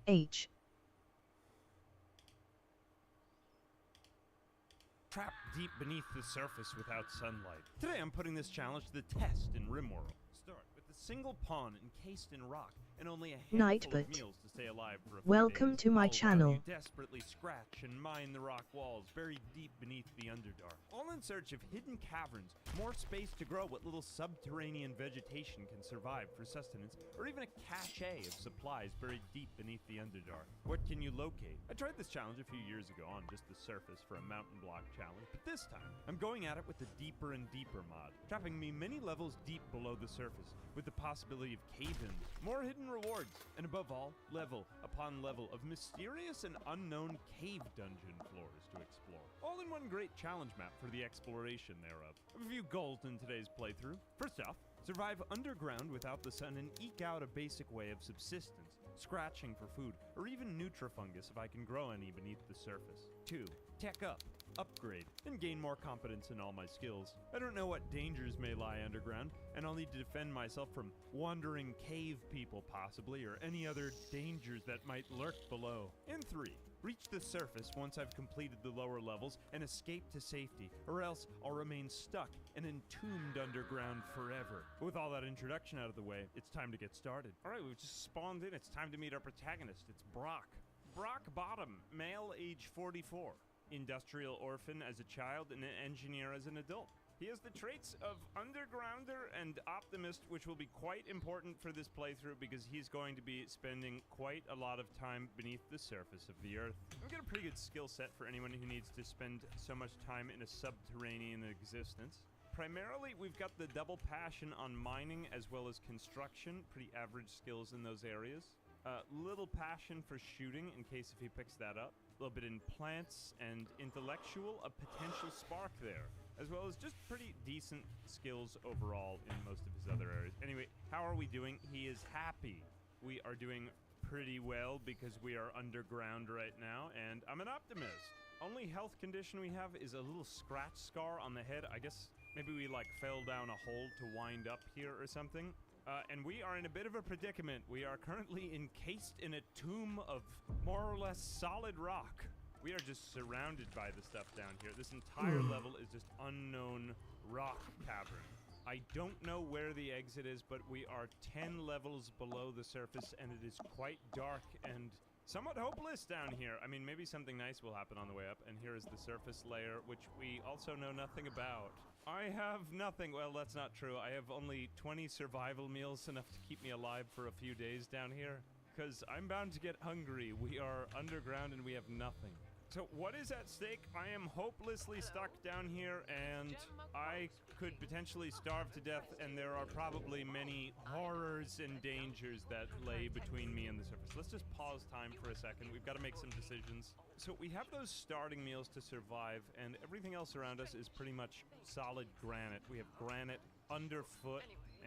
H. Trapped deep beneath the surface without sunlight. Today I'm putting this challenge to the test in RimWorld. Start with a single pawn encased in rock and only a handful of Nightbot. meals to stay alive for a few Welcome days. to my All while channel. you desperately scratch and mine the rock walls buried deep beneath the Underdark. All in search of hidden caverns, more space to grow what little subterranean vegetation can survive for sustenance, or even a cache of supplies buried deep beneath the Underdark. What can you locate? I tried this challenge a few years ago on just the surface for a mountain block challenge, but this time I'm going at it with the deeper and deeper mod, trapping me many levels deep below the surface, with the possibility of cave-ins, more hidden rewards, and above all, level upon level of mysterious and unknown cave dungeon floors to explore. All in one great challenge map for the exploration thereof. I have a few goals in today's playthrough. First off, survive underground without the sun and eke out a basic way of subsistence, scratching for food, or even nutrifungus if I can grow any beneath the surface. 2. Tech up, upgrade, and gain more competence in all my skills. I don't know what dangers may lie underground, and I'll need to defend myself from wandering cave people possibly, or any other dangers that might lurk below. And 3. Reach the surface once I've completed the lower levels and escape to safety, or else I'll remain stuck and entombed underground forever. With all that introduction out of the way, it's time to get started. Alright, we've just spawned in. It's time to meet our protagonist. It's Brock. Brock Bottom, male, age 44. Industrial orphan as a child and an engineer as an adult. He has the traits of undergrounder and optimist, which will be quite important for this playthrough because he's going to be spending quite a lot of time beneath the surface of the earth. I've got a pretty good skill set for anyone who needs to spend so much time in a subterranean existence. Primarily, we've got the double passion on mining as well as construction, pretty average skills in those areas. Little passion for shooting in case if he picks that up. A little bit in plants and intellectual, a potential spark there. As well as just pretty decent skills overall in most of his other areas. Anyway, how are we doing? He is happy. We are doing pretty well because we are underground right now, and I'm an optimist. Only health condition we have is a little scratch scar on the head. I guess maybe we like fell down a hole to wind up here or something. And we are in a bit of a predicament. We are currently encased in a tomb of more or less solid rock. We are just surrounded by the stuff down here. This entire level is just unknown rock cavern. I don't know where the exit is, but we are 10 levels below the surface, and it is quite dark and somewhat hopeless down here. I mean, maybe something nice will happen on the way up, and here is the surface layer, which we also know nothing about. I have nothing. Well, that's not true. I have only 20 survival meals, enough to keep me alive for a few days down here, because I'm bound to get hungry. We are underground, and we have nothing. So what is at stake? I am hopelessly stuck down here, and I could potentially starve to death, and there are probably many horrors and dangers that lay between me and the surface. Let's just pause time for a second. We've got to make some decisions. So we have those starting meals to survive, and everything else around us is pretty much solid granite. We have granite underfoot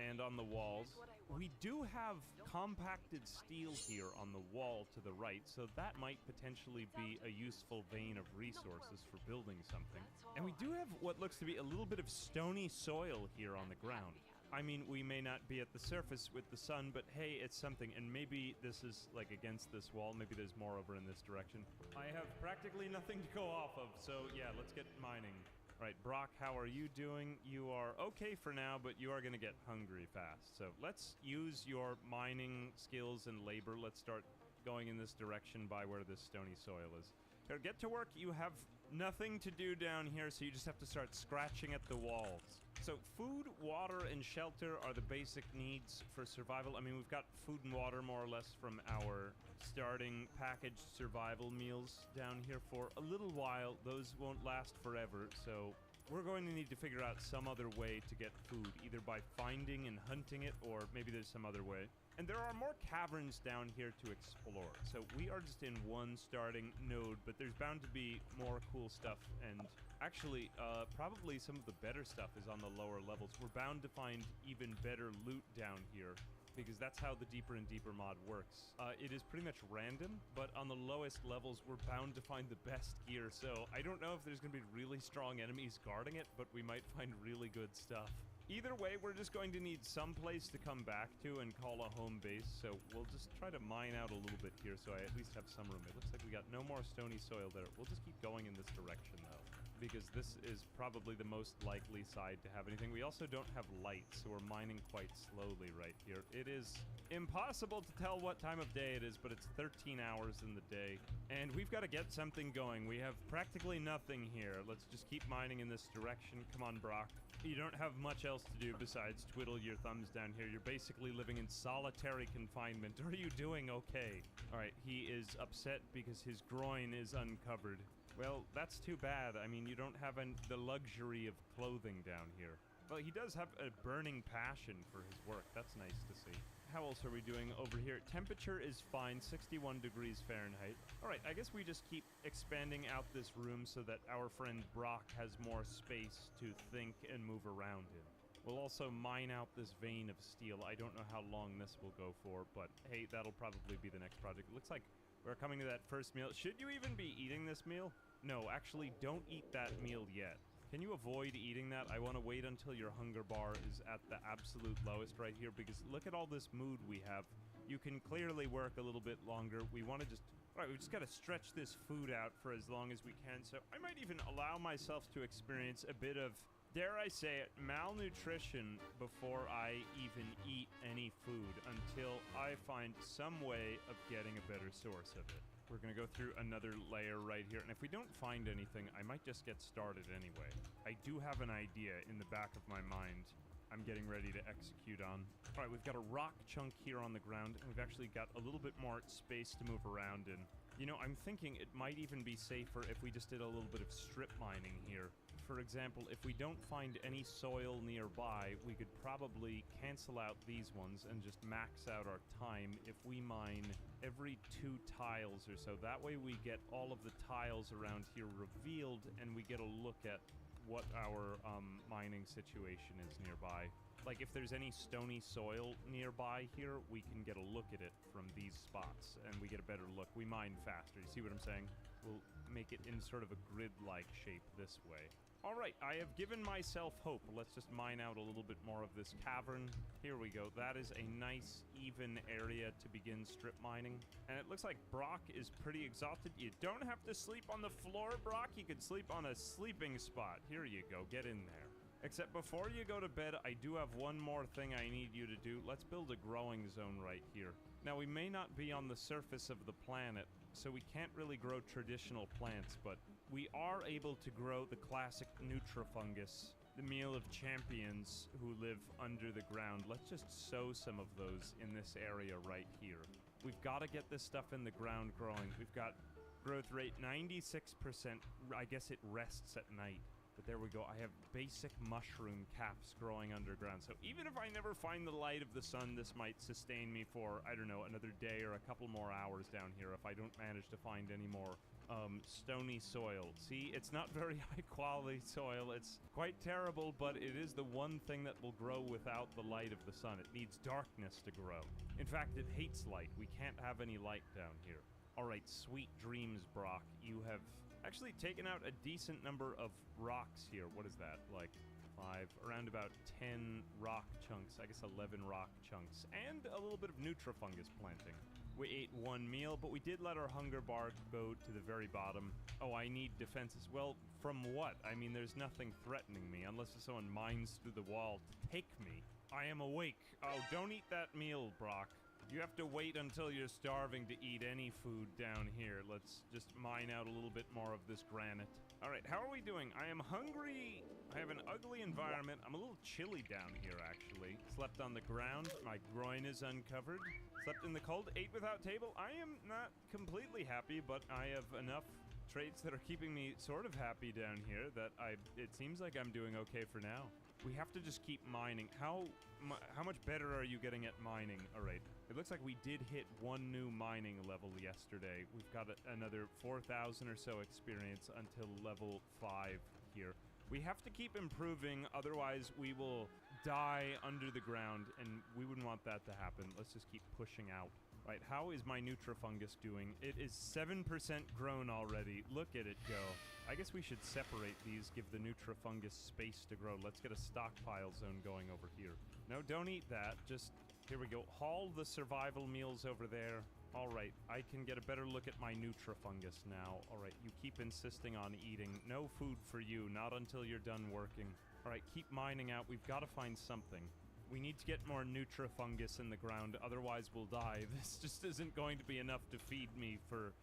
and on the walls. We do have compacted steel here on the wall to the right, so that might potentially be a useful vein of resources for building something. And we do have what looks to be a little bit of stony soil here on the ground. I mean, we may not be at the surface with the sun, but hey, it's something, and maybe this is like against this wall. Maybe there's more over in this direction. I have practically nothing to go off of, so yeah, let's get mining. All right, Brock, how are you doing? You are okay for now, but you are going to get hungry fast. So let's use your mining skills and labor. Let's start going in this direction by where this stony soil is. Here, get to work. You have nothing to do down here, so you just have to start scratching at the walls. So food, water, and shelter are the basic needs for survival. I mean, we've got food and water more or less from our starting packaged survival meals down here for a little while. Those won't last forever, so we're going to need to figure out some other way to get food, either by finding and hunting it, or maybe there's some other way. And there are more caverns down here to explore, so we are just in one starting node, but there's bound to be more cool stuff, and actually, probably some of the better stuff is on the lower levels. We're bound to find even better loot down here, because that's how the deeper and deeper mod works. It is pretty much random, but on the lowest levels, we're bound to find the best gear, so I don't know if there's gonna be really strong enemies guarding it, but we might find really good stuff. Either way, we're just going to need some place to come back to and call a home base, so we'll just try to mine out a little bit here so I at least have some room. It looks like we got no more stony soil there. We'll just keep going in this direction, though, because this is probably the most likely side to have anything. We also don't have lights, so we're mining quite slowly right here. It is impossible to tell what time of day it is, but it's 13 hours in the day, and we've got to get something going. We have practically nothing here. Let's just keep mining in this direction. Come on, Brock. You don't have much else to do besides twiddle your thumbs down here. You're basically living in solitary confinement. Are you doing okay? All right, he is upset because his groin is uncovered. Well, that's too bad. I mean, you don't have the luxury of clothing down here. Well, he does have a burning passion for his work. That's nice to see. How else are we doing over here? Temperature is fine, 61 degrees Fahrenheit. All right, I guess we just keep expanding out this room so that our friend Brock has more space to think and move around in. We'll also mine out this vein of steel. I don't know how long this will go for, but hey, that'll probably be the next project. It looks like we're coming to that first meal. Should you even be eating this meal? No, actually, don't eat that meal yet. Can you avoid eating that? I want to wait until your hunger bar is at the absolute lowest right here, because look at all this mood we have. You can clearly work a little bit longer. We want to just... Alright, we just got to stretch this food out for as long as we can, so I might even allow myself to experience a bit of, dare I say it, malnutrition before I even eat any food until I find some way of getting a better source of it. We're gonna go through another layer right here, and if we don't find anything, I might just get started anyway. I do have an idea in the back of my mind I'm getting ready to execute on. Alright, we've got a rock chunk here on the ground, and we've actually got a little bit more space to move around in. You know, I'm thinking it might even be safer if we just did a little bit of strip mining here. For example, if we don't find any soil nearby, we could probably cancel out these ones and just max out our time if we mine every 2 tiles or so. That way we get all of the tiles around here revealed, and we get a look at what our mining situation is nearby. Like, if there's any stony soil nearby here, we can get a look at it from these spots, and we get a better look. We mine faster. You see what I'm saying? We'll make it in sort of a grid-like shape this way. Alright, I have given myself hope. Let's just mine out a little bit more of this cavern. Here we go. That is a nice, even area to begin strip mining. And it looks like Brock is pretty exhausted. You don't have to sleep on the floor, Brock. You can sleep on a sleeping spot. Here you go. Get in there. Except before you go to bed, I do have one more thing I need you to do. Let's build a growing zone right here. Now, we may not be on the surface of the planet, so we can't really grow traditional plants, but we are able to grow the classic Nutrifungus, the meal of champions who live under the ground. Let's just sow some of those in this area right here. We've got to get this stuff in the ground growing. We've got growth rate 96%. I guess it rests at night. But there we go. I have basic mushroom caps growing underground. So even if I never find the light of the sun, this might sustain me for, I don't know, another day or a couple more hours down here if I don't manage to find any more stony soil. See, it's not very high quality soil. It's quite terrible, but it is the one thing that will grow without the light of the sun. It needs darkness to grow. In fact, it hates light. We can't have any light down here. All right, sweet dreams, Brock. You have actually taken out a decent number of rocks here. What is that? Like 5, around about 10 rock chunks. I guess 11 rock chunks. And a little bit of Nutrifungus planting. We ate 1 meal, but we did let our hunger bar go to the very bottom. Oh, I need defenses. Well, from what? I mean, there's nothing threatening me, unless someone mines through the wall to take me. I am awake. Oh, don't eat that meal, Brock. You have to wait until you're starving to eat any food down here. Let's just mine out a little bit more of this granite. All right, how are we doing? I am hungry. I have an ugly environment. I'm a little chilly down here, actually. Slept on the ground. My groin is uncovered. Slept in the cold. Ate without table. I am not completely happy, but I have enough traits that are keeping me sort of happy down here that it seems like I'm doing okay for now. We have to just keep mining. How much better are you getting at mining? All right. It looks like we did hit 1 new mining level yesterday. We've got another 4,000 or so experience until level 5 here. We have to keep improving, otherwise we will die under the ground, and we wouldn't want that to happen. Let's just keep pushing out. Right, how is my Nutrifungus doing? It is 7% grown already. Look at it go. I guess we should separate these, give the Nutrifungus space to grow. Let's get a stockpile zone going over here. No, don't eat that. Just, here we go. Haul the survival meals over there. All right, I can get a better look at my Nutrifungus now. All right, you keep insisting on eating. No food for you, not until you're done working. All right, keep mining out. We've got to find something. We need to get more Nutrifungus in the ground, otherwise we'll die. This just isn't going to be enough to feed me for,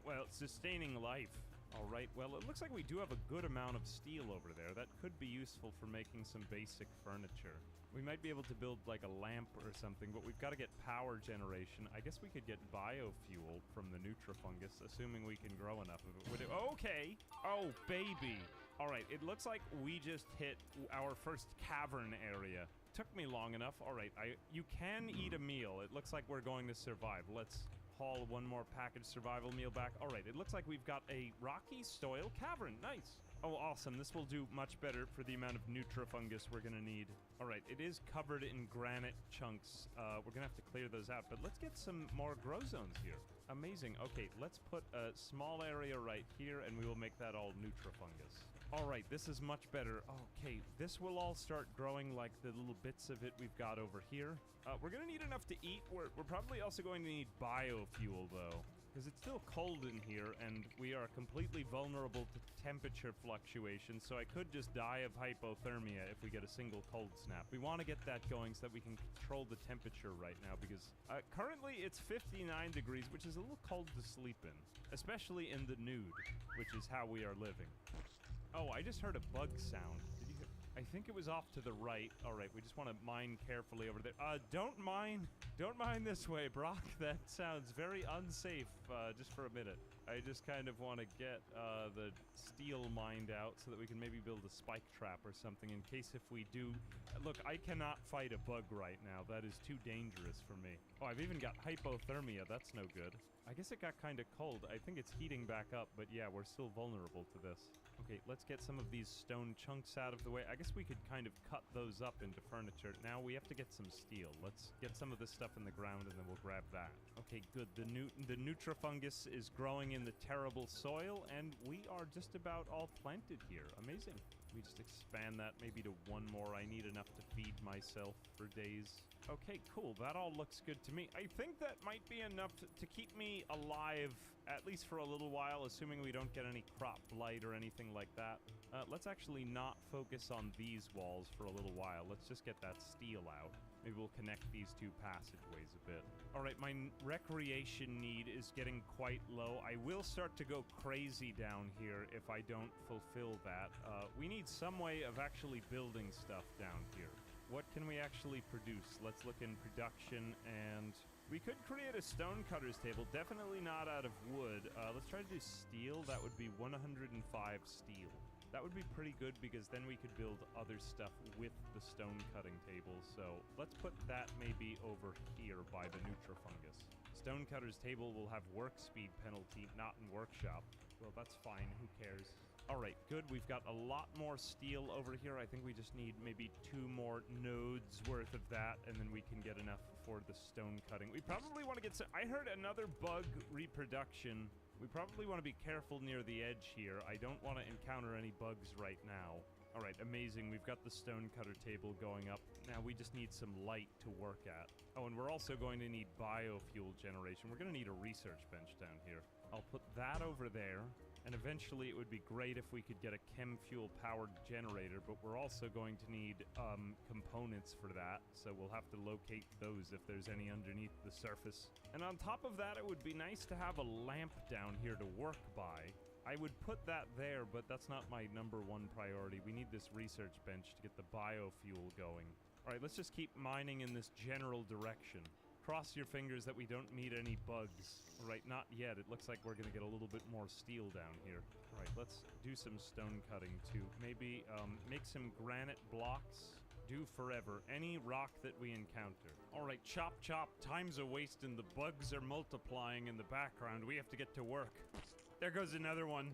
well, sustaining life. All right, well, it looks like we do have a good amount of steel over there. That could be useful for making some basic furniture. We might be able to build, like, a lamp or something, but we've got to get power generation. I guess we could get biofuel from the Nutrifungus, assuming we can grow enough of it. Would it? Okay! Oh, baby! All right, it looks like we just hit our first cavern area. Took me long enough. All right, you can eat a meal. It looks like we're going to survive. Let's haul one more packaged survival meal back. All right, it looks like we've got a rocky soil cavern. Nice. Oh, awesome. This will do much better for the amount of Nutrifungus we're gonna need. All right, it is covered in granite chunks. We're gonna have to clear those out, but let's get some more grow zones here. Amazing. Okay, let's put a small area right here, and we will make that all Nutrifungus. All right, this is much better. Okay, this will all start growing like the little bits of it we've got over here. We're gonna need enough to eat. We're probably also going to need biofuel, though, because it's still cold in here, and we are completely vulnerable to temperature fluctuations, so I could just die of hypothermia if we get a single cold snap. We want to get that going so that we can control the temperature right now, because currently it's 59 degrees, which is a little cold to sleep in, especially in the nude, which is how we are living. Oh, I just heard a bug sound. Did you hear? I think it was off to the right. All right, we just want to mine carefully over there. Don't mine this way, Brock. That sounds very unsafe, just for a minute. I just kind of want to get, the steel mined out so that we can maybe build a spike trap or something in case if we do... Look, I cannot fight a bug right now. That is too dangerous for me. Oh, I've even got hypothermia. That's no good. I guess it got kind of cold. I think it's heating back up, but yeah, we're still vulnerable to this. Okay, let's get some of these stone chunks out of the way. I guess we could kind of cut those up into furniture. Now we have to get some steel. Let's get some of this stuff in the ground, and then we'll grab that. Okay, good. The Nutrifungus is growing in the terrible soil, and we are just about all planted here. Amazing. We just expand that maybe to one more. I need enough to feed myself for days. Okay, cool. That all looks good to me. I think that might be enough to keep me alive, at least for a little while, assuming we don't get any crop blight or anything like that. Let's actually not focus on these walls for a little while. Let's just get that steel out. Maybe we'll connect these two passageways a bit. All right, my recreation need is getting quite low. I will start to go crazy down here if I don't fulfill that. We need some way of actually building stuff down here. What can we actually produce? Let's look in production, and we could create a stonecutter's table. Definitely not out of wood. Let's try to do steel. That would be 105 steel. That would be pretty good because then we could build other stuff with the stone cutting table. So let's put that maybe over here by the Nutrifungus. Stonecutter's table will have work speed penalty, not in workshop. Well, that's fine. Who cares? All right, good. We've got a lot more steel over here. I think we just need maybe 2 more nodes worth of that, and then we can get enough for the stone cutting. We probably want to get some... I heard another bug reproduction. We probably want to be careful near the edge here. I don't want to encounter any bugs right now. All right, amazing. We've got the stone cutter table going up. Now we just need some light to work at. Oh, and we're also going to need biofuel generation. We're going to need a research bench down here. I'll put that over there. And eventually it would be great if we could get a chem fuel powered generator, but we're also going to need components for that, so we'll have to locate those if there's any underneath the surface. And on top of that, it would be nice to have a lamp down here to work by. I would put that there, but that's not my #1 priority. We need this research bench to get the biofuel going. All right, let's just keep mining in this general direction. Cross your fingers that we don't meet any bugs. All right, not yet. It looks like we're going to get a little bit more steel down here. All right, let's do some stone cutting, too. Maybe make some granite blocks. Do forever. Any rock that we encounter. All right, chop, chop. Time's a wasting. The bugs are multiplying in the background. We have to get to work. There goes another one.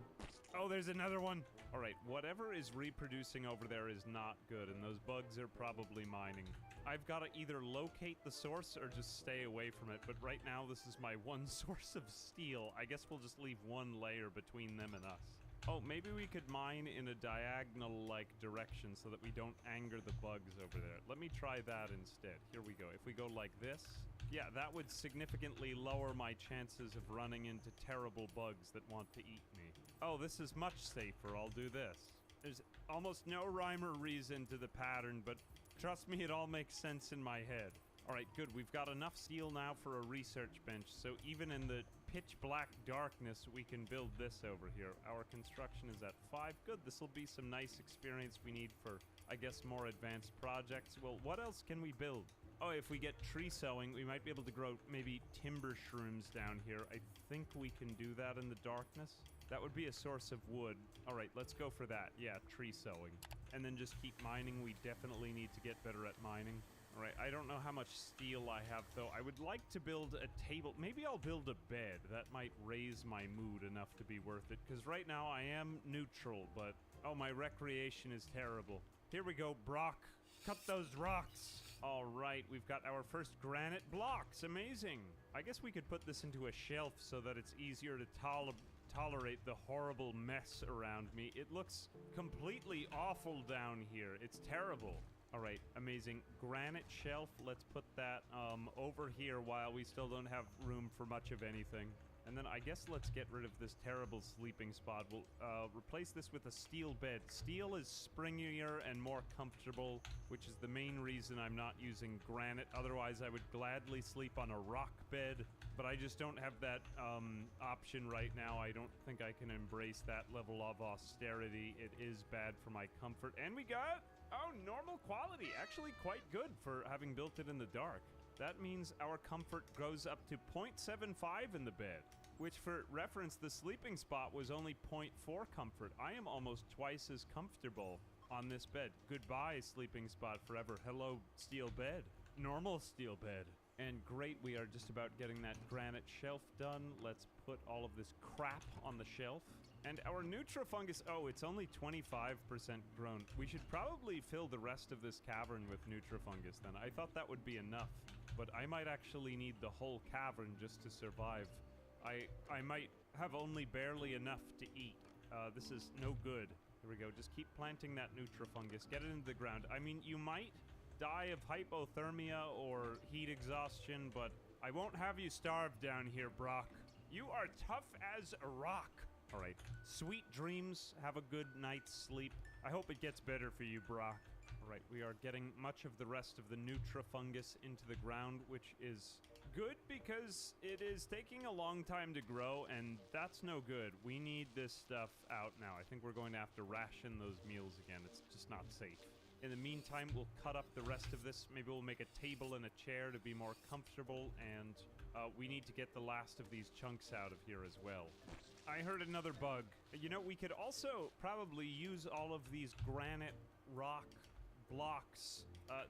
Oh, there's another one. All right, whatever is reproducing over there is not good, and those bugs are probably mining. I've got to either locate the source or just stay away from it, but right now this is my one source of steel. I guess we'll just leave one layer between them and us. Oh, maybe we could mine in a diagonal-like direction so that we don't anger the bugs over there. Let me try that instead. Here we go. If we go like this, yeah, that would significantly lower my chances of running into terrible bugs that want to eat me. Oh, this is much safer. I'll do this. There's almost no rhyme or reason to the pattern, but trust me, it all makes sense in my head. All right, good. We've got enough steel now for a research bench, so even in the pitch black darkness, we can build this over here. Our construction is at 5. Good. This will be some nice experience we need for, I guess, more advanced projects. Well, what else can we build? Oh, if we get tree sowing, we might be able to grow maybe timber shrooms down here. I think we can do that in the darkness. That would be a source of wood. All right, let's go for that. Yeah, tree sowing. And then just keep mining. We definitely need to get better at mining. All right, I don't know how much steel I have, though. I would like to build a table. Maybe I'll build a bed. That might raise my mood enough to be worth it, because right now I am neutral, but... oh, my recreation is terrible. Here we go, Brock. Cut those rocks. All right, we've got our first granite blocks. Amazing. I guess we could put this into a shelf so that it's easier to tolerate the horrible mess around me. It looks completely awful down here. It's terrible. All right, amazing. Granite shelf. Let's put that over here while we still don't have room for much of anything. And then I guess let's get rid of this terrible sleeping spot. We'll replace this with a steel bed. Steel is springier and more comfortable, which is the main reason I'm not using granite. Otherwise, I would gladly sleep on a rock bed, but I just don't have that option right now. I don't think I can embrace that level of austerity. It is bad for my comfort. And we got... oh, normal quality. Actually quite good for having built it in the dark. That means our comfort goes up to 0.75 in the bed, which for reference, the sleeping spot was only 0.4 comfort. I am almost twice as comfortable on this bed. Goodbye, sleeping spot forever. Hello, steel bed. Normal steel bed. And great, we are just about getting that granite shelf done. Let's put all of this crap on the shelf. And our nutrifungus, oh, it's only 25% grown. We should probably fill the rest of this cavern with nutrifungus then. I thought that would be enough, but I might actually need the whole cavern just to survive. I might have only barely enough to eat. This is no good. Here we go, just keep planting that nutrifungus. Get it into the ground. I mean, you might die of hypothermia or heat exhaustion, but I won't have you starve down here, Brock. You are tough as a rock. All right, sweet dreams. Have a good night's sleep. I hope it gets better for you, Brock. All right, we are getting much of the rest of the nutrifungus into the ground, which is good because it is taking a long time to grow, and that's no good. We need this stuff out now. I think we're going to have to ration those meals again. It's just not safe. In the meantime, we'll cut up the rest of this. Maybe we'll make a table and a chair to be more comfortable, and we need to get the last of these chunks out of here as well. I heard another bug. You know, we could also probably use all of these granite rock blocks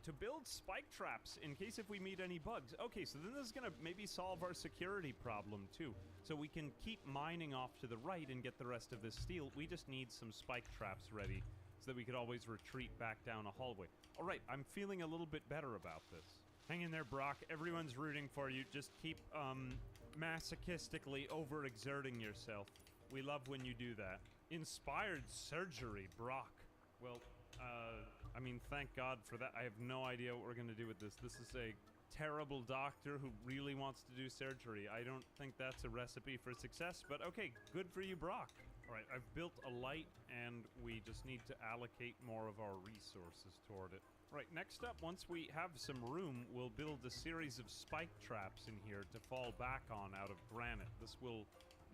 to build spike traps in case if we meet any bugs. Okay, so then this is gonna maybe solve our security problem too. So we can keep mining off to the right and get the rest of this steel. We just need some spike traps ready so that we could always retreat back down a hallway. All right, I'm feeling a little bit better about this. Hang in there, Brock. Everyone's rooting for you. Just keep masochistically overexerting yourself. We love when you do that. Inspired surgery, Brock. Well, I mean, thank God for that. I have no idea what we're gonna do with this. This is a terrible doctor who really wants to do surgery. I don't think that's a recipe for success, but okay, good for you, Brock. All right, I've built a light, and we just need to allocate more of our resources toward it. Right, next up, once we have some room, we'll build a series of spike traps in here to fall back on out of granite. This will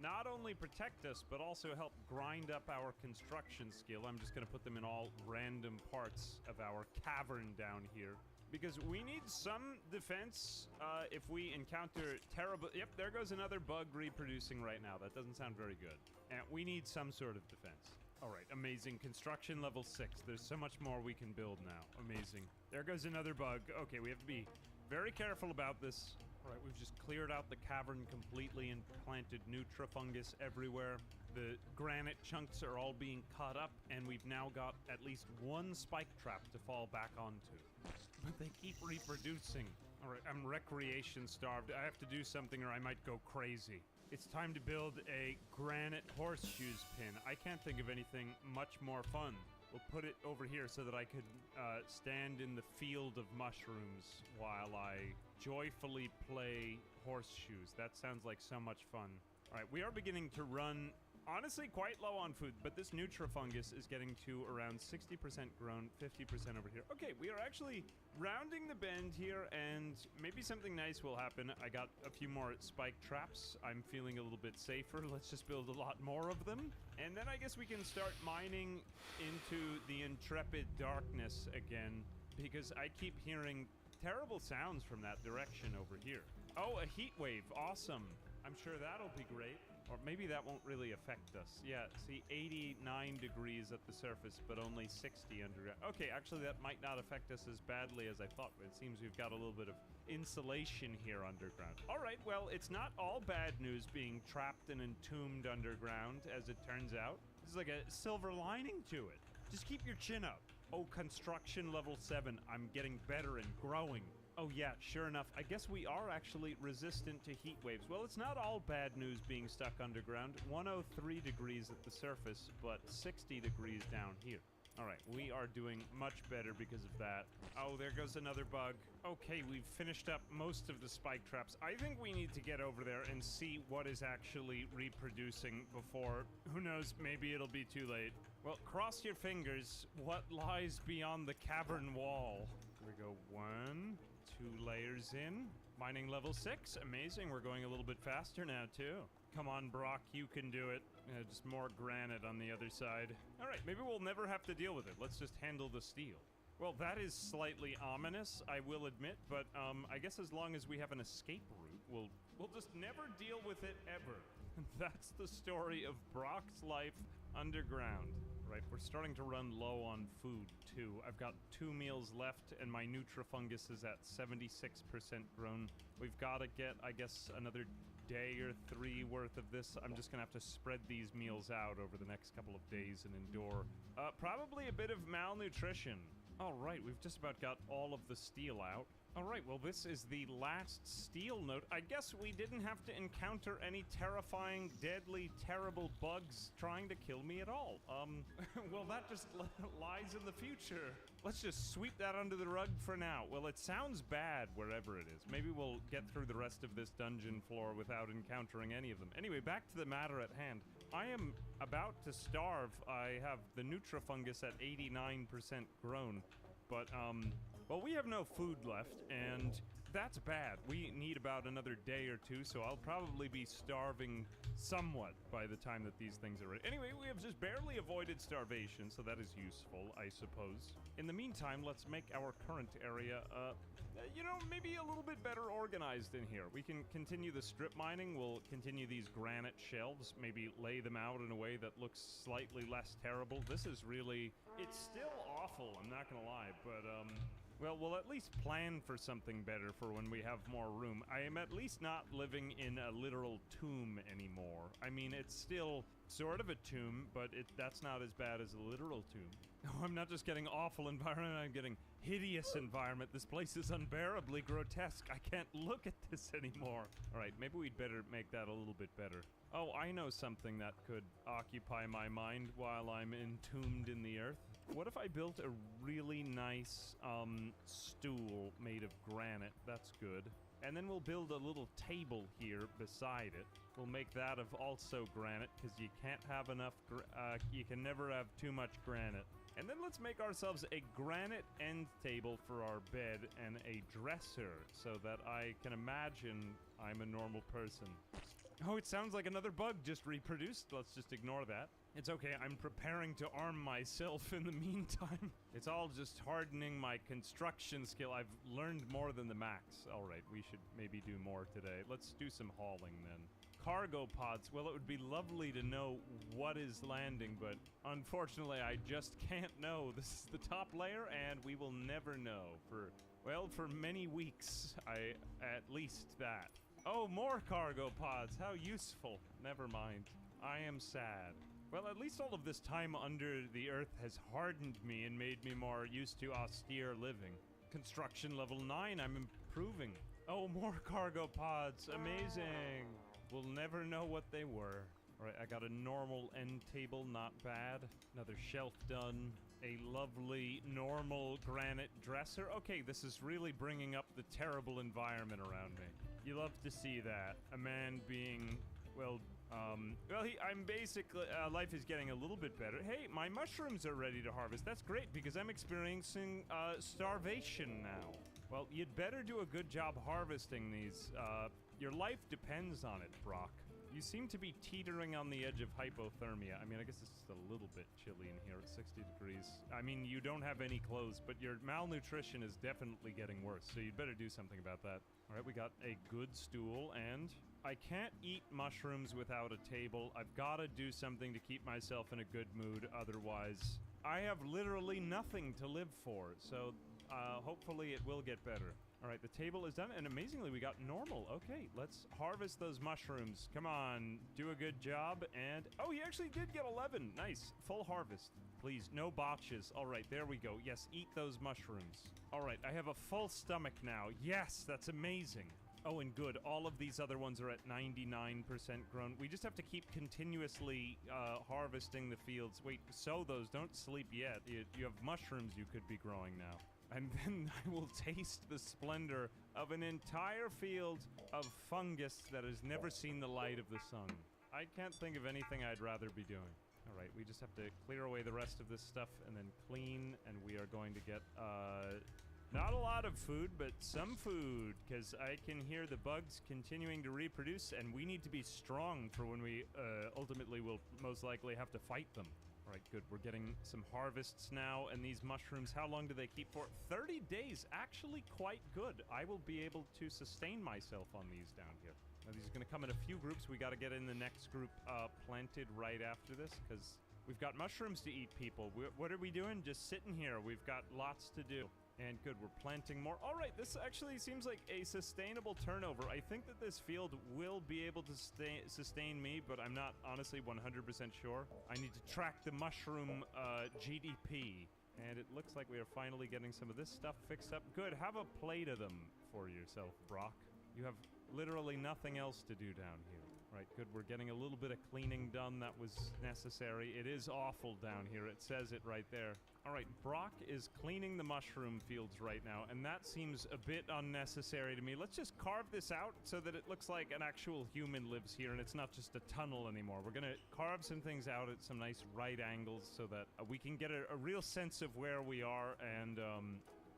not only protect us, but also help grind up our construction skill. I'm just gonna put them in all random parts of our cavern down here, because we need some defense if we encounter terrible... Yep, there goes another bug reproducing right now. That doesn't sound very good. And we need some sort of defense. All right, amazing. Construction level 6. There's so much more we can build now. Amazing. There goes another bug. Okay, we have to be very careful about this. Alright, we've just cleared out the cavern completely and planted Nutrifungus everywhere. The granite chunks are all being cut up, and we've now got at least one spike trap to fall back onto. But they keep reproducing. Alright, I'm recreation starved. I have to do something or I might go crazy. It's time to build a granite horseshoes pin. I can't think of anything much more fun. We'll put it over here so that I could stand in the field of mushrooms while I joyfully play horseshoes. That sounds like so much fun. Alright, we are beginning to run, honestly, quite low on food, but this Nutrifungus is getting to around 60% grown, 50% over here. Okay, we are actually rounding the bend here, and maybe something nice will happen. I got a few more spike traps. I'm feeling a little bit safer. Let's just build a lot more of them. And then I guess we can start mining into the intrepid darkness again, because I keep hearing terrible sounds from that direction over here. Oh, a heat wave. Awesome. I'm sure that'll be great. Or maybe that won't really affect us. Yeah, see, 89 degrees at the surface, but only 60 underground. Okay, actually, that might not affect us as badly as I thought, but it seems we've got a little bit of insulation here underground. All right, well, it's not all bad news being trapped and entombed underground, as it turns out. There's like a silver lining to it. Just keep your chin up. Oh, construction level 7. I'm getting better and growing. Oh yeah, sure enough, I guess we are actually resistant to heat waves. Well, it's not all bad news being stuck underground. 103 degrees at the surface, but 60 degrees down here. Alright, we are doing much better because of that. Oh, there goes another bug. Okay, we've finished up most of the spike traps. I think we need to get over there and see what is actually reproducing before, who knows, maybe it'll be too late. Well, cross your fingers. What lies beyond the cavern wall? Here we go. 1, 2 layers in. Mining level 6. Amazing. We're going a little bit faster now, too. Come on, Brock. You can do it. Just more granite on the other side. All right. Maybe we'll never have to deal with it. Let's just handle the steel. Well, that is slightly ominous, I will admit. But I guess as long as we have an escape route, we'll just never deal with it ever. That's the story of Brock's life underground. Right, we're starting to run low on food, too. I've got 2 meals left, and my Nutrifungus is at 76% grown. We've got to get, I guess, another day or 3 worth of this. I'm just gonna have to spread these meals out over the next couple of days and endure probably a bit of malnutrition. All right, we've just about got all of the steel out. All right, well, this is the last steel note. I guess we didn't have to encounter any terrifying, deadly, terrible bugs trying to kill me at all. Well, that just lies in the future. Let's just sweep that under the rug for now. Well, it sounds bad wherever it is. Maybe we'll get through the rest of this dungeon floor without encountering any of them. Anyway, back to the matter at hand. I am about to starve. I have the Nutrifungus at 89% grown, but, well, we have no food left, and that's bad. We need about another day or 2, so I'll probably be starving somewhat by the time that these things are ready. Anyway, we have just barely avoided starvation, so that is useful, I suppose. In the meantime, let's make our current area, you know, maybe a little bit better organized in here. We can continue the strip mining. We'll continue these granite shelves, maybe lay them out in a way that looks slightly less terrible. This is really... It's still awful, I'm not gonna lie, but, well, we'll at least plan for something better for when we have more room. I am at least not living in a literal tomb anymore. I mean, it's still sort of a tomb, but that's not as bad as a literal tomb. Oh, I'm not just getting awful environment, I'm getting hideous environment. This place is unbearably grotesque. I can't look at this anymore. All right, maybe we'd better make that a little bit better. Oh, I know something that could occupy my mind while I'm entombed in the earth. What if I built a really nice, stool made of granite? That's good. And then we'll build a little table here beside it. We'll make that of also granite, because you can't have enough, you can never have too much granite. And then let's make ourselves a granite end table for our bed and a dresser, so that I can imagine I'm a normal person. Oh, it sounds like another bug just reproduced. Let's just ignore that. It's okay, I'm preparing to arm myself in the meantime. It's all just hardening my construction skill. I've learned more than the max. All right, we should maybe do more today. Let's do some hauling then. cargo pods. Well, it would be lovely to know what is landing, but unfortunately, I just can't know. This is the top layer, and we will never know for, well, for many weeks. At least that. Oh, more cargo pods. How useful. Never mind. I am sad. Well, at least all of this time under the earth has hardened me and made me more used to austere living. Construction level 9, I'm improving. Oh, more cargo pods. Amazing. We'll never know what they were. All right, I got a normal end table, not bad. Another shelf done. A lovely normal granite dresser. Okay, this is really bringing up the terrible environment around me. You love to see that. A man being, well, I'm basically, life is getting a little bit better. Hey, my mushrooms are ready to harvest. That's great, because I'm experiencing, starvation now. Well, you'd better do a good job harvesting these. Your life depends on it, Brock. You seem to be teetering on the edge of hypothermia. I mean, I guess it's just a little bit chilly in here at 60 degrees. I mean, you don't have any clothes, but your malnutrition is definitely getting worse, so you'd better do something about that. All right, we got a good stool, and I can't eat mushrooms without a table. I've got to do something to keep myself in a good mood, otherwise I have literally nothing to live for, so hopefully it will get better. All right, the table is done, and amazingly, we got normal. Okay, let's harvest those mushrooms. Come on, do a good job, and... Oh, he actually did get 11. Nice. Full harvest. Please, no botches. All right, there we go. Yes, eat those mushrooms. All right, I have a full stomach now. Yes, that's amazing. Oh, and good. All of these other ones are at 99% grown. We just have to keep continuously harvesting the fields. Wait, sow those. Don't sleep yet. You have mushrooms you could be growing now. And then I will taste the splendor of an entire field of fungus that has never seen the light of the sun. I can't think of anything I'd rather be doing. All right, we just have to clear away the rest of this stuff and then clean, and we are going to get, not a lot of food, but some food, because I can hear the bugs continuing to reproduce, and we need to be strong for when we, ultimately will most likely have to fight them. All right, good. We're getting some harvests now, and these mushrooms, how long do they keep for? 30 days. Actually quite good. I will be able to sustain myself on these down here. Now, these are going to come in a few groups. We got to get in the next group planted right after this, because we've got mushrooms to eat, people. What are we doing? Just sitting here. We've got lots to do. And good, we're planting more. All right, this actually seems like a sustainable turnover. I think that this field will be able to sustain me, but I'm not honestly 100% sure. I need to track the mushroom GDP. And it looks like we are finally getting some of this stuff fixed up. Good, have a plate of them for yourself, Brock. You have literally nothing else to do down here. Right, good, we're getting a little bit of cleaning done that was necessary. It is awful down here, it says it right there. All right, Brock is cleaning the mushroom fields right now, and that seems a bit unnecessary to me. Let's just carve this out so that it looks like an actual human lives here and it's not just a tunnel anymore. We're gonna carve some things out at some nice right angles so that we can get a real sense of where we are, and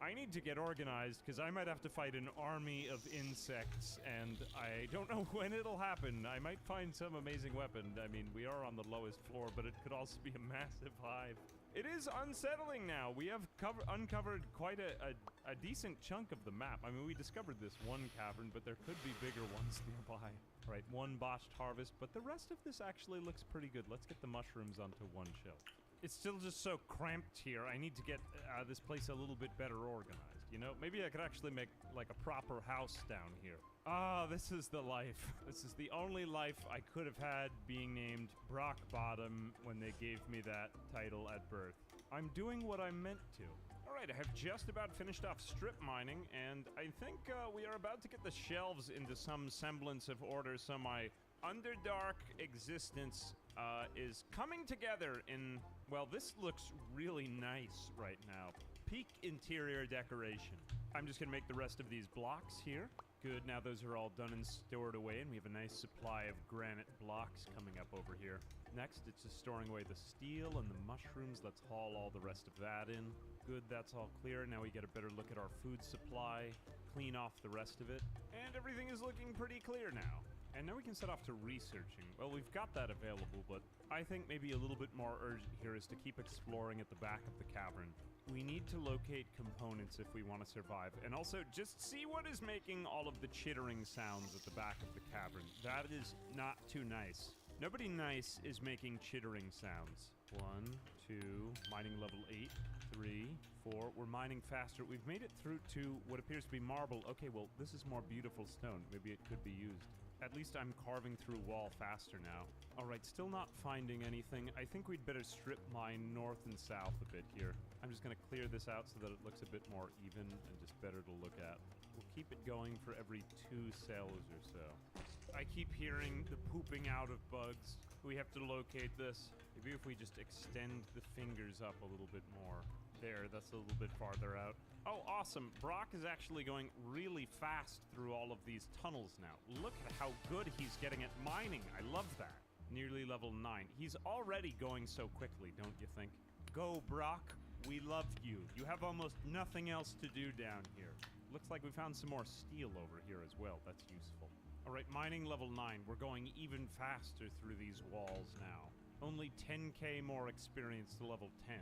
I need to get organized, because I might have to fight an army of insects, and I don't know when it'll happen. I might find some amazing weapon. I mean, we are on the lowest floor, but it could also be a massive hive. It is unsettling now. We have uncovered quite a decent chunk of the map. I mean, we discovered this one cavern, but there could be bigger ones nearby. All right, one botched harvest, but the rest of this actually looks pretty good. Let's get the mushrooms onto one shelf. It's still just so cramped here. I need to get this place a little bit better organized, you know? Maybe I could actually make, like, a proper house down here. Ah, this is the life. This is the only life I could have had being named Brock Bottom when they gave me that title at birth. I'm doing what I'm meant to. All right, I have just about finished off strip mining, and I think we are about to get the shelves into some semblance of order, so my Underdark existence is coming together in, well, this looks really nice right now. Peak interior decoration. I'm just gonna make the rest of these blocks here. Good, now those are all done and stored away, and we have a nice supply of granite blocks coming up over here. Next, it's just storing away the steel and the mushrooms. Let's haul all the rest of that in. Good, that's all clear. Now we get a better look at our food supply, clean off the rest of it, and everything is looking pretty clear now. And now we can set off to researching. Well, we've got that available, but I think maybe a little bit more urgent here is to keep exploring at the back of the cavern. We need to locate components if we want to survive, and also just see what is making all of the chittering sounds at the back of the cavern. That is not too nice. Nobody nice is making chittering sounds. 1, 2, mining level 8, 3, 4. We're mining faster. We've made it through to what appears to be marble. Okay, well, this is more beautiful stone. Maybe it could be used. At least I'm carving through wall faster now. Alright, still not finding anything. I think we'd better strip mine north and south a bit here. I'm just gonna clear this out so that it looks a bit more even and just better to look at. We'll keep it going for every 2 cells or so. I keep hearing the pooping out of bugs. We have to locate this. Maybe if we just extend the fingers up a little bit more. There, that's a little bit farther out. Oh, awesome. Brock is actually going really fast through all of these tunnels now. Look at how good he's getting at mining. I love that. Nearly level 9. He's already going so quickly, don't you think? Go, Brock. We love you. You have almost nothing else to do down here. Looks like we found some more steel over here as well. That's useful. All right, mining level 9. We're going even faster through these walls now. Only 10k more experience to level 10.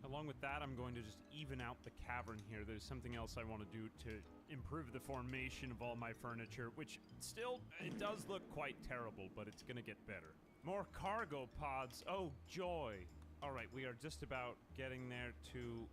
Along with that, I'm going to just even out the cavern here. There's something else I want to do to improve the formation of all my furniture, which still, it does look quite terrible, but it's gonna get better. More cargo pods. Oh, joy. All right, we are just about getting there to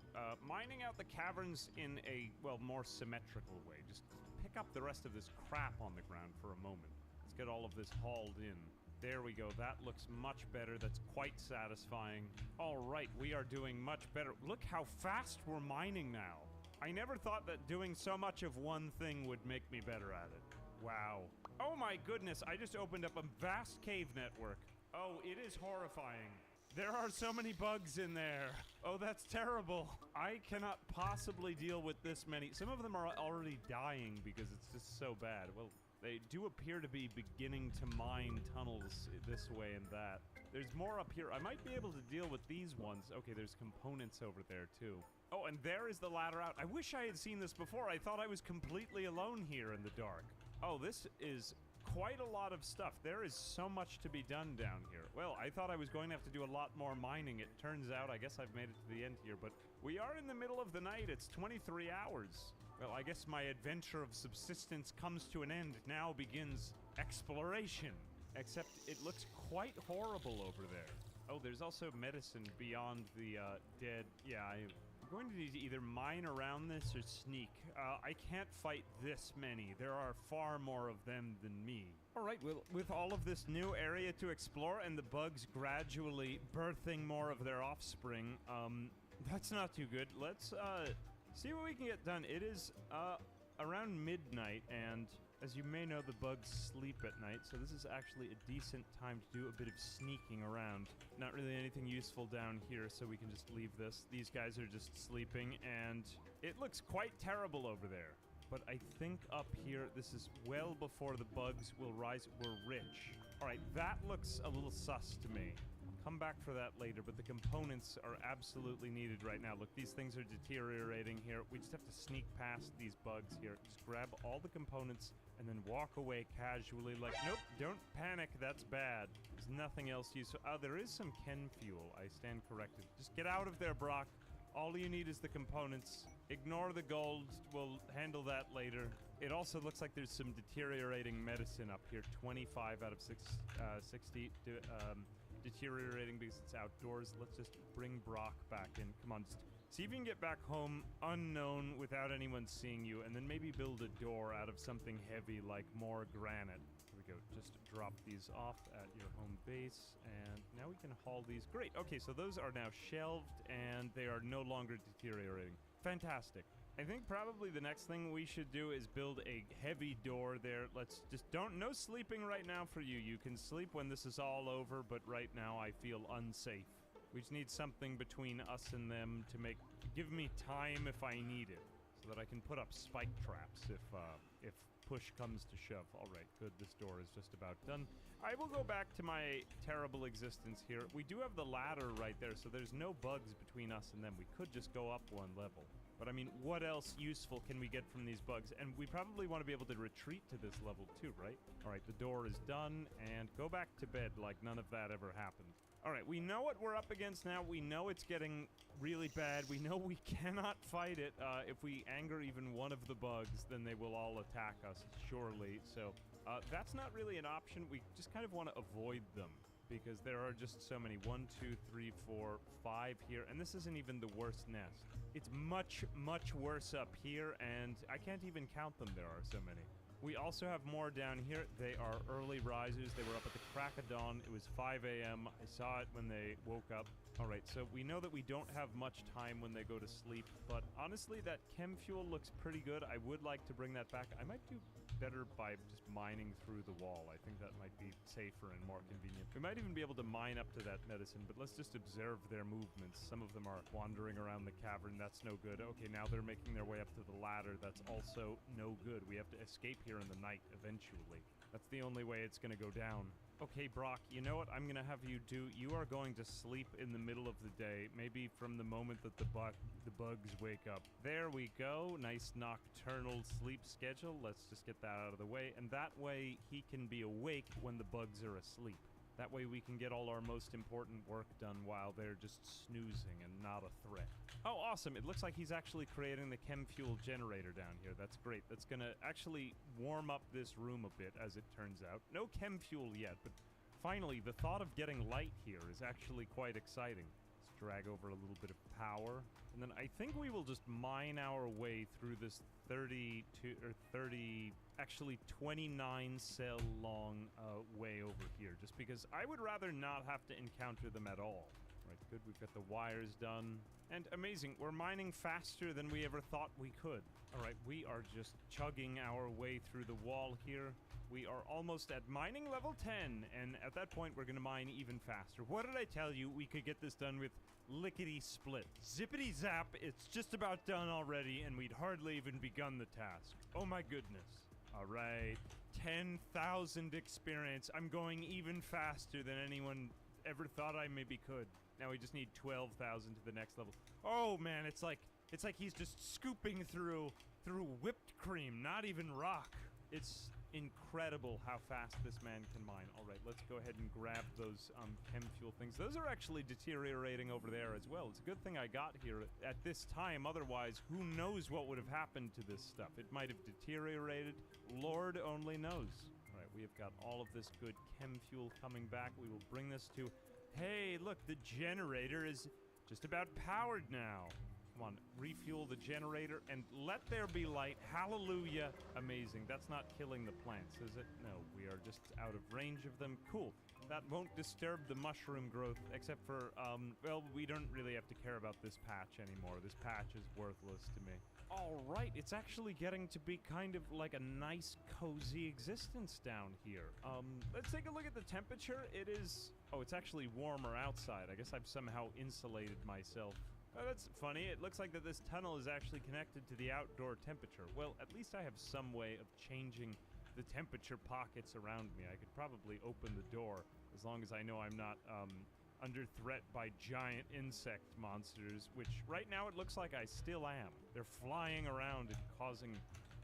mining out the caverns in a, well, more symmetrical way. Just pick up the rest of this crap on the ground for a moment. Let's get all of this hauled in. There we go. That looks much better. That's quite satisfying. All right, we are doing much better. Look how fast we're mining now. I never thought that doing so much of one thing would make me better at it. Wow. Oh my goodness, I just opened up a vast cave network. Oh, it is horrifying. There are so many bugs in there. Oh, that's terrible. I cannot possibly deal with this many. Some of them are already dying because it's just so bad. Well, they do appear to be beginning to mine tunnels this way and that. There's more up here. I might be able to deal with these ones. Okay, there's components over there too. Oh, and there is the ladder out. I wish I had seen this before. I thought I was completely alone here in the dark. Oh, this is quite a lot of stuff. There is so much to be done down here. Well, I thought I was going to have to do a lot more mining. It turns out, I guess I've made it to the end here, but we are in the middle of the night. It's 23 hours. Well, I guess my adventure of subsistence comes to an end. Now begins exploration. Except it looks quite horrible over there. Oh, there's also medicine beyond the dead. Yeah, I'm going to need to either mine around this or sneak. I can't fight this many. There are far more of them than me. All right, well, with all of this new area to explore and the bugs gradually birthing more of their offspring, that's not too good. Let's see what we can get done. It is around midnight, and as you may know, the bugs sleep at night, so this is actually a decent time to do a bit of sneaking around. Not really anything useful down here, so we can just leave this. These guys are just sleeping, and it looks quite terrible over there. But I think up here, this is well before the bugs will rise. We're rich. All right, that looks a little sus to me. Come back for that later, but the components are absolutely needed right now. Look, these things are deteriorating here. We just have to sneak past these bugs here. Just grab all the components and then walk away casually like, nope, don't panic, that's bad. There's nothing else useful. Oh, there is some Ken fuel. I stand corrected. Just get out of there, Brock. All you need is the components. Ignore the gold. We'll handle that later. It also looks like there's some deteriorating medicine up here. 25 out of 60. Deteriorating because it's outdoors. Let's just bring Brock back in. Come on, just see if you can get back home unknown without anyone seeing you, and then maybe build a door out of something heavy like more granite. Here we go. Just drop these off at your home base, and now we can haul these. Great. Okay, so those are now shelved, and they are no longer deteriorating. Fantastic. I think probably the next thing we should do is build a heavy door there. Let's just no sleeping right now for you. You can sleep when this is all over, but right now I feel unsafe. We just need something between us and them to give me time if I need it, so that I can put up spike traps if push comes to shove. All right, good. This door is just about done. I will go back to my terrible existence here. We do have the ladder right there, so there's no bugs between us and them. We could just go up one level. But I mean, what else useful can we get from these bugs? And we probably want to be able to retreat to this level too, right? Alright, the door is done, and go back to bed like none of that ever happened. Alright, we know what we're up against now. We know it's getting really bad. We know we cannot fight it. If we anger even one of the bugs, then they will all attack us, surely. So, that's not really an option. We just kind of want to avoid them, because there are just so many. 1, 2, 3, 4, 5 here, and this isn't even the worst nest. It's much, much worse up here, and I can't even count them. There are so many. We also have more down here. They are early risers. They were up at the crack of dawn. It was 5 a.m. I saw it when they woke up. Alright, so we know that we don't have much time when they go to sleep, but honestly, that chem fuel looks pretty good. I would like to bring that back. I might do better by just mining through the wall. I think that might be safer and more convenient. We might even be able to mine up to that medicine, but let's just observe their movements. Some of them are wandering around the cavern. That's no good. Okay, now they're making their way up to the ladder. That's also no good. We have to escape here in the night eventually. That's the only way it's gonna go down. Okay, Brock, you know what I'm gonna have you do? You are going to sleep in the middle of the day, maybe from the moment that the bugs wake up. There we go. Nice nocturnal sleep schedule. Let's just get that out of the way, and that way he can be awake when the bugs are asleep. That way we can get all our most important work done while they're just snoozing and not a threat. Oh, awesome. It looks like he's actually creating the chem fuel generator down here. That's great. That's gonna actually warm up this room a bit, as it turns out. No chem fuel yet, but finally, the thought of getting light here is actually quite exciting. Let's drag over a little bit of power. And then I think we will just mine our way through this 29 cell long way over here, just because I would rather not have to encounter them at all. Right, good, we've got the wires done. And amazing, we're mining faster than we ever thought we could. Alright, we are just chugging our way through the wall here. We are almost at mining level 10, and at that point we're gonna mine even faster. What did I tell you? We could get this done with lickety-split. Zippity-zap, it's just about done already, and we'd hardly even begun the task. Oh my goodness. Alright, 10,000 experience. I'm going even faster than anyone ever thought I maybe could. Now we just need 12,000 to the next level. Oh man, it's like he's just scooping through whipped cream, not even rock. It's incredible how fast this man can mine. Alright, let's go ahead and grab those chem fuel things. Those are actually deteriorating over there as well. It's a good thing I got here at this time, otherwise who knows what would have happened to this stuff. It might have deteriorated. Lord only knows. Alright, we have got all of this good chem fuel coming back. We will bring this to... Hey, look, the generator is just about powered now. Come on, refuel the generator and let there be light. Hallelujah. Amazing. That's not killing the plants, is it? No, we are just out of range of them. Cool. That won't disturb the mushroom growth, except for, well, we don't really have to care about this patch anymore. This patch is worthless to me. Alright, it's actually getting to be kind of like a nice, cozy existence down here. Let's take a look at the temperature. It is... Oh, it's actually warmer outside. I guess I've somehow insulated myself. Oh, that's funny. It looks like that this tunnel is actually connected to the outdoor temperature. Well, at least I have some way of changing the temperature pockets around me. I could probably open the door, as long as I know I'm not, under threat by giant insect monsters, which right now it looks like I still am. They're flying around and causing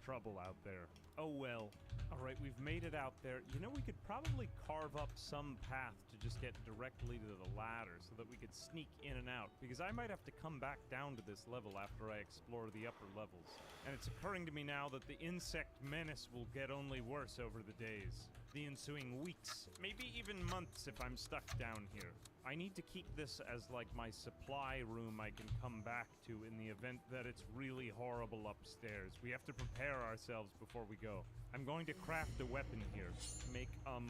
trouble out there. Oh well. Alright, we've made it out there. You know, we could probably carve up some path to just get directly to the ladder so that we could sneak in and out, because I might have to come back down to this level after I explore the upper levels. And it's occurring to me now that the insect menace will get only worse over the days, the ensuing weeks, maybe even months if I'm stuck down here. I need to keep this as like my supply room I can come back to in the event that it's really horrible upstairs. We have to prepare ourselves before we go. I'm going to craft a weapon here. Make, a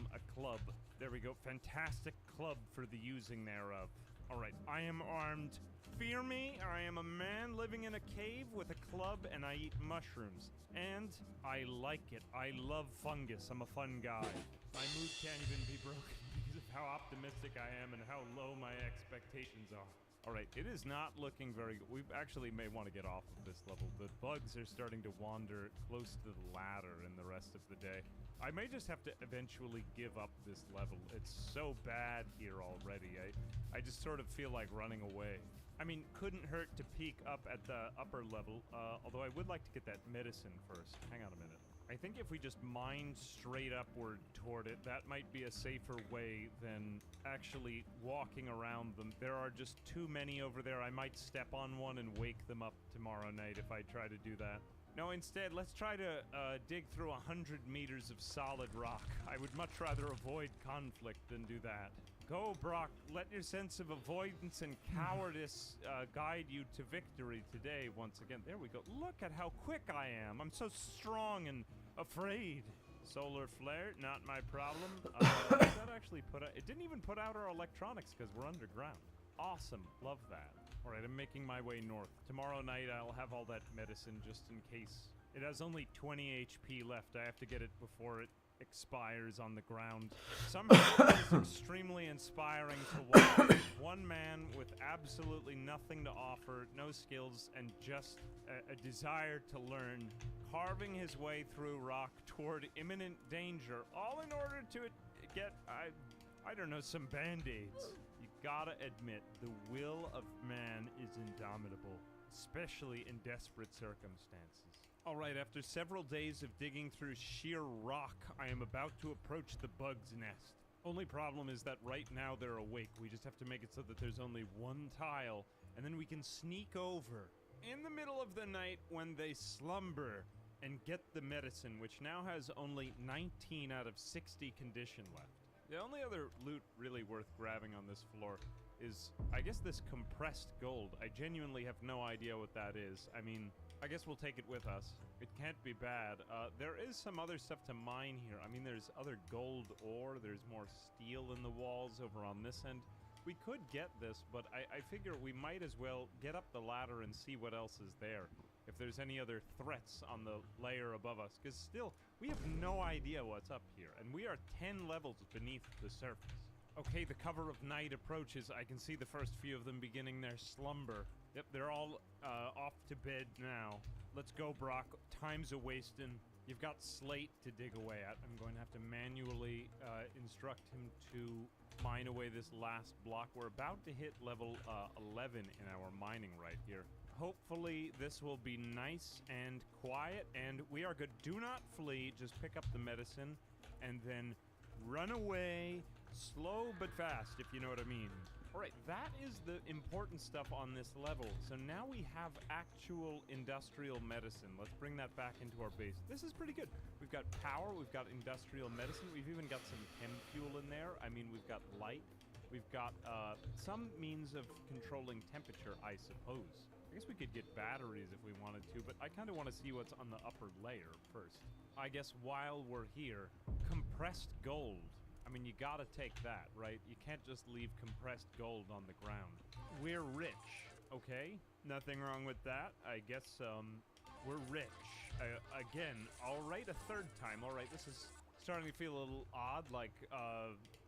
club. There we go. Fantastic club for the using thereof. Alright, I am armed. Fear me, I am a man living in a cave with a club and I eat mushrooms. And I like it. I love fungus. I'm a fun guy. My mood can't even be broken because of how optimistic I am and how low my expectations are. Alright, it is not looking very good. We actually may want to get off of this level. The bugs are starting to wander close to the ladder in the rest of the day. I may just have to eventually give up this level. It's so bad here already. I just sort of feel like running away. I mean, couldn't hurt to peek up at the upper level, although I would like to get that medicine first. Hang on a minute. I think if we just mine straight upward toward it, that might be a safer way than actually walking around them. There are just too many over there. I might step on one and wake them up tomorrow night if I try to do that. No, instead, let's try to dig through 100 meters of solid rock. I would much rather avoid conflict than do that. Go, Brock. Let your sense of avoidance and cowardice guide you to victory today once again. There we go. Look at how quick I am. I'm so strong and afraid. Solar flare, not my problem. Does that actually put out... It didn't even put out our electronics because we're underground. Awesome. Love that. All right, I'm making my way north. Tomorrow night, I'll have all that medicine just in case. It has only 20 HP left. I have to get it before it expires on the ground. Somehow it's extremely inspiring to watch one man with absolutely nothing to offer, no skills, and just a desire to learn, carving his way through rock toward imminent danger, all in order to get, I don't know, some band-aids. You gotta admit, the will of man is indomitable, especially in desperate circumstances. Alright, after several days of digging through sheer rock, I am about to approach the bug's nest. Only problem is that right now they're awake. We just have to make it so that there's only one tile, and then we can sneak over in the middle of the night when they slumber and get the medicine, which now has only 19 out of 60 condition left. The only other loot really worth grabbing on this floor is, I guess, this compressed gold. I genuinely have no idea what that is. I mean, I guess we'll take it with us. It can't be bad. There is some other stuff to mine here. I mean, there's other gold ore. There's more steel in the walls over on this end. We could get this, but I figure we might as well get up the ladder and see what else is there. If there's any other threats on the layer above us. Because still, we have no idea what's up here. And we are 10 levels beneath the surface. Okay, the cover of night approaches. I can see the first few of them beginning their slumber. Yep, they're all off to bed now. Let's go, Brock. Time's a-wasting. You've got slate to dig away at. I'm going to have to manually instruct him to mine away this last block. We're about to hit level 11 in our mining right here. Hopefully this will be nice and quiet, and we are good. Do not flee. Just pick up the medicine and then run away. Slow but fast, if you know what I mean. Alright, that is the important stuff on this level. So now we have actual industrial medicine. Let's bring that back into our base. This is pretty good. We've got power, we've got industrial medicine, we've even got some chem fuel in there. I mean, we've got light. We've got some means of controlling temperature, I suppose. I guess we could get batteries if we wanted to, but I kind of want to see what's on the upper layer first. I guess while we're here, compressed gold. I mean, you gotta take that, right? You can't just leave compressed gold on the ground. We're rich, okay? Nothing wrong with that. I guess, we're rich. Again, I'll write a third time. All right, this is starting to feel a little odd, like,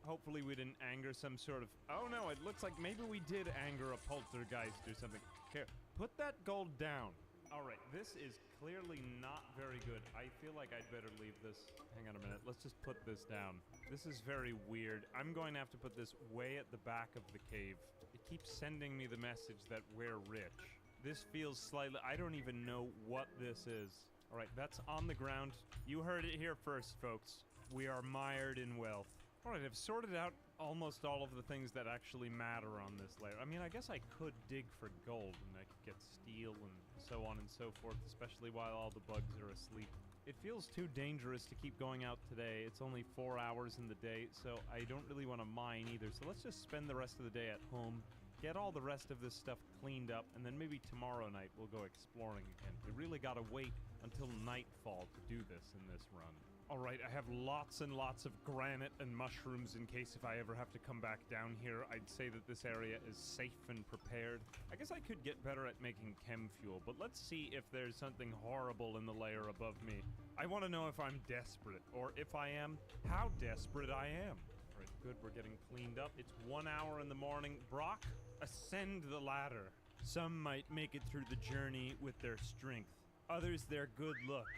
hopefully we didn't anger some sort of... Oh no, it looks like maybe we did anger a poltergeist or something. Here, put that gold down. All right, this is clearly not very good. I feel like I'd better leave this. Hang on a minute. Let's just put this down. This is very weird. I'm going to have to put this way at the back of the cave. It keeps sending me the message that we're rich. This feels slightly... I don't even know what this is. All right, that's on the ground. You heard it here first, folks. We are mired in wealth. All right, I've sorted out almost all of the things that actually matter on this layer. I mean, I guess I could dig for gold, and I could get steel and so on and so forth, especially while all the bugs are asleep. It feels too dangerous to keep going out today. It's only 4 hours in the day, so I don't really want to mine either. So let's just spend the rest of the day at home, get all the rest of this stuff cleaned up, and then maybe tomorrow night we'll go exploring again. We really gotta wait until nightfall to do this in this run. Alright, I have lots and lots of granite and mushrooms in case if I ever have to come back down here. I'd say that this area is safe and prepared. I guess I could get better at making chem fuel, but let's see if there's something horrible in the layer above me. I want to know if I'm desperate, or if I am, how desperate I am. Alright, good, we're getting cleaned up. It's 1 hour in the morning. Brock, ascend the ladder. Some might make it through the journey with their strength, others their good looks.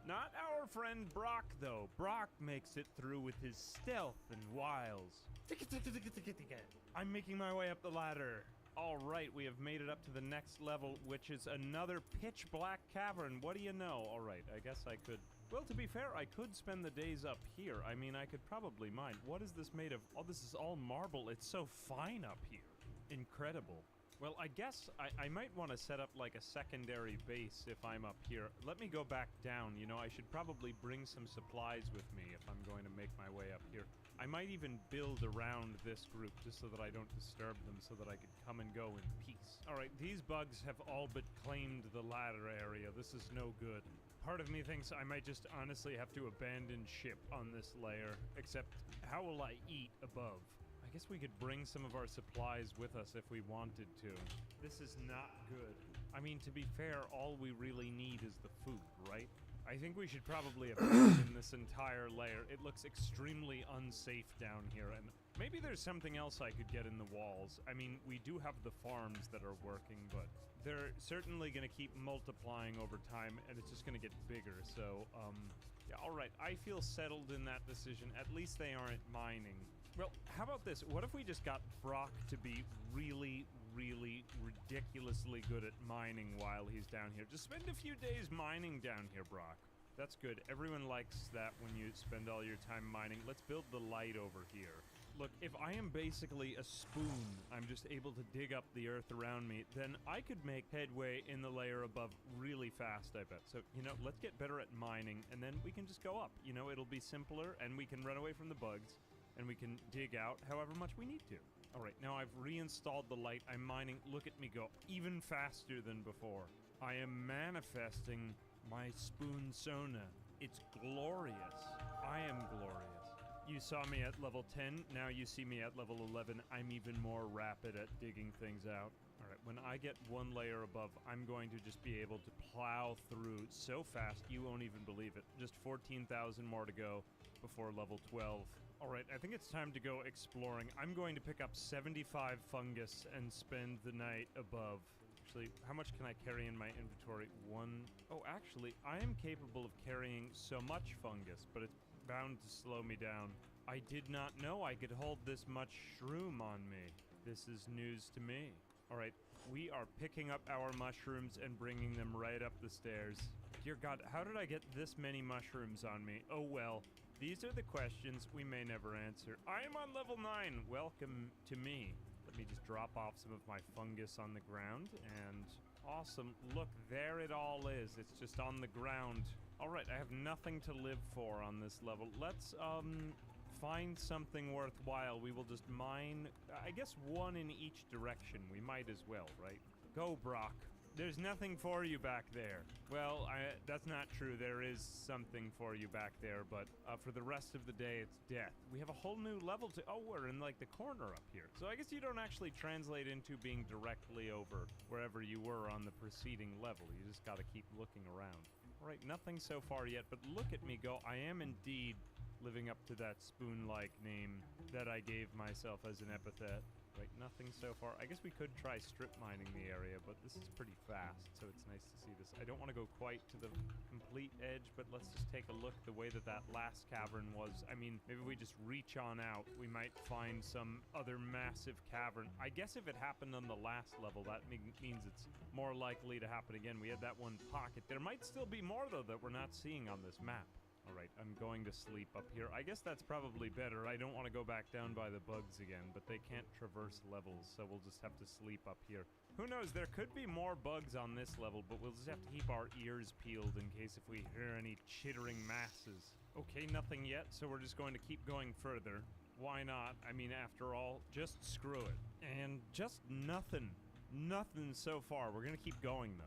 Not our friend Brock, though. Brock makes it through with his stealth and wiles. I'm making my way up the ladder. All right, we have made it up to the next level, which is another pitch black cavern. What do you know? All right, I guess I could... Well, to be fair, I could spend the days up here. I mean, I could probably mine. What is this made of? Oh, this is all marble. It's so fine up here. Incredible. Well, I guess I might want to set up like a secondary base if I'm up here. Let me go back down. You know, I should probably bring some supplies with me if I'm going to make my way up here. I might even build around this group just so that I don't disturb them, so that I could come and go in peace. All right, these bugs have all but claimed the ladder area. This is no good. Part of me thinks I might just honestly have to abandon ship on this layer, except how will I eat above? I guess we could bring some of our supplies with us if we wanted to. This is not good. I mean, to be fair, all we really need is the food, right? I think we should probably abandon this entire layer. It looks extremely unsafe down here, and maybe there's something else I could get in the walls. I mean, we do have the farms that are working, but they're certainly going to keep multiplying over time, and it's just going to get bigger, so, yeah, alright, I feel settled in that decision. At least they aren't mining. Well, how about this? What if we just got Brock to be really, really ridiculously good at mining while he's down here? Just spend a few days mining down here, Brock. That's good. Everyone likes that when you spend all your time mining. Let's build the light over here. Look, if I am basically a spoon, I'm just able to dig up the earth around me, then I could make headway in the layer above really fast, I bet. So, you know, let's get better at mining, and then we can just go up. You know, it'll be simpler, and we can run away from the bugs, and we can dig out however much we need to. All right, now I've reinstalled the light. I'm mining. Look at me go even faster than before. I am manifesting my spoon sona. It's glorious. I am glorious. You saw me at level 10, now you see me at level 11. I'm even more rapid at digging things out. All right, when I get one layer above, I'm going to just be able to plow through so fast you won't even believe it. Just 14,000 more to go before level 12. All right, I think it's time to go exploring. I'm going to pick up 75 fungus and spend the night above. Actually, how much can I carry in my inventory? Oh, actually, I am capable of carrying so much fungus, but it's bound to slow me down. I did not know I could hold this much shroom on me. This is news to me. All right, we are picking up our mushrooms and bringing them right up the stairs. Dear God, how did I get this many mushrooms on me? Oh well, these are the questions we may never answer. I am on level 9. Welcome to me. Let me just drop off some of my fungus on the ground, and awesome. Look, there it all is. It's just on the ground. All right, I have nothing to live for on this level. Let's, find something worthwhile. We will just mine, I guess, one in each direction. We might as well, right? Go, Brock. There's nothing for you back there. Well, that's not true. There is something for you back there, but for the rest of the day, it's death. We have a whole new level to... Oh, we're in, like, the corner up here. So I guess you don't actually translate into being directly over wherever you were on the preceding level. You just gotta keep looking around. All right, nothing so far yet, but look at me go. I am indeed living up to that spoon-like name that I gave myself as an epithet. Right, nothing so far. I guess we could try strip mining the area, but this is pretty fast, so it's nice to see this. I don't want to go quite to the complete edge, but let's just take a look the way that that last cavern was. I mean, maybe we just reach on out. We might find some other massive cavern. I guess if it happened on the last level, that means it's more likely to happen again. We had that one pocket. There might still be more, though, that we're not seeing on this map. All right, I'm going to sleep up here. I guess that's probably better. I don't want to go back down by the bugs again, but they can't traverse levels, so we'll just have to sleep up here. Who knows, there could be more bugs on this level, but we'll just have to keep our ears peeled in case if we hear any chittering masses. Okay, nothing yet, so we're just going to keep going further. Why not? I mean, after all, just screw it. And just nothing. Nothing so far. We're gonna keep going, though.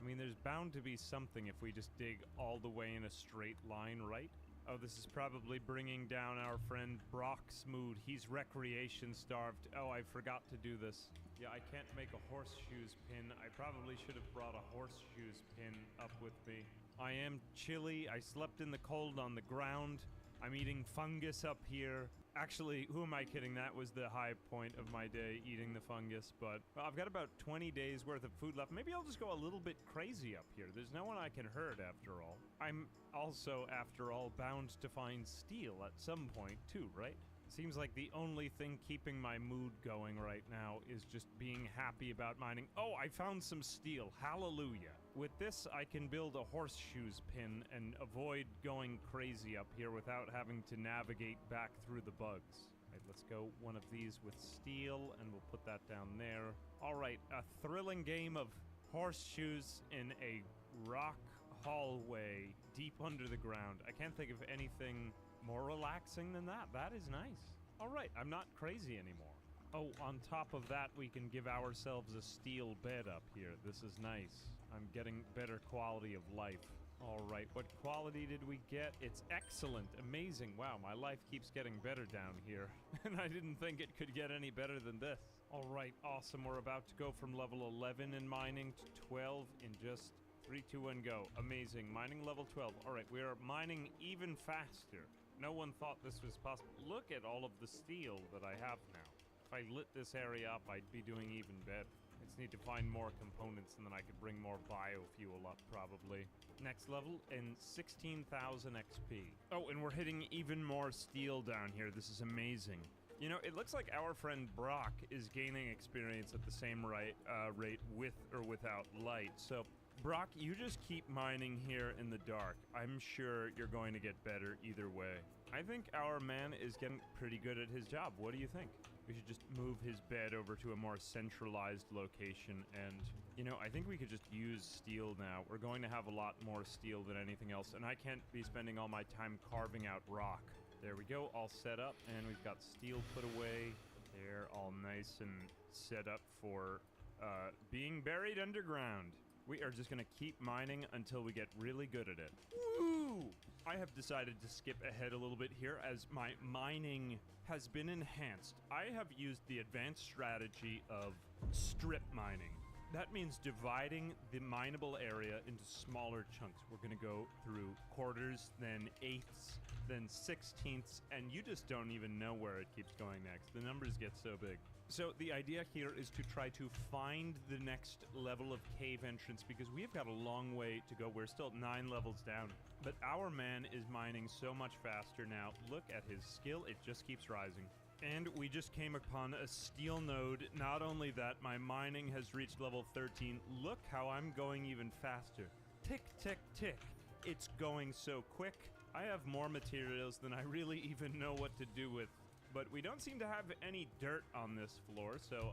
I mean, there's bound to be something if we just dig all the way in a straight line, right? Oh, this is probably bringing down our friend Brock's mood. He's recreation starved. Oh, I forgot to do this. Yeah, I can't make a horseshoes pin. I probably should have brought a horseshoes pin up with me. I am chilly. I slept in the cold on the ground. I'm eating fungus up here. Actually, who am I kidding? That was the high point of my day, eating the fungus, but well, I've got about 20 days worth of food left. Maybe I'll just go a little bit crazy up here. There's no one I can hurt, after all. I'm also, after all, bound to find steel at some point, too, right? Seems like the only thing keeping my mood going right now is just being happy about mining. Oh, I found some steel. Hallelujah. With this, I can build a horseshoes pin and avoid going crazy up here without having to navigate back through the bugs. Right, let's go one of these with steel, and we'll put that down there. All right, a thrilling game of horseshoes in a rock hallway deep under the ground. I can't think of anything more relaxing than that. That is nice. All right, I'm not crazy anymore. Oh, on top of that, we can give ourselves a steel bed up here. This is nice. I'm getting better quality of life. All right, what quality did we get? It's excellent, amazing. Wow, my life keeps getting better down here. And I didn't think it could get any better than this. All right, awesome. We're about to go from level 11 in mining to 12 in just 3, 2, 1, go. Amazing. Mining level 12. All right, we are mining even faster. No one thought this was possible. Look at all of the steel that I have now. If I lit this area up, I'd be doing even better. I just need to find more components, and then I could bring more biofuel up, probably. Next level, in 16,000 XP. Oh, and we're hitting even more steel down here. This is amazing. You know, it looks like our friend Brock is gaining experience at the same rate with or without light. So, Brock, you just keep mining here in the dark. I'm sure you're going to get better either way. I think our man is getting pretty good at his job. What do you think? We should just move his bed over to a more centralized location, and, you know, I think we could just use steel now. We're going to have a lot more steel than anything else, and I can't be spending all my time carving out rock. There we go, all set up, and we've got steel put away. They're all nice and set up for being buried underground. We are just gonna keep mining until we get really good at it. Woo! I have decided to skip ahead a little bit here as my mining has been enhanced. I have used the advanced strategy of strip mining. That means dividing the mineable area into smaller chunks. We're gonna go through quarters, then eighths, then sixteenths, and you just don't even know where it keeps going next. The numbers get so big. So the idea here is to try to find the next level of cave entrance, because we've got a long way to go. We're still 9 levels down, but our man is mining so much faster now. Look at his skill, it just keeps rising. And we just came upon a steel node. Not only that, my mining has reached level 13. Look how I'm going even faster. Tick, tick, tick. It's going so quick. I have more materials than I really even know what to do with. But we don't seem to have any dirt on this floor, so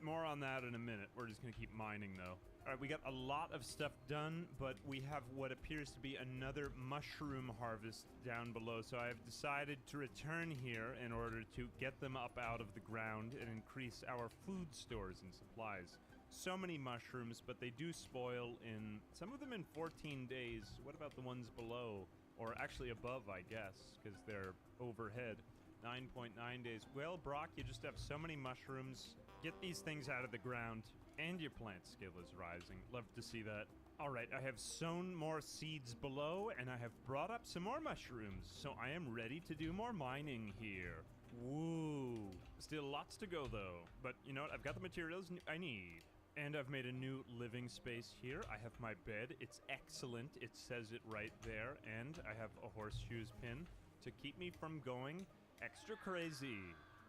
more on that in a minute. We're just gonna keep mining, though. All right, we got a lot of stuff done, but we have what appears to be another mushroom harvest down below, so I have decided to return here in order to get them up out of the ground and increase our food stores and supplies. So many mushrooms, but they do spoil in, some of them in 14 days. What about the ones below? Or actually above, I guess, because they're overhead. 9.9 days. Well, Brock, you just have so many mushrooms. Get these things out of the ground, and your plant skill is rising. Love to see that. All right, I have sown more seeds below, and I have brought up some more mushrooms, so I am ready to do more mining here. Woo! Still lots to go, though. But you know what? I've got the materials I need. And I've made a new living space here. I have my bed. It's excellent. It says it right there. And I have a horseshoes pin to keep me from going extra crazy.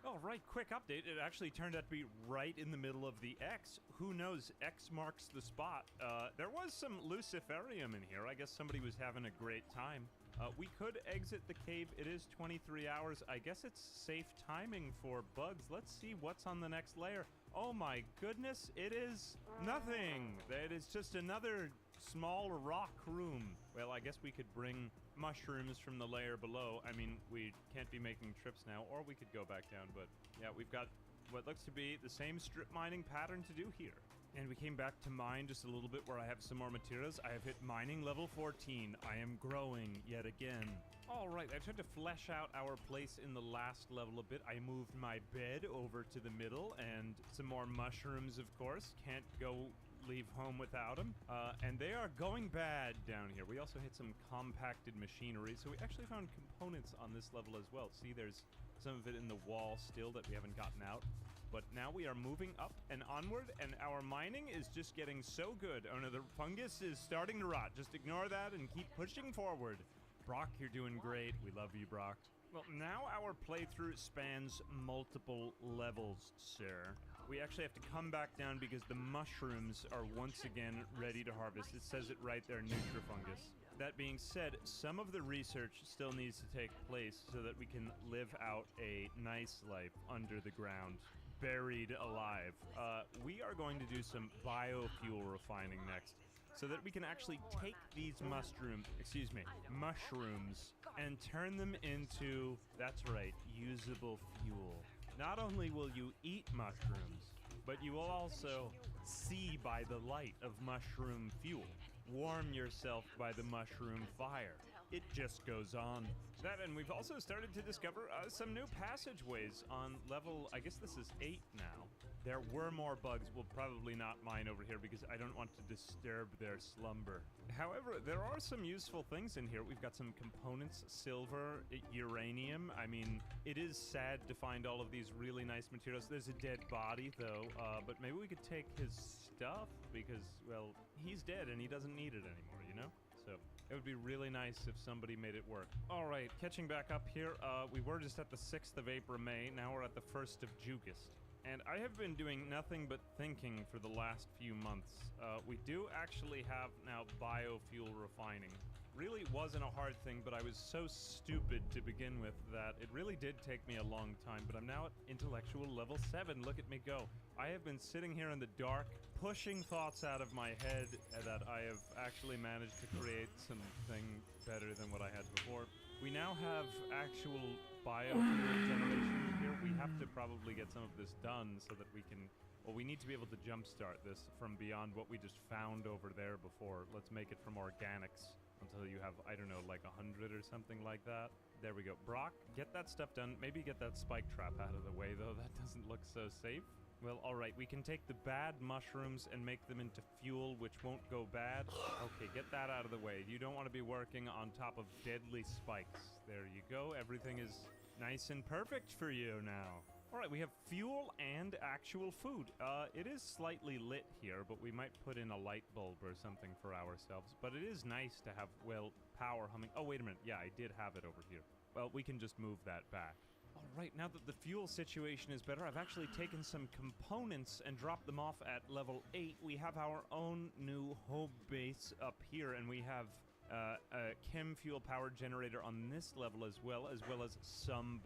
All right, quick update. It actually turned out to be right in the middle of the X. Who knows? X marks the spot. There was some luciferium in here. I guess somebody was having a great time. We could exit the cave. It is 23 hours. I guess it's safe timing for bugs. Let's see what's on the next layer. Oh my goodness, it is nothing. It is just another small rock room. Well, I guess we could bring mushrooms from the layer below. I mean, we can't be making trips now, or we could go back down, but yeah, we've got what looks to be the same strip mining pattern to do here. And we came back to mine just a little bit where I have some more materials. I have hit mining level 14. I am growing yet again. All right, I tried to flesh out our place in the last level a bit. I moved my bed over to the middle and some more mushrooms, of course. Can't go leave home without them. And they are going bad down here. We also hit some compacted machinery. So we actually found components on this level as well. See, there's some of it in the wall still that we haven't gotten out. But now we are moving up and onward, and our mining is just getting so good. Oh no, the fungus is starting to rot. Just ignore that and keep pushing forward. Brock, you're doing great. We love you, Brock. Well, now our playthrough spans multiple levels, sir. We actually have to come back down because the mushrooms are once again ready to harvest. It says it right there, Nutrifungus. That being said, some of the research still needs to take place so that we can live out a nice life under the ground, buried alive. We are going to do some biofuel refining next, so that we can actually take these mushrooms, and turn them into, that's right, usable fuel. Not only will you eat mushrooms, but you will also see by the light of mushroom fuel. Warm yourself by the mushroom fire. It just goes on. That, and we've also started to discover some new passageways on level, I guess this is 8 now. There were more bugs. We'll probably not mine over here because I don't want to disturb their slumber. However, there are some useful things in here. We've got some components, silver, uranium. I mean, it is sad to find all of these really nice materials. There's a dead body, though, but maybe we could take his stuff because, well, he's dead and he doesn't need it anymore, you know? So it would be really nice if somebody made it work. All right, catching back up here, we were just at the 6th of April, May. Now we're at the 1st of Jugust. And I have been doing nothing but thinking for the last few months. We do actually have now biofuel refining. Really wasn't a hard thing, but I was so stupid to begin with that it really did take me a long time, but I'm now at intellectual level 7. Look at me go. I have been sitting here in the dark, pushing thoughts out of my head that I have actually managed to create something better than what I had before. We now have actual biofuel generation here. We have to probably get some of this done so that we can... Well, we need to be able to jumpstart this from beyond what we just found over there before. Let's make it from organics until you have, I don't know, like 100 or something like that. There we go. Brock, get that stuff done. Maybe get that spike trap out of the way, though. That doesn't look so safe. Well, all right. We can take the bad mushrooms and make them into fuel, which won't go bad. Okay, get that out of the way. You don't want to be working on top of deadly spikes. There you go. Everything is nice and perfect for you now. All right, we have fuel and actual food. It is slightly lit here, but we might put in a light bulb or something for ourselves. But it is nice to have, well, power humming. Oh, wait a minute. Yeah, I did have it over here. Well, we can just move that back. All right, now that the fuel situation is better, I've actually taken some components and dropped them off at level 8. We have our own new home base up here, and we have a chem fuel power generator on this level as well as some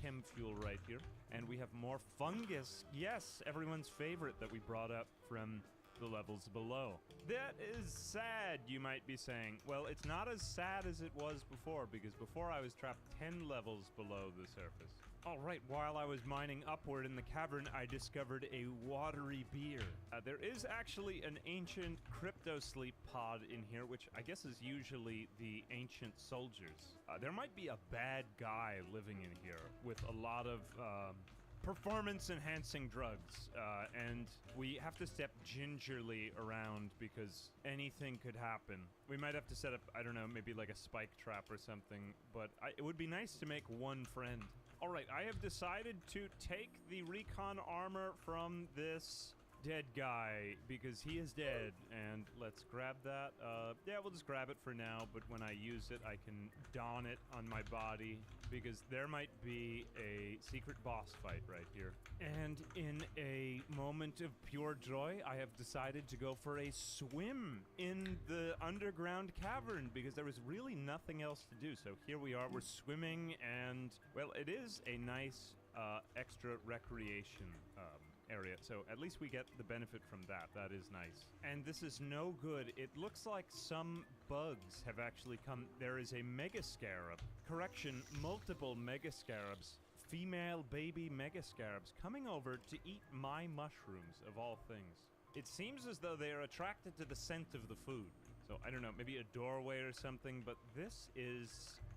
chem fuel right here. And we have more fungus. Yes, everyone's favorite that we brought up from the levels below. That is sad, you might be saying. Well, it's not as sad as it was before, because before I was trapped 10 levels below the surface. All right, while I was mining upward in the cavern, I discovered a watery beer. There is actually an ancient crypto-sleep pod in here, which I guess is usually the ancient soldiers. There might be a bad guy living in here with a lot of performance-enhancing drugs, and we have to step gingerly around because anything could happen. We might have to set up, I don't know, maybe like a spike trap or something, but it would be nice to make one friend. All right, I have decided to take the recon armor from this dead guy because he is dead, and let's grab that. Yeah, we'll just grab it for now, but when I use it, I can don it on my body because there might be a secret boss fight right here. And in a moment of pure joy, I have decided to go for a swim in the underground cavern because there was really nothing else to do. So here we are, we're swimming, and, well, it is a nice extra recreation area, so at least we get the benefit from that. That is nice. And this is no good. It looks like some bugs have actually come. There is a mega scarab. Correction, multiple mega scarabs. Female baby mega scarabs coming over to eat my mushrooms, of all things. It seems as though they are attracted to the scent of the food. So, I don't know, maybe a doorway or something, but this is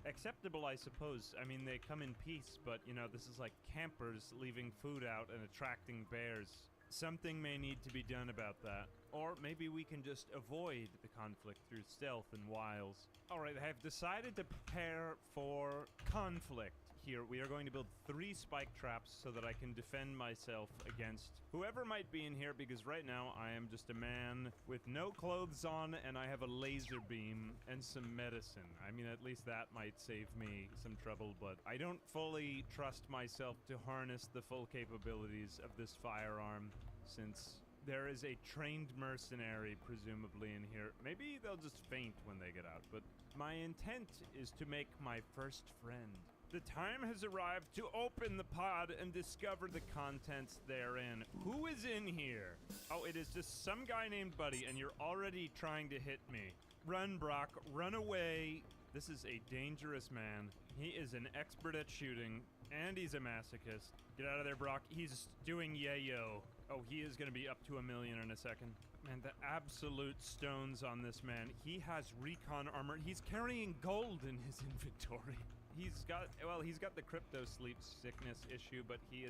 acceptable, I suppose. I mean, they come in peace, but, you know, this is like campers leaving food out and attracting bears. Something may need to be done about that. Or maybe we can just avoid the conflict through stealth and wiles. Alright, I have decided to prepare for conflict. here, we are going to build 3 spike traps so that I can defend myself against whoever might be in here, because right now I am just a man with no clothes on and I have a laser beam and some medicine. I mean, at least that might save me some trouble, but I don't fully trust myself to harness the full capabilities of this firearm, since there is a trained mercenary presumably in here. Maybe they'll just faint when they get out, but my intent is to make my first friend. The time has arrived to open the pod and discover the contents therein. Who is in here? Oh, it is just some guy named Buddy, and you're already trying to hit me. Run, Brock, run away. This is a dangerous man. He is an expert at shooting, and he's a masochist. Get out of there, Brock. He's doing yayo. Oh, he is gonna be up to 1 million in a second. Man, the absolute stones on this man. He has recon armor. He's carrying gold in his inventory. He's got the crypto sleep sickness issue, but he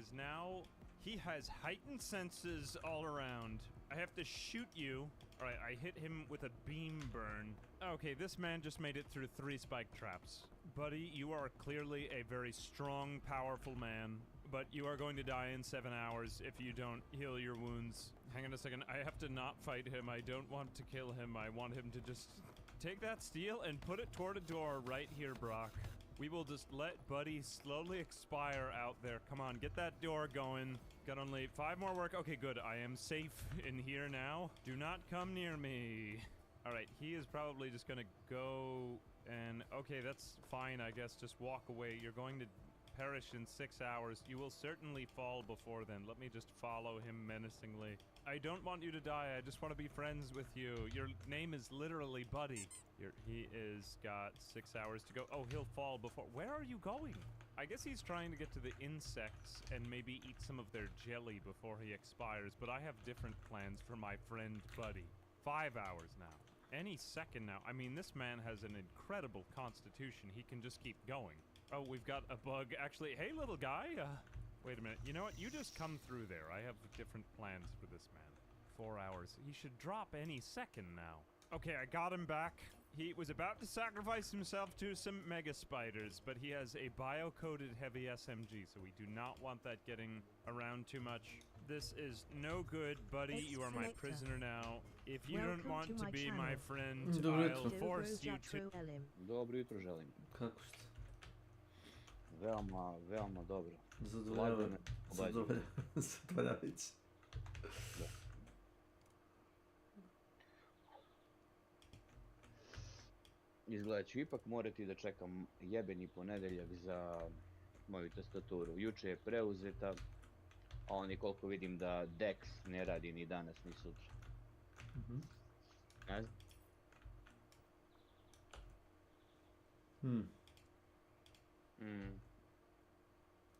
has heightened senses all around. I have to shoot you. All right, I hit him with a beam burn. Okay, this man just made it through 3 spike traps. Buddy, you are clearly a very strong, powerful man, but you are going to die in 7 hours if you don't heal your wounds. Hang on a second, I have to not fight him. I don't want to kill him. I want him to just take that steel and put it toward a door right here, Brock. We will just let Buddy slowly expire out there. Come on, get that door going. Got only 5 more work. Okay, good. I am safe in here now. Do not come near me. All right, he is probably just gonna go and... Okay, that's fine, I guess. Just walk away. You're going to perish in 6 hours. You will certainly fall before then. Let me just follow him menacingly. I don't want you to die. I just want to be friends with you. Your name is literally Buddy. He is got 6 hours to go. Oh, he'll fall before... Where are you going? I guess he's trying to get to the insects and maybe eat some of their jelly before he expires, but I have different plans for my friend Buddy. 5 hours now. Any second now. I mean, this man has an incredible constitution. He can just keep going. Oh, we've got a bug. Actually, hey, little guy. Wait a minute. You know what? You just come through there. I have different plans for this man. 4 hours. He should drop any second now. Okay, I got him back. He was about to sacrifice himself to some mega spiders, but he has a bio-coded heavy SMG, so we do not want that getting around too much. This is no good, Buddy. You are my prisoner now. If you don't want to be my friend, I'll force you to... Dobro jutro želim. Kako ste? Veoma, veoma dobro. Zadovoljavajuće. Da. Izgleda ću ipak morati da čekam jebeni ponedeljak za moju tastaturu. Juče je preuzeta, a oni koliko vidim da Dex ne radi ni danas ni sutra. Ne znam.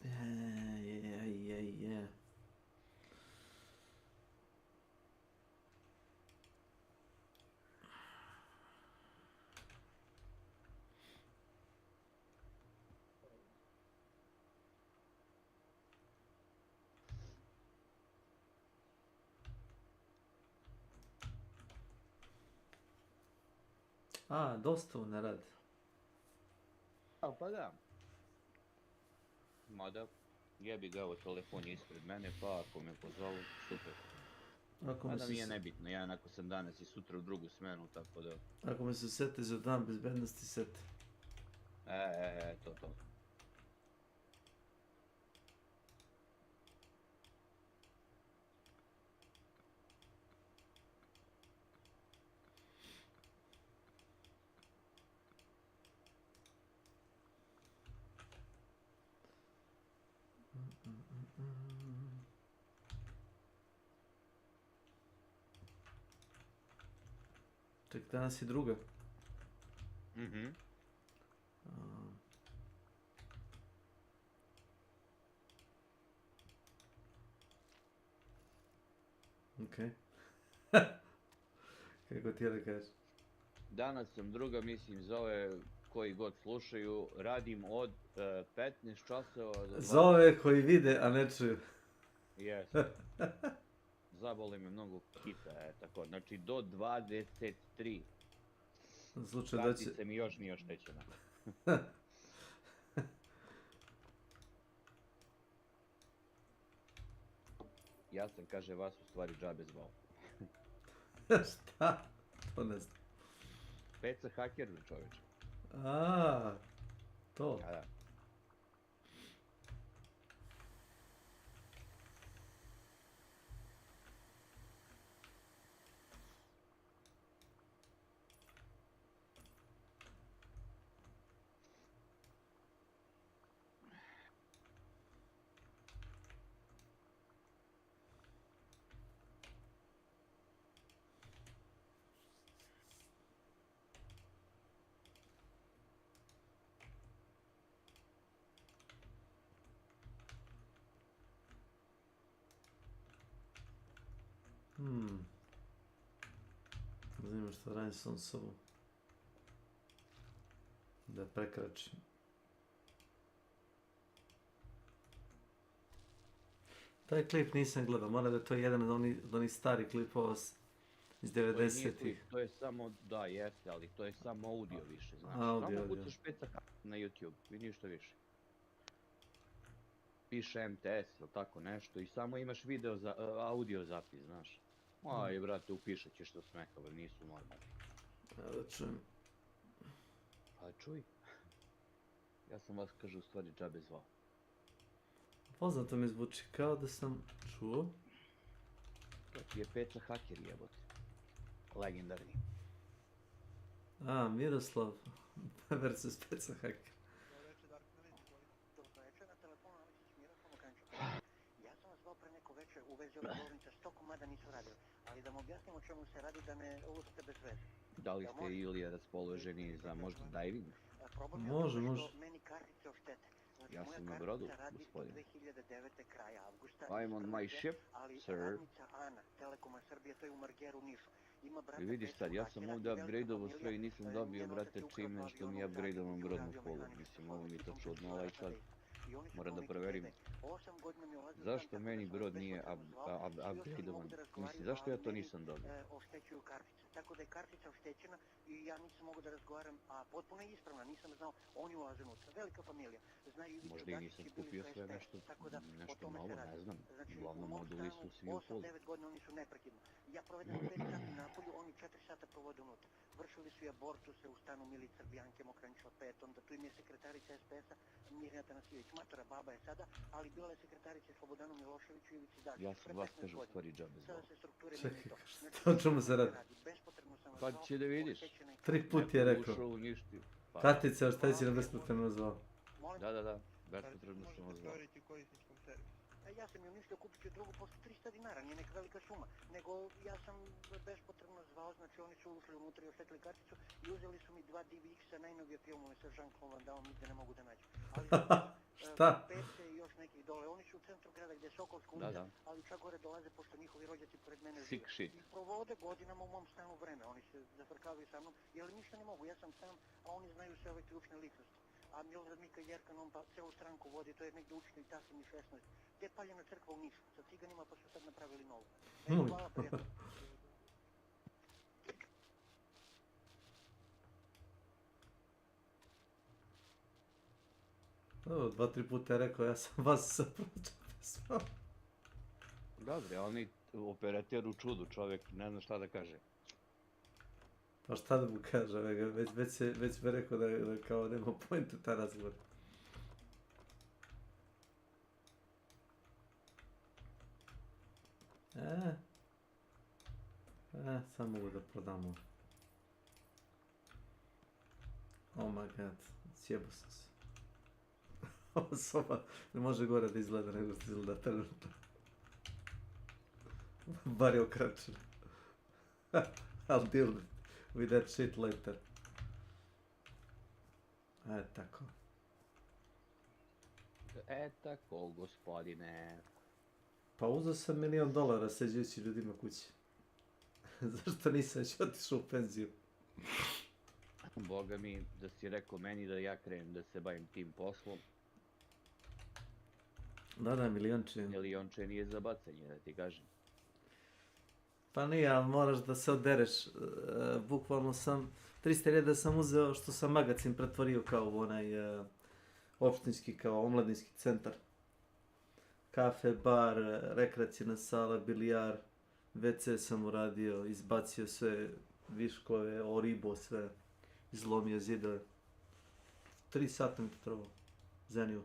Yeah. A, dostavu ne radi. A, pa da. Mada, jebi ga, ovo telefon je ispred mene, pa ako me pozovu, super. Mada mi je nebitno, ja onako sam danas i sutra u drugu smenu, tako da... Ako me se sete za dan bezbednosti, sete. To. Ček, danas je druga. Okej. Kako ti je da kažeš? Danas sam druga, mislim, za ove koji god slušaju, radim od 15 časova do... Za ove koji vide, a ne čuju. Jes. Zaboli me mnogo kita, tako. Znači, do 23. Slučaj da će... Kartica mi još nije oštećena. Ja sam, kaže, vas u stvari džabe zvao. Šta? To ne znam. Peca haker, čoveče. A, to. Da. Zanima što radim s ovom sobom. Da prekračim. Taj klip nisam gledao, mora da je to jedan od onih starih klipova iz 90-ih. To je samo, da jeste, ali to je samo audio više, znaš. Audio. Samo kucaš Peca haker na YouTube i ništa više. Piše MTS ili tako nešto i samo imaš audio zapis, znaš. Aj, brate, upišat ćeš to smekave, nisu normalni. Evo da čujem. Pa čuj, ja sam vas, kaže, u stvari džabe zvao. Poznato mi zvuči kao da sam čuo. To ti je Peca haker, jebote. Legendarni. A, Miroslav versus Peca haker. Ja sam vas zvao pre neko večer u vezi ovih govornica, 100 komada nisu radili, ali da mu objasnim o čemu se radi, da ne lutite bez veze. Da li ste ili raspoloženi za možda diving? Problem je Može, u tome može. što meni kartice oštete. Znači, Ja moja sam na brodu, kartica radi do gospodine. 2009. kraja avgusta. I'm on my ship, ali sir. radnica Ana, Telekoma Srbije, to je u Margeru u Nišu. Ima brata I vidiš sad, ja Petra sam Hakera ovdje i velika upgradeovo familija, sve i nisam dobio, njen brate, otac je ukrao čime dva što mi je aviona u upgradeovan Zagrebu, brodnu radio kolu. mehaničar Mislim, sa ovo mi je to Slovitom čudno, Pečuara ovaj sad. Sadejstva. I oni su Moram da to proverim. 8 godina mi ulaze Zašto tako da meni sam vas brod nije bespotrebno zvao, svi ostali upgradeovan? mogu da razgovaraju, Mislim, zašto ja ali to meni, nisam dobio? oštećuju kartice. Tako da je kartica oštećena i ja nisam mogu da razgovaram, a potpuno je ispravna, nisam znao, oni ulaze unutra, velika familija. Znaju Ivicu Možda i Dačić nisam i bili kupio su sve SPS, tako da o nešto tome se novo, radi. ne znam. Znači, u Uglavnom mom moduli stanu su svi u polu. 8-9 godina oni su neprekidno. Ja provedem 5 sati napolju, oni 4 sata provode unutra. Vršili su i abortuse u stanu Milica Bijanke Mokranjčeva 5, onda tu im je sekretarica SPS-a Mirjana Tanasijević, matora baba je sada, ali bila je sekretarica Slobodanu Miloševiću i Ivici Dačiću. Ja sam vas, kaže, u stvari džabe zvao. Sada se strukture Čekaj, mijenjaju to. šta Znači, o čemu se radi? Bespotrebno sam vas Pa zvao, će da vidiš. oštećena je 3 put je rekao. Ušao uništio. Pa, Kartice oštećene bespotrebno zvao. Molim? da, bespotrebno sam vas zvao. Možete provjeriti u korisničkom servisu. Ja sam ju uništio, kupit ću drugu posle 300 dinara, nije neka velika suma, nego ja sam bespotrebno zvao, znači oni su ušli unutra i oštetili karticu i uzeli su mi 2 DVX-a, najnovije filmove sa Jean-Claude Van Damme, nigde ne mogu da nađu. Ali Šta? PC i još nekih dole, oni su u centru grada gdje je Sokolska ulica, Da. ali čak gore dolaze pošto njihovi rođaci pored mene žive. Sick shit. I provode godinama u mom stanu vreme, oni se zafrkavaju sa mnom, jer ništa ne mogu, ja sam sam, a oni znaju sve ove ključne ličnosti. A Milorad Mika Jerkan, on pa celu stranku vodi, to je negdje učitelj Tasim i 16. Gdje je paljena crkva u Nišu, sa ciganima pa su sad napravili novu. Hvala prijatno. Evo, 2-3 puta je rekao, ja sam vas zapravo. Dobre, oni operater u čudu, čovjek, ne zna šta da kaže. Pa šta da mu kaže, već me rekao da kao nema pojente ta razgovor. Sam mogu da prodam ovo. Oh my god, sjebo sam se. Ova soba ne može gore da izgleda nego što izgleda trenutno. Bar je okračena. I'll deal with that shit later. Tako. Tako, gospodine. Pa uzeo sam $1.000.000 seđujući ljudima kući. Zašto nisam još otišao u penziju? Boga mi, da si rekao meni da ja krenem da se bavim tim poslom. Da, milionče. Milionče nije za bacanje, da ti kažem. Pa nije, ali moraš da se odereš. Bukvalno sam 300.000 sam uzeo što sam magazin pretvorio kao onaj opštinski, kao omladinski centar. kafe, bar, rekreacijna sala, bilijar, WC sam uradio, izbacio sve viškove, oribo sve, izlomio zidove. 3 sata mi to trebalo, zanio.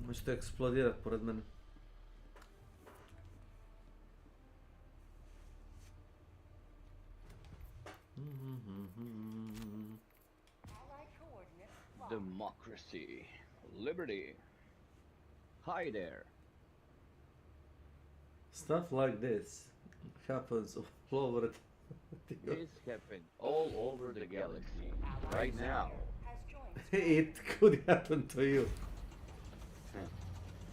Možete eksplodirat pored mene. Democracy. Liberty. Hi there. Stuff like this happens all over This happened all over the galaxy. Right now. It could happen to you.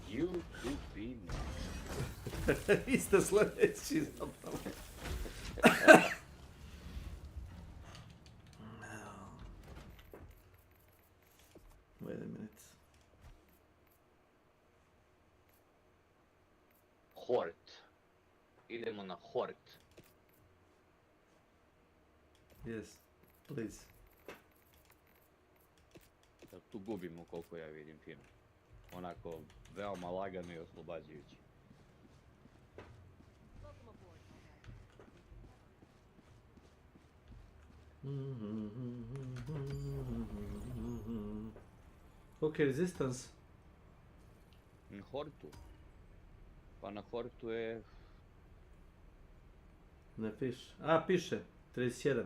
You could be next. Vi ste sljedeći zapravo. Wait a minute. Hort. Idemo na Hort. Yes, please. Sad tu gubimo koliko ja vidim film. Onako, veoma lagano i oslobađajući. Ok, resistance. Na Hortu. Pa na Hortu je... Ne piše. A, piše. 31.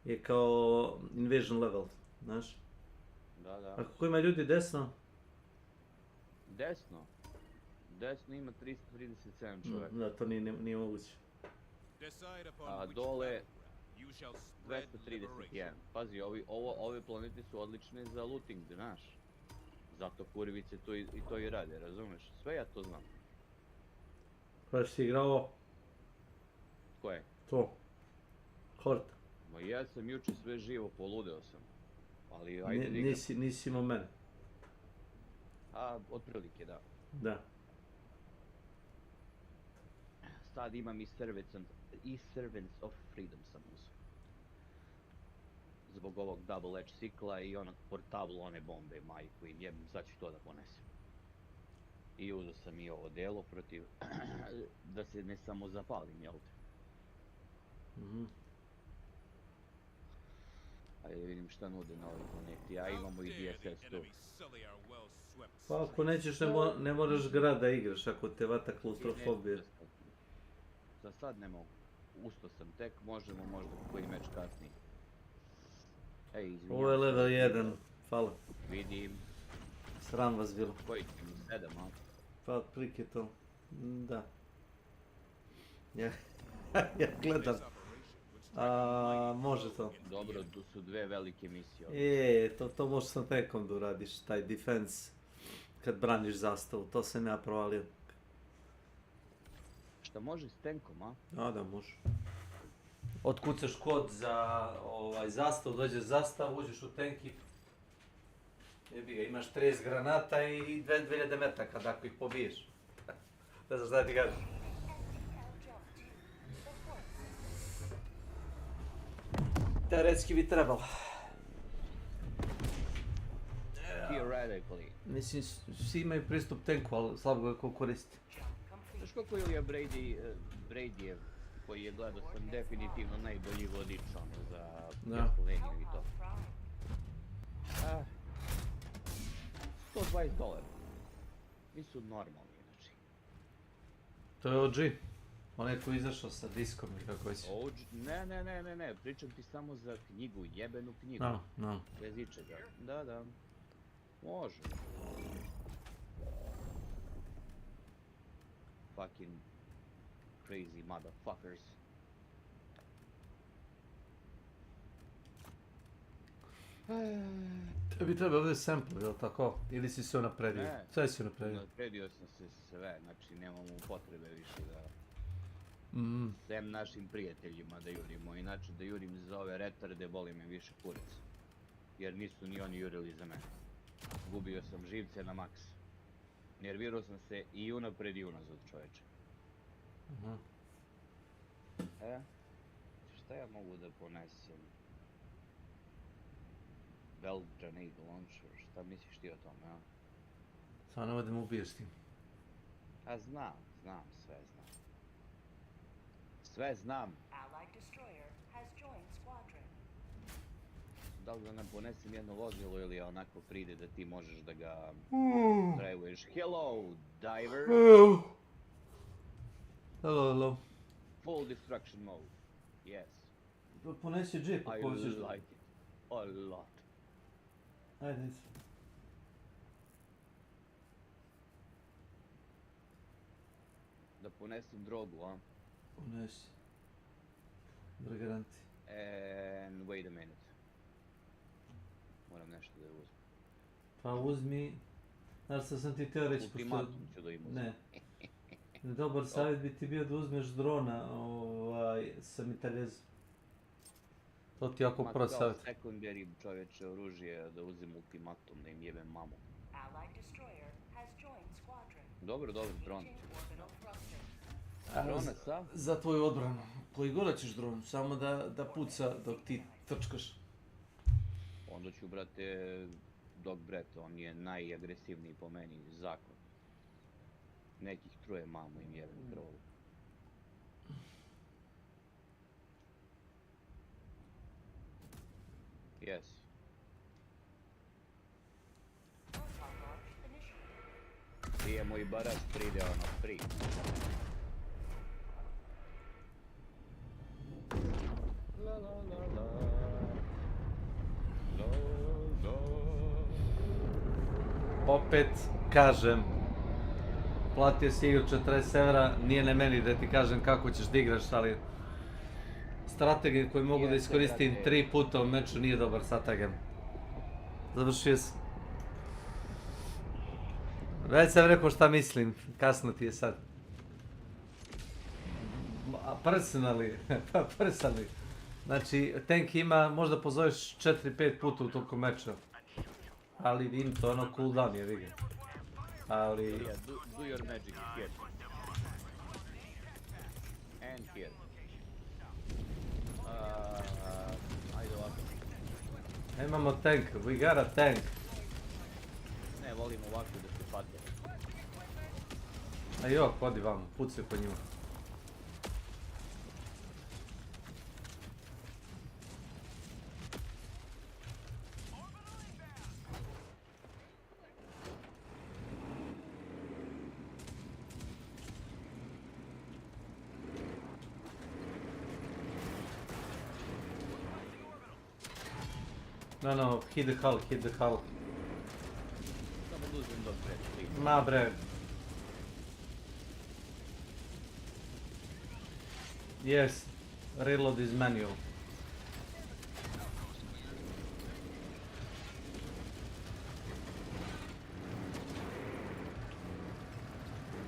Je kao invasion level, znaš? Da, da. A kako ima ljudi desno? Desno. Desno ima 337 čovjeka. Da, to nije moguće. A dole 231. Pazi, ove planete su odlične za looting, znaš. Zato kurvice to i to i rade, razumeš? Sve ja to znam. Pa si igrao Ko je? to. Hort. Ma ja sam juče sve živo, poludeo sam. Ali ajde da igram. Nisi imao mene. A, otprilike da. Da. Sad imam i Servants of Freedom sam uzeo. Zbog ovog double edge cikla i onog portablu one bombe, majku im jebim, sad ću to da ponesem. I uzeo sam i ovo delo protiv, da se ne samo zapalim, jel te? Ajde vidim šta nude na ovoj planeti, a imamo i DSS tu. Pa ako nećeš ne moraš grad da igraš ako te vata klaustrofobija. Za sad ne mogu. Usto sam tek, možemo možda koji meč kasnije. Ej, izvinjam. Ovo je level 1, hvala. Vidim. Sram vas bilo. Koji ti mi 7, a? Pa otprilike to. Da. Ja gledam. Može to. Dobro, tu su dve velike misije. To možeš sa tankom da uradiš, taj defense. Kad braniš zastavu, to sam ja provalio. Šta može s tenkom, a? Da, može. Otkucaš kod za zastavu, dođeš zastavu, uđeš u tank i... Jebi ga, imaš 30 granata i 2000 metaka ako ih pobiješ. Ne znam šta ti kažem. Teoretski bi trebalo. Theoretically. Mislim, svi imaju pristup tanku, ali slabo ga ko koristi. Znaš koliko Ilija Bradyjev koji je gledao sam definitivno najbolji vodič ono za Da. Sloveniju i to. 120 $. Nisu normalni znači. To je OG. Onaj koji je izašao sa diskom ili kako već. Ne, pričam ti samo za knjigu, jebenu knjigu. No. Bez ičega. Da. Može. Fucking crazy motherfuckers. Tebi treba ovdje sample, jel tako? Ili si se unapredio? Ne. Sve si unapredio. Napredio sam se sve, znači nemamo potrebe više da... Mm. Sem našim prijateljima da jurimo, inače da jurim za ove retarde boli me više kurac. Jer nisu ni oni jurili za mene. Gubio sam živce na maks. Nervirao sam se i unapred i unazad, čoveče. Aha. Šta ja mogu da ponesem? Belt grenade launcher, šta misliš ti o tome, a? Samo nemoj da me ubiješ s tim. A znam, sve znam. Da li da nam ponesem jedno vozilo ili onako pride da ti možeš da ga drivuješ. Hello, diver! Hello. Full destruction mode. Yes. Ponesi džip I ako hoćeš. like it. A lot. Ajde. Da ponesem drogu, a? Ponesi. Dragaranti. And wait a minute. Moram nešto da uzmem. Pa uzmi... Znaš što sam ti teo reći, Ultimatum ću da im uzmem. Ne. Dobar savjet bi ti bio da uzmeš drona sa mitraljezom. To ti je jako prvo savjet. Ma kao secondary čovječe oružje da uzem ultimatum, da im jebem mamu. Dobro, dron. Drona sa? Za tvoju odbranu. Koji god ćeš dron, samo da puca dok ti trčkaš. Onda ću, brate, dog bret, on je najagresivniji po meni, zakon. Nekih truje mamu im jebem krovu. Yes. Prije moj baras pride ono free. La la la la. La la. Opet kažem, platio si igru 40 evra, nije na meni da ti kažem kako ćeš da igraš, ali strategiju koju mogu da iskoristim 3 puta u meču nije dobar strategem. Završio sam. Već sam rekao šta mislim, kasno ti je sad. Personally. Znači, tank ima, možda pozoveš 4-5 puta u toku meča. Ali im to ono cooldown je, vidi. Ali... Yeah, do your magic here. And here. Ajde ovako. Imamo tank, we got a tank. Ne, volim ovako da se pate. A jok, hodi vamo, pucaj po njima. No, hit the hull. Samo losing dog bret, please. Ma bre. Yes, reload is manual.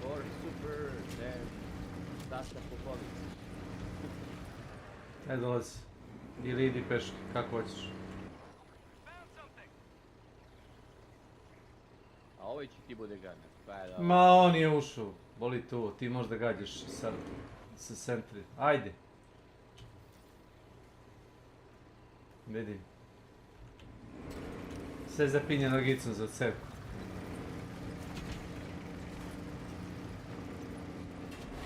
Or super, then Stasa Popovic. Ne dolazi. Ili idi peške, kako hoćeš. A ovaj će ti bude ganer. Pa da. Ma on je ušao. Boli tu, ti možda gađaš sa sentri. Ajde. Vidim. Sve zapinje nogicom za sebe.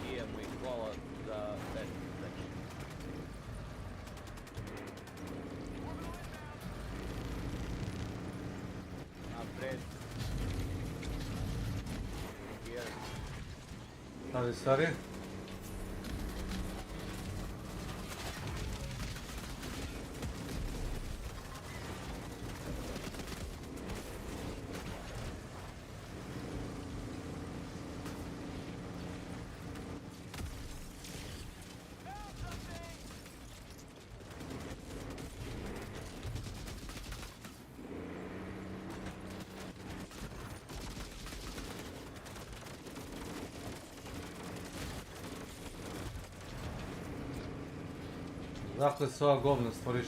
Nije mu ih hvala za 10 sekund. Sorry. Dakle se ova govna stvoriš?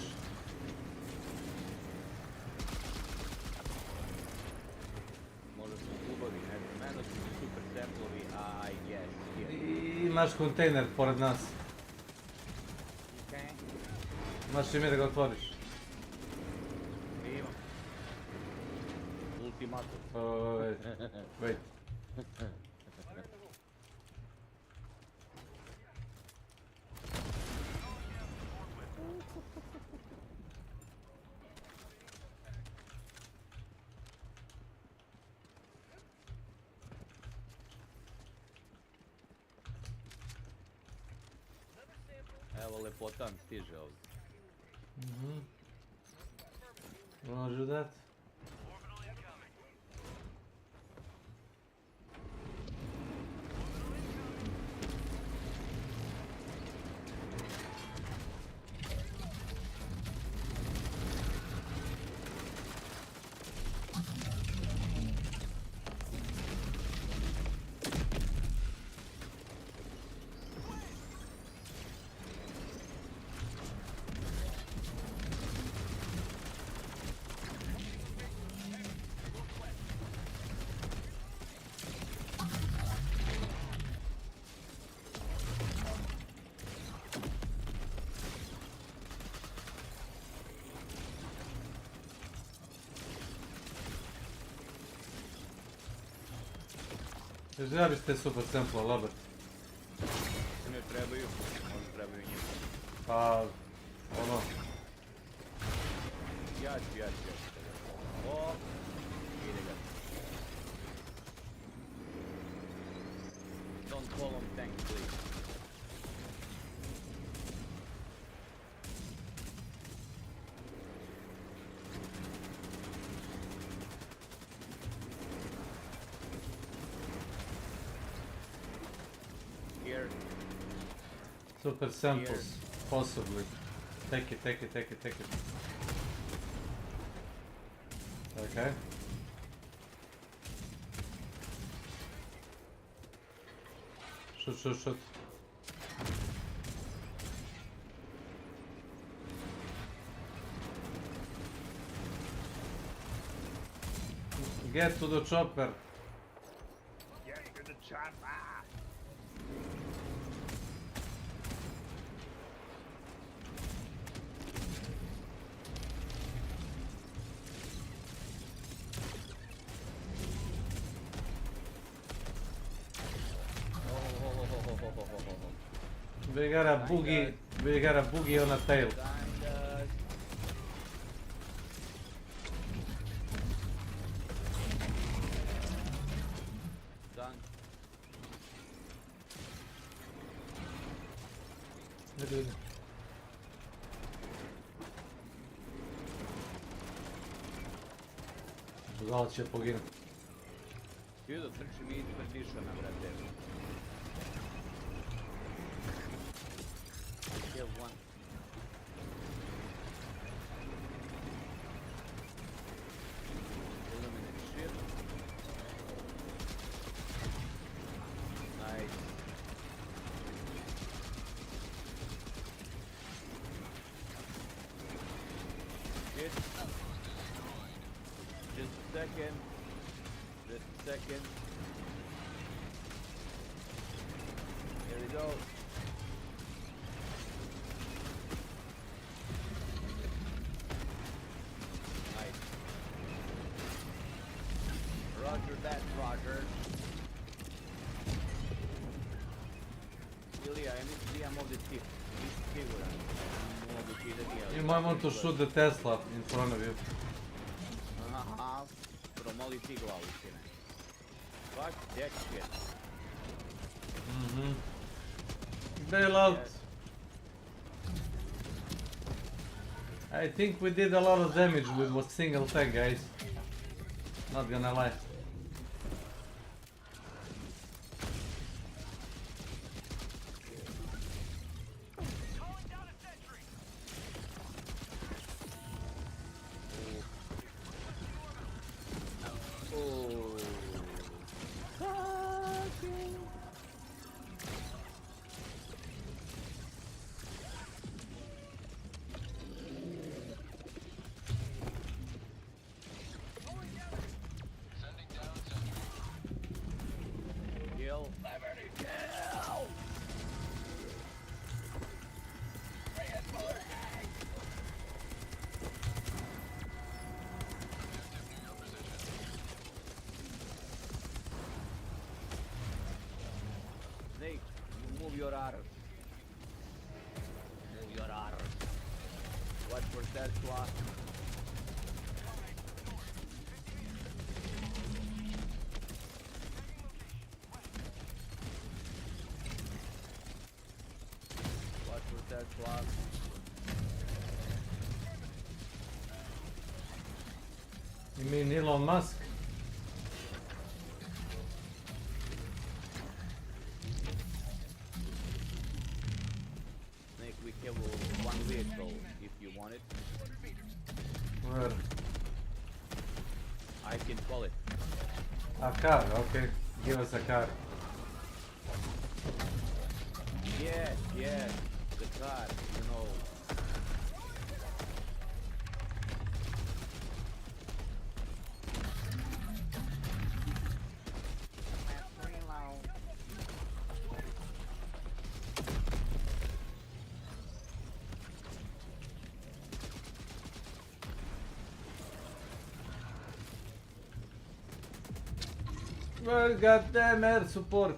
Možda su klubovi, ne znam, meno su mi super samplovi, I guess, here. I imaš kontejner pored nas. Okej, Imaš ime da ga otvoriš. imam. Ultimatum. Wait. Evo lepotan stiže ovdje. Wanna do that? Želiš te super sample, Labert? Ne trebaju, možda trebaju njima. Pa, ono, Ja ću. O, ide ga. Don't call him tank, please. Here. super samples, possibly. Take it. Okay. Shoot. Get to the chopper. Get to the chopper! We got a boogie on a tail. Kinda. Done. Da li će poginuti? Judo, trči mi ispred Dišana, brate. Kill one. Eliminate shit. Nice. Shit. Just a second. Here we go. Nice. Roger that, Roger. Ilija, ja mislim da imam ovdje tip. Nisi siguran. Mogu ti da nije. You might want to shoot the Tesla in front of you. Aha, promoli ti glavu, sine. Fuck that shit. Bail out. I think we did a lot of damage with one single tag, guys. Not gonna lie. Kill. Snake, move your arms. Move your arms. Watch for that slot. Watch for that slot. You mean Elon Musk? Snake, we have one vehicle if you want it. Where? I can call it. A car, okay. Give us a car. Yes, yes, the car, you know. Well, goddamn air support.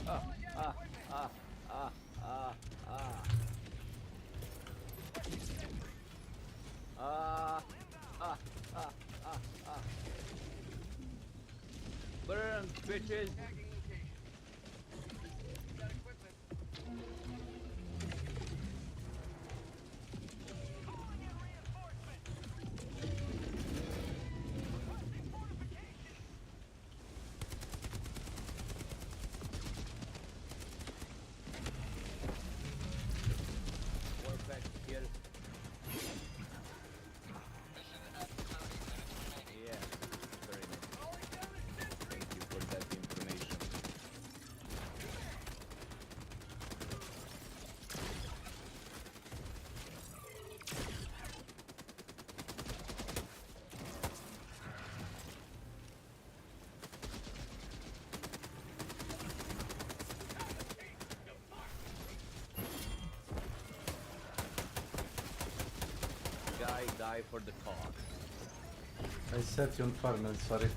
Ah, ah, ah, ah, ah, ah. Ah, ah, ah, ah, ah. Burn, bitches! Boy back here. Yeah, very nice. Thank you for that information. Guy, die for the cause. I set you on fire, man, sorry.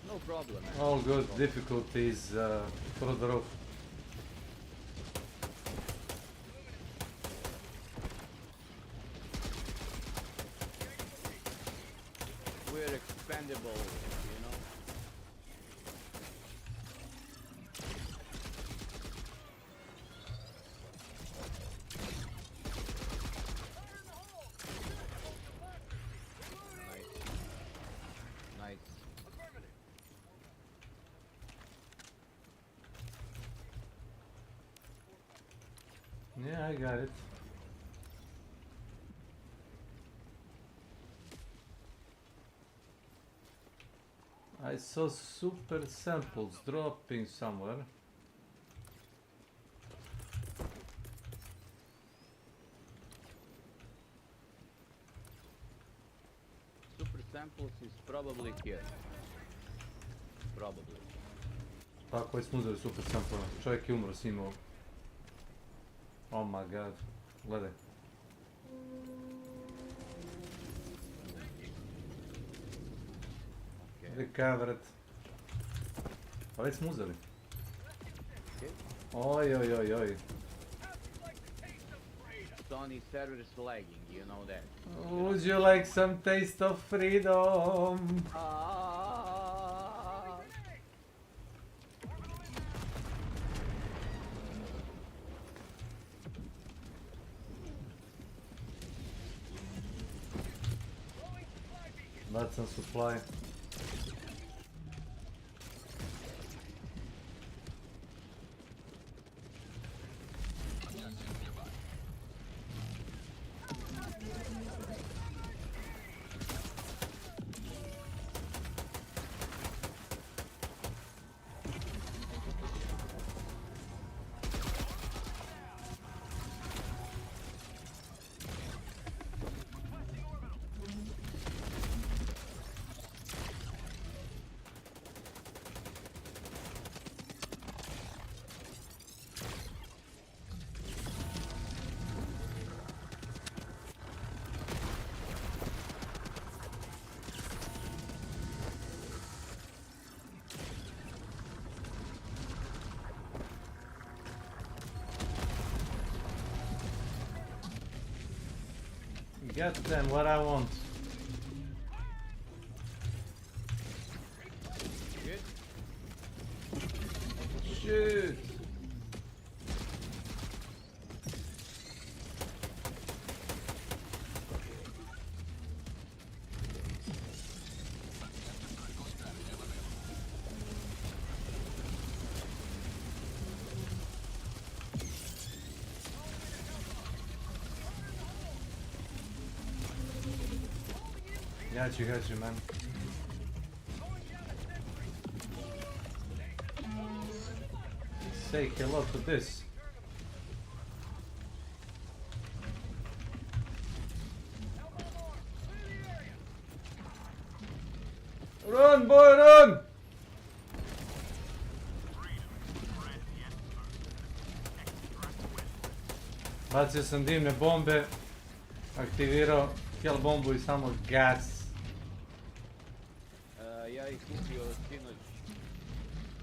No problem, man. All good, difficulties through the roof. We're expendable, you know? Nice. Nice. Yeah, I got it. I saw super samples dropping somewhere. Super samples is probably here. Probably. Pa koji smo uzeli super sample? Čovjek je umro s njim. Oh my god. Gledaj. Okay. Recovered. Pa već smo uzeli. Okay. Oj, oj, oj, oj. Sony server's lagging, you know that. Would you like some taste of freedom? Bacam supply. Get them what I want. Good. Shoot! Got you, man. Say hello to this. Run, boy, run! Bacio sam dimne bombe, aktivirao kill bombu i samo gas. Ja ih kupio sinoć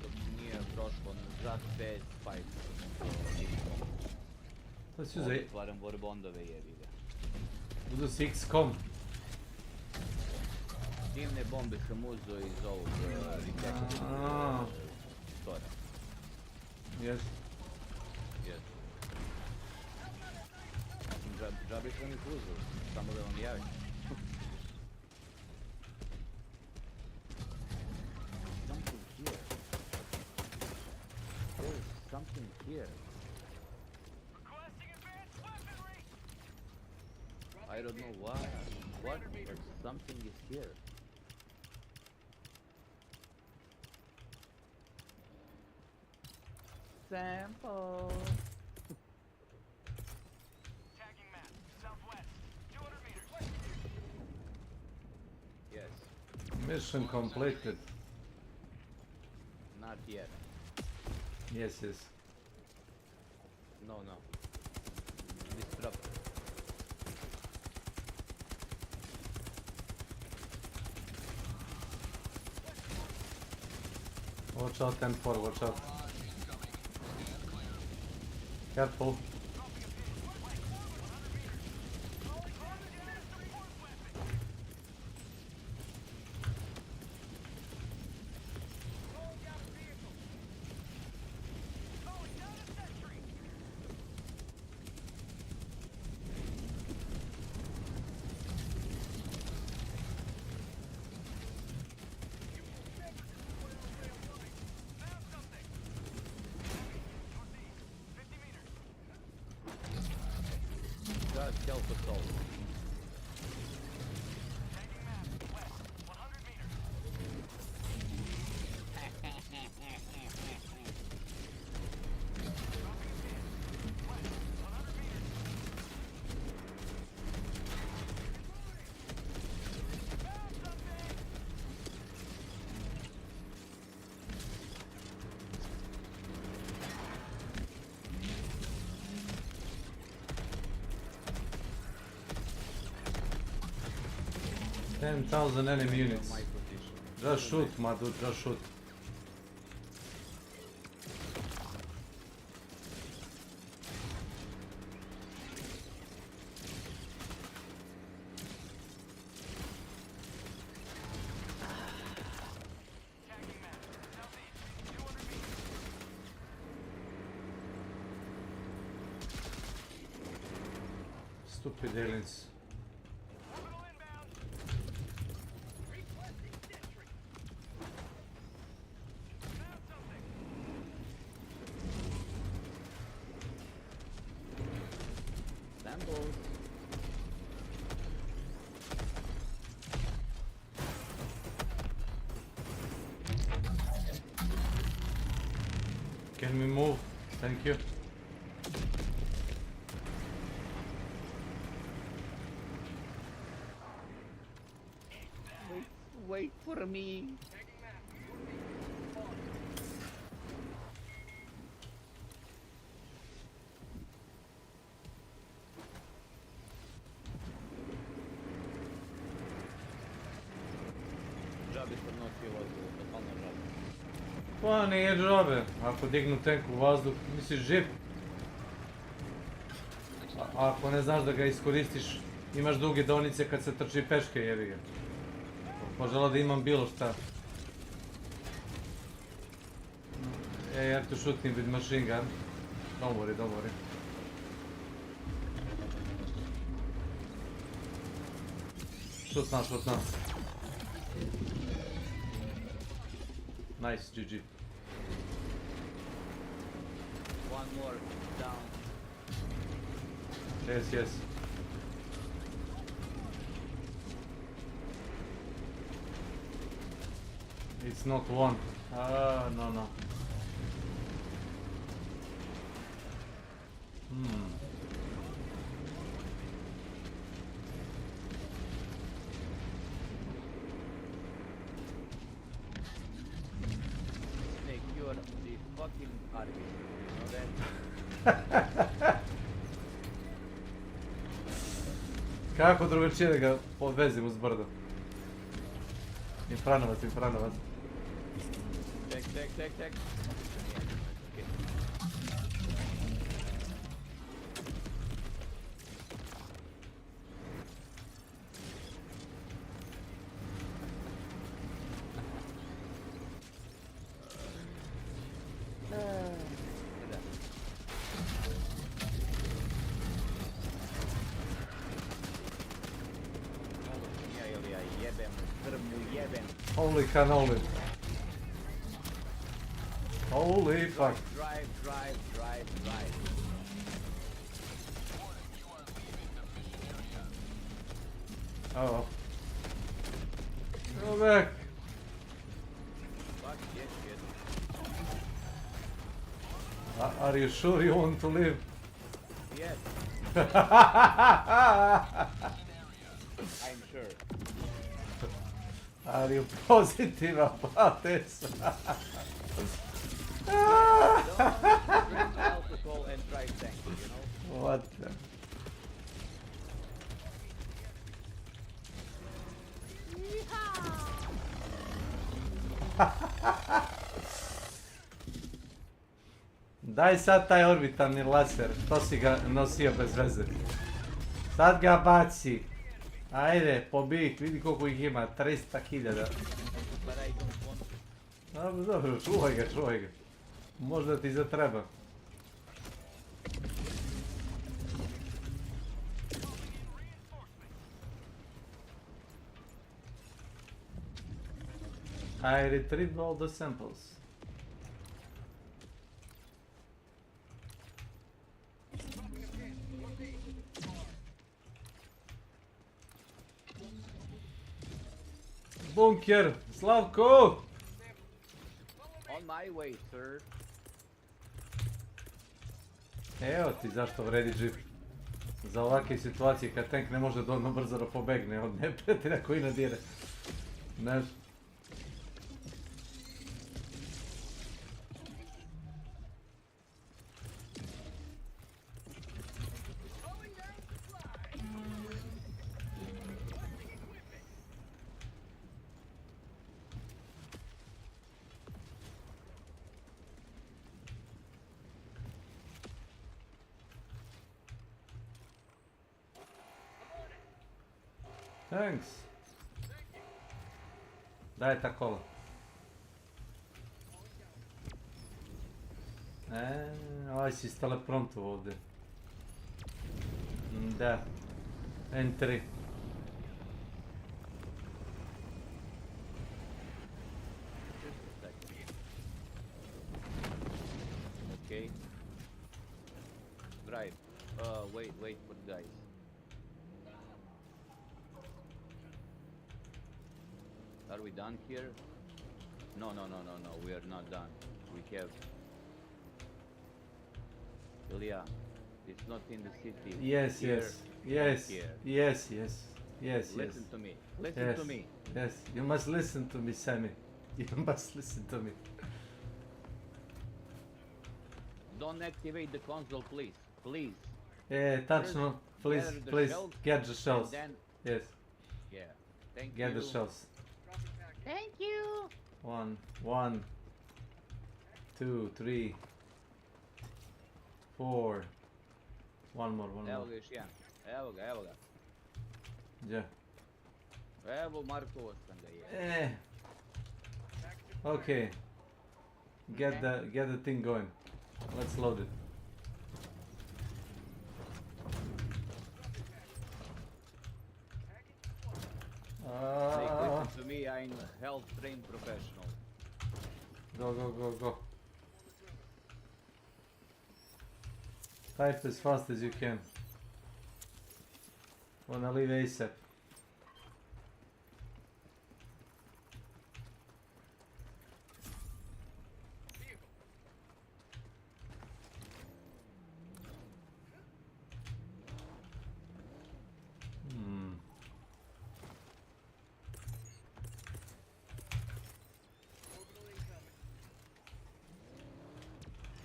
dok nije prošlo za PS5. To si uzeo, Otvaram warbondove jebi ga. uzeo si XCOM. Dimne bombe sam uzeo iz ovog stora. Yes. Yes. Džabi sam ih uzeo, samo da vam javim. Something here. I don't know why, what, but something is here. Sample. Tagging map, southwest, 200 meters. Yes, Mission completed. not yet. Yes, yes. No. Disrupt. Watch out, 10-4, watch out. Careful. Got self assault. Tagging map, west, 100 meters. $10,000 enemy units. My position. Just shoot, my dude, just shoot. Stupid aliens. Orbital inbound. Requesting sentry. Found something. Samples. Can we move? Thank you. Wait for me. Žabi sam nosio vozilo, totalno žabi. Pa nije džabe, ako dignu tank u vazduh, misliš živ? Ako ne znaš da ga iskoristiš, imaš duge donice kad se trči peške, jebi ga. Požela da imam bilo šta. I have to shoot him with machine gun. Don't worry, don't worry. Shoot now, shoot now. Nice, GG. One more down. Yes, yes. It's not one. Ah, no, no. Snake, you're the fucking army. You know that? Kako drugačije da ga podvezim uz brdo? Infranovac, infranovac. Tek. Holy cannoli. Holy fuck. Drive. Oh. Go back. Fuck, shit. Are you sure you want to live? Yes, I'm sure. Are you positive about this? Don't drink alcohol and drive tank, you know? What the? Daj sad taj orbitalni laser, što si ga nosio bez veze. Sad ga baci. Ajde, pobij ih, vidi koliko ih ima, 300.000. But I don't want to. Dobro, čuvaj ga. Možda ti zatreba. I retrieved all the samples. Bunker, Slavko! On my way, sir. Evo ti zašto vredi džip. Za ovakve situacije kad tank ne može dovoljno brzo da pobegne od neprijatelja koji nadire. Znaš? Thanks. Daj ta kola. Ovaj si telepromptu ovdje. Da. N3. Just a second. Okay. Drive. Wait for the guys. Are we done here? No, we are not done. We have... Ilya, it's not in the city. Yes, Here, yes, here. yes, yes, yes, yes, Listen to me. Listen yes, to me. yes. You must listen to me, Sammy. You must listen to me. Don't activate the console, please. Please. Tačno, please, gather the please, shells, get the shells. And then, Yes, yeah. Thank get you. the shells. Thank you. One, 2, 3, 4. One more. Evo ga još jedan. Evo ga. Gdje? Evo Markovo sam ga je. Okay. Get the thing going. Let's load it. Hey, listen to me, I'm a health trained professional. Go. Type as fast as you can. Wanna leave ASAP.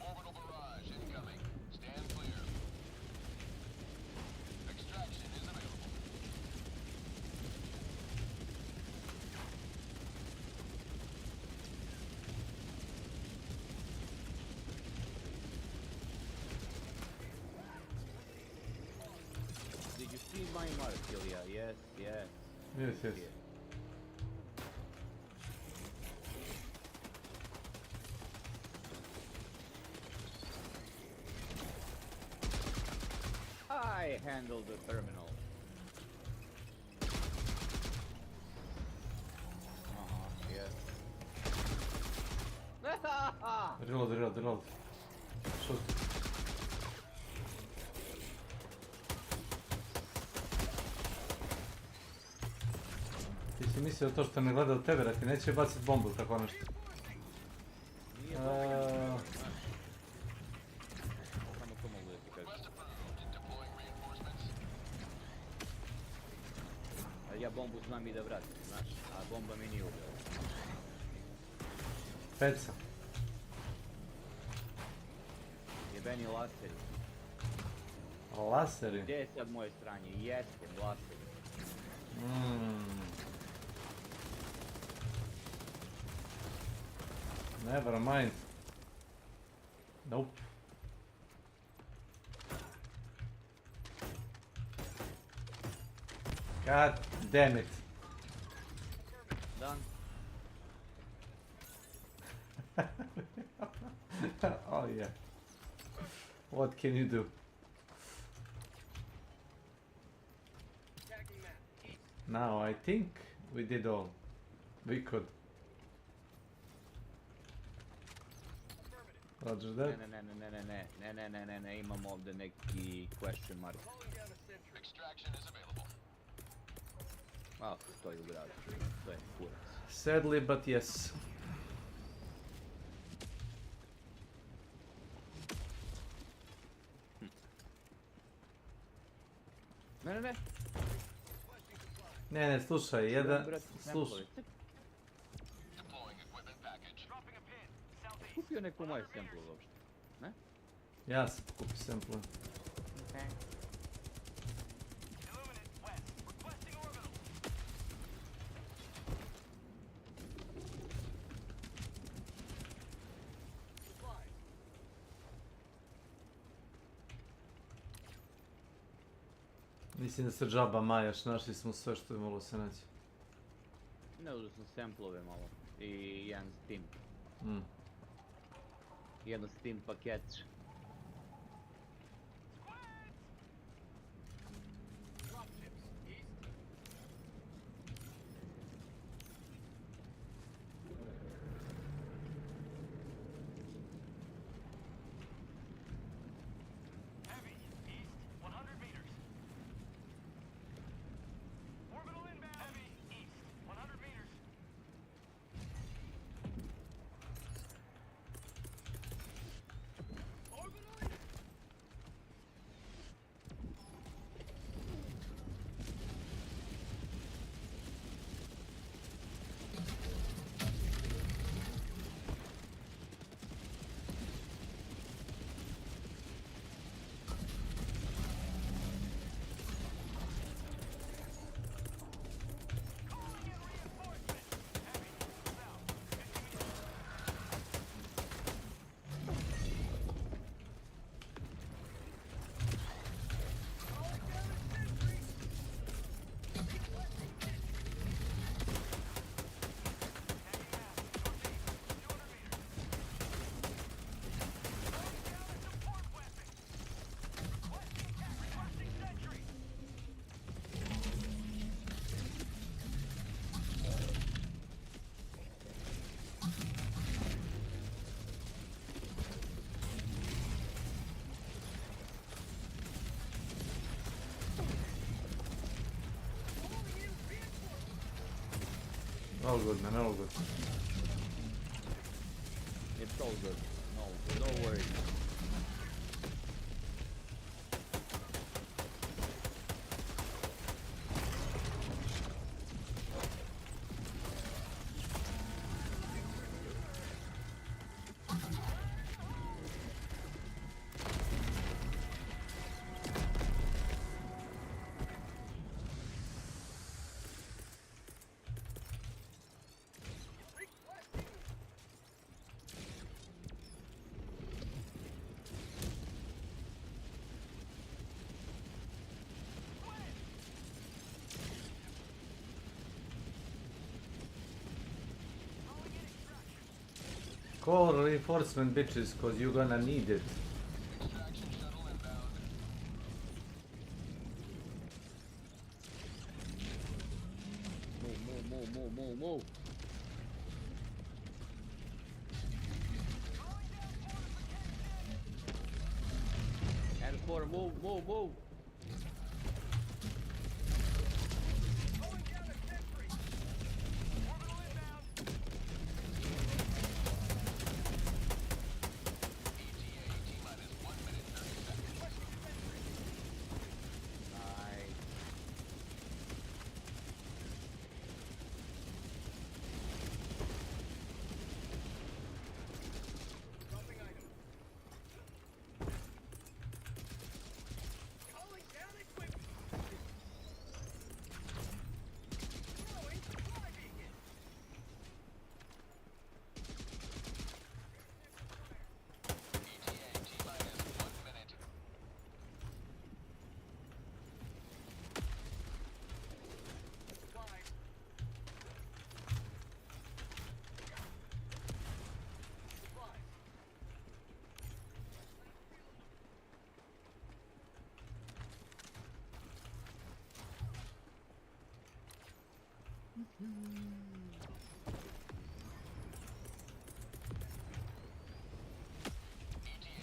Orbital barrage incoming. Stand clear. Extraction is available. Did you see my mark, Ilya? Yes. Yes. Here. I handled the terminal. Yes. Reload. Shoot. Ti si mislio to što ne gleda od tebe, da ti neće bacit bombu tako nešto. Nije dobro. Samo to mogu da ti kažem. Deploying reinforcements. A ja bombu znam i da vratim, znaš, a bomba mi nije ubila. Peca. Jebeni laseri. Laseri. Gdje je sad moje stranje? Jeste, laseri. Never mind. Nope. God damn it. Dan? Oh yeah. What can you do? Now I think we did all we could. Roger that. Ne, imam ovdje neki question mark. Extraction is available. A, stoji u gradu, to je kurac. Sadly, but yes. Ne. Ne, slušaj, jedan... Brate, Slušaj. sample. Deploying equipment package. Dropping a pin. Southeast. Kupio neku moje sample uopšte. Ne? Ja sam kupio sample. Illuminate west. Requesting orbital. Supplies. Mislim da se džaba majaš, našli smo sve što je moglo se naći. Ne, uzeo sam samplove malo. I jedan Steam. Jedno Steam paket. Dropships. all good, man, all good. It's all good. No worries. Call reinforcement, bitches, cause you're gonna need it. Extraction shuttle inbound. Move. And for move.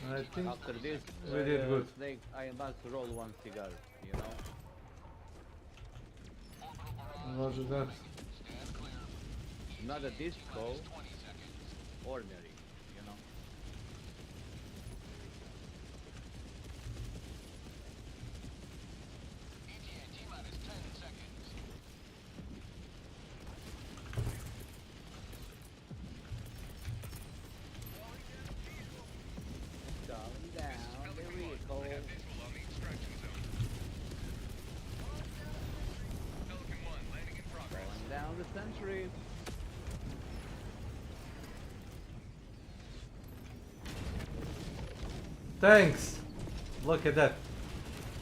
I think After this, we did good. Snake, I must roll one cigar, you know? Roger that. Stand clear. Not a disco, 20 seconds. ordinary, you know? ETA T-minus 10 seconds. Calm down, the vehicle. Visual on the extraction zone. Pelican 1 landing in progress. Going down the century. Thanks! Look at that.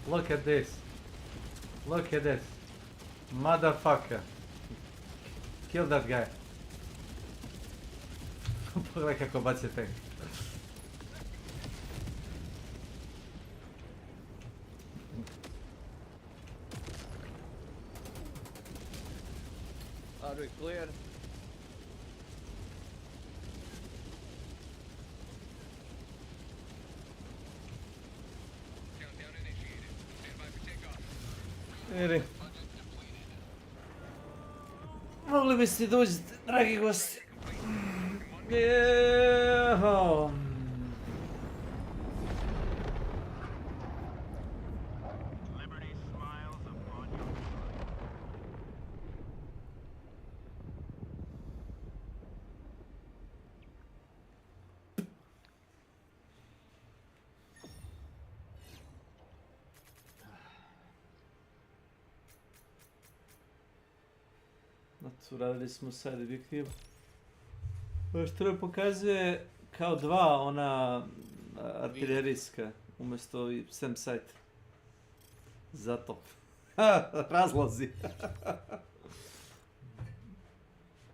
Look at this. Look at this. Motherfucker. Kill that guy. Pogledaj kako baci tank. Are we clear? Countdown initiated. Stand by for takeoff. Ili. Mogli biste doći, dragi gosti. Jeho. Liberty smiles upon your Znači, uradili smo side objektiv. Što pokazuje kao dva ona artiljerijska umjesto i SAM site. Zato. Razlozi.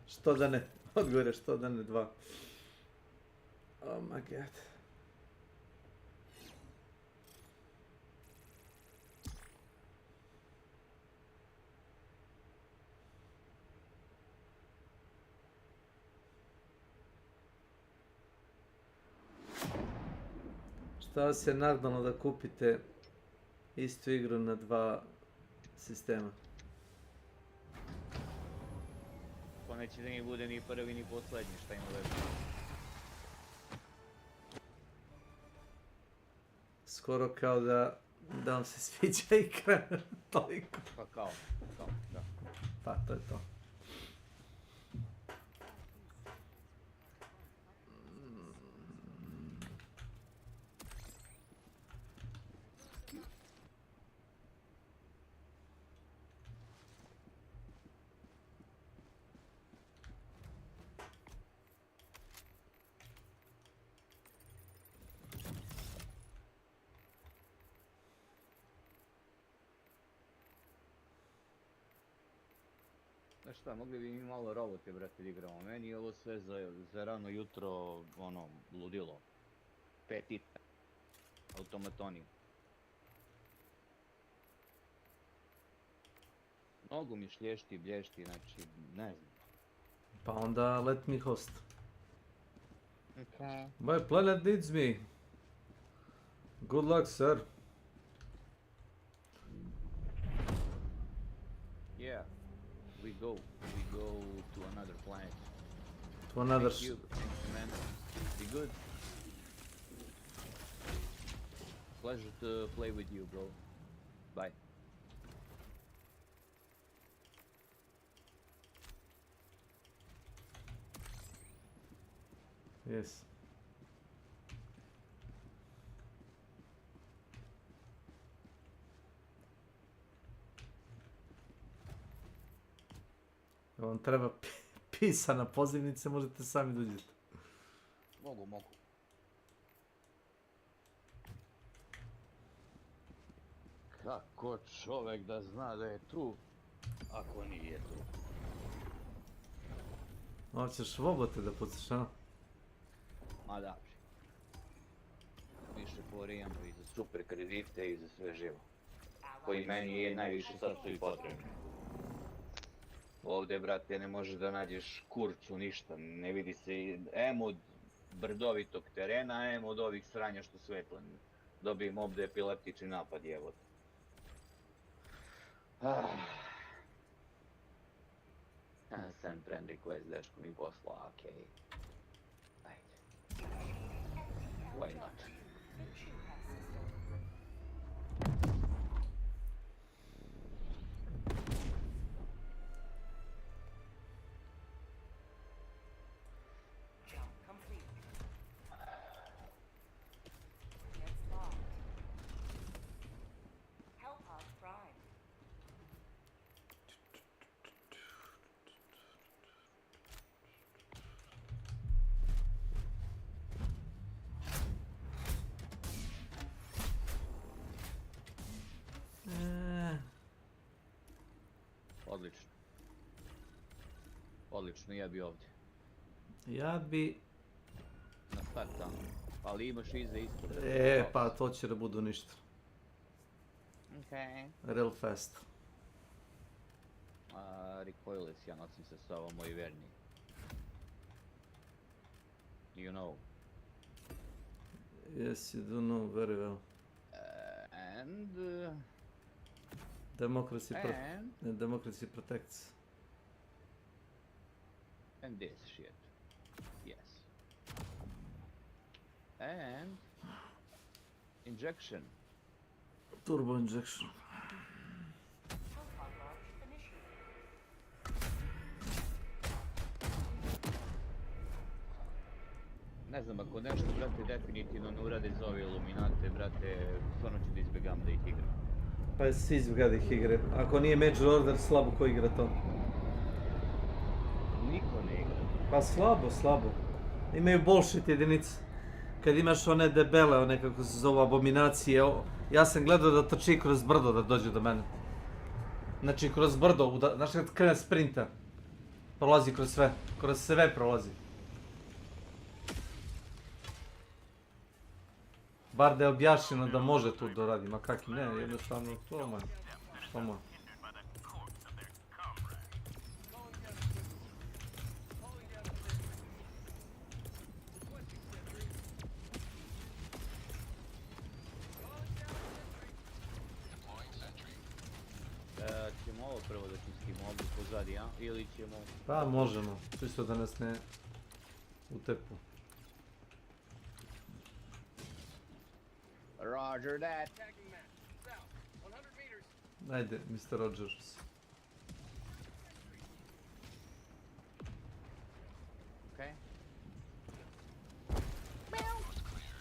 Što da ne? Odgovore, što da ne dva. Oh my god. Šta vas je nagnalo da kupite istu igru na dva sistema? neće da mi bude ni prvi ni posljednji, šta ima veze. Skoro kao da vam se sviđa igra, toliko. Pa kao, da. Pa, to je to. Znaš šta, mogli bi mi malo robote, brate, da igramo. Meni je ovo sve za rano jutro, ono, ludilo. Petita. Automatoni. Mnogo mi šlješti, blješti, znači, ne znam. Pa onda let me host. Okay. My planet needs me. Good luck, sir. Yeah, we go to another planet. To another... Thank you, man. Be good. Pleasure to play with you, bro. Bye. Yes. Vam treba pisana pozivnica, možete sami dođete. Mogu. Kako čovjek da zna da je tu, ako nije tu? Hoćeš vobote da pucaš, a? Ma da. Više porijamo i za super kredite i za sve živo. Koji meni je najviše sad su i potrebni. Ovdje, brate, ne možeš da nađeš kurcu, ništa. Ne vidi se em od brdovitog terena, em od ovih sranja što svetla. Dobijem ovdje epileptični napad, jebote. Send friend request, dečko mi posla, okej. Ajde. Why not? Jump complete. Gets locked. Help pod prime. Odlično. Odlično, ja bi ovdje. Ja bi... Na start tamo. Ali imaš iza isto. Pa to će da budu ništa. Okej. Real fast. Recoilless, ja nosim se s ovom moj verni. You know. Yes, you do know very well. And... Democracy, and... democracy protects. And this shit. Yes. And... Injection. Turbo injection. Help pod launch initiated. Ne znam, ako nešto, brate, definitivno ne urade za ove iluminate, brate, stvarno ću da izbjegam da ih igram. Pa svi izbjega da ih igre. Ako nije Major Order, slabo ko igra to. Niko ne igra. Pa slabo. Imaju bullshit jedinice. Kad imaš one debele, one kako se zove abominacije, ja sam gledao da trči kroz brdo da dođe do mene. Znači kroz brdo, znaš kad krene sprinta. Prolazi kroz sve prolazi. Bar da je objašnjeno da može tu da radi, ma kak i ne, jednostavno to man. Što man? Ćemo ovo prvo da čistimo ovdje, pozadi, a? Ili ćemo... Pa možemo, čisto da nas ne utepu. Roger that. Tagging map. South. 100 meters. Ajde, Mr. Rogers. Okay. Coast clear.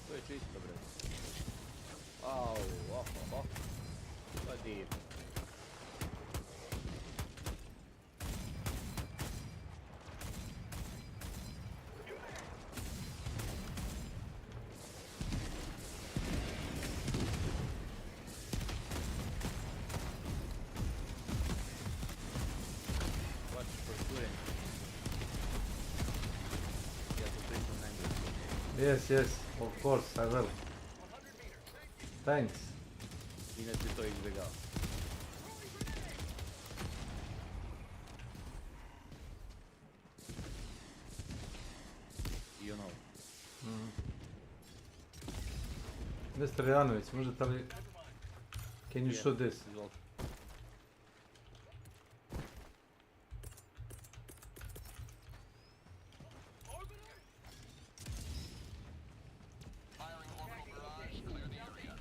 To je čisto, bre. Au, Pa divno. Watch for shooting. Ja to pričam na engleskom. Yes, of course, I will. 100 meters. Thanks. Inače to izbjegao. You know. Mr. Janović, možete li... Can you shoot this? Izvolite. Firing orbital barrage. Clear the area.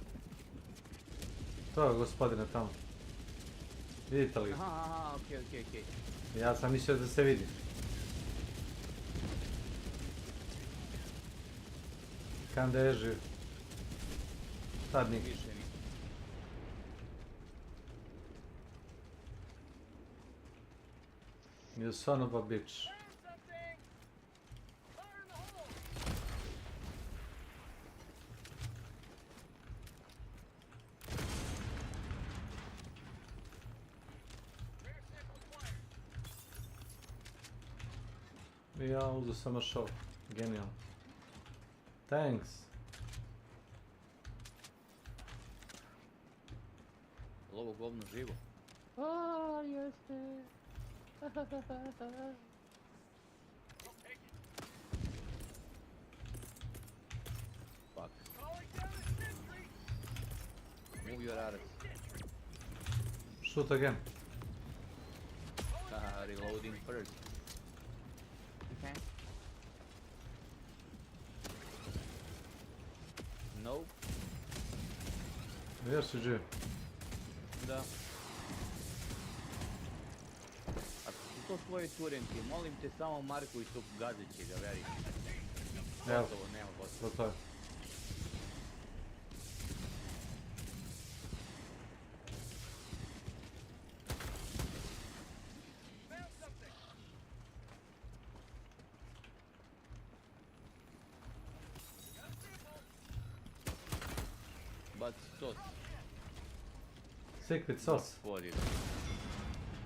To je gospodine tamo. Vidite li ga? Aha, okej. Ja sam mislio da se vidi. Kam da je živ. Sad nik. Više ni. You son of a bitch. Ja uzeo sam šov. Genijalno. Thanks. Ovo govno živo. Jeste. Fuck. Move your arms. Shoot again. Reloading first. Okay. Nope. Još si živ. Da. Ako su to tvoji turenki, molim te samo markuj tu, gazit će ga, veri. Evo, Gotovo, nema gotovo. to je. Baci sos. Secret sauce. Vodi.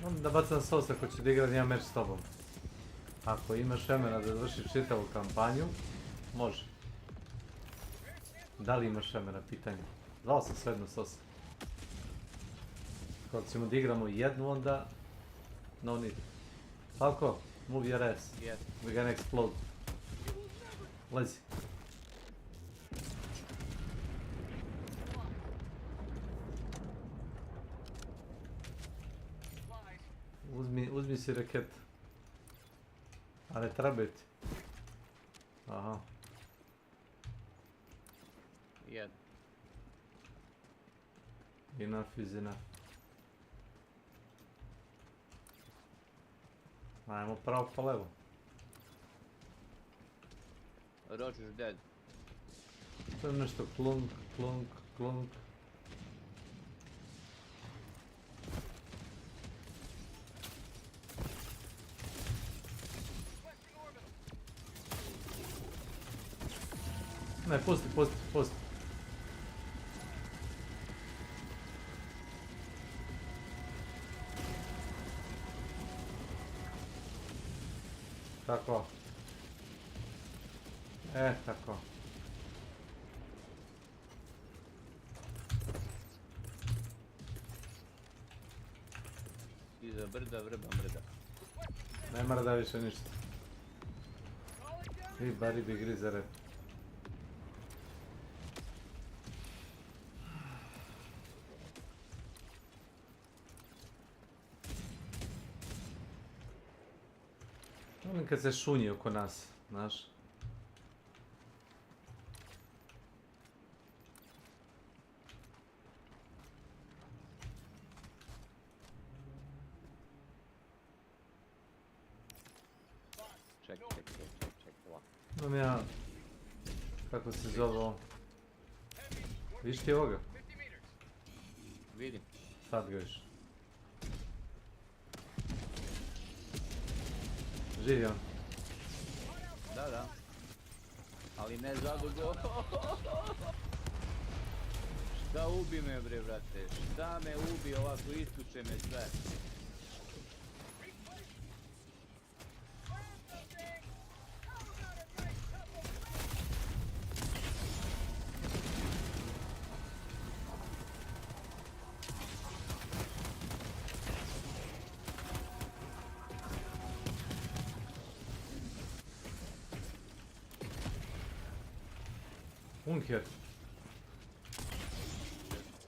Onda da bacam sos ako ću da igram jedan meč s tobom. Ako imaš vremena da završiš čitavu kampanju, može. Da li imaš vremena, pitanje. Zvao sam svejedno sos. Ako ćemo da igramo jednu, onda... No need. Falko, move your ass. Yes. We're gonna explode. Lezi. Uzmi si raket. A ne treba ti. Aha. Jed. Enough is enough. Ajmo pravo pa levo. Roger's dead. To je nešto klunk, klunk, klunk. Ne, pusti. Tako. Tako. Iza brda vrba mrda. Ne mora da više ništa. Ribi grize rep. Volim kad se šunji oko nas, znaš. Ček, ovako. Imam ja... Kako se zove ovo? Viš ti ovoga? Vidim. Sad ga viš. Živi on. Da. Ali ne zadugo. Šta ubi me bre, brate? Šta me ubi ovako, iskuće me sve. Bunker.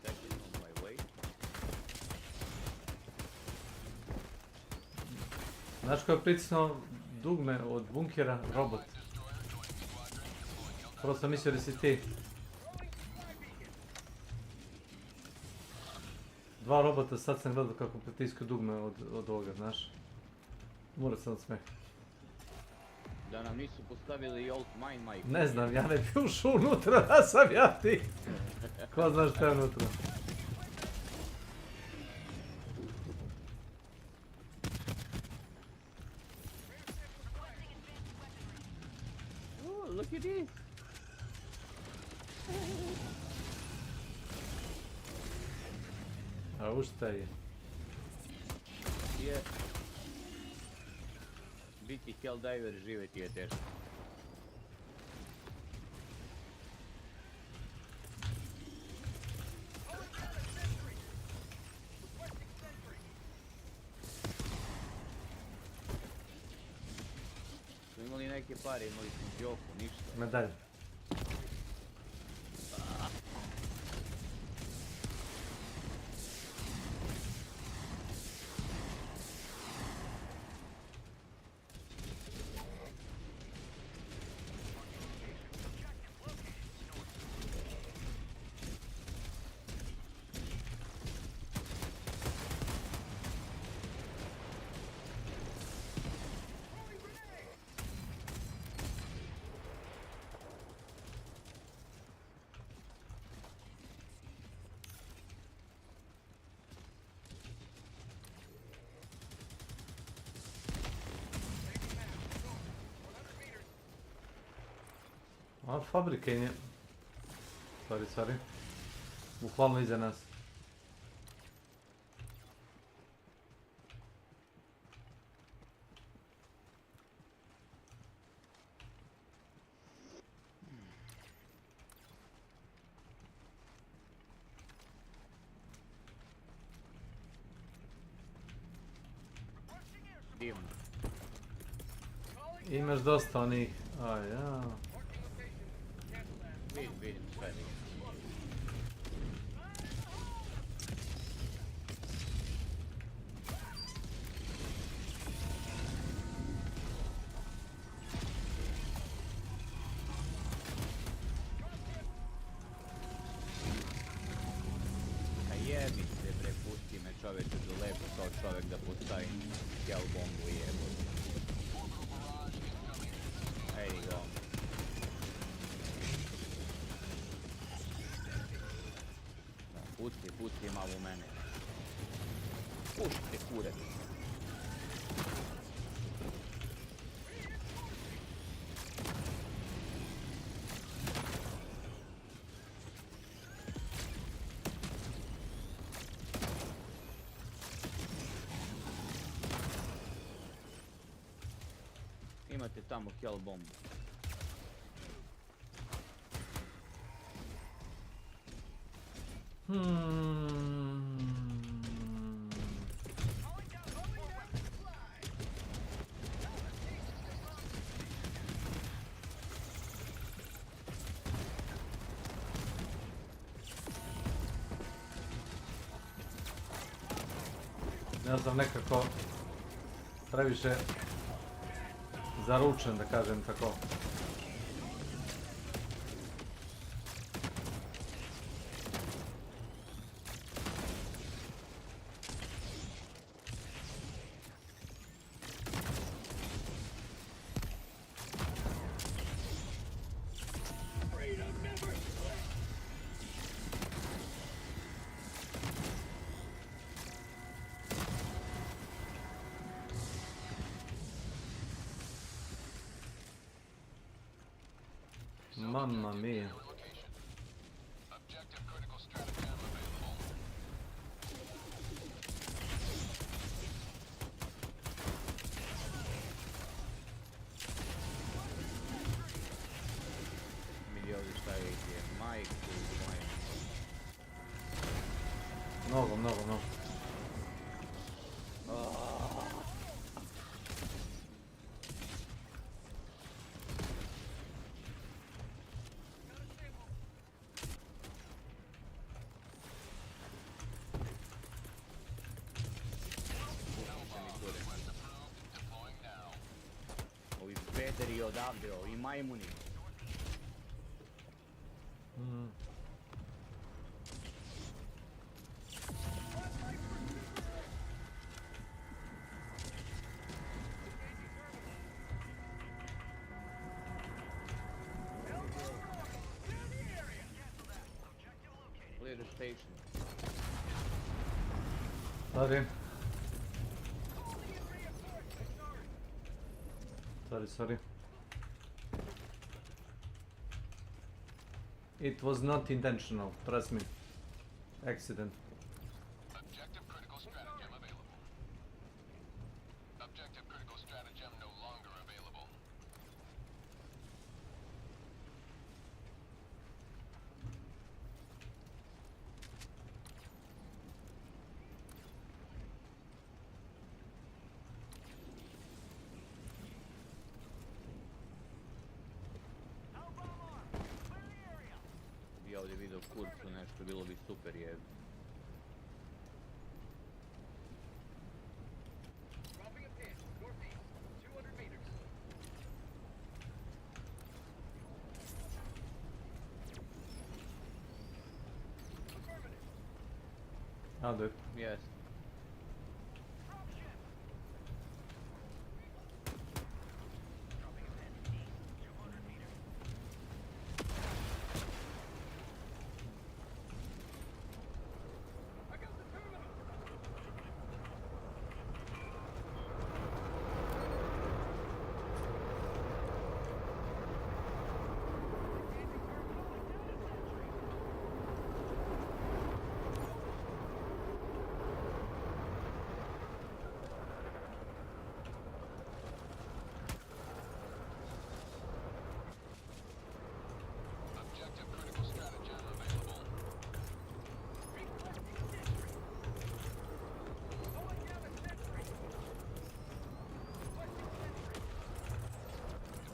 Second on my way. Znaš ko je pritisnuo dugme od bunkera? Robot. Prvo sam mislio da si ti. Dva robota, sad sam gledao kako pritisku dugme od ovoga, znaš. Mora sam od smeha. Da nam nisu postavili i alt mine majku. Ne znam, ja ne bi ušao unutra, da sam ja ti. Ko zna šta je unutra? Oh, look at this. A u šta je? Je. Biti Helldiver, živjeti je teško. Smo imali neke pare, imali smo Djoku, ništa. Medalj. A fabrika im je. Sorry. Bukvalno iza nas. Divno. Imaš dosta onih... Aj, ja. Vidim sve. A jebi se bre, pusti me čoveče do lepo kao čovek da postavim hell bombu i jebo. There you go. Pusti malo u mene. Pušite kurac. Imate tamo hell bombu. Ne znam, nekako previše zaručen, da kažem tako. Mamma mia. Objective critical stratagem available. Vidi ovdje šta je Mike ili Mike. Mnogo, mnogo, mnogo. Deploying now. Ovi pederi odavde, ovi majmuni. Clear the station. Sorry. Sorry, sorry. It was not intentional, trust me. Accident. Objective critical stratagem available. Objective critical stratagem no longer available. Bi ovdje vidio kurcu nešto, bilo bi super je. Dropping a pin. Northeast. 200 meters. I'll do it. Yes. Objective critical stratagem available.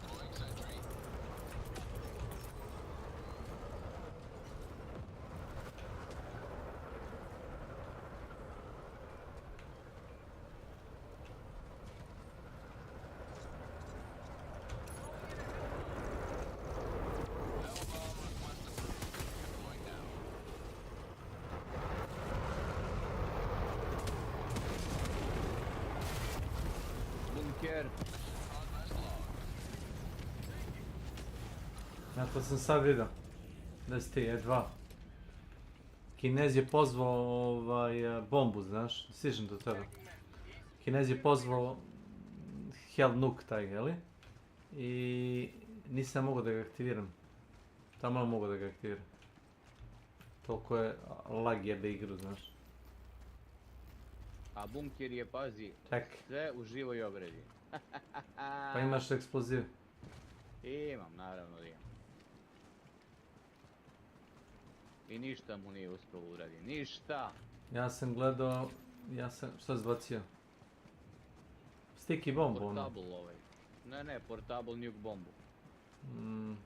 Deploying sentry. Deploying now. Bunker. Progress log. Ja to sam sad vidio. Da si ti, E2. Kinez je pozvao bombu, znaš, stižem do tebe. Kinez je pozvao Hell Nuke taj, jeli? I nisam mogao da ga aktiviram. Tamo mogu da ga aktiviram. Toliko je lag jebe igru, znaš. A bunker je, pazi, Čekaj, sve uživo i obredi. pa imaš eksploziv. Imam, naravno da imam. I ništa mu nije uspjelo uradi, ništa! Ja sam gledao, šta si bacio? Sticky bombu, ono. Portable ovaj. Ne, portable nuke bombu. Mm.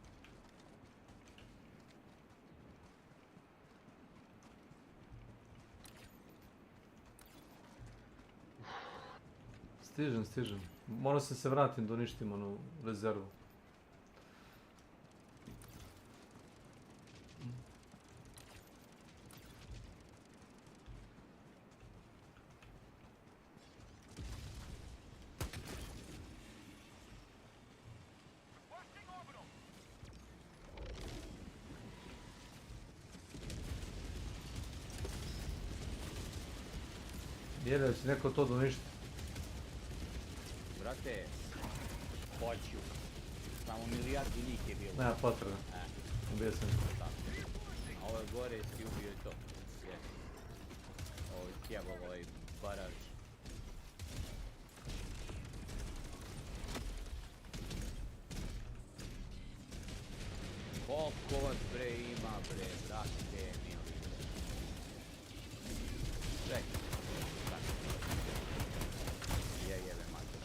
Stižem. Morao sam se vratim da uništim onu rezervu. Jel da će neko to da uništi? Brate, hoću. Samo milijardi njih je bilo. Nema potrebe. Ubio sam. A ovo gore si ubio i to. Yes. Ovo je sjebalo ovaj baraž. Koliko vas bre ima bre, brate mili. Čekaj. Jebe mater.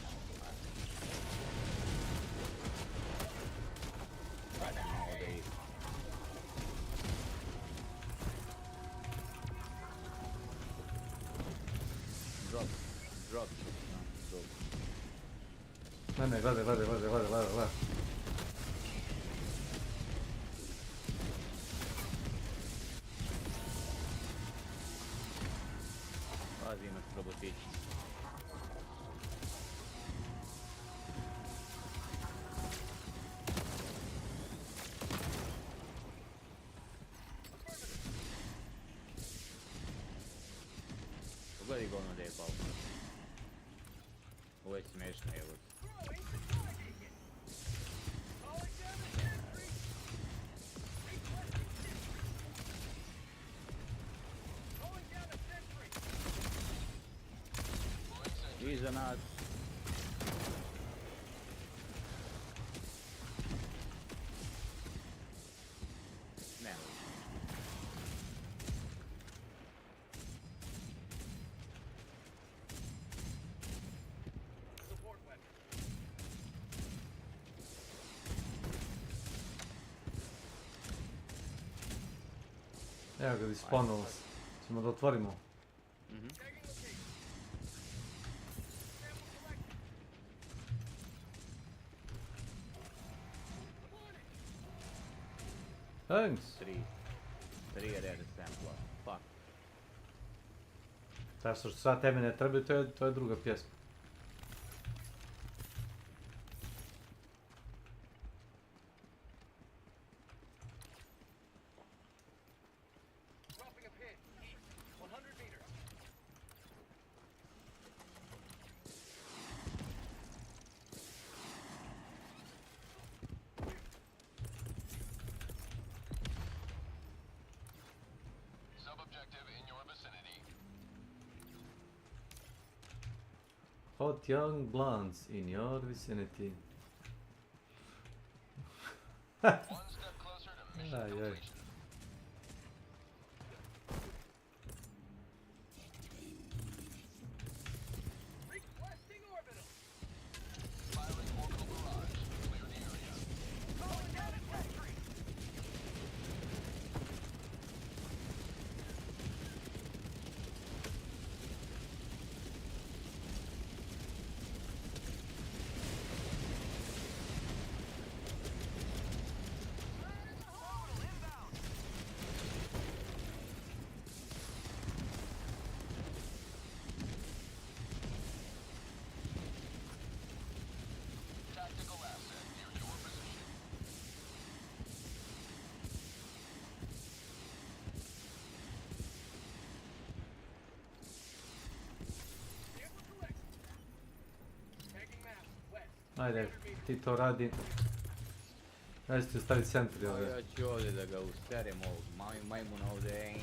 Ajde malo da ide. Drop. Ne, gledaj. Pazi, imaš robotići. Pogledaj ga ono da je pao. Ovo je smiješno, evo. Iza nas. Nema. Evo ga, disponovalo se. Ćemo da otvorimo. Thanks. 3 red sampler. Fuck. Ta što sva tebe ne trebaju, to je druga pjesma. Hot young blondes in your vicinity. Aj. Ajde, ti to radi. Ajde ću staviti sentry ovdje. Ja ću ovdje da ga usterem ovog majmuna ovdje.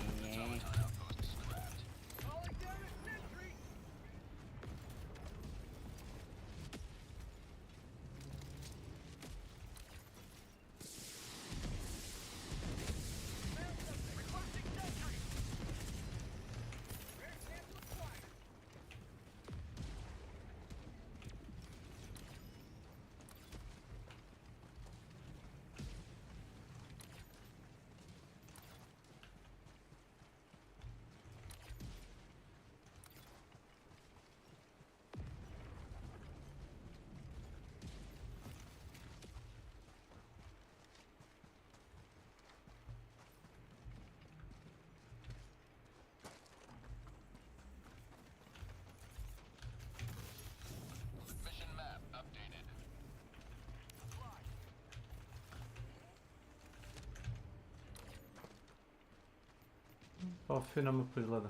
Kao fina mapa izgleda.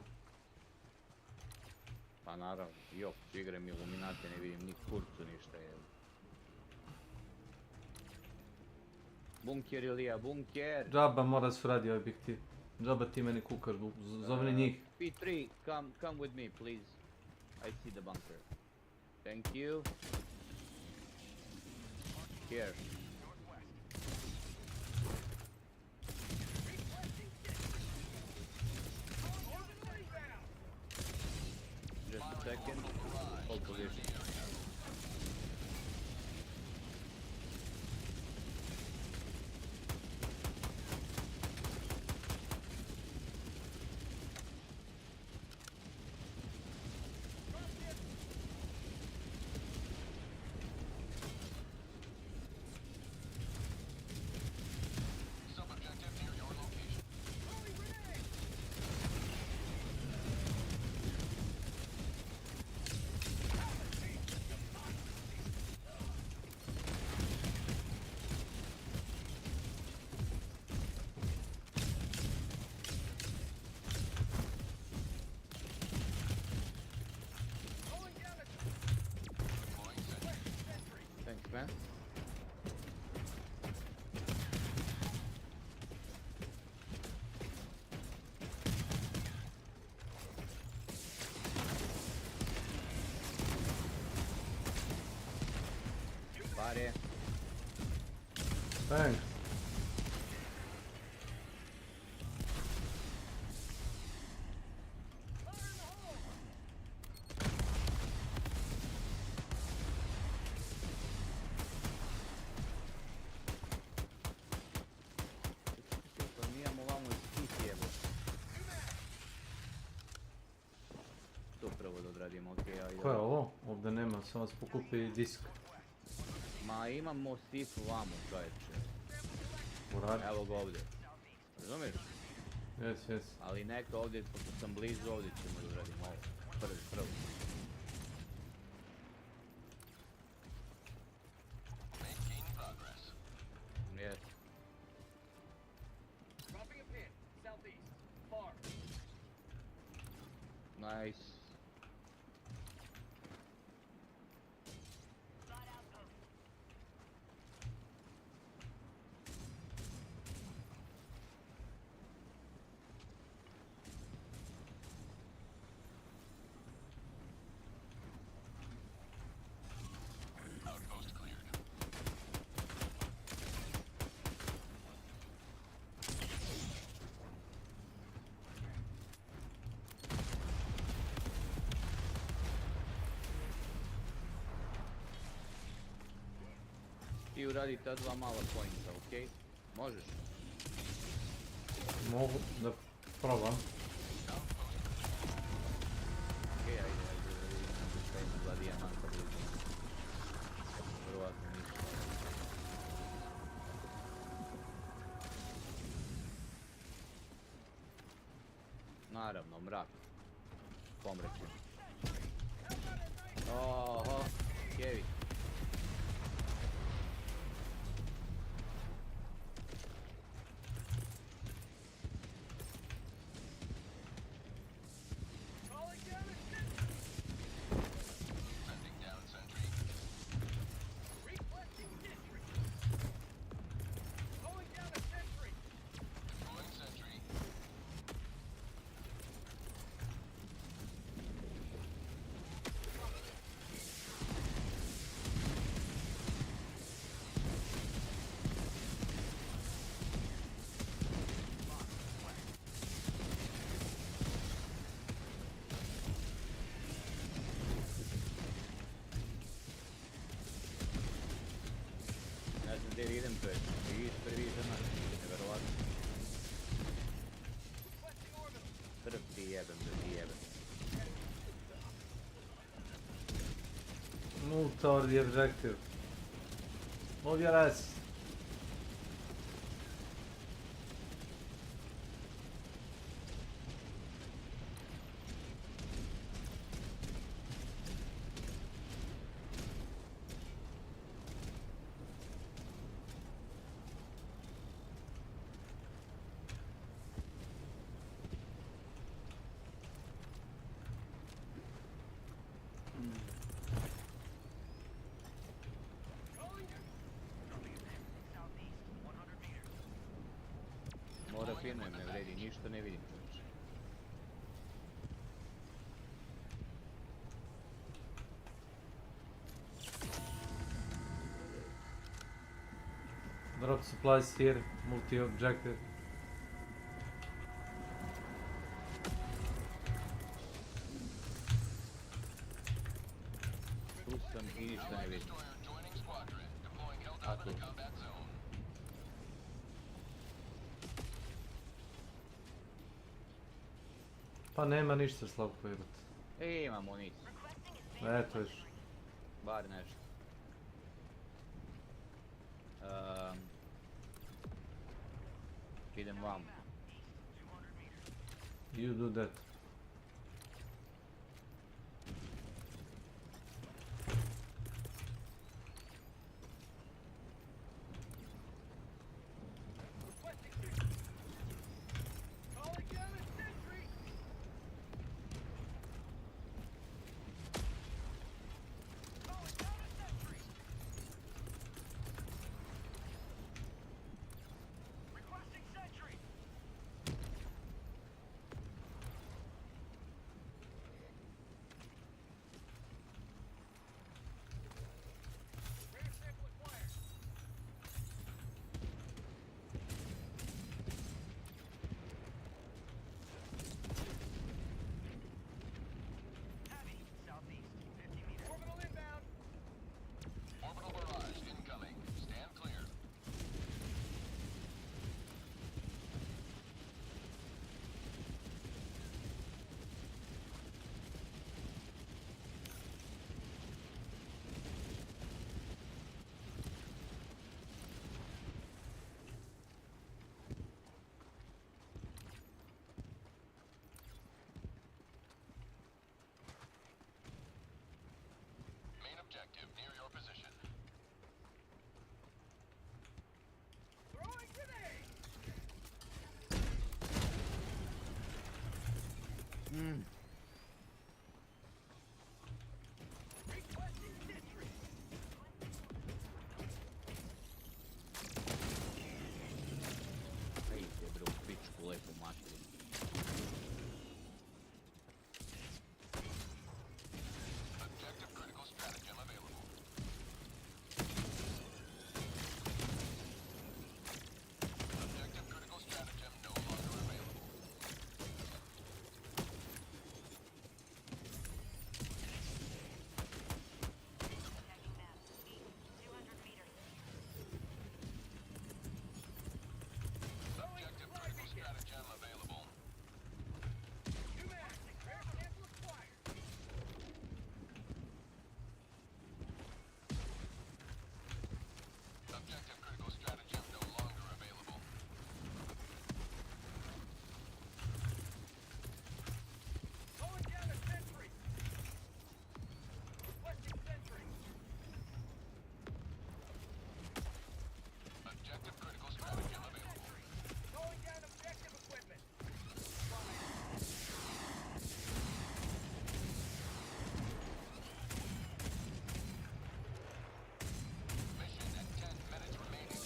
Pa naravno, jok, igram Illuminati, ne vidim ni kurcu, ništa je. Bunker Ilija, bunker! Džaba mora da se radi objektiv. Džaba ti meni kukaš, zovni njih. P3, come with me, please. I see the bunker. Thank you. Here. Just a second. Hold position. Sub-objective near your location. Deploying sentry. Thanks, man. Pare. Thanks. Pa mi imamo ovamo skit jebo. To prvo da odradimo, okej, ajde. Ko je ovo? Ovdje nema, samo se pokupi disk. Ma imamo sif vamo, čovječe. Uradi. Evo ga ovdje. Razumiješ? Jes. Ali neka ovdje, pošto sam blizu, ovdje ćemo da odradimo ovo. Prvo. Making progress. Yes. Dropping a pin. Southeast. Far. Nice. Outpost cleared. Ti uradi ta dva mala pointa, okej? Možeš? Mogu da probam. Okej, ajde da vidim šta ima dva dijamanta blizu. Vjerovatno ništa. Naravno, mrak. Pomreću. Oho, Kevi. Sending down sentry. Deploying sentry. Ne znam gdje idem, to je prvi za nas. Nevjerovatno. Prv ti jebem, da ti jebem. Move toward the objective. Move your ass. Skenujem, ne vredi, ništa ne vidim čovječe. Drop supplies here, multi-objective. Tu sam i ništa ne vidim. Destroyer joining squadron. Deploying A helicopter tu. to combat zone. Pa nema ništa Slavko jebate. Imam municiju, Eto još. bar nešto. Idem vam. You do that. Orbital barrage incoming. Stand clear. Main objective near your position. Idite bro, u pičku lepu materiju. Objective critical stratagem available. Objective critical stratagem no longer available. Objective critical stratagem available. Objective critical stratagem no longer available. Objective critical stratagem available. Mission at 10 minutes remaining.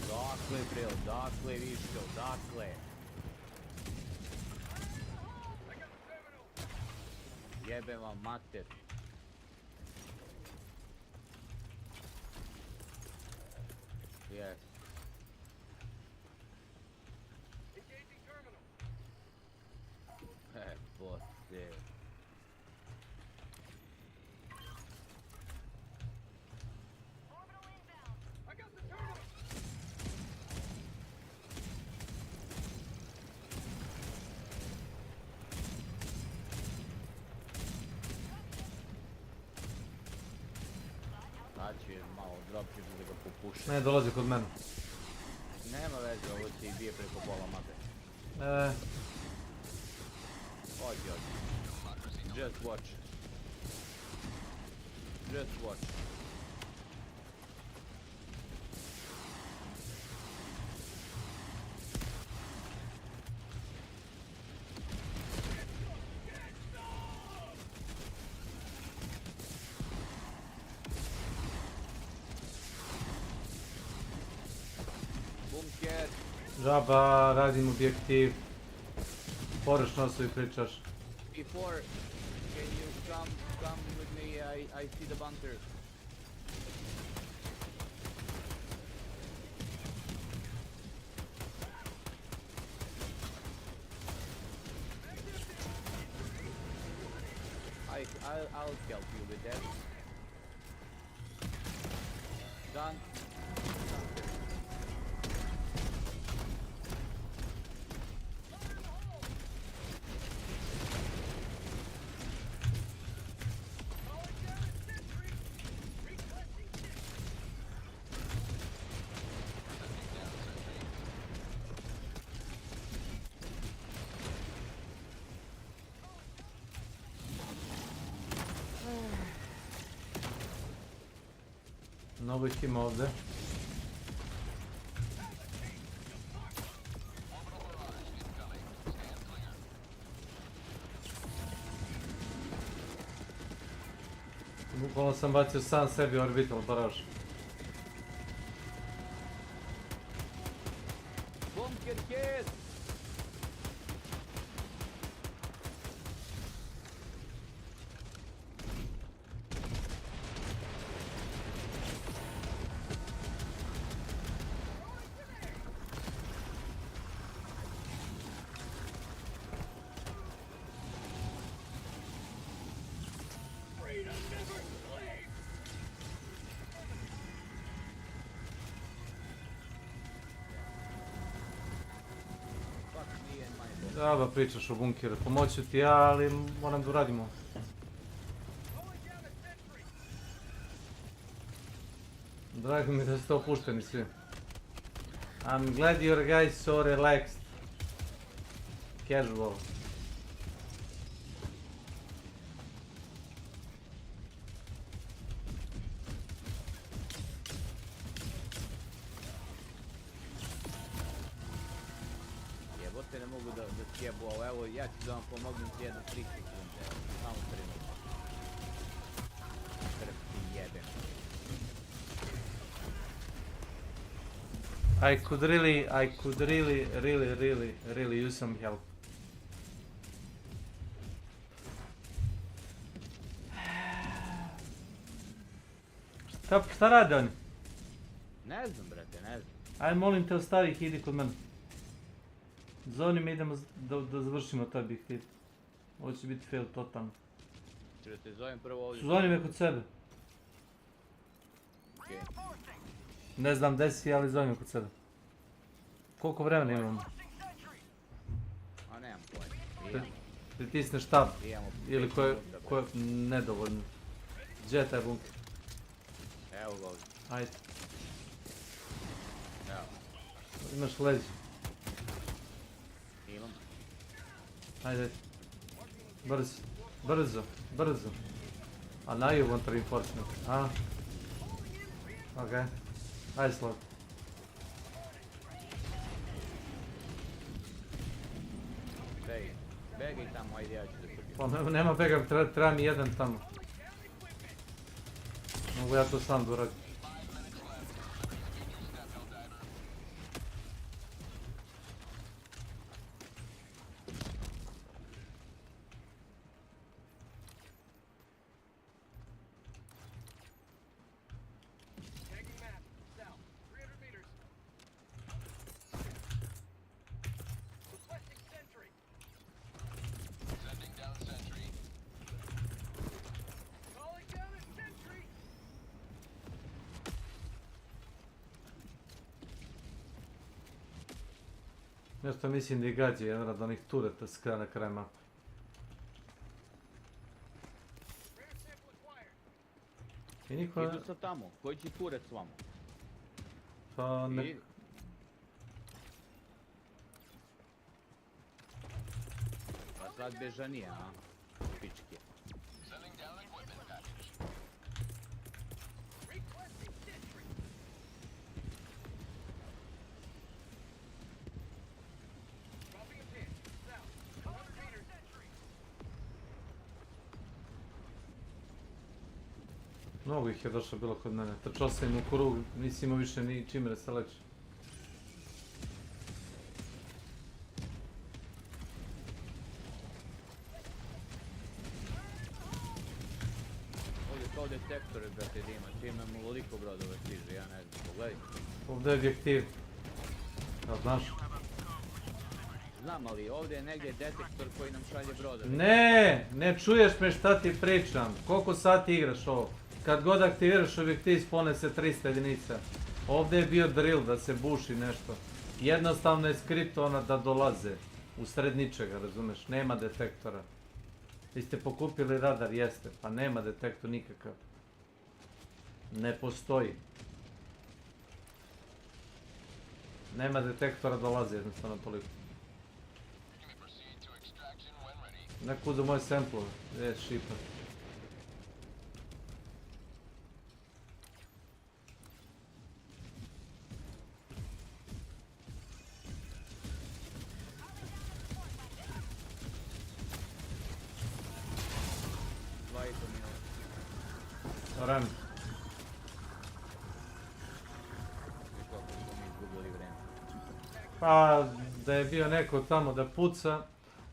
Odakle bre, odakle više, odakle? Jebem vam mater. Yes. Bote. Znači malo dropship da ga popušim. Ne, dolazi kod mene. Nema veze, ovo ti bije preko pola mape. Ođi, ođi. Just watch. Just watch. Bunker. Žaba, radim objektiv. Poročno su i pričaš. Before, can you come with me? I see the bunker. I'll help you with that. Done. Mnogo ih ima ovdje. Bukvalno sam bacio sam sebi orbital baraž. Bunker hit! Daba pričaš o bunkeru, pomoću ti ja, ali moram da uradimo. Drago mi da ste opušteni svi. I'm glad your guys so relaxed. Casual. Jebote, ne mogu da sjebu, ali evo ja ću da vam pomognem za jedno 3 sekunde. Samo trenutak. Krpti jebem. I could really use some help. Šta rade oni? Ne znam, brate, ne znam. Aj molim te, ostavi ih, idi kod mene. Zoni mi idemo da završimo taj objektiv. Ovo će biti fail totalno. Čuo te zovem prvo ovdje. Zoni me kod sebe. Okej. Ne znam gdje si, ali zoni me kod sebe. Koliko vremena imamo? A nemam pojma. Pritisneš tab. Imamo Ili 5 ko je minuta, nedovoljno. Gdje je taj bunker? brate. Evo ga ovdje. Ajde. Evo. Imaš leđe. Imam. Ajde. Brzo. A now you want reinforcement, a? Okej. Ajde slog. Begaj tamo, ajde ja ću da kupim. Pa nema bega, treba mi jedan tamo. Mogu ja to sam da uradim. Sending down sentry. Calling down a sentry. Nešto mislim da ih gađa jedan od onih tureta s kraja na kraj mapa. Rare sample acquired. I niko... Idu sad tamo, koji će kurac s vama? Pa ne... I- Pa sad bežanije, a? Pičke. Sending down equipment package. Requesting sentry. Dropping a pin. South. 100 meters. Sentry. Mnogo ih je došlo bilo kod mene. Trčao sam im u krug, nisi imao više ni čime da se leči. detektore, brate, da ima. Čim nam ovoliko brodova stiže, ja ne znam, pogledaj. Ovdje je objektiv. Da znaš? Znam, ali ovdje je negdje detektor koji nam šalje brodove. Ne čuješ me šta ti pričam. Koliko sati igraš ovo? Kad god aktiviraš objektiv spone se 300 jedinica. Ovdje je bio drill da se buši nešto. Jednostavno je skriptovano da dolaze. U sred ničega, razumeš? Nema detektora. Vi ste pokupili radar, jeste. Pa nema detektor nikakav. Ne postoji. Nema detektora, dolazi jednostavno toliko. Nek uzu moje samplove. Gdje je šipa? Ran. Pa da je bio neko tamo da puca,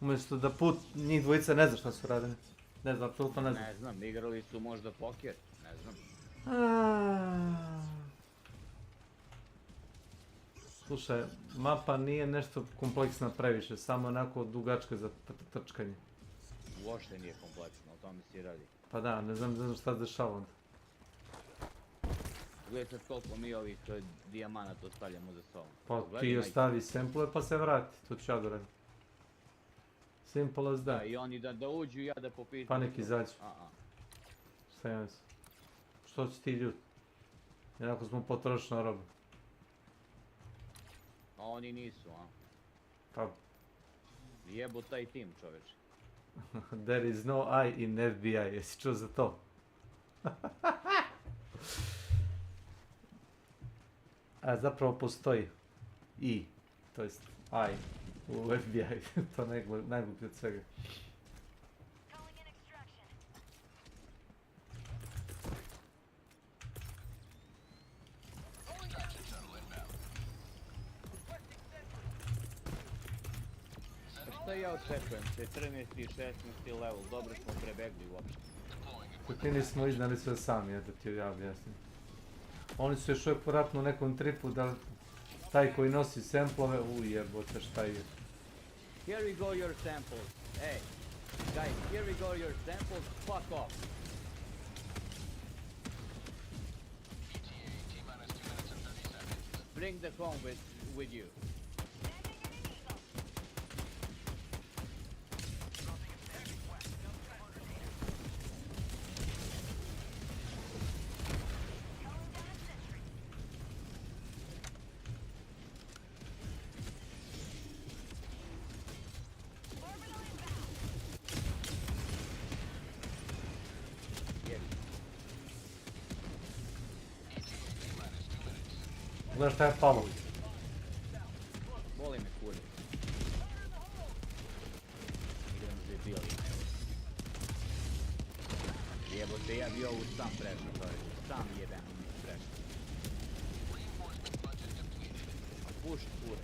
umjesto da njih dvojica ne zna šta su radili. Ne znam, apsolutno ne znam. Ne znam, igrali su možda poker, ne znam. Slušaj, mapa nije nešto kompleksna previše, samo onako dugačka za trčkanje. Uopšte nije kompleksno, o tome si radi. Pa da, ne znam šta se dešava onda. Gledaj sad koliko mi ovih dijamanata ostavljamo za sobom. Pa ti ostavi sample pa se vrati, to ću ja da radim. Simple as that. Da, i oni da uđu, ja da popitam. Pa nek izađu. Šta ja mislim? Što će ti ljud? Jednako smo potrošili na robu. A oni nisu, a? Pa... Jebo taj tim, čoveče. There is no I in FBI, jesi čuo za to? A zapravo postoji I, to jest I u FBI, to najgluplje od svega. Šta ja očekujem? 14. i 16. level, dobro smo prebegli uopšte. Ti nismo iznali sve sami, ja da ti ja objasnim. Oni su još uvijek vratno u nekom tripu da taj koji nosi samplove, jebote šta je. Here we go your samples. Hey, guys, here we go your samples, fuck off. Bring the phone with you. Gledaj šta je palo. Boli me kuri. Igram debili. Jebote, ja bi ovu sam prešao, čovječe. Sam jebem prešao. A puši kure.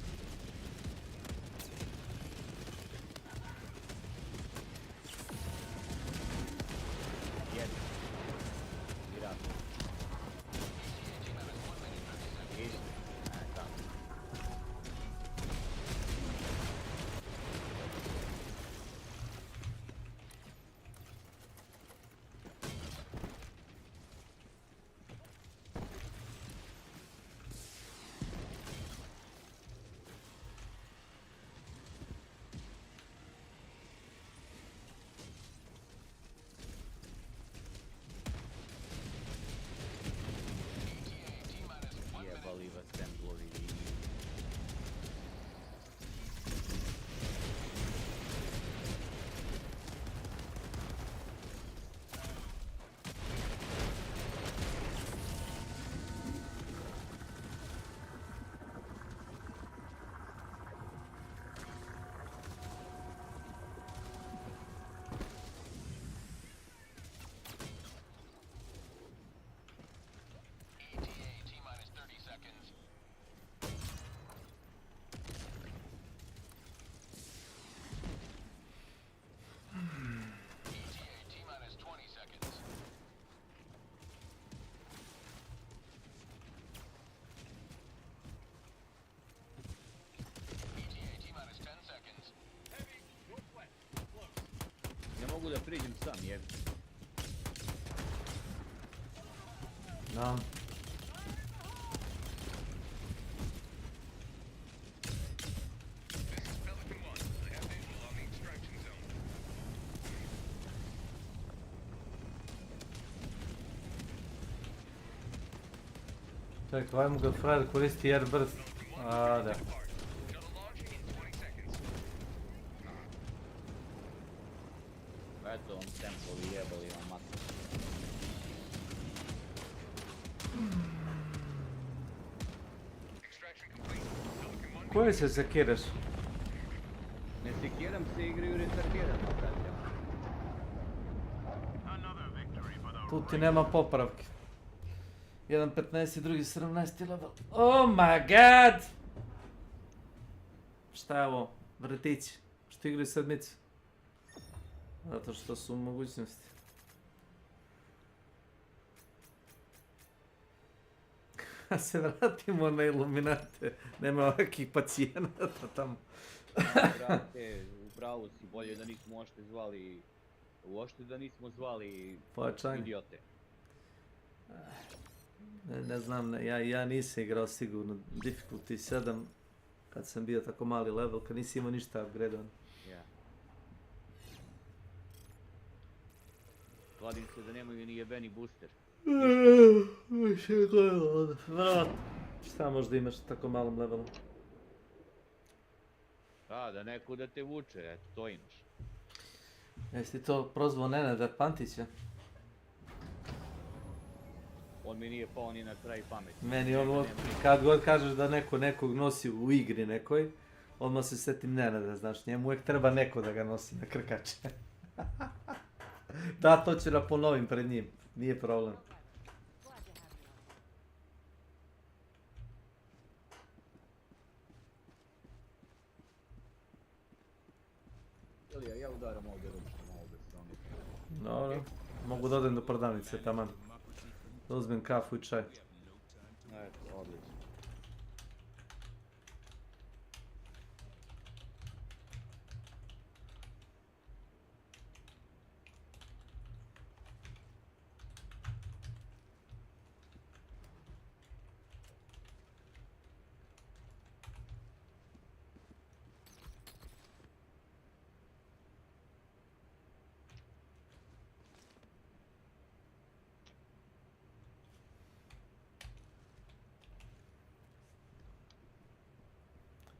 Jedi. I rad. Idi. Tamo. mogu da priđem sam, jebi. No. This is Pelican 1. I have visual on the extraction zone. Čekaj, ajmo ga frajer koristi airburst. A, da. Shuttle launch in 20 seconds. Eto, on tempovi jebali vam masu. Extraction complete. Pelican 1. Koje se sekiraš? Ne sekiram se, igraju retardirano, brate. Another victory for the Tu ti nema popravke. Jedan 15 i drugi 17 level. Oh my god! Šta je ovo? Vrtići. Što igraju sedmicu? Zato što su u mogućnosti. A se vratimo na iluminate. Nema ovakvih pacijenata tamo. Brate, upravo si, bolje da nismo uopšte zvali... Uopšte da nismo zvali Pojačanje. idiote. Ne znam, ja nisam igrao sigurno difficulty 7 kad sam bio tako mali level, kad nisi imao ništa upgradean. Ja. Kladim se da nemaju ni jebeni booster. Šta možda imaš tako malom levelu? Da neko da te vuče, eto, to imaš. Jesi ti to prozvao Nenada Pantića? On mi nije pao ni na kraj pameti. Meni ono, kad god kažeš da neko nekog nosi u igri nekoj, odmah se setim Nenada, znaš, njemu uvijek treba neko da ga nosi na krkače. Da, to ću da ponovim pred njim, nije problem. Glad to have you. Ilija, ja udaram ovdje ručno malo bez onih. Dobro, mogu da odem do prodavnice, taman. Da uzmem kafu i čaj. Eto, odlično.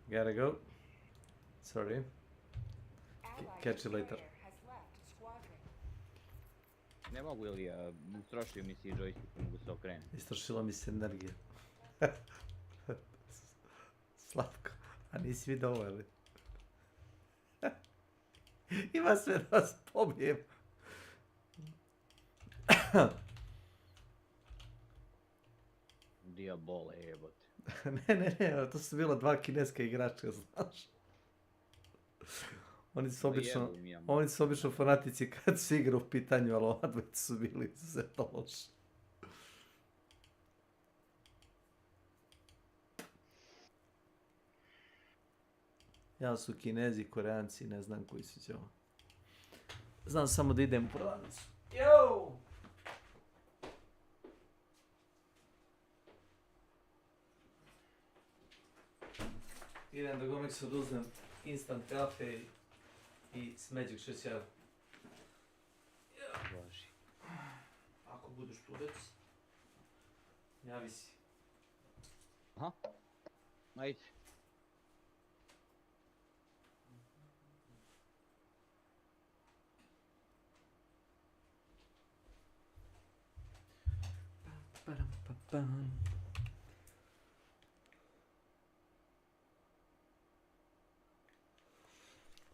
Gotta go. Sorry. Allied Catch you later. destroyer has left squadron. Ne mogu, Ilija, strošio mi si joystick, ne mogu se okrenuti. Istrošila mi se energija. Slatko. A nisi vidio ovo, ili? Ima sve da vas pobijem. Diabole, jebote. Ne, to su bila dva kineska igrača, znaš. Oni su obično fanatici kad su igra u pitanju, ali ova dvojica su bili izuzetno loši. Ja su Kinezi, Koreanci, ne znam koji su će ovo. Znam samo da idem u prodavnicu. Yo! Idem do Gomexu da uzmem instant kafe i smeđeg šećera. Boži. Ako budeš tu već, javi si. Aha. Ajde.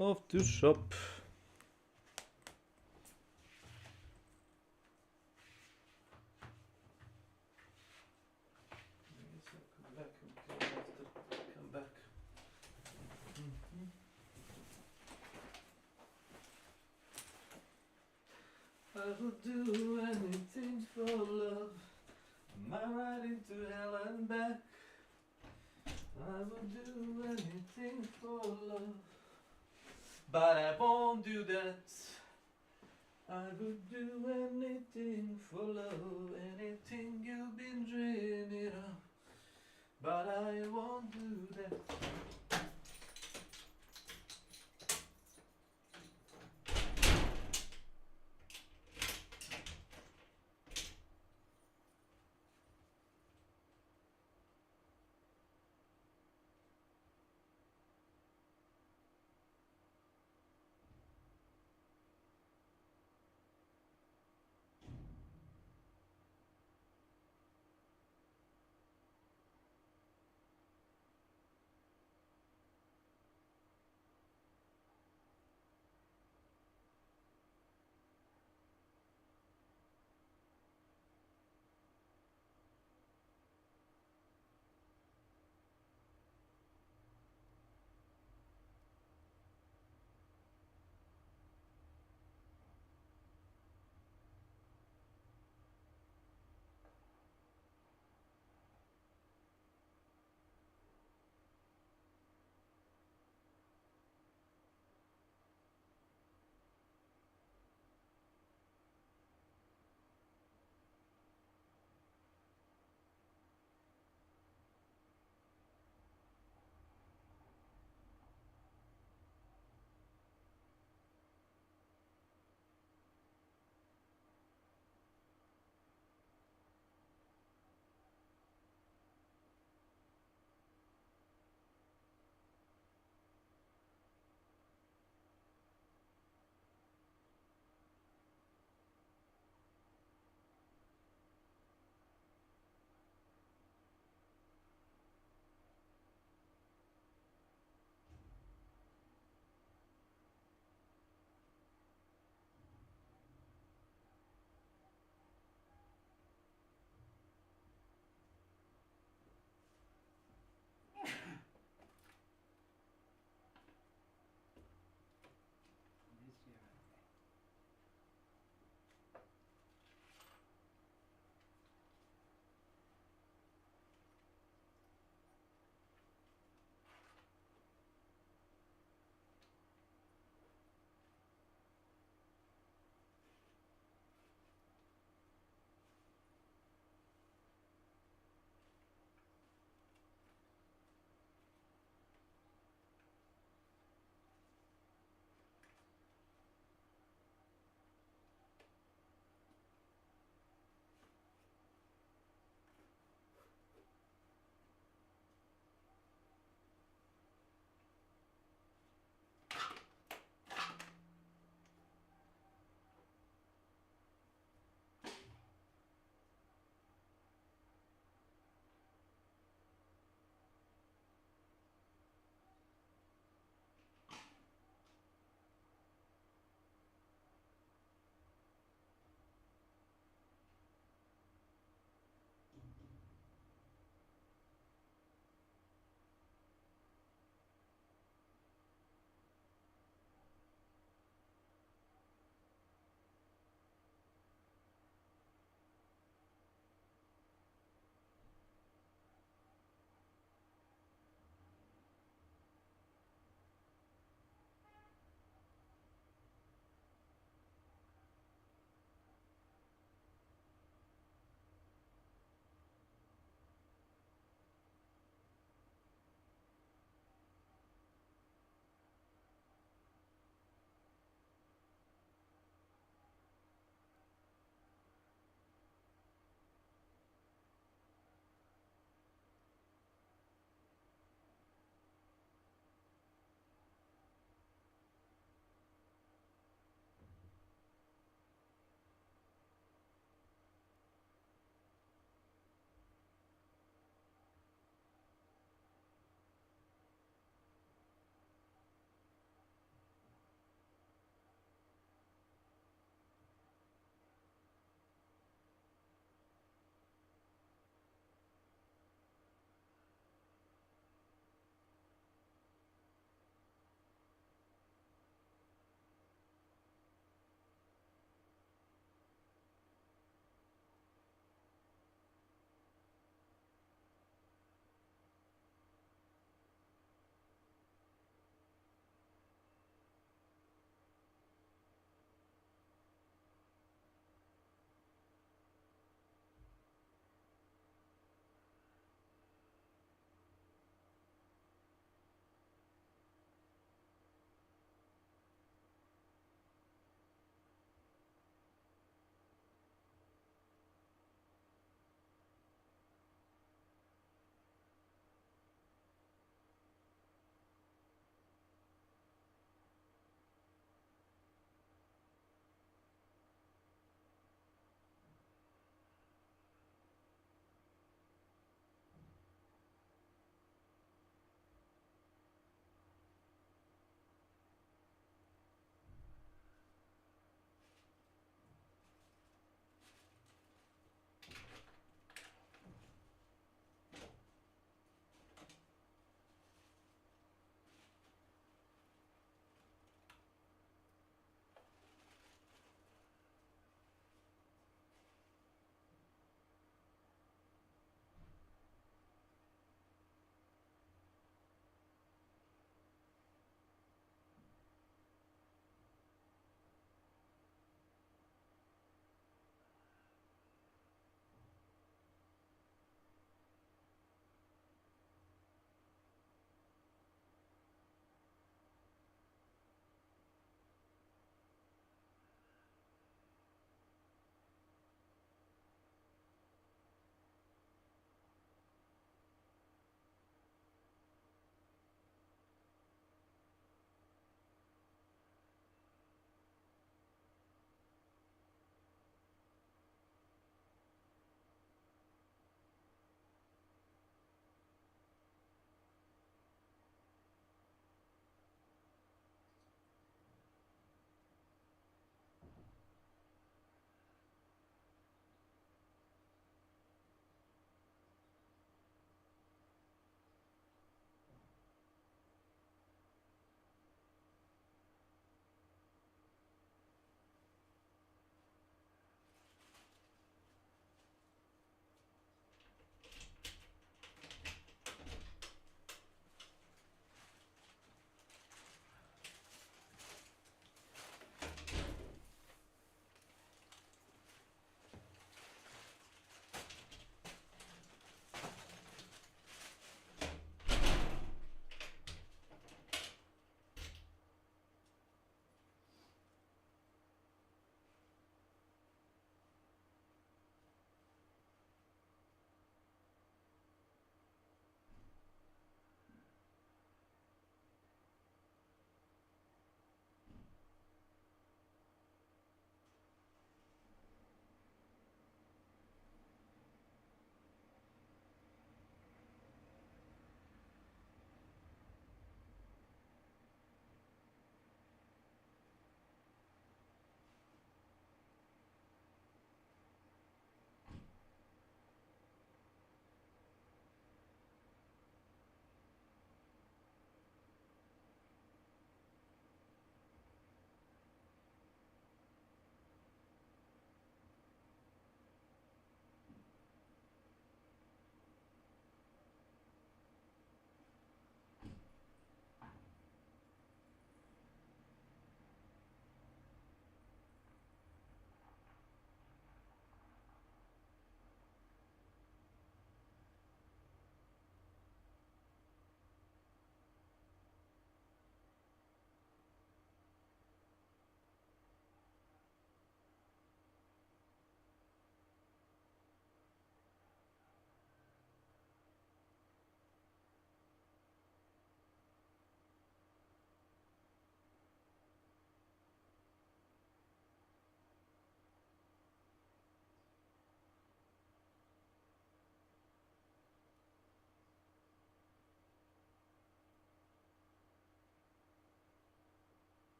Off to shop. Come back. I would do anything for love. Am I riding to hell and back? I would do anything for love. But I won't do that. I would do anything for love, anything you've been dreaming of, but I won't do that.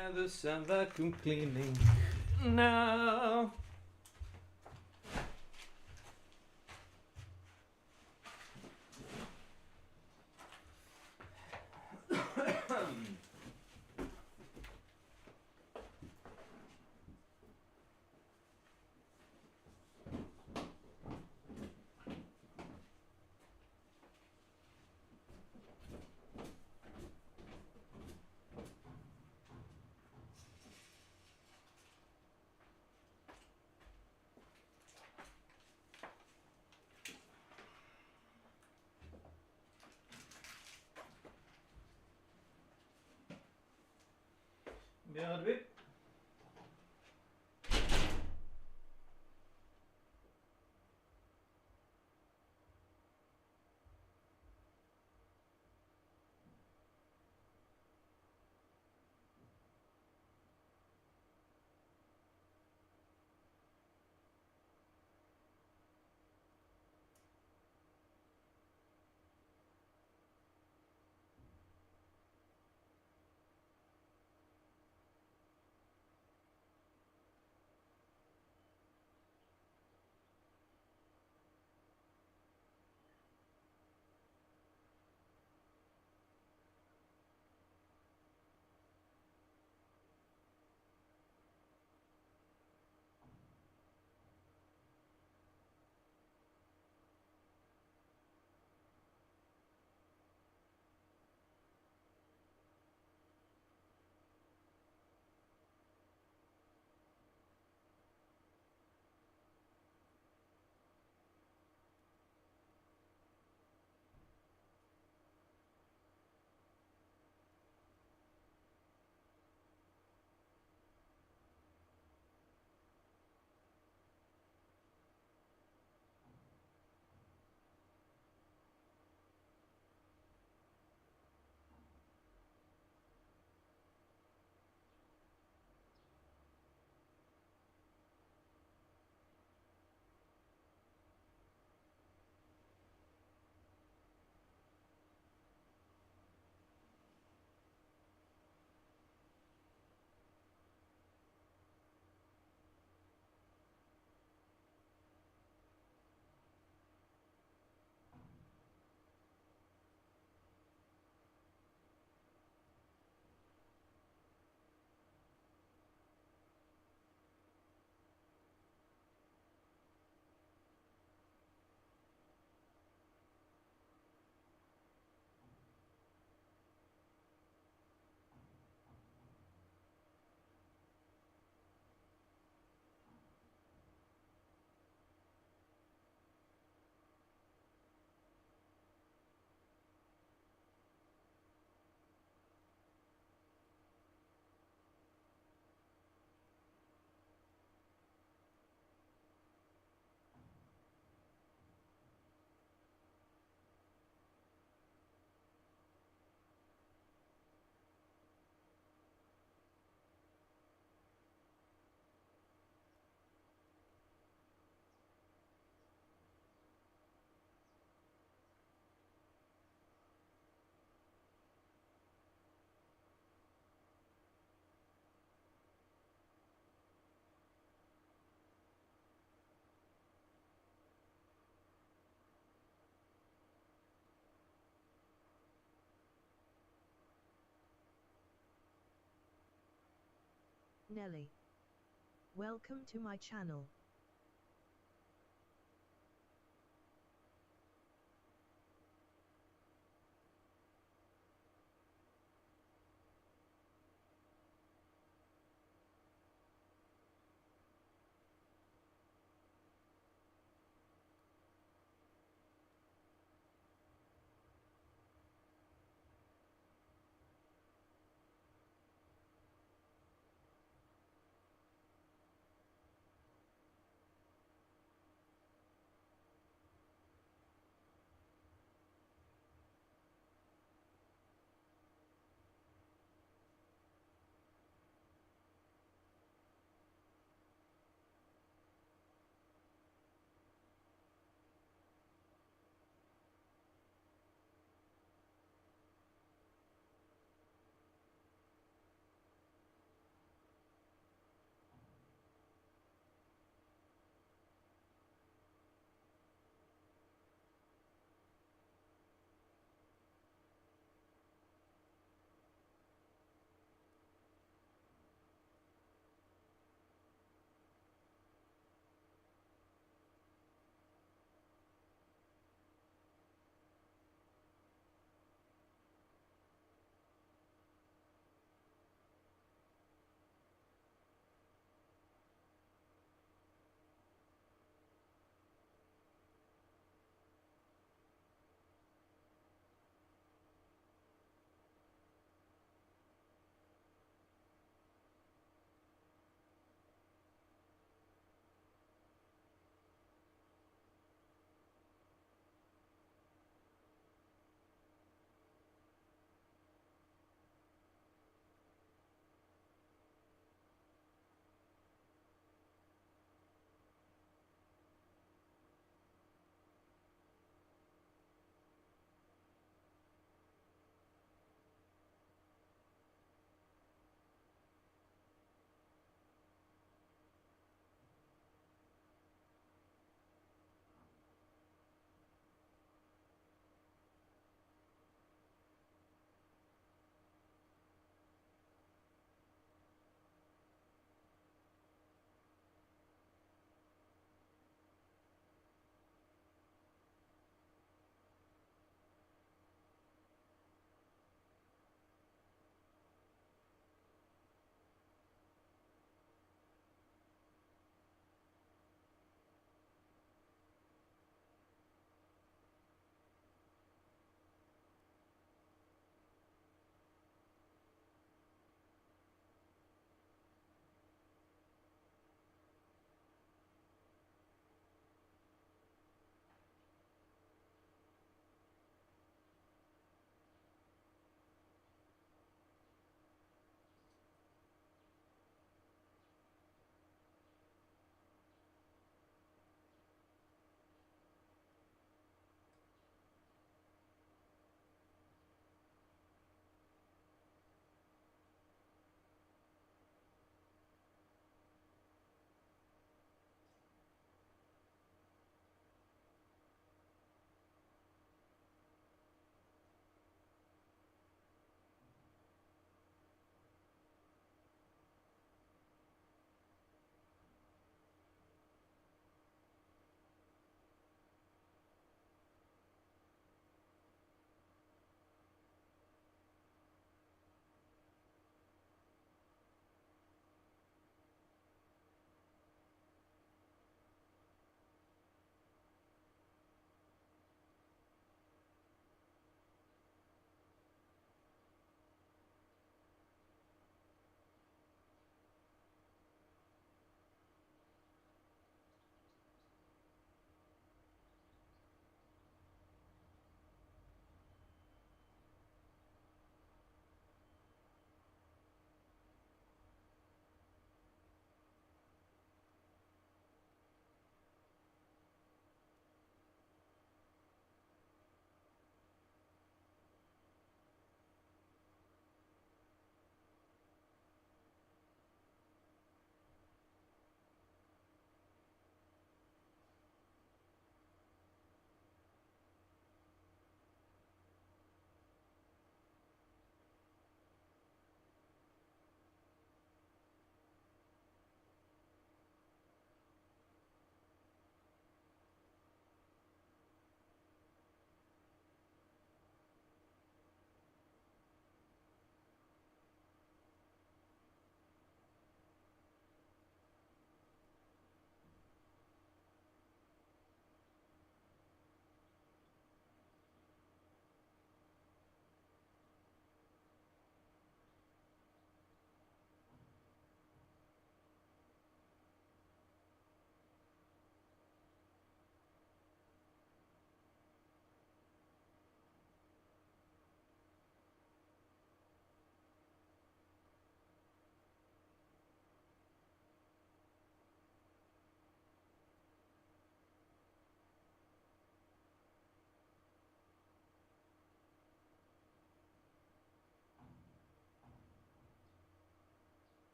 Yeah, do some vacuum cleaning now. Björnby. Nelly. Welcome to my channel.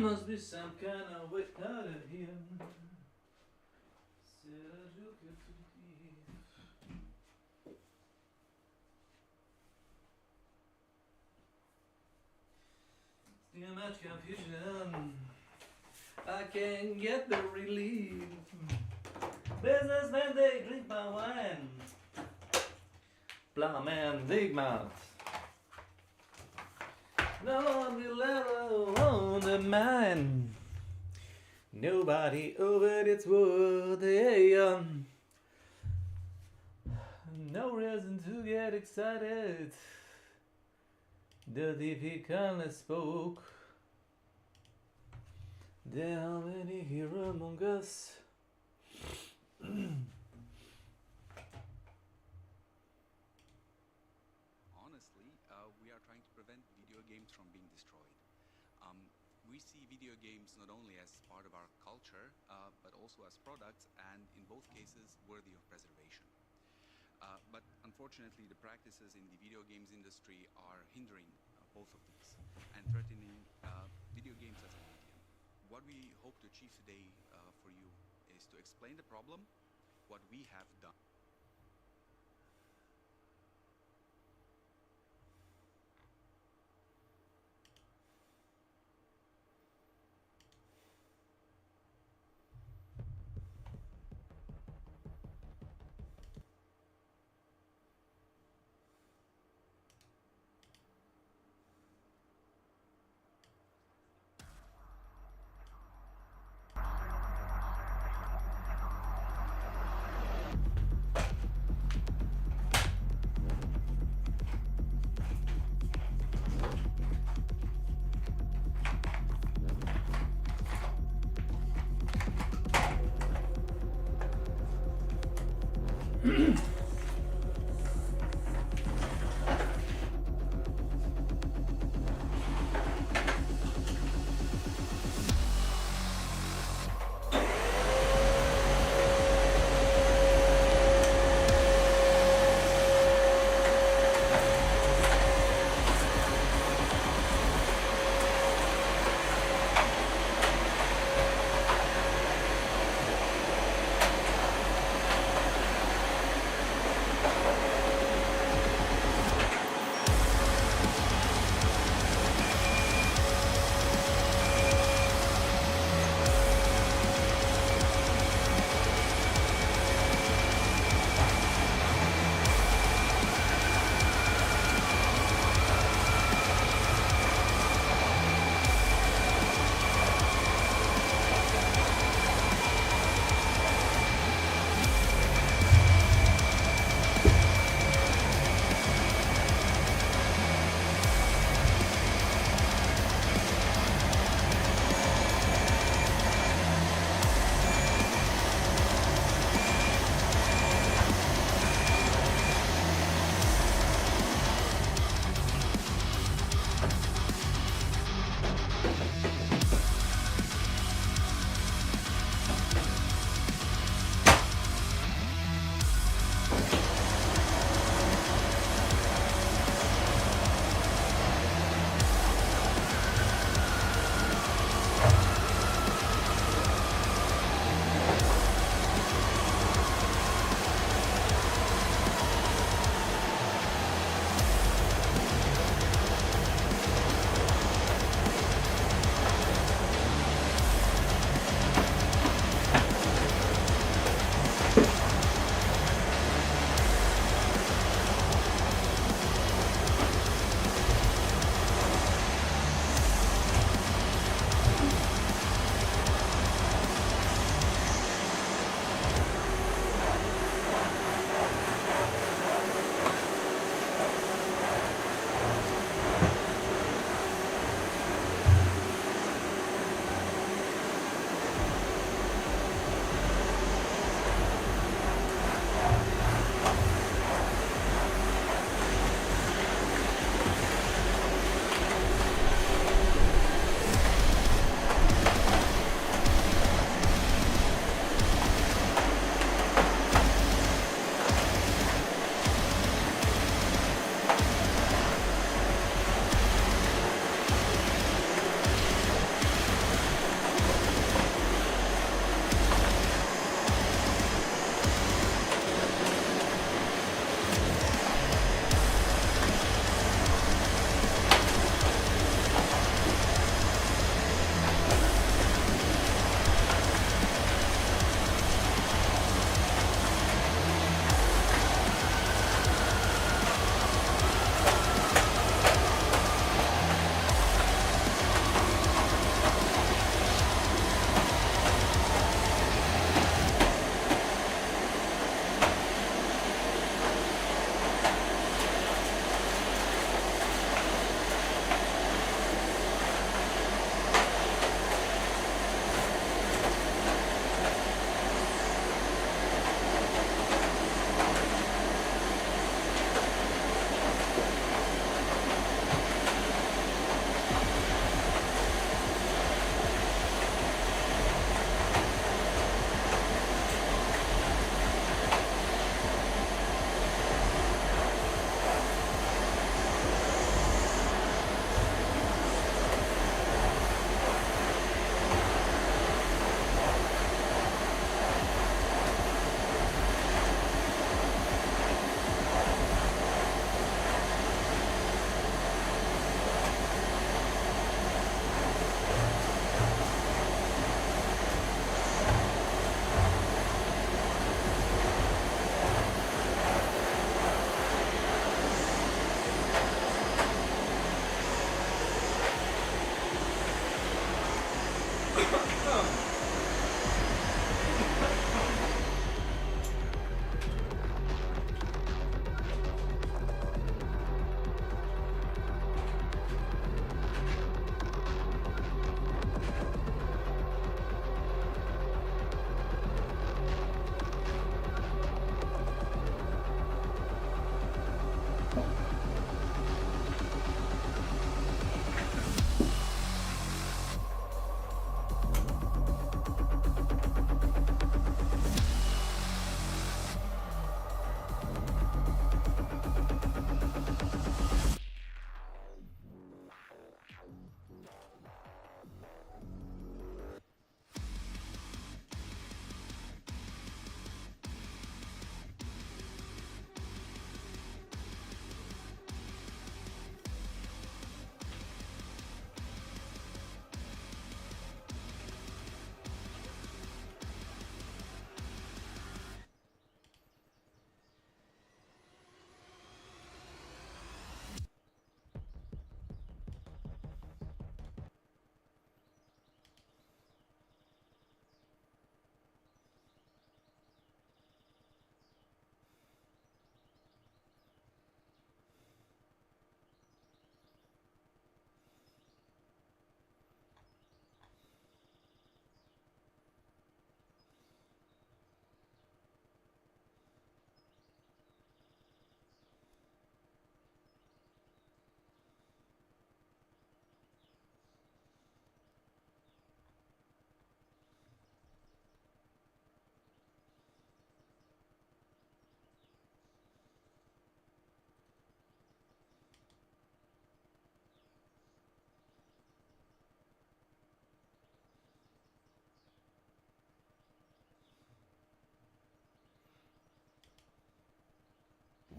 Must be some kind of way out of here. Said I took it to the thief. Too much confusion. I can't get the relief. Businessmen, they drink my wine. Plowman, dig mouth. No one will ever own the mine. Nobody over its wood. No reason to get excited. The thief he kindly spoke. There are many here among us. Honestly, we are trying to prevent video games from being destroyed. We see video games not only as part of our culture, but also as products, and in both cases worthy of preservation. But unfortunately, the practices in the video games industry are hindering both of these and threatening video games as a medium. What we hope to achieve today for you is to explain the problem, what we have done.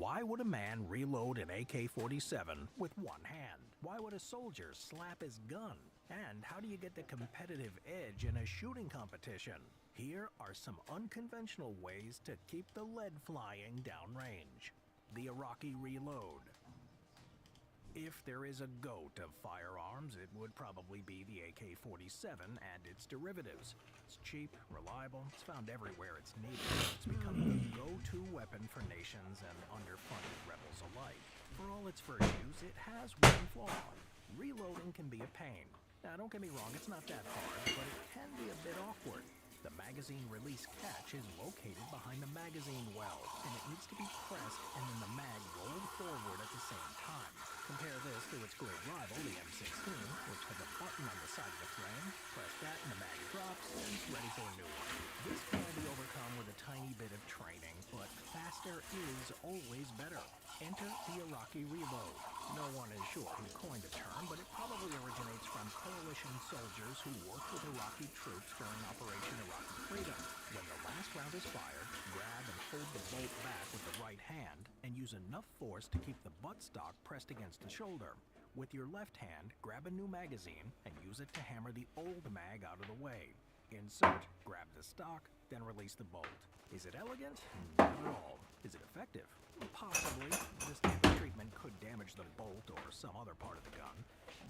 Why would a man reload an AK-47 with one hand? Why would a soldier slap his gun? And how do you get the competitive edge in a shooting competition? Here are some unconventional ways to keep the lead flying downrange. The Iraqi reload. If there is a GOAT of firearms, it would probably be the AK-47 and its derivatives. It's cheap, reliable, it's found everywhere it's needed. It's become the go-to weapon for nations and underfunded rebels alike. For all its virtues, it has one flaw. Reloading can be a pain. Now, don't get me wrong, it's not that hard, but it can be a bit awkward. The magazine release catch is located behind the magazine well, and it needs to be pressed and then the mag rolled forward at the same time. Compare this to its great rival, the M16, which has a button on the side of the frame. Press that and the mag drops, and it's ready for a new one. This can be overcome with a tiny bit of training, but faster is always better. Enter the Iraqi reload. No one is sure who coined the term, but it probably originates from coalition soldiers who worked with Iraqi troops during Operation Iraqi Freedom. When the last round is fired, grab and hold the bolt back with the right hand and use enough force to keep the buttstock pressed against the shoulder. With your left hand, grab a new magazine and use it to hammer the old mag out of the way. Insert, grab the stock, then release the bolt. Is it elegant? Not at all. Is it effective? Possibly. This type of treatment could damage the bolt or some other part of the gun.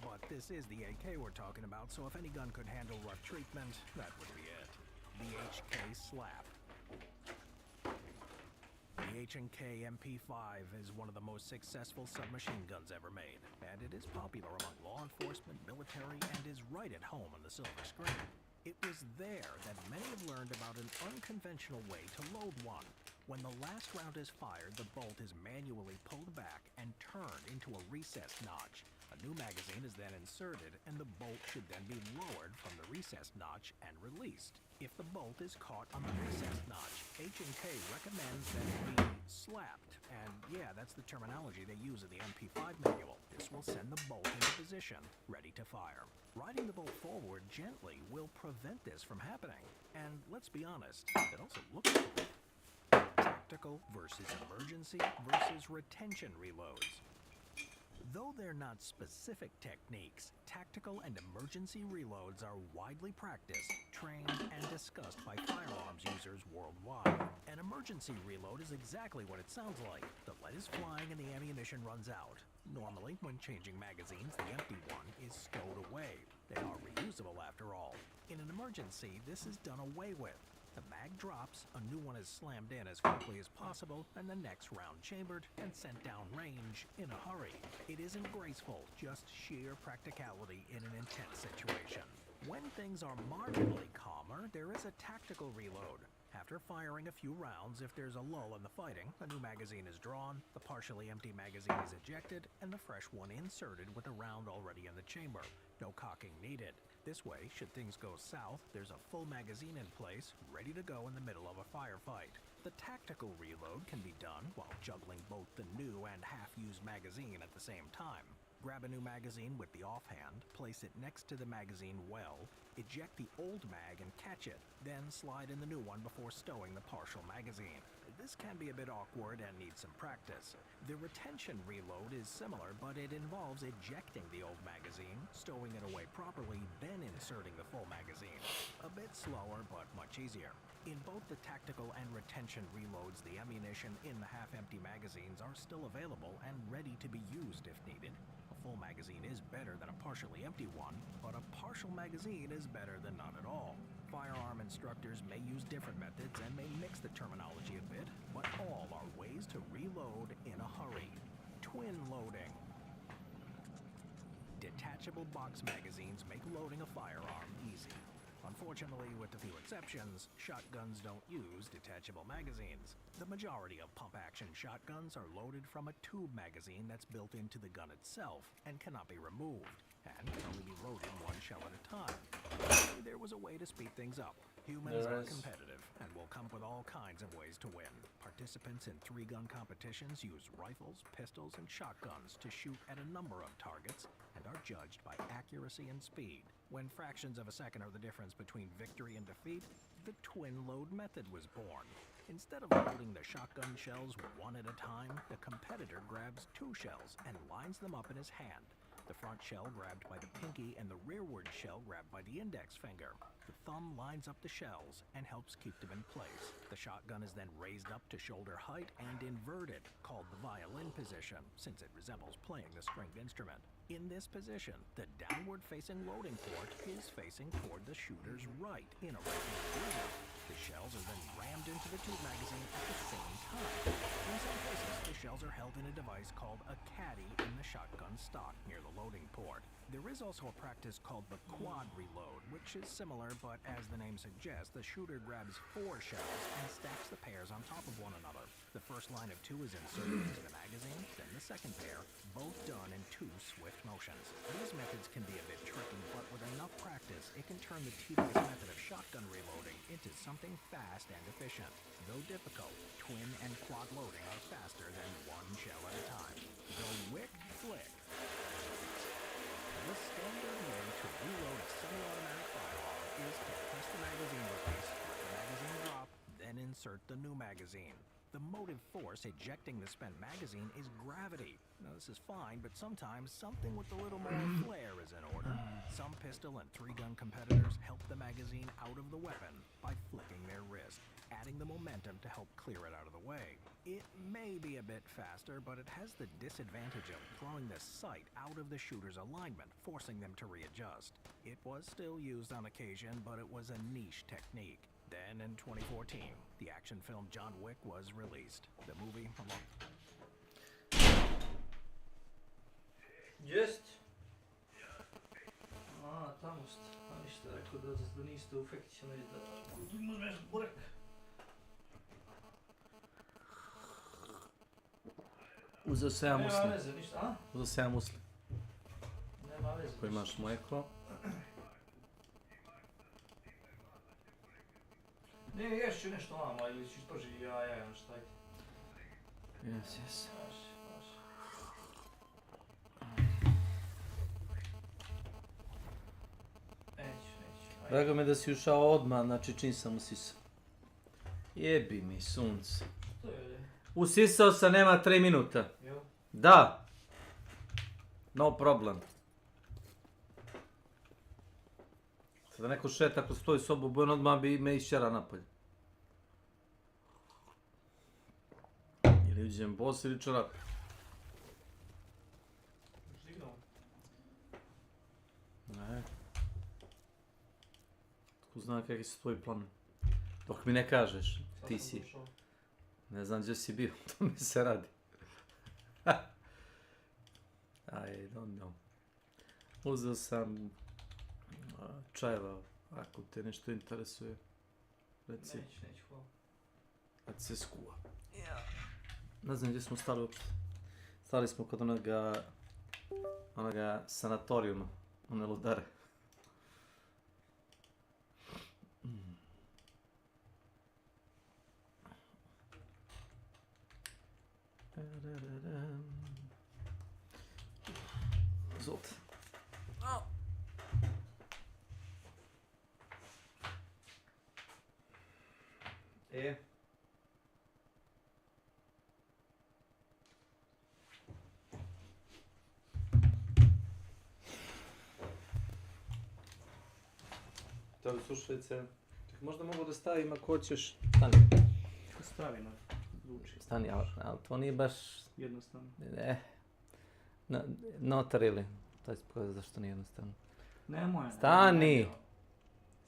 But this is the AK we're talking about, so if any gun could handle rough treatment, that would be it. The HK Slap. The H&K MP5 is one of the most successful submachine guns ever made, and it is popular among law enforcement, military, and is right at home on the silver screen. It was there that many have learned about an unconventional way to load one. When the last round is fired, the bolt is manually pulled back and turned into a recessed notch. A new magazine is then inserted, and the bolt should then be lowered from the recessed notch and released. If the bolt is caught on the recessed notch, H&K recommends that it be slapped. And yeah, that's the terminology they use in the MP5 manual. This will send the bolt into position, ready to fire. Riding the bolt forward gently will prevent this from happening. And let's be honest, it also looks cool. Tactical versus emergency versus retention reloads. Though they're not specific techniques, tactical and emergency reloads are widely practiced, trained, and discussed by firearms users worldwide. An emergency reload is exactly what it sounds like. The lead is flying and the ammunition runs out. Normally, when changing magazines, the empty one is stowed away. They are reusable after all. In an emergency, this is done away with. The mag drops, a new one is slammed in as quickly as possible, and the next round chambered and sent down range in a hurry. It isn't graceful, just sheer practicality in an intense situation. When things are marginally calmer, there is a tactical reload. After firing a few rounds, if there's a lull in the fighting, a new magazine is drawn, the partially empty magazine is ejected, and the fresh one inserted with a round already in the chamber. No cocking needed. This way, should things go south, there's a full magazine in place, ready to go in the middle of a firefight. The tactical reload can be done while juggling both the new and half-used magazine at the same time. Grab a new magazine with the offhand, place it next to the magazine well, eject the old mag and catch it, then slide in the new one before stowing the partial magazine. This can be a bit awkward and needs some practice. The retention reload is similar, but it involves ejecting the old magazine, stowing it away properly, then inserting the full magazine. A bit slower, but much easier. In both the tactical and retention reloads, the ammunition in the half-empty magazines are still available and ready to be used if needed. A full magazine is better than a partially empty one, but a partial magazine is better than none at all. Firearm instructors may use different methods and may mix the terminology a bit, but all are ways to reload in a hurry. Twin loading. Detachable box magazines make loading a firearm easy. Unfortunately, with a few exceptions, shotguns don't use detachable magazines. The majority of pump-action shotguns are loaded from a tube magazine that's built into the gun itself and cannot be removed, and can only be loaded one shell at a time. There was a way to speed things up. Humans are competitive and will come up with all kinds of ways to win. Participants in 3-gun competitions use rifles, pistols, and shotguns to shoot at a number of targets and are judged by accuracy and speed. When fractions of a second are the difference between victory and defeat, the twin load method was born. Instead of loading the shotgun shells one at a time, the competitor grabs 2 shells and lines them up in his hand. The front shell grabbed by the pinky and the rearward shell grabbed by the index finger. The thumb lines up the shells and helps keep them in place. The shotgun is then raised up to shoulder height and inverted, called the violin position, since it resembles playing the stringed instrument. In this position, the downward-facing loading port is facing toward the shooter's right in a right-hand groove. The shells are then rammed into the tube magazine at the same time. In some cases, the shells are held in a device called a caddy in the shotgun stock near the loading port. There is also a practice called the quad reload, which is similar, but as the name suggests, the shooter grabs 4 shells and stacks the pairs on top of one another. The first line of 2 is inserted into the magazine, then the second pair, both done in 2 swift motions. These methods can be a bit tricky, but with enough practice, it can turn the tedious method of shotgun reloading into something fast and efficient. Though difficult, twin and quad loading are faster than 1 shell at a time. The Wick Flick. The standard way to reload a semi-automatic firearm is to press the magazine release, let the magazine drop, then insert the new magazine. The motive force ejecting the spent magazine is gravity. Now this is fine, but sometimes something with a little more flair is in order. Some pistol and 3-gun competitors help the magazine out of the weapon by flicking their wrist, adding the momentum to help clear it out of the way. It may be a bit faster, but it has the disadvantage of throwing the sight out of the shooter's alignment, forcing them to readjust. It was still used on occasion, but it was a niche technique. Then, in 2014, the action film John Wick was released. The movie, along... Jest! A, tamo ste. A ništa, rekao da niste u efekti će neći da uzmeš burek. Uzeo se ja musli. Nema veze, ništa, a? Uzeo se ja musli. Nema veze. Ko imaš mlijeko. Ne, ješću nešto vama ili ću to živi jaja, šta je? Yes. Neću. Drago me da si ušao odmah, znači čim sam usisao. Jebi mi sunce. Što je? Usisao sam, nema 3 minuta. Jel? Da. No problem. Sada neko šeta kroz tvoju sobu, bojan odmah bi me išćera napolje. Ili uđem bos ili čarap. Ne. Tko zna kakvi su tvoji planovi? Dok mi ne kažeš, ti si. Ne znam gdje si bio, to mi se radi. I don't know. Uzeo sam čajeva, ako te nešto interesuje. Reci. Neću, hvala. Kad se skuva. Ne znam gdje smo stali uopšte. Stali smo kod onoga sanatorijuma, one ludare. Zot. To bi slušalice. Možda mogu da stavim ako hoćeš. Stani. Stavi na zvuči. Stani, ali to nije baš... Jednostavno. Not really. To je pokazati zašto nije jednostavno. Nemoj. Stani!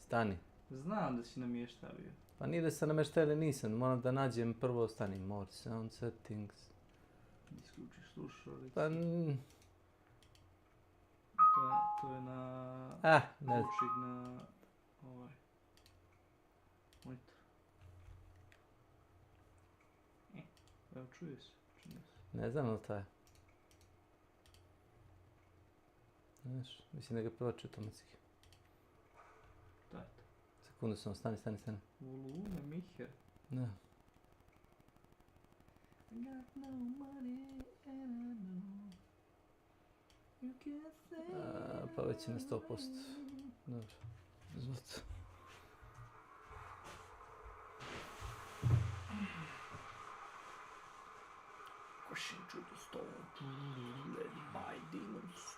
Stani. Znam da si namještavio. Pa nije da sam namještavio ili nisam. Moram da nađem prvo, stani, more sound settings. Isključiš slušalice. Pa... To je na... ne znam. Zvučnik na... Monitor. Evo, čuje se. Ne znam li to je. Znaš, mislim da ga proču automatski. Da je to. Sekundu samo, stani. Volume, Miher. Da. I got no money and I know you can't say Pa već je na 100%. Dobro. Zvat. Pushing to the storm, led by demons.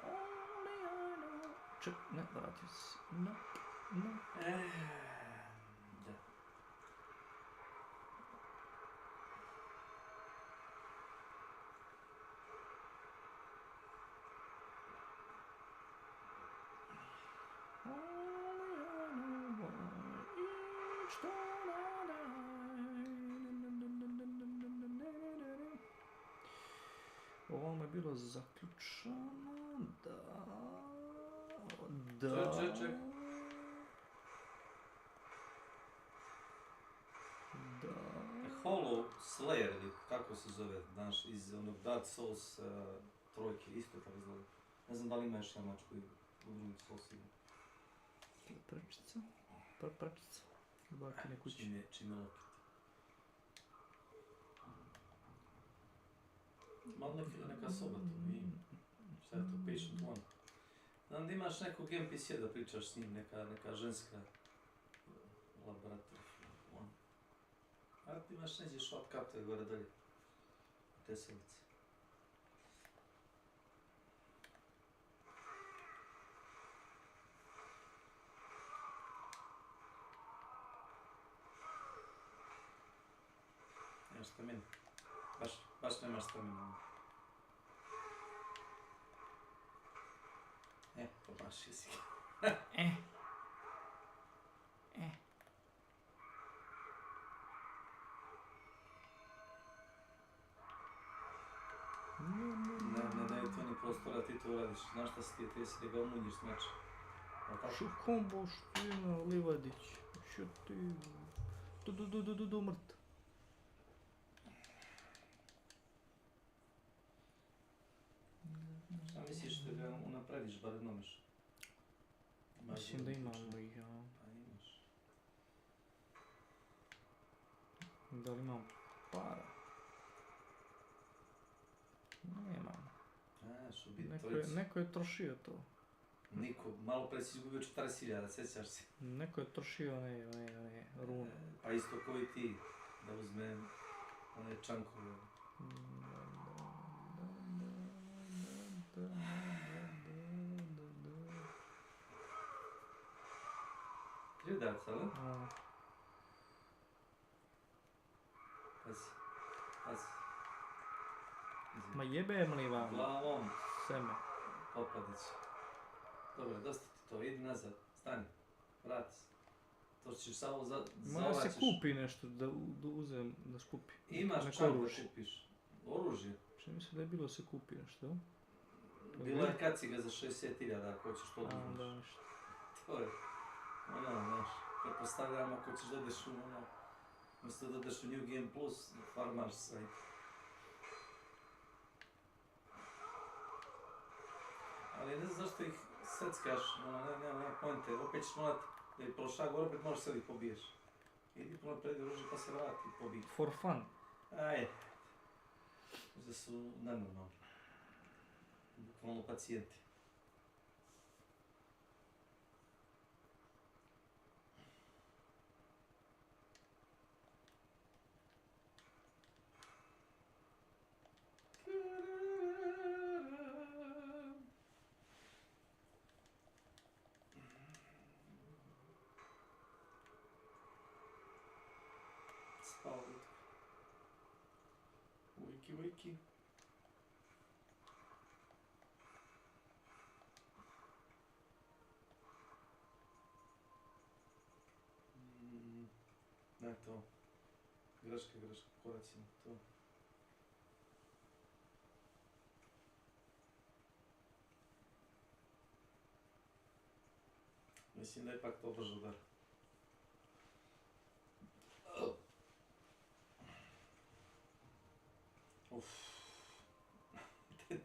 Only I know. Ček, ne, vratio se. No. Da. Ovo mi je bilo zaključano, da... Ček. Hollow Slayer, ili kako se zove, znaš, iz onog Dark Souls trojke, isto tako izgleda. Ne znam da li ima još jamačku igru u drugim Soulsima. Prečica. Bakine kući. Čime lokiti. Malo neka soba tu ima. Šta je to, Patient One? Znam da imaš nekog NPC-a da pričaš s njim, neka ženska laboratorija. A ti imaš neđe shortcute gore dalje. Te sobice. Nemaš stamina. Baš nemaš stamina. Pomaši si. Ne daju ti oni prostora, ti to uradiš. Znaš šta si ti si da ga omunjiš s mečem. Kombo ština, livadić. Što ti... Du, mrt. Šta misliš da ga unaprediš, bar jednom još? Mislim da imamo ih, ja. Pa imaš. Da li imam para? Nemam. Što biti Neko je trošio to. Niko, malo pre si izgubio 40.000, sjećaš se. Neko je trošio one rune. Pa isto ko i ti, da uzme one čankove. Kridac, ali? Pazi. Ma jebem li vam? Glavom. Seme. Opadić. Dobro, dosta ti to, idi nazad, stani, vrati se. To ćeš samo zavraćiš. Mora se kupi nešto da uzem, da skupi. Imaš čak da kupiš. Oružje. Što mislim da je bilo se kupi nešto? Bilo je kaciga za 60.000 ako hoćeš to oduzmeš. Da, nešto. To je, znaš, pretpostavljam ako ćeš da odeš u umjesto da odeš u New Game Plus, farmaš sajt. Ali ne znam zašto ih seckaš, nema pojente, opet ćeš morat da ih prošla gore, opet možeš sad ih pobiješ. Idi puno predi oružje pa se vrati i pobij. For fun. Ajde. Možda su nenormalni. Bukvalno pacijenti. Wiki. Ne to. Greška, koracima, to. Mislim da je ipak to brže udar.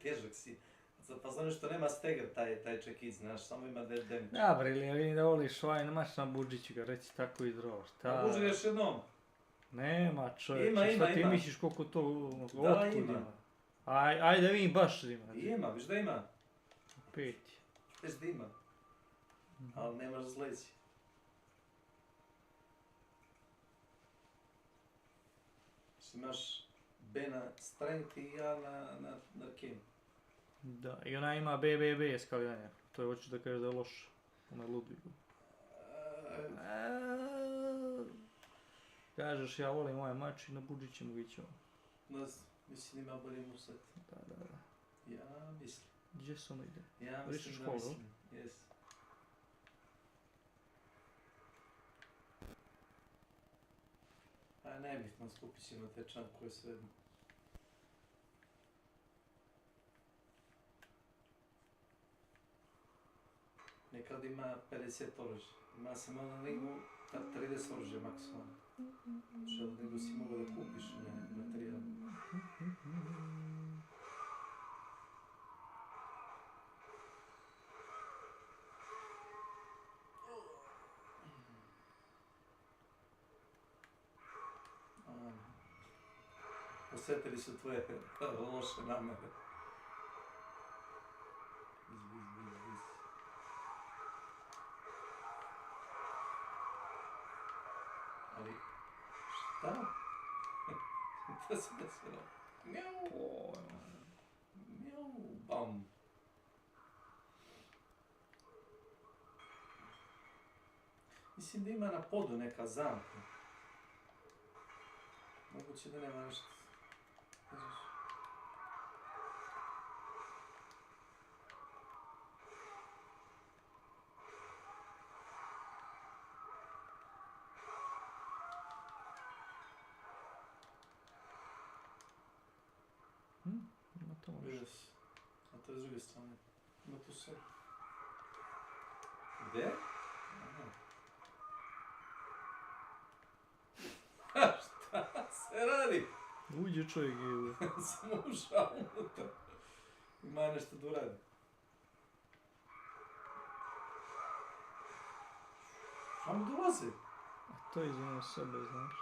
Težak si. Pa znam što nema steger taj čekić, znaš, samo ima dead damage. Ja bre, ili vidim da voliš ovaj, nemaš na budžiću ga, reći tako i drož. Na budži još jednom. Nema čovječe, Ima. Šta ti misliš koliko to, Da, ima. Ajde vidim baš ima. Ima, viš da ima. Opet. Viš da ima. Ali nemaš zleći. Imaš Bena Strength i ja na Arcane. Da, i ona ima BBB skaliranje. To je hoćeš da kažeš da je loš. Ona je Ludvigu. Kažeš ja volim ovaj mač i na budžet ćemo ga ići ovo. Mislim ima bolji moveset. Da. Ja mislim. Gdje se ono ide? Ja Više mislim da školu, mislim. Jes. A nebitno, skupit ćemo te čankove sve. Nekad ima 50 oružja. Ima sam ono ligu 30 oružja maksimalno. Što od nego si mogao da kupiš materijal. Osjetili su tvoje loše namere. Ali, šta? Šta se desilo? Mjau! Mjau! Bam! Mislim da ima na podu neka zamka. Moguće da nema nešto. Ima to možda. Yes. A to je s druge strane. Ima tu sve. Gdje? Aha. Šta se radi? Uđe čovjek je. Samo ušao unutra. Ima nešto da uradi. Šta mu dolazi? A to je izvino sebe, znaš.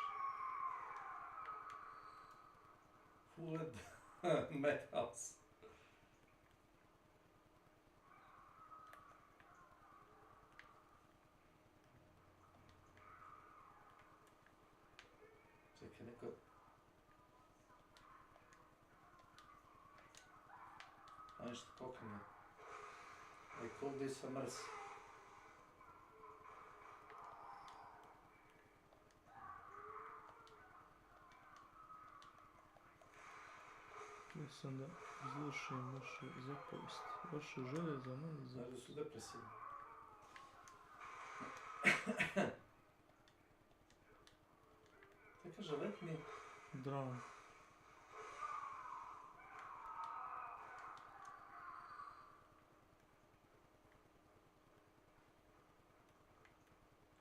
Full Madhouse. Čekaj, neko... A nešto pokrenje. I call this a mercy. Ja sam da izvršim vaše zapovesti. Vaše želje za mene za... Znaš da su depresivni. Te kaže, let me... Drown.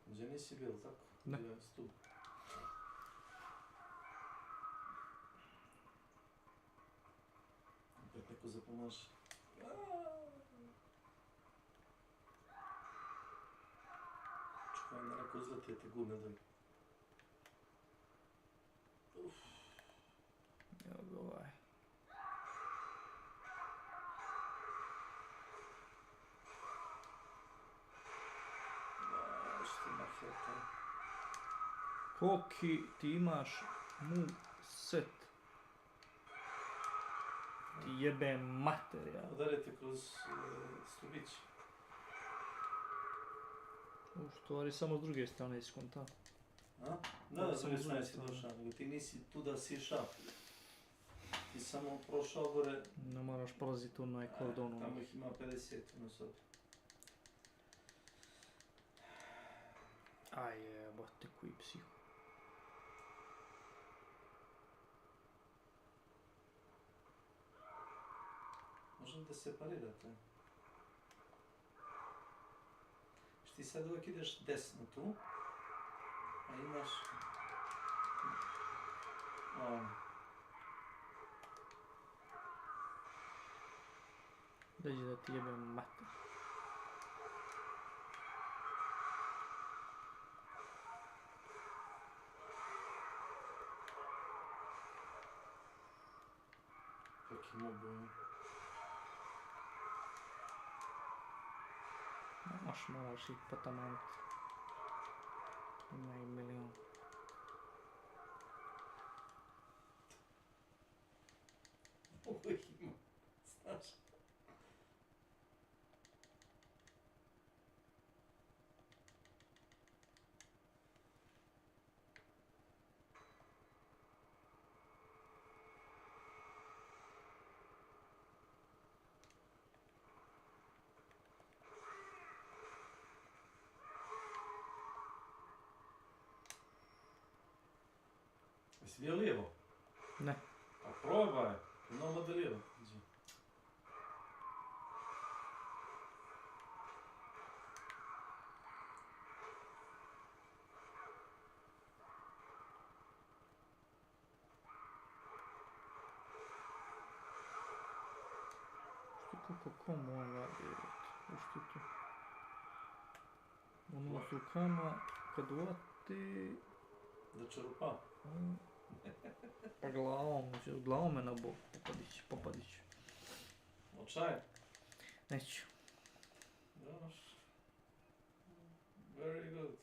Gdje nisi bil, tako? Ne. Gdje je stup? Opet neko zapomaša. Čekaj, da neko izletite gurne doj. Evo ga ovaj. Što ima heta? Koki ti imaš mu set. Ti jebe materija. Udarite kroz stubić. U stvari samo s druge strane iskonta. A? Da, s druge strane si došao, nego ti nisi tu da si išao. Ti samo prošao gore. Ne moraš prolaziti onaj kordon. Tamo ih ima 50 na sobi. Aj jebote, koji psiho. Možda da separirate. Ti sad uvijek ideš desno tu, a imaš... Dođi da ti jebem mater. Kakvi mobu. Moraš ih potamaniti. Ima i milion. Ovo ima, znaš. Jesi bio lijevo? Ne. A probaj, imamo da lijevo. Što kako on radi? Što to? Ono s rukama, kad uvati... Da čerupa. Pa glavom me nabo, popadić. Očaj. Neću. Daš. Very good.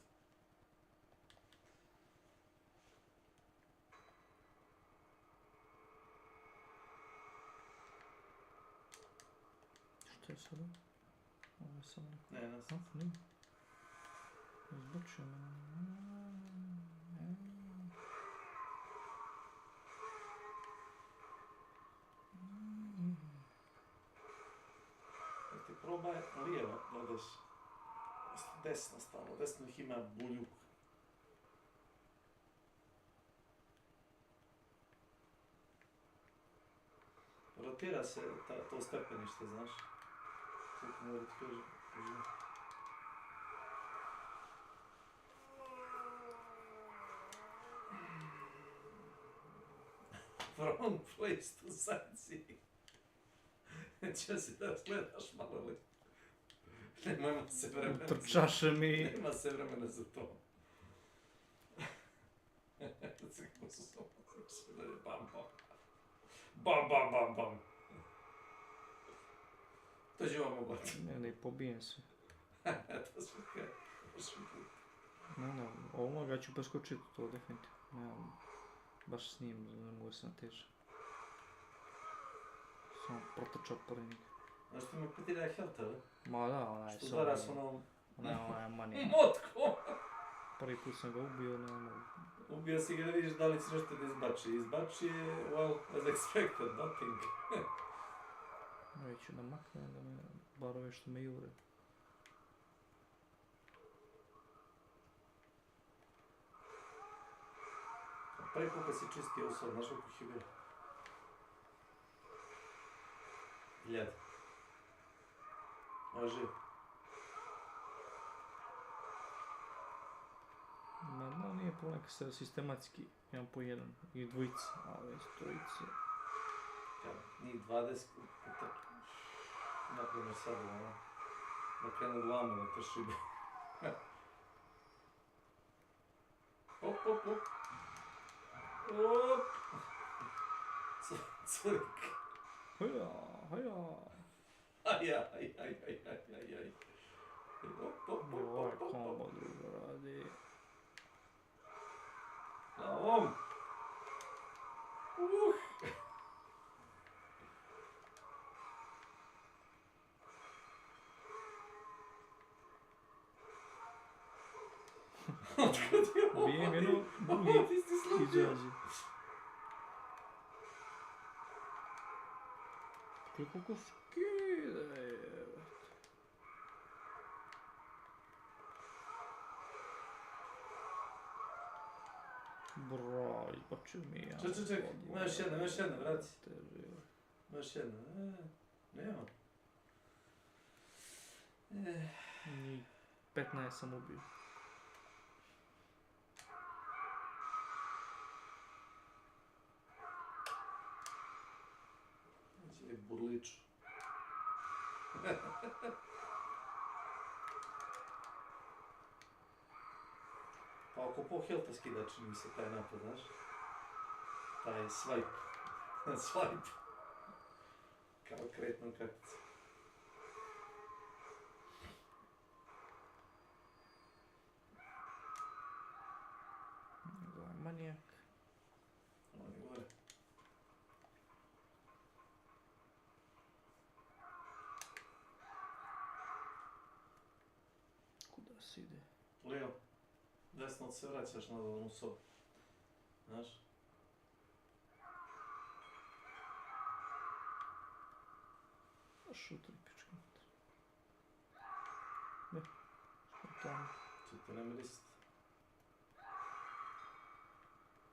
Što je sada? Ovo je samo... Ne, nas. A, nije. Izbačio me. Ti probaj lijeva da odeš. Desna stalno, desno ih ima buljuk. Rotira se to stepenište, znaš. Kako mogu ti kažem. Wrong place to sightsee. Če si da gledaš malo li. Nemojmo se vremena za... Trčaše mi... Nema se vremena za to. Kako su samo završili, bam bam. Bam bam bam bam. To će vam ugati. Ne, pobijem se. To su kaj. Ne, ovoga ću preskočiti to definitivno. Nemam baš s njim, ne mogu se natežati. Samo protrčao pored njega. Znaš ti me piti da je health, ali? Ma da, onaj što daras ono... Onaj mani. Motko! Prvi put sam ga ubio, ne mogu. Ubio si ga da vidiš da li si nešto da izbači. Izbači je, well, as expected, nothing. Već ću da maknem da me, bar ove što me jure. Prvi put kad si čistio usad, znaš kako ih je bilo? Ljed. Ovo je živ. Ma da, nije problem kad se sistematski, jedan po jedan, i dvojice, a već trojice. Kad njih 20 puta, naprimjer sad, ono, da krenu dlame na te šibe. Op, op, op. Op. Curik. Haja, haja. Aj. Op, op, Ovaj op, op, kombo op. drugo radi. Na ovom. Otkud je ovo? Bijem jedno drugi Ti si slabio. izađi. Koliko skide je. Bro, izbačio mi ja. Ček, ima još jedna, vrati. Teže. Ima još jedna, nema. Njih 15 sam ubio. Znači, burliču. Pa oko po healtha skida čini mi se taj napad, znaš? Taj swipe. Swipe. Kao kretnom karticu. Manijak. On je gore. se ide. Leo, desno se vraćaš nazad u sobu. Znaš? Šutri pička. Ne, što tamo? Če te ne mirisiti.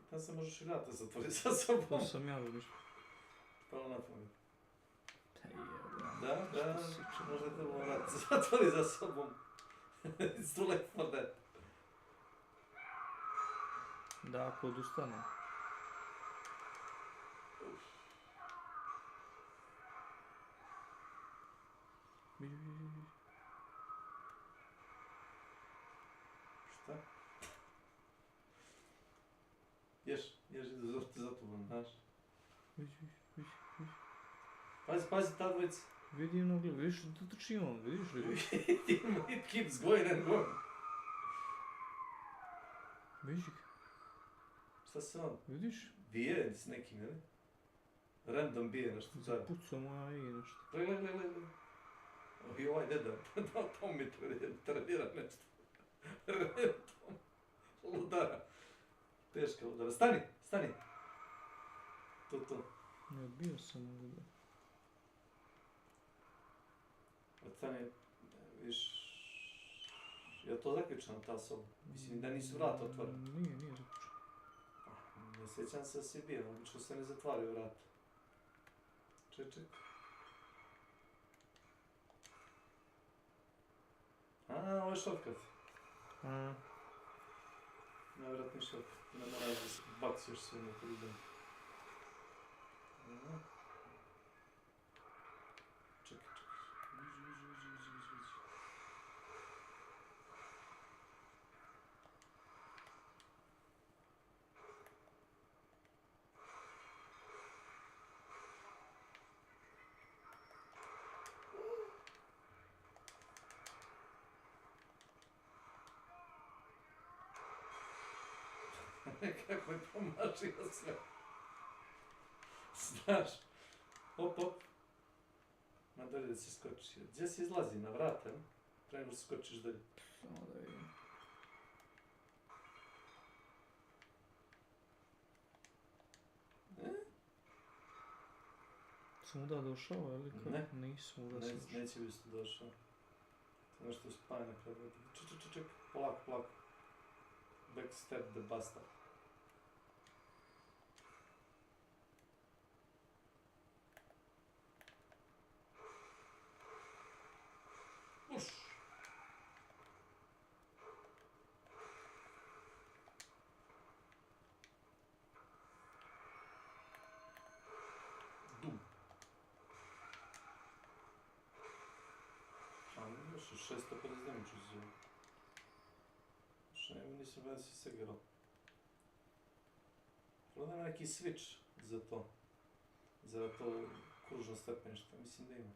I tam se možeš i vrata zatvoriti sa sobom. To sam ja vidiš. Palo na pamet. Te jebam. Da, možda je trebalo vrat zatvori za sobom. It's too late for that. Da, ako odustane. Šta? Ješ idu za tobom, znaš. Pazi, ta dvojica. Vidim na glavu, vidiš da trči on, vidiš li? It keeps going and going. Vidiš ga, Šta se on? vidiš? Bije s nekim, ne? Random bije nešto zajedno. Zapucao moja i nešto. Gle. I ovaj deda, to mi trenira nešto. Random. Ludara. Teška ludara. Stani! To. Ne, bio sam ovdje. Stani, viš... Je to zaključena ta soba? Mislim da nisu vrata otvorene. Nije zaključeno. Ne sjećam se da si bio, obično se ne zatvaraju vrata. Ček. Ovo je shortcut. Najvjerojatniji shortcut. Ne moraš da baci još sve na koridor. Čekaj. Uđi. Kako je promašio sve. Znaš. Hop. Ma dolje da si skoči. Gdje si izlazi? Na vrata, ne? Prema što skočiš dalje. Samo da vidim. Sam da došao, ili kako? Ne. Nisam da sam došao. Neće biti došao. To nešto uspajne kada vodi. Ček. Polako. Backstab the bastard. Uš! Dum. A ne još 650 damage uzio. Što nisam da si se igrao. Prodam neki switch za to. Za to kružno stepenište, mislim da ima.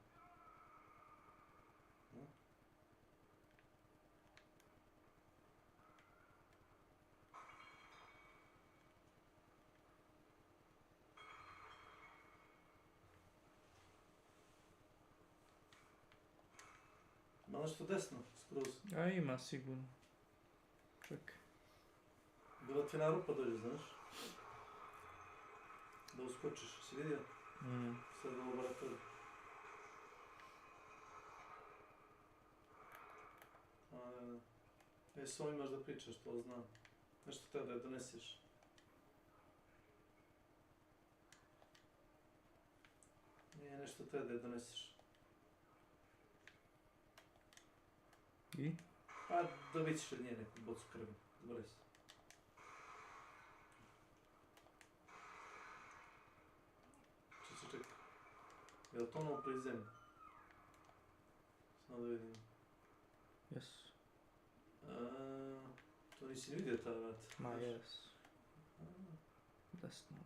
Ima nešto desno, skroz. A ima sigurno. Čekaj. Bila ti na rupa dođe, znaš? Da uskočiš, si vidio? Sad u laboratoriju. S ovim imaš da pričaš, to znam. Nešto treba da je doneseš. Nije, nešto treba da je doneseš. I? Pa dobit ćeš od nje neku bocu krvi. Zbori se. Čekaj. Je li to ono pri zemlji? Samo da vidim. Jes. To nisi ni vidio ta vrat. Ma jes. Desno.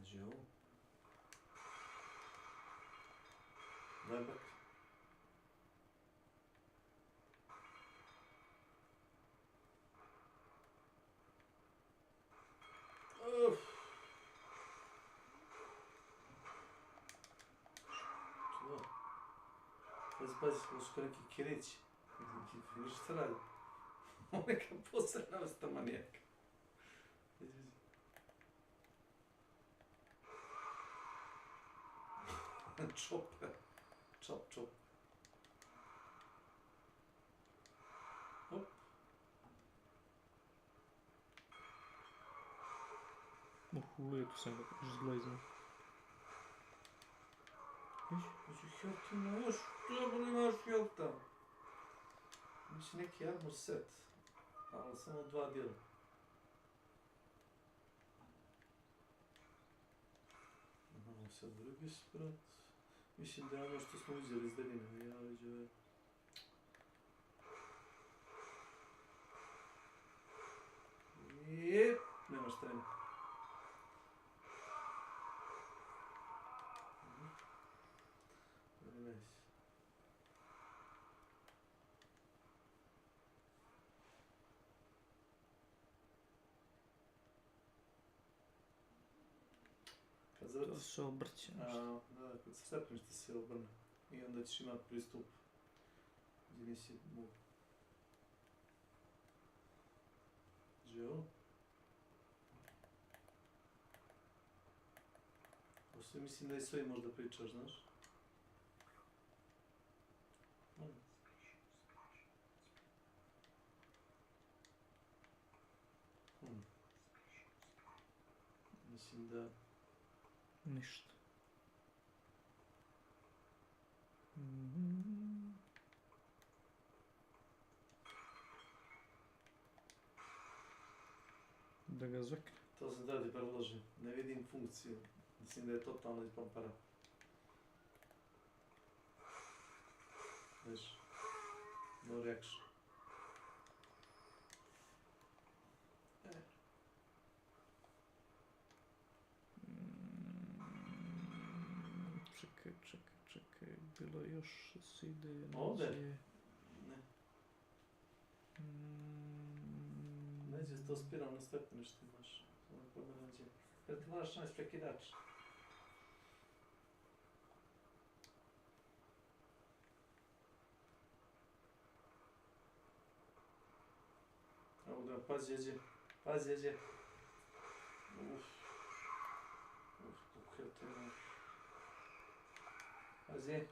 Gdje je ovo? Daj bak. Pazi, ovo su kao neki kirići. Vidiš šta radi? Ovo neka posebna vrsta manijaka. Čop. Hop. Ето sam ga izglezno. Viš, helta imaš, dobro imaš helta. Imaš neki armor set, ali samo 2 dijela. Imamo sad drugi sprat. Mislim da je ono što smo uzeli iz daljine, ja viđe. Jep, nemaš trena. Very nice. Kad zavrti... To se obrće nešto. Da, kad se stepneš ti se obrne. I onda ćeš imat pristup. Gdje nisi mogu. Gdje je ovo? Pošto mislim da i sve možda pričaš, znaš? Mislim da... Ništa. Da ga zvekne. To sam da ti predložim. Ne vidim funkciju. Mislim da je totalno ispampara. Znaš, no reaction. Čekaj, bilo još se ide... Ovdje? Ne. Neđe to spiralno stepenište imaš. Samo ne pogledam gdje. Kad ti moraš naći prekidač. Evo da, pazi jeđe. Pazi jeđe. Kako je to ima. Pazi.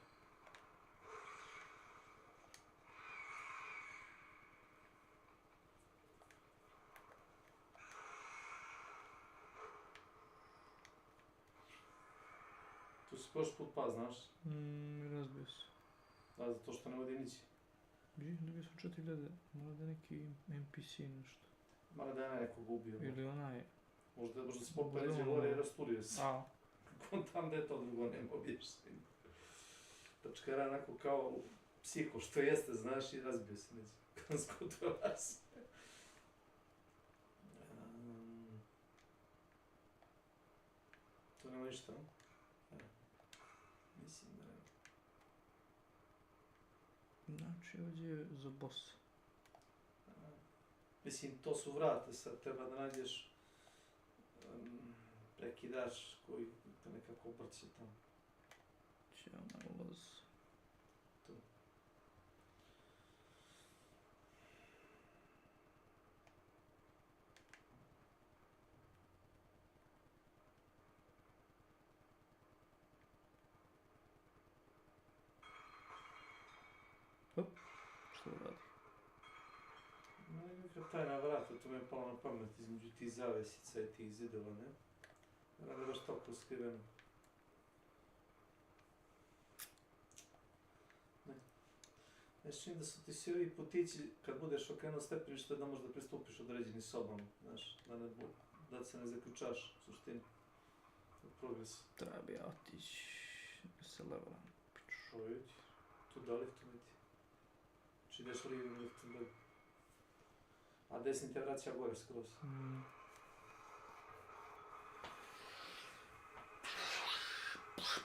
Tu si prošli put paz, znaš? Razbio se. Da, zato što ne vodi nići. Bili su 4000, mora da neki NPC nešto. Mora da je nekog ubio. Ili onaj... Možda si popao neđe gore i rasturio se. A. Tam da je to drugo nema obiješ se. Tačkara onako kao psiho, što jeste, znaš, i razbio se neđe. Kad skutora se. To nema ništa, no? Mislim da nema. Znači ovdje je za bossa. Mislim, to su vrate sad, treba da nađeš prekidač koji te nekako obrće tamo. Će ona ulaz. Tu. Hop, što radi? Neka tajna vrata, to mi je palo na pamet između tih zavesica i tih zidova, ne? Rada baš toliko skriveno. Ne. Znaš čim da su ti svi ovi putići, kad budeš okrenuo stepenište, da možda pristupiš određenim sobama, znaš, da se ne zaključaš u suštini. U progresu. Treba bi ja otići, da se levelam. Što vidi? Tu da liftom vidi. Či ideš livim liftom dolje. A desni te vraća gore skroz. Znaš,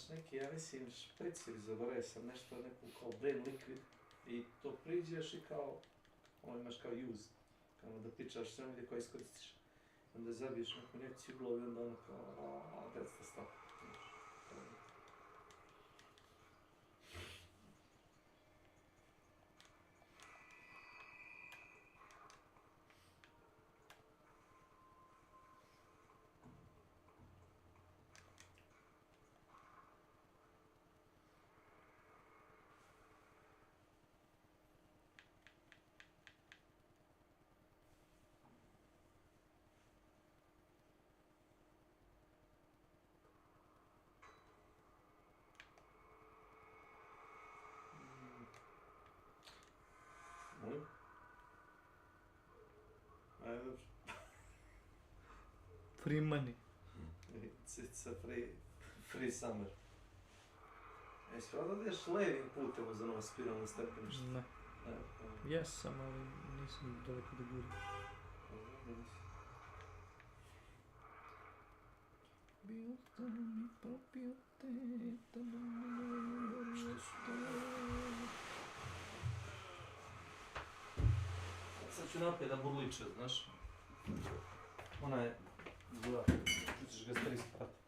neki, ja mislim, špric ili zaboravio sam nešto, neku kao brain liquid i to priđeš i kao, ono imaš kao use, kao da pičaš sve ovdje koje iskoristiš. Onda zabiješ neku njeci uglav i onda ono kao, that's the stuff. Molim? Ajde, dobro. Free money. It's a free summer. Jesi pravo da ideš levim putem uz ono spiralno stepenište? Ne. Jesam, ali nisam daleko da guri. Bio sam i propio te, tada mi govorio što. Sad ću naprijed da burliče, znaš. Ona je zla, tu ćeš ga stari sprati.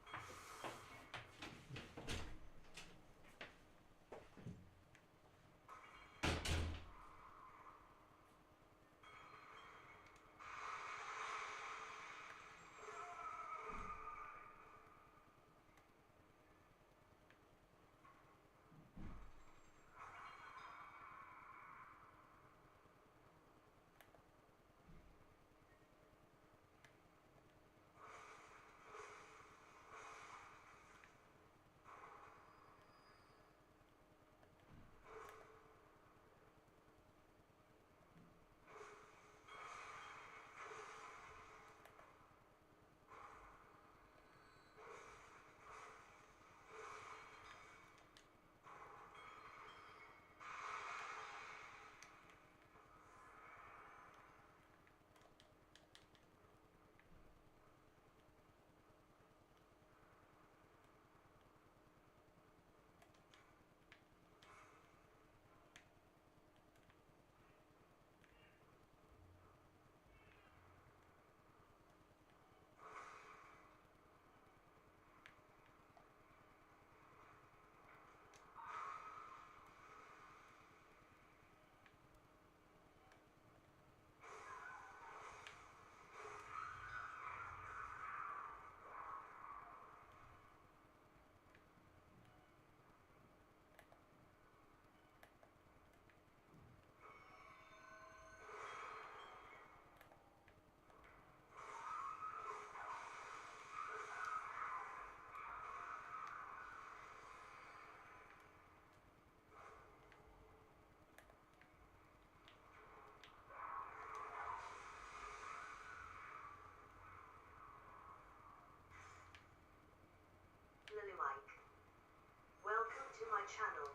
Welcome to my channel.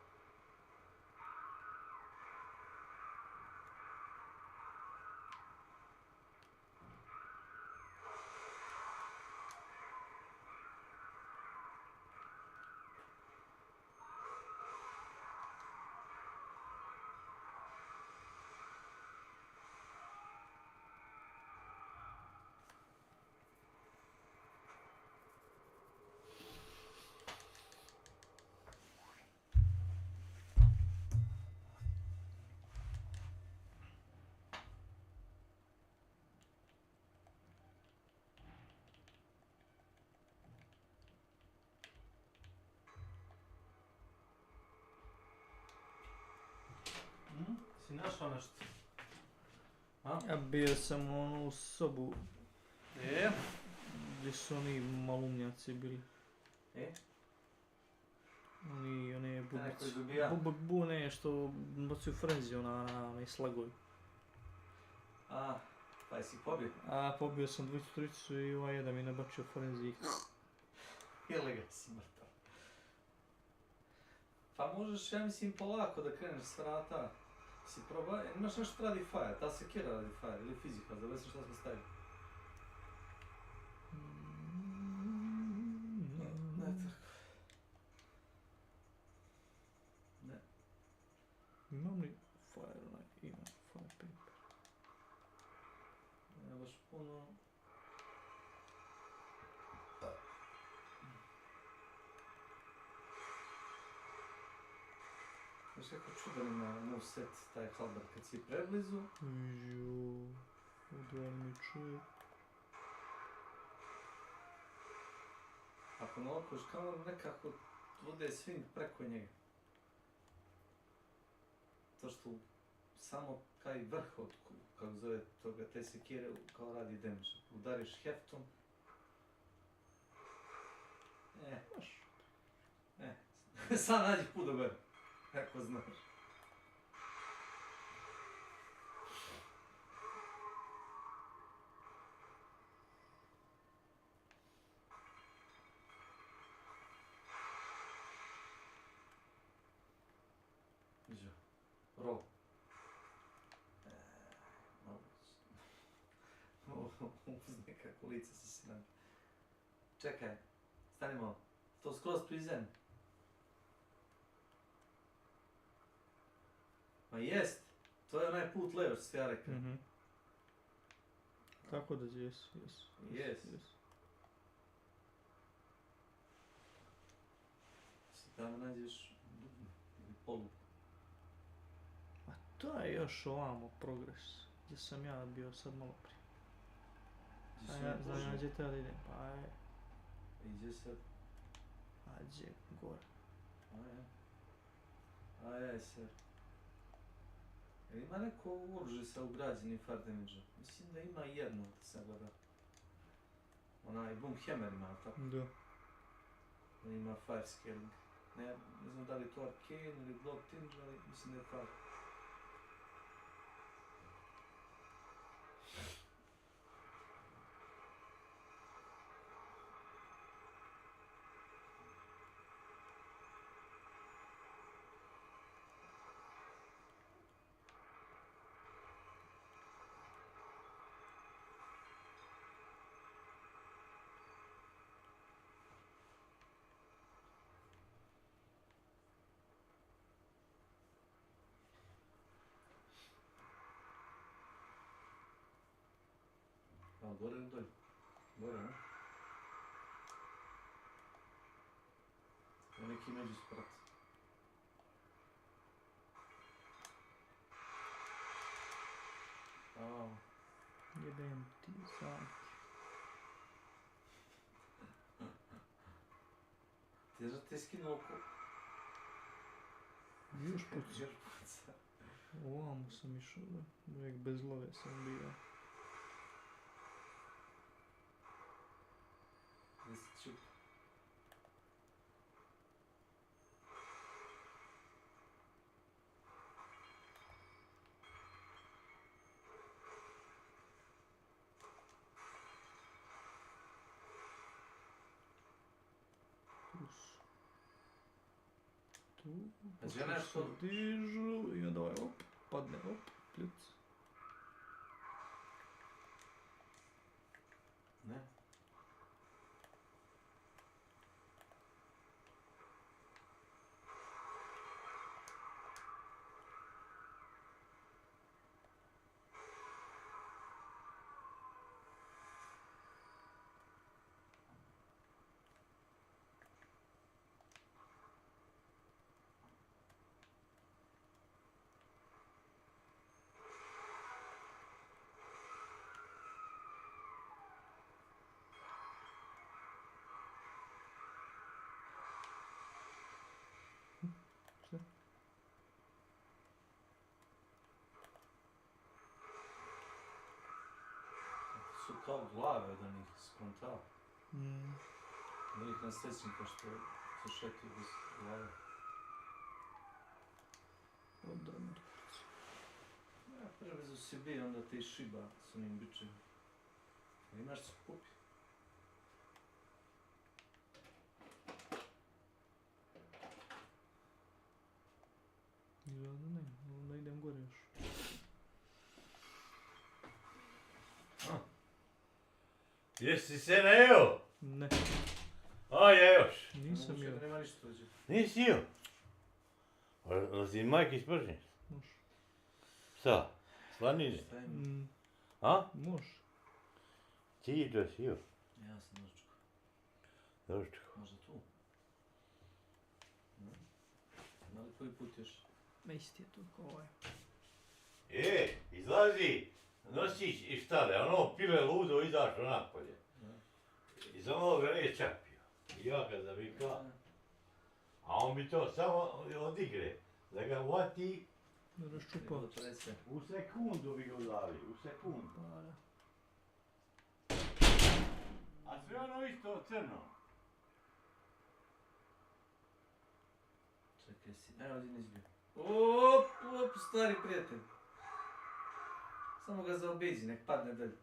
Si našao nešto? A? Ja bio sam u onu sobu Je? gdje su oni malumnjaci bili. E? One koji dobija? bubune što bacaju frenzi na onaj slagoj. A, pa jesi pobio? A pobio sam dvojicu tricu i ovaj jedan mi nabačio frenzi. Ili ga si mrtav? Pa možeš, ja mislim, polako da kreneš s vrata. Si probaj, imaš nešto radi fire, ta sekira radi fire, ili fizika, zavesi šta smo stavili. Ne tako. Ne. Imam li fire onaj? Imam fire paper. Ne baš puno. Znaš kako čudan ima moveset taj halber kad si preblizu. Jo, udar mi čovjek. Ako nalokoš kameru nekako ode swing preko njega. To što samo kaj vrh od, kako zove toga, te sekire kao radi damage. Udariš heftom. Sam nađi put do gore. Kako znaš. Iđo. Roll. Uz nekako lice se sram. Čekaj. Stani malo. To skroz prizem. Ma jest. To je onaj put levo što ja rekao. Tako da jesu. Yes. Si tamo nađeš polu. A to je još ovamo progres. Gdje sam ja bio sad malo prije. Znam ja gdje treba da idem, pa je. I gdje sad? A gdje? Gore. A je sad. Jel ima neko oružje sa ugrađenim fire damage-a? Mislim da ima jedno da sam gledao. Onaj Boomhammer ima, tako? Da. Da ima fire scaling. Ne znam da li je to arcane ili blood tinge, ali mislim da je fire. A gore ili dolje? Gore, ne? Je neki među sprat. Jebem ti zamki. Ti znaš te skinuo oko? Još puca. Još puca. Ovamo sam išao, uvijek bez love sam bio. Jesi čup. Tu, Znači ja nešto... dižu i onda ovaj op, padne op, pljuc. Ne. Su kao glave od onih skontala. Od onih nasrećnika što se šetuju bez glave. Odavno. Ja prevezu si bi onda ti šiba s onim bičem. Imaš se kupi. Jesi se najeo? Ne, A ja još. nisam jeo. Nema ništa uđe. Nisi jeo? Ali si majke spržnje? Može. Šta? Slanine? Šta ima? A? Može. Ti to si jeo? Ja sam dočekao. Dočekao. Možda tu? Da li koji put još? Isti je to kao ovaj. Izlazi nosić i štale, ono pile ludo izašlo napolje. I za malo ga nije čapio. I ja ga zavikla. A on bi to samo odigre. Da ga uvati, Raščupao. u sekundu bi ga udavio, u sekundu. Pa da. A sve ono isto crno. Čekaj si, evo ovdje ne izbio. Op, stari prijatelj. Samo ga zaobiđi, nek padne dalje.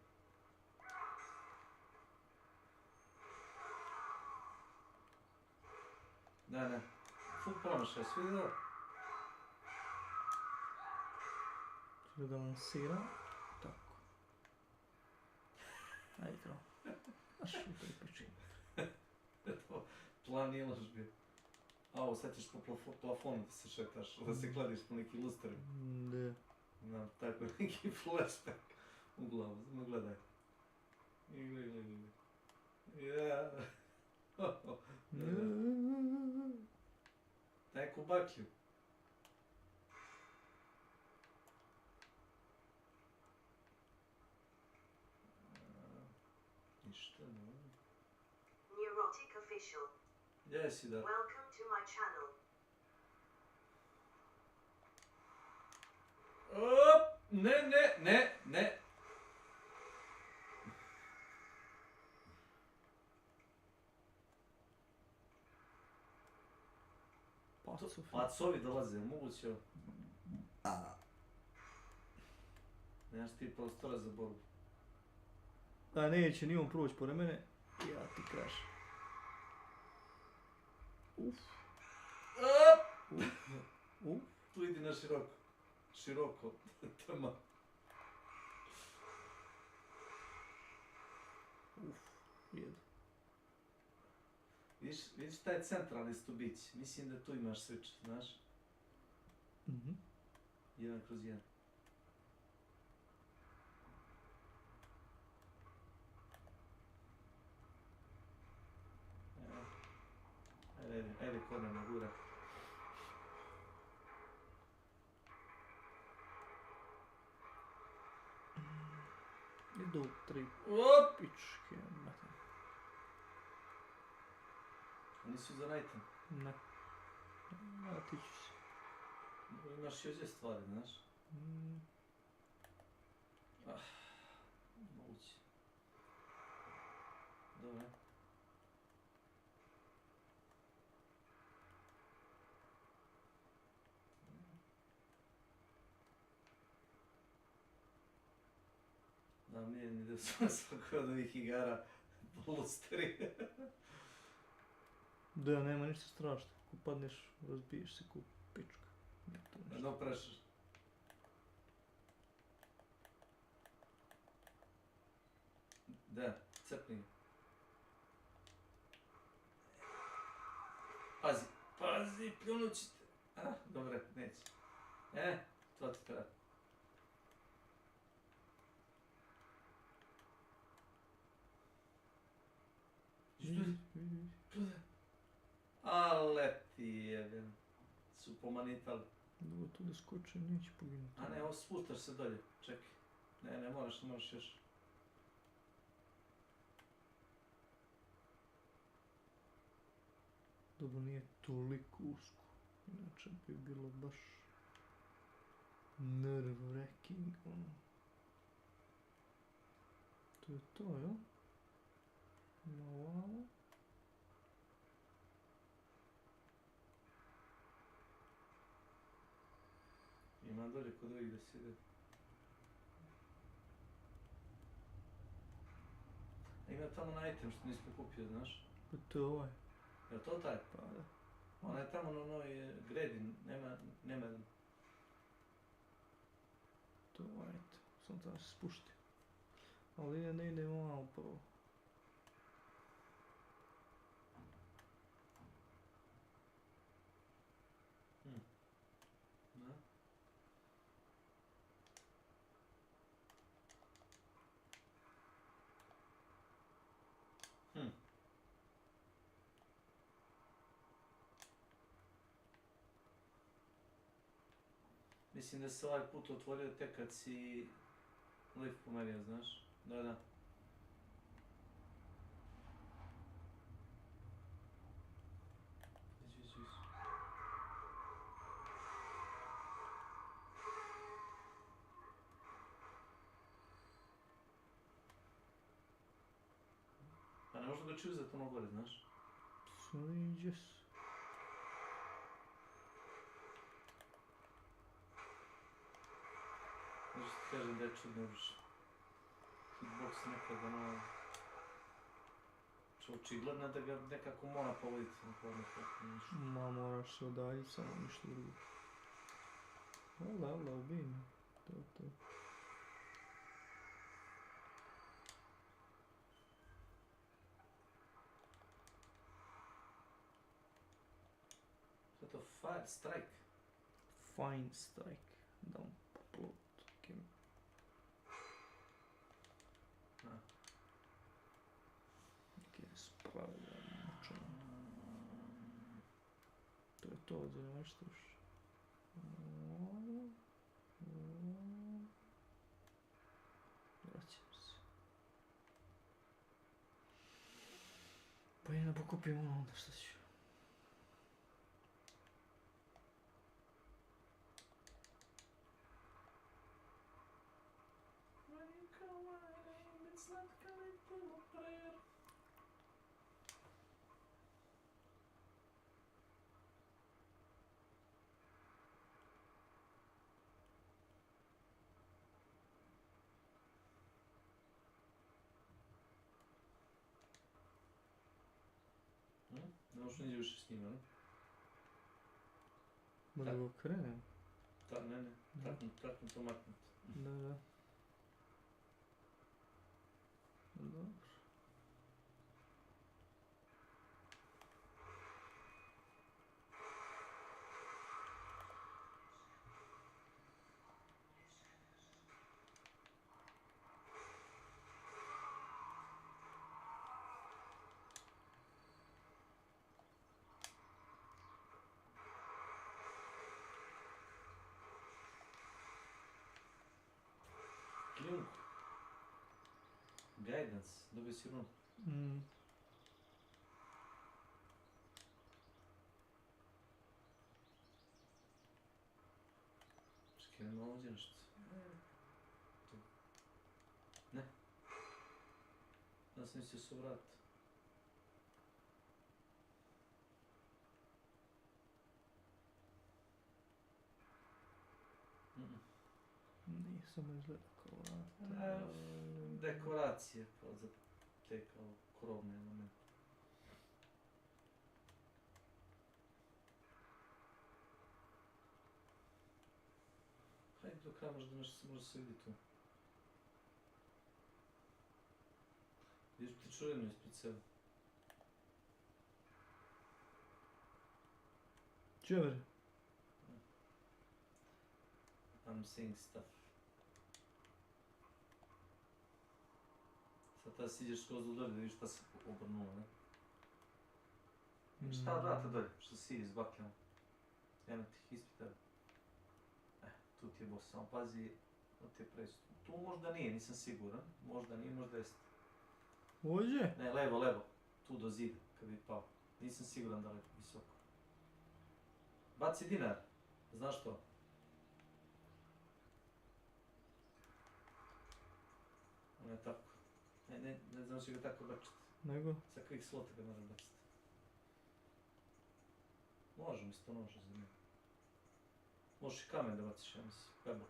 Ne. Ful promašaj, svi vidio? Čekaj da lansira. Tako. Ajde krao. Aš u toj piči. Eto, plan je loš bio. A ovo sad ćeš po plafonu da se šetaš, da se kladiš po neki lustrima. Ne. Imam tako neki flashback u glavu, samo gledaj. I gledaj. Ja. Daj ku baklju. Ništa, ne. Neurotic official. Gdje si da? Welcome to my channel. Op! Ne. Pacovi dolaze, moguće ovo. Nemaš ti prostora za borbu. A neće ni on proći pored mene. Ja ti kraš. Uf. Tu idi na široko. Široko. Tama. Jedu. Vidiš taj centralni stubić. Mislim da tu imaš switch, znaš? Mhm. 1/1. Ajde korena gura. Idu 3 pičke. Oni su za najten. Ne. Ja ti ću se. Imaš i ovdje stvari, znaš? Moguće. Dobro. Da, nije ni da sam svako od ovih igara polustri. Da, nema ništa strašno. Ako padneš, razbiješ se ko pička. No pressure. Da, cepni. Pazi, pljunut ćete. Dobre, neće. To ti treba. Ale ti jebem. Su pomanitali. Dobro, tu da skoče, neće poginuti. A ne, ovo spuštaš se dolje, čekaj. Ne moraš još. Dobro, nije toliko usko. Inače bi bilo baš nerve-wracking, ono. To je to, jel? Na ovamo. Ima dolje kod ovih da sjede. A ima tamo na item što nismo kupio, znaš? Pa to je ovaj. Je to taj? Pa da. Ona je tamo na onoj gredi, nema... To je ovaj, sam treba se spušti. Ali ne ide malo prvo. Mislim da se ovaj put otvorio tek kad si lift pomerio, znaš? Da, da. Ići. Pa ne možda ga ću uzeti ono gore, znaš? Sviđa se. Znaš ti kažem da je čudno još. Hitbox nekad ono... Što očigledno da ga nekako mora povoditi nekako ništa. Ma moraš se udaljiti, samo ništa drugo. Ala, ubij me. To. Što je to? Fire strike? Fine strike. Dam plot. Kim. Spravljam mučenje. To je to, da nešto još. Vraćam se. Pa idem da pokupim ono onda šta ću. Ne možeš niđe više s njima, ne? Da ga krenem? Ne, taknut, omaknut. Da. Dobro. Kljunk. Guidance, dobio si run. Čekaj, nema ovdje nešto. Ne. Ja sam mislio se vratiti. Nisam izgleda kao vrata. Dekoracije, kao za te kao krovne elemente. Hajde do kraja možda nešto se može se vidi tu. Vidiš ti čurinu ispred sebe. Čevre. I'm seeing stuff. Sad ta siđeš skroz do dolje da vidiš šta se obrnulo, ne? Šta vrata dolje, što si s bakljama. Jedan tih ispred tebe. Tu ti je boss, samo pazi da te preći. Tu možda nije, nisam siguran. Možda nije, možda jeste. Ovdje? Ne, levo. Tu do zida, kad bi pao. Nisam siguran da je visoko. Baci dinar. Znaš to? Ne tako. Ne znam će ga tako bačiti. Nego? Sa quick slota ga moram baciti. Može, mislim to može za njega. Možeš i kamen da baciš, ja mislim. Pebble.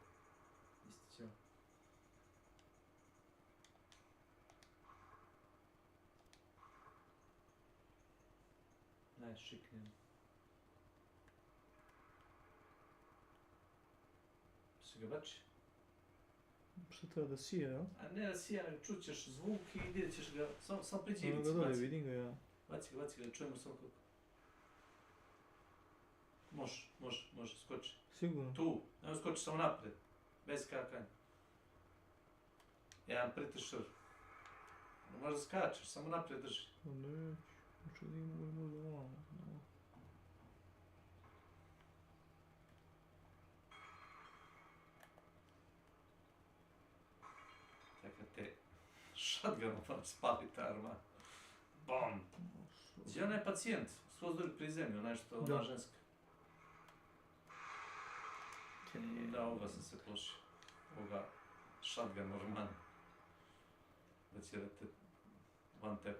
Isti će on. Najšiknije. Se ga bači? Što treba da sije, jel? A ne da sija, nego čućeš zvuk i vidjet ćeš ga, sam priđi Evo ivici, ga dolje, baci. vidim ga ja. Baci ga, čujemo samo kako. Može, skoči. Sigurno? Tu, nemo skoči samo napred, bez skakanja. Jedan pritišar. Možda skačeš, samo napred drži. Pa neću, hoću da imamo možda ovamo. Shotgunom mora spali ta arma. Bom! Gdje onaj pacijent? Skroz doli prizemlju, nešto, ona ženska. Da, ovoga sam se plošio. Ovoga shotgun Norman. Da će rete one tap.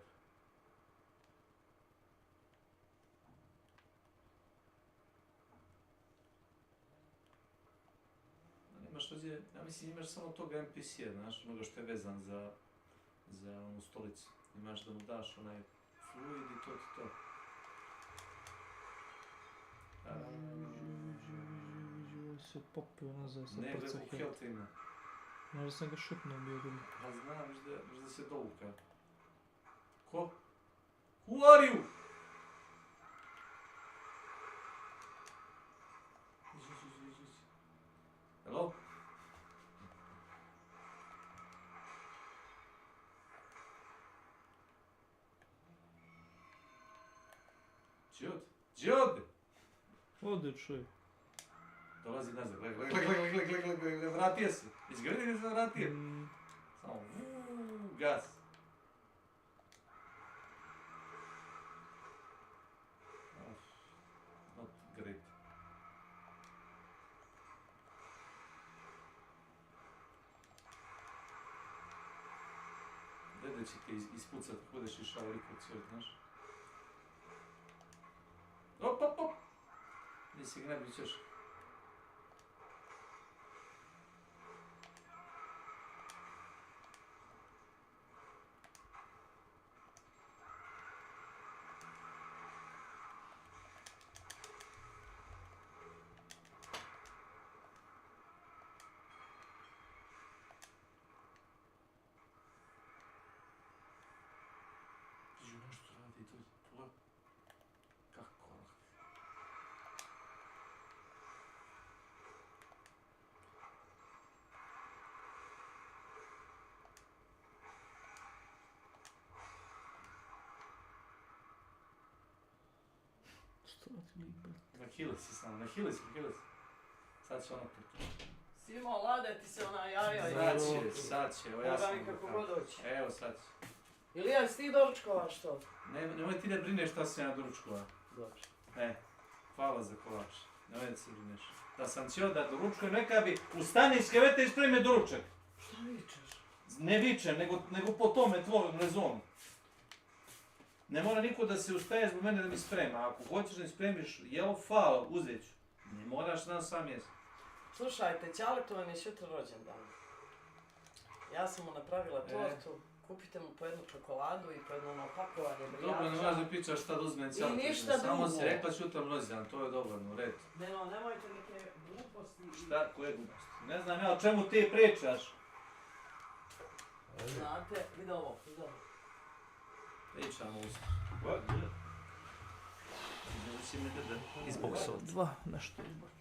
Nemaš ovdje, ja mislim imaš samo toga NPC-a, znaš, onoga što je vezan za onu stolicu. Imaš da mu daš onaj fluid i to ti to. Se popio nazad sa Ne, prca bre, health. health ima. Možda sam ga šutnuo bio doli. Pa znam, možda se dovuka. Ko? Who are you? Hello? Jude! Ode čovjek. Dolazi nazad, gledaj, vratio se. Izgledi da se vratio. Samo gas. Not great. Dede će te ispucat, budeš išao liku cijel, znaš. Op. Nisi gnebić još. Nešto radi tu, pola. Kako ono? Što radi lik, brat? Na heal si samo, na heal si. Sad će ono putu. Simo, lade ti se ona jaja. Sad će, evo ja sam. Pogledaj kako god doći. Evo sad će. Ili ja si ti doručkova što? Nemoj ti da brineš šta sam ja doručkova. Dobro. Hvala za kolač. Nemoj da se brineš. Da sam ćeo da doručkujem, neka bi ustani iz kreveta i spremi doručak. Šta vičeš? Ne vičem, nego po tome tvojom rezonu. Ne mora niko da se ustaje zbog mene da mi sprema. Ako hoćeš da mi spremiš jelo falo, uzet ću. Ne moraš nam sam jesti. Slušajte, Ćaletovan je sutra rođendan. Ja sam mu napravila tortu. Kupite mu po jednu čokoladu i po jedno opakovanje brijača. Dobro, ne moraš da pričaš šta da uzmem I ništa drugo. Samo si rekla sutra rođendan, to je dovoljno, u redu. Nemojte neke gluposti. Šta, koje gluposti? Ne znam ja o čemu ti pričaš. Znate, vidi ovo. Pričamo usta. Izboksao 2, nešto izboksao.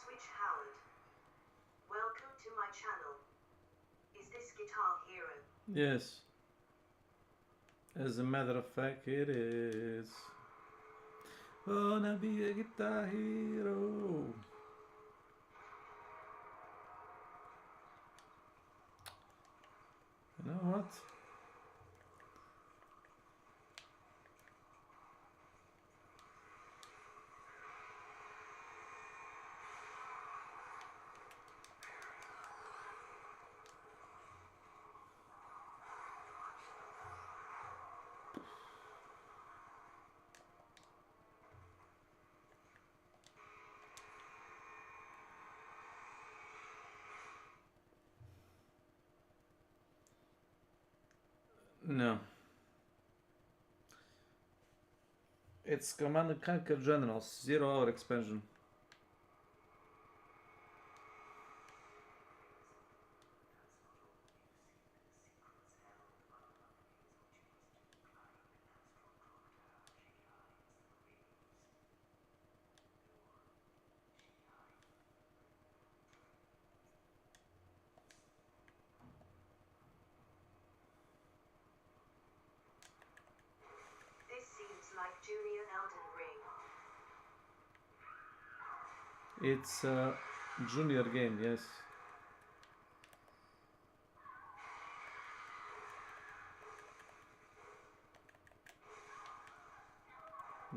Switch Howard. Welcome to my channel. Is this Guitar Hero? Yes. As a matter of fact, it is. Wanna be a guitar hero. You know what? No. It's Command and Conquer Generals, 0-hour expansion. This seems like Junior Elden Ring. It's a junior game, yes.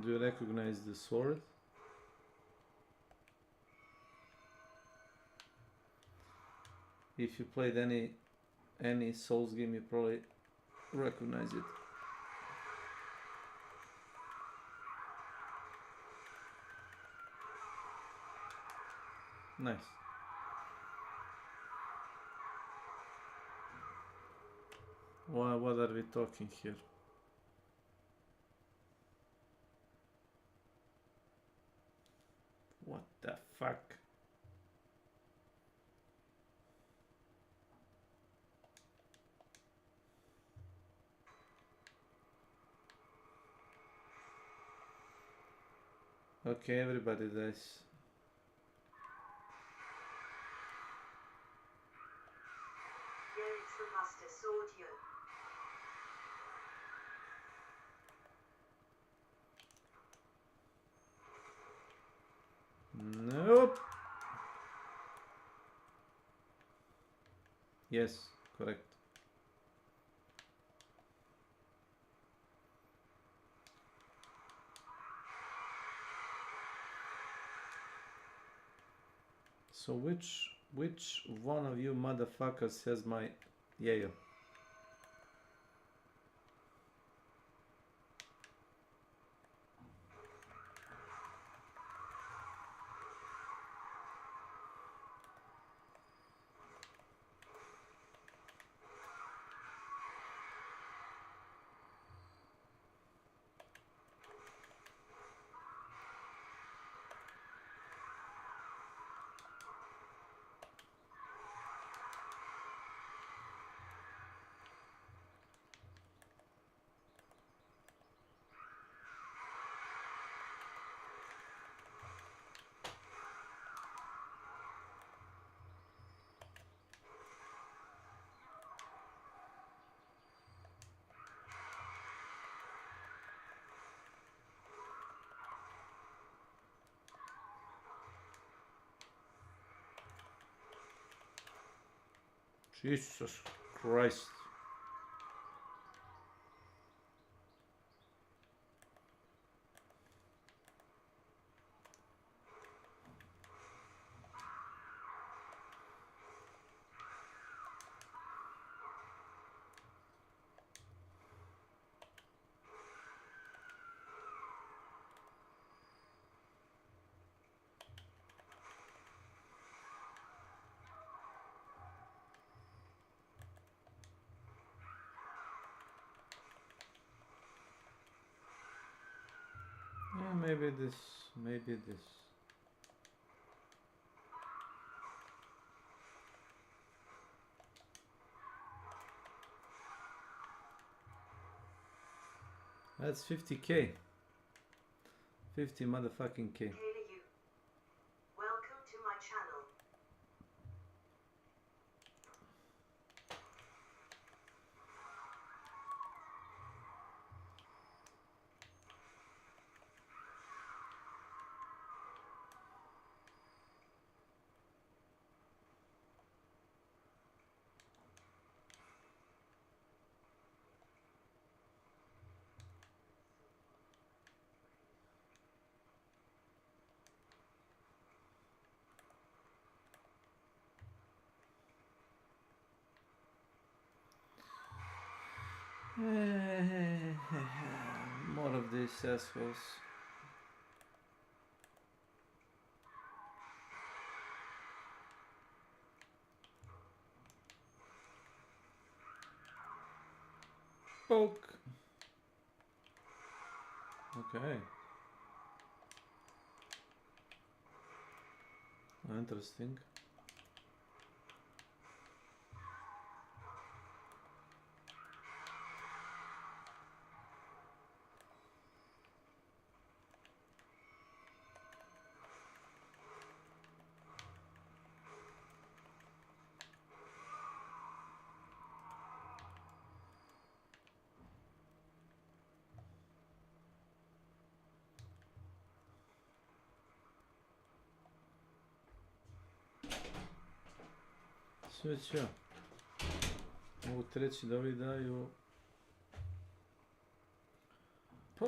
Do you recognize the sword? If you played any Souls game, you probably recognize it. Nice. What are we talking here? What the fuck? Okay, everybody dies. Yeah, it's the Master Sword, yo. Nope. Yes, correct. So which one of you motherfuckers has my yayo? Jesus Christ. Yeah, maybe this, maybe this. That's 50k. 50 motherfucking K. Kayla, you. Welcome to my channel. More of these assholes. Poke. Okay. Interesting. Sve će. Mogu ti reći da ovi daju... Pa...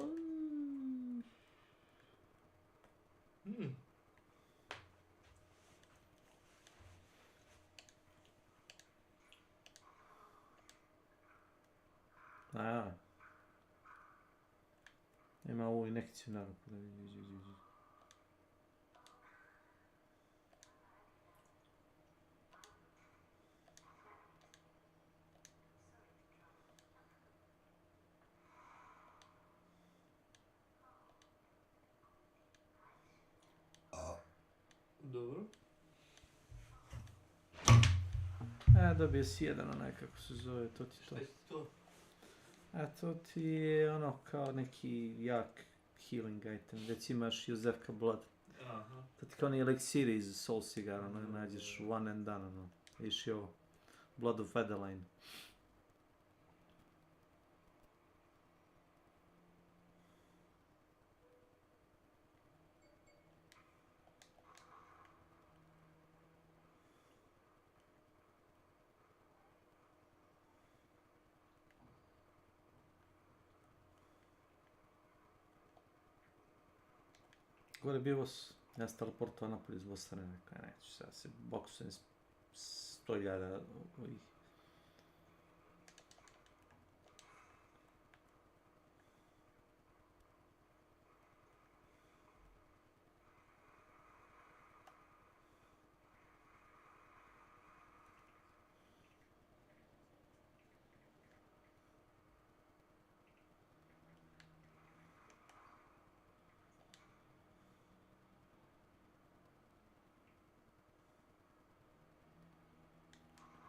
A. Ima ovu injekciju na ruku da vidi. Dobro. Dobije si jedan onaj kako se zove, to ti to. Šta je to? A to ti je ono kao neki jak healing item, već imaš Josefka Blood. Aha. To ti kao oni eliksiri iz Soul Cigara, ono, nađeš one and done, ono. Viš i ovo. Blood of Adeline. Gore bio boss, ja sam teleportovao napolje iz bossa, rekao, neću sad se boksujem 100.000 ovih.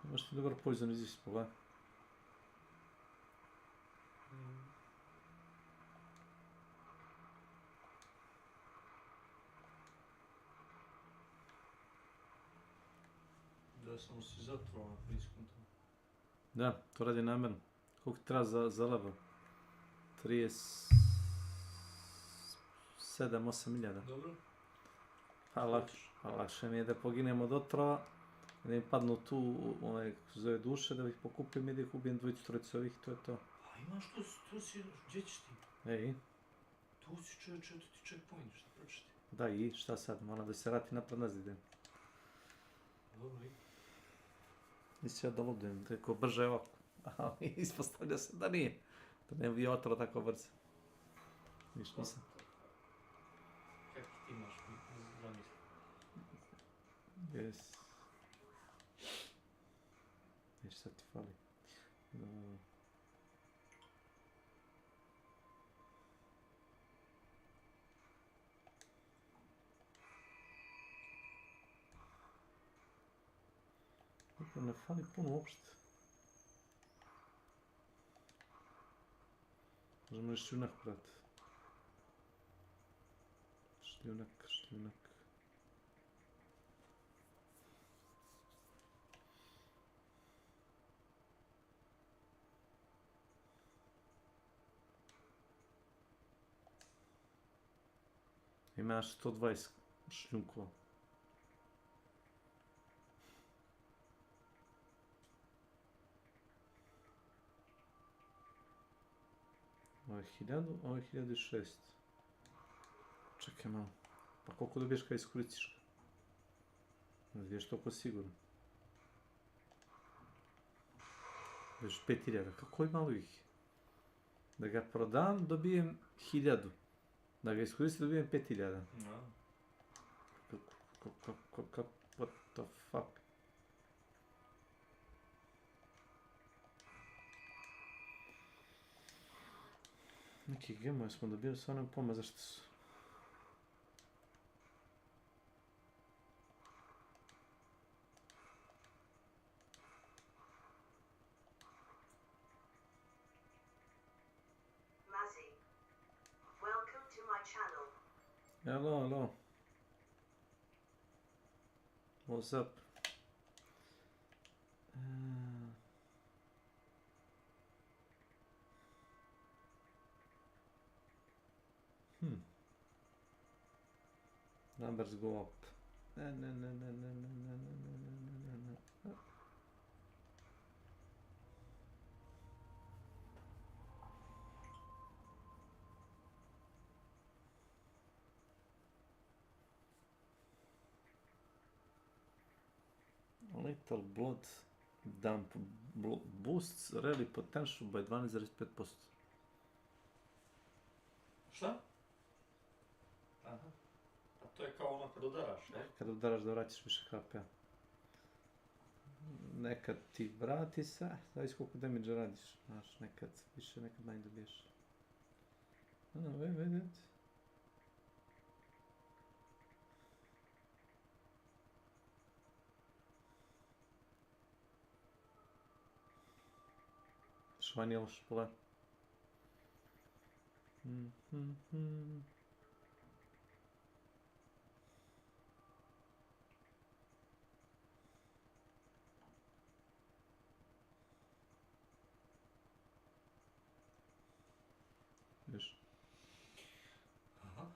Imaš ti dobar poison iz ispoga. Da sam si zatrovao na priskom to. Da, to radi namjerno. Koliko ti treba za level? 37-8 milijada. Dobro. Pa lakše mi je da poginem od otrova, da mi padnu tu, onaj, kako se zove duše, da ih pokupim i da ih ubijem dvojicu, trojicu ovih, to je to. A imaš tu si, gdje ćeš ti? Ej. Tu si čovječe, tu ti checkpoint, šta pročiti? Da, i šta sad, moram da se vrati napred nazad idem. Dobro, i? Nisi ja da ludujem, rekao brže ovako, ali ispostavlja se da nije. Da ne bi otrao tako brzo. Viš nisam. Kako ti imaš zamisli? Yes. Viš sad ti fali. Ne fali puno uopšte. Možemo još šljunak prati. Šljunak. Imaš 120 šljunkova. Ovo je 1000, ovo je 1600. Čekaj malo. Pa koliko dobiješ kada iskoristiš ga? Ne dobiješ toliko sigurno. Dobiješ 5000, kako je malo ih? Da ga prodam dobijem 1000. Da ga iskoristim dobijem 5000. No. What the fuck? Neki gemove smo dobili, stvarno pojma zašto su. Mazzy, welcome to my channel. Hello, hello. What's up? Numbers go up. Little blood dump boosts rally potential by 12,5%. Šta? Aha. A to je kao ono kad udaraš, ne? Kad udaraš da vratiš više HP-a. Nekad ti vrati se, zavisi koliko damage radiš. Znaš, nekad više, nekad manje dobiješ. Wait. Što nije loš, pogledaj. Viš? Aha.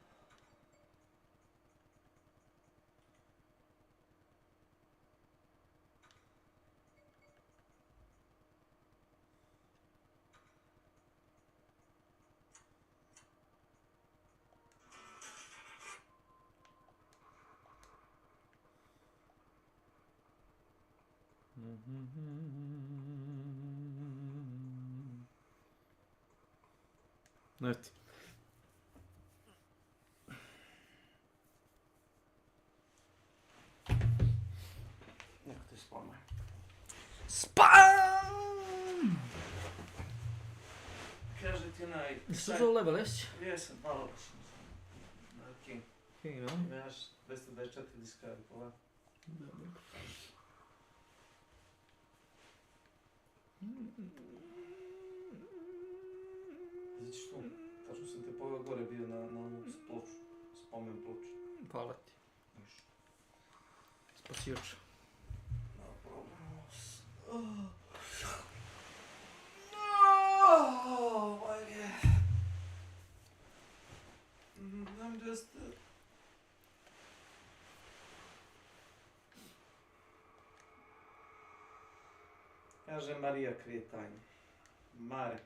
Eto. Neko te spomaj. Spam! Kaže ti onaj... Jesi uzeo level, jesi? Jesam, malo sam. King. King, no? Imaš 224 diskari, pogledaj. Dobro. Zićiš tu? Tačno sam te poveo gore bio na ovu ploču, spomen ploču. Hvala ti. Spasioč. No problem. My God. I'm just... Kaže Marija kretanje. Mare.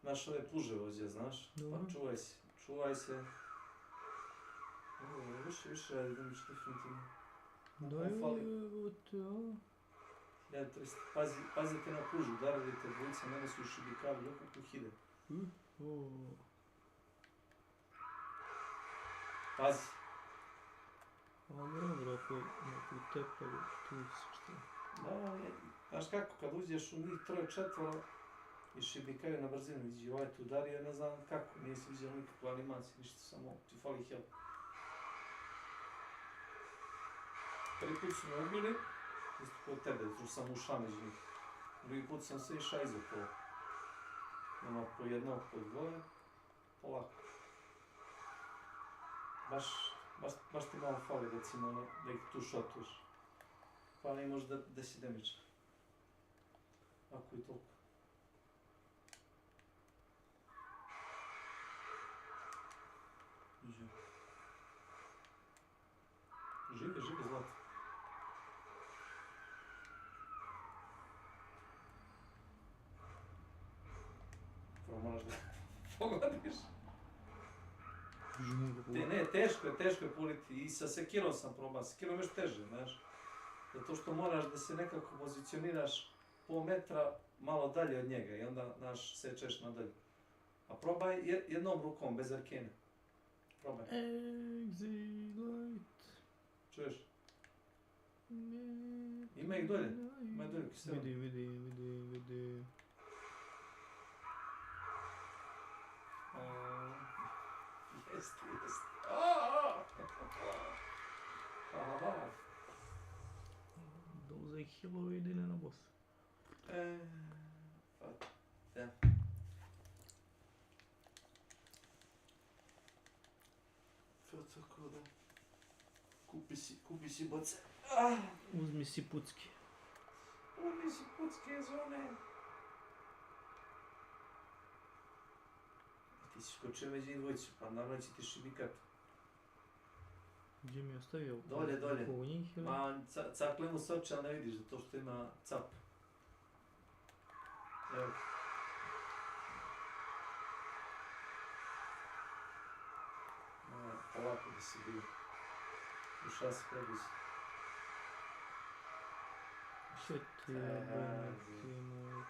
Znaš ove puže ovdje, znaš? Dobro. Pa čuvaj se. Više radi, da mi će definitivno. Ja, pazite na pužu, darovite dvojice, mene su šibikali, oko tu hide. Pazi. A dobro, ako tepali, tu si što? Da, znaš kako, kad uđeš u njih 3-4 i šibikaju na brzinu, iđi ovaj tu udario, ne znam kako, nisi vidio nikakvu animaciju, ništa, samo ti fali help. Prvi put su me ubili, isto kod tebe, tu sam ušao među njih. Drugi put sam se išao iza po... Ono, po jednog, po dvoje, polako. Baš ti malo fali, recimo, ono, da ih tu šotuješ. Fali možda 10 damage. Ako i toliko. Žive, zlato. Prvo moraš da pogodiš. Ne, teško je puliti. I sa sekirom sam probao. Sekirom još teže, znaš. Zato što moraš da se nekako pozicioniraš pol metra malo dalje od njega i onda, znaš, sečeš nadalje. A probaj jednom rukom, bez arkene. Probaj. Exilite. Čuješ? Ima ih dolje. Ima ih dolje k sebi. Vidi. Jeste. Aha. Da uzaj healove i ide na boss. Da. To tako da. Kupi si boce. Uzmi si pucki. Uzmi si pucke zone. Ti si skočio među njih dvojicu, pa naravno će ti šibikat. Gdje mi je ostavio? Dolje. U njih ili? Ma, cakle mu se oči, ali ne vidiš zato što ima cap. Evo. Polako da si bio. Ušao si preblizu. Što ti je ti moj...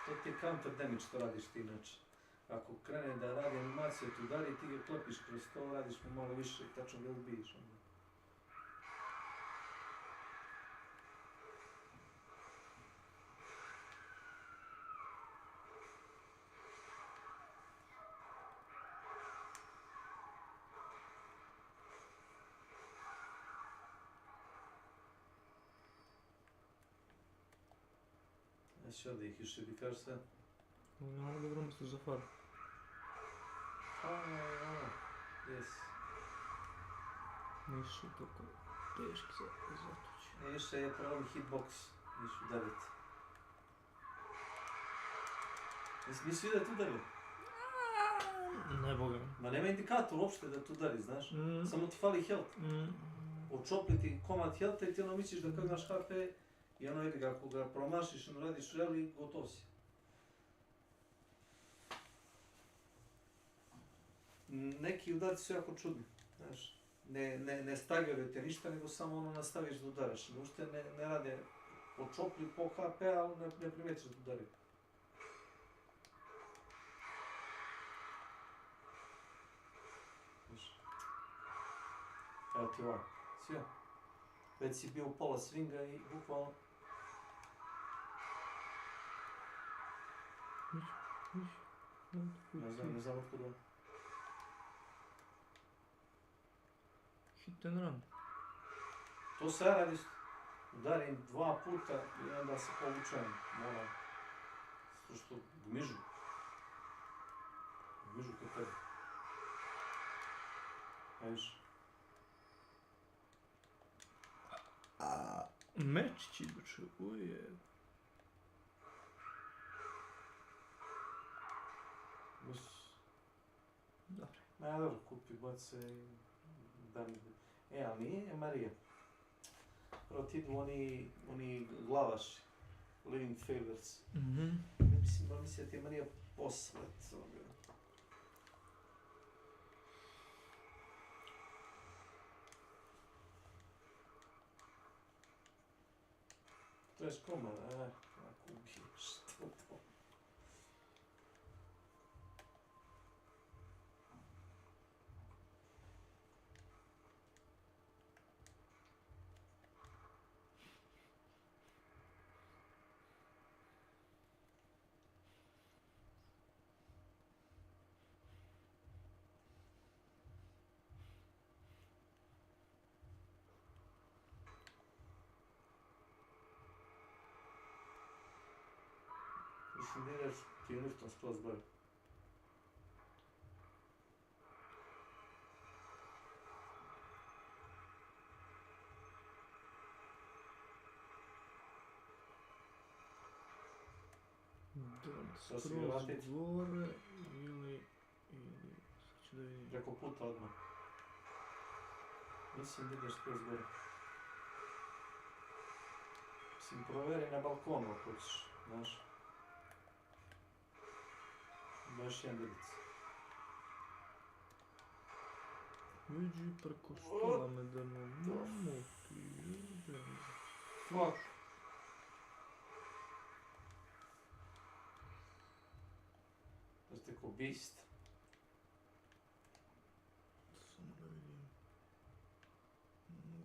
To ti je counter damage što radiš ti inače. Ako krene da radi animaciju tu udari, ti ga klopiš kroz to, radiš mu malo više i tačno ga ubiješ onda. Znači ovdje ih još bi kažeš sve. Ovo je malo dobro mjesto za far. Jes. Nisu toliko teški za zatući. Više je problem hitbox, nisu udariti. Nisi vidio da tu udari? Ne boga mi. Ma nema indikator uopšte da tu udari, znaš? Samo ti fali health. Očopli ti komad healtha i ti ono misliš da kako imaš HP i ono jebi ga, ako ga promašiš, ono radiš rally, gotov si. Neki udarci su jako čudni, znaš. Ne stagiraju te ništa, nego samo ono nastaviš da udaraš. Ušte ne rade očopli po HP, ali ne primetiš da udaraju. Evo ti ovako, sve. Već si bio u pola swinga i bukvalno... Ne znam otkud ovo. Hit and run. To se radi, udarim 2 puta i onda se povučem, moram. Zato što gmižu. Gmižu kod tebe. Viš? Meč će iduće, uje. Dobre. Ma ja dobro, kupi boce i da mi... ali nije Marija. Prvo ti idu oni glavaši, living favors. Mislim da ti je Marija poslet ovoga. To je skomar, ako ubiješ to. Mislim da ideš ti liftom skroz gore. Skroz gore ili... Sad ću da vidim. Preko puta odmah. Mislim da ideš skroz gore. Mislim, proveri na balkonu ako hoćeš, znaš. Ima još jedan dedic. Iđi preko stola me da ne mogu ti idem. Fuck. To ste ko beast. Samo da vidim.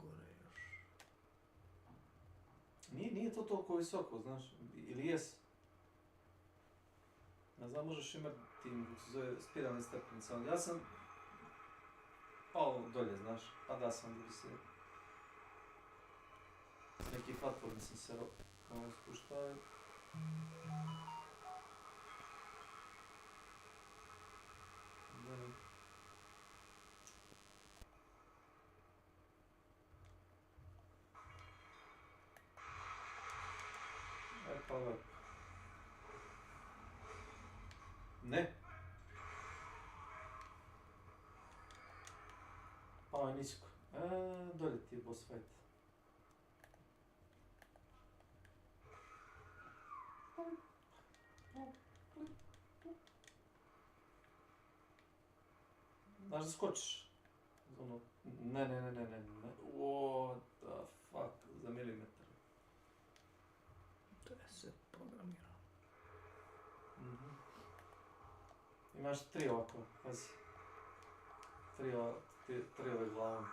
Gore još. Nije nije to toliko visoko, znaš, ili jes? Ne znam, možeš imati tim, kako se zove, spiralne stepenice, ali ja sam pao dolje, znaš, pada sam da bi se... S neki platformi sam se malo spuštao. Pa ovako. Ne. Pao je nisko. Dolje ti je boss fight. Znaš da skočiš? Ono, ne. What the fuck, za milimetar. To je se programira. Imaš 3 ovako, pazi. 3 ove glavom.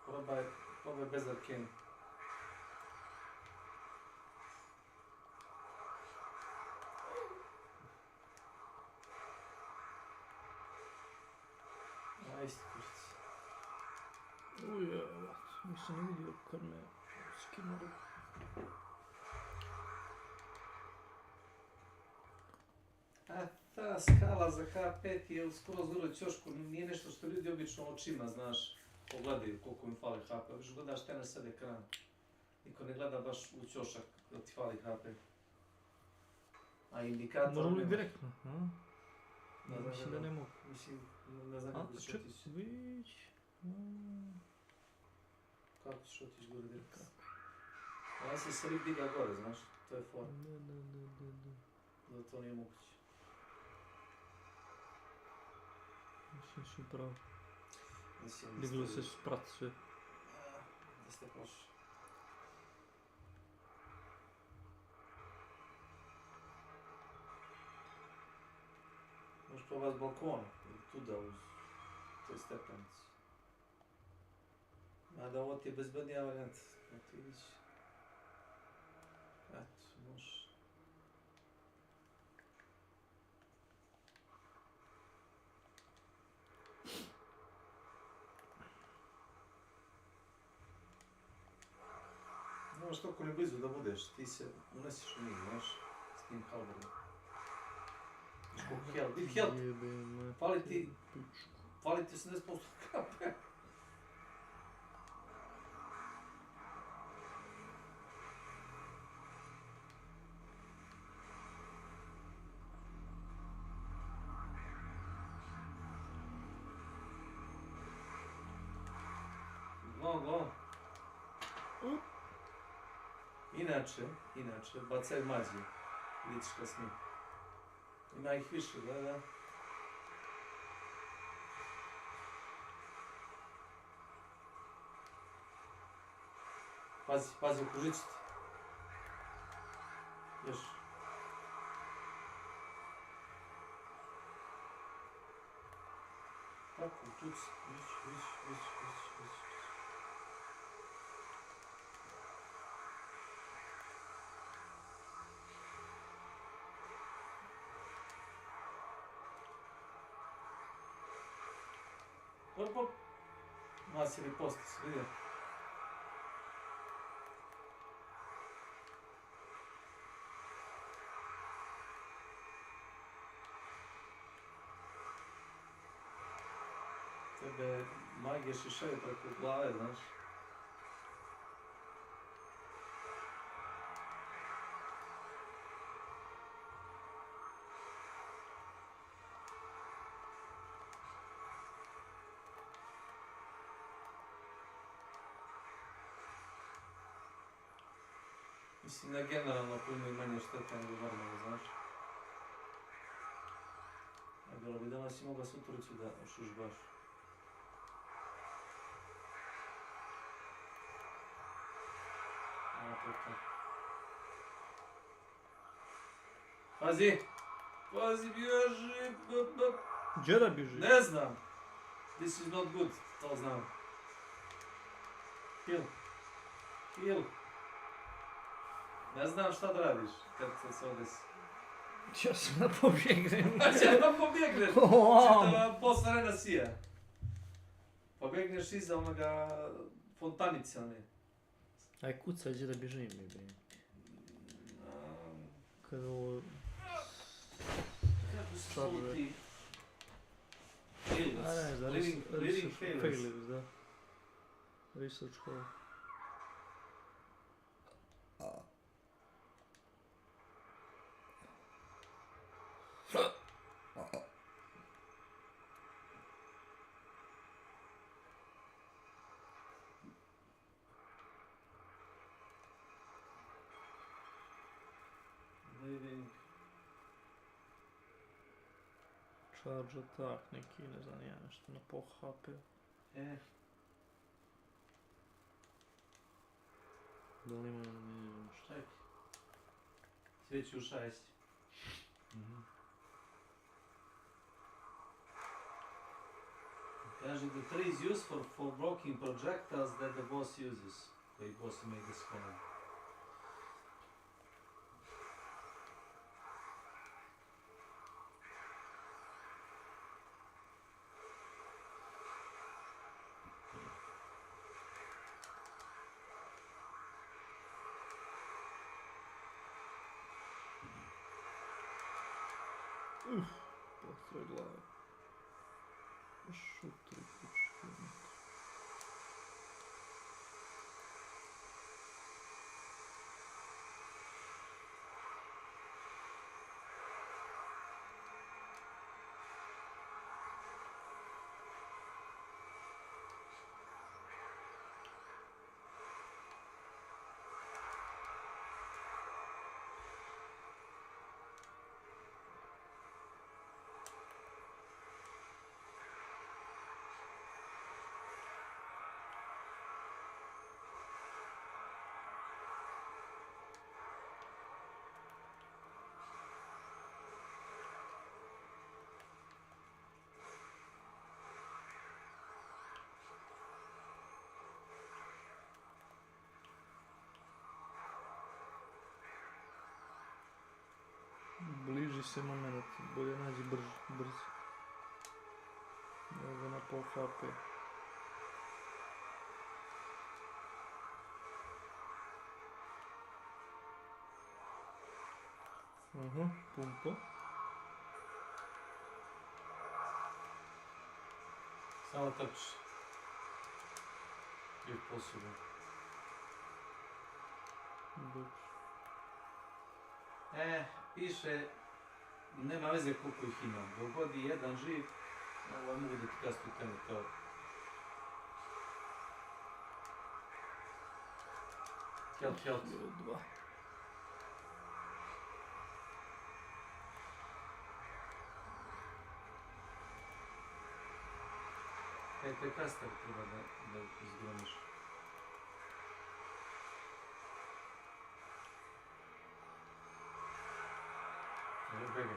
Probaj bez arkena. Isti kurac. Ujevat, nisam ni vidio kad me skinuo. A ta skala za H5 je skoro zgore ćošku, nije nešto što ljudi obično očima, znaš, pogledaju koliko im fali HP. Viš gledaš te na sad ekran. Niko ne gleda baš u ćošak da ti fali HP. A indikator... Moram li direktno? Mislim da ne mogu. Mislim, ne znam kako ćeš otići. Kako ćeš otići gore direktno? Ja se svi diga gore, znaš, to je fora. Da to nije moguće. Mislim su pravo. Mislim, diglo se sprat sve. Da ste prošli. Možeš probati s balkona, ili tuda uz te stepenice. Mada ovo ti je bezbednija varijanta, kako ti vidiš. Eto, možeš. Nemaš toliko ni blizu da budeš, ti se unesiš u njih, znaš, s tim halberom. Viš koliko health, vidi health! Fali ti 80% HP. Glavom. Inače, bacaju mađe. Vidiš kasnije. Ima ih više, da. Pazi, okružit ću ti. Još. Tako, tuc, viš. Hop. Masivni post, se vidio. Tebe magije šišaju preko glave, znaš. Mislim da generalno imaju manje štete nego normalno, znaš. A bilo bi danas i mogla suturicu da šužbaš. To. Pazi, bježi! Gdje da bježi? Ne znam! This is not good, to znam. Kill. Kill. Ne znam šta da radiš kad se odesi. Ja sam da pobjegnem. Ja da pobjegneš. Čitava posarena sija. Pobjegneš iza onoga fontanice one. Aj kucaj, gdje da bježim, jebim. Kad ovo... Čarže. A ne, za research failures, da. Research hall. Charge attack, neki, ne znam, ja nešto na pol HP. Da li ima, ne znam šta je. Sveći u šajsti. Kaže, the tree is used for blocking projectiles that the boss uses. Koji boss ima ide spomenu. Postroj glave. Šutri kučki. Bliži se moment, bolje nađi brzo. Evo na pol HP. Aha, pumpa. Samo trči. I posebno. Dobro. Piše, nema veze koliko ih imam. Dok god je jedan živ, ovo mogu da ti kastuju teme kao. Health. 2. Te kastar treba da izgroniš. Evo bege.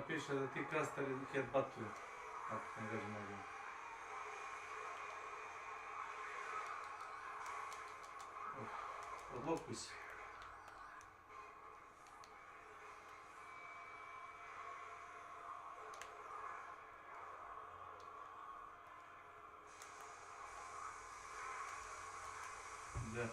Piše da ti kastari headbuttuju, ako ne gađe nogom. Odlokuj se. Da.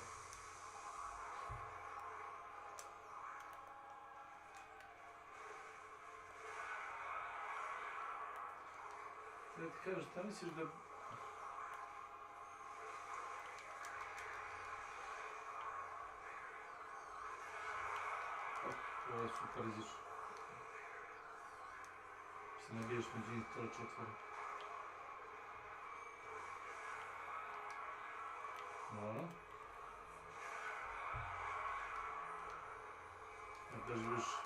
Da ti kažeš, šta misliš da... Ovo je super izišao. Se nabiješ među njih toč otvore. Dobro. Ne drži više.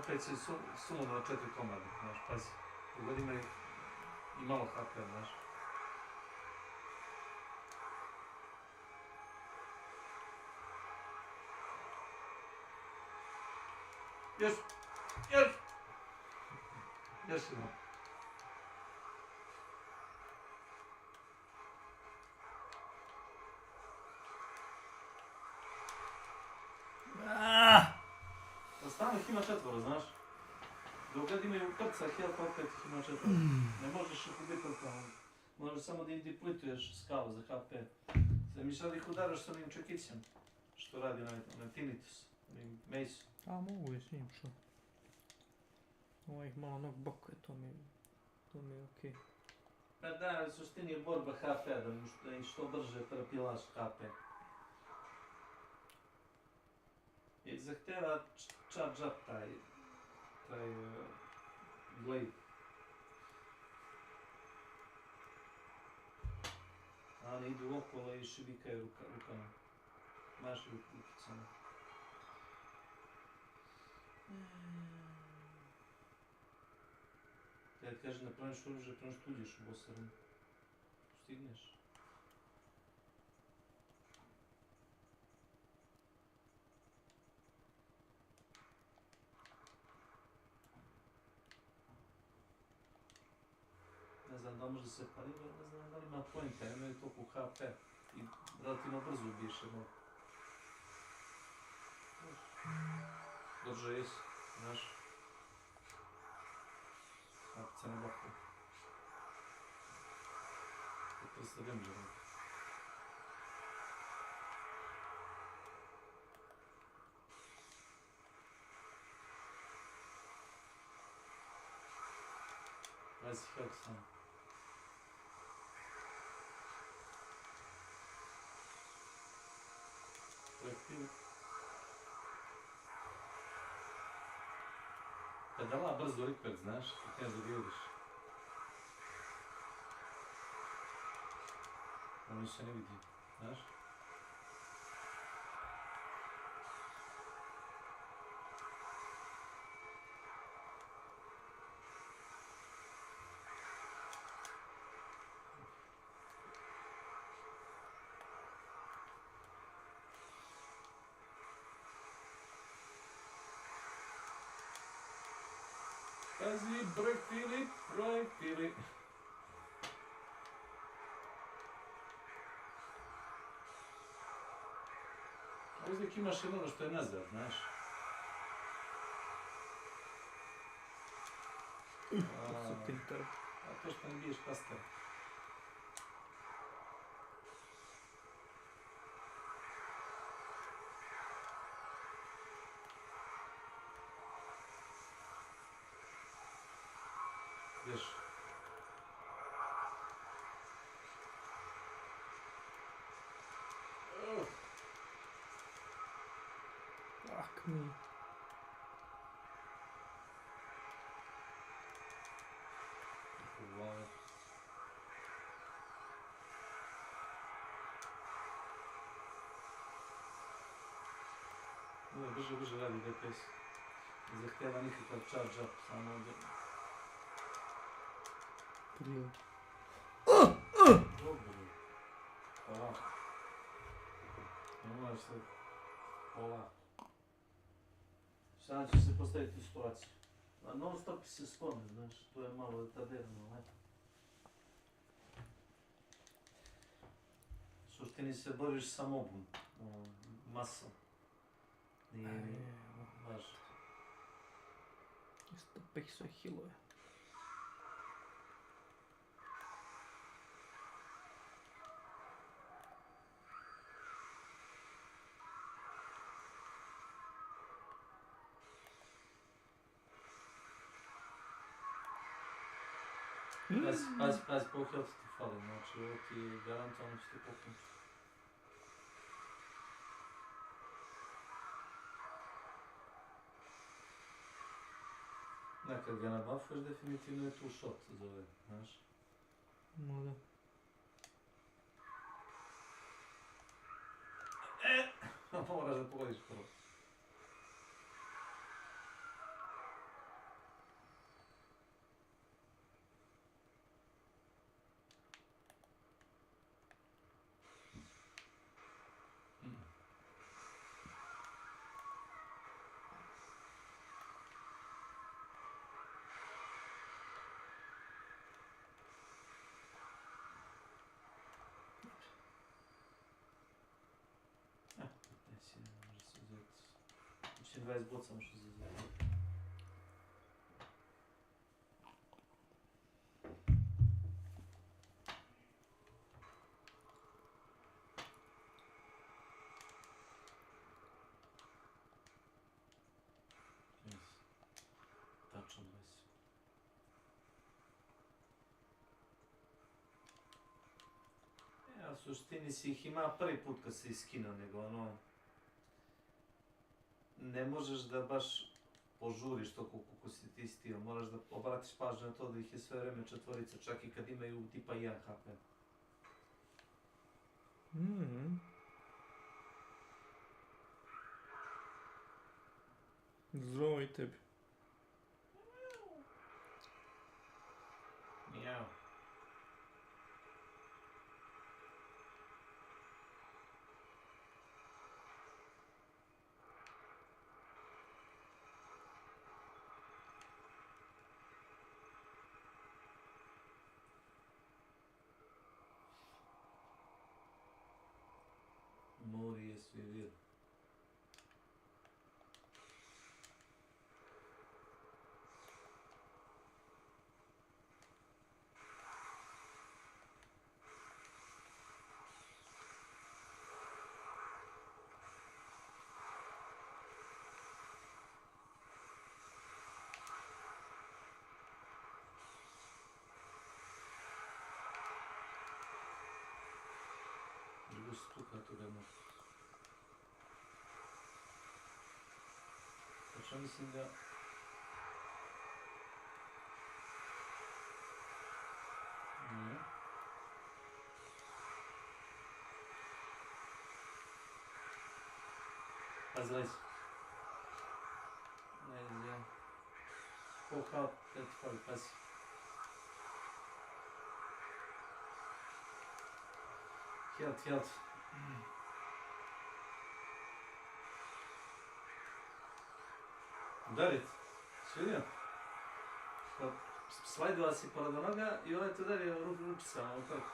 opet se sumo na 4 komada, znaš, pazi. Pogodi ima i malo HP, znaš. Još! Još jedno. Pa stalno ih ima 4, znaš. Dok kad imaju prca health, opet ih ima 4. Ne možeš ih ubiti od tamo. Možeš samo da im deplituješ skalu za HP. Sada mi sad ih udaraš sa onim čekićem. Što radi onaj tinnitus, onim mace. A mogu je s njim, što? Ovo ih malo knockbackuje, to mi je okej. Pa da, u suštini je borba HP, da im što brže prepilaš HP. I zahteva charge up taj blade. A oni idu okolo i šibikaju rukama. Maši rukicama. Kad kaže ne proniš oružje, proniš tuđiš u bossarnu. Stigneš. Ne znam da može se parira, ne znam da li ima pointa, nemaju toliko HP i relativno brzo ubiješ jednog. Dođe jesu, znaš. Ako se ne baku. To prsta damage. Pazi health sam. Projektil. Pedala brzo record, znaš, ti ne zavijudiš. Ono se ne vidi, znaš. Pazi, projektili. A uvijek imaš jedno što je nazad, znaš. A to što ne biješ pastar. Još. Fuck me. Wow. Brže radi DPS. Ne zahtjeva nikakav charge up, samo ovdje. Prije. Dobro. Polako. Ne moraš se polako. Sada će se postaviti u situaciju. A non stop se spone, znaš, to je malo retardirano, ne? U suštini se boriš sa mobom, masom. Nije baš. Isto peh sve healove. Pazi, po health ti fali, znači ovo ti je garantovano će ti poknuti. Kad ga nabuffuješ, definitivno je tu shot zove, znaš. No da. Moraš da pogodiš prvo. ga izbocam što se zove. Tačno 20. Ja, u suštini si ih ima prvi put kad si ih skinuo, nego ono... Ne možeš da baš požuriš to koliko si ti stio, moraš da obratiš pažnju na to da ih je sve vreme četvorica, čak i kad imaju tipa 1 HP. Zdravo i tebi. Mijao. Mori je svi vir. Drugo stuka toga ima. Znači mislim da... Ne. Pazi, lezi. Lezi, ja. Full health, that far, pazi. Health. Udarit, si vidio? Slajdila si pored onoga i ovaj te udario ručicama, ali tako.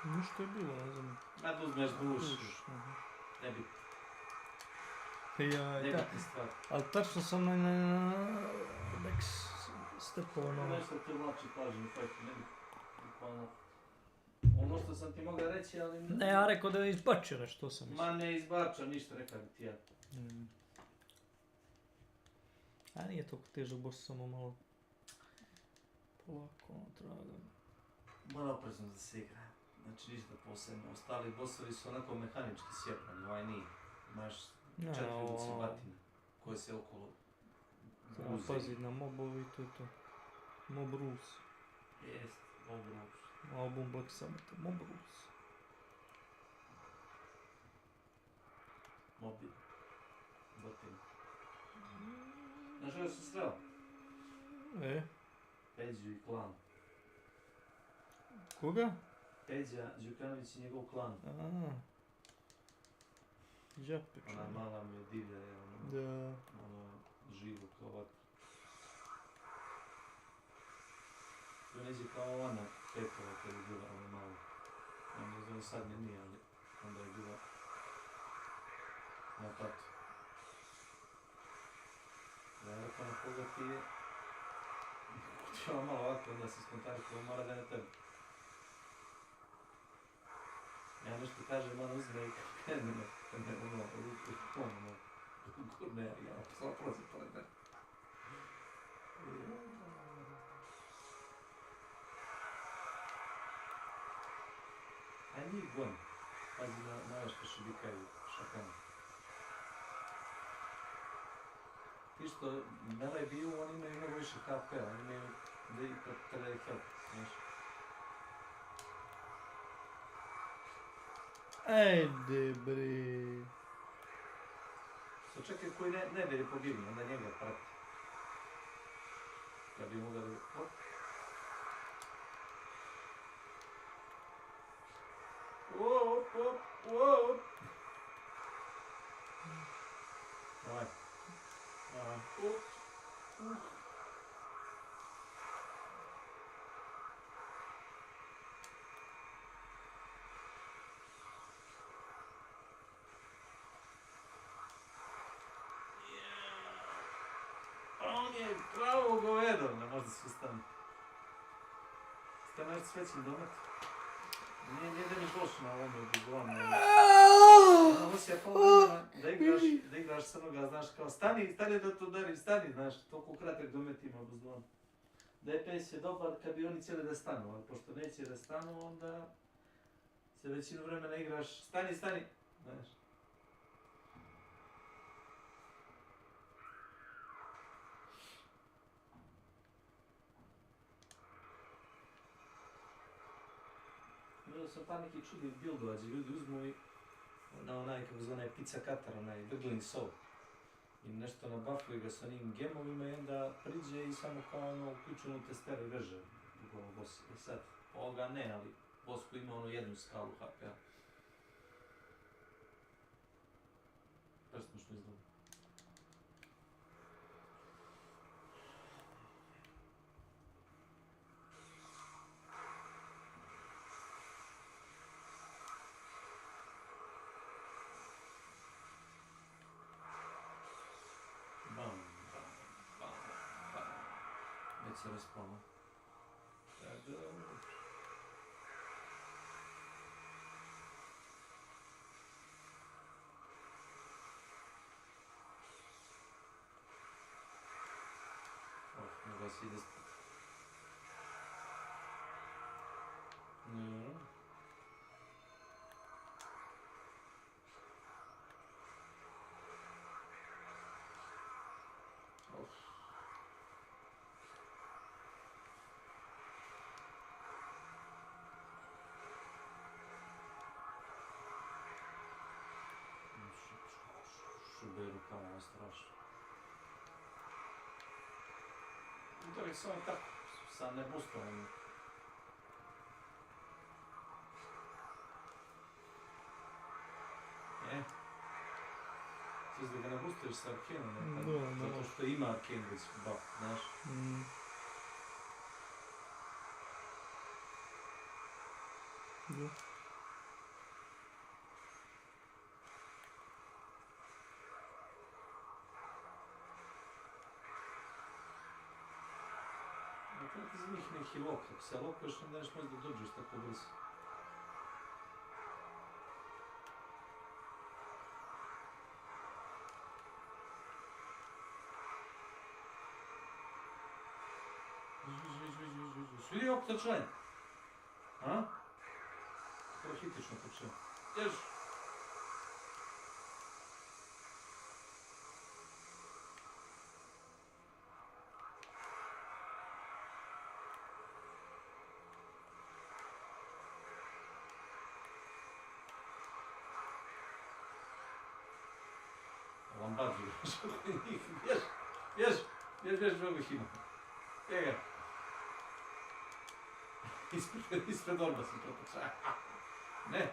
Nešto je bilo, ne znam. A da uzmeš duš. Ne bi. Nebitna stvar. Ali tačno sam na next stepu ono... Nešto te vlači pažnju, fajti, ne bi. Ono što sam ti mogla reći, ali... Ne, ja rekao da je izbačio nešto, sam mislim. Ma ne izbačao ništa, rekao bi ti ja. A nije toliko težak boss, samo malo... Polako, ono treba da... Mora oprezno da se igra. Znači ništa posebno. Ostali bossovi su onako mehanički sjepani, ovaj nije. Imaš 4 ulici batina koje se okolo treba pazit na mobovi i to je to. Mob rules. Jest, mob rules. Album Black Sabbath, mob rules. Mobi. Batin. Znaš što sam sreo? Peđu i klan. Koga? Peđa Đukanović i njegov klan. Džape čujem. Ona mala mi je divlja, je ono... Da. Ono, živo kao ovako. To neđe kao ona Petova kada je bila ono malo. Ja ne znam sad ne nije, ali onda je bila na tatu. Ja rekao na koga ti je... Kutila malo ovako, onda se skontarikala, mora da je na tebi. Ja nešto kažem, ona uzme i krene me, ono, ruku, ono, gurne, ja samo prolazi pored mene. Aj njih goni, pazi na ove što šibikaju šakane. Ti što mele biju, oni imaju mnogo više HP, oni imaju da i treba ih help, znaš. Ajde bre. So čekaj koji ne beri pobjegni, onda njega prati. Kad bi mogao da... Hop. Hop. Давай. Давай. redovno, možda svi stanu. Ste nešto s većim domet? Nije da mi došlo na ovome obuzovom. Ovo si je polo vremena da igraš s onoga, znaš, kao stani da to udarim, stani, znaš, toliko kratak domet ima obuzovom. DPS je dobar kad bi oni cijeli da stanu, ali pošto neće da stanu, onda se većinu vremena igraš stani, znaš. Bilo sam pa neki čudnih buildova gdje ljudi uzmu i onda onaj, kako zove, pizza cutter, onaj drgling soul. I nešto nabafuje ga sa onim gemovima i onda priđe i samo kao ono uključenu testeru i veže u glavu bossa. I sad, ovoga ne, ali boss koji ima ono jednu skalu HP-a. Presno što izgleda. Već se raspalo. Mogla si ide... Šube rukama, strašno. To je samo tako, sa nebustovanjem. Čez da ga nabustuješ sa arkenom, zato što ima arken već buff, znaš. Da. Kako za njih neki lok, ako se lokuješ, onda neš možda dođeš tako brzo. Vidi ovako to člen. A? Skoro hitično to člen. Jež! Lambardi igraš oko njih. Bjež, mnogo ih ima. Ga. Ispred orba sam protočao. Ne.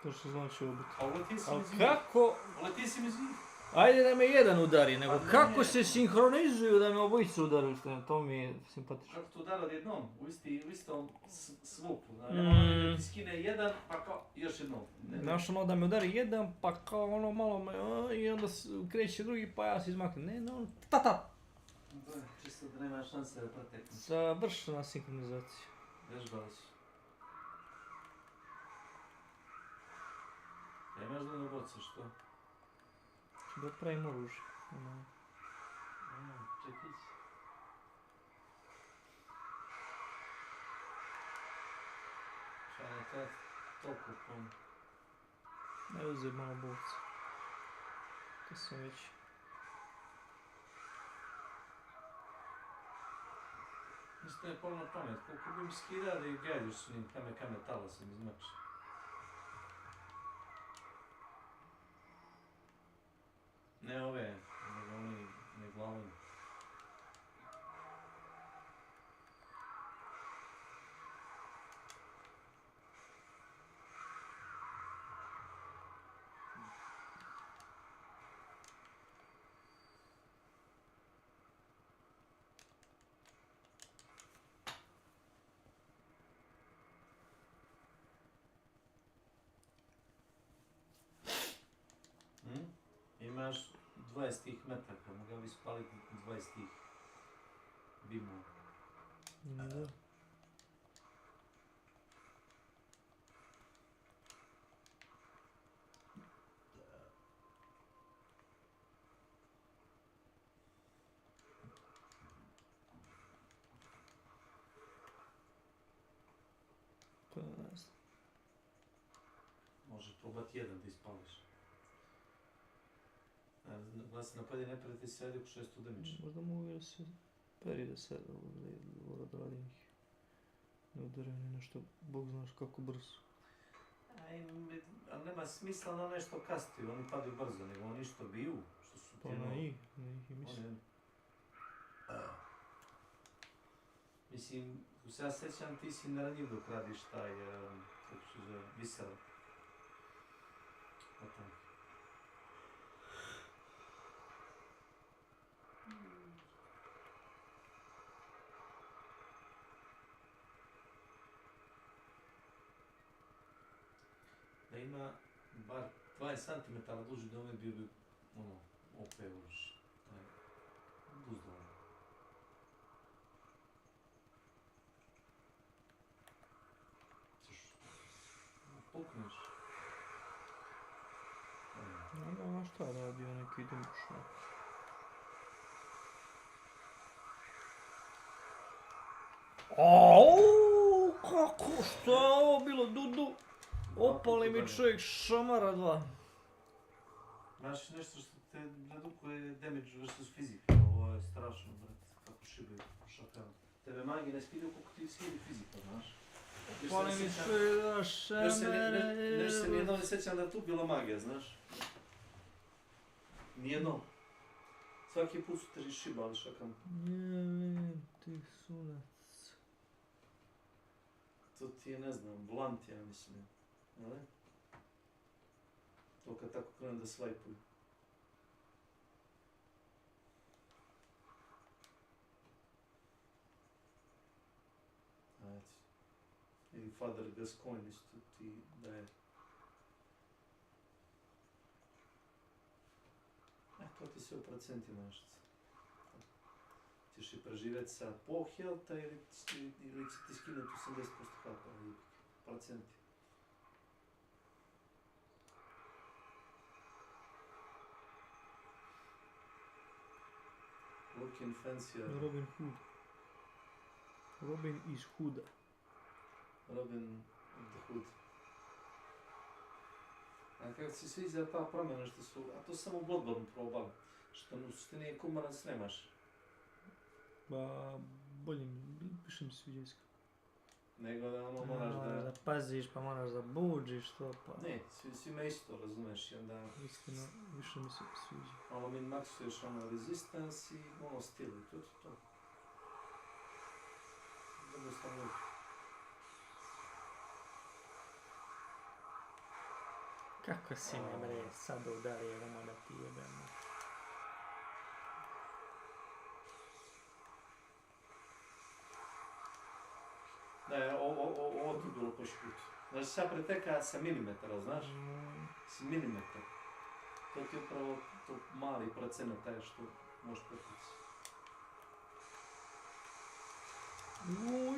To što znači ubiti. A uleti si Ali mi zid. kako? Uleti si mi zid. Ajde da me jedan udari, nego kako se sinhronizuju da me obojicu udari, to mi je simpatično. Kako to udara odjednom, u istom svopu, ono da ti skine jedan, pa kao još jednom. Znaš ono da me udari jedan, pa kao ono malo me, i onda kreće drugi, pa ja se izmaknem, ne, ono, ta! Čisto da nema šanse da protekne. Završena sinhronizacija. Vežbali su. Nemaš da ne boce, što? Da pravim oružje. Čekić. Šta ne tad toliko pun. Ne uzem malo bolca. To sam već. Isto je polna pamet, koliko bi im skidali i gađu s njim kame talasem izmači. Ne ove, nego oni ne glavni. Imaš 20 tih metaka, mogao bi spaliti 20 tih bimova. Da. Pa ne znam. Možeš probati jedan da ispališ. Vas napadi neprijatelj sedi oko 600 damage. Možda mogu da se peri da se da radim ih. Ne udarim ni nešto, bog znaš kako brzo. Ali nema smisla na nešto kastiju, oni padaju brzo, nego oni što biju, što su Pa na ih i mislim. Mislim, se ja sećam, ti si naranjiv dok radiš taj, kako se zove, visel. Da ima bar 20 cm duži domet bio bi, OP oružje. Buzdovan. Pukneš. Nema šta radio neki dušo. Auuu, kako, šta je ovo bilo, Dudu? Opali mi čovjek šamara dva. Znaš nešto što te redukuje damage versus fizika, ovo je strašno, brat, kako šibaju šakama. Tebe magi ne skidaju koliko ti skidi fizika, znaš. Opali mi čovjek šamara. Nešto se nijedno ne sjećam da je tu bila magija, znaš. Nijedno. Svaki put su te šibali šakama. Jevim ti sunac. To ti je, ne znam, blunt, ja mislim. Ali? To kad tako krenu da svajpuju. Ajde. Ili Father Gascoigne isto ti daje. To ti sve u procentima nešto. Ćeš i preživjeti sa pol healtha ili će ti skinuti 80% HP, procenti. Looking fancy. Robin Hood. Robin iz Hooda. Robin of the Hood. A kako si sviđa ta promjena što su, a to samo u Bloodborne probali, što u suštini kumarac nemaš. Ba, bolje mi, više mi sviđa iskreno. Nego da ono moraš da paziš, pa moraš da buđiš to, pa... Ne, svima isto, razumeš, i onda... Iskreno, više mi se sviđa. Malo min maksuješ ono resistance i ono stil, i to je to. Jednostavno uvijek. Kako si me bre, sad udario, da ti jebemo. Ne, ovo tu bilo poš put. Znači sad preteka sa milimetara, znaš? S milimetar. To ti je upravo to mali procenat taj što možeš preteci.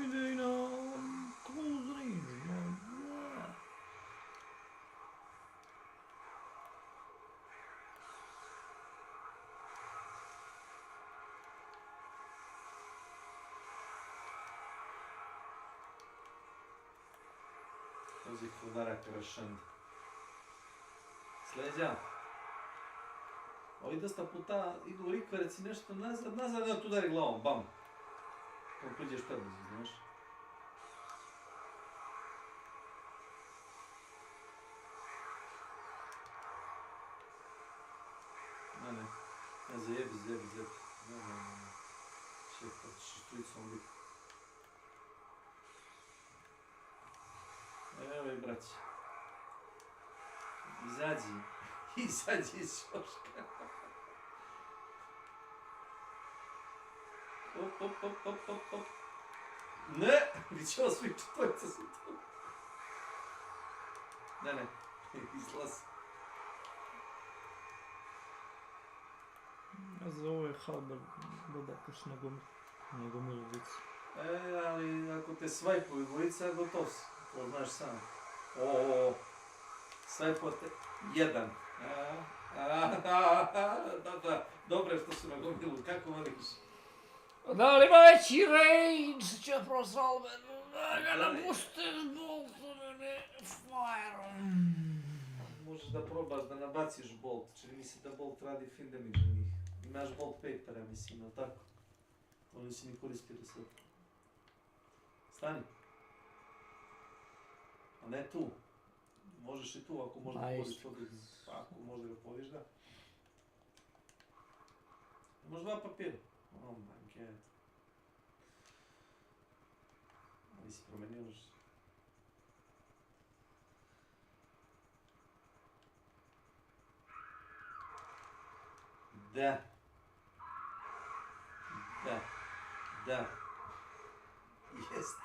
Ide i na close range, man. Ozih udarak rašend. Sleđa. Ovi dosta puta idu u rikverec i nešto nazad, da tu udari glavom, bam. Kako priđeš predblizu, znaš. Ne, zajebi. Ne. Čekaj, šištricom biti. Evo i braći. Izađi iz šoška. Op. Ne, bit će ovo svi četvojca su to. Ne, izlaz. Ja za ovo je halber dodati još na gomilu vici. Ali ako te svajpuju dvojica, gotov si. To znaš sam. Svajpote 1. Da. Dobro je što si na gomilu. Kako voliš? Da li ima veći range, S.W.Frost halber? Da ga napustiš bolt, fire. Možeš da probaš da nabaciš bolt. Čini mi se da bolt radi fin damage na njih. Imaš bolt papera, mislim, ali tako? To nisi ni koristio do sada. Stani. A ne tu. Možeš i tu ako možda podiš određen. Pa ako možda ga podiš, da. Imaš 2 papira. Oh my god. Ali si promenio još. Da. Jest.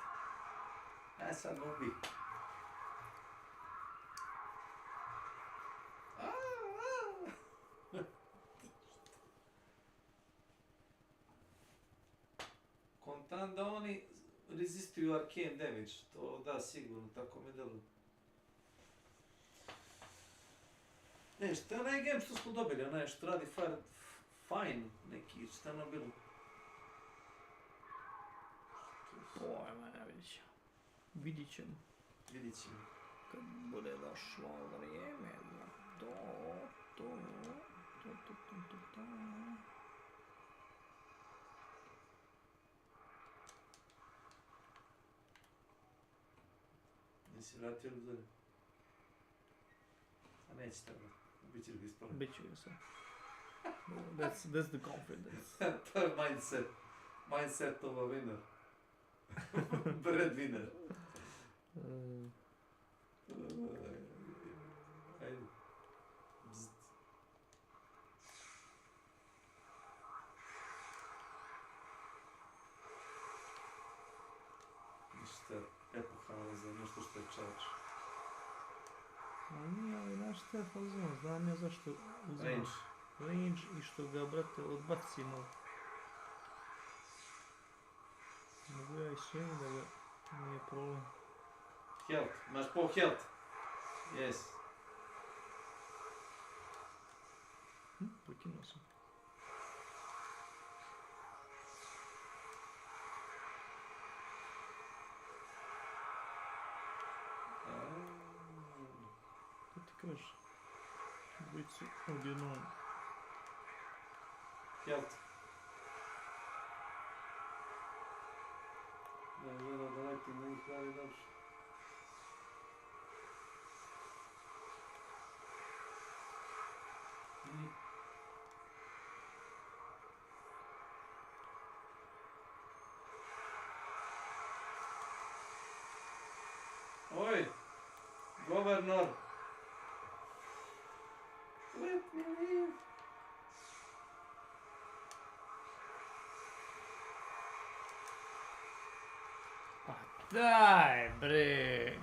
Aj sad ubi. Kontant da oni rezistuju arcane damage, to da sigurno, tako mi deluje. Šta je onaj game što smo dobili, onaj što radi fine neki, šta je ono bilo? Pojma, ne vidit ćemo. Vidit ćemo. Kad bude došlo vrijeme za to. Nisi vratio li dolje? A neće tako, bit ćeš ga ispraviti. Bit ću ga sad. That's the confidence. To je mindset. Mindset of a winner. Breadwinner. Ajde. Bzzt. Ništa epohalno za nešto što je čač. A nije, ali znaš šta je fazon, znam ja zašto uzmeš range i što ga, brate, odbacimo. Mogu ja i swing da ga, nije problem. Health, imaš pol health. Yes. Prekinuo sam. Ko ti kažeš? Dvojicu odjednom. Health. Ja gledam da letim na njih radi dobro. Oj, governor. Let me live. Daj bre!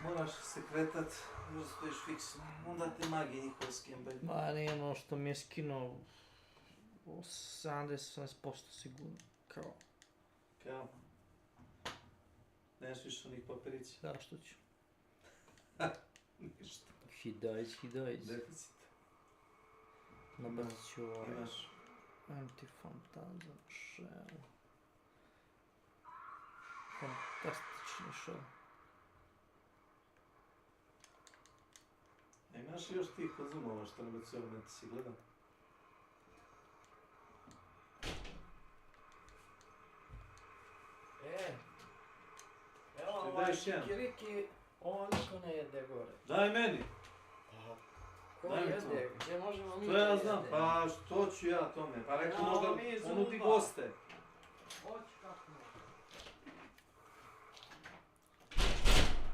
Moraš se kretat, možda stojiš fiksno, onda te magije njihove skembaju. Ma nije ono što mi je skinuo 70-80% sigurno, kao. Kao? Nemaš više onih papirića? Da, što ću? Ništa. He dies. Deficit. Nabacit ću ovaj Imaš. anti-fantazam shell. Fantastični shell. A imaš još tih konzumova što nabacujem, ne ti si gledao? Evo Što ovaj daješ jedan? kikiriki, ovo niko ne jede gore. Daj meni! Ko Daj mi jede? to. Gdje možemo mi To da ja znam, jedemo? pa što ću ja tome? Pa rekao Ja, možda mi zuba. ponudi goste. Hoće kako ne.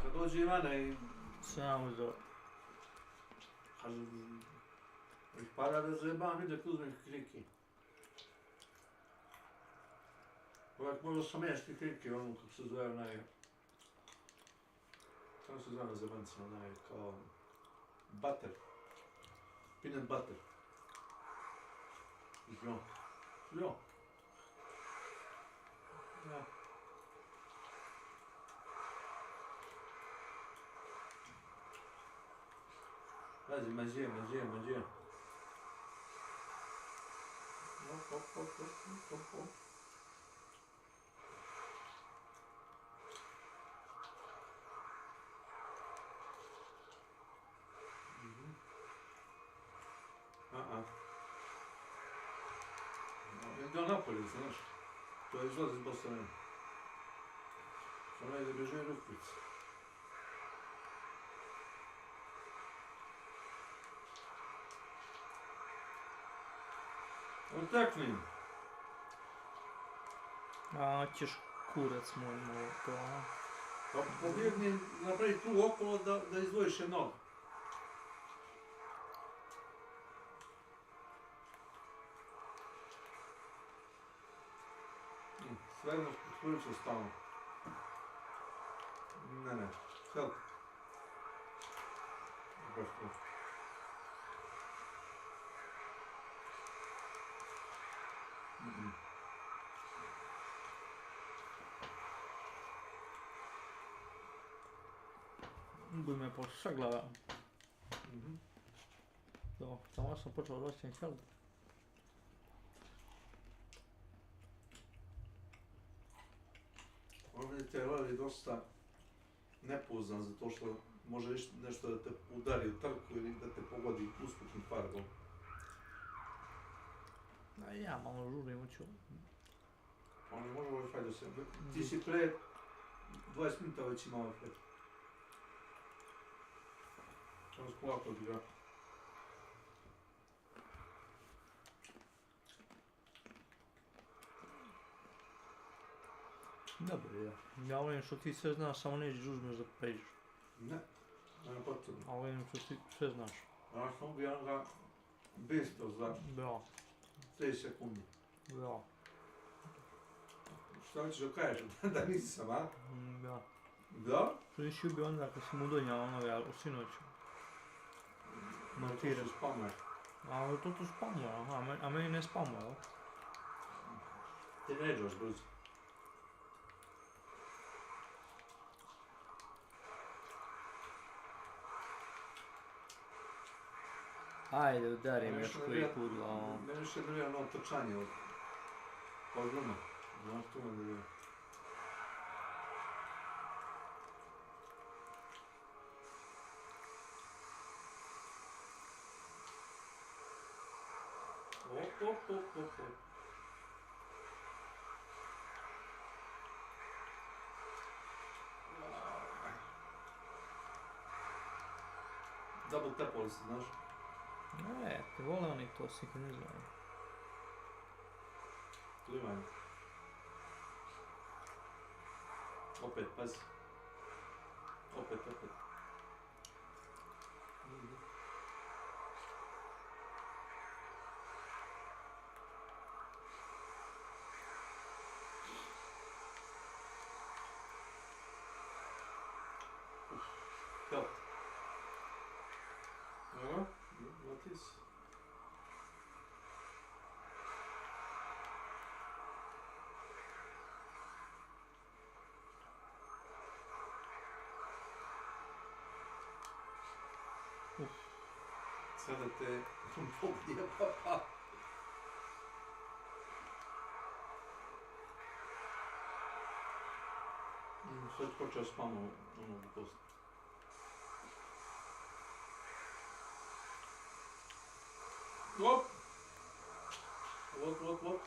Kad dođe Ivana i Samo za... kaže, ih para da zajebam, vidi da uzmem kikiriki. Ovak možda sam ješ kikiriki, ono kako se zove onaj... Kako se zove na zebancima, onaj kao... Butter. Peanut butter. Sve. Sve. Ja. Pazi, mađija. Hop. Ide napolje, znaš. To je izlaz iz Bosne. Samo je da bježe rukvice. Otakni. A, ćeš kurac moj malo to, a? Pa pobjegni napravi tu okolo da izdvojiš jednog. Sve će stalno. Ne. Help. Baš to. Buj me poša glava. To, samo sam počeo ročiti help. Ovdje te radi dosta nepouzdan zato što može nešto da te udari u trku ili da te pogodi usputnim farbom. A ja malo žurim uću. On ne može ovaj fight do sebe. Ti si pre 20 minuta već imao ovaj fight. Ovo je polako odigra. Dobro je. Ja volim što ti sve znaš, samo nećeš uzmeš da pređeš. Ne, nema potrebno. A volim što ti sve znaš. Ja sam ubijam ga besto za 3 sekundi. Da. Šta ćeš da kažeš? Da nisam, a? Da. Da? Što nisi ubio onda kad sam udonjao onoga u sinoću. Martire. To su spamuje. A to tu spamuje, aha, a meni ne spamuje, jel? Ti ne ideš brzo. Ajde, udari me još koji put glavom. Meni još je nervira ono trčanje od gluma. Znaš to me nervira. Op. Double tapali se, znaš? Ne, te vole oni to sinhronizovano. Plivanje. Opet, pazi. Opet. Help. Evo, notice. Sada te pobije papa. Sad počeo spamo onog posta. Op! Op.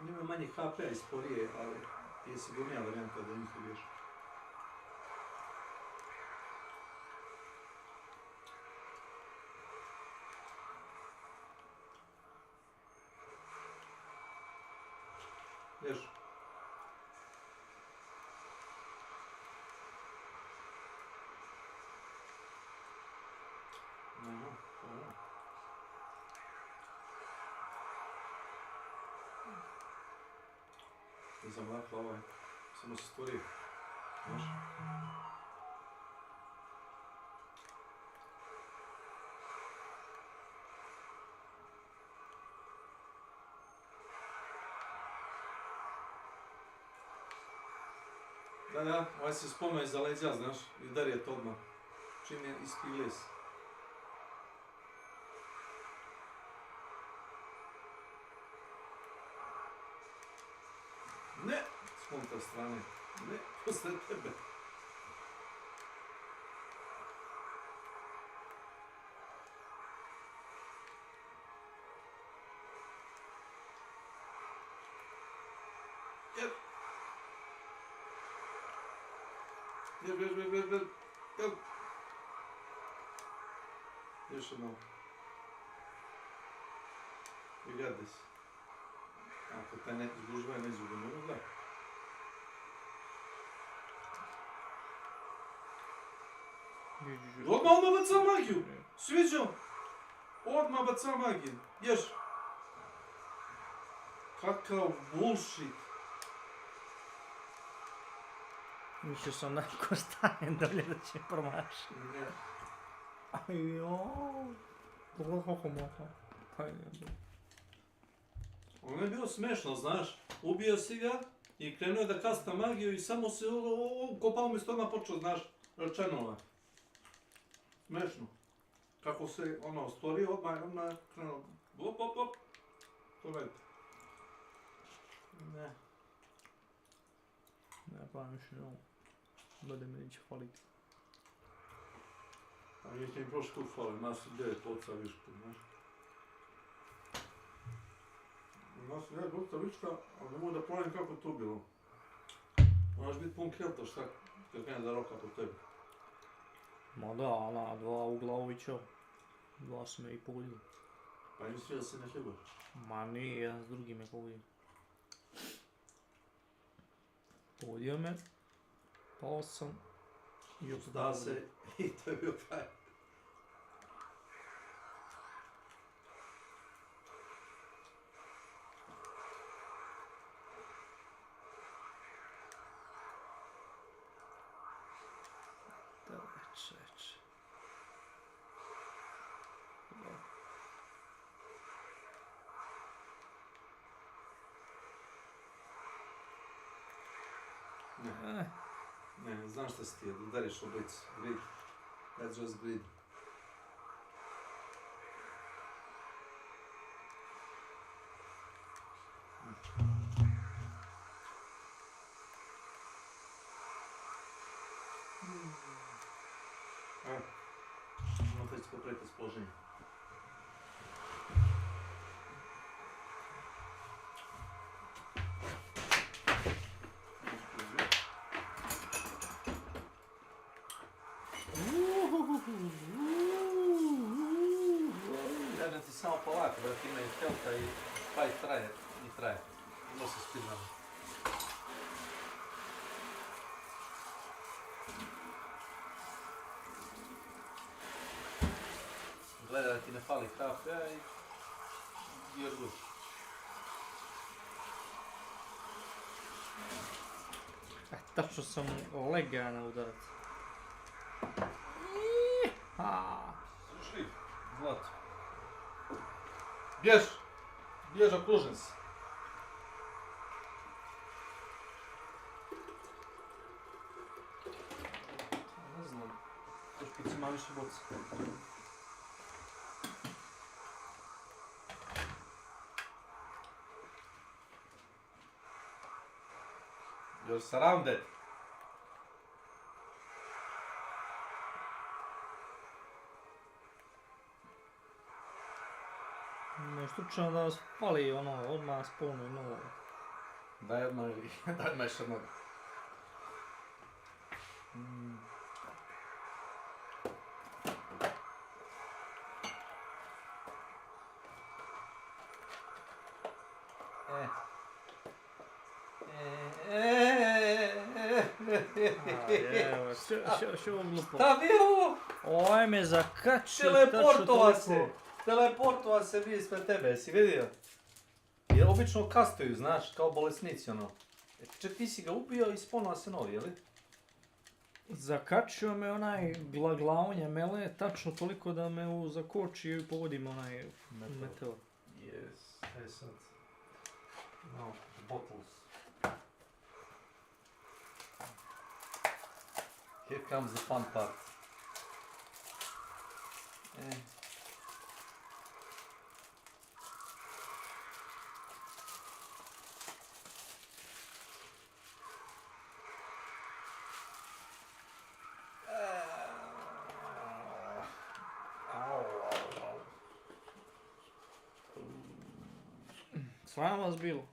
On ima manje HP-a i sporije, ali ti je sigurnija varijanta da njih ubiješ. Još. zamlakla ovaj, samo se stvorio. Znaš? Da, ovaj se spomao iza leđa, znaš, i udari to odmah. Čim je ispio les. Ne, s kontra strane. Ne, posle tebe. Jep. Jep. Još jednom. You got this. Ako te ne zgužva, ne izgužva, da. Odmah baca magiju! Sviđam! Odmah baca magiju! Ješ! Kakav bullshit! Mislio sam da ko stane dolje da će promašiti. Ne. Ajoj. Kako moha. Ono je bilo smešno, znaš. Ubio si ga i krenuo je da kasta magiju i samo se kopao mi stoma počeo, znaš, račenova. Smešno. Kako se ono stvorio, odmah krenuo. Op. To vedi. Ne. Ne, pa više ne ovo. Bode mi neće faliti. A nije ti mi prošli tu fali, nas su 9 oca viška, znaš. Nas su 9 oca viška, ali ne mogu da pojavim kako to bilo. Moraš biti pun kelta šta kad krene da roka po tebi. Ma da, ona, dva ugla ovića. Dva su me i pogodili. Pa nisi da se ne hljeba? Ma nije, jedan s drugim me pogodio. Pogodio me, pao sam i opet da se i to je bio kraj. Ne, znaš šta si ti je, da udariš oblicu, grid. That's just grid. No to će popraviti spoloženje. Gledam ti samo polako, brati, ima i telka i fight traje i traje. Ima se speedrun. Gleda da ti ne fali HP-a i you're good. Tačno sam lega na udarac. Slušaj, Zlato. Bjež! Bjež, okružen si. Ne znam, to špici ima više boca. You're surrounded. Ne slučajno da vas fali ono, odmah spolno novo. Daj odmah još jednog. Što vam glupo? Šta bilo? Oj me zakačio. Teleportova se! Teleportova se bi ispred tebe, jesi vidio? Jer obično kastuju, znaš, kao bolesnici ono. Ček, ti si ga ubio i spawnova se novi, jeli? Zakačio me onaj glavonje mele, tačno toliko da me zakoči i pogodim onaj meteor. Yes, sad. No, bottles. Here comes the fun part. Sram vas bilo.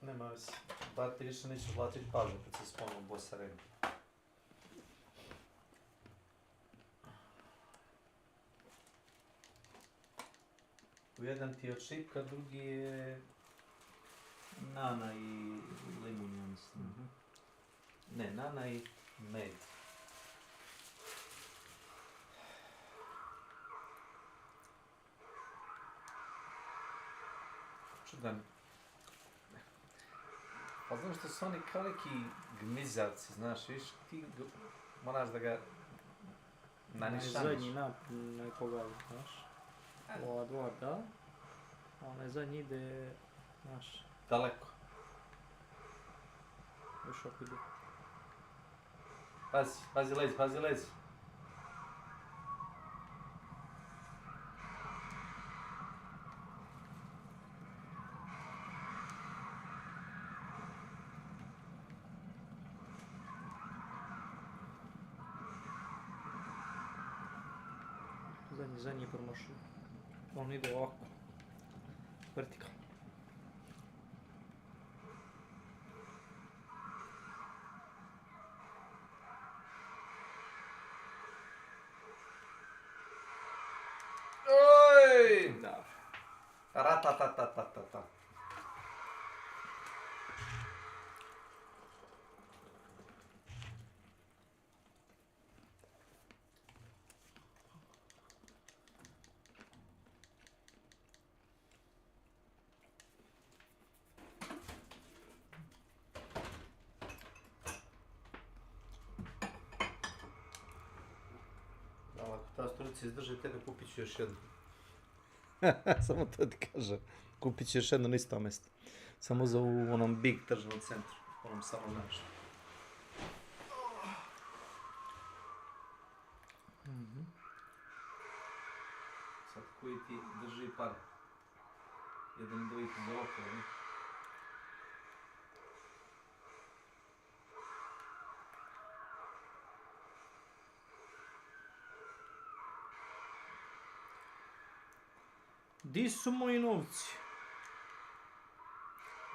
Nema veze. Da ti više nećeš vlačiti pažnju kad se spomenu boss arenu. Jedan ti je od šipka, drugi je nana i limun, ja mislim. Ne, nana i med. Čudan. Pa znaš što su oni kao neki gmizavci, znaš, viš, ti moraš da ga nanišaniš. Zadnji ne pogađa, znaš. Ova dva da, a onaj zadnji ide, znaš. Daleko. Još ako ide. Pazi lezi, pazi lezi. Zadnji promašio. On ide ovako. Vertikalno. Oj! Da. Ratatatatata. Ta struca izdrži tebe, kupit ću još jednu. Samo to ti kažem. Kupit ću još jednu na isto mjesto. Samo za u onom big tržnom centru. Onom samo naš. Sad koji ti drži pare. Jedan od ovih za oko, ne? Di su moji novci?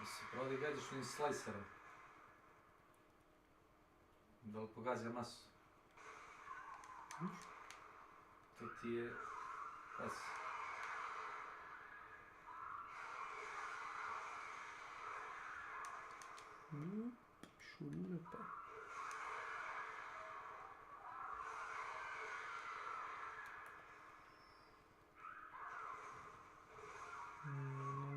Mislim, pravo da gađaš onim slajserom. Da li pogazija masu? To ti je... Pazi. Šuljure pa.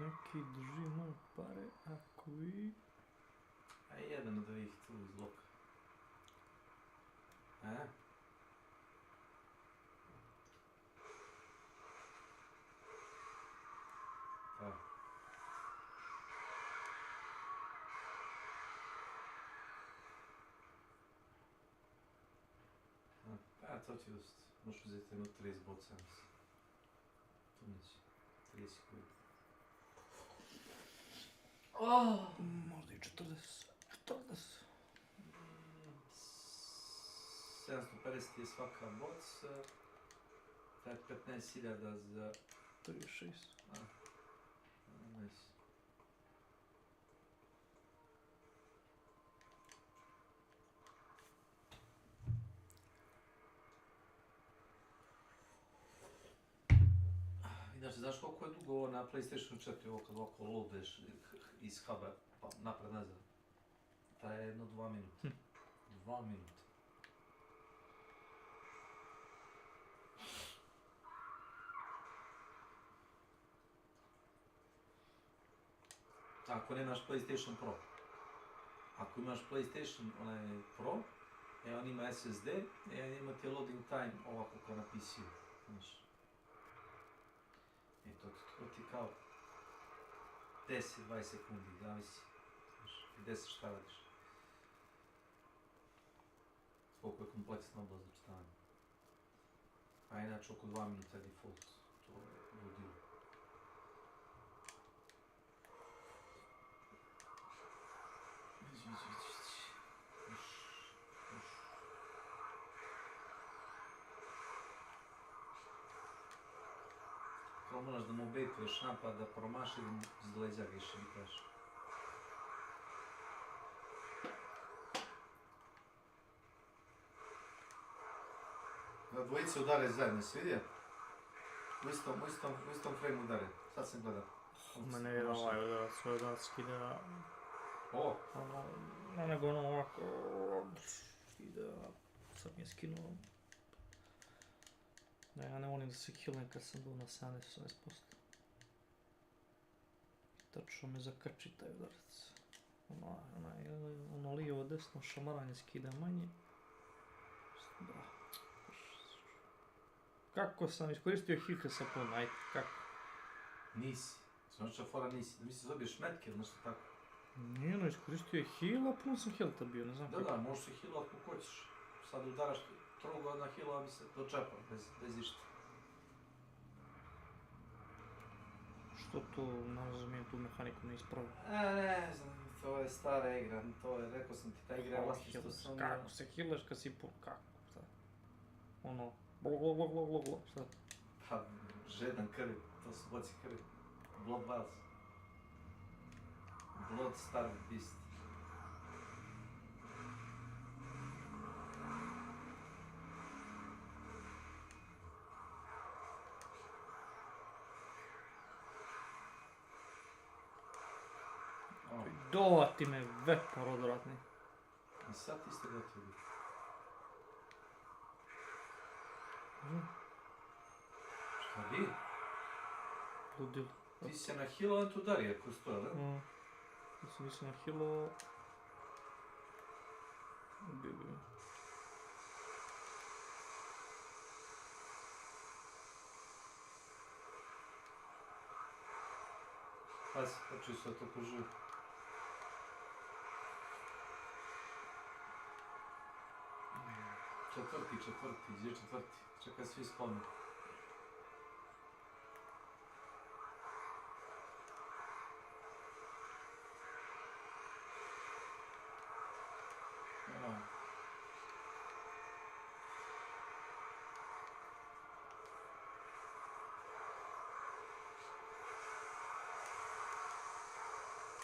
Neki drži moje pare, a koji... A jedan od ovih tu iz loka. A? To. A to ću dost. Možeš uzeti jedno 30 boca. To neće. 30 kuj. Možda i 40. 750 je svaka boc. To je 15.000 za... 36. Nice. Inače, znaš koliko je dugo ovo na PlayStation 4, ovo kad ovako loadeš iz huba pa napred nazad? Traje jedno 2 minuta. 2 minuta. Ako nemaš PlayStation Pro. ako imaš PlayStation onaj Pro, on ima SSD, ima ti loading time ovako kao na PC-u, znaš. To ti kao 10-20 sekundi, zavisi, znaš, gdje se šta radiš. Koliko je kompleksna oblast za čitanje. A inače oko 2 minuta je default, to je ludilo. Kao moraš da mu bejtuješ napad da promaši ili iz leđa ga iščitaš. Da dvojice udare zajedno, si vidio? U istom frame udare, sad sam gledao. Mene je ovaj udarac, svoj udarac skida... O! Ne nego ono ovako... Skida... Sad mi je skinuo... Da, ja ne volim da se killim kad sam bio na 70-80%. Tačno me zakrči taj udarac. Ono lijevo desno šamaranje skida manje. Da. Kako sam iskoristio hit kad sam puno, ajde, kako? Nisi. Znači fora nisi, da misliš dobiješ metke ili nešto tako? Nije, no iskoristio je heal, a puno sam healta bio, ne znam kako. Da, možeš se healat kako hoćeš. Sad udaraš trogo na heala bi se dočepao, bez išta. Što to, ne razumijem tu mehaniku ne ispravio? Ne znam, to je stara igra, to je, rekao sam ti, ta igra je vlastništvo sam... Kako se healaš kad si pun, kako, šta? Ono, blablabla, šta? Pa, žedan krvi, to su boci krvi. Blood Vials. Blood Starved Beast. Dova ti me vepor odvratni. I sad ti ste gotovi. Šta bi? Ludil. Ti si se na healo, on tu udari ako stoje, ali? Ti si na healo... Ubio bi. Pazi, počeo se to požuju. Četvrti, gdje je četvrti? Čekaj, svi spomni.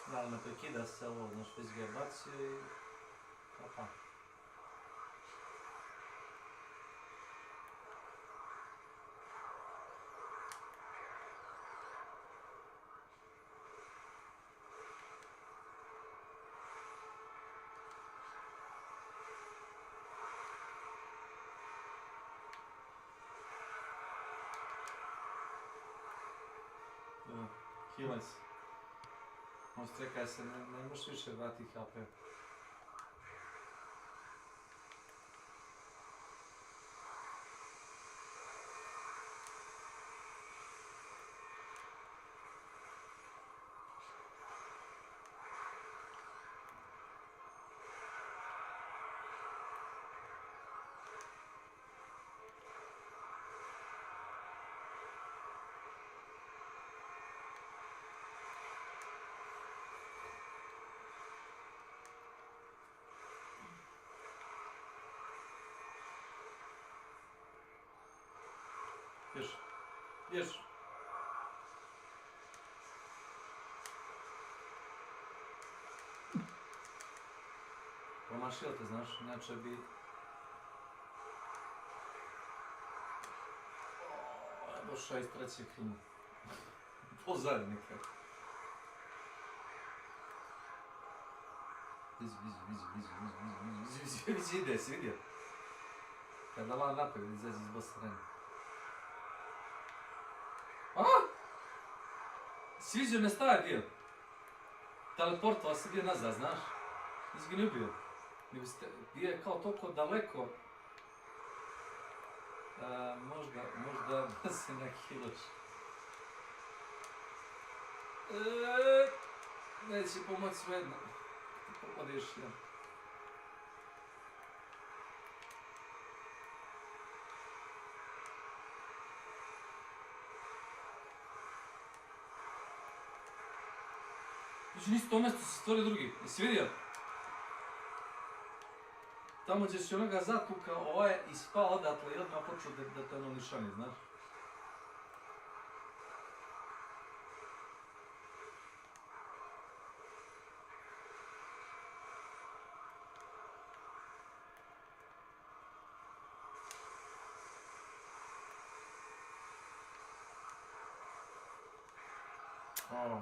Da, ali ne prekida se ovo, znaš, već ga je bacio i... Opa. Healaj se. On čekaj se, ne možeš više vrati HP. Bjež. Promašio te, znaš, inače bi... Došao iz trećeg filmu. Pozadnika. Vizi, ide, si vidio? Kada lan napred izađe iz boss arena. Sviđa me stavi bio. Teleportovao se bio nazad, znaš? Nisi ga ni ubio. Nego bio je kao toliko daleko. Možda da se nakiloš. Neće pomoći svejedno. Ti popadiš jedan. Znači nisi to mjesto se stvori drugi, jesi vidio? Tamo gdje si onoga zatuka, ovaj je ispao odatle i odmah počeo da te ono lišani, znaš?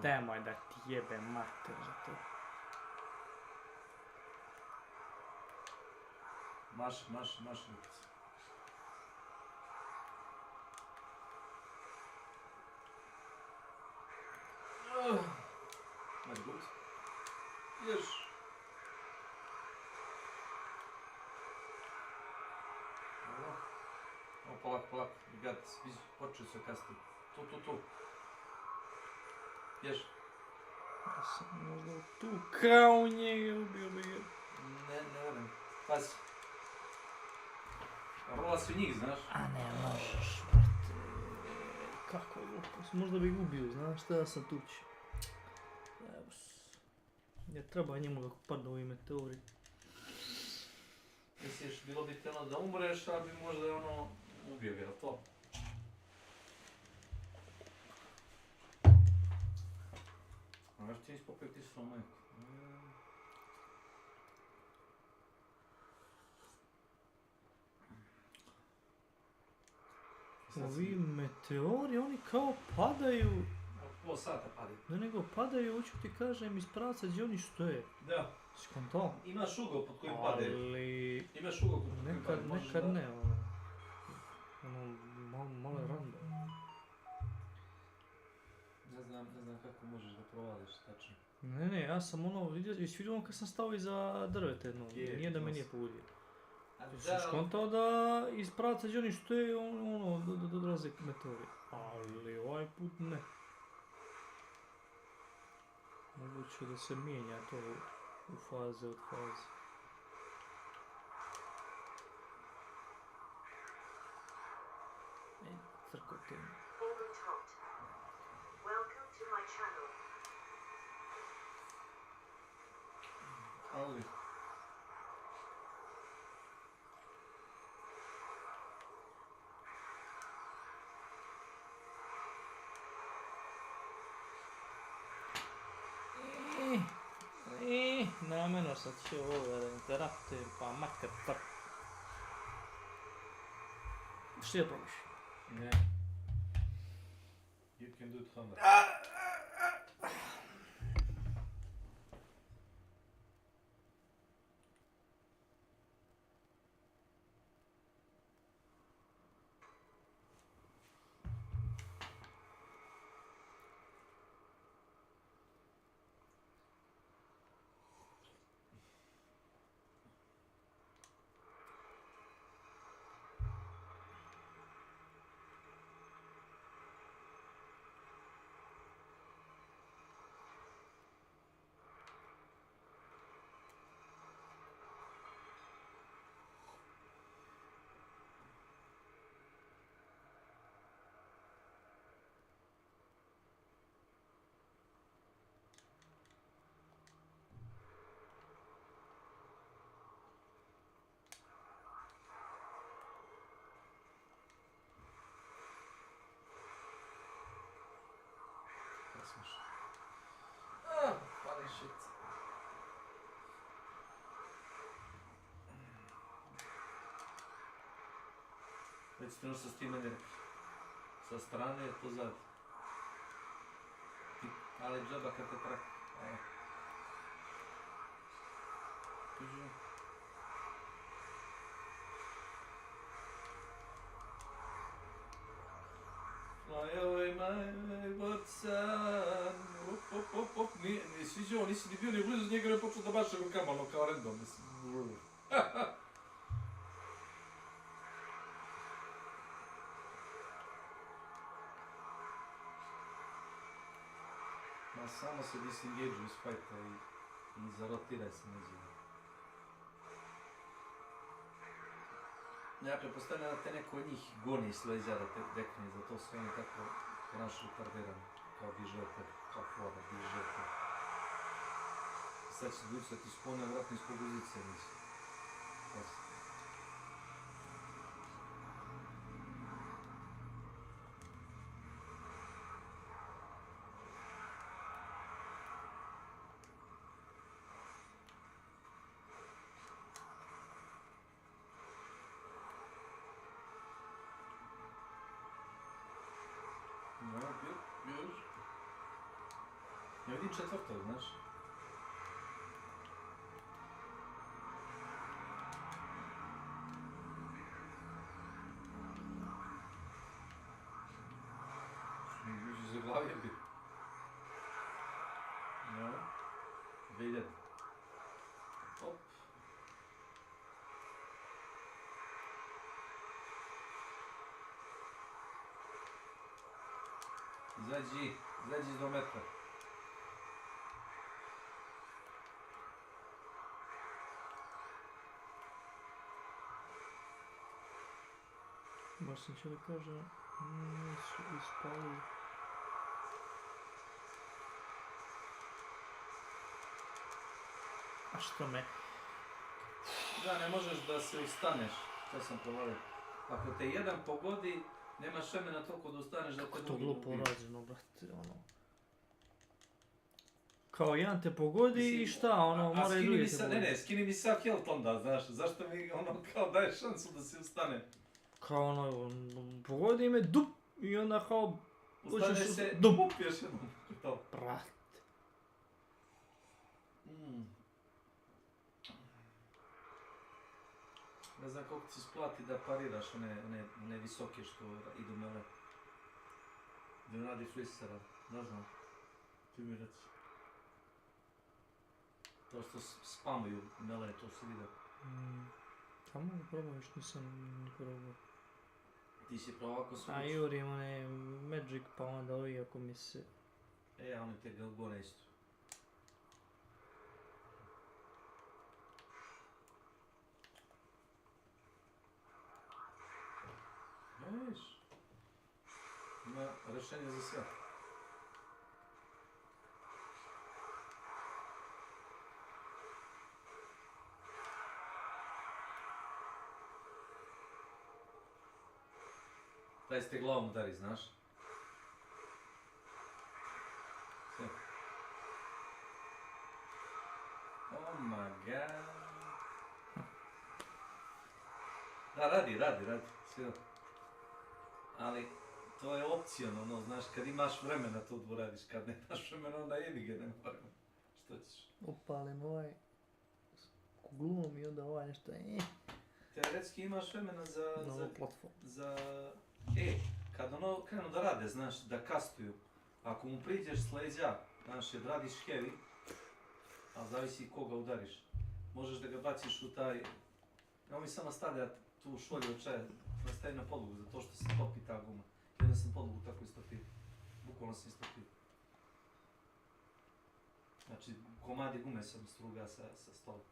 Nemoj da ti jebe mater za to. Maš rukice. Very good. Još. Polako. You got this. Počeo se kasnije. Tu. Ješ. Ja sam možda tu kao njega ubio bi ga. Ne verujem. Pazi. Rola si njih, znaš? A ne možeš, brate. Kako je glupost. Možda bi ga ubio, znaš šta ja sam tući. Evo se. Ja treba njemu kako padne ovi meteori. Misliš, bilo bi te ono da umreš, a bi možda ono ubio ga, jel to? A još ti nisi popio ti svoj majku. Ovi meteori, oni kao padaju. Pola sata padaju. Ne nego padaju, hoću ti kažem, iz pravca gdje oni stoje. Da. Skontao. Imaš ugao pod kojim padaju. Ali... Imaš ugao pod kojim padaju. Nekad ne, malo je random. Ne znam kako možeš da provališ tačno. Ne, ja sam jesi vidio kad sam stao iza drveta jednog, nije da me nije pogodio. Sam skontao da iz pravca gdje oni stoje, dolaze meteori. Ali ovaj put ne. Moguće da se mijenja to u faze od faze. Crkote mi. Ali. Namjerno sad će ovo da interruptujem, pa makar prk. Što je probaš? Ne. You can do it, Hammer. Funny shit. Već ti ono sa time ne sa strane je pozad. Ali džaba kad te traka. Tužno. Fly away my wayward son. op, ni sviđao, nisi ni bio ni blizu njega, ne počeo da baše rukama, ono kao random, mislim. Ma samo se disengage iz fajta i zarotiraj se neđe. Ja pretpostavljam da te neko od njih goni s leđa da te dekne, zato su oni tako naši retardirani, kao dižete, kao fora, dižete. Sad će se doći da ti spone vratno ispod guzice, mislim. Još. Ja vidim četvrtog, znaš. Uđi za glavi je bio. No. 2000. Hop. Izađi iz dometa. Baš sam će da kaže, nisu ispali. A što me? Da, ne možeš da se ustaneš, to sam provalio. Ako te jedan pogodi, nemaš vremena toliko da ustaneš da te Kako to drugi glupo ubije. rađeno, brate, ono. Kao jedan te pogodi Mislim, i šta, ono, mora i drugi te pogodi. Ne, skini mi sad health onda, znaš, zašto mi ono kao daješ šansu da se ustane? Kao ono, pogodi me dup i onda kao... Ustane hoćeš se, dup. dup još jednom, to. Brate. Ne znam koliko ti isplati da pariraš one visoke što idu mele. Da radi flisera, ne znam. Ti mi reci. To što spamuju mele, to si vidio. Pa mogu probam, još nisam ni probao. Ti si probao ako su... A jurim one Magic pa onda ovi ako mi se... Oni te gone isto. Viš? Ima rešenje za sve. Daj ste glavom udari, znaš? Sve. Oh my god. Da, radi, sve. Ali, to je opcionalno, znaš, kad imaš vremena to uradiš, kad nemaš vremena onda jebi ga, nema vremena. Što ćeš? Upalim ovaj... kuglum i onda ovaj nešto... Teoretski imaš vremena novu platformu. Kad ono krenu da rade, znaš, da kastuju, ako mu priđeš s leđa, znaš, jer radiš heavy, a zavisi koga udariš, možeš da ga baciš u taj... Evo mi samo stavlja tu šolju od čaja, da stavi na podlogu, zato što se topi ta guma. Jedno sam podlogu tako istopio, bukvalno sam istopio. Znači, komadi gume sam struga sa stola.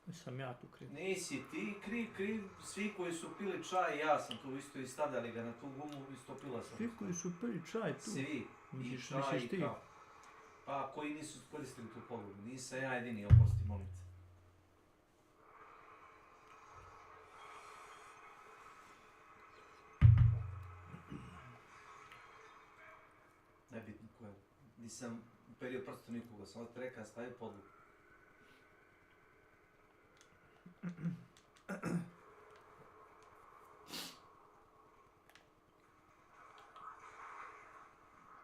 Nisam ja tu kriv. Nisi ti kriv, svi koji su pili čaj, ja sam tu isto i stavljali ga na tu gumu, istopila sam. Svi koji su pili čaj tu? Svi. Misliš I ti? kao. Pa koji nisu koristili tu podlogu, nisam ja jedini, oprosti, molim te. Nebitno ko je. Nisam uperio prstom nikoga, sam od treka stavio podlogu.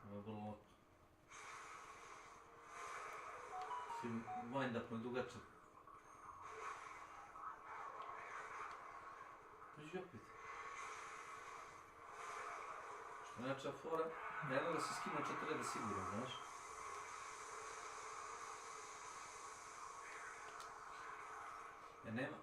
Ovo je bilo lako. Wind-up mu je dugačak. Dođi opet. Što najjača fora, jedno da se skinu 40 sigurno, znaš? Nema.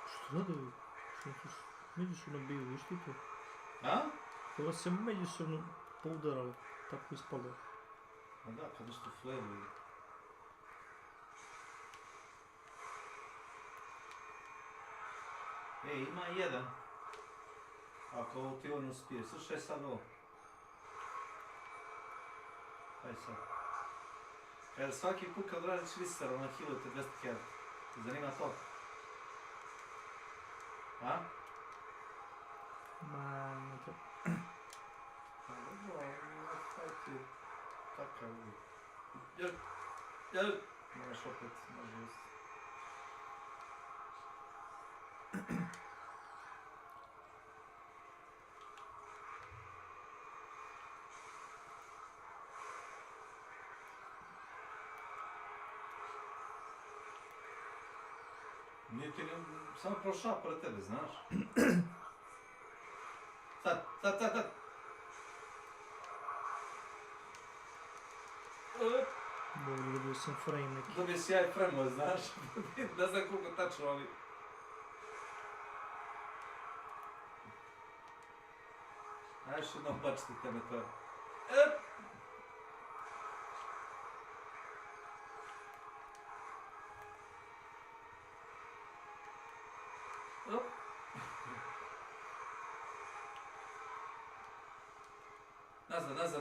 Što radovi? Što su međusobno bili, viš ti to? A? Ovo se međusobno poudarali, tako ispalo. A da, kad nešto fleruju. Ima jedan. Ako ti on uspije. Slušaj sad ovo. Aj sad. Kada svaki put kad radiš visara na kilo te 200 kjera. Te zanima to? A? Ma, ne treba. Pa dobro, kaj ti je takav uvijek. Jel? Moraš opet, nažalost. Nije ti samo prošao pored tebe, znaš? Sad! Dobro, dobio sam frame neki. Dobio si ja i frame, znaš? Ne znam koliko tačno, ali... Ajde još jednom bačite te metode.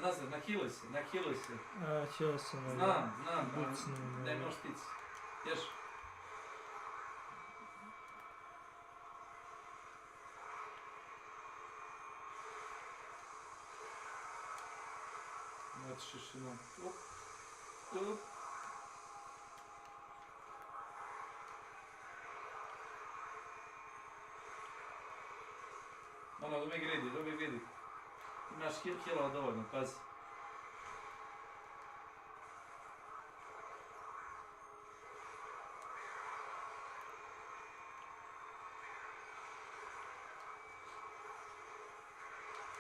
Nazad, nahiluj se. A, ćeo sam ovo. Znam, bucnem, ne možeš tic. Ješ. Znači još jednom. Up. Ono, dobi gridi. Imaš kilova dovoljno, pazi.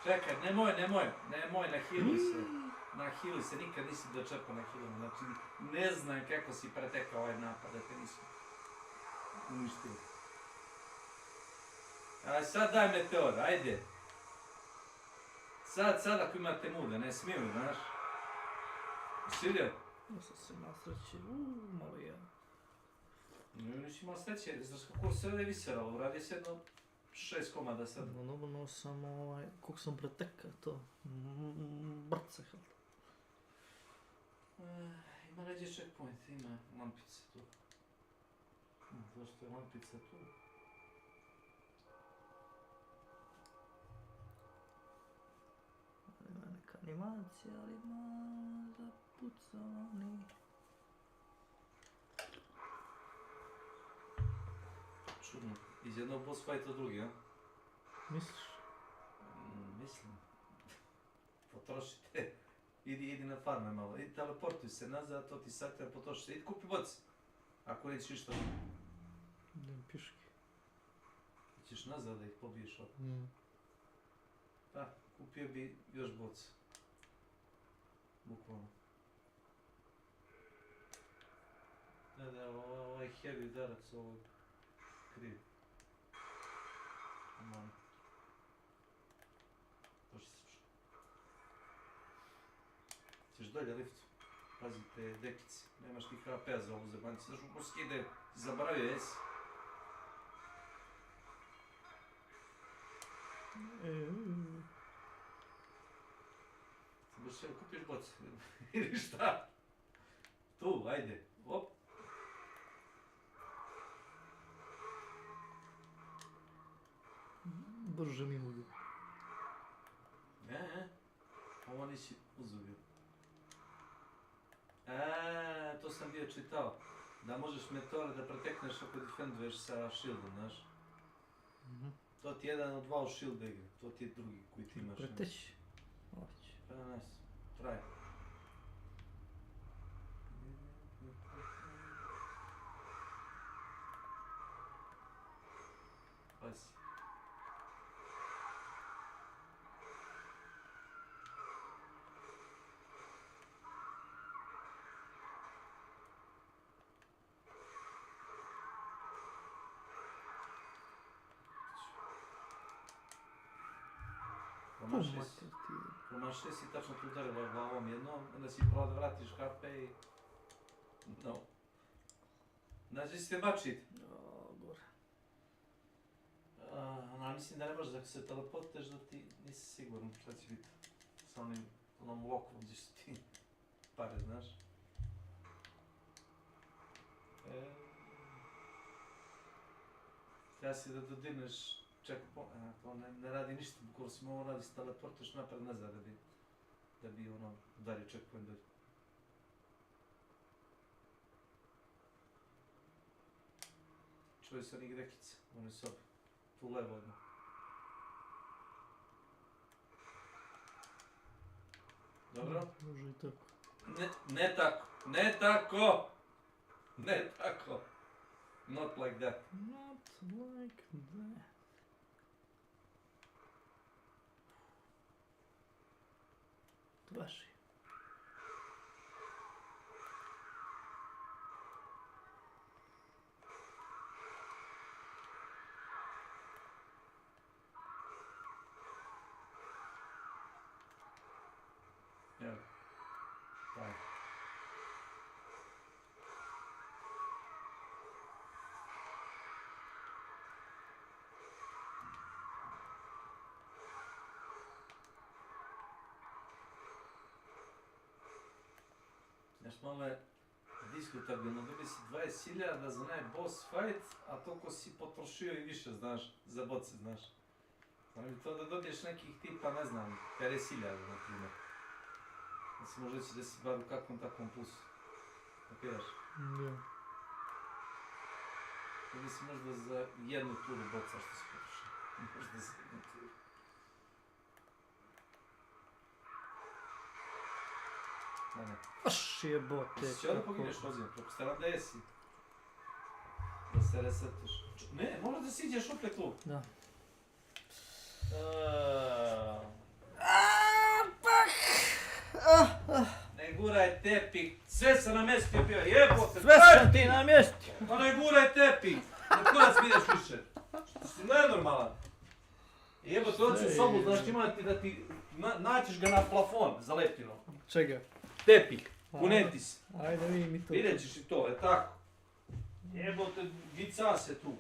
Čekaj, nemoj, nahiluj se, nikad nisi dočepao na hilama, znači ne znam kako si pretekao ovaj napad, da te nisam uništio. A sad daj meteor, ajde. Sad ako imate muda, ne smiju, znaš. Jesi vidio? Ja sam se nasreće, malo je. Nisi imao sreće, znaš kako se ovdje visaralo, uradio se jedno 6 komada sad. No sam koliko sam pretekao to, brce, hel. Ima neđe checkpoint, ima lampice tu. Zašto je lampica tu? Ima neka animacija, ali ima zapucani. Čudno, iz jednog boss fighta u drugi, a? Misliš? Mislim. Potrošite. Idi na farme malo, idi teleportuj se nazad, to ti sakter, potroši se, idi kupi boc. Ako nećeš ništa. Idem piški. Ćeš nazad da ih pobiješ opet. Da, kupio bi još boc. Bukvalno. Da, ovaj heavy udarac, ovo je kriv. Malo. Došli se što. Ćeš dolje liftu. Pazite, dekici. Nemaš ti HP-a za ovu zebanci. Znaš u koski ide, ti zaboravio, jesi? Baš se kupiš boc. Ili šta? Tu, ajde. Op. želim udu. Ovo nisi uzubio. To sam bio čitao. Da možeš meteore da pretekneš ako defenduješ sa shieldom, znaš. To ti je jedan od dva u shield igre, to ti je drugi koji ti imaš. Preteći. Oći. Nice. Try. Pazi. Promašio si tačno tu udarila glavom jednom, onda si pravo da vratiš HP i... No. Znači si te bačit. Gore. Mislim da ne možeš da se teleporteš da ti nisi siguran šta će biti sa onom lokom gdje su ti pare, znaš. Treba si da dodirneš checkpoint, to ne radi ništa, bukvalno si ovo radi, se teleporteš napred nazad da bi udario checkpoint dođe. Čuje se onih rekica, oni su tu levo odmah. Dobro? Može i tako. Ne tako, ne tako! Ne tako! Not like that. Not like that. Vaši. Evo. Taj. Znaš, malo je diskutabilno, dobili si 20.000 za onaj boss fight, a toliko si potrošio i više, znaš, za boce, znaš. Ali to da dobiješ nekih tipa, ne znam, 50.000, na primjer. Da si može reći da si bar u kakvom takvom plusu. Kapiraš? Da. Dobili si možda za jednu turu boca što si potrošio. Možda za jednu turu. Ne. Aš jebote. Si ovdje pogineš ozim, prepostavljam da jesi. Da se resetiš. Ne, možda da siđeš opet tu. Da. Ne guraj tepik, sve sam na mjestu bio, jebote. Sve sam ti na mjestu. Pa ne guraj tepik, na kurac mi ideš više. Što si nenormalan. Jebote, hoću u sobu, znaš imati da ti, naćiš ga na plafon za leptinu. Čega? Tepik, kuneti se. Ajde vidi mi to. Vidjet ćeš i to, je tako. Jebote, gica se tu.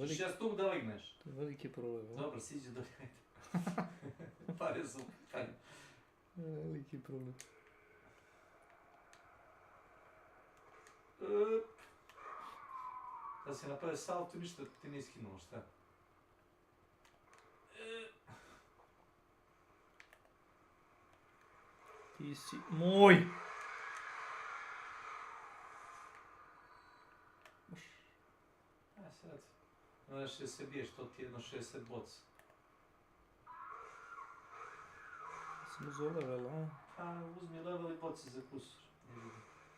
Ćeš ja tu da ligneš. To je veliki problem. Dobro, siđi dolje, ajde. Pare su pitanje. Veliki problem. Da si napravio salto i ništa ti nije skinulo, šta? Ti si moj! A sad, znaš je se biješ, to ti je jedno 60 boca. Sam uzeo level, a? Pa uzmi level i boci za kusur.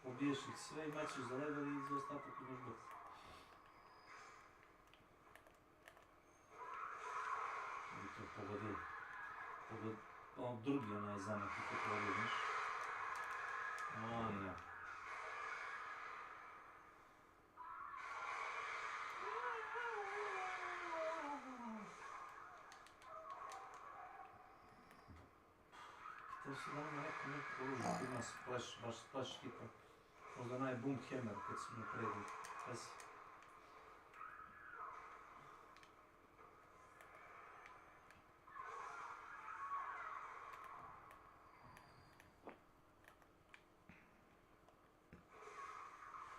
Ubiješ ih sve, imat ćeš za level i za ostatak imaš boci. I to pogodilo. On drugi onaj zamek i to pogodilo, znaš? On ne. To se da ima neko oružje koji ima splash tipa. Možda onaj Boomhammer kad su mi predili. Pasi.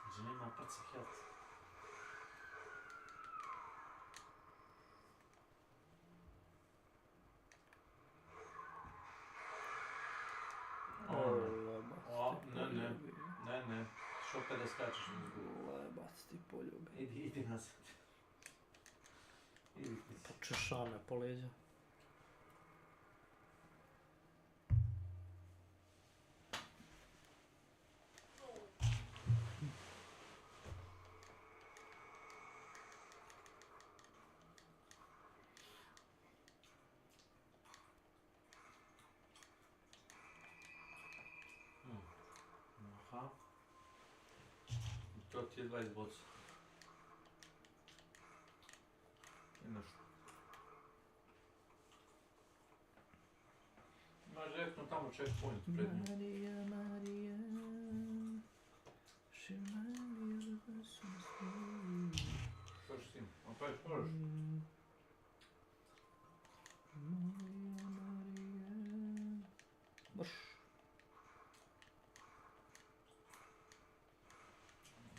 Znači nema prca health. skačeš na zgubu. Lebac ti poljubi. Idi nazad. Idi ti. Počešao me po leđa. Aha. To ti je 20 boca. I nešto. Imaš direktno tamo checkpoint pred njim. Marija, Marija, she Marija, Što s tim? Opet možeš? Marija, Marija. Brš.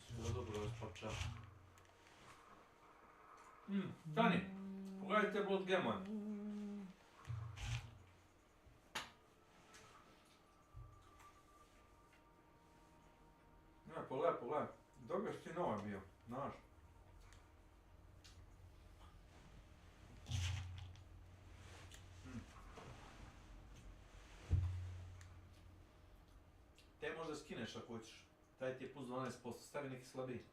Sve dobro raspača. Stani! Pogledajte Blood Gamon. Ne, pogledaj. Dobro si ti nova bio, znaš. Te možda skineš ako hoćeš. Taj ti je plus 12%, stavi neki slabiji.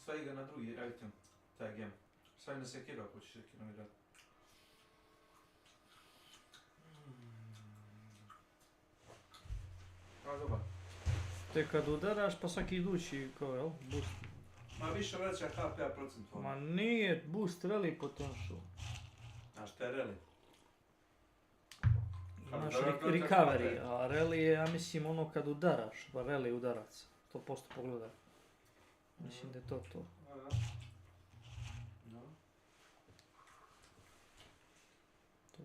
Stavi ga na drugi item, taj gem. Stavi na sekiru ako hoćeš sekirom igrati. A, dobar. Te kad udaraš pa svaki idući kao, jel? Boost. Ma više vraća HP-a procentualno. Ma nije boost rally potential. A šta je rally? Imaš recovery, a rally je, ja mislim, ono kad udaraš, pa rally udarac. 100% pogledaj. Mislim da je to. To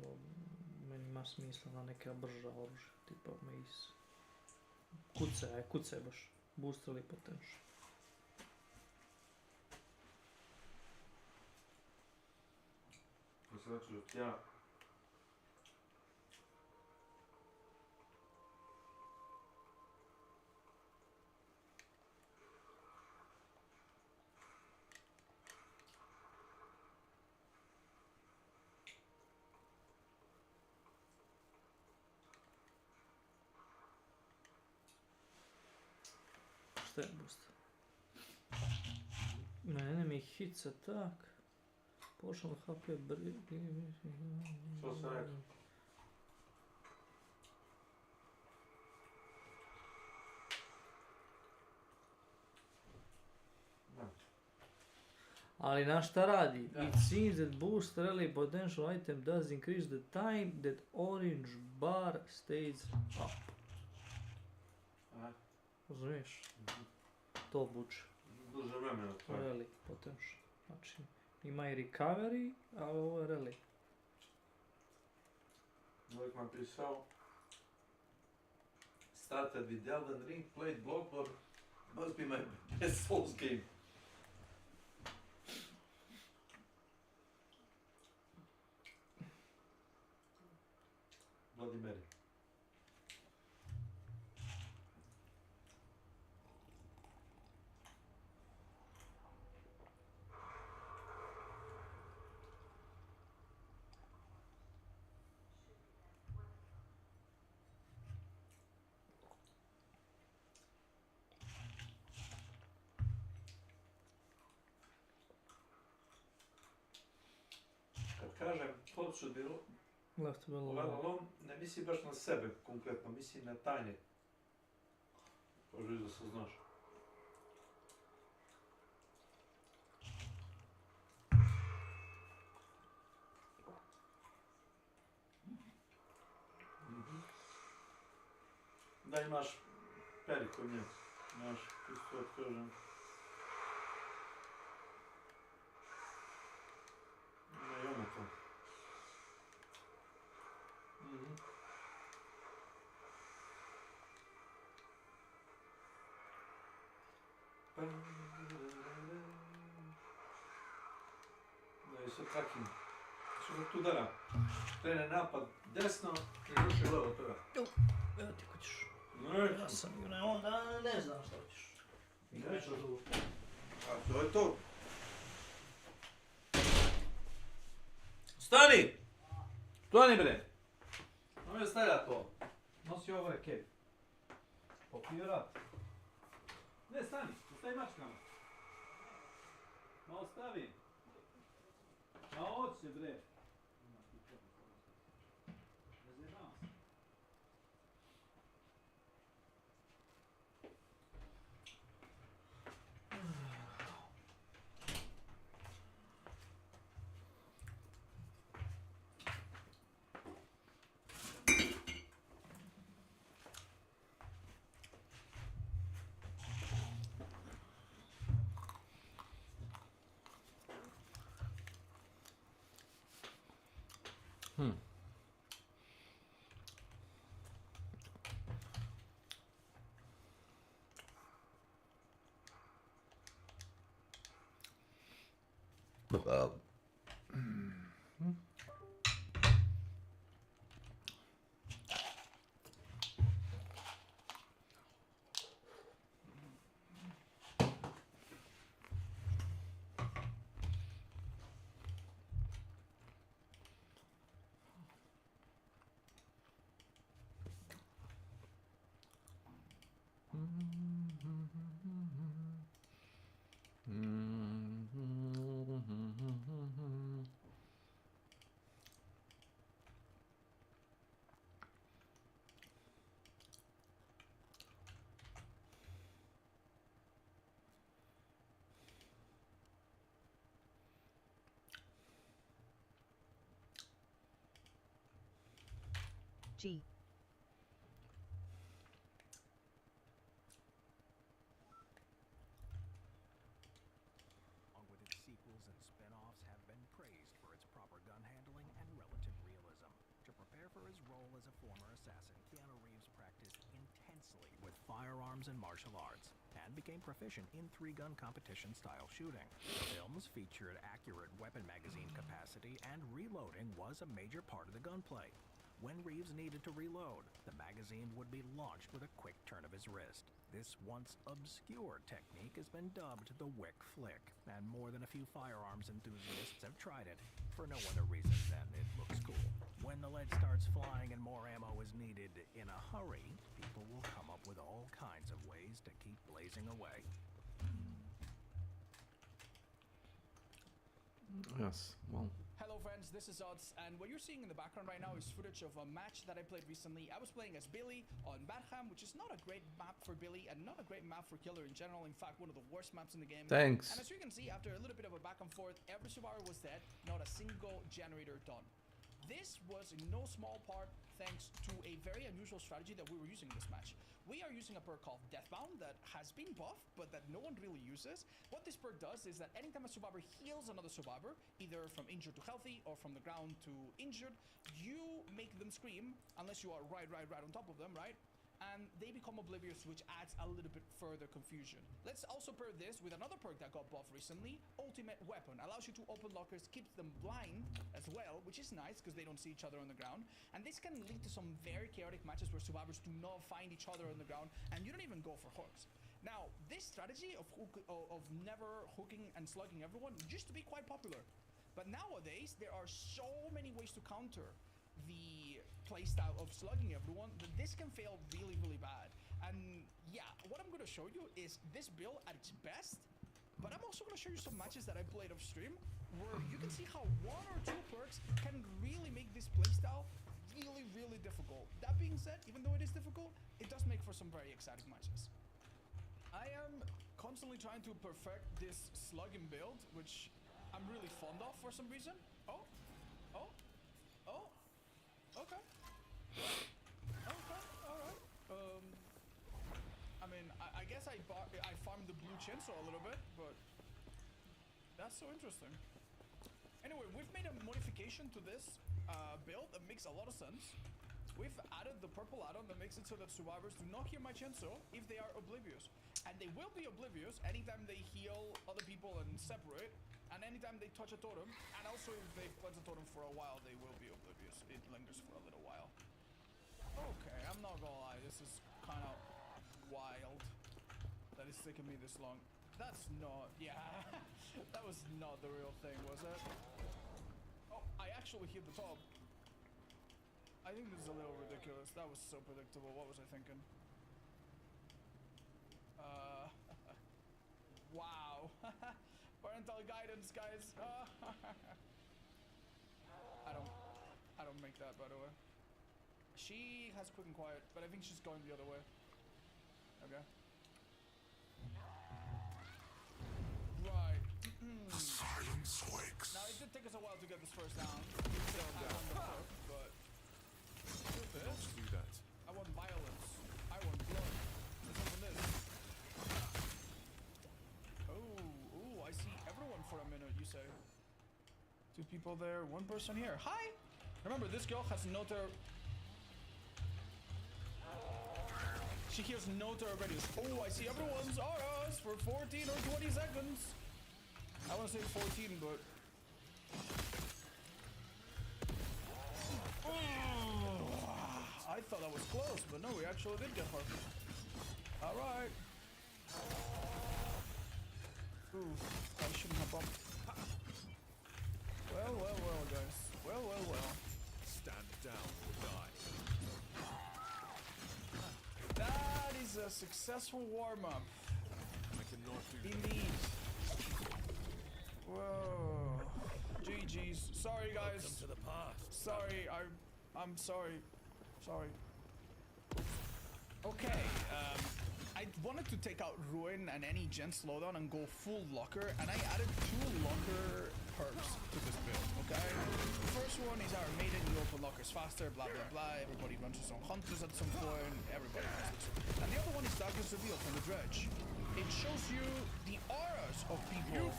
meni ima smisla na neka brža oružja, tipa mace. Kucaj baš. Boost rally potential. Sada ću dok ja... Šta je boost? Enemy hits attack. Portion of HP Što sam rekao? Ali na šta radi? It seems that boost rally potential item does increase the time that orange bar stays up. Razumiješ? To buče. Duže vremena to je. Rally potential. Znači, ima i recovery, a ovo je rally. Uvijek vam pisao. Started with Elden Ring, played Bloodborne, must be my best Souls game. Bloody Mary. Kažem, what should be Left well alone, ne misli baš na sebe konkretno, misli na tajne. Možeš da saznaš. Da imaš peri kod nje, znaš, isto da kažem. Imamo to. Da je sve tracking. Što tu udara? Krene napad desno i ruši levo toga. Evo ti kućiš. Ja sam igra, onda ne znam šta ćeš. Igraš od ovo. A to je to. Stani! Stani bre! Nemoj stavlja to. Nosi ovaj kep. Popio rap. Ne, stani, ostavi mačkama. Ma ostavi. Ma oće bre. Ne zajebam se. G. Along with its sequels and spin-offs, have been praised for its proper gun handling and relative realism. To prepare for his role as a former assassin, Keanu Reeves practiced intensely with firearms and martial arts, and became proficient in three-gun competition-style shooting. Films featured accurate weapon magazine capacity, and reloading was a major part of the gunplay. When Reeves needed to reload, the magazine would be launched with a quick turn of his wrist. This once obscure technique has been dubbed the Wick Flick, and more than a few firearms enthusiasts have tried it, for no other reason than it looks cool. When the lead starts flying and more ammo is needed in a hurry, people will come up with all kinds of ways to keep blazing away. Yes, well. Hello friends, this is Odds, and what you're seeing in the background right now is footage of a match that I played recently. I was playing as Billy on Badham, which is not a great map for Billy and not a great map for Killer in general. In fact, one of the worst maps in the game. Thanks. And as you can see, after a little bit of a back and forth, every survivor was dead, not a single generator done. This was in no small part thanks to a very unusual strategy that we were using in this match. We are using a perk called Deathbound that has been buffed, but that no one really uses. What this perk does is that anytime a survivor heals another survivor, either from injured to healthy or from the ground to injured, you make them scream, unless you are right on top of them, right? And they become oblivious, which adds a little bit further confusion. Let's also pair this with another perk that got buffed recently, Ultimate Weapon. Allows you to open lockers, keeps them blind as well, which is nice because they don't see each other on the ground. And this can lead to some very chaotic matches where survivors do not find each other on the ground and you don't even go for hooks. Now, this strategy of never hooking and slugging everyone used to be quite popular. But nowadays, there are so many ways to counter the playstyle of slugging everyone that this can fail really bad. And yeah, what I'm gonna show you is this build at its best, but I'm also gonna show you some matches that I played off stream where you can see how one or two perks can really make this playstyle really difficult. That being said, even though it is difficult, it does make for some very exciting matches. I am constantly trying to perfect this slugging build, which I'm really fond of for some reason. Okay. Alright. I mean, I guess I farmed the blue chainsaw a little bit, but that's so interesting. Anyway, we've made a modification to this build that makes a lot of sense. We've added the purple add-on that makes it so that survivors do not hear my chainsaw if they are oblivious. And they will be oblivious anytime they heal other people and separate, and anytime they touch a totem, and also if they've cleansed a totem for a while, they will be oblivious. It lingers for a little while. Okay, I'm not gonna lie, this is kind of wild that it's taking me this long. That's not, yeah, that was not the real thing, was it? Oh, I actually hit the top. I think this is a little ridiculous. That was so predictable. What was I thinking? Wow. Parental guidance, guys. I don't make that, by the way. She has quick and quiet, but I think she's going the other way. Okay. Right. The silence wakes. Now it did take us a while to get this first down. But Don't do that. I want violence. I want blood. Let's open this. Oh, I see everyone for a minute, you say. 2 people there, 1 person here. Hi! Remember, this girl has no She hears no radius. Oh, I see everyone's auras for 14 or 20 seconds. I want to say 14, but... Oh, I thought that was close, but no, we actually did get her. Alright. Ooh, I shouldn't have bumped. Well, guys. Well. Stand down or die. That is a successful warm-up. I cannot do Indeed. Whoa. GG's. Sorry, guys. Welcome to the past. Sorry, I'm sorry. Sorry. Okay, I wanted to take out Ruin and any gen slowdown and go full locker, and I added 2 locker perks to this build, okay? The first one is our maiden, you open lockers faster, blah blah blah, everybody runs his own hunters at some point, everybody does this. And the other one is Darkness Reveal from the Dredge. It shows you the auras of people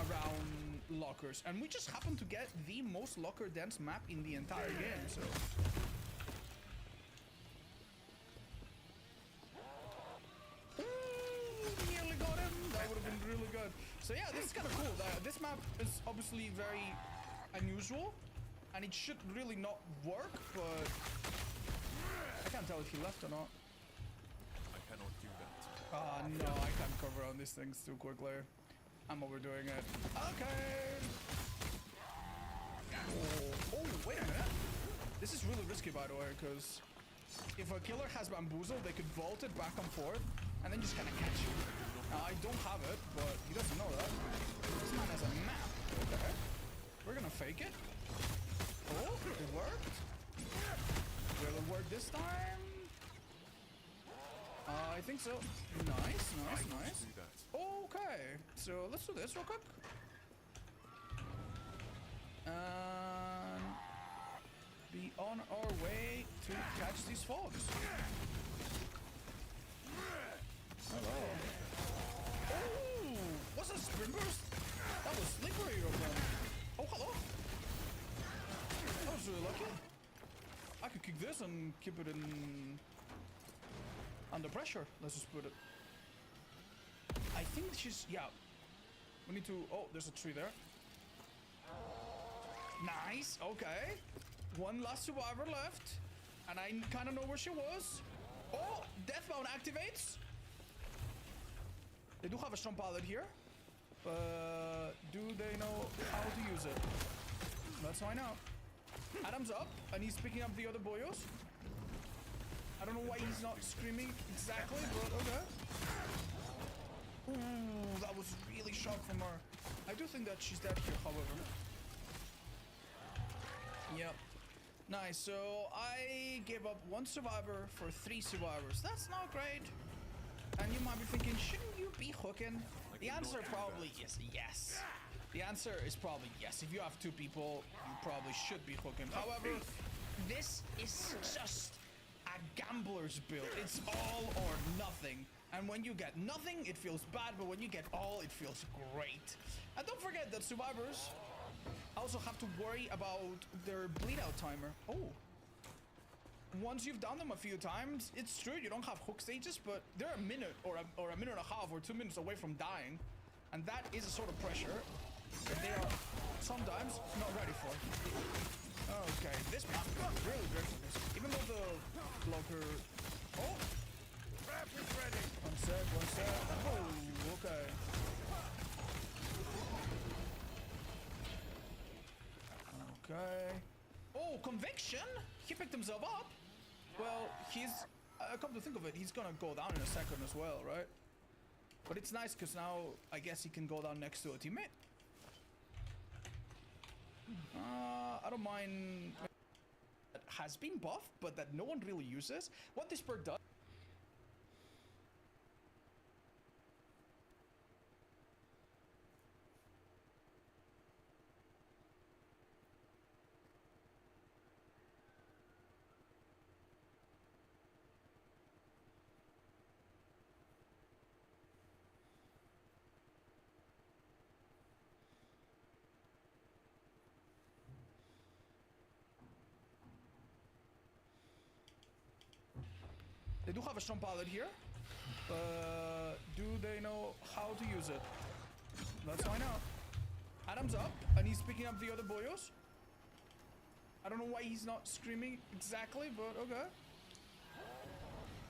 around lockers, and we just happen to get the most locker dense map in the entire game, so... Nearly got him. That would have been really good. So yeah, this is kind of cool. This map is obviously very unusual, and it should really not work, but I can't tell if he left or not. I cannot do that. No, I can't cover on these things too quickly. I'm overdoing it. Okay. Oh, wait a minute. This is really risky, by the way, because if a killer has bamboozle, they could vault it back and forth and then just kind of catch you. Now, I don't have it, but he doesn't know that. This man has a map. Okay. We're gonna fake it. Oh, it worked. Will it work this time? I think so. Nice. Okay, so let's do this real quick. And be on our way to catch these fogs. Hello. Oh, what's a sprint burst? That was slippery over there. Oh, hello. That was really lucky. I could kick this and keep it in under pressure. Let's just put it. I think she's, yeah. We need to, oh, there's a tree there. Nice, okay. 1 last survivor left. And I kind of know where she was. Oh, Deathbound activates. They do have a strong pallet here. But do they know how to use it? Let's find out. Adam's up, and he's picking up the other boyos. I don't know why he's not screaming exactly, but okay. Ooh, that was really sharp from her. I do think that she's dead here, however. Yep. Nice, so I gave up 1 survivor for 3 survivors. That's not great. And you might be thinking, shouldn't you be hooking? The answer probably is yes. The answer is probably yes. If you have 2 people, you probably should be hooking. However, this is just a gambler's build. It's all or nothing. And when you get nothing, it feels bad, but when you get all, it feels great. And don't forget that survivors also have to worry about their bleed out timer. Oh. Once you've done them a few times, it's true you don't have hook stages, but they're a minute or a minute and a half or 2 minutes away from dying. And that is a sort of pressure that they are sometimes not ready for. Okay, this map is really great for this. Even though the blocker... Oh! Trap is ready. One sec. Oh, okay. Okay. Oh, conviction? He picked himself up? Well, he's... come to think of it, he's gonna go down in a second as well, right? But it's nice because now I guess he can go down next to a teammate. I don't mind... That has been buffed, but that no one really uses. What this perk does... They do have a strong pilot here, but do they know how to use it? Let's find out. Adam's up, and he's picking up the other boyos. I don't know why he's not screaming exactly, but okay.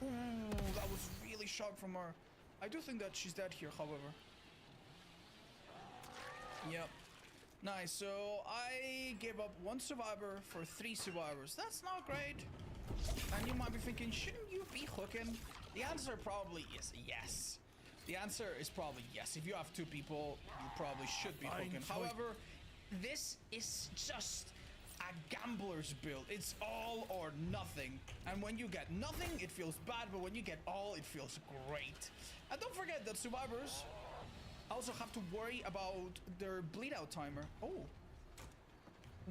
Ooh, that was really sharp from her. I do think that she's dead here, however. Yep. Nice, so I gave up 1 survivor for 3 survivors. That's not great. And you might be thinking, shouldn't you be hooking? The answer probably is yes. The answer is probably yes. If you have 2 people, you probably should be hooking. However, this is just a gambler's build. It's all or nothing. And when you get nothing, it feels bad. But when you get all, it feels great. And don't forget that survivors also have to worry about their bleed out timer. Oh.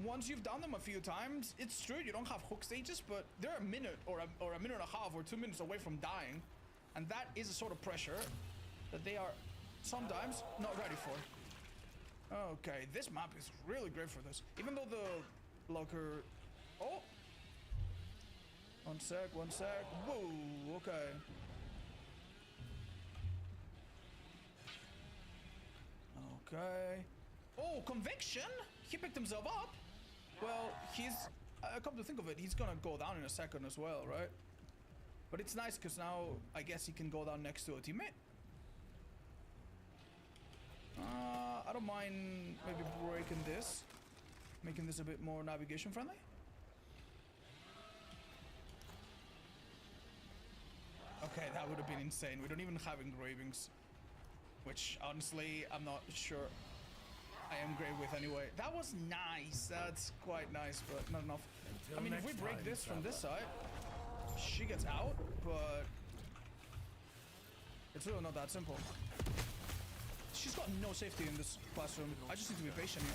Once you've done them a few times, it's true you don't have hook stages, but they're a minute or a minute and a half or 2 minutes away from dying. And that is a sort of pressure that they are sometimes not ready for. Okay, this map is really great for this. Even though the blocker... Oh! One sec. Whoa, okay. Okay. Oh, conviction? He picked himself up? Well, he's... come to think of it, he's gonna go down in a second as well, right? But it's nice because now I guess he can go down next to a teammate. I don't mind maybe breaking this. Making this a bit more navigation friendly. Okay, that would have been insane. We don't even have engravings. Which, honestly, I'm not sure I am great with anyway. That was nice. That's quite nice, but not enough. I mean, if we break this from this side, she gets out, but it's really not that simple. She's got no safety in this classroom. I just need to be patient here.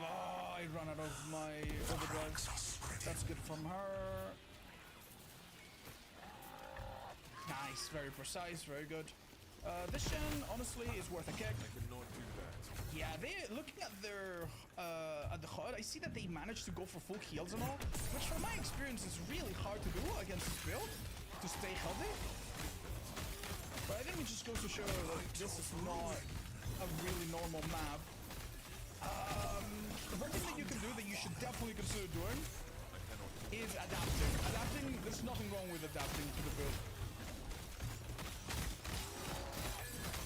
Oh, I ran out of my overdrive. That's good from her. Nice, very precise, very good. This gen, honestly, is worth a kick. I cannot do that. Yeah, looking at their at the HUD, I see that they managed to go for full heals and all, which from my experience is really hard to do against this build, to stay healthy. But I think it just goes to show that this is not a really normal map. The one thing that you can do that you should definitely consider doing is adapting. There's nothing wrong with adapting to the build.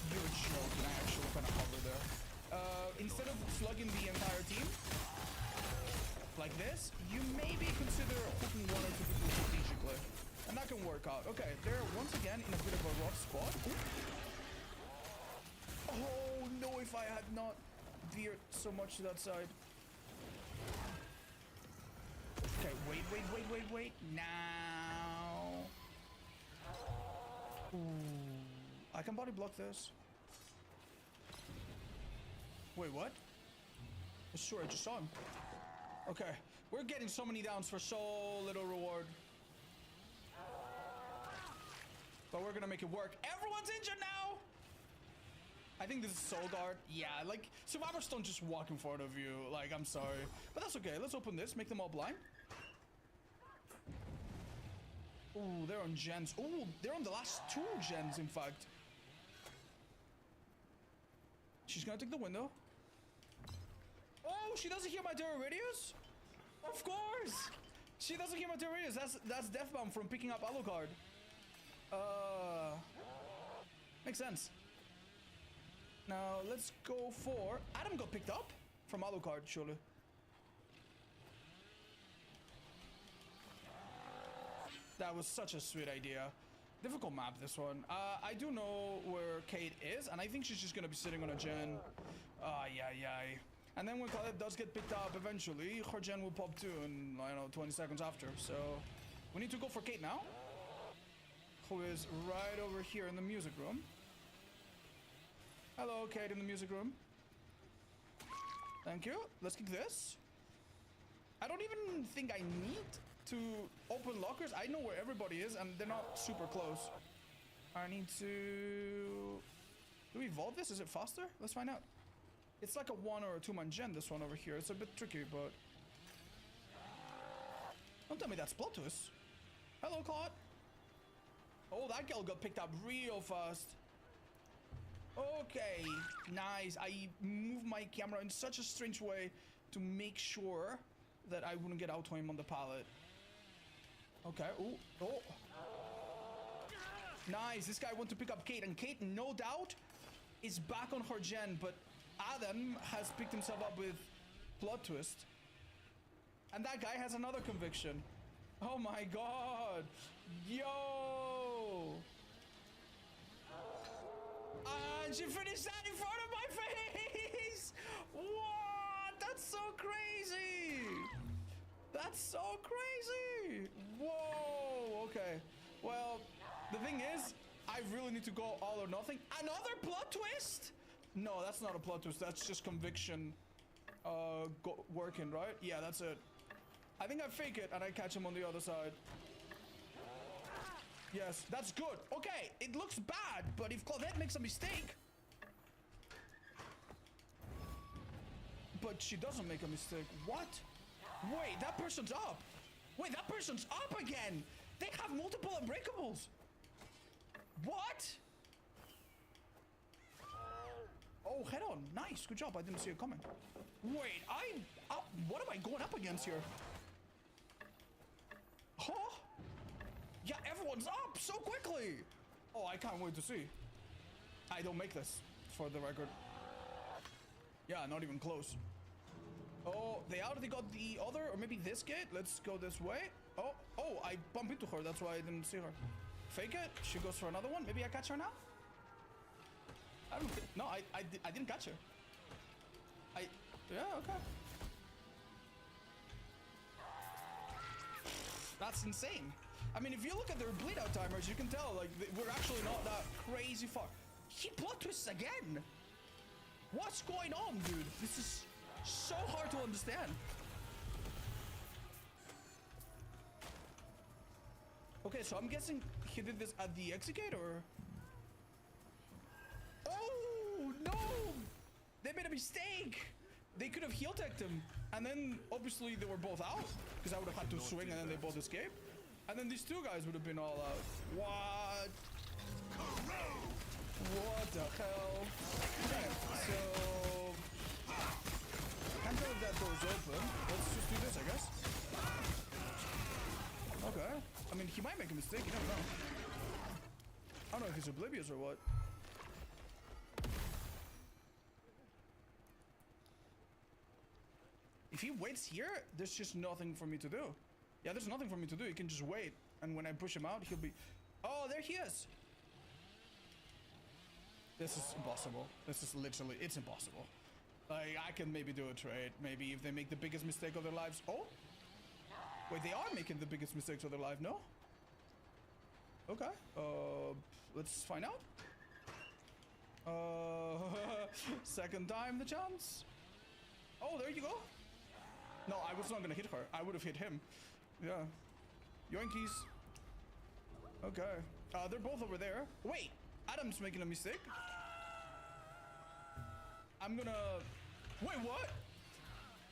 You're joking, I actually kind of hover there. Instead of slugging the entire team, like this, you maybe consider hooking 1 or 2 people strategically. And that can work out. Okay, they're once again in a bit of a rough spot. Oh no, if I had not veered so much to that side. Okay, wait. Now. Ooh, I can body block this. Wait, what? Sure, I just saw him. Okay, we're getting so many downs for so little reward. But we're gonna make it work. Everyone's injured now! I think this is Soul Guard. Yeah, like, survivors don't just walk in front of you. Like, I'm sorry. But that's okay. Let's open this, make them all blind. Ooh, they're on gens. Ooh, they're on the last 2 gens, in fact. She's gonna take the window. Oh, she doesn't hear my terror radius? Of course! She doesn't hear my terror radius. That's Deathbound from picking up Alucard. Makes sense. Now, let's go for... Adam got picked up from Alucard, surely. That was such a sweet idea. Difficult map, this one. I do know where Kate is, and I think she's just gonna be sitting on a gen. Ay. And then when Khaled does get picked up eventually, her gen will pop too in, I don't know, 20 seconds after. So, we need to go for Kate now, who is right over here in the music room. Hello, Kate in the music room. Thank you. Let's kick this. I don't even think I need to open lockers. I know where everybody is, and they're not super close. I need to... Do we evolve this? Is it faster? Let's find out. It's like a 1 or a 2-man gen, this one over here. It's a bit tricky, but... Don't tell me that's plot twist. Hello, Claude. Oh, that girl got picked up real fast. Okay, nice. I moved my camera in such a strange way to make sure that I wouldn't get auto-aim on the pallet. Okay, oh. Nice, this guy went to pick up Kate, and Kate, no doubt, is back on her gen, but Adam has picked himself up with plot twist. And that guy has another conviction. Oh my god. Yo. And she finished that in front of my face. What? That's so crazy. That's so crazy. Whoa. Okay. Well, the thing is, I really need to go all or nothing. Another plot twist? No, that's not a plot twist. That's just conviction working, right? Yeah, that's it. I think I fake it and I catch him on the other side. Yes, that's good. Okay, it looks bad, but if Claudette makes a mistake... But she doesn't make a mistake. What? Wait, that person's up. Wait, that person's up again. They have multiple unbreakables. What? Oh, head on. Nice. Good job. I didn't see it coming. Wait, I'm up. What am I going up against here? Huh? Yeah, everyone's up so quickly. Oh, I can't wait to see. I don't make this, for the record. Yeah, not even close. Oh, they already got the other, or maybe this gate. Let's go this way. Oh, I bumped into her. That's why I didn't see her. Fake it. She goes for another one. Maybe I catch her now? I don't think. No, I didn't catch her. Yeah, okay. That's insane. I mean, if you look at their bleed out timers, you can tell, like, we're actually not that crazy far. He plot twists again. What's going on, dude? This is so hard to understand. Okay, so I'm guessing he did this at the exit gate, or... Oh, no! They made a mistake! They could have heel teched him. And then, obviously, they were both out, because I would have had to swing and then they both escaped. And then these two guys would have been all out. What? What the hell? Okay, so... Can't tell if that door's open. Let's just do this, I guess. Okay. I mean, he might make a mistake, you never know. I don't know if he's oblivious or what. If he waits here, there's just nothing for me to do. Yeah, there's nothing for me to do. He can just wait. And when I push him out, he'll be... Oh, there he is! This is impossible. This is literally... It's impossible. Like, I can maybe do a trade. Maybe if they make the biggest mistake of their lives... Oh! Wait, they are making the biggest mistakes of their life, no? Okay. Let's find out. Second time the chance. Oh, there you go. No, I was not gonna hit her. I would have hit him. Yeah. Yoinkies. Okay. They're both over there. Wait, Adam's making a mistake. I'm gonna... Wait, what?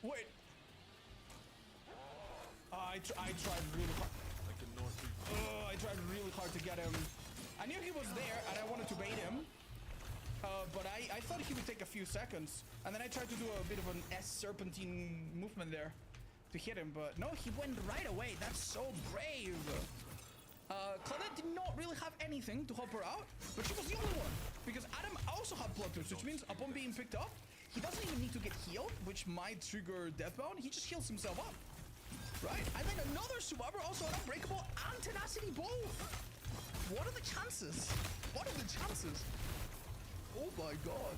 Wait. I tried really hard. I tried really hard to get him. I knew he was there and I wanted to bait him. But I thought he would take a few seconds. And then I tried to do a bit of an S-serpentine movement there to hit him. But no, he went right away. That's so brave. Claudette did not really have anything to help her out, but she was the only one. Because Adam also had blood touch, which means upon being picked up, he doesn't even need to get healed, which might trigger Deathbound. He just heals himself up. Right? And then another survivor also had Unbreakable and Tenacity both. What are the chances? What are the chances? Oh my god.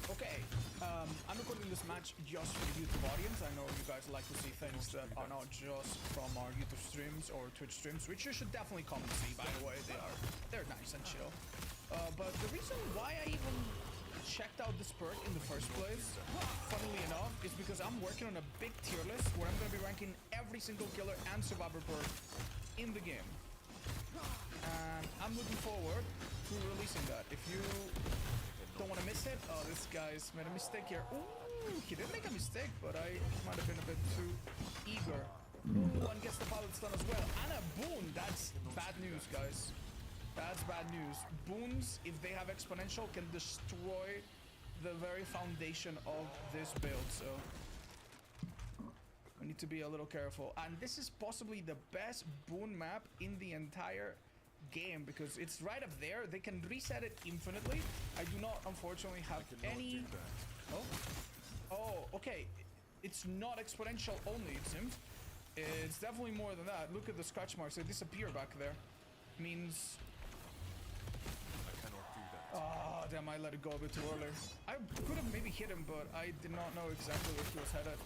Okay, I'm recording this match just for the YouTube audience. I know you guys like to see things that are not just from our YouTube streams or Twitch streams, which you should definitely come and see, by the way. They're nice and chill. But the reason why I even checked out this perk in the first place, funnily enough, is because I'm working on a big tier list where I'm going to be ranking every single killer and survivor perk in the game. And I'm looking forward to releasing that. If you don't want to miss it, oh, this guy's made a mistake here. Ooh, he didn't make a mistake, but I might have been a bit too eager. Ooh, and gets the pilot stun as well. And a boon. That's bad news, guys. That's bad news. Boons, if they have exponential, can destroy the very foundation of this build, so we need to be a little careful. And this is possibly the best boon map in the entire game because it's right up there. They can reset it infinitely. I do not, unfortunately, have any... Oh, okay. It's not exponential only, it seems. It's definitely more than that. Look at the scratch marks. They disappear back there. Means... Oh, damn, I let it go a bit too early. I could have maybe hit him, but I did not know exactly where he was headed.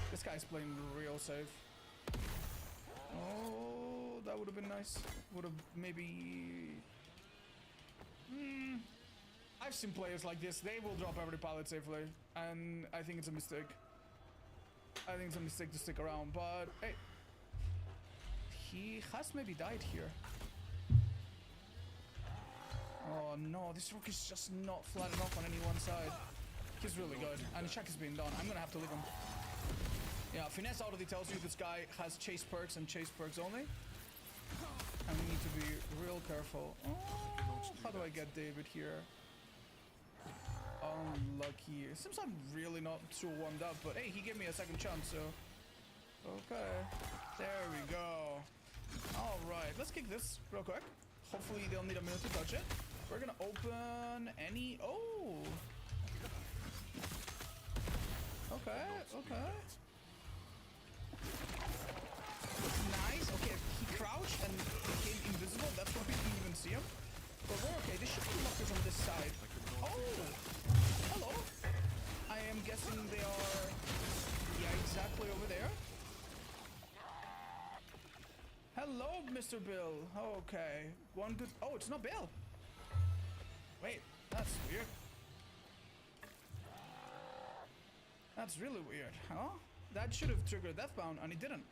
This guy's playing real safe. Oh, that would have been nice. Would have maybe... I've seen players like this. They will drop every pallet safely, and I think it's a mistake. I think it's a mistake to stick around, but hey. He has maybe died here. Oh no, this rook is just not flat enough on any one side. He's really good, and the check is being done. I'm gonna have to leave him. Yeah, Finesse already tells you this guy has chase perks and chase perks only. And we need to be real careful. Oh, how do I get David here? Unlucky. Seems I'm really not too warmed up, but hey, he gave me a second chance, so... Okay. There we go. Alright, let's kick this real quick. Hopefully they'll need a minute to touch it. We're gonna open any... Oh! Okay, okay. Nice. Okay, he crouched and became invisible. That's why we didn't even see him. But we're okay. There should be lockers on this side. Oh! Hello. I am guessing they are... Yeah, exactly over there. Hello, Mr. Bill. Okay. One good... Oh, it's not Bill. Wait, that's weird. That's really weird, huh? That should have triggered Deathbound, and it didn't.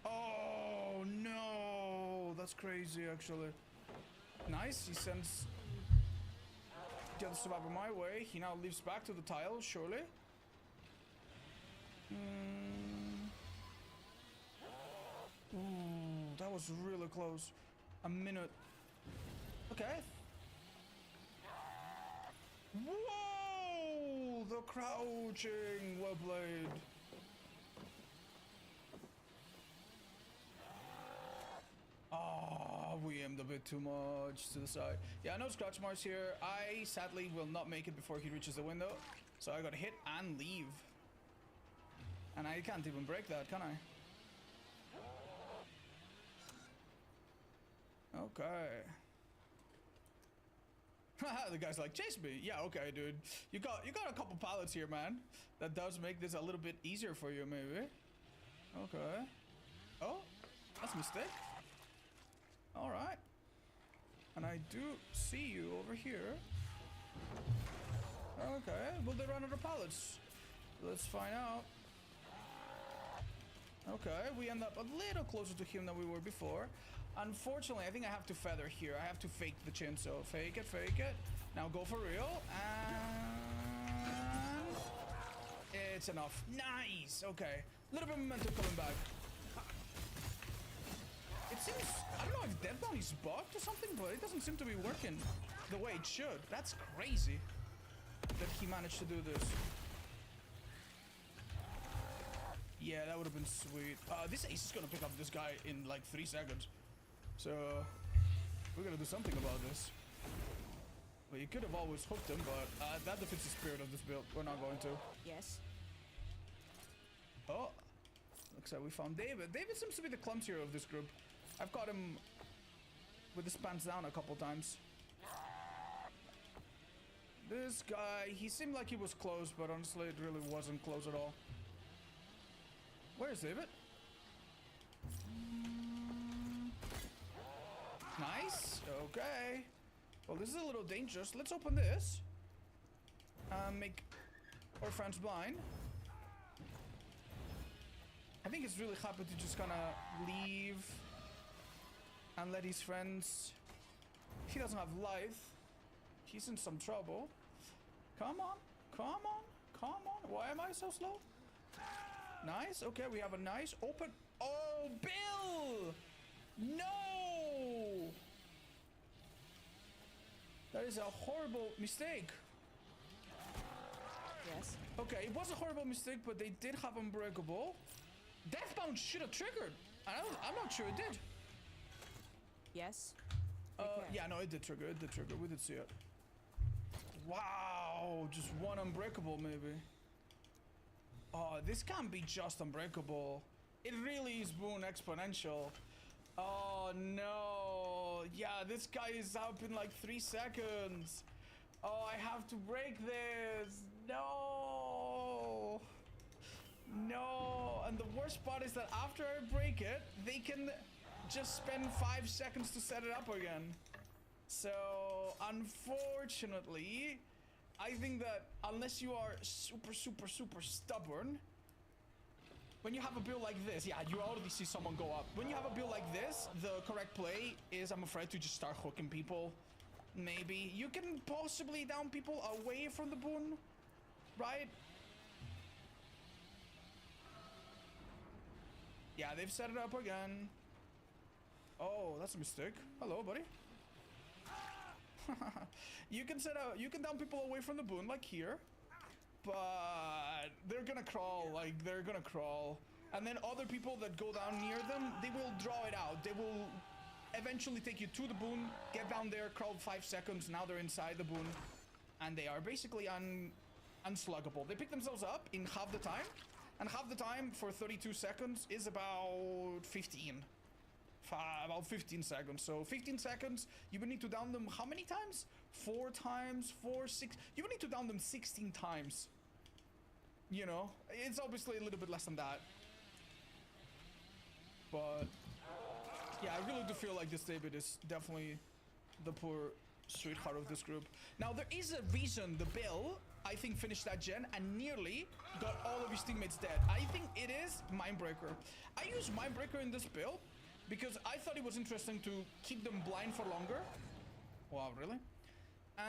Oh, no. That's crazy, actually. Nice. He sends the other survivor my way. He now leaps back to the tile, surely. Ooh, that was really close. A minute. Okay. Whoa! The crouching. Well played. Oh, we aimed a bit too much to the side. Yeah, no scratch marks here. I sadly will not make it before he reaches the window. So I gotta hit and leave. And I can't even break that, can I? Okay. The guy's like, chase me. Yeah, okay, dude. You got a couple pallets here, man. That does make this a little bit easier for you, maybe. Okay. Oh, that's a mistake. All right. And I do see you over here. Okay. Will they run out of pallets? Let's find out. Okay, we end up a little closer to him than we were before. Unfortunately, I think I have to feather here. I have to fake the chin, so fake it, fake it. Now go for real, and... It's enough. Nice! Okay. Little bit of momentum coming back. seems, I don't know if Deadbound is bugged or something, but it doesn't seem to be working the way it should. That's crazy that he managed to do this. Yeah, that would have been sweet. This ace is gonna pick up this guy in like 3 seconds. So, we're gonna do something about this. Well, you could have always hooked him, but that defeats the spirit of this build. We're not going to. Yes. Oh, looks like we found David. David seems to be the clumsier of this group. I've got him with his pants down a couple times. This guy, he seemed like he was close, but honestly, it really wasn't close at all. Where is David? Nice. Okay. Well, this is a little dangerous. Let's open this. Make our friends blind. I think he's really happy to just kind of leave and let his friends. He doesn't have life. He's in some trouble. Come on, come on, come on. Why am I so slow? Nice. Okay, we have a nice open. Oh, Bill! No! That is a horrible mistake. Yes. Okay, it was a horrible mistake, but they did have Unbreakable. Deathbound should have triggered. I'm not sure it did. Yes. Yeah, no, it did trigger. It did trigger. We did see it. Wow, just one Unbreakable, maybe. Oh, this can't be just Unbreakable. It really is Boon Exponential. Oh, no. Yeah, this guy is up in like 3 seconds. Oh, I have to break this. No. No. And the worst part is that after I break it, they can just spend 5 seconds to set it up again. So, unfortunately, I think that unless you are super, super, super stubborn, when you have a build like this, yeah, you already see someone go up. When you have a build like this, the correct play is, I'm afraid, to just start hooking people. Maybe. You can possibly down people away from the boon, right? Yeah, they've set it up again. Oh, that's a mistake. Hello, buddy. You can down people away from the boon, like here. But they're gonna crawl, like, they're gonna crawl. And then other people that go down near them, they will draw it out. They will eventually take you to the boon, get down there, crawl 5 seconds, now they're inside the boon. And they are basically unsluggable. They pick themselves up in half the time. And half the time for 32 seconds is about 15. About 15 seconds. So 15 seconds, you would need to down them how many times? 4 times, 4, 6. You would need to down them 16 times. You know, it's obviously a little bit less than that. But yeah, I really do feel like this David is definitely the poor sweetheart of this group. Now, there is a reason the Bill, I think, finished that gen and nearly got all of his teammates dead. I think it is Mindbreaker. I use Mindbreaker in this build because I thought it was interesting to keep them blind for longer. Wow, really?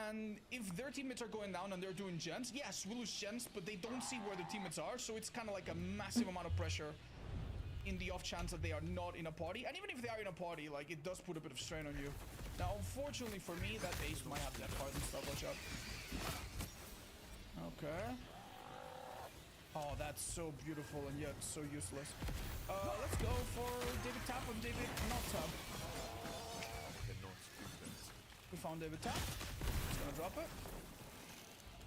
And if their teammates are going down and they're doing gens, yes, we lose gens, but they don't see where their teammates are, so it's kind of like a massive amount of pressure in the off chance that they are not in a party. And even if they are in a party, like, it does put a bit of strain on you. Now, unfortunately for me, that ace might have that card and stuff. Watch out. Okay. Oh, that's so beautiful and yet so useless. Let's go for David Tap and David Not Tap. We found David Tap. He's gonna drop it.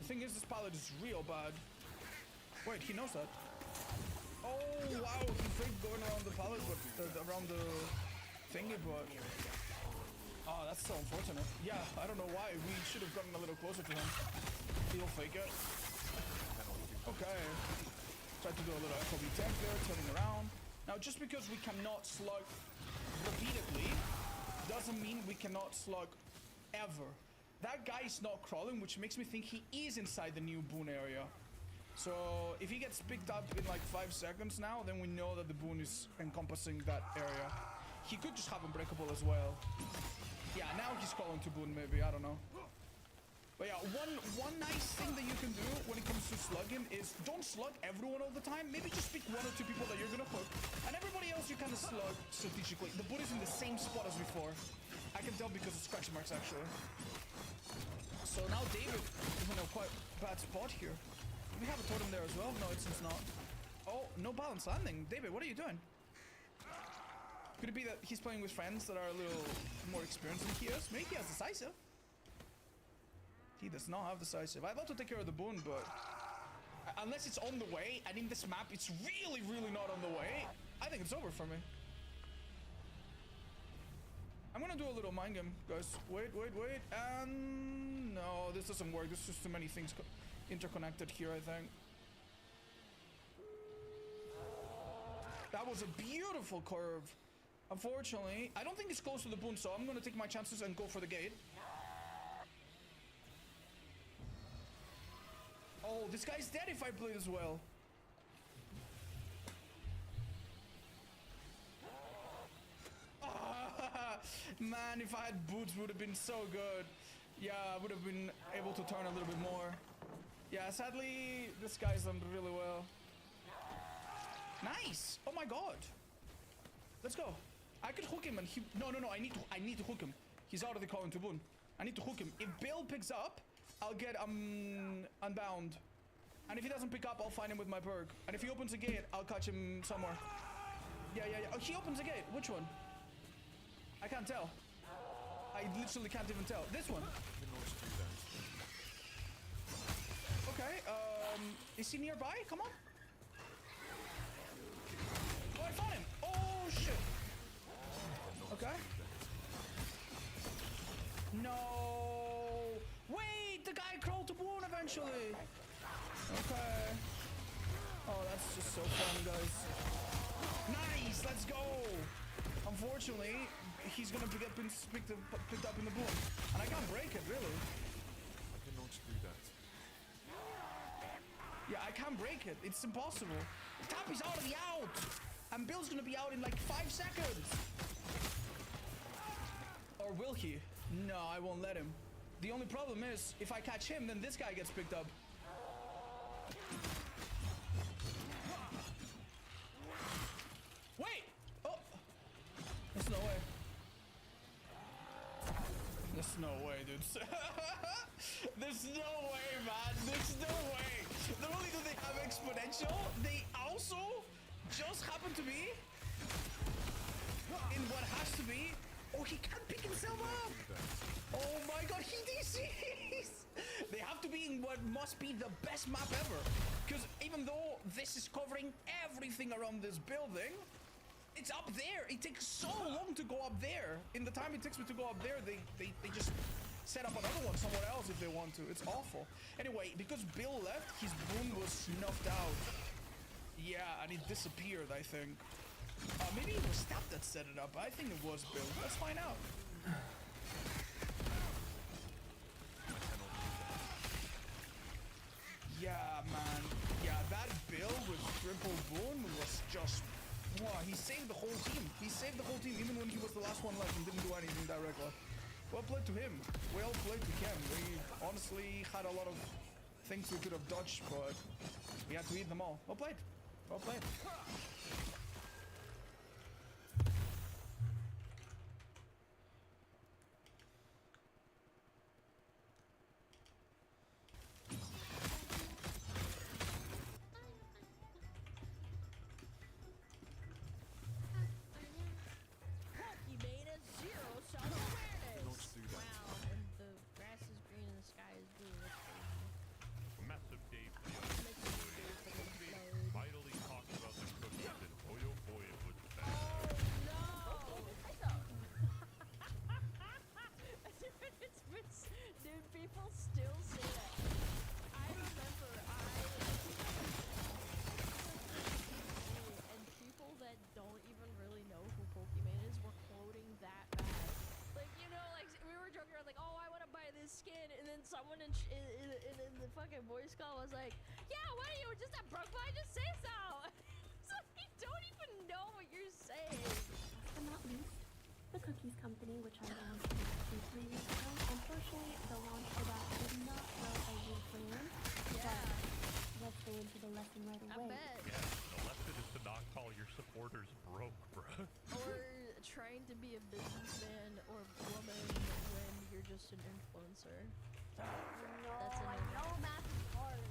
The thing is, this pilot is real bad. Wait, he knows that. Oh, wow, he faked going around the pallet, but around the thingy, but... Oh, that's so unfortunate. Yeah, I don't know why. We should have gotten a little closer to him. He'll fake it. Okay. Tried to do a little FOB tech there, turning around. Now, just because we cannot slug repeatedly, doesn't mean we cannot slug ever. That guy is not crawling, which makes me think he is inside the new boon area. So if he gets picked up in like 5 seconds now, then we know that the boon is encompassing that area. He could just have Unbreakable as well. Yeah, now he's crawling to boon maybe, I don't know. But yeah, one nice thing that you can do when it comes to slugging is don't slug everyone all the time. Maybe just pick 1 or 2 people that you're gonna hook, and everybody else you kind of slug strategically. The boot is in the same spot as before. I can tell because of scratch marks actually. So now David is in a quite bad spot here. Do we have a totem there as well? No, it seems not. Oh, no balance landing. David, what are you doing? Could it be that he's playing with friends that are a little more experienced than he is? Maybe he has decisive. He does not have decisive. I'd love to take care of the boon, but unless it's on the way, and in this map it's really, really not on the way, I think it's over for me. I'm gonna do a little mind game, guys. Wait. And no, this doesn't work. There's just too many things interconnected here, I think. That was a beautiful curve. Unfortunately, I don't think it's close to the boon, so I'm gonna take my chances and go for the gate. Oh, this guy's dead if I play this well. Man, if I had boots, would have been so good. Yeah, I would have been able to turn a little bit more. Yeah, sadly, this guy's done really well. Nice! Oh my god! Let's go. I could hook him and he... No, I need to hook him. He's out of the calling to boon. I need to hook him. If Bill picks up, I'll get unbound. And if he doesn't pick up, I'll find him with my perk. And if he opens a gate, I'll catch him somewhere. Yeah. Oh, he opens a gate. Which one? I can't tell. I literally can't even tell. This one. Okay, is he nearby? Come on. Oh, I found him. Oh, shit. Okay. No. Wait, the guy crawled to boon eventually. Okay. Oh, that's just so fun, guys. Nice, let's go. Unfortunately, he's gonna picked up in the boom, and I can't break it really. I cannot do that. Yeah, I can't break it. It's impossible. Tap is already out, and Bill's gonna be out in like 5 seconds. Or will he? No, I won't let him. The only problem is, if I catch him, then this guy gets picked up. Wait! Oh! There's no way. There's no way, dude. There's no way, man. There's no way. Not only do they have exponential, they also just happen to be in what has to be. Oh, he can't pick himself up. Oh my god, he DCs. They have to be in what must be the best map ever. Because even though this is covering everything around this building, it's up there. It takes so long to go up there. In the time it takes me to go up there, they just set up another one somewhere else if they want to. It's awful. Anyway, because Bill left, his boon was snuffed out. Yeah, and it disappeared, I think. Maybe it was Stab that set it up. I think it was Bill. Let's find out. Yeah, man. Yeah, that Bill with triple boon was just... Wow, he saved the whole team. He saved the whole team even when he was the last one left and didn't do anything directly. Well played to him. Well played to him. We honestly had a lot of things we could have dodged, but we had to eat them all. Well played. Well played. People still say that. I remember and people that don't even really know who Pokemon is were quoting that bad. Like, you know, like we were joking around like, oh, I want to buy this skin, and then someone in the fucking voice call was like, yeah, what are you, just a broke boy? Just say so. So you don't even know what you're saying. Last but not least, the Cookies Company, which I launched 3 years ago. Unfortunately, the launch for that did not answer. No, That's I enough. know math is hard.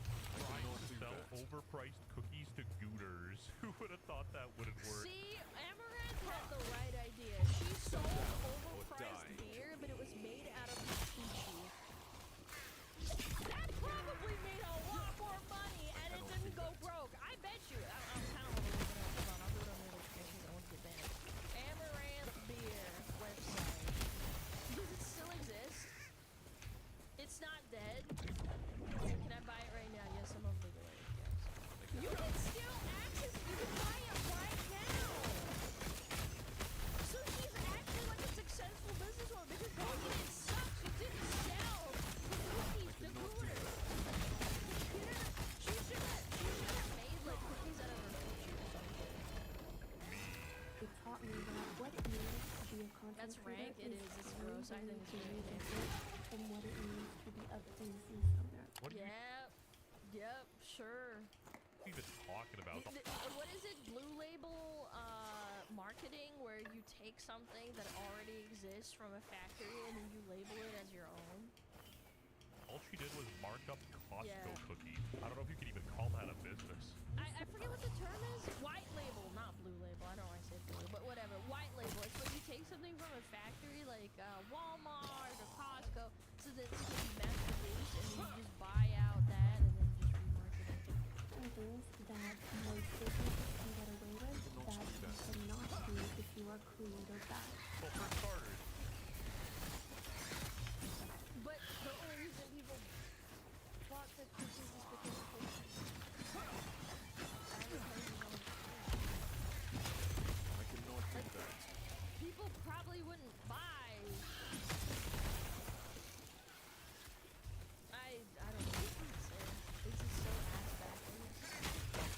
Trying to sell overpriced cookies to gooters. Who would have thought that wouldn't work? See, Amaranth had the right idea. She sold overpriced beer, but it was made out of coochie. That probably made a lot more money, and it didn't go broke. I bet you. I'm kind of looking it up. Hold on, I'll do it on the other screen because I want to get banned. Amaranth beer website. Does it still exist? It's not dead. Can I buy it right now? Yes, I'm of legal age. Yes. You can still access it. You can buy it right now. So she's actually like a successful businesswoman because Pokemon sucks. You didn't sell cookies to Gooter. She should have made like cookies out of her coochie or something. It taught me that what it means to be a content That's creator rank. It is. It's gross. I think it's very very different from what it means to be a business owner. Yep, sure. What are you even talking about? What is it? Blue label marketing, where you take something that already exists from a factory and then you label it as your own. All she did was mark up Costco Yeah. cookies. I don't know if you could even call that a business. I forget what the term is. White label, not blue label. I don't know why I said blue, but whatever. White label. It's when you take something from a factory like Walmart or Costco, so that it's going to be mass produced, and then you just buy out that and then just remarket it. Some things that most businesses can get away with that you cannot do if you are creator backed. Well, for starters, But the only reason people bought the cookies is because of I cannot do that. people probably wouldn't buy. I don't know. It's just so ass backwards.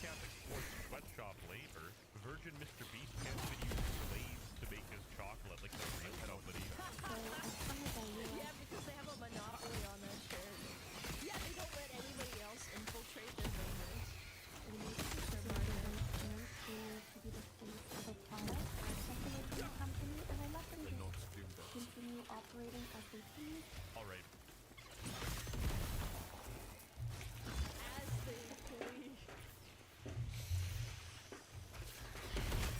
Catholic sports sweatshop labor. Virgin Mr. Beast can't even use slaves to make his chocolate like the real company. Yeah, because they have a monopoly on that shit. Yeah, they don't let anybody else infiltrate their business. It makes it so much to be the face of a product or something like a company, and I let them just continue operating as they please. All right. As they please.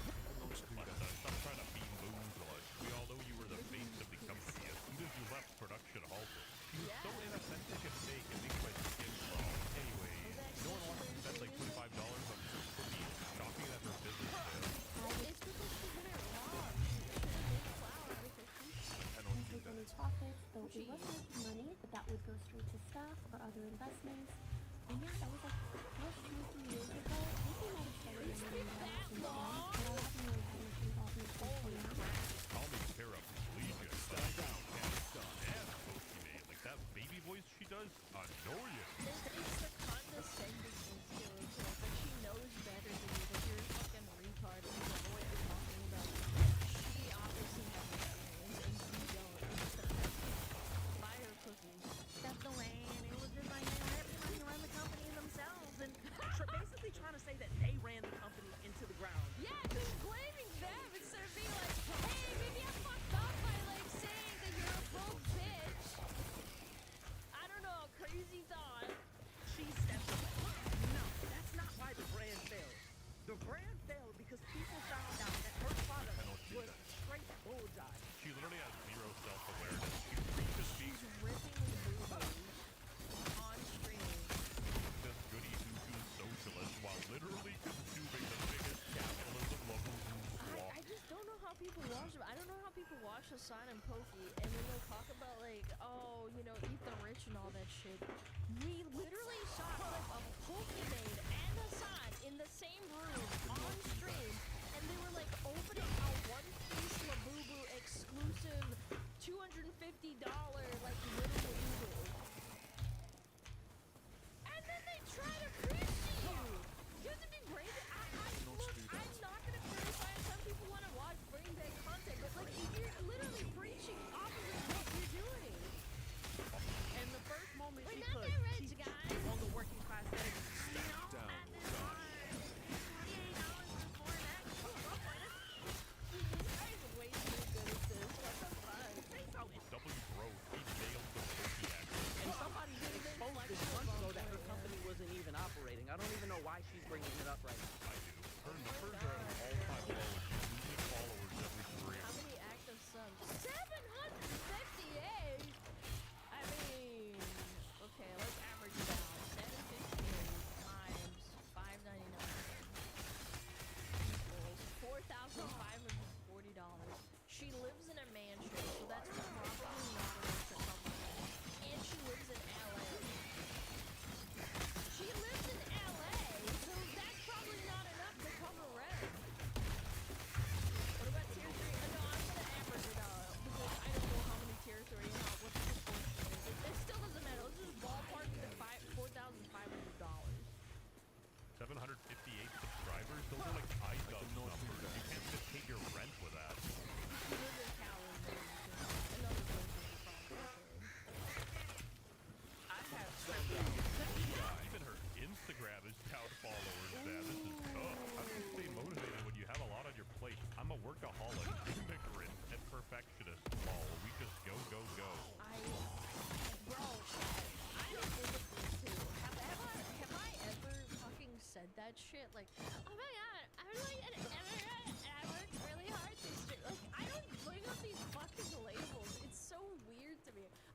Stop trying to beam moons on us. We all know you were the face of the company as soon as you left production halted. You were so inauthentic and fake it makes my skin crawl. Anyway, no one wants to spend like $25 on cookies, shocking that her business failed. It's because she did it wrong. She should have made flour out of her cookies. Didn't take any profits, though it was making money, but that would go straight to staff or other investments. And yeah, that was like just 2-3 years ago. I think they might have started It's been that long? but I haven't really had much involvement since then. Call me paraplegia. Stand down, and Pokemon. Like that baby voice she does, annoying. It's the condescendency to it. Like she knows better than you, that you're a fucking retard and you don't know what you're talking about. She obviously has experience and you don't. It's just offensive. Buy her cookies. That's the way, and it was just like they let everybody run the company themselves, and basically trying to say that they ran the company into the ground. Yeah, just blaming them instead of being like, hey, maybe I fucked up by like saying that you're a broke bitch. I don't know, crazy thought. She stepped away. No, that's not why the brand failed. The brand failed because people found out that her product was straight bullshit. She literally has zero self-awareness. She preaches being ripping boobies on stream. this goody two-shoes socialist while literally consuming the biggest capitalism lovers in the squad. I just don't know how people watch them. I don't know how people watch Hassan and Pokey and then they'll talk about like, oh, you know, eat the rich and all that shit. We literally saw a clip of Pokemon and Hassan in the same room on stream, and they were like opening a One Piece Labubu exclusive $250 like little Labubu. And then they try to preach to you. You have to be brave. I'm not gonna criticize. Some people want to watch bring back content, but like you're literally preaching opposite of what you're doing. And the first moment We're she not could, that rich, she guys. on the working class energy. Down, $48 for 4 and X.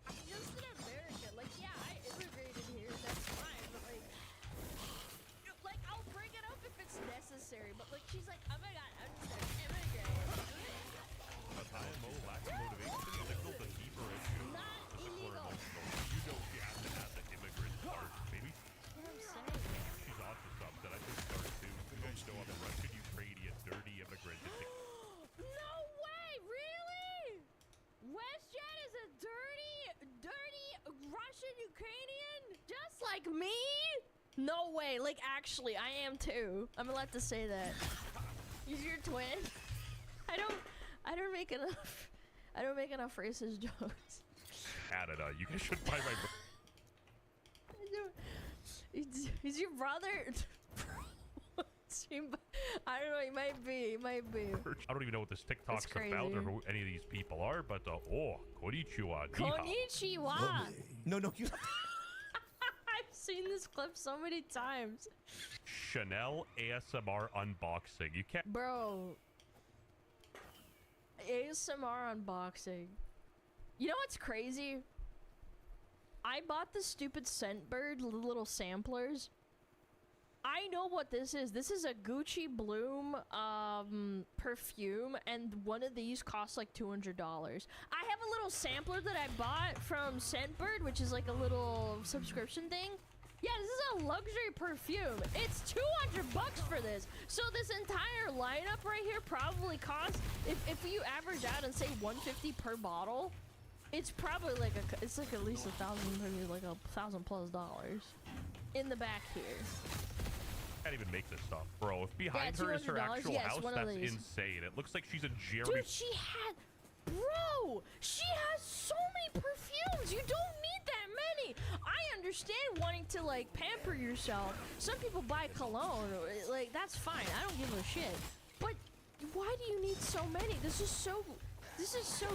I'm just an American. Like, yeah, I immigrated here. That's fine. But like, I'll bring it up if it's necessary. But like, she's like, oh my god, I'm just an immigrant. But IMO lacks motivation signals a deeper issue. Not illegal. You know she has to have the immigrant card, baby. That's what I'm saying. She's onto something. I should start too. You don't know I'm a Russian, Ukrainian, dirty immigrant. No way! Really? WestJet is a dirty Russian Ukrainian? Just like me? No way. Like, actually, I am too. I'm allowed to say that. He's your twin. I don't make enough racist jokes. Canada, you guys should buy my. He's your brother? I don't know, he might be. I don't even know what this TikTok's about or who any of these people are, but konnichiwa. Konnichiwa. No, I've seen this clip so many times. Chanel ASMR unboxing. You can't. Bro. ASMR unboxing. You know what's crazy? I bought the stupid Scentbird little samplers. I know what this is. This is a Gucci Bloom perfume, and one of these costs like $200. I have a little sampler that I bought from Scentbird, which is like a little subscription thing. Yeah, this is a luxury perfume. It's $200 for this. So this entire lineup right here probably costs, if you average out and say $150 per bottle, it's probably like it's like at least $1,000, maybe like $1,000+ in the back here. Can't even make this stuff, bro. If behind her is her actual house, that's insane. It looks like she's a Jeremy. Dude, she has so many perfumes. You don't need that many. I understand wanting to like pamper yourself. Some people buy cologne, like that's fine. I don't give a shit. But why do you need so many? This is so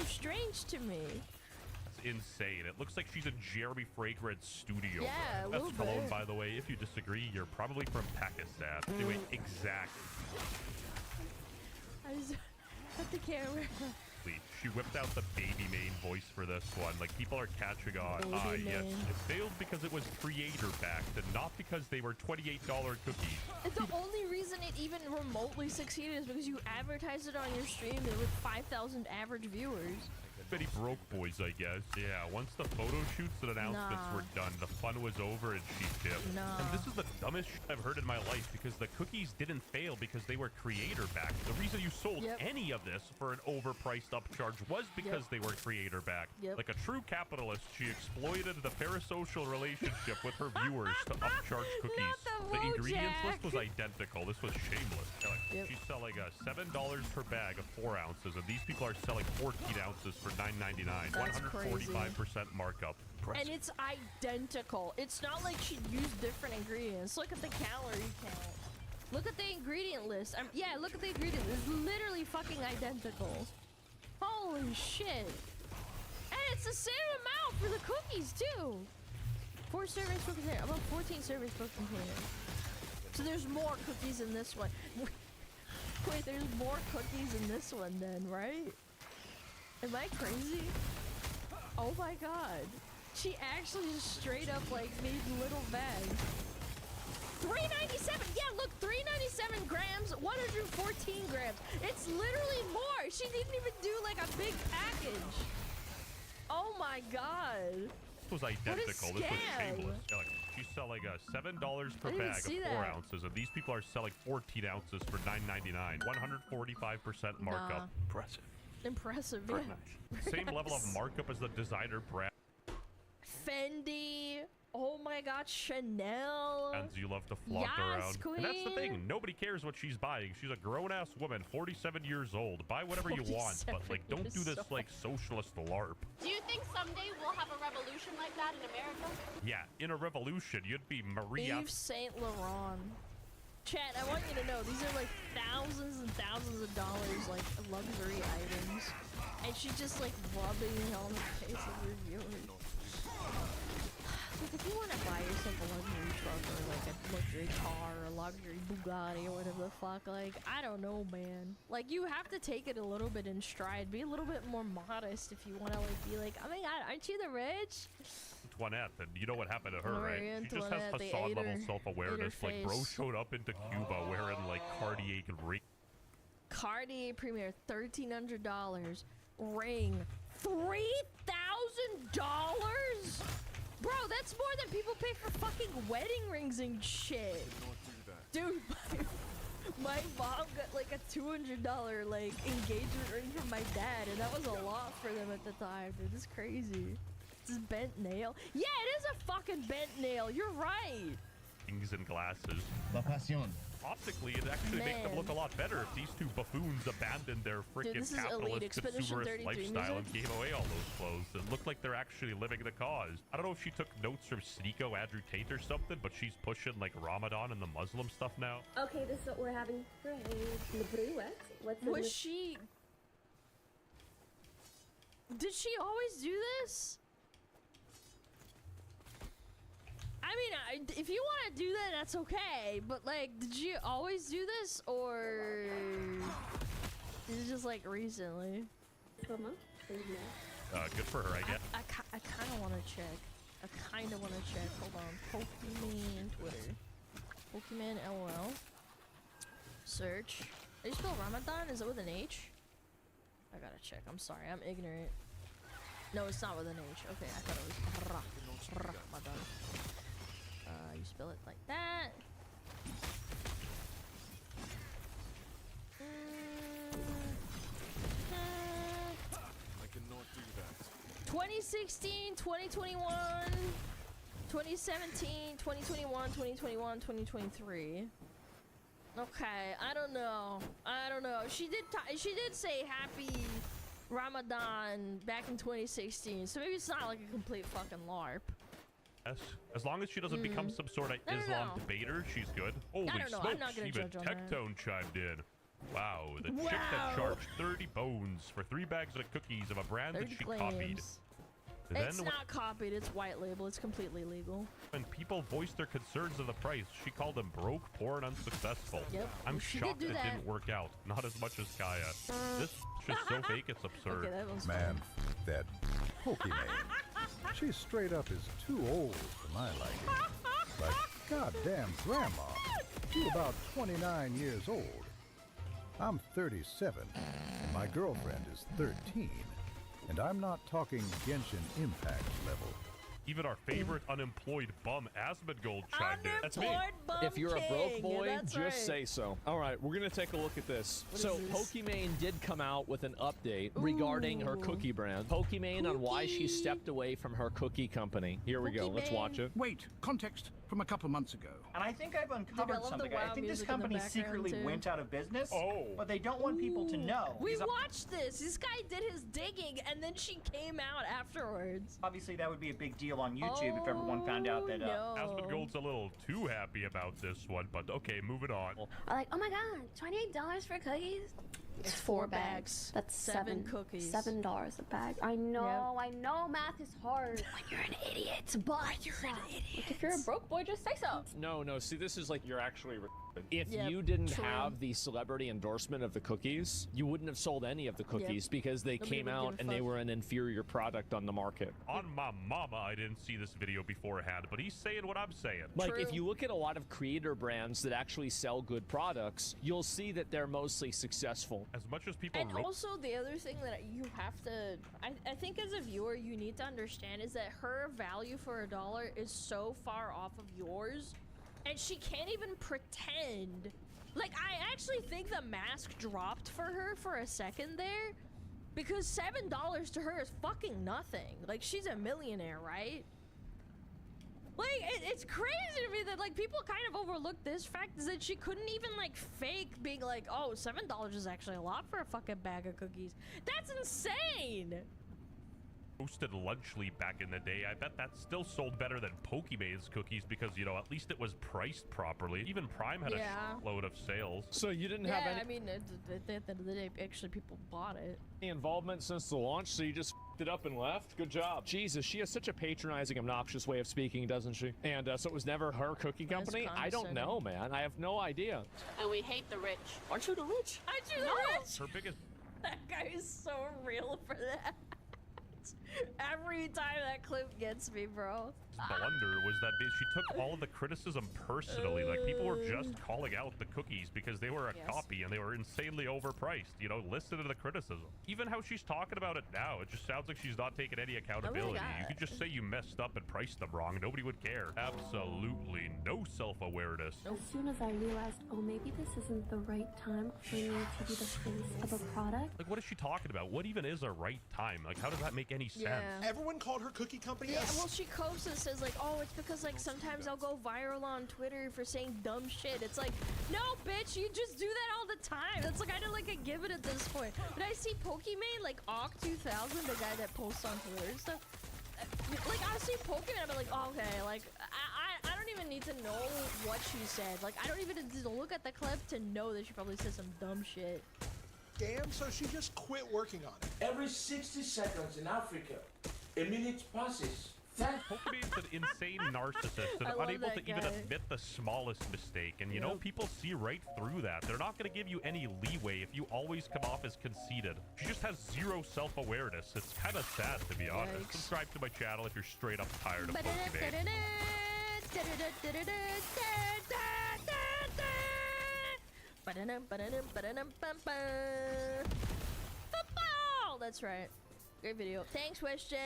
strange to me. Insane. It looks like she's in Jeremy Fragrance studio. Yeah, that's cologne, by the way. If you disagree, you're probably from Pakistan. Anyway, exactly. I just at the camera. She whipped out the baby main voice for this one. Like, people are catching on. Yes, it failed because it was creator backed and not because they were $28 cookies. The only reason it even remotely succeeded is because you advertised it on your stream with 5,000 average viewers. Many broke boys, I guess. Yeah, once the photo shoots and announcements were done, the fun was over and she dipped. And this is the dumbest shit I've heard in my life because the cookies didn't fail because they were creator backed. The reason you sold any of this for an overpriced upcharge was because they were creator backed. Like a true capitalist, she exploited the parasocial relationship with her viewers to upcharge cookies. The ingredients list was identical. This was shameless. She's selling $7 per bag of 4 ounces, and these people are selling 14 ounces for $9.99. 145% markup. And it's identical. It's not like she used different ingredients. Look at the calorie count. Look at the ingredient list. Yeah, look at the ingredient list. It's literally fucking identical. Holy shit. And it's the same amount for the cookies too. 4 servings per container. About 14 servings per container. So there's more cookies in this one. Wait, there's more cookies in this one then, right? Am I crazy? Oh my god. She actually just straight up like made little bags. $3.97. Yeah, look, 397 grams, 114 grams. It's literally more. She didn't even do like a big package. Oh my god. This was identical. This was shameless. She's selling $7 per bag of 4 ounces, and these people are selling 14 ounces for $9.99. 145% markup. Impressive, Very yeah. nice. Same level of markup as the designer brand. Fendi. Oh my god, Chanel. And you love to flaunt around. Queen. And that's the thing. Nobody cares what she's buying. She's a grown-ass woman, 47 years old. Buy whatever you want, but like, don't do this like socialist LARP. Do you think someday we'll have a revolution like that in America? Yeah, in a revolution, you'd be Maria. Yves Saint Laurent. Chat, I want you to know, these are like thousands and thousands of dollars, like luxury items. And she's just like rubbing it on the face of her viewers. Like, if you want to buy yourself a luxury truck or like a luxury car or a luxury Bugatti or whatever the fuck. Like, I don't know, man. Like, you have to take it a little bit in stride. Be a little bit more modest if you want to, like, be like, oh my god, aren't you the rich? Antoinette, and you know what happened to her, Marie right? She just has Antoinette, they Hassan ate level her- self-awareness. ate her Like, bro face. showed up into Cuba wearing, like, Cartier ring. Cartier Premier, $1,300. Ring, $3,000? Bro, that's more than people pay for fucking wedding rings and shit. Dude, my mom got like a $200 like engagement ring from my dad, and that was a lot for them at the time, dude. This is crazy. This is bent nail. Yeah, it is a fucking bent nail. You're right. Rings and glasses. La Pasión. Optically, it actually makes them look a lot better if these two buffoons abandoned their freaking this is Elite capitalist Expedition consumerist 33 lifestyle music. and gave away all those clothes. It looked like they're actually living the cause. I don't know if she took notes from Sneeko Andrew Tate or something, but she's pushing like Ramadan and the Muslim stuff now. Okay, this is what we're having. What's in Was this? she... Did she always do this? I mean, if you want to do that, that's okay. But, like, did you always do this? Or... is it just, like, recently? Good for her, I guess. I kind of want to check. Hold on. Pokemon Twitter. Pokemon LOL. Search. How do you spell Ramadan? Is it with an H? I gotta check. I'm sorry. I'm ignorant. No, it's not with an H. Okay, I thought it was Ramadan. You spell it like that. I cannot do that. 2016, 2021, 2017, 2021, 2021, 2023. Okay, I don't know. She did say happy Ramadan back in 2016, so maybe it's not like a complete fucking LARP. Yes. As long as she doesn't become some sort of Islam debater, she's good. Holy don't know. I'm smokes, not gonna even judge on that. Tectone chimed in. Wow, the chick that charged 30 bones for 3 bags of cookies of a brand that she copied. It's Then not copied, it's white label, it's completely legal. when people voiced their concerns of the price, she called them broke, poor, and unsuccessful. Yep, I'm she did shocked do it that. didn't work out. Not as much as Kaya. This is so fake, it's absurd. Okay, that one's Man, that Pokemon. She straight up is too old for my liking. Like, goddamn grandma. She about 29 years old. I'm 37, and my girlfriend is 13. And I'm not talking Genshin Impact level. Even our favorite unemployed bum, Asmongold, chimed in. That's me. If you're a broke boy, just say so. All right, we're going to take a look at this. So Pokimane did come out with an update regarding her cookie brand. Pokimane on why she stepped away from her cookie company. Here we go. Let's watch it. Wait, context from a couple months ago. And I think I've uncovered something. I think this music in the company background, secretly too. went out of business. Oh. But they don't want people to know. We because watched this. This guy did his digging, and then she came out afterwards. obviously that would be a big deal on YouTube if everyone found out that. Asmongold's a little too happy about this one, but okay, moving on. Are like, oh my god, $28 for cookies? It's 4 bags. That's seven cookies. $7 a bag. I know, I know math is hard. When you're an idiot. But you're an idiot. If you're a broke boy, just say so. No, see, this is like you're actually. If Yep, you didn't true. have the celebrity endorsement of the cookies, you wouldn't have sold any of the cookies because they Nobody came would give out a and they fuck. were an inferior product on the market. On my mama, I didn't see this video beforehand, but he's saying what I'm saying. Like, if you look at a lot of creator brands that actually sell good products, you'll see that they're mostly successful. As much as people And also, the other thing that you have to, I think as a viewer, you need to understand is that her value for $1 is so far off of yours, and she can't even pretend. Like, I actually think the mask dropped for her for a second there, because $7 to her is fucking nothing. Like, she's a millionaire, right? Like, it's crazy to me that, like, people kind of overlook this fact is that she couldn't even, like, fake being like, oh, $7 is actually a lot for a fucking bag of cookies. That's insane! Posted Lunchly back in the day. I bet that still sold better than Pokemon's cookies because, you know, at least it was priced properly. Even Prime had Yeah. a load of sales. So you didn't Yeah, have any I mean, at the end of the day, actually, people bought it. involvement since the launch, so you just it up and left. Good job. Jesus, she has such a patronizing, obnoxious way of speaking, doesn't she? And so it was never her cookie company? I don't know, man. I have no idea. And we hate the rich. Aren't you the rich? Aren't you the rich? Her biggest... That guy is so real for that. Every time that clip gets me, bro. blunder was that she took all of the criticism personally. Like, people were just calling out the cookies because they were a copy and they were insanely overpriced. You know, listen to the criticism. Even how she's talking about it now, it just sounds like she's not taking any accountability. You could just say you messed up and priced them wrong. Nobody would care. Absolutely no self-awareness. As soon as I realized, oh, maybe this isn't the right time for me to be the face of a product. Like, what is she talking about? What even is a right time? Like, how does that make any sense? Everyone called her cookie company. Yeah, well, she copes and says like, oh, it's because like sometimes I'll go viral on Twitter for saying dumb shit. It's like, no, bitch, you just do that all the time. That's like kind of like a given at this point. But I see Pokimane, like Ock2000, the guy that posts on Twitter and stuff. Like, I see Pokimane, I'm like, oh, okay, like, I don't even need to know what she said. Like, I don't even need to look at the clip to know that she probably said some dumb shit. Damn, so she just quit working on it. Every 60 seconds in Africa, a minute passes. Pokimane's an insane narcissist and unable to even admit the smallest mistake. And you know, people see right through that. They're not going to give you any leeway if you always come off as conceited. She just has zero self-awareness. It's kind of sad, to be honest. Subscribe to my channel if you're straight up tired of Pokimane. Football! That's right. Great video. Thanks, Weston.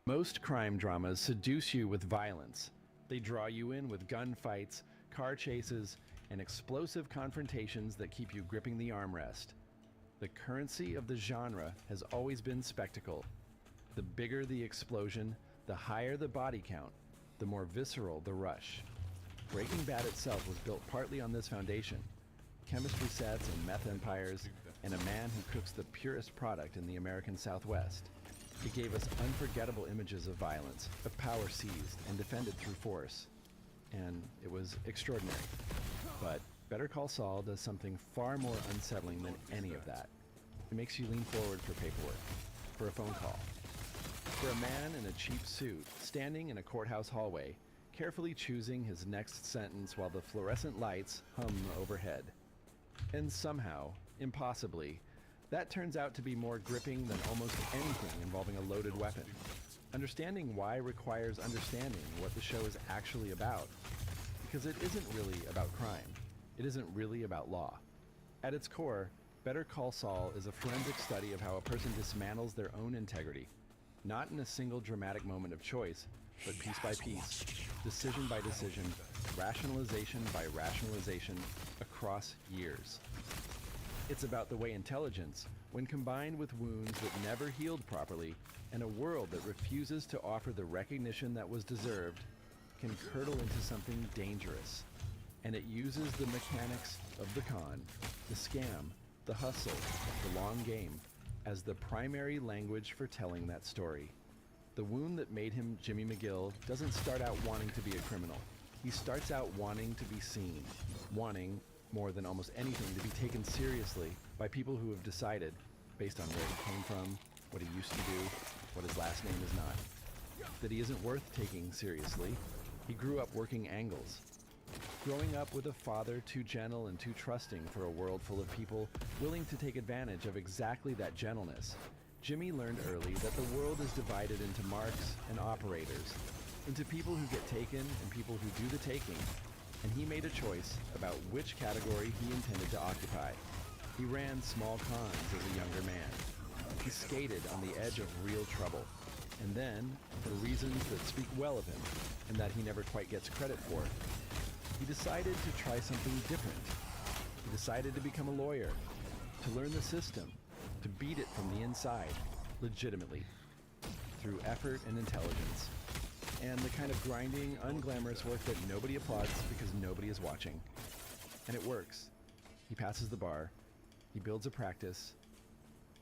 Most crime dramas seduce you with violence. They draw you in with gunfights, car chases, and explosive confrontations that keep you gripping the armrest. The currency of the genre has always been spectacle. The bigger the explosion, the higher the body count, the more visceral the rush. Breaking Bad itself was built partly on this foundation. Chemistry sets and meth empires, and a man who cooks the purest product in the American Southwest. It gave us unforgettable images of violence, of power seized and defended through force. And it was extraordinary. But Better Call Saul does something far more unsettling than any of that. It makes you lean forward for paperwork, for a phone call, for a man in a cheap suit standing in a courthouse hallway, carefully choosing his next sentence while the fluorescent lights hum overhead. And somehow, impossibly, that turns out to be more gripping than almost anything involving a loaded weapon. Understanding why requires understanding what the show is actually about. Because it isn't really about crime. It isn't really about law. At its core, Better Call Saul is a forensic study of how a person dismantles their own integrity. Not in a single dramatic moment of choice, but piece by piece, decision by decision, rationalization by rationalization, across years. It's about the way intelligence, when combined with wounds that never healed properly, and a world that refuses to offer the recognition that was deserved, can curdle into something dangerous. And it uses the mechanics of the con, the scam, the hustle, the long game, as the primary language for telling that story. The wound that made him Jimmy McGill doesn't start out wanting to be a criminal. He starts out wanting to be seen, wanting, more than almost anything, to be taken seriously by people who have decided, based on where he came from, what he used to do, what his last name is not, that he isn't worth taking seriously. He grew up working angles. Growing up with a father too gentle and too trusting for a world full of people willing to take advantage of exactly that gentleness, Jimmy learned early that the world is divided into marks and operators, into people who get taken and people who do the taking, and he made a choice about which category he intended to occupy. He ran small cons as a younger man. He skated on the edge of real trouble. And then, for reasons that speak well of him, and that he never quite gets credit for, he decided to try something different. He decided to become a lawyer, to learn the system, to beat it from the inside, legitimately, through effort and intelligence, and the kind of grinding, unglamorous work that nobody applauds because nobody is watching. And it works. He passes the bar. He builds a practice.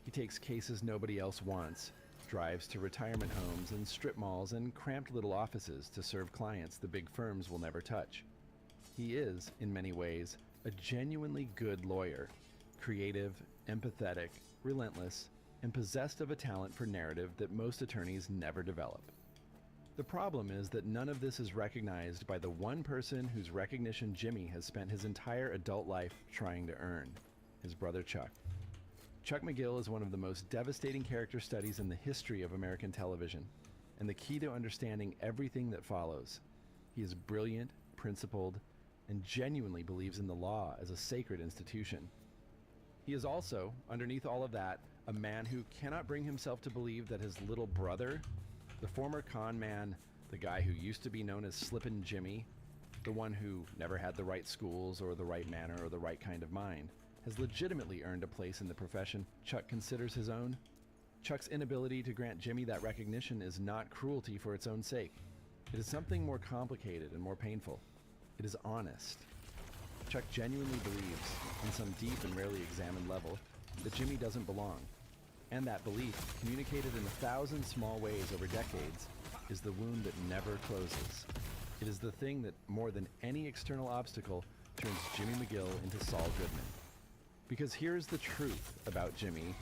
He takes cases nobody else wants, drives to retirement homes and strip malls and cramped little offices to serve clients the big firms will never touch. He is, in many ways, a genuinely good lawyer, creative, empathetic, relentless, and possessed of a talent for narrative that most attorneys never develop. The problem is that none of this is recognized by the one person whose recognition Jimmy has spent his entire adult life trying to earn, his brother Chuck. Chuck McGill is one of the most devastating character studies in the history of American television, and the key to understanding everything that follows. He is brilliant, principled, and genuinely believes in the law as a sacred institution. He is also, underneath all of that, a man who cannot bring himself to believe that his little brother, the former con man, the guy who used to be known as Slippin' Jimmy, the one who never had the right schools or the right manner or the right kind of mind, has legitimately earned a place in the profession Chuck considers his own. Chuck's inability to grant Jimmy that recognition is not cruelty for its own sake. It is something more complicated and more painful. It is honest. Chuck genuinely believes, on some deep and rarely examined level, that Jimmy doesn't belong. And that belief, communicated in 1,000 small ways over decades, is the wound that never closes. It is the thing that, more than any external obstacle, turns Jimmy McGill into Saul Goodman. Because here's the truth about Jimmy.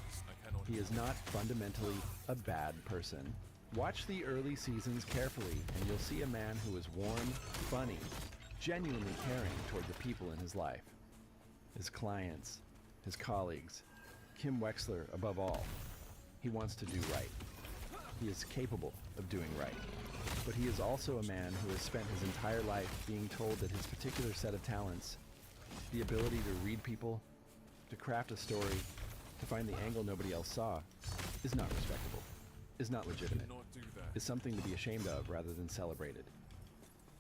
He is not fundamentally a bad person. Watch the early seasons carefully, and you'll see a man who is warm, funny, genuinely caring toward the people in his life. His clients, his colleagues, Kim Wexler above all. He wants to do right. He is capable of doing right. But he is also a man who has spent his entire life being told that his particular set of talents, the ability to read people, to craft a story, to find the angle nobody else saw, is not respectable, is not legitimate, is something to be ashamed of rather than celebrated.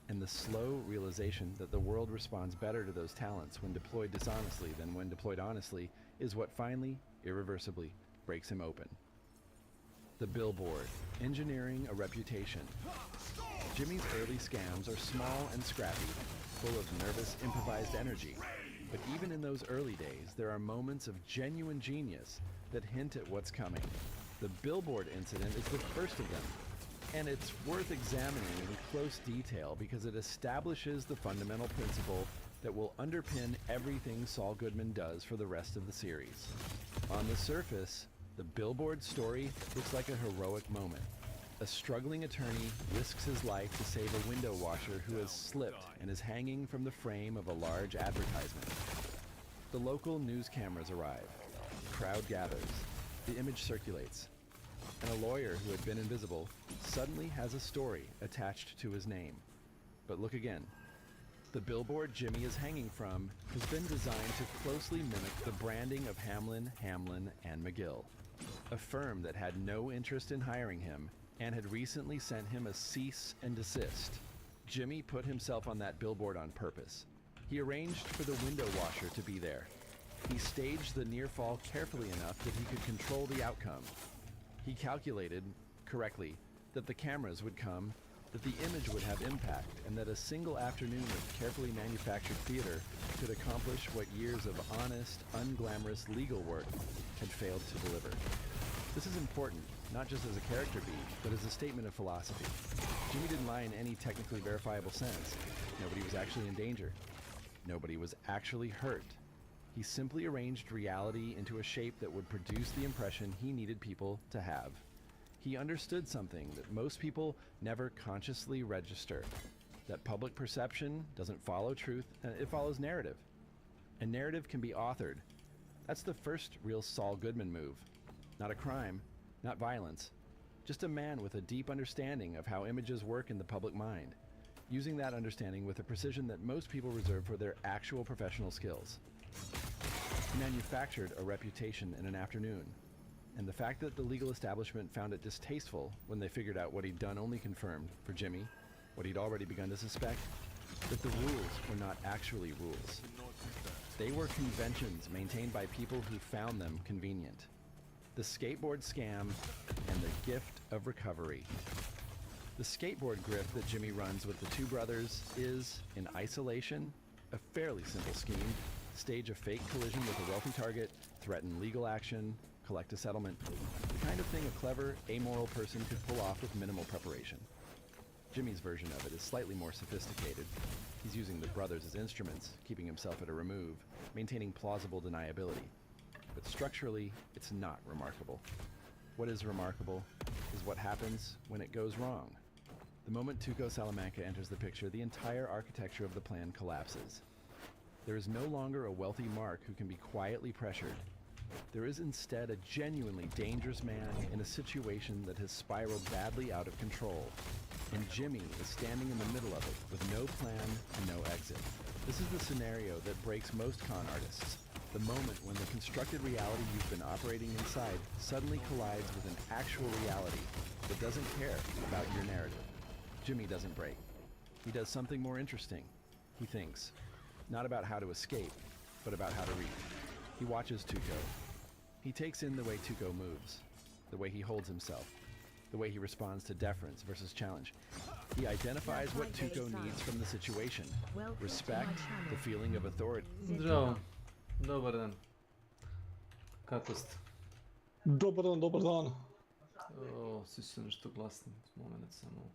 And the slow realization that the world responds better to those talents when deployed dishonestly than when deployed honestly is what finally, irreversibly, breaks him open. The billboard, engineering a reputation. Jimmy's early scams are small and scrappy, full of nervous, improvised energy. But even in those early days, there are moments of genuine genius that hint at what's coming. The billboard incident is the first of them. And it's worth examining in close detail because it establishes the fundamental principle that will underpin everything Saul Goodman does for the rest of the series. On the surface, the billboard story looks like a heroic moment. A struggling attorney risks his life to save a window washer who has slipped and is hanging from the frame of a large advertisement. The local news cameras arrive. The crowd gathers. The image circulates. And a lawyer who had been invisible suddenly has a story attached to his name. But look again. The billboard Jimmy is hanging from has been designed to closely mimic the branding of Hamlin, and McGill, a firm that had no interest in hiring him and had recently sent him a cease and desist. Jimmy put himself on that billboard on purpose. He arranged for the window washer to be there. He staged the near fall carefully enough that he could control the outcome. He calculated, correctly, that the cameras would come, that the image would have impact, and that a single afternoon of carefully manufactured theater could accomplish what years of honest, unglamorous legal work had failed to deliver. This is important, not just as a character beat, but as a statement of philosophy. Jimmy didn't lie in any technically verifiable sense. Nobody was actually in danger. Nobody was actually hurt. He simply arranged reality into a shape that would produce the impression he needed people to have. He understood something that most people never consciously register, that public perception doesn't follow truth, it follows narrative. And narrative can be authored. That's the first real Saul Goodman move. Not a crime, not violence, just a man with a deep understanding of how images work in the public mind, using that understanding with a precision that most people reserve for their actual professional skills. He manufactured a reputation in an afternoon, and the fact that the legal establishment found it distasteful when they figured out what he'd done only confirmed, for Jimmy, what he'd already begun to suspect, that the rules were not actually rules. They were conventions maintained by people who found them convenient. The skateboard scam and the gift of recovery. The skateboard grift that Jimmy runs with the two brothers is, in isolation, a fairly simple scheme, Stage a fake collision with a wealthy target, threaten legal action, collect a settlement. The kind of thing a clever, amoral person could pull off with minimal preparation. Jimmy's version of it is slightly more sophisticated. He's using the brothers as instruments, keeping himself at a remove, maintaining plausible deniability. But structurally, it's not remarkable. What is remarkable is what happens when it goes wrong. The moment Tuco Salamanca enters the picture, the entire architecture of the plan collapses. There is no longer a wealthy Mark who can be quietly pressured. There is instead a genuinely dangerous man in a situation that has spiraled badly out of control. And Jimmy is standing in the middle of it with no plan and no exit. This is the scenario that breaks most con artists. The moment when the constructed reality you've been operating inside suddenly collides with an actual reality that doesn't care about your narrative. Jimmy doesn't break. He does something more interesting. He thinks, not about how to escape, but about how to reach. He watches Tuco. He takes in the way Tuco moves, the way he holds himself, the way he responds to deference versus challenge. He identifies what Tuco needs from the situation. Respect, the feeling of authority. Zdravo. Dobar dan. Kako ste? Dobar dan, dobar dan. O, svi su nešto glasni. Moment samo.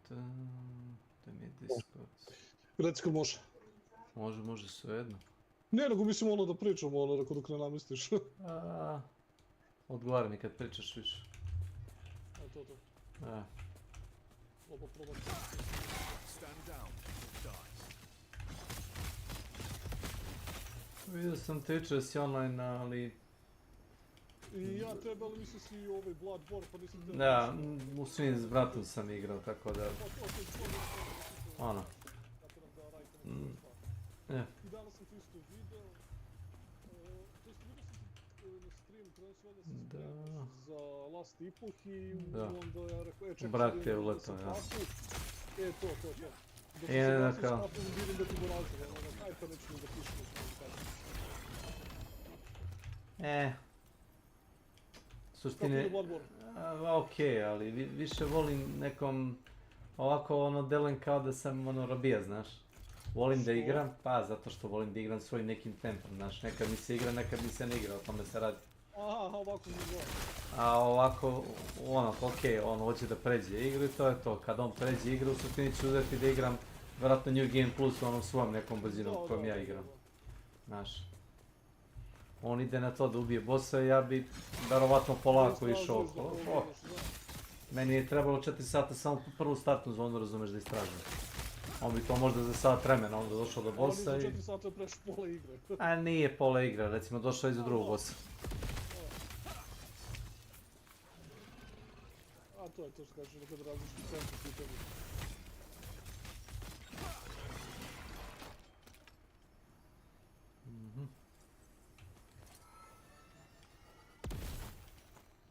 Da mi je Discord. Reci kad može. Može svejedno. Ne, nego mislim ono da pričamo, ono dok ne namestiš. Odgovara mi kad pričaš više. To. Oba probati. Stand down, die. Vidio sam te jučer si online, ali... I ja tebe, ali mislim si ovaj Bloodborne, pa nisam tebe... Da, u svim s bratom sam igrao, tako da... Ono. I danas sam ti isto video. To isto vidio sam na stream, krenuo da se spremaš za Last Epoch i onda ja rekao, čekaj, brat je uletao, ja. To. Dok da se kao... spapom vidim da ti borazio, aj pa neću da pišem nešto. Suštine... Okej, ali više volim nekom... Ovako ono delujem kao da sam ono robija, znaš. Volim da igram, pa zato što volim da igram svojim nekim tempom, znaš. Nekad mi se igra, nekad mi se ne igra, o tome se radi. Aha, ovako mi zove. A ovako, ono, okej, on hoće da pređe igru i to je to. Kad on pređe igru, u suštini ću uzeti da igram vjerojatno New Game Plus u onom svom nekom brzinom kojom ja igram. Znaš. On ide na to da ubije bossa i ja bi verovatno polako išao okolo. Meni je trebalo 4 sata samo prvu startnu zonu, razumeš, da istražim. On bi to možda za sat vremena onda došao do bossa i... Ali za 4 sata preš pola igre. A nije pola igre, recimo došao i za drugog bossa. A to je to što kažeš, nekad različiti tempo pitanje.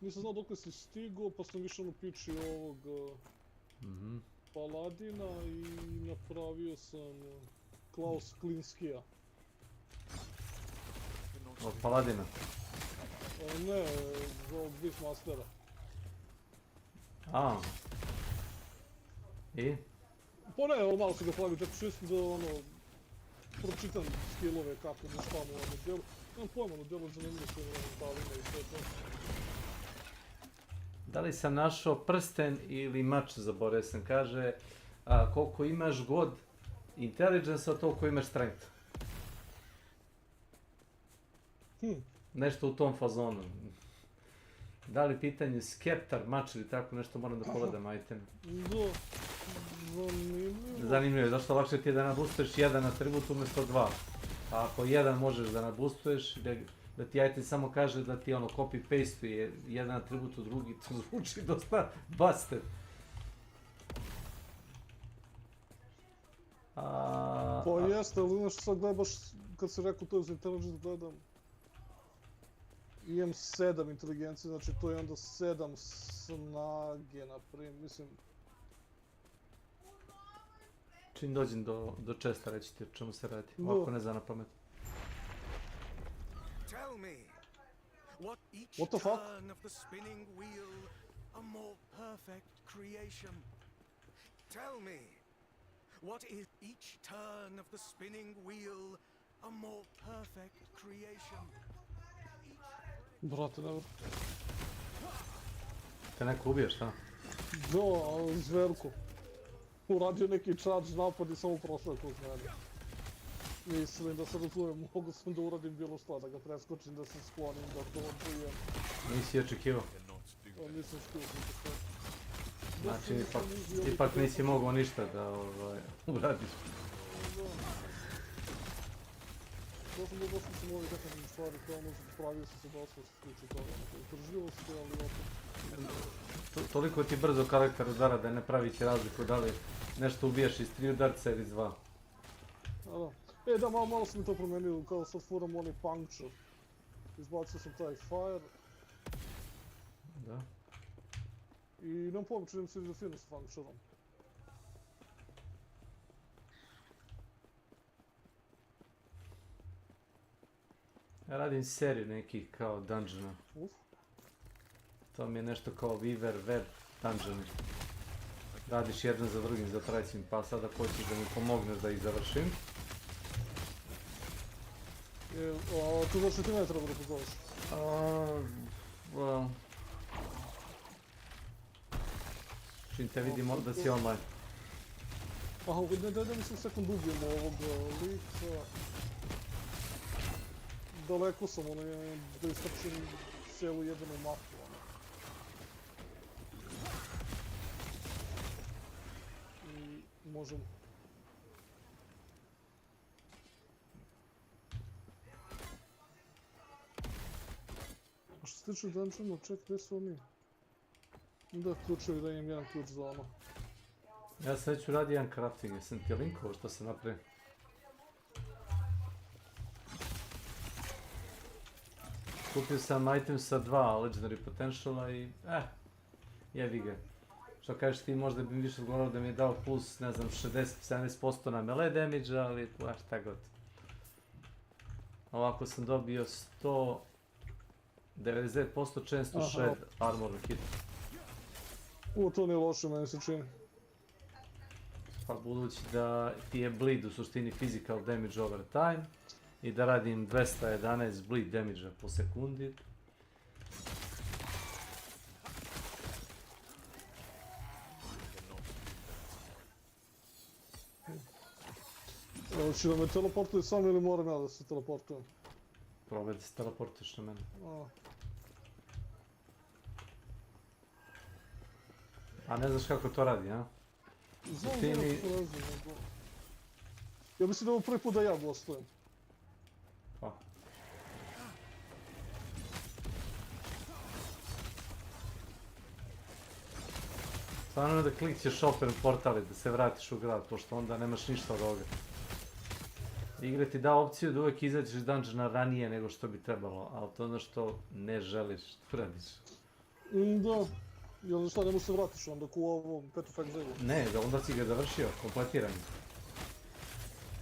Nisam znao dok si stigao, pa sam više piči ovog Paladina i napravio sam Klaus Klinskija. Od Paladina? Ne, ovog Beastmastera. I? Pa ne, ovo malo sam ga pravio, tako čisto da ono, pročitam skillove kako da šta mu ono delu. Nemam pojma, ono delu zanimljivo sve Paladina i sve to. Da li sam našao prsten ili mač, zaboravio sam, kaže koliko imaš god intelligence, a toliko imaš strength. Nešto u tom fazonu. Da li pitanje skeptar, mač ili tako nešto, moram da pogledam item. Zanimljivo je, zašto lakše ti je da nabustuješ jedan atribut umjesto dva. A ako jedan možeš da nabustuješ, da ti item samo kaže da ti ono copy-paste jedan atribut u drugi, to zvuči dosta busted. Pa jeste, ali nešto sad gledam baš, kad si rekao to za intelligence gledam, imam 7 inteligencije, znači to je onda 7 snage, naprimjer, mislim... Čim dođem do česta reći ti o čemu se radi, ovako ne zna na pamet. Tell me, What the fuck? turn of the spinning wheel a more perfect creation? Tell me, what is each turn of the spinning wheel a more perfect creation. Brate, ne. Te neko ubiješ, šta? Da, zverku. Uradio neki charge napad i samo prošao kroz mene. Mislim da se razumijem, mogu sam da uradim bilo što, da ga preskočim, da se sklonim, da dođujem. Nisi očekivao. Nisam štio sam to. Znači, ipak nisi mogao ništa da uradiš. Došao sam ovih nekakvih stvari koje ono spravio sam se dosta što se tiče toga. Izdržljivo se, ali opet. Toliko ti brzo karakter udara da ne pravi ti razliku da li nešto ubijaš iz 3 udarca ili iz 2. Da. Da, malo sam mi to promenio, kao sad furam onaj puncture. Izbacio sam taj fire. Da. I nemam pojma, čini mi se da fino s punctureom. Ja radim seriju nekih kao dungeona. To mi je nešto kao Weaver web dungeoni. Radiš jedan za drugim za trećim, pa sada hoćeš da mi pomogneš da ih završim. To znači ti ne treba da pozoveš? Čim te vidim da si online. Aha, da mislim sekund ubijem ovog lika. Daleko sam, da istrčim cijelu jedinu mapu. I možem. A što se tiče dungeona, ček, gdje su oni? Da, ključevi, da imam jedan ključ za ono. Ja sad ću raditi jedan crafting, jesam ti linkovo što se napravi. Kupio sam item sa 2 legendary potentiala i jebi ga. Što kažeš ti, možda bi mi više odgovorilo da mi je dao plus, ne znam, 60-70% na melee damage, ali šta god. Ovako sam dobio 99% chance to shed armor hit. To nije loše, meni se čini. Pa budući da ti je bleed u suštini physical damage over time i da radim 211 bleed damage po sekundi. Hoće da me teleportuje sam ili moram ja da se teleportujem? Probaj da se teleportuješ na mene. A ne znaš kako to radi, a? Znam da to razi, nego... Ja mislim da je ovo prvi put da ja gostujem. Pa. Stvarno da klikćeš open portali da se vratiš u grad, pošto onda nemaš ništa od ovoga. Igra ti da opciju da uvijek izađeš iz dungeona ranije nego što bi trebalo, ali to je ono što ne želiš da radiš. Da. Jel šta, ne mu se vratiš onda ko u ovom Path of Exile? Ne, da onda si ga završio, kompletiran.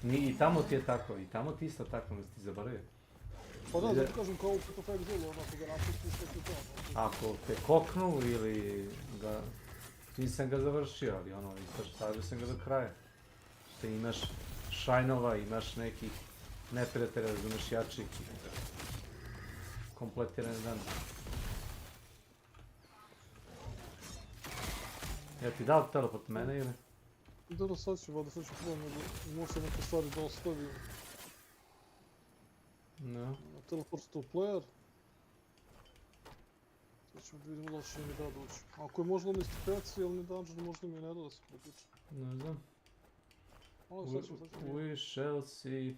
I tamo ti je tako, i tamo ti isto tako, ne si ti zaboravio. Pa da, zato kažem kao u Path of Exile, onako ga napustiš kako to. Ako te koknu ili ga... Nisam ga završio, ali stavio sam ga do kraja. Što imaš šajnova, imaš nekih neprijatelja, razumeš, jačih. Kompletirane dane. Ja ti dao teleport mene ili? Da, sad ću probam, nego imao sam neke stvari da ostavim. No. Teleport to player. Sad ćemo da vidimo da li će mi da doći. Ako je možda mi specijalni dungeon, možda mi ne da se priključi. Ne znam. Sad ćemo. We shall see.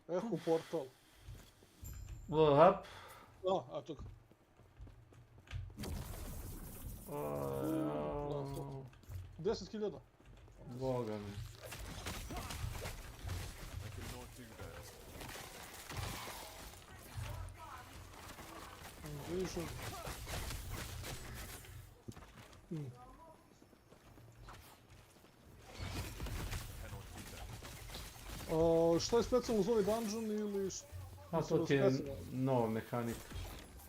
Echo portal. What up? A to. Oh. 10.000. Boga mi. Invasion. Šta je specijalno za ovaj dungeon ili... A to ti je nova mehanika.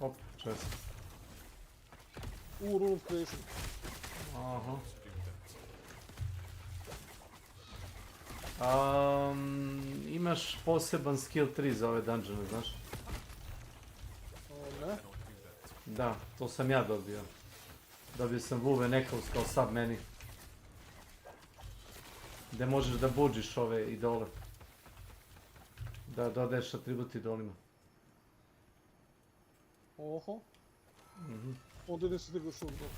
Op, čest. Rune of Creation. Aha. Imaš poseban skill 3 za ove dungeone, znaš? Ne? Da, to sam ja dobio. Dobio sam Vuve Nekals kao sub meni. Gdje možeš da budžiš ove idole. Da dodaješ atribut idolima. Oho. Ovdje nisi stigao šut, dobro.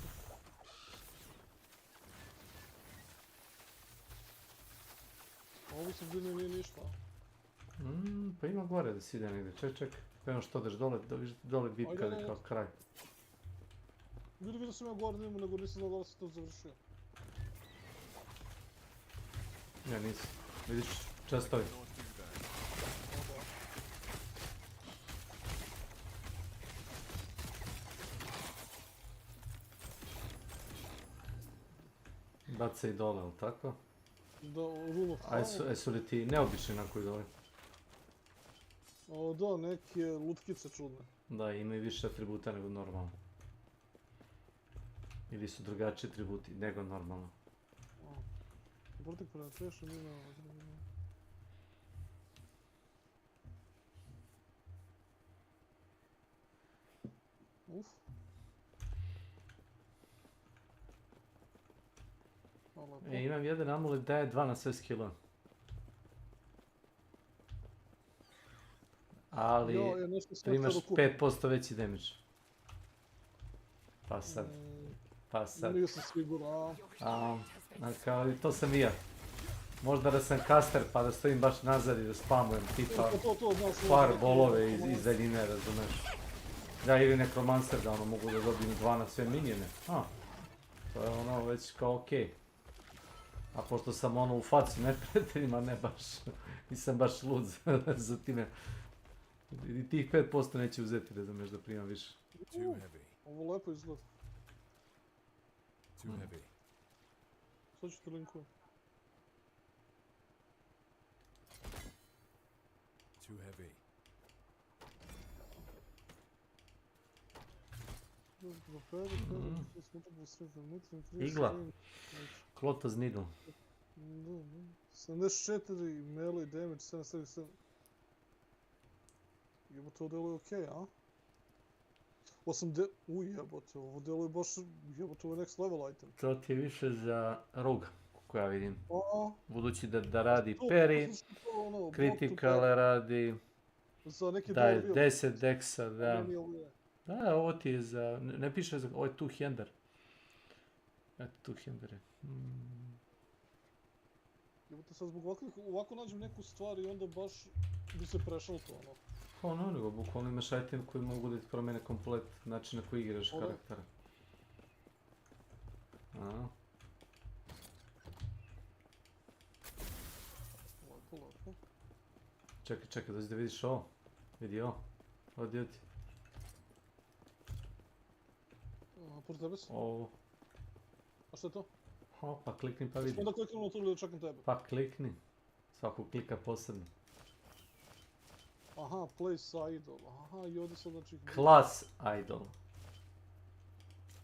Ovo sam vidio nije ništa. Pa ima gore da si ide negdje. Ček. Prema što odeš dole bitka ili kao kraj. Vidio sam ja gore njemu, nego nisam znao da li si to završio. Ne, nisi. Vidiš, čestovi. Baca i dole, ali tako? Da, rule of thumb. A su li ti neobični na koji dole? Da, neke lutkice čudne. Da, imaju više atributa nego normalno. Ili su drugačiji atributi nego normalno. Protiv penetration ima... Uf. Imam jedan amulet daje 2 na sve skillove. Ali primaš 5% veći damage. Pa sad. Nisam siguran. Kao to sam i ja. Možda da sam caster pa da stojim baš nazad i da spamujem tipa fireballove iz daljine, razumeš. Da, ili nekromancer da mogu da dobijem 2 na sve minijene. To je već kao okej. A pošto sam u facu neprijateljima, ne baš, nisam baš lud za time. I tih 5% neće uzeti, razumeš, da primam više. Ovo lepo izgleda. Sad ću te linkujem. Igla. Clotaz needle. 74 melee damage, 777. Jebote, ovo deluje okej, a? Jebote, ovo deluje baš, jebote, ovo je next level item. To ti je više za rogue, kako ja vidim. Budući da radi parry, critical radi, daje 10 dexa, da. Da, ovo ti je za, ne piše za, ovo je two-hander. Eto, two-hander je. Jebote, sad zbog ovako nađem neku stvar i onda baš bi se prešao to, ono. Pa nego, bukvalno imaš item koji mogu da ti promene komplet način na koji igraš karaktera. Lepo. Čekaj, dođi da vidiš ovo. Vidi ovo. Odi. Pored tebe si? Ovo. A što je to? Pa klikni pa vidi. Onda kliknem na to ili da čekam tebe? Pa klikni. Svakog klika posebno. Aha, place idol. Aha, i ovdje sad znači... Class idol.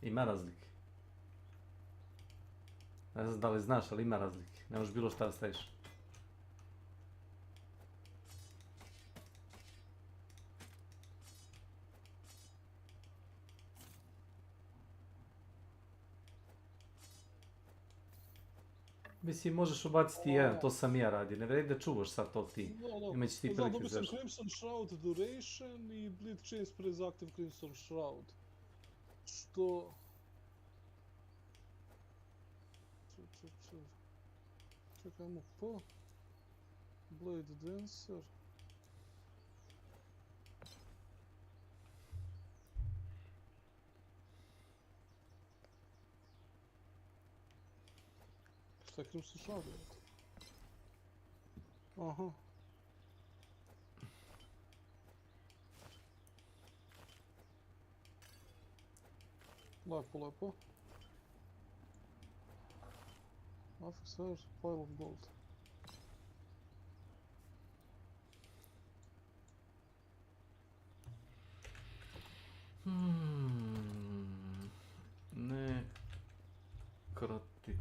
Ima razlike. Ne znam da li znaš, ali ima razlike. Ne možeš bilo šta da staviš. Mislim, možeš ubaciti jedan, to sam ja radio. Ne vredi da čuvaš sad to ti. Imaći ti prilike zašto. Dobio sam Crimson Shroud Duration i Bleed Chains Prez Active Crimson Shroud. Što... Čekajmo po... Blade Dancer... Šta je Crimson Shroud? Aha. Lepo. Affix Hair, Pile of Gold. Nekrotik.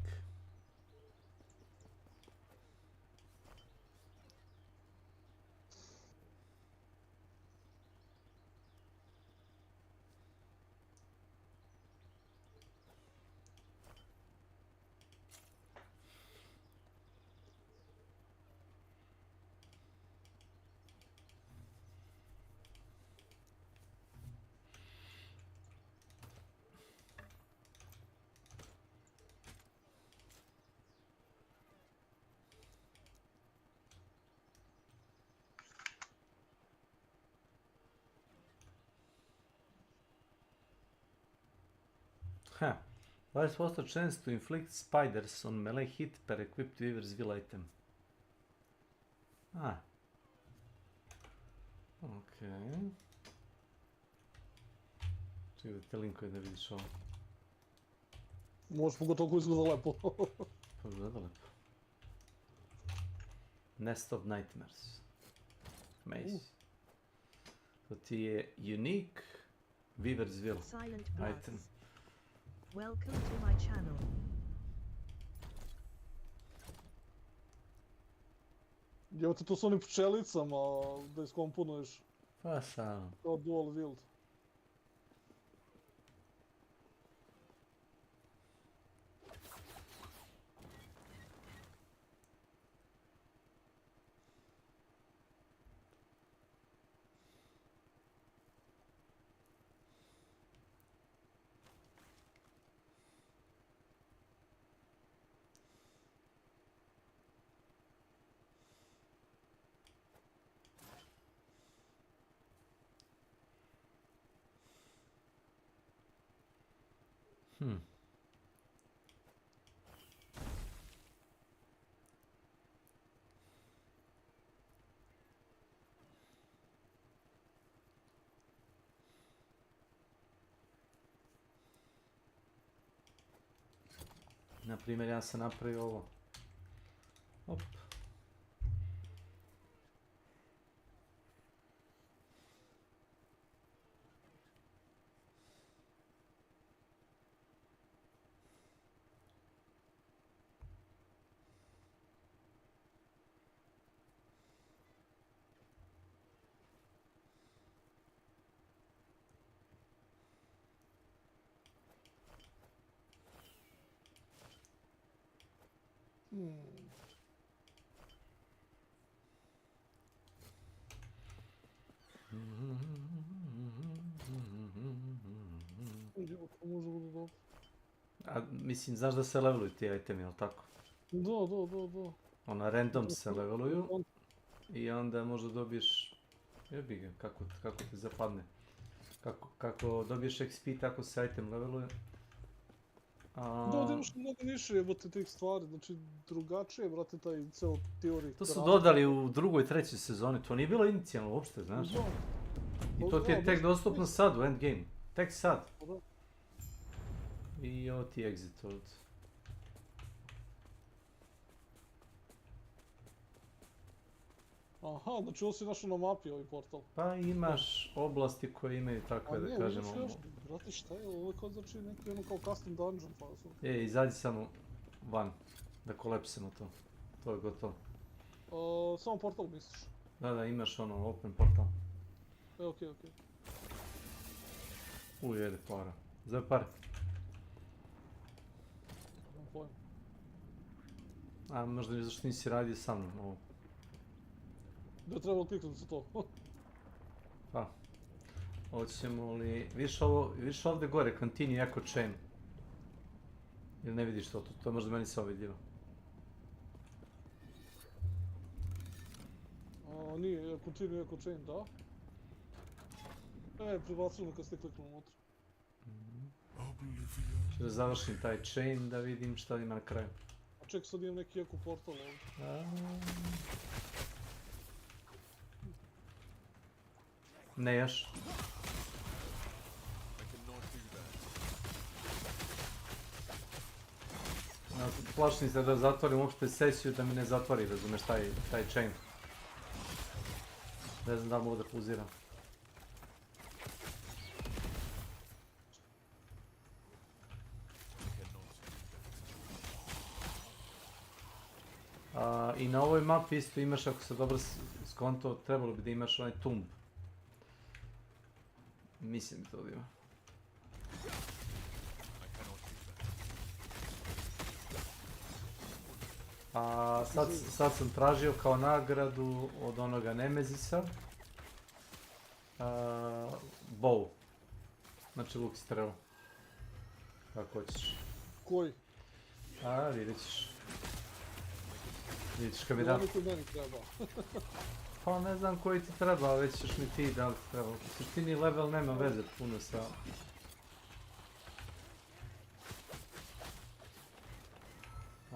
Ha. 20% chance to inflict spiders on melee hit per equipped Weaver's Will item. Okej. Čekaj, te linkuje da vidiš ovo. Možeš pogotovo ko izgleda lepo. Pa gleda lepo. Nest of Nightmares. Amazing. To ti je unique Weaver's Will Silent item. Bloods. Welcome to my channel. Evo te, to su onim pčelicama da iskomponuješ. Pa sam. Kao dual wield. Na primjer, ja sam napravio ovo. Op. Može bude dobro. A mislim, znaš da se leveluju ti itemi, jel tako? Da. Ona random se leveluju i onda možda dobiješ, jebi ga, kako ti zapadne. Kako dobiješ XP, tako se item leveluje. Da, imaš mnogo više jebote tih stvari, znači drugačije, brate, taj ceo teorij. To su dodali u drugoj, trećoj sezoni, to nije bilo inicijalno uopšte, znaš. I to ti je tek dostupno sad u endgame, tek sad. I ovo ti je exit od... Aha, znači ovo si našao na mapi, ovaj portal. Pa imaš oblasti koje imaju takve, da kažemo... Brate, šta je ovo? Kao znači neki ono kao custom dungeon fazu. Izađi samo van, da kolapsimo to. To je gotovo. Samo portal misliš? Da, imaš ono open portal. Okej. Jede para. Zove pare. Nemam pojma. A možda zašto nisi radio sa mnom ovo. Da je trebalo kliknuti za to. Pa. Hoćemo li... Vidiš ovdje gore, continue echo chain. Ili ne vidiš to? To je možda meni se ovo vidjelo. Nije, continue echo chain, da. Prebacilo kad ste kliknuli unutra. Ću da završim taj chain da vidim šta ima na kraju. A ček, sad imam neki echo portal ovdje. Ne još. Plašim se da zatvorim uopšte sesiju da mi ne zatvori, razumeš, taj chain. Ne znam da li mogu da pauziram. I na ovoj mapi isto imaš, ako se dobro skonto, trebalo bi da imaš onaj tumb. Mislim to da ima. Sad sam tražio kao nagradu od onoga Nemezisa bow. Znači luk i strelu. Kako hoćeš. Koji? Vidjet ćeš. Vidjet ćeš kad mi da... Koji meni treba. Pa ne znam koji ti treba, već ćeš mi ti da li ti treba. U suštini level nema veze puno sa...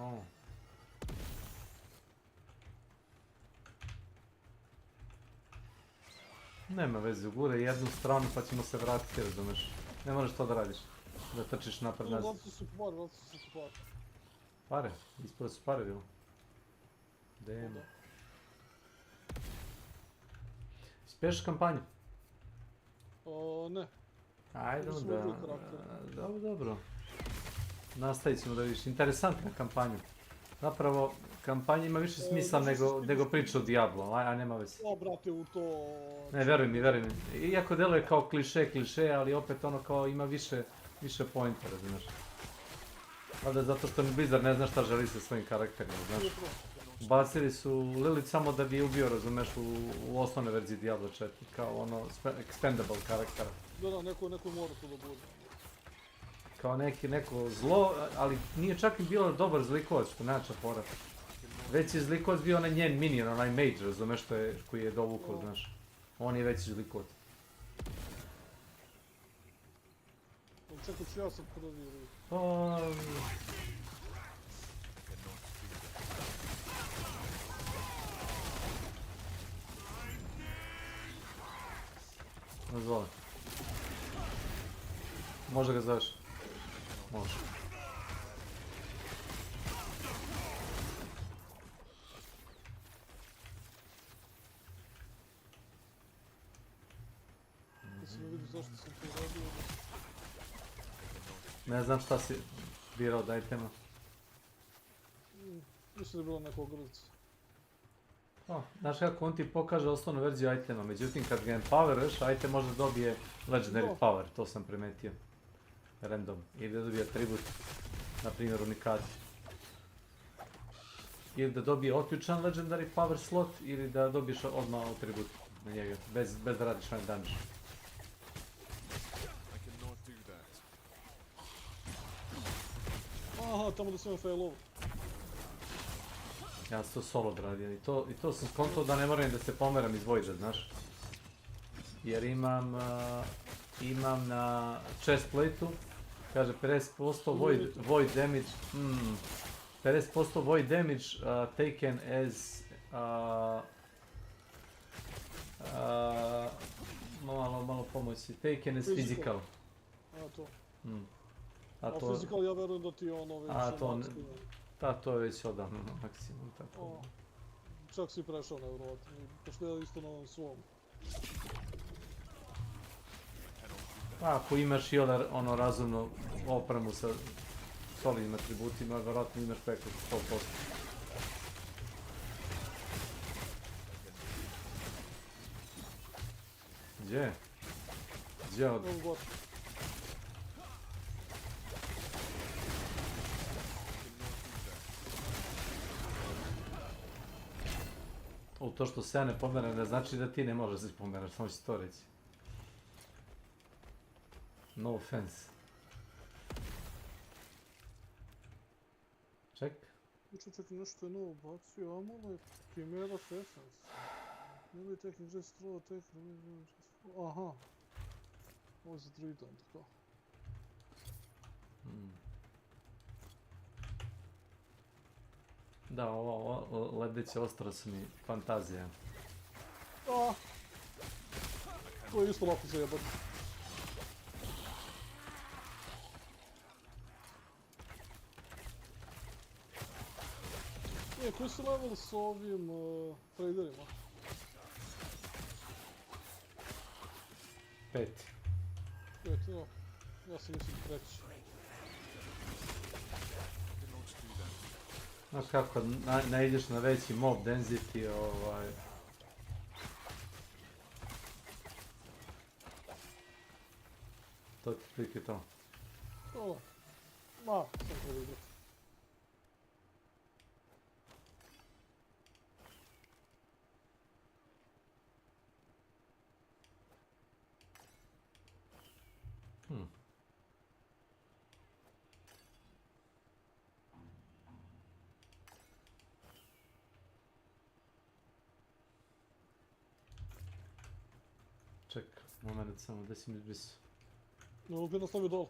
O. Nema veze, ugure jednu stranu pa ćemo se vratiti, razumeš? Ne možeš to da radiš. Da trčiš napred nazad. Vratili su pare, vratili su pare. Pare? Ispred su pare bilo. Demo. Speš kampanju? Ne. Ajde Nisam onda. ubio karaktera. Dobro, dobro. Nastavit ćemo da vidiš. Interesantna kampanja. Zapravo, kampanja ima više smisla nego priča o Diablo, a nema veze. O, brate, u to... Ne, veruj mi. Iako deluje kao kliše, ali opet ono kao ima više pointa, razumiješ. Valjda zato što ni Blizzard ne zna šta želi sa svojim karakterima, znaš. Bacili su Lilith samo da bi je ubio, razumeš, u osnovnoj verziji Diablo 4, kao ono expendable karaktera. Da, neko mora to da bude. Kao neko zlo, ali nije čak i bilo dobar zlikovac, što nača fora. Već je zlikovac bio onaj njen minion, onaj mage, razumeš, koji je dovukao, znaš. On je veći zlikovac. Čekaj, ću ja sad provjeriti. Zvoli. Može ga zoveš? Može. Mislim, vidim zašto sam to radio. Ne znam šta si birao da itema. Mislim da je bilo nekog grlica. Znaš kako, on ti pokaže osnovnu verziju itema, međutim kad ga empoweraš, item može dobije legendary power, to sam primetio. Random. Ili da dobije atribut, na primjer unikati. Ili da dobije otključan legendary power slot, ili da dobiješ odmah atribut na njega, bez da radiš onaj dungeon. Aha, tamo da sam failovo. Ja sam to solo odradio i to sam skontao da ne moram da se pomeram iz Voida, znaš. Jer imam na chestplate-u, kaže 50% void damage, 50% void damage taken as, malo pomoći, taken as physical. A to. A physical ja verujem da ti je ono već maksimum. Da, to je već odavno maksimum, tako. Čak si prešao nevjerovatno, pošto ja isto na ovom svom. Ako imaš i ono razumno opremu sa solidnim atributima, vjerojatno imaš preko 100%. Gdje? Gdje od... To što se ja ne pomeram ne znači da ti ne možeš da se pomeraš, samo ću to reći. No offense. Ček. Čekaj, nešto je novo bacio, Amulet, Chimera Defense. Melee taking just throw attack, aha. Ovo je za Trident, kao. Da, ovo ledeće ostro su mi fantazija. To je isto lako zajebati. Koji si level s ovim traderima? 5. 5, ja. Ja sam mislim 3. Znaš kako, najdeš na veći mob density, to ti plike to. Ma, sam to vidio. Ček, moment samo, gdje si mi izbrisao? No, bi nastavio dole.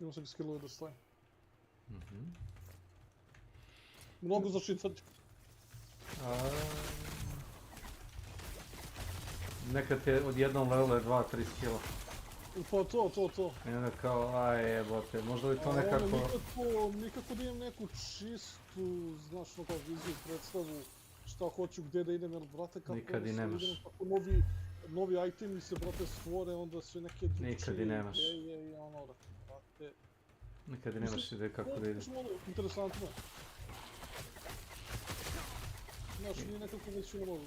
ima se skillove da staje. Mnogo zašitati. Nekad je odjednom levele 2-3 skilla. Pa to. I onda kao, aj jebote, možda bi to nekako... Nikako da imam neku čistu, znaš, ono kao viziju, predstavu, šta hoću, gdje da idem, jer, brate, kako Nikad i nemaš. kako novi itemi se, brate, stvore, onda sve neke drugčije Nikad i nemaš. ideje i ono, brate. Nikad i nemaš ideje kako da ide. Interesantno. Znaš, nije nekako već ono...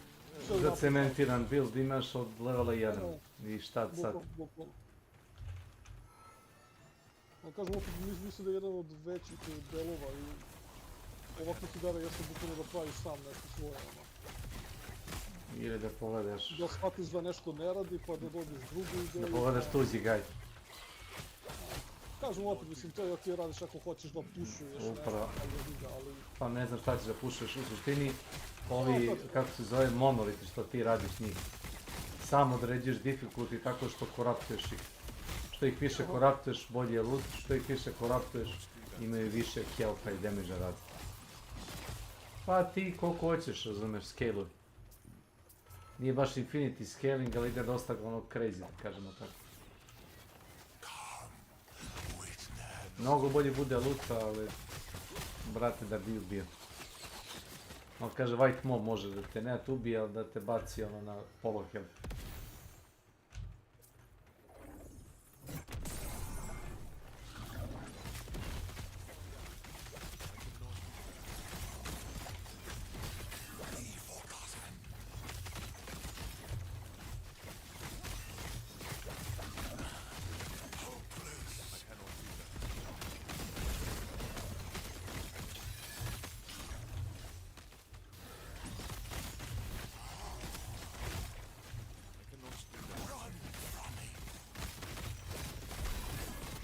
Zacementiran build imaš od levela 1. I šta sad? Ali kažem, opet mislim da je jedan od većih delova i ovakvih igara jeste bukvalno da praviš sam nešto svoje, ono. Ili da pogledaš... Da shvatiš da nešto ne radi, pa da dobiš drugu ideju... Da pogledaš tuđi guide. Kažem opet, mislim, to je ok, radiš ako hoćeš da pušuješ nešto, ali... Pa ne znam šta ćeš da pušuješ u suštini. Ovi, kako se zove, monoliti što ti radiš njih. Sam određuješ difficulty tako što koraptuješ ih. Što ih više koraptuješ, bolje je loot, što ih više koraptuješ, imaju više health-a i damage-a radi. Pa ti koliko hoćeš, razumeš, scale-uj. Nije baš infinity scaling, ali ide dosta ono crazy, da kažemo tako. Mnogo bolje bude loot, ali... brate, da bi ubio. On kaže white mob može da te ne ubije, ali da te baci ono na polo health.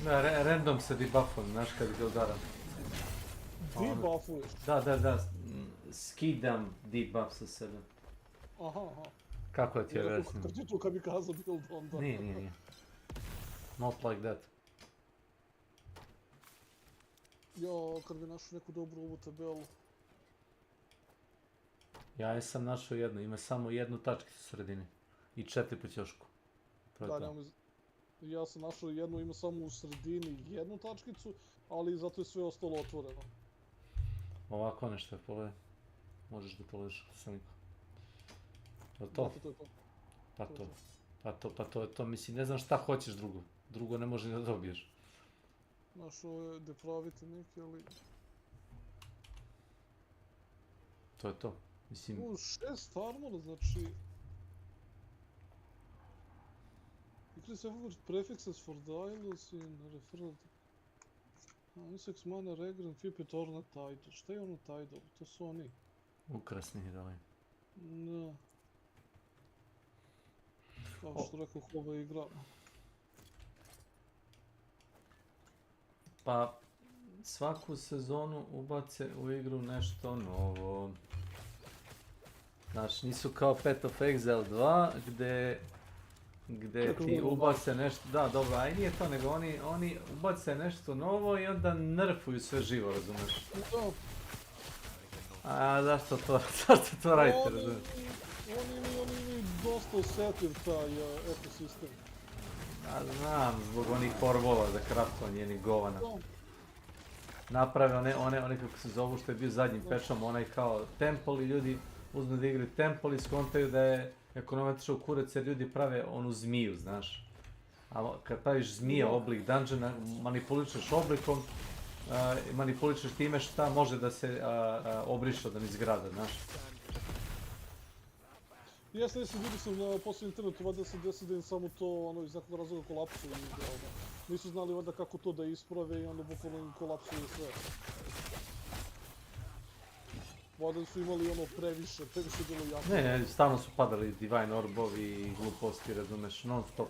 Da, random se debuffujem, znaš kad ga udaram. Debuffuješ? Da, skidam debuff sa sebe. Aha. Kako je ti objasnim? Kad ti tu kamikaza build onda? Nije. Not like that. Jo, kad bi našao neku dobru ovu tabelu. Ja sam našao jednu, ima samo jednu tačkicu u sredini. I 4 po ćošku. To je to. Ja sam našao jednu, ima samo u sredini jednu tačkicu, ali zato je sve ostalo otvoreno. Ovako nešto je, pogledaj. Možeš da pogledaš sliku. To je to? Pa to je to, mislim, ne znam šta hoćeš drugo. Drugo ne može da dobiješ. Našao je depraviti neki, ali... To je to, mislim... 6 armora, znači... Increase effort prefixes for dials in referred... Insects mana regran fipet orna title. Šta je ono title? To su oni. Ukrasni, da li? Da. Kao što rekao, ova igra. Pa, svaku sezonu ubace u igru nešto novo. Znači, nisu kao Path of Exile 2, gdje ti ubace nešto, da dobro, aj nije to, nego oni ubace nešto novo i onda nerfuju sve živo, razumeš? A zašto to radite, razumeš? Oni imaju dosta osjetljiv taj ekosistem. A znam, zbog onih orbova za kraftovanje jednih govana. Naprave one kako se zovu, što je bio zadnjim pečom, onaj kao temple i ljudi uzme da igraju temple i skontaju da je ekonometričao kurac jer ljudi prave onu zmiju, znaš. A kad praviš zmija oblik dungeona, manipuličeš oblikom, manipuličeš time šta može da se obriše od onih zgrada, znaš. Jeste, vidio sam na posljednjem internetu, valjda se desi da im samo to iz nekog razloga kolapsuje igre, nisu znali valjda kako to da isprave i onda bukvalno im kolapsuje sve. Valjda su imali previše bilo jako. Ne, stalno su padali Divine Orbovi i gluposti, razumeš, non stop.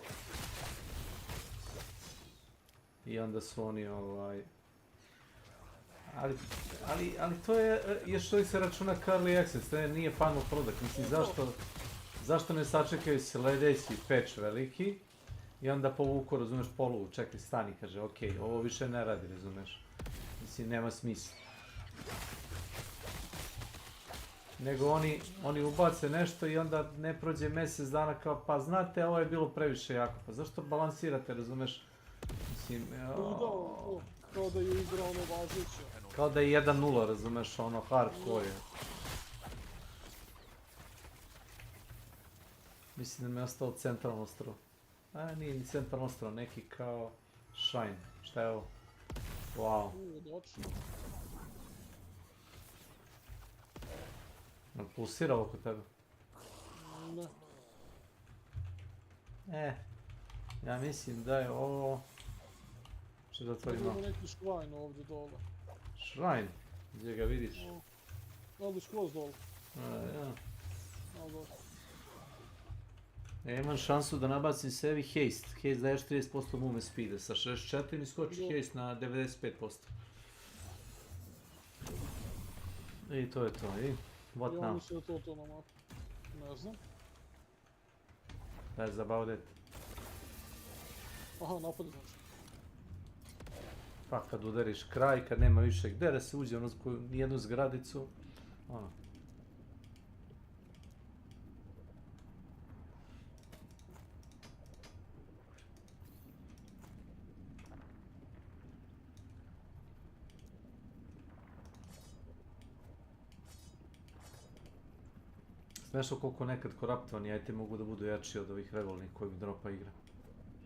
I onda su oni ali to je, još što se računa Early Access, to nije final product, mislim zašto ne sačekaju sljedeći patch veliki I onda povuku, razumeš, polugu, čekaj, stani, kaže, okej, ovo više ne radi, razumeš. Mislim, nema smisla. Nego oni ubace nešto i onda ne prođe mjesec dana kao, pa znate, ovo je bilo previše jako, pa zašto balansirate, razumeš? Mislim, Kao da je igra ono važeće. kao da je 1-0, razumeš, ono, hardcore je. Mislim da mi je ostalo centralno ostrvo. A, nije ni centralno ostrvo, neki kao Shine. Šta je ovo? Wow. Odlično. Jel pulsira oko tebe? Ne. Ja mislim da je ovo... Što da to ima? Imamo neki šrajn ovdje dole. Shrine? Gdje ga vidiš? Ali skroz dole. Ja. Dobro. Ja imam šansu da nabacim sebi haste. Haste daješ 30% movement speeda. Sa 64 mi skoči haste na 95%. I to je to. I what Ja now? mislim da je to na mapu. Ne znam. That's about it. Aha, napad znači. Pa kad udariš kraj, kad nema više gdje da se uđe u jednu zgradicu, ono. Smešno koliko nekad koraptovani ajte mogu da budu jači od ovih revolnih kojih dropa igra.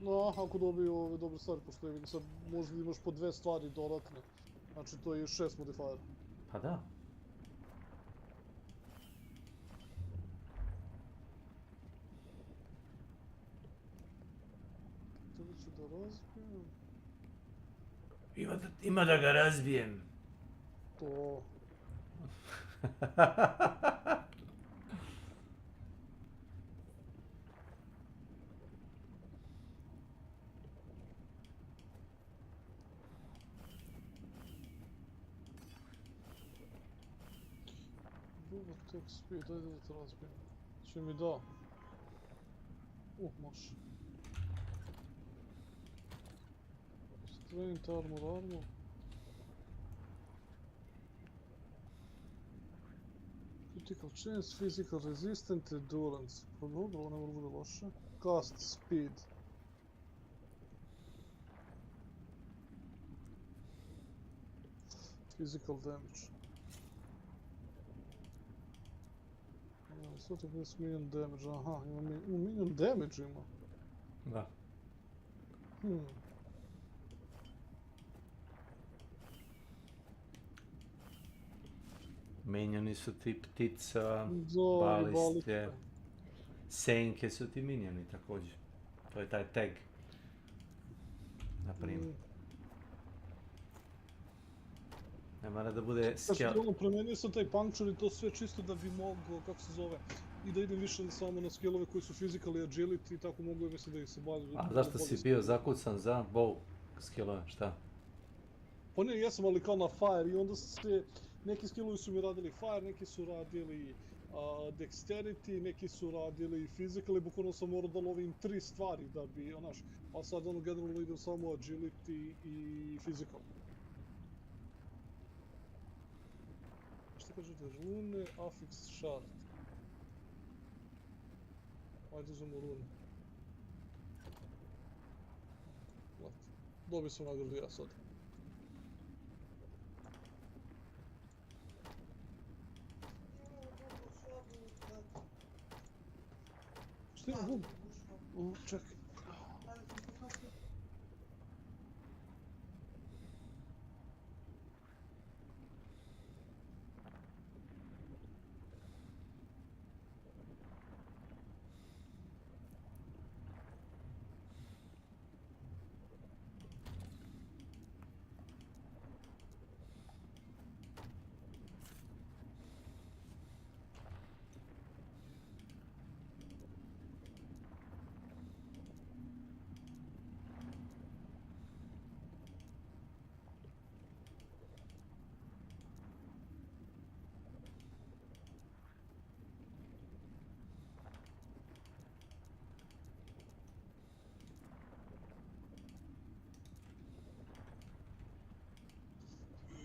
No, ako dobiju ove dobre stvari, pošto je vidim sad možda imaš po 2 stvari dodatne. Znači to je 6 modifiera. Pa da. Tebe ću da razbijem. Ima da ga razbijem. To... Dobar tek speed, ajde da te razbijem. Će mi da. Može. Strength, armor. Critical chance, physical resistance, endurance. Pa dobro, ovo ne mora bude loše. Cast speed. Physical damage. Sort of this minion damage, aha, ima minion damage ima. Da. Minioni su ti ptica, baliste, senke su ti minioni također. To je taj tag. Naprimjer. Ne mora da bude skill. Znači, promenio sam taj puncture i to sve čisto da bi mogao, kako se zove, i da idem više samo na skillove koji su physical i agility i tako mogu mislim da ih se bavim. A zašto si bio zakucan za bow skillove, šta? Pa ne, jesam, ali kao na fire i onda se, neki skillovi su mi radili fire, neki su radili dexterity, neki su radili physical i bukvalno sam morao da lovim 3 stvari da bi, znaš, a sad ono generalno idem samo agility i physical. Šta kažete, rune, affix, shard. Ajde uzmemo rune. Dobio sam nagradu ja sad. Šta ima bum? Čekaj.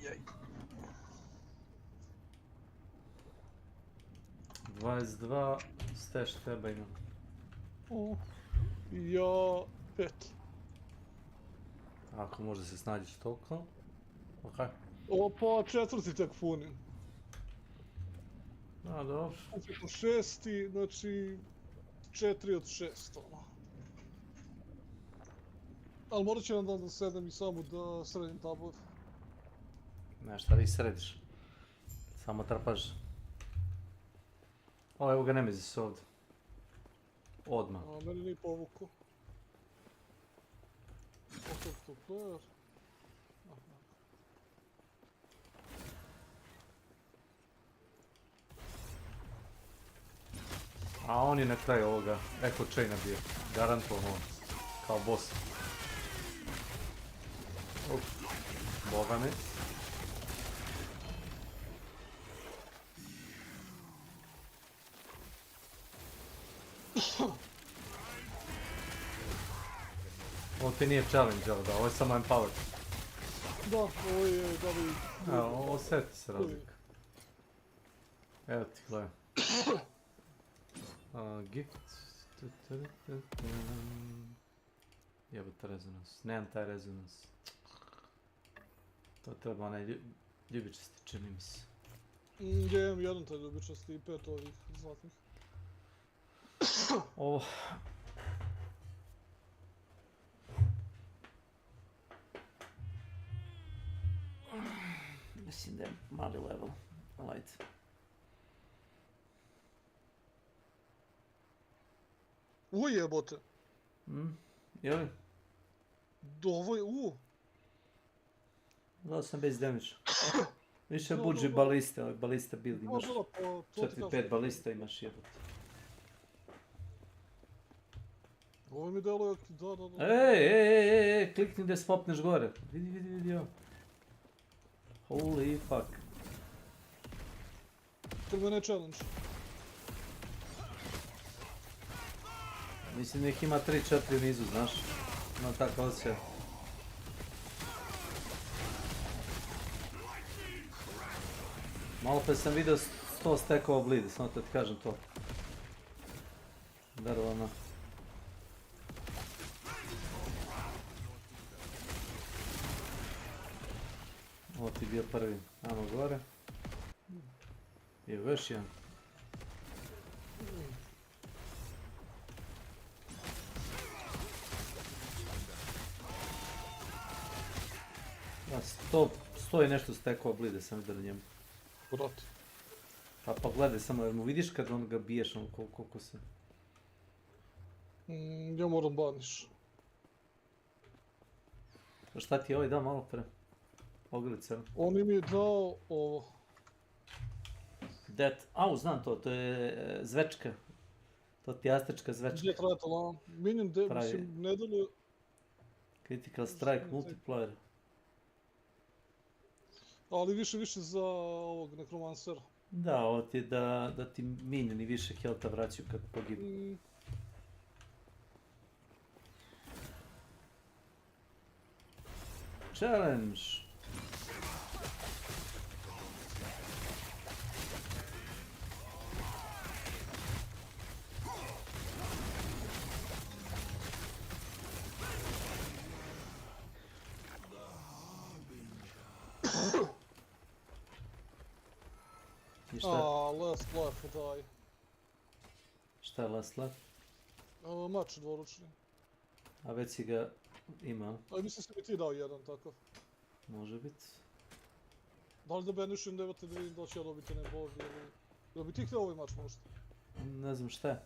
Ajajaj. 22 stash treba imam. O, ja 5. Ako možda se snađeš toliko. Ok. O, pa četvrti tek punim. A, dobro. Upjetno šesti, znači 4 od 6, ono. Ali morat će nam da sedem i samo da sredim tabove. Ne, šta da ih središ. Samo trpaš. O, evo ga Nemezis ovdje. Odmah. A meni nije povuku. Opet to player. A on je na kraju ovoga Echo Chaina bio. Garantovan on. Kao boss. Boga mi. Ovo ti nije challenge, ali da, ovo je samo empowered. Da, ovo je da bi... Evo, ovo seti se razlika. Evo ti, gledaj. Gift. Jebate rezonans. Nemam taj rezonans. To treba onaj ljubičasti, čini mi se. Ja imam jedan taj ljubičasti i 5 ovih zlatnih. Ovo... Mislim da je mali level. Light. Jebote. Jeli? Ovo je, Dao sam bez damage. Više buđi baliste, ovaj balista build imaš. 4-5 balista imaš jebote. Ovo mi deluje, da. Ej, klikni da spopneš gore. Vidi ovo. Holy fuck. To mene challenge. Mislim da ih ima 3-4 u nizu, znaš. Ima tako osjeća. Malo pa sam vidio 100 stekova bleed, samo da ti kažem to. Verovatno. Ovo ti bio prvi. Ajmo gore. Evo još jedan. Ja, 100 i nešto stekova blide sam vidio na njemu. Vrati. Pa gledaj samo, jer mu vidiš kad on ga biješ, on koliko se... Ja moram baniš. Pa šta ti je ovaj dao malo pre? Ogrlice. On mi je dao ovo. Znam to je zvečka. To ti je astečka zvečka. Gdje tratala? Minion, mislim, ne deluje... Critical strike multiplier. Ali više za ovog nekromansera. Da, ovo ti je da ti minioni više healtha vraćaju kad pogibnu. Challenge! Last life, daj. Šta je last life? Mač dvoručni. A već si ga imao? Mislim si mi ti dao jedan takav. Može biti. Da li da banišujem da vidim da će ja dobiti ne bovi ili... Da bi ti htio ovaj mač možda? Ne znam šta je.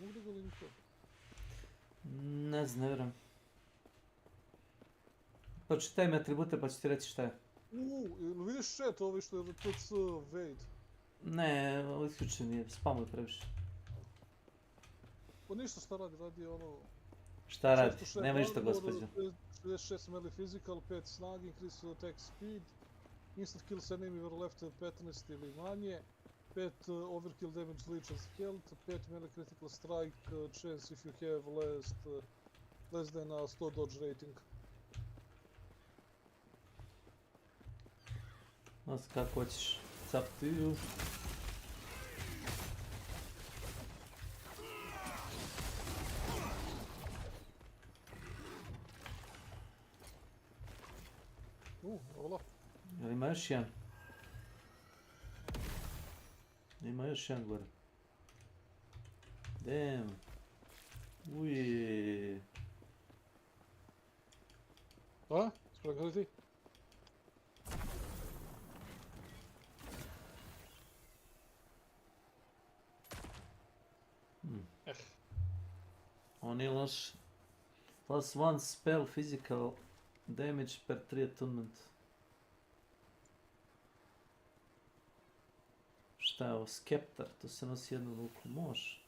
Mogu da ga linkujem? Ne znam, ne vjerujem. Pročitaj mi atribute pa ću ti reći šta je. Vidiš chat ovaj što je TC Vade? Ne, isključen je, spamuj previše. Pa ništa šta radi ono... Šta radi? Nema ništa gospođo. 66 melee physical, 5 snage, increase attack speed, instant kills enemy were left 15 ili manje, 5 overkill damage leeches health, 5 melee critical strike chance if you have less than a 100 dodge rating. Znaš kako hoćeš. It's up to you. Hvala. Jel ima još jedan? Ima još jedan gore. Damn. Uje. A? Spragali ti? On je loš. Plus one spell physical damage per 3 attunement. Šta je ovo? Skeptar, to se nosi jednu ruku, može.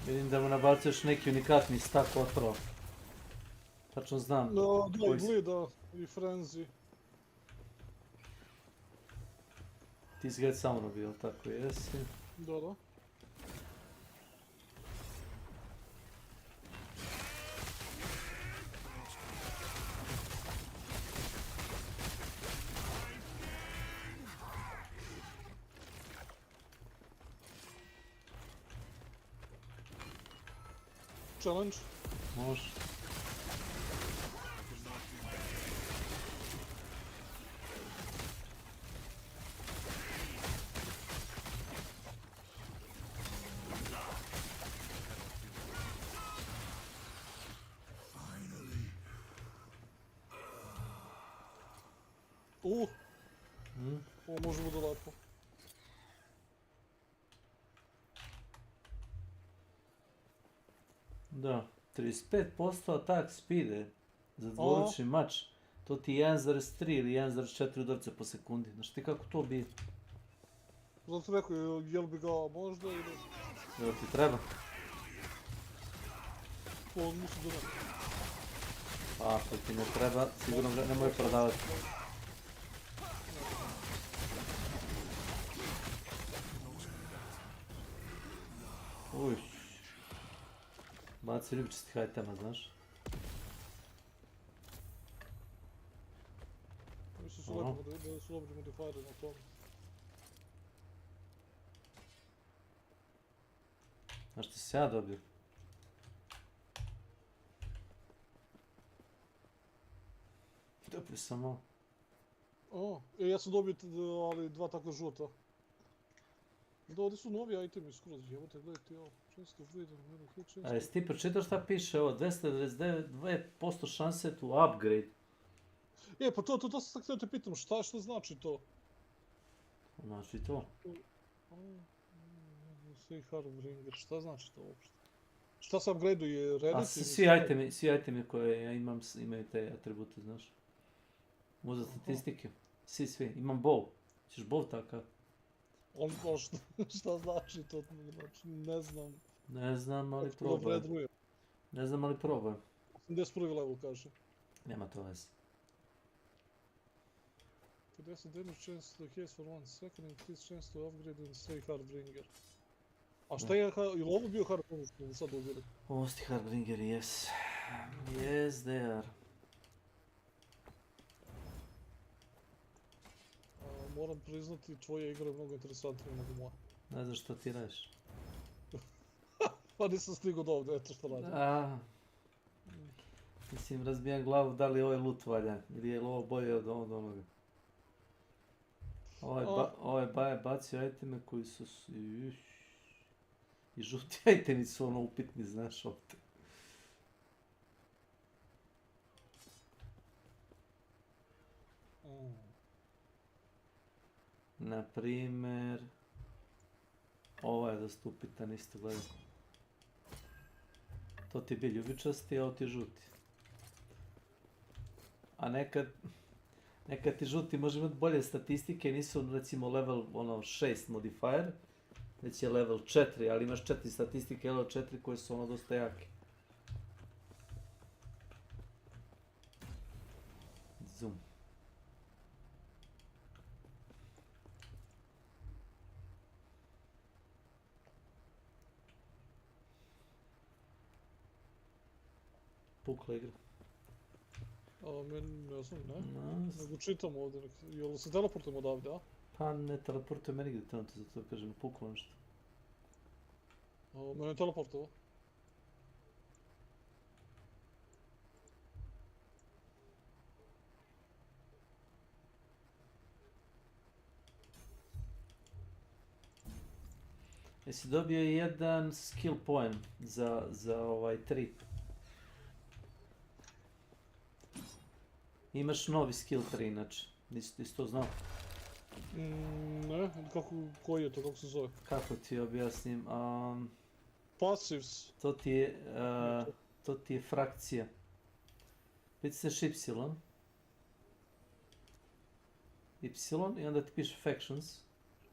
Vidim da mu nabacuješ neki unikatni stak otrova. Tačno znam. No, da, i Glida, i Frenzy. Ti si ga samo nabio, tako jesi. Da. Challenge. Može. Ovo može bude lepo. Da, 35% attack speede za dvolični mač. To ti je 1,3 ili 1,4 udarca po sekundi. Znaš ti kako to bi? Zato rekao, jel bi ga možda ili... Jel ti treba? To mislim da ne. Pa ako ti ne treba, sigurno ga nemoj prodavati. Uj. Baci ljubičastih itema, znaš? Mislim su lepo da su dobri modifajeri na tom. Znaš ti se ja dobio? Dobio sam ovo. Ja sam dobio ali dva takva žuta. Da, ovdje su novi itemi skroz, jebote, gledajte ovo. Često vrijedno, mene hit često. A jesi ti pročitao šta piše ovo? 299% šanse to upgrade. Pa to sam htio te pitam, šta znači to? Znači to. Svi Hardbringer, šta znači to uopšte? Šta se upgradeuje, Reddit? A svi itemi koje ja imam imaju te atribute, znaš. Uzet statistike. Svi. Imam bow. Ćeš bow takav? Šta znači to? Znači, ne znam. Ne znam, ali probaj. Ne znam, ali probaj. 81. level kaže. Nema to veze. 50 damage chance to case for 1 second, increase chance to upgrade and stay Hardbringer. A šta je ovo bio Hardbringer što sad dobili? Ovo sti Hardbringer, yes. Yes, they are. Moram priznati, tvoja igra je mnogo interesantnija nego moja. Ne znam što ti radiš. Pa nisam stigao do ovdje, eto što radim. Mislim, razbijam glavu da li ovaj loot valja, ili je ovo bolje od onoga. Ovaj baje bacio iteme koji su... I žuti itemi su ono upitni, znaš, ovdje. Naprimjer... Ovaj je dosta upitan, isto gledam. To ti bi ljubičasti, a ovo ti žuti. A nekad ti žuti može imati bolje statistike, nisu recimo level 6 modifier, već je level 4, ali imaš 4 statistike level 4 koje su dosta jake. zoom. Pukla igra. Meni ne znam, ne. No, Nego čitam ovdje, jel se teleportujemo odavde, a? pa ne teleportuje meni gdje trenutno, zato kažem puklo nešto. Mene je teleportovao. Jesi dobio jedan skill point za ovaj trip? Imaš novi skill 3 inače, nisi to znao? Ne, koji je to, kako se zove? Kako ti objasnim? Passives. To ti je frakcija. Pritisneš Y. Y i onda ti piše factions.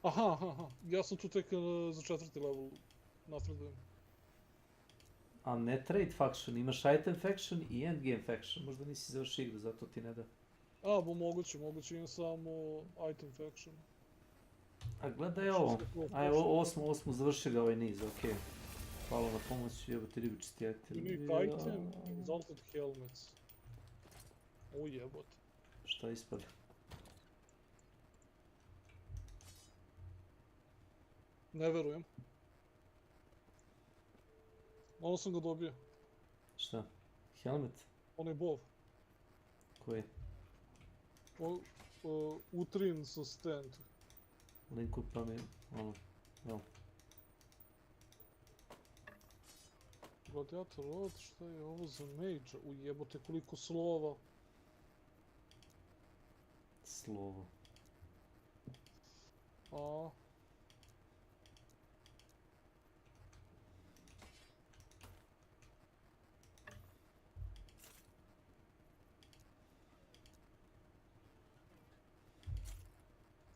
Aha, ja sam tu tek za 4. level napredujem. A ne trade faction, imaš item faction i endgame faction. Možda nisi završio igru, zato ti ne da. Moguće, imam samo item faction. A gledaj ovo. Aj, ovo smo završili ovaj niz, okej. Hvala na pomoći, evo ti ribič stijeti. Unique item, exalted helmets. O jebote. Šta ispada? Ne verujem. Ono sam ga dobio. Šta? Helmet? Onaj bov. Koji? Utrin sa stand. Linku pa mi, evo. Gladiator rod, šta je ovo za mage? Ujebote koliko slova. Slovo.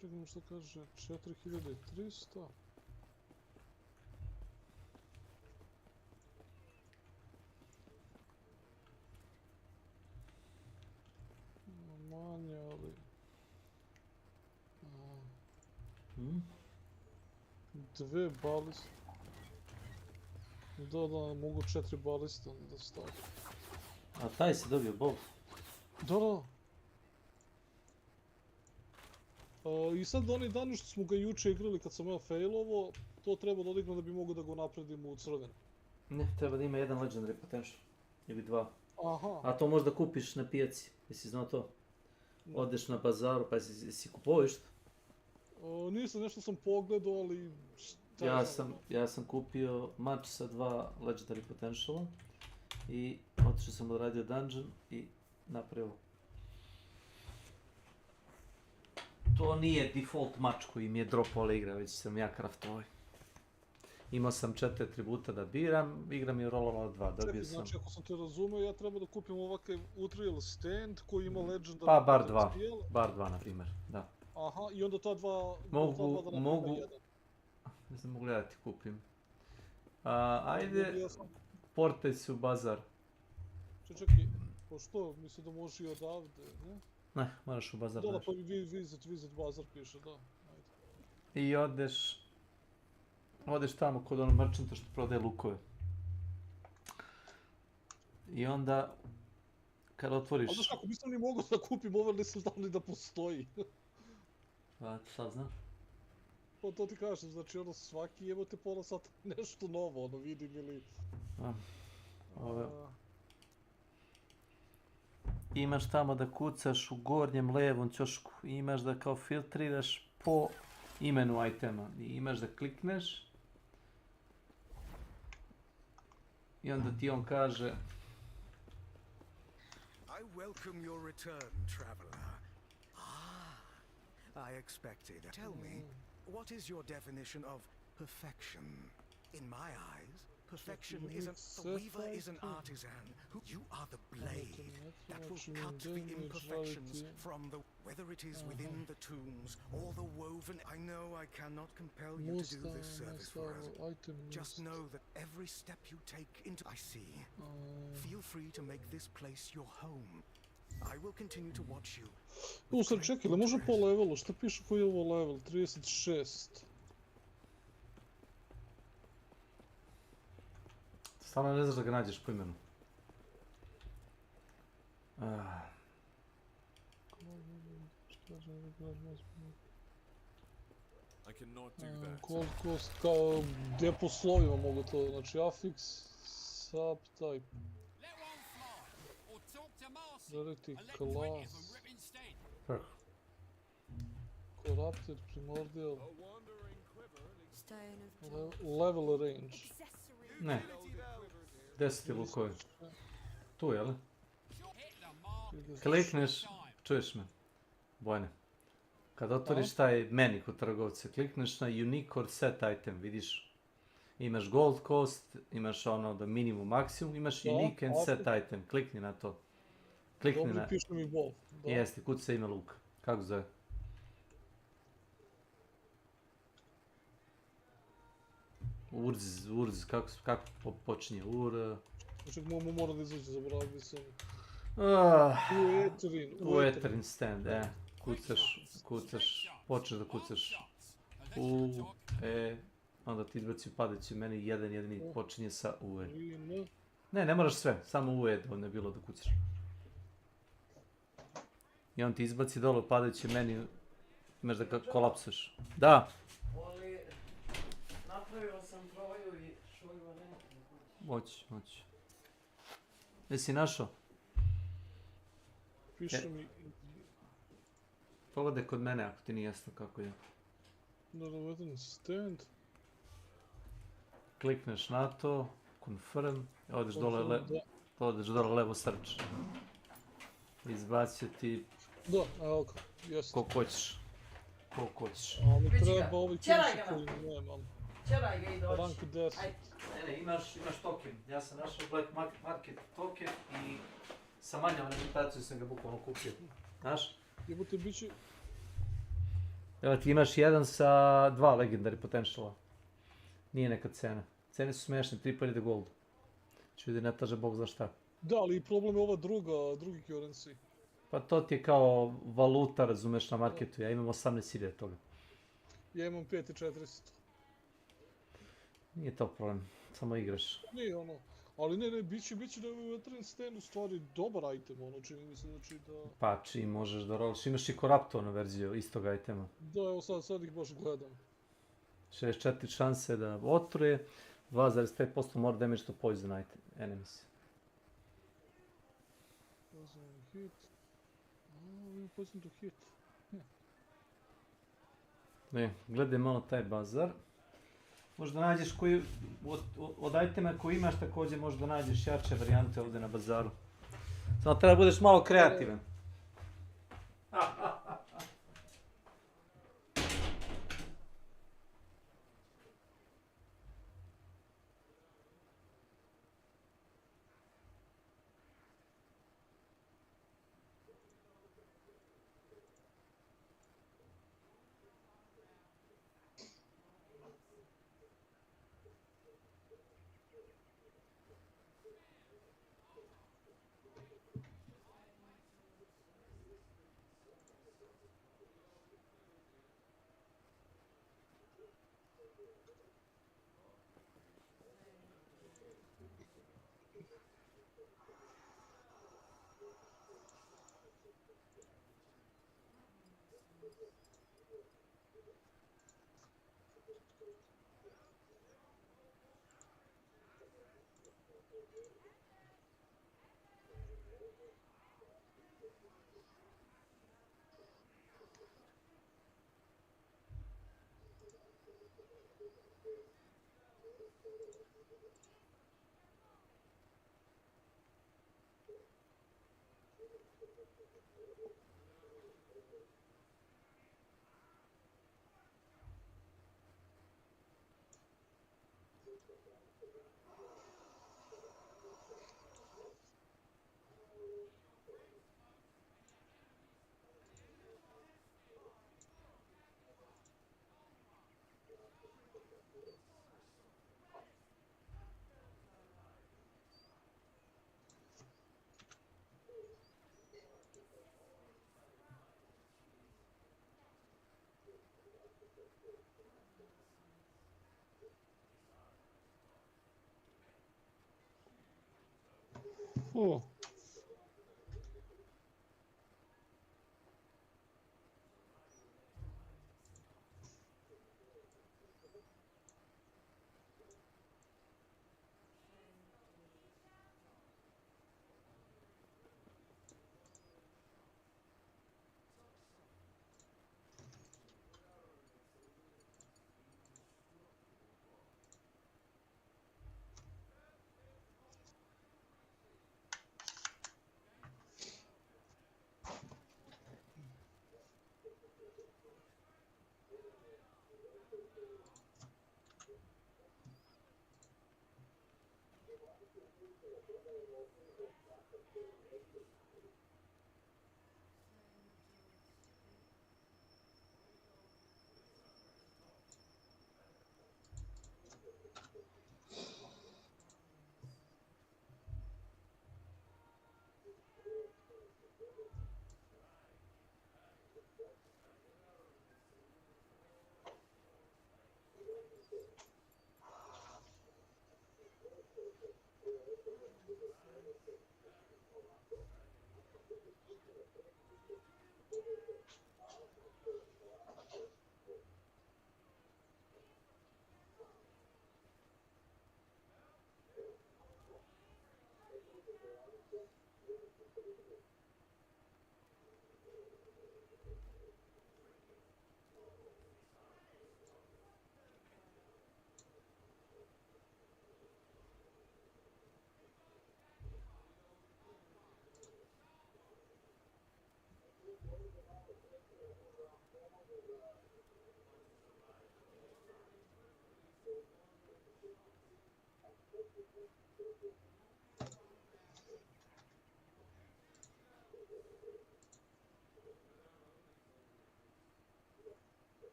Čekaj što kaže, 4300. Manje, ali... Dve baliste. Da, mogu 4 baliste da stavim. A taj si dobio bol? Da. I sad onaj dan što smo ga juče igrali kad sam ja failovo, to treba da odigram da bi mogao da ga napredim u crveno. Ne, treba da ima jedan legendary potential. Ili dva. Aha. A to možda kupiš na pijaci, jesi znao to? Odeš na bazaru, pa jesi kupovao išto? Nisam, nešto sam pogledao, ali... Ja sam kupio mač sa 2 legendary potentiala i otišao sam odradio dungeon i napravio. To nije default mač koji mi je dropala igra, već sam ja craftovao. Imao sam 4 atributa da biram, igra mi je rolala 2, dobio sam... Znači, ako sam te razumeo, ja treba da kupim ovakav Utriel stand koji ima legendary... Pa bar 2 na primjer, da. Aha, i onda ta dva... Mogu... Ne znam, mogu da ti kupim. Ajde, portaj se u bazar. Čekaj, pošto? Mislim da možeš i odavde, ne? Ne, moraš u bazar. Da, pa visit bazar piše, da. I odeš tamo kod onog merchanta što prodaje lukove. I onda, kad otvoriš... A znaš kako, mislim ni mogu da kupim over, nisam znao ni da postoji. Pa, sad znam. Pa to ti kažem, znači ono svaki jebote pola sata nešto novo, ono vidim ili... Imaš tamo da kucaš u gornjem levom ćošku, imaš da kao filtriraš po imenu itema. I imaš da klikneš i onda ti on kaže... I welcome your return, traveler. I expected. Tell me, what is your definition of perfection? In my eyes, perfection isn't... The weaver is an artisan. You are the blade that will cut the imperfections from the... Whether it is within the tombs or the woven... I know I cannot compel you to do this service for us. Just know that every step you take into... I see. Feel free to make this place your home. I will continue to watch you. U sad čekaj, ne može po levelu, šta piše koji je ovo level? 36. Stvarno ne znaš da ga nađeš po imenu. I cannot do that. Koliko, kao, gdje po slovima mogu to, znači affix, subtype. Rarity class. Corrupted, primordial. Level range. Ne. 10 ili koji? Tu, jel? Klikneš, čuješ me, Bojne. Kad otvoriš taj meni kod trgovca, klikneš na unique or set item, vidiš, imaš gold cost, imaš ono da minimum maksimum, imaš unique and set item, klikni na to. Klikni na... Dobro, piše mi bol. Jeste, kuca ime Luka. Kako zove? Urz, kako počinje? Ček, mora da izađe, zaboravio sam. Ueterin stand, kucaš, počneš da kucaš onda ti izbaci u padajući meni jedan jedini počinje sa UE. Ne moraš sve, samo UE dovoljno je bilo da kucaš. I on ti izbaci dole u padajući meni, imaš da kolapsuješ. Da! Napravio sam proju i šuju Moći. Jesi našao? Piše mi... Pogledaj kod mene ako ti nije jasno kako je. Naravno, stand. Klikneš na to, confirm, odeš dole levo search. Izbacio ti... Da, evo ga, jeste. Koliko hoćeš. Ali treba ovi kinši koji nemam. Čeraj ga i dođi. Rank 10. Ne, imaš token. Ja sam našao Black Market token i sa manjom reputaciju sam ga bukvalno kupio. Znaš? Jebote, bit će... Evo ti imaš jedan sa 2 legendary potentiala. Nije neka cena. Cene su smiješne, 3.000 gold. Čudi ne taže bog za šta. Da, ali problem je ova drugi currency. Pa to ti je kao valuta, razumeš, na marketu. Ja imam 18.000 toga. Ja imam 5.400. Nije to problem, samo igraš. Nije ono, ali ne, bit će da je veteran stand u stvari dobar item, ono čini mi se znači da... Pa čim možeš da roliš, imaš i corruptovanu verziju istog itema. Da, evo sad ih baš gledam. 64 šanse da otruje, 2,5% more damage to poison enemies. Poison hit... Poison to hit. Ne, gledaj malo taj bazar. Možda nađeš koji, od itema koji imaš također možda nađeš jače varijante ovdje na bazaru. Samo treba budeš malo kreativan. O,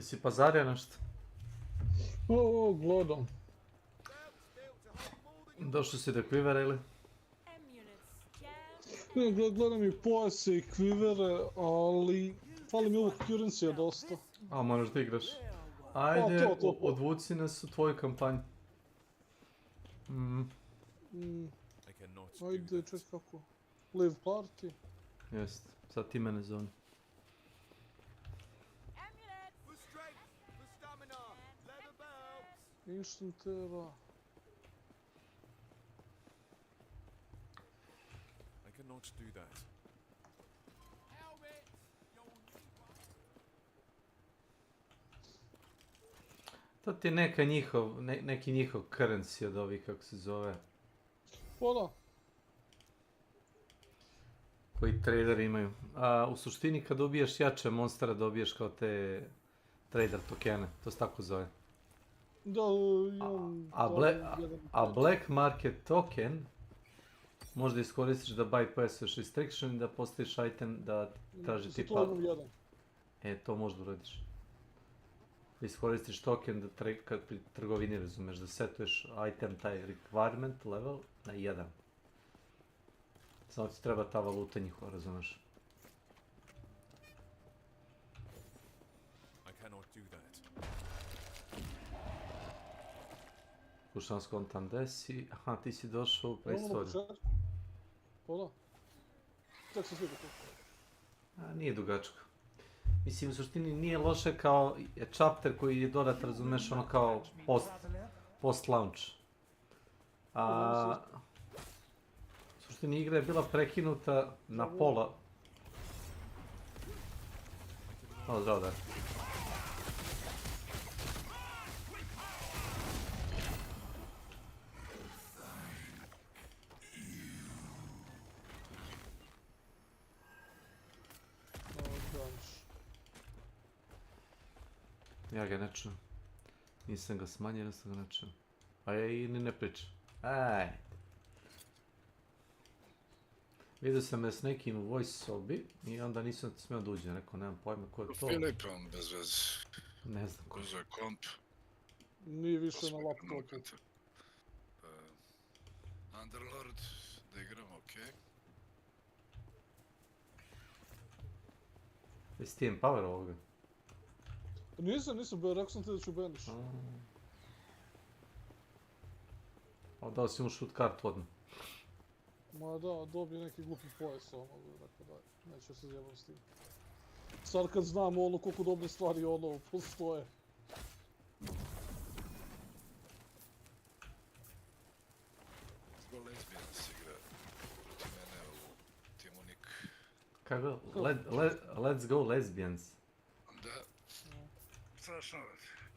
Jesi pazario nešto? o, gledam. Došli si do Quivera ili? Ne, gledam i pojase i kvivere, ali fali mi ovog currency-a dosta. A, možeš da igraš. Ajde, to. odvuci nas u tvoju kampanju. I cannot do Ajde, that. čekaj kako. Live party. Jest, sad ti mene zoni. Instantera. I cannot do that. To ti je neki njihov currency od ovih, kako se zove, Pa da. koji traderi imaju. A u suštini kad dobiješ jače monstera, dobiješ kao te trader tokene, to se tako zove. Da, A black market token možda iskoristiš da bypassuješ restriction i da postaviš item da traži tipa... To možda uradiš. Iskoristiš token da kad pri trgovini, razumeš, da setuješ item taj requirement level na 1. Samo ti treba ta valuta njihova, razumeš. I cannot do that. Kušam skontam gde si. Aha, ti si došao u preistoriju. Pa da. Tako se sviđa to. Nije dugačko. Mislim, u suštini nije loše kao chapter koji je dodat, razumeš, ono kao post-launch. U suštini igra je bila prekinuta na pola. Zdravo da. Ja ga ne čujem. Nisam ga smanjio, jednostavno ga ne čujem. A ja i ni ne pričam. Aj. Vidio sam me s nekim u voice sobi i onda nisam smio da uđem. Rekao, nemam pojma ko je to. Filipom, bez veze. Ne znam ko. Uzeo komp. Nije više na laptopu. Underlord, da igram, okej. Jesi ti empower ovoga? Nisam, rekao sam ti da ću baniš. A dao si mu shoot kartu odmah. Ma da, dobije neki glupi pojas, rekao da, neće se zjebam s tim. Sad kad znamo koliko dobre stvari postoje. Zbog lesbijans igra proti mene u timu Nik. Kako? Let's go lesbians. Da. Strašno,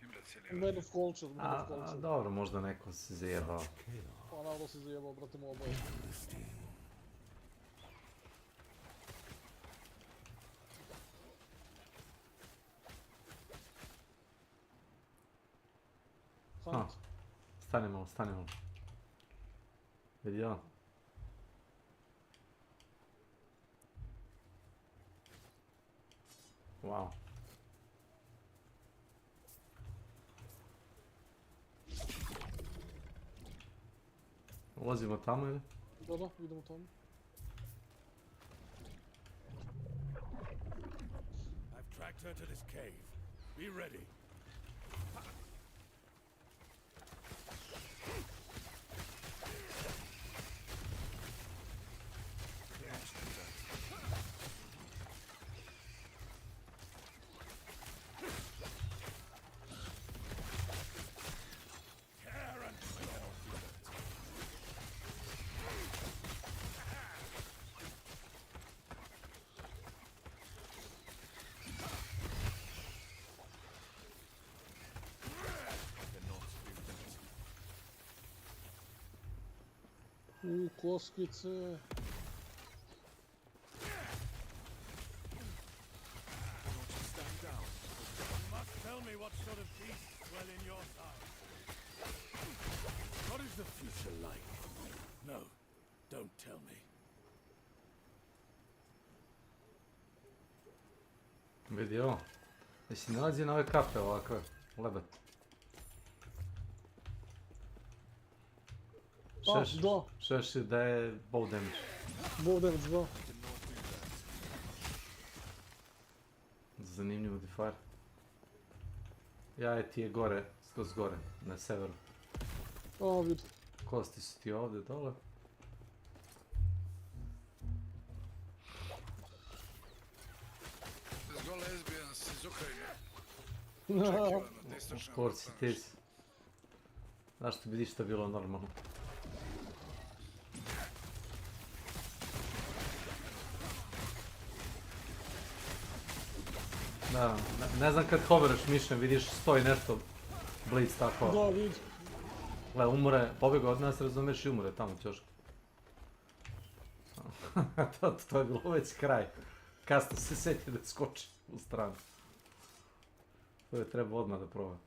igra cijeli. Man of culture. Dobro, možda neko se zajebao. Pa naravno se zajebao, brate mu oboje. Stani malo. Vidio? Wow. Ulazimo tamo ili? Da, idemo tamo. I've tracked her to this cave. Be ready. Koskice. Stand down. You must tell me what sort of beasts dwell in your time. What is the future like? No, don't tell me. Vidi ovo. Jesi nalazi na ove kape ovakve, lebet. Šeš da je bow damage. Bow damage, da. Zanimljiv modifier. Jaje ti je gore, skroz gore, na severu. A, vidim. Kosti su ti ovdje dole. Let's go lesbians iz Ukrajine. Of course it is. Zašto bi ništa bilo normalno? Da, ne znam kad hoveraš mišem, vidiš stoji nešto blic tako. Da, vidim. Gle, umre, pobjegao od nas, razumeš, i umre tamo ćoška. To je bilo već kraj. Kasno se sjeti da skoči u stranu. To je treba odmah da proba.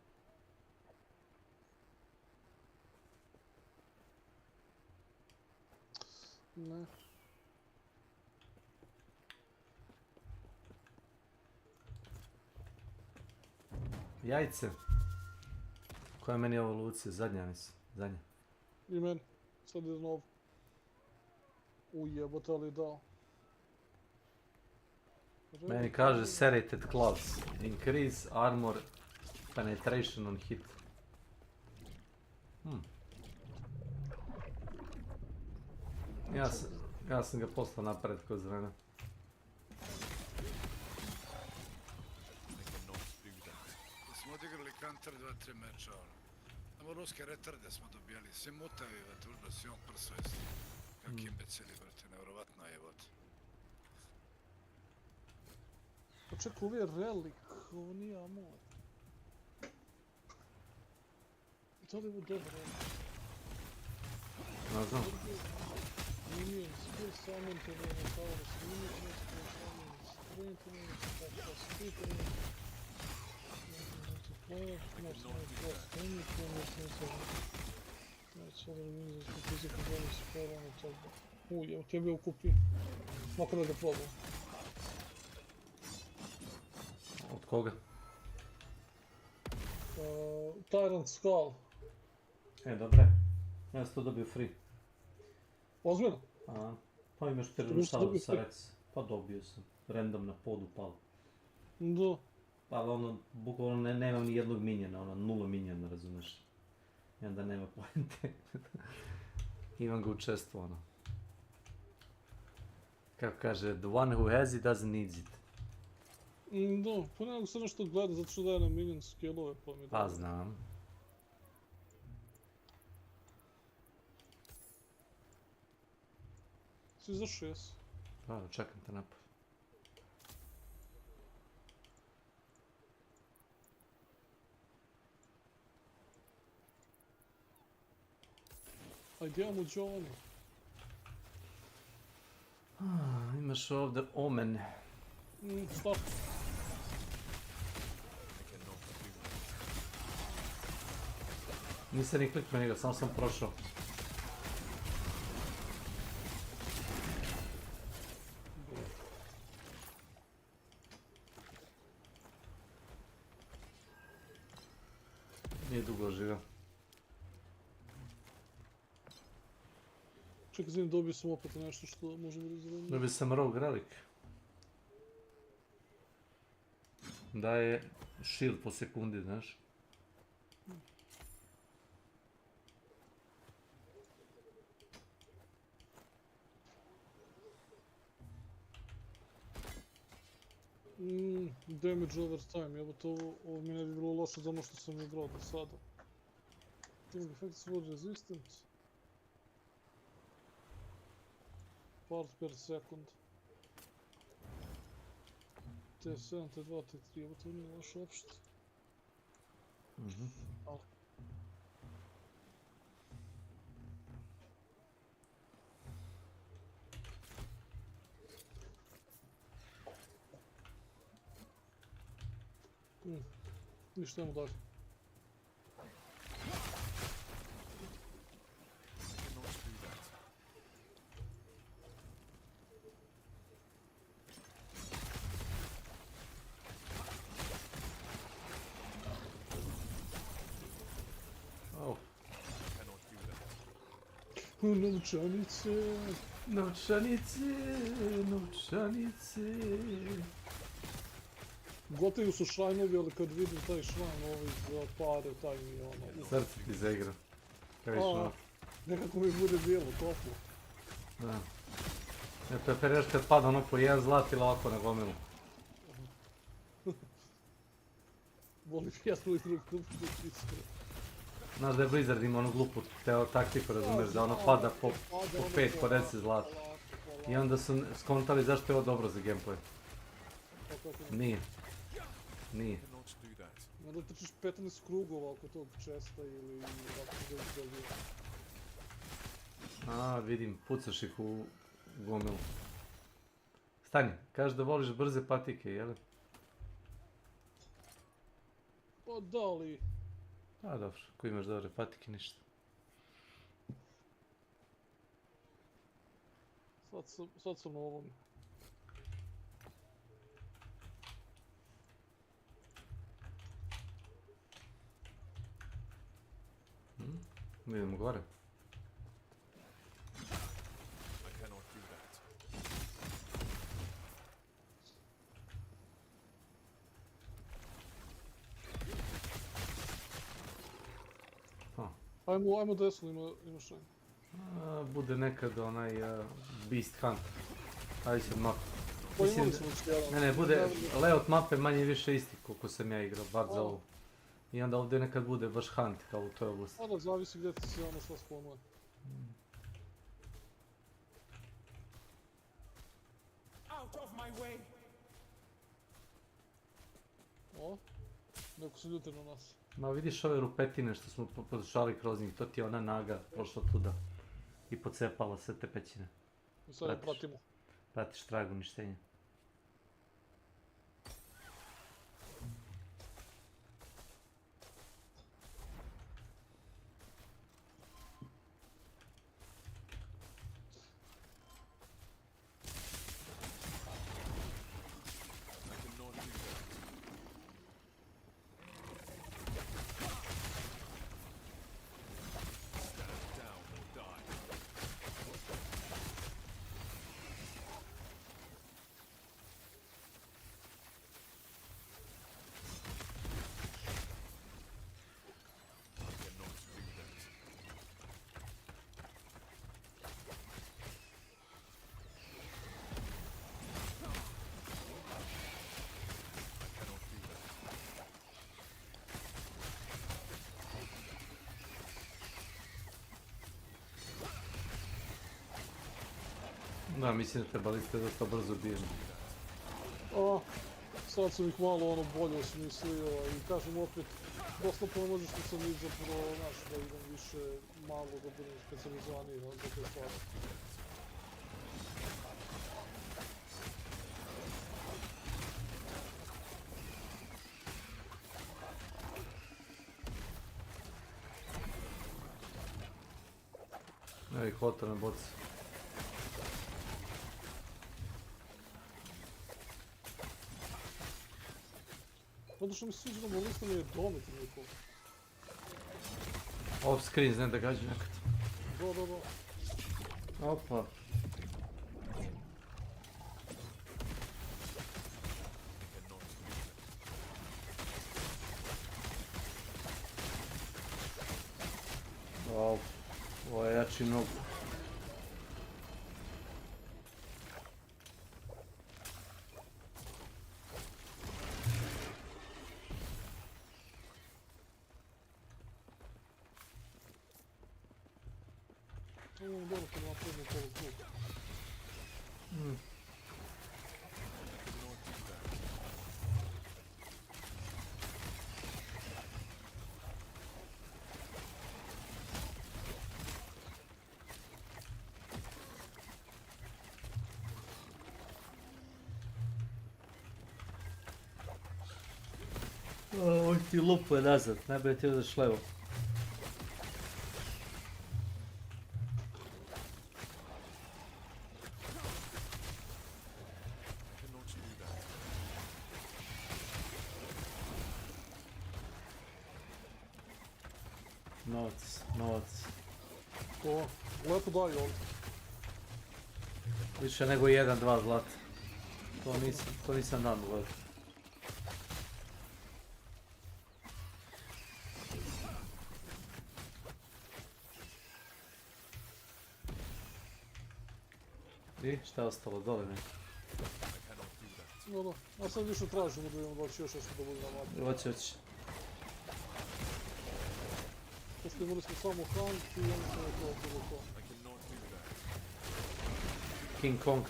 Ne. Jajce. Koja meni je ovo Lucija? Zadnja mislim. Zadnja. I meni. Sad je novo. Ujebote, ali da. Meni kaže serrated claws. Increase armor penetration on hit. Ja sam ga poslao napred kroz vreme. Smo odigrali Counter 2-3 meča, Samo ruske retarde smo dobijali, svi mutavi, vrlo si on prso isto. Kak imbecili, vrte, nevjerovatno je, vod. Pa ček, ovo je relik, ovo nije amor. To li je ovo dobro? Ne znam. Nije, skill summon to ne nastavljamo s limit, skill summon, strength, speed, multiplayer, evo tebe ukupio. Makar da probam. Od koga? Tyrant Skull. Dobre. Ja sam to dobio free. Ozbiljno? Pa imaš prerušalo sa Rex. Pa dobio sam. Random na podu palo. Da. Pa ono, bukvalno nemam ni jednog minjena, ono, 0 minjena, razumeš? I onda nema pointe. Imam ga u čestu, ono. Kako kaže, the one who has it doesn't need it. Da, pa ne mogu se nešto gleda, zato što daje na minion skillove, pa mi da. Pa znam. Si za 6. Pa, čekam te napad. Ajde, imamo Johnny. Imaš ovdje Omen. Stop. Nisam ni kliknuo njega, samo sam prošao. Nije dugo živio. Čekaj, znam, dobio sam opet nešto što možemo razumjeti. Dobio sam Rogue Relic. Daje shield po sekundi, znaš. Damage over time, evo to, ovo mi ne bi bilo loše za ono što sam igrao do sada. Killing effects were resistant. Part per second. T7, T2, T3, evo to nije loše uopšte. Ništa imamo dalje. Novčanice, novčanice, novčanice. Gotovi su šrajnovi, ali kad vidim taj šrajn ovih za pare, taj mi je ono... Srce ti zaigra. Nekako mi bude bilo, toplo. Da. Eto je pereš kad pada ono po jedan zlat ili ovako na gomilu. Volim jednu i drugu iskreno. Znaš da je Blizzard ima onu glupu taktiku, razumiješ, da ono pada po 5, po 10 zlata. I onda su skontali zašto je ovo dobro za gameplay. Nije. Nije. Onda trčiš 15 krugova oko tog česta ili ovako da izgledaju. A, vidim, pucaš ih u gomilu. Stani, kažeš da voliš brze patike, jel? Pa da li... A, dobro, ako imaš dobre patike, ništa. Sad sam na ovom. Vidimo gore. I cannot do that. Ajmo desno, ima šajn. Bude nekad onaj Beast Hunt. Ajde sad map. Pa imali smo već jedan. Ne, bude layout mape manje više isti koliko sam ja igrao, bar za ovu. I onda ovdje nekad bude baš hunt kao u toj oblasti. Pa da, zavisi gdje ti se ono šta spawnuje. O, neko se ljuti na nas. Ma vidiš ove rupetine što smo podušali kroz njih, to ti je ona naga prošla tuda. I pocepala sve te pećine. I sad je pratimo. Pratiš trag uništenja. Da, mislim da te baliste dosta brzo bijenu. Sad sam ih malo ono bolje osmislio i kažem opet, dosta pomože što sam ih zapravo, znaš, da idem više malo da budem specializovaniji za te stvari. Evo ih hvata na boci. Zato što mi se sviđa da lista mi je domet nekako. Off screen, znam da gađu nekad. Da. Opa. Ovo je jači mnogo. Dobro kad napravimo polu krug. Ovo ti lupo je nazad, najbolje ti odeš levo. Novac. To, lepo daju ovdje. Više nego 1-2 zlata. To nisam dan gledao. I šta je ostalo dole, ne? No, a sad više tražimo da imamo doći još nešto da bude na mati. Hoće. Pošto imali smo samo Hunt i onda smo to bilo to. King Kong.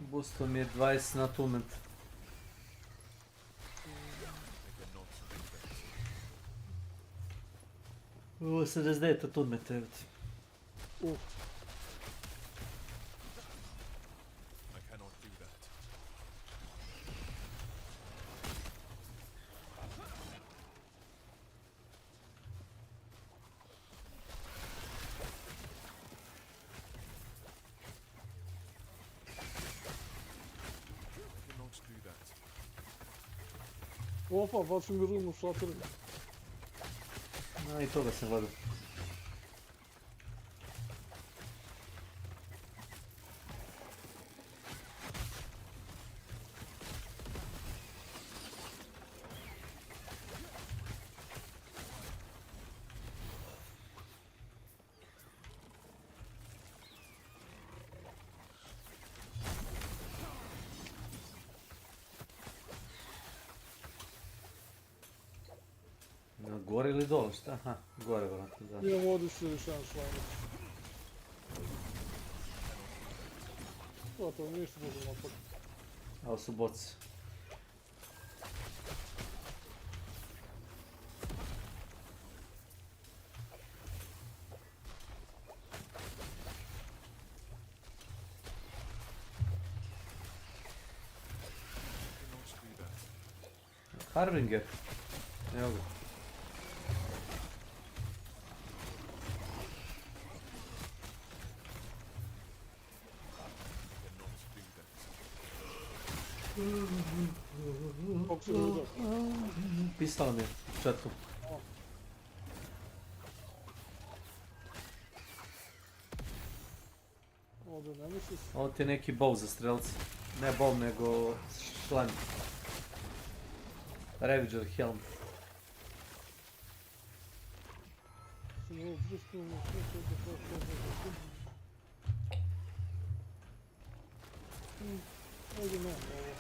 Busto mi je 20 na tument. Ovo 79 tument, evo ti. Opa, baci mi runu u šatorima. No i toga sam gledao. Gore ili dole, šta? Aha, gore vratno, da. Imam ovdje se još jedan šlajnik. To ništa možemo napadati. A ovo su boci. Harbinger. Evo ga. Pisalo mi je u chatu. Ovo ti je neki bow za strelce. Ne bow, nego šlanj. Ravager helm. Ovdje nema ovo.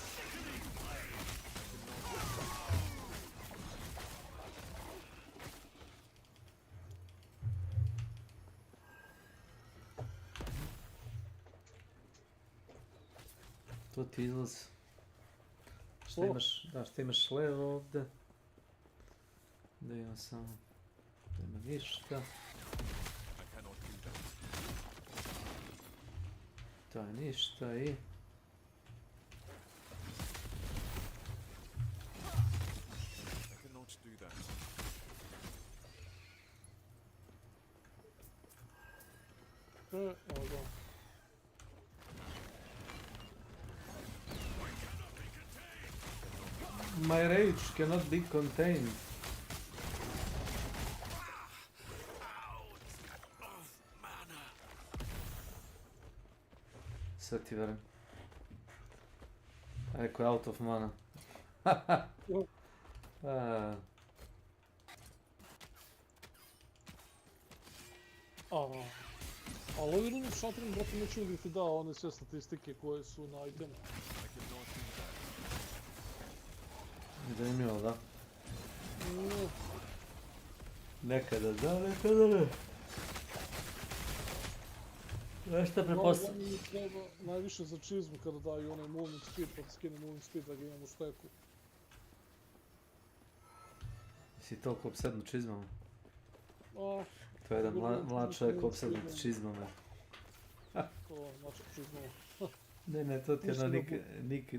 To ti izlazi. Šta imaš, da, šta imaš levo ovdje? Da ima samo, nema ništa. To je ništa i... My rage cannot be contained. Sve ti verujem. Rekao je out of mana. Ali ovi runi šatrim, brate, neću da ti dao one sve statistike koje su na itemu. Zanimljivo, da. Nekada da, nekada ne. Znaš šta prepostavljam? Mi treba najviše za čizmu kada daju onaj movement speed, pa skine movement speed da ga imam u šteku. Si toliko opsednut čizmama? To je jedan mlad čovjek opsednut čizmama. To znači čizmama. Ne, to ti je ono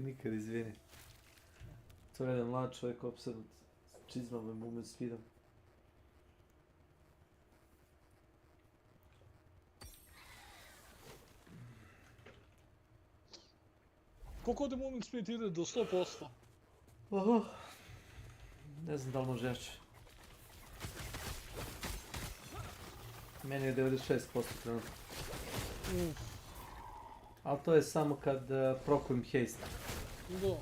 nikad izvini. To je jedan mlad čovjek opsednut čizmama i movement speedom. Koliko ovdje movement speed ide do 100%? Aha. Ne znam da li može jače. Meni je 96% trenutno. Ali to je samo kad prokujem haste. Da.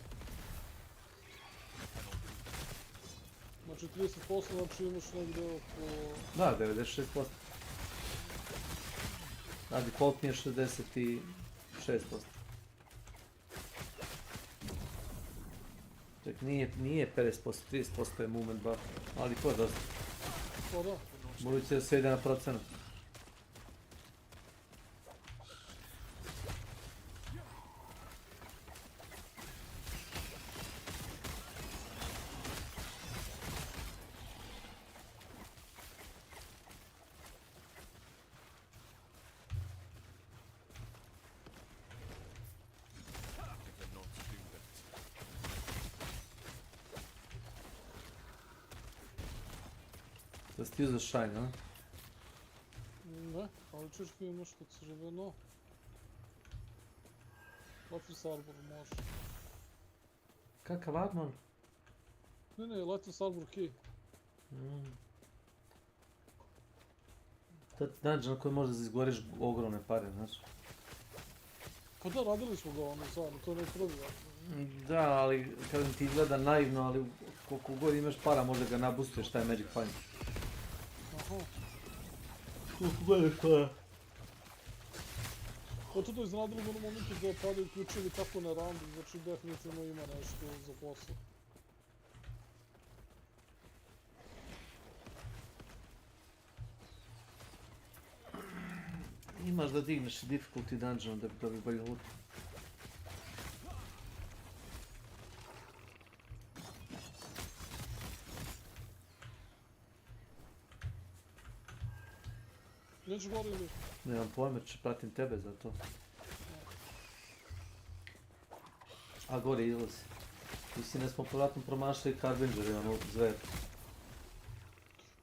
Znači 30%, znači imaš negdje oko... Da, 96%. A default mi je 66%. Čak nije 50%, 30% je movement buff, ali to je dosta. Pa da. Budući da se ide na procenat. Da si ti uzeo shine, a? Ne, ali ćeš ti nešto crveno. Lattice Arbor može. Kakav armor? Ne, Lattice Arbor key. To je dungeon koji možda izgoriš ogromne pare, znaš. Pa da, radili smo ga ono zajedno, to je ne prvi. Da, ali kažem ti izgleda naivno, ali koliko god imaš para možda ga nabustuješ taj Magic Find. Aha. Koliko god imaš para. Pa to iznenadilo u onom momentu da padaju ključevi tako na randu, znači definitivno ima nešto za posao. Imaš da digneš difficulty dungeon da bi dobio bolji loot. Neću gore ili? Nemam pojma, pratim tebe za to. A gore izlazi. Mislim da smo povratno promašali Carbinger, ono zver.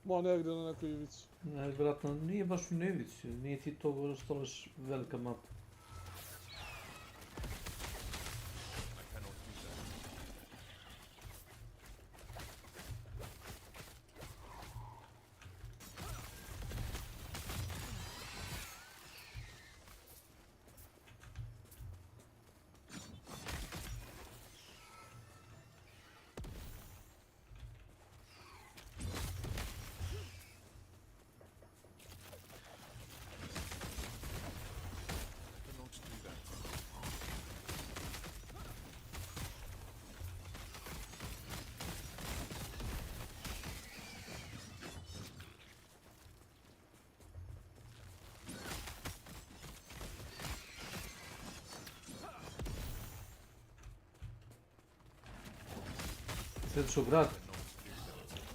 Ma negdje na nekoj ivici. Vjerojatno nije baš u nevici, nije ti to što baš velika mapa. Sjediš u grad?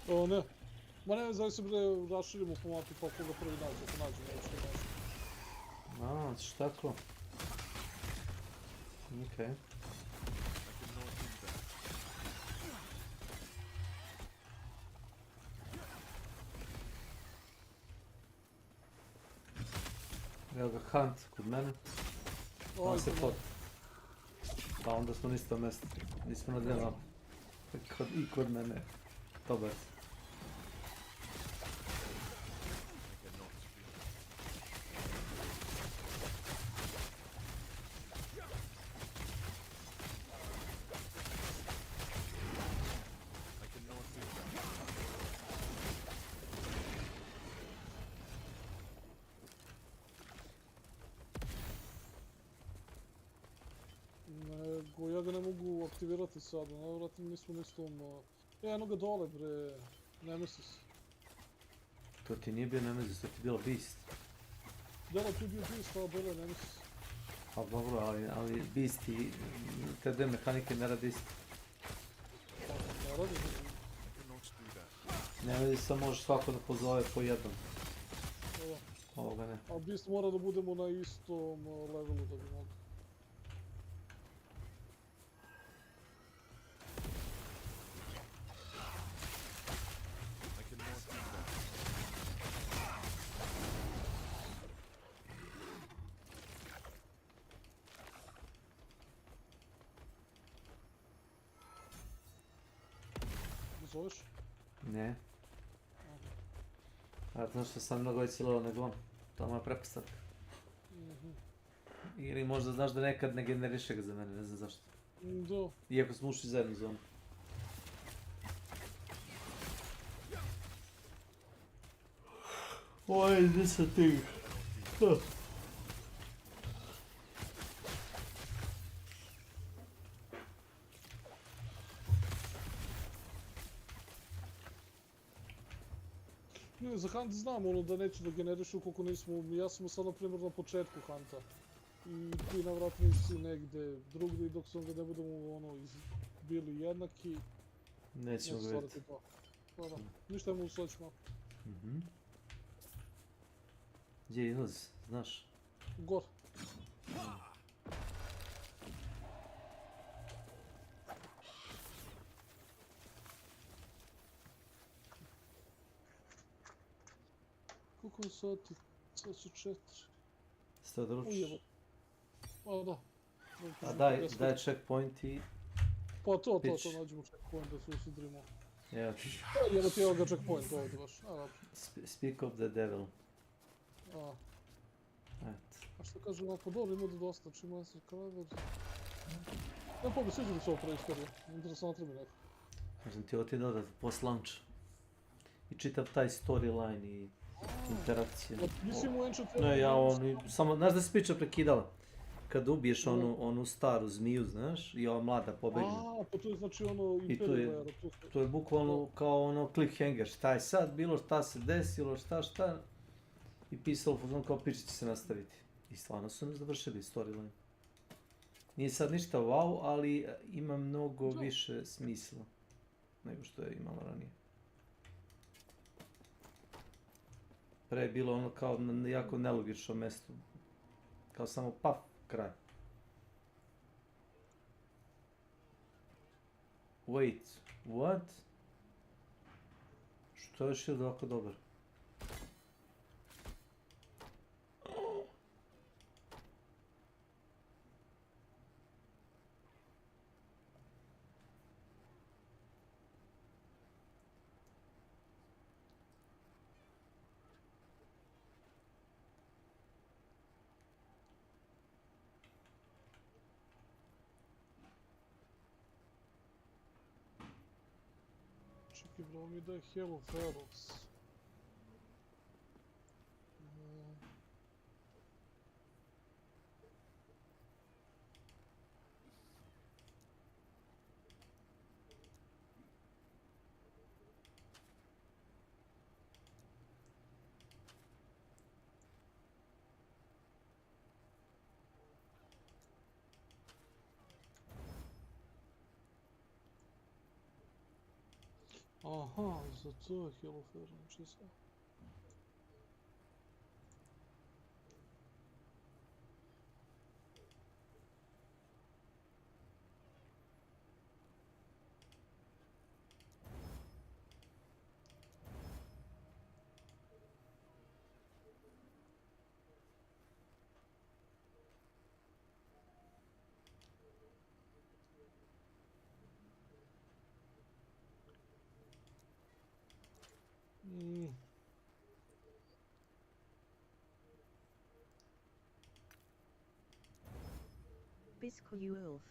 O, ne. Ma ne, zavisi bre, raširimo po mapi pa koga prvi nađe, ako nađemo nešto nešto. A, ćeš tako? Okej. Evo ga Hunt kod mene. On se pot. Pa onda smo na isto mjesto. Nismo na dvije mape. I kod mene. Dobar. Nego, ja ga ne mogu aktivirati sad, nevjerojatno nismo na istom... eno ga dole bre, Nemesis. To ti nije bio Nemesis, to ti je bilo Beast. Da, tu je bio Beast, a bilo je Nemesis. Pa dobro, ali Beast i te dve mehanike ne radi isto. Ne radi. Nemesis sam može svako da pozove po jednom. Ovoga ne. A Beast mora da budemo na istom levelu da bi mogli. Zoveš? Ne. A znaš što sam mnogo veći level nego on. To je moja pretpostavka. Ili možda znaš da nekad ne generiše ga za mene, ne znam zašto. Da. Iako smo ušli zajedno zonu. Oj, gdje sam ti? Ne, za Hunt znam ono da neće da generišu koliko nismo, ja sam sad na primjer na početku Hunta. I ti navratni si negde drugdje dok sam ga ne budemo ono bili jednaki. Nećemo ga vidjeti. Pa da, ništa mu sad ćemo. Gdje izlazi, znaš? Gor. Koliko je sati? Sad su 4. Šta da ručiš? A da. A daj checkpoint i... Pa to nađemo checkpoint da se usidrimo. Evo ti evo ga checkpoint ovdje baš. Speak of the devil. A što kaže ovako, dobro ima da dosta, čima se kraver... Ne pobi, sviđa mi se ovo prva istorija, interesantno mi neko. Kažem ti, ovo ti je dodat post-launch. I čitav taj storyline i interakcija. Nisi mu enčat... Ne, ja samo, znaš da se priča prekidala? Kad ubiješ onu staru zmiju, znaš, i ova mlada pobegne. Pa to je znači ono Imperial Era. To je bukvalno kao ono cliffhanger, šta je sad bilo, šta se desilo, šta. I pisalo kao priča će se nastaviti. I stvarno su nas završili storyline. Nije sad ništa wow, ali ima mnogo više smisla nego što je imalo ranije. Pre je bilo ono kao na jako nelogičnom mjestu. Kao samo paf, kraj. Wait, what? Što je shield ovako dobar? Čekaj, bravo mi da je Hello Ferox. Aha, zato je Hello Ferox, čisto. Bisco Ulf.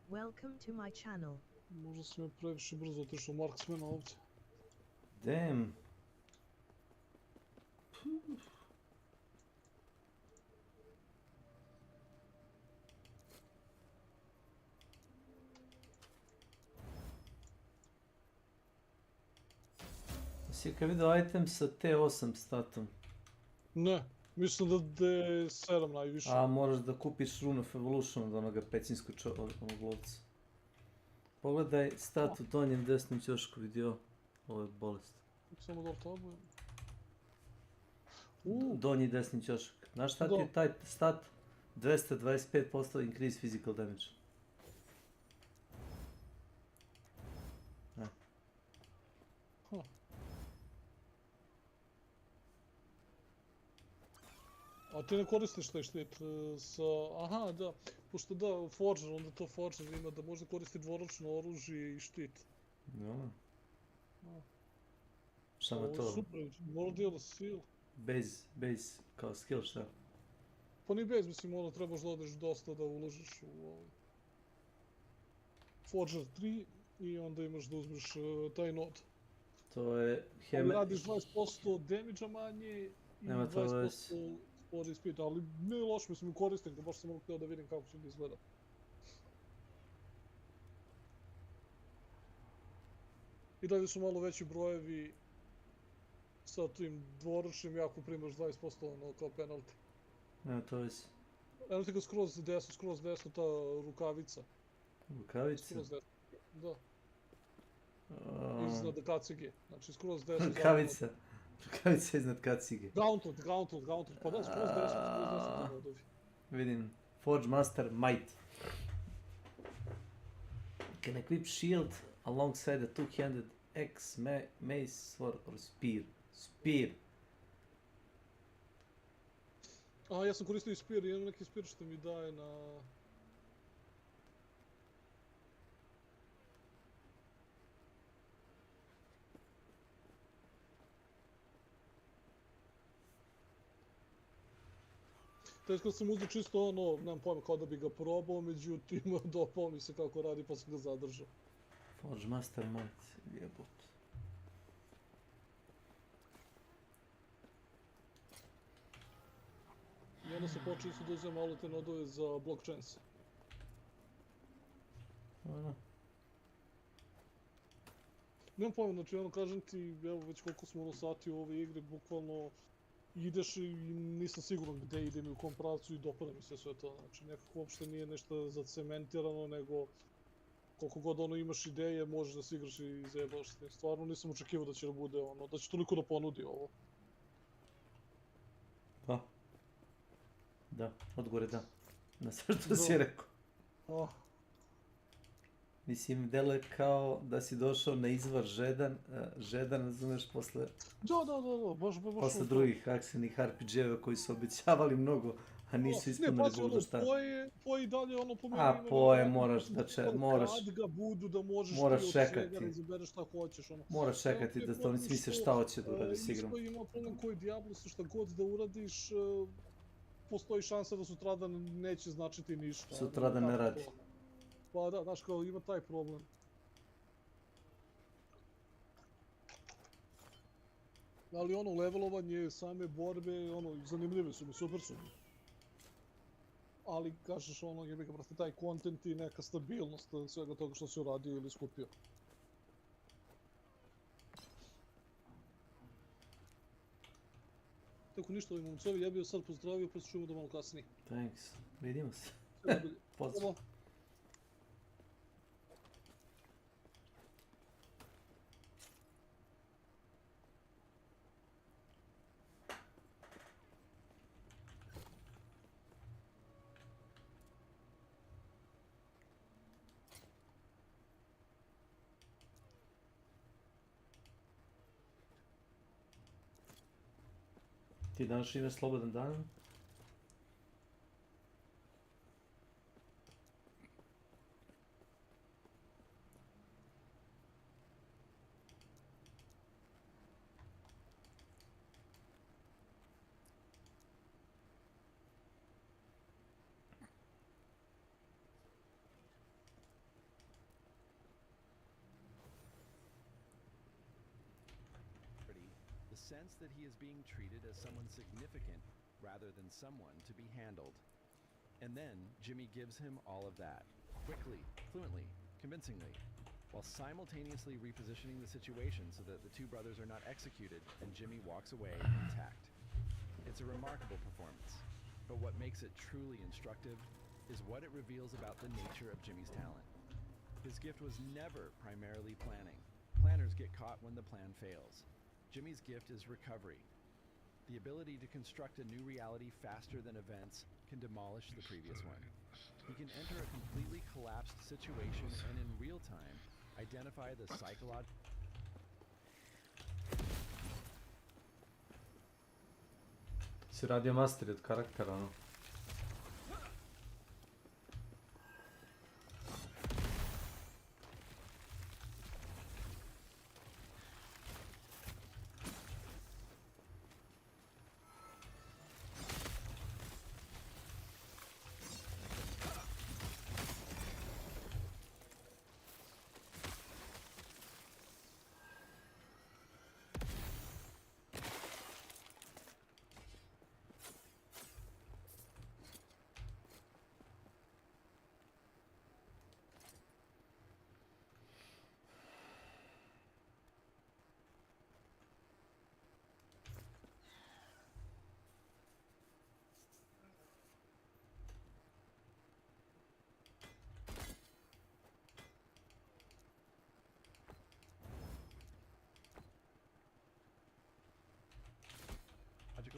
Welcome to my channel. Možda si me previše brzo otišao Marksmana ovdje. Damn. Si kad vidio item sa T8 statom? Ne, mislim da je 7 najviše. A moraš da kupiš Rune of Evolution od onoga pecinskog onog lovca. Pogledaj stat u donjem desnom ćošku, vidio, ovo je bolest. Samo da tabujem. Donji desni ćošak. Znaš šta ti je taj stat? 225% increase physical damage. A ti ne koristiš taj štit sa... Aha, da, pošto da, Forger, onda to Forger ima da može koristiti dvoročno oružje i štit. No. Samo Ovo je to, super, mora djela sil. base kao skill, šta? Pa ni bez, mislim, ono, trebaš da odeš dosta da uložiš u Forger 3 i onda imaš da uzmeš taj nod. To je Ali radiš 20% damage-a manje i Nema to 20% spori speed, ali ne loš, mislim, koristim ga, baš sam htio da vidim kako će da izgleda. I dalje su malo veći brojevi sa tim dvoročnim, jako primaš 20% ono kao penalty. Nema to već. Eno ti ga skroz desno, ta rukavica. Rukavica? Skroz desno, da. Iznad kacige, znači skroz desno. Rukavica. Rukavica iznad kacige. Gauntlet, pa da, skroz desno ti vodovi. Vidim, Forge Master Might. Can equip shield alongside a two-handed axe, mace, sword or spear. Spear. A, ja sam koristio i spear, imam neki spear što mi daje na... Teško sam uzeo čisto ono, nemam pojma, kao da bi ga probao, međutim, dopao mi se kako radi pa sam ga zadržao. Forge Master Might, jebot. I onda se počeli su da uzem malo te nodove za blockchains. Ono. Nemam pojma, znači ono kažem ti, evo već koliko smo ono sati u ovoj igri, bukvalno ideš i nisam siguran gde idem i u kom pravcu i dopada mi se sve to, znači nekako uopšte nije nešto zacementirano, nego koliko god ono imaš ideje, možeš da se igraš i zajebaš s tim. Stvarno nisam očekivao da će da bude ono, da će toliko da ponudi ovo. Pa. Da, odgovor je da. Na sve što si rekao. Mislim, deluje kao da si došao na izvor žedan, razumeš, posle... Da, baš... Posle drugih akcijnih RPG-eva koji su obećavali mnogo, a nisu ispunili Bogu šta. Poje i dalje ono po meni... A, poje moraš da moraš... Kad ga budu da možeš moraš ti od čekati. svega da izabereš šta hoćeš, ono. Moraš čekati da oni smisle šta hoće da uradi s igrom. Isto ima problem koji Diablosu, šta god da uradiš, postoji šansa da sutradan neće značiti ništa. Sutradan ne radi. Pa da, znaš kao ima taj problem. Ali ono, levelovanje, same borbe, ono, zanimljive su mi, super su mi. Ali, kažeš ono, jebi ga, brate, taj content i neka stabilnost svega toga što si uradio ili skupio. Tako ništa, ovi momcovi, ja bih sad pozdravio, pa se čujemo da malo kasnije. Thanks, vidimo se. Pozdrav. Ti danas imaš slobodan dan? The sense that he is being treated as someone significant rather than someone to be handled. And then Jimmy gives him all of that, quickly, fluently, convincingly, while simultaneously repositioning the situation so that the two brothers are not executed and Jimmy walks away intact. It's a remarkable performance, but what makes it truly instructive is what it reveals about the nature of Jimmy's talent. His gift was never primarily planning. Planners get caught when the plan fails. Jimmy's gift is recovery. The ability to construct a new reality faster than events can demolish the previous one. He can enter a completely collapsed situation and in real time identify the psychological... Si radio master od karaktera, ono.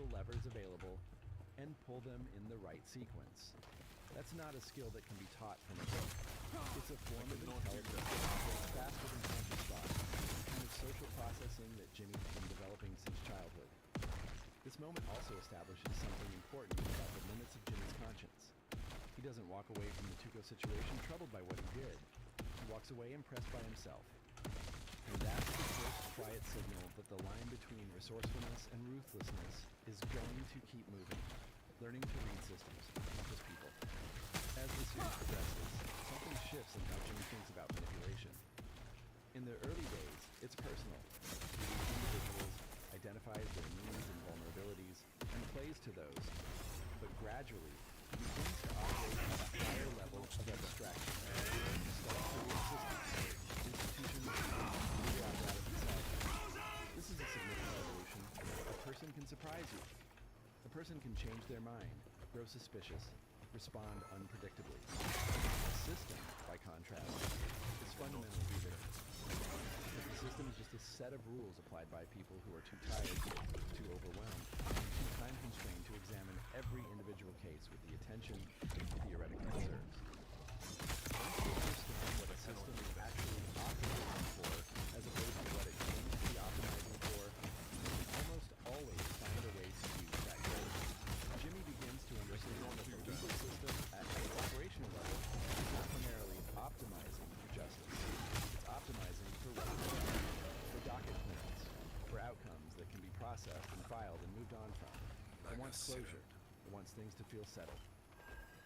individual levers available and pull them in the right sequence. That's not a skill that can be taught from a book. It's a form of intelligence that operates faster than conscious thought, the kind of social processing that Jimmy's been developing since childhood. This moment also establishes something important about the limits of Jimmy's conscience. He doesn't walk away from the Tuco situation troubled by what he did. He walks away impressed by himself. And that's the first quiet signal that the line between resourcefulness and ruthlessness is going to keep moving. Learning to read systems, not just people. As the series progresses, something shifts in how Jimmy thinks about manipulation. In the early days, it's personal. He reads individuals, identifies their needs and vulnerabilities, and plays to those. But gradually, he begins to operate at a higher level of abstraction. He starts to read systems, institutions, and the apparatus itself. This is a significant evolution. A person can surprise you. A person can change their mind, grow suspicious, respond unpredictably. A system, by contrast, is fundamentally different. The system is just a set of rules applied by people who are too tired, too overwhelmed, and too time-constrained to examine every individual case with the attention it theoretically deserves. Once you understand what a system is actually optimizing for, as opposed to what it claims to be optimizing for, you can almost always find a way to use that goal. Jimmy begins to understand that the legal system at the operational level is not primarily optimizing for justice. It's optimizing for record, for docket clearance, for outcomes that can be processed and filed and moved on from. It wants closure. It wants things to feel settled.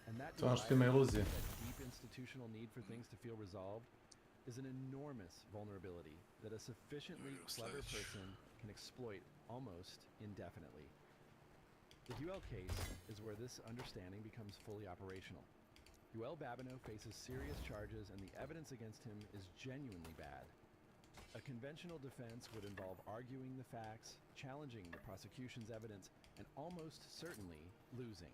And that deep institutional need for things to feel resolved is an enormous vulnerability that a sufficiently clever person can exploit almost indefinitely. The Huel case is where this understanding becomes fully operational. Huel Babineau faces serious charges and the evidence against him is genuinely bad. A conventional defense would involve arguing the facts, challenging the prosecution's evidence, and almost certainly losing.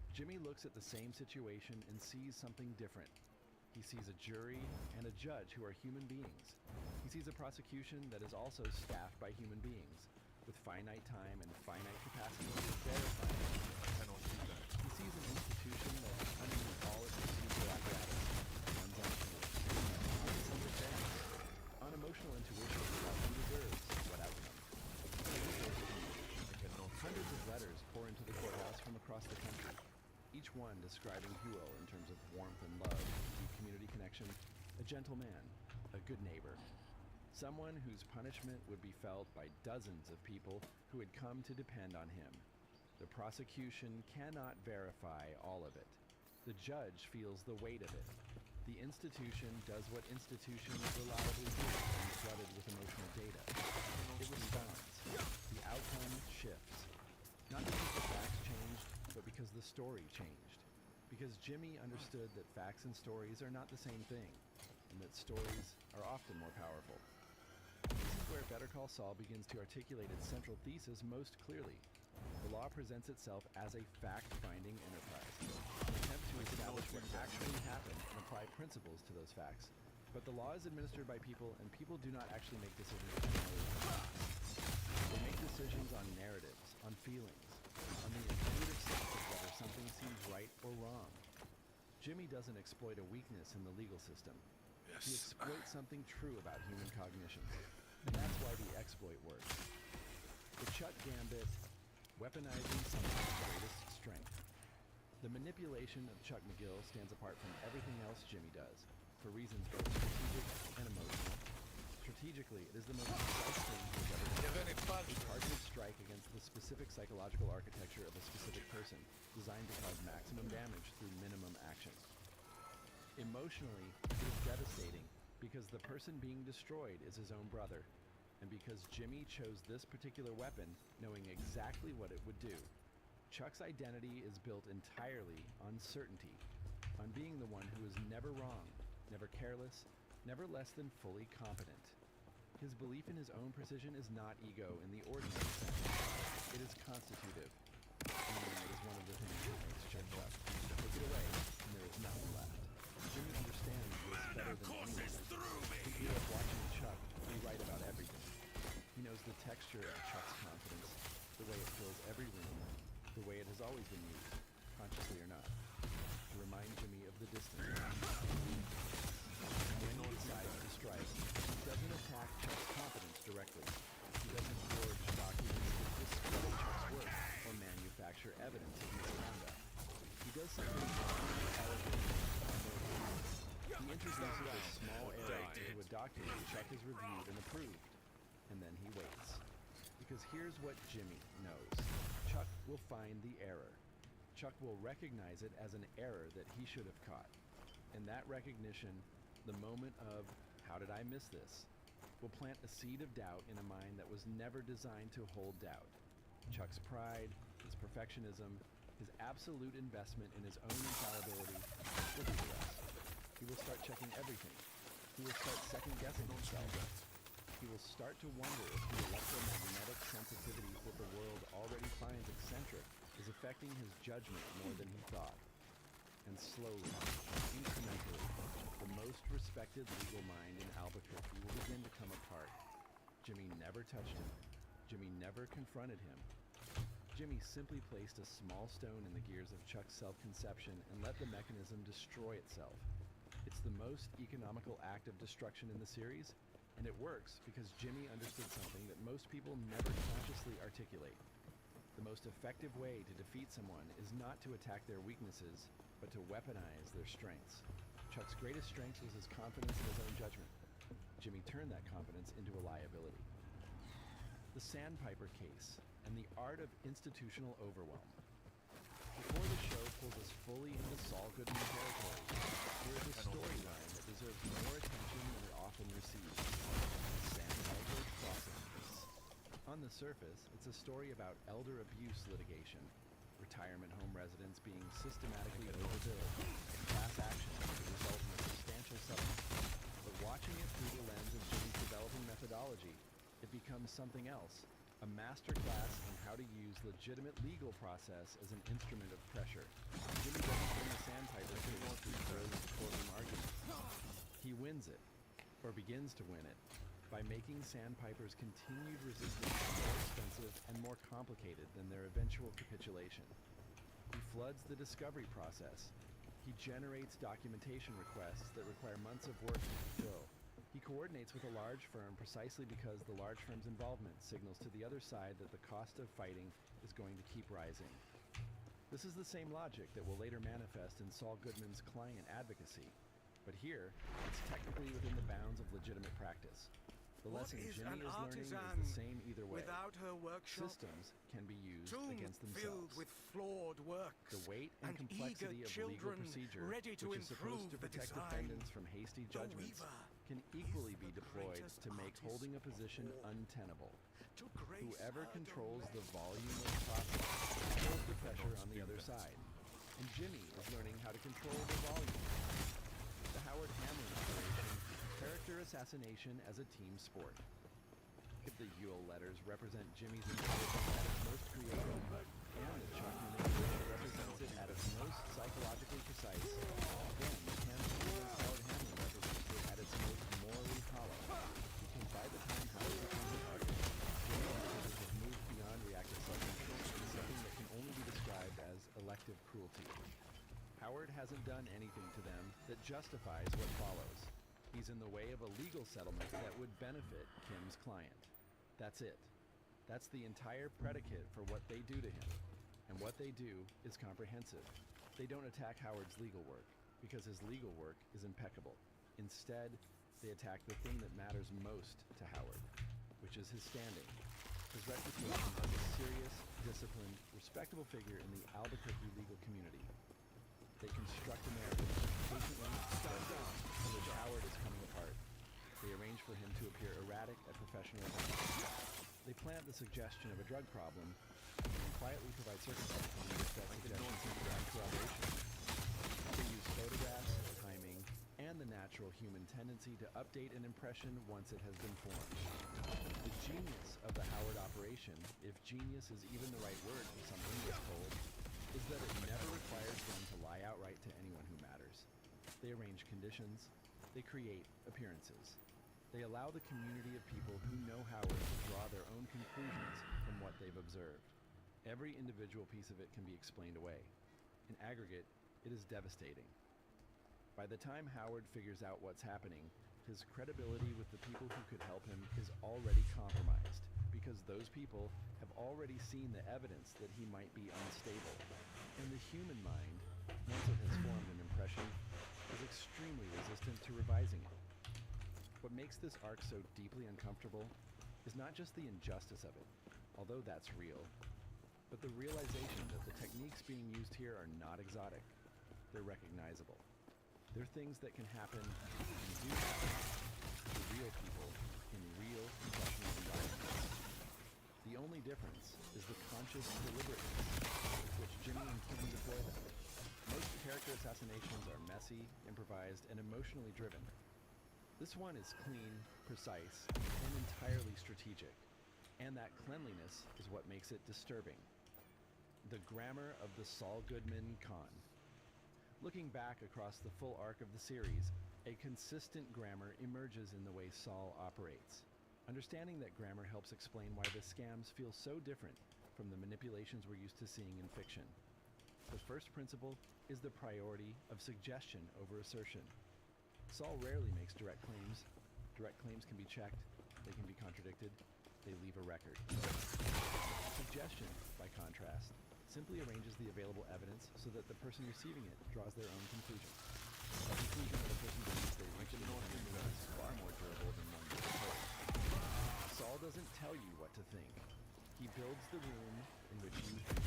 Jimmy looks at the same situation and sees something different. He sees a jury and a judge who are human beings. He sees a prosecution that is also staffed by human beings, with finite time and finite capacity to verify. He sees an institution that, underneath all its procedural apparatus, runs on some defense, on emotional intuition about who deserves what outcome. Hundreds of letters pour into the courthouse from across the country, each one describing Huel in terms of warmth and love, deep community connection, a gentle man, a good neighbor. Someone whose punishment would be felt by dozens of people who had come to depend on him. The prosecution cannot verify all of it. The judge feels the weight of it. The institution does what institutions reliably do when flooded with emotional data. It responds. The outcome shifts. Not because the facts changed, but because the story changed. Because Jimmy understood that facts and stories are not the same thing, and that stories are often more powerful. This is where Better Call Saul begins to articulate its central thesis most clearly. The law presents itself as a fact-finding enterprise, an attempt to establish what actually happened and apply principles to those facts. But the law is administered by people, and people do not actually make decisions primarily on facts. They make decisions on narratives, on feelings, on the intuitive sense of whether something seems right or wrong. Jimmy doesn't exploit a weakness in the legal system. He exploits something true about human cognition. And that's why the exploit works. The Chuck Gambit, weaponizing someone's greatest strength. The manipulation of Chuck McGill stands apart from everything else Jimmy does, for reasons both strategic and emotional. Strategically, it is the most precise thing he's ever done. A targeted strike against the specific psychological architecture of a specific person, designed to cause maximum damage through minimum action. Emotionally, it is devastating because the person being destroyed is his own brother, and because Jimmy chose this particular weapon knowing exactly what it would do. Chuck's identity is built entirely on certainty, on being the one who is never wrong, never careless, never less than fully competent. His belief in his own precision is not ego in the ordinary sense. It is constitutive. Meaning it is one of the things that makes Chuck Chuck. Take it away, and there is nothing left. Jimmy understands this better than anyone. He grew up watching Chuck be right about everything. He knows the texture of Chuck's confidence, the way it fills every has always been used, consciously or not, to remind Jimmy of the distance. When he decides to strike, he doesn't attack Chuck's competence directly. He doesn't forge documents that discredit Chuck's work or manufacture evidence of misconduct. He does something elegant. He introduces a small error into a document Chuck has reviewed and approved, and then he waits. Because here's what Jimmy knows. Chuck will find the error. Chuck will recognize it as an error that he should have caught. And that recognition, the moment of, how did I miss this, will plant a seed of doubt in a mind that was never designed to hold doubt. Chuck's pride, his perfectionism, his absolute investment in his own infallibility will do the rest. He will start checking everything. He will start second-guessing himself. He will start to wonder if the electromagnetic sensitivity that the world already finds eccentric is affecting his judgment more than he thought. And slowly, incrementally, the most respected legal mind in Albuquerque will begin to come apart. Jimmy never touched him. Jimmy never confronted him. Jimmy simply placed a small stone in the gears of Chuck's self-conception and let the mechanism destroy itself. It's the most economical act of destruction in the series, and it works because Jimmy understood something that most people never consciously articulate. The most effective way to defeat someone is not to attack their weaknesses, but to weaponize their strengths. Chuck's greatest strength was his confidence in his own judgment. Jimmy turned that confidence into a liability. The Sandpiper case and the art of institutional overwhelm. Before the show pulls us fully into Saul Goodman territory, there is a storyline that deserves more attention than it often receives. The Sandpiper Crossing case. On the surface, it's a story about elder abuse litigation, retirement home residents being systematically overbilled, and class action that could result in a substantial settlement. But watching it through the lens of Jimmy's developing methodology, it becomes something else. A masterclass in how to use legitimate legal process as an instrument of pressure. Jimmy doesn't win the Sandpiper case through brilliant courtroom arguments. He wins it, or begins to win it, by making Sandpiper's continued resistance more expensive and more complicated than their eventual capitulation. He floods the discovery process. He generates documentation requests that require months of work to fulfill. He coordinates with a large firm precisely because the large firm's involvement signals to the other side that the cost of fighting is going to keep rising. This is the same logic that will later manifest in Saul Goodman's client advocacy, but here, it's technically within the bounds of legitimate practice. The lesson Jimmy is learning is the same either way. Without her workshop, systems can be used against filled themselves. with flawed works, The weight and complexity of legal procedure, ready to which is supposed to improve the protect design. defendants from hasty The judgments, weaver can equally be deployed greatest to make artist holding a position untenable. To grace Whoever her controls the domain. volume of the process controls the pressure on the other side. And Jimmy is learning how to control the volume. The Howard Hamlin operation, character assassination as a team sport. The Yule letters represent Jimmy's intelligence at its most creative, and the Chuck manipulation represents it at its most psychologically precise. Then the campaign of Howard Hamlin represents it at its most morally hollow. Because by the time Howard becomes an artist, Jimmy and others have moved beyond reactive self-control to something that can only be described as elective cruelty. Howard hasn't done anything to them that justifies what follows. He's in the way of a legal settlement that would benefit Kim's client. That's it. That's the entire predicate for what they do to him. And what they do is comprehensive. They don't attack Howard's legal work, because his legal work is impeccable. Instead, they attack the thing that matters most to Howard, which is his standing. His reputation as a serious, disciplined, respectable figure in the Albuquerque legal community. They construct a narrative, patiently, in which Howard is coming apart. They arrange for him to appear erratic at professional events. They plant the suggestion of a drug problem and quietly provide circumstances in which that suggestion can be done corroboration. They use photographs, timing, and the natural human tendency to update an impression once it has been formed. The genius of the Howard operation, if genius is even the right word for something this cold, is that it never requires them to lie outright to anyone who matters. They arrange conditions. They create appearances. They allow the community of people who know Howard to draw their own conclusions from what they've observed. Every individual piece of it can be explained away. In aggregate, it is devastating. By the time Howard figures out what's happening, his credibility with the people who could help him is already compromised, because those people have already seen the evidence that he might be unstable. And the human mind, once it has formed an impression, is extremely resistant to revising it. What makes this arc so deeply uncomfortable is not just the injustice of it, although that's real, but the realization that the techniques being used here are not exotic. They're recognizable. They're things that can happen and do happen to real people in real professional environments. The only difference is the conscious deliberateness with which Jimmy and Kim deploy them. Most character assassinations are messy, improvised, and emotionally driven. This one is clean, precise, and entirely strategic. And that cleanliness is what makes it disturbing. The grammar of the Saul Goodman con. Looking back across the full arc of the series, a consistent grammar emerges in the way Saul operates. Understanding that grammar helps explain why the scams feel so different from the manipulations we're used to seeing in fiction. The first principle is the priority of suggestion over assertion. Saul rarely makes direct claims. Direct claims can be checked, they can be contradicted, they leave a record. Suggestion, by contrast, simply arranges the available evidence so that the person receiving it draws their own conclusion. A conclusion that a person believes they reach in is far more durable than one would suppose. Saul doesn't tell you what to think. He builds the room in which you think.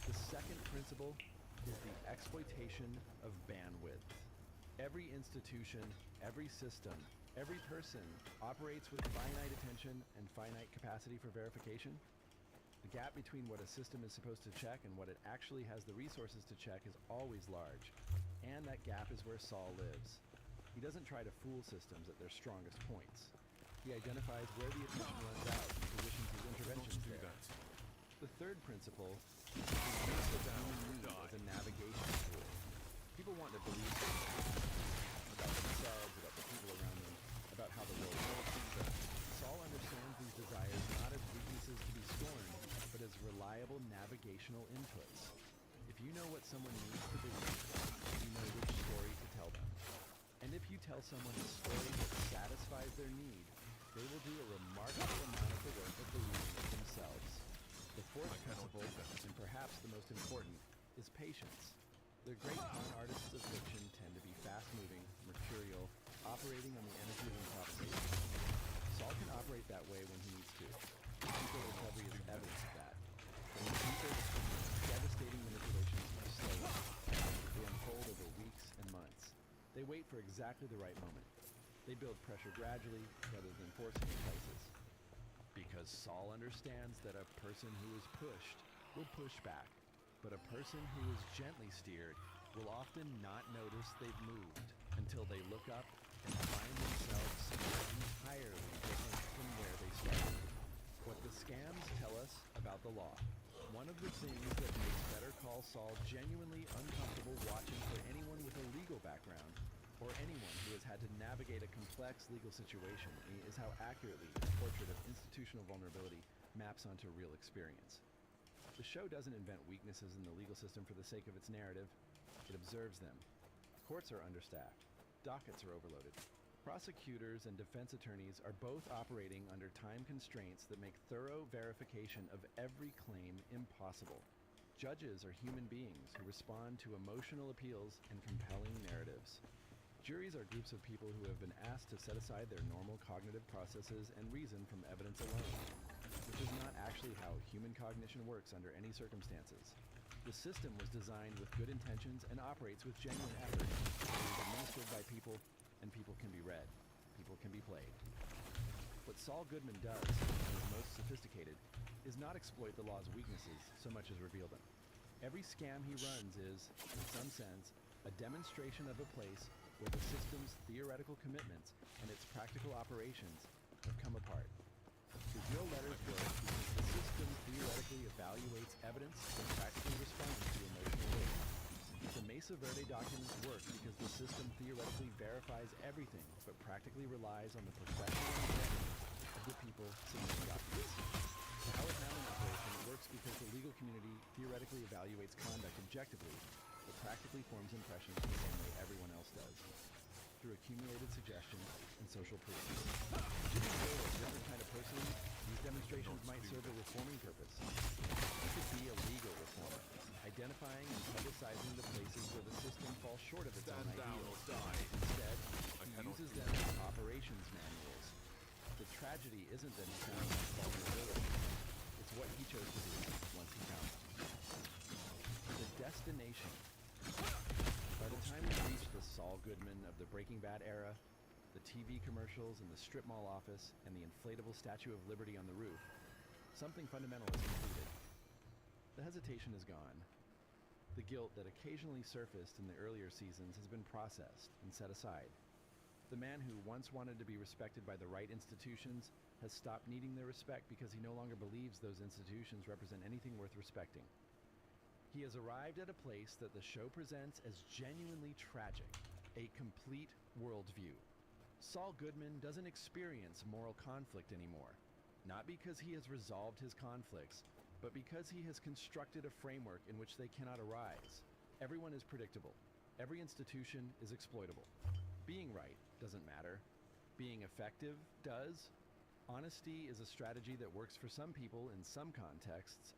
The second principle is the exploitation of bandwidth. Every institution, every system, every person operates with finite attention and finite capacity for verification. The gap between what a system is supposed to check and what it actually has the resources to check is always large. And that gap is where Saul lives. He doesn't try to fool systems at their strongest points. He identifies where the attention runs out and positions his interventions there. The third principle is the use of the human need as a navigation tool. People want to believe things about themselves, about the people around them, about how the world works. Saul understands these desires not as weaknesses to be scorned, but as reliable navigational inputs. If you know what someone needs to believe, you know which story to tell them. And if you tell someone a story that satisfies their need, they will do a remarkable amount of the work of believing it themselves. The fourth principle, and perhaps the most important, is patience. The great con artists of fiction tend to be fast-moving, mercurial, operating on the energy of improvisation. Saul can operate that way when he needs to. People recovery is evidence of that. When the people devastating manipulations are slow. They unfold over weeks and months. They wait for exactly the right moment. They build pressure gradually rather than forcing in places. Because Saul understands that a person who is pushed will push back, but a person who is gently steered will often not notice they've moved until they look up and find themselves somewhere entirely different from where they started. What the scams tell us about the law. One of the things that makes Better Call Saul genuinely uncomfortable watching for anyone with a legal background, or anyone who has had to navigate a complex legal situation, is how accurately its portrait of institutional vulnerability maps onto real experience. The show doesn't invent weaknesses in the legal system for the sake of its narrative. It observes them. Courts are understaffed. Dockets are overloaded. Prosecutors and defense attorneys are both operating under time constraints that make thorough verification of every claim impossible. Judges are human beings who respond to emotional appeals and compelling narratives. Juries are groups of people who have been asked to set aside their normal cognitive processes and reason from evidence alone, which is not actually how human cognition works under any circumstances. The system was designed with good intentions and operates with genuine effort. It is administered by people, and people can be read. People can be played. What Saul Goodman does, and is most sophisticated, is not exploit the law's weaknesses so much as reveal them. Every scam he runs is, in some sense, a demonstration of a place where the system's theoretical commitments and its practical operations have come apart. The drill letters work because the system theoretically evaluates evidence and practically responds to emotional weight. The Mesa Verde documents work because the system theoretically verifies everything but practically relies on the professional intent of the people submitting documents. The How is now an operation? It works because the legal community theoretically evaluates conduct objectively, but practically forms impressions the same way everyone else does, through accumulated suggestion and social proof. Jimmy McGill is a different kind of person. These demonstrations might serve a reforming purpose. He could be a legal reformer, identifying and publicizing the places where the system falls short of its own ideals. Instead, he uses them as operations manuals. The tragedy isn't that he found his vulnerability. It's what he chose to do once he found them. The destination. By the time we reach the Saul Goodman of the Breaking Bad era, the TV commercials in the strip mall office, and the inflatable Statue of Liberty on the roof, something fundamental is completed. The hesitation is gone. The guilt that occasionally surfaced in the earlier seasons has been processed and set aside. The man who once wanted to be respected by the right institutions has stopped needing their respect because he no longer believes those institutions represent anything worth respecting. He has arrived at a place that the show presents as genuinely tragic, a complete worldview. Saul Goodman doesn't experience moral conflict anymore, not because he has resolved his conflicts, but because he has constructed a framework in which they cannot arise. Everyone is predictable. Every institution is exploitable. Being right doesn't matter. Being effective does. Honesty is a strategy that works for some people in some contexts,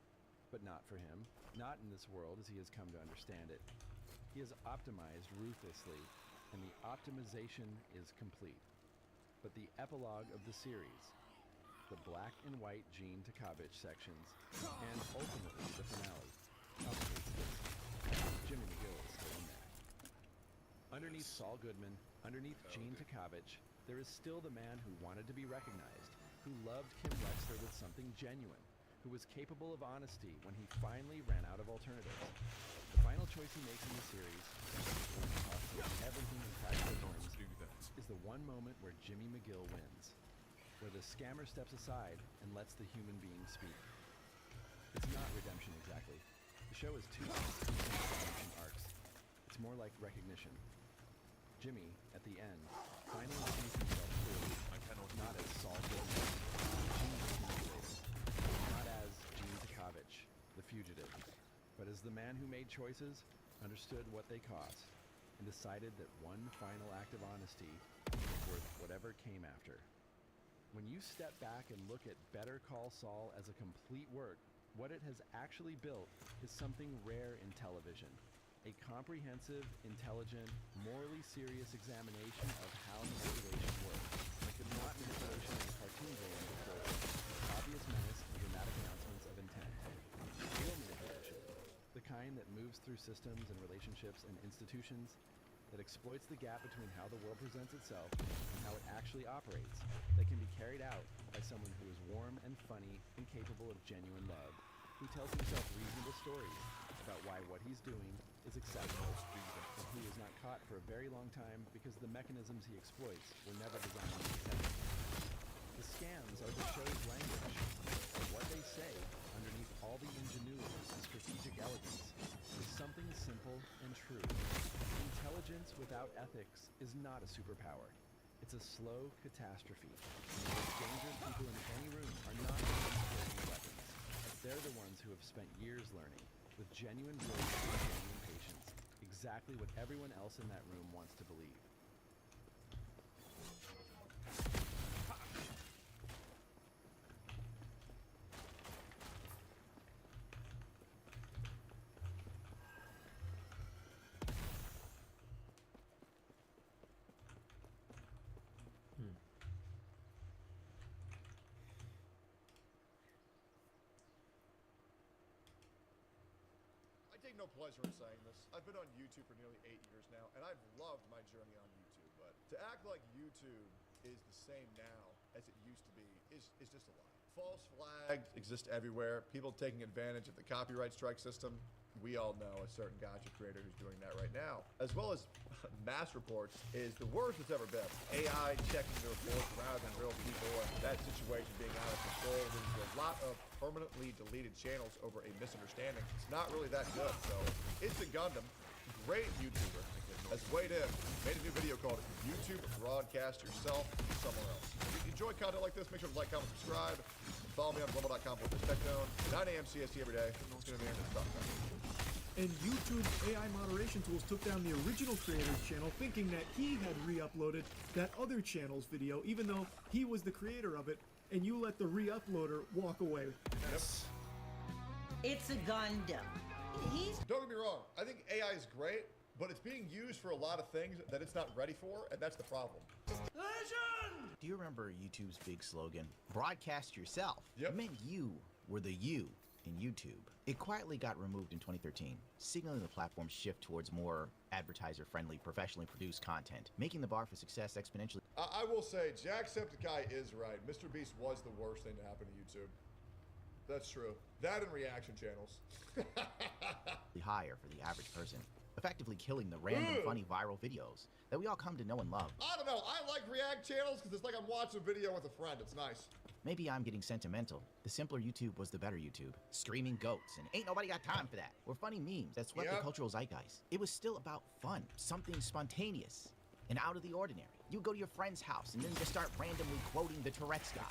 but not for him. Not in this world as he has come to understand it. He has optimized ruthlessly, and the optimization is complete. But the epilogue of the series, the black and white Gene Takovich sections, and ultimately the finale, complicates this. Jimmy McGill is still in there. Underneath Saul Goodman, underneath Gene Takovich, there is still the man who wanted to be recognized, who loved Kim Wexler with something genuine, who was capable of honesty when he finally ran out of alternatives. The final choice he makes in the series, going to cost him everything in practical terms, is the one moment where Jimmy McGill wins, where the scammer steps aside and lets the human being speak. It's not redemption exactly. The show is two redemption arcs. It's more like recognition. Jimmy, at the end, finally sees himself clearly, not as Saul Goodman, genius manipulator, not as Gene Takovich, the fugitive, but as the man who made choices, understood what they cost, and decided that one final act of honesty was worth whatever came after. When you step back and look at Better Call Saul as a complete work, what it has actually built is something rare in television. A comprehensive, intelligent, morally serious examination of how manipulation works. Like not manipulation in a cartoon game before, obvious menace and dramatic announcements of intent. Real manipulation, the kind that moves through systems and relationships and institutions, that exploits the gap between how the world presents itself and how it actually operates, that can be carried out by someone who is warm and funny and capable of genuine love, who tells himself reasonable stories about why what he's doing is acceptable, and who is not caught for a very long time because the mechanisms he exploits were never designed to protect him. The scams are the show's language, but what they say, underneath all the ingenuity and strategic elegance, is something simple and true. Intelligence without ethics is not a superpower. It's a slow catastrophe. And the most dangerous people in any room are not the ones holding weapons. They're the ones who have spent years learning, with genuine grace and genuine patience, exactly what everyone else in that room wants to believe. I take no pleasure in saying this. I've been on YouTube for nearly 8 years now, and I've loved my journey on YouTube, but to act like YouTube is the same now as it used to be is just a lie. False flags exist everywhere. People taking advantage of the copyright strike system. We all know a certain gotcha creator who's doing that right now. As well as mass reports is the worst it's ever been. AI checking the reports rather than real people, and that situation being out of control leads to a lot of permanently deleted channels over a misunderstanding. It's not really that good, so it's a Gundam. Great YouTuber has weighed in, made a new video called YouTube YouTube, broadcast yourself somewhere else. If you enjoy content like this, make sure to like, comment, subscribe. And follow me on global.com/techzone. 9 a.m. CST every day. It's going to be here to stop. And YouTube's AI moderation tools took down the original creator's channel, thinking that he had re-uploaded that other channel's video, even though he was the creator of it, and you let the re-uploader walk away. Yes. It's a Gundam. Don't get me wrong. I think AI is great, but it's being used for a lot of things that it's not ready for, and that's the problem. Do you remember YouTube's big slogan, broadcast yourself? Yep. It meant you were the you in YouTube. It quietly got removed in 2013, signaling the platform's shift towards more advertiser-friendly, professionally produced content, making the bar for success exponentially I will say, Jacksepticeye is right. Mr. Beast was the worst thing to happen to YouTube. That's true. That and reaction channels. higher for the average person, effectively killing the random funny viral videos that we all come to know and love. I don't know. I like react channels because it's like I'm watching a video with a friend. It's nice. Maybe I'm getting sentimental. The simpler YouTube was the better YouTube. Screaming goats, and ain't nobody got time for that. Or funny memes that swept the cultural zeitgeist. It was still about fun, something spontaneous and out of the ordinary. You go to your friend's house and then just start randomly quoting the Tourette's guy.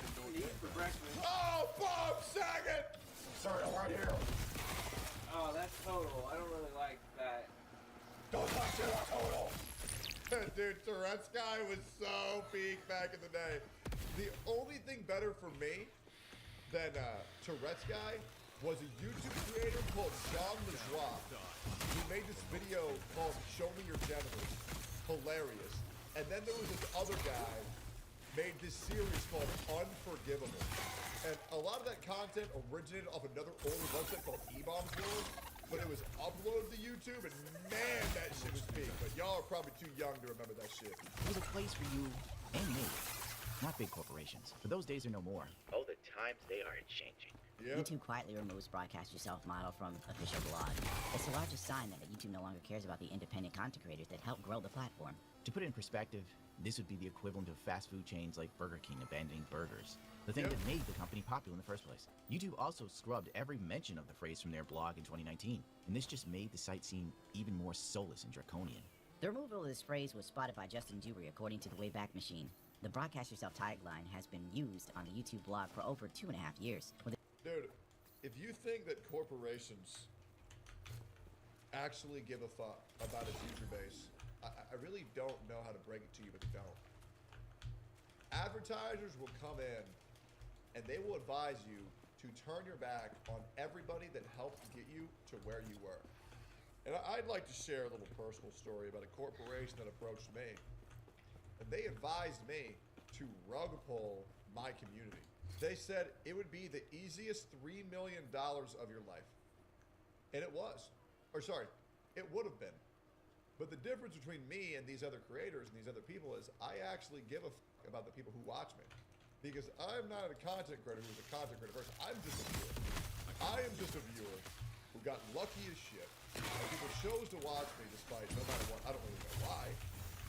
Oh, Bob Saget! Sorry, I'm right here. Oh, that's total. I don't really like that. Don't touch it, that's total. Dude, Tourette's guy was so peak back in the day. The only thing better for me than Tourette's guy was a YouTube creator called Jean Lajoie. He made this video called Show Me Your Genitals. Hilarious. And then there was this other guy made this series called Unforgivable. And a lot of that content originated off another older website called E-Bombs World, but it was uploaded to YouTube, and man, that shit was peak. But y'all are probably too young to remember that shit. It was a place for you and me, not big corporations. But those days are no more. Oh, the times they are changing. YouTube quietly removes broadcast yourself model from official blog. It's the largest sign that YouTube no longer cares about the independent content creators that help grow the platform. To put it in perspective, this would be the equivalent of fast food chains like Burger King abandoning burgers, the thing that made the company popular in the first place. YouTube also scrubbed every mention of the phrase from their blog in 2019, and this just made the site seem even more soulless and draconian. The removal of this phrase was spotted by Justin Dewey, according to the Wayback Machine. The broadcast yourself tagline has been used on the YouTube blog for over 2.5 years. Dude, if you think that corporations actually give a fuck about its user base, I really don't know how to break it to you, but they don't. Advertisers will come in and they will advise you to turn your back on everybody that helped get you to where you were. And I'd like to share a little personal story about a corporation that approached me. And they advised me to rug pull my community. They said it would be the easiest $3 million of your life. And it was. Or sorry, it would have been. But the difference between me and these other creators and these other people is I actually give a fuck about the people who watch me. Because I'm not a content creator who's a content creator person. I'm just a viewer. I am just a viewer who got lucky as shit. And people chose to watch me despite no matter what. I don't really know why.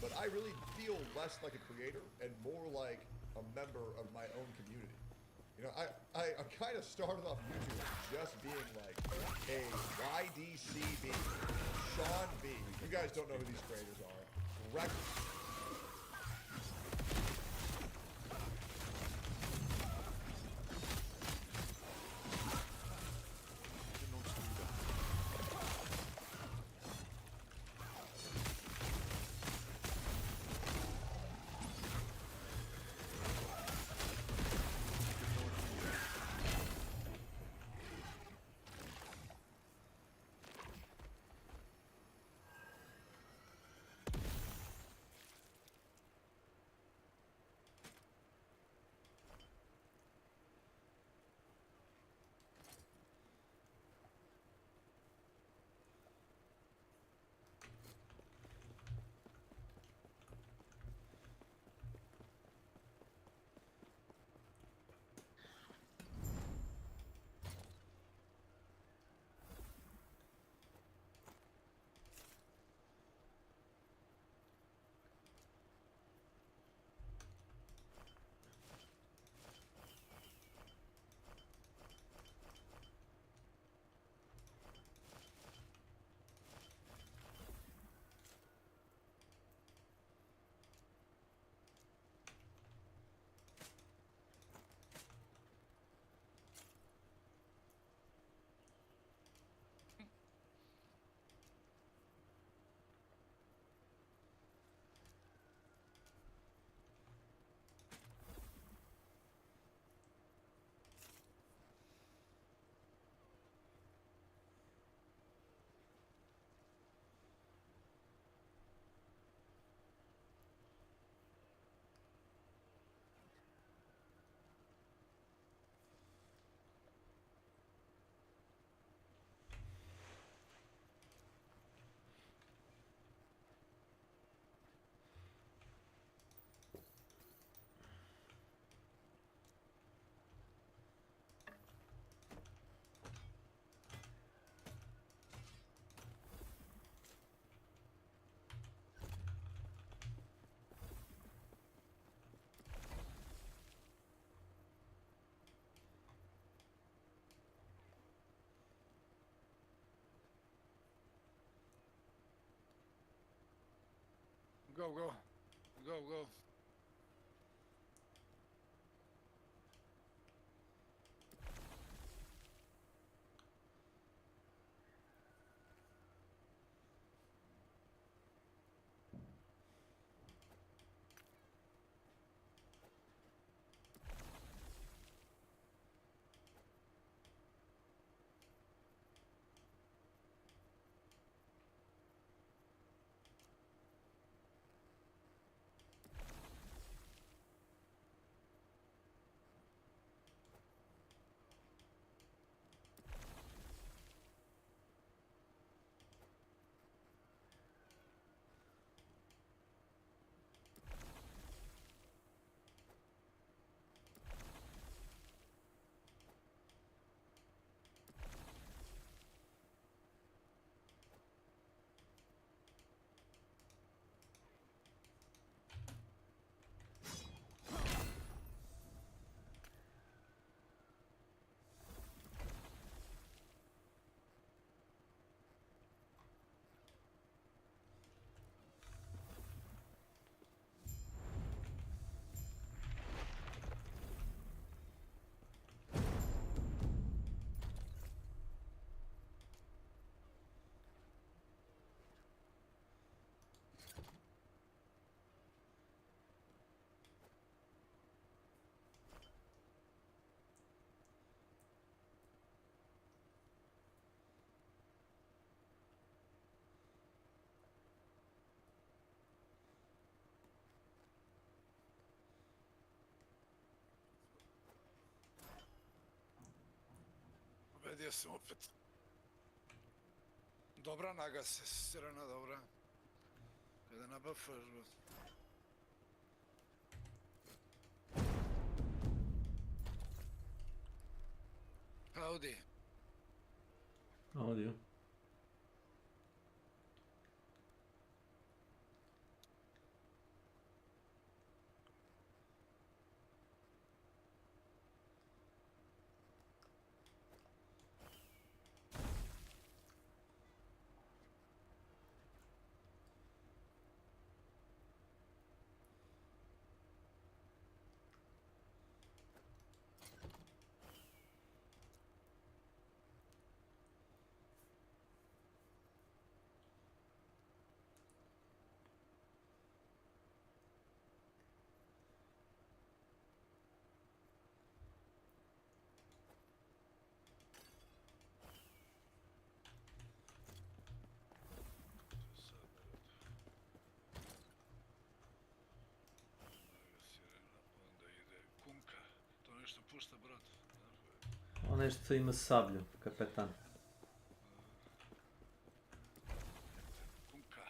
But I really feel less like a creator and more like a member of my own community. You know, I kind of started off YouTube just being like a YDCB, Sean B. You guys don't know who these creators are. Reckless. Go, go. Go, go. Pobedio sam opet. Dobra naga se, sirena dobra. Kada nabafaš... Howdy. Audio. Nešto pušta brod. On nešto ima sablju, kapetan. Kunka.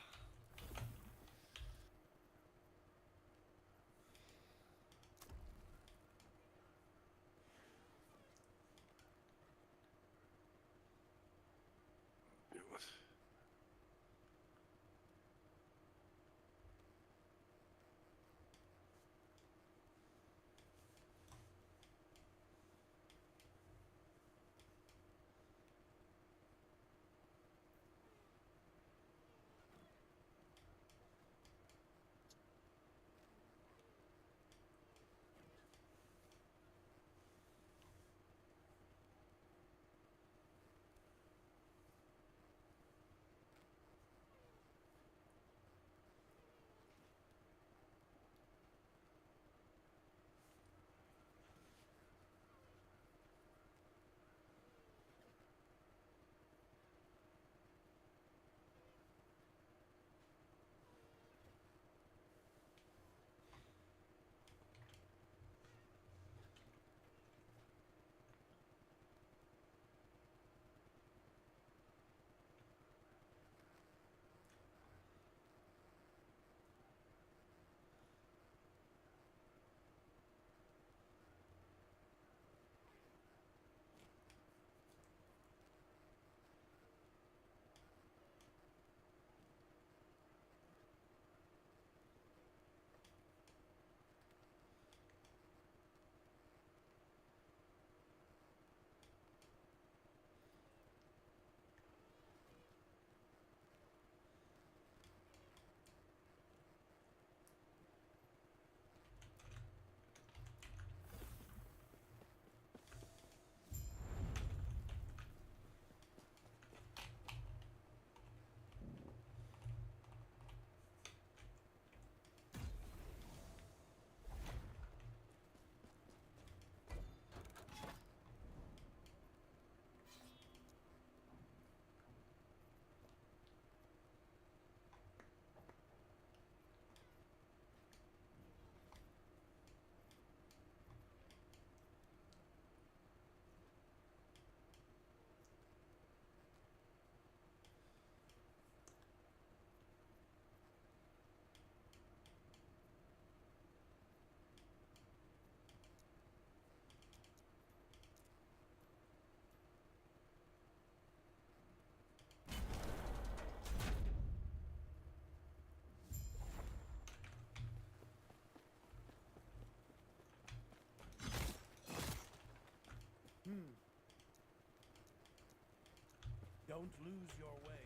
Don't lose your way.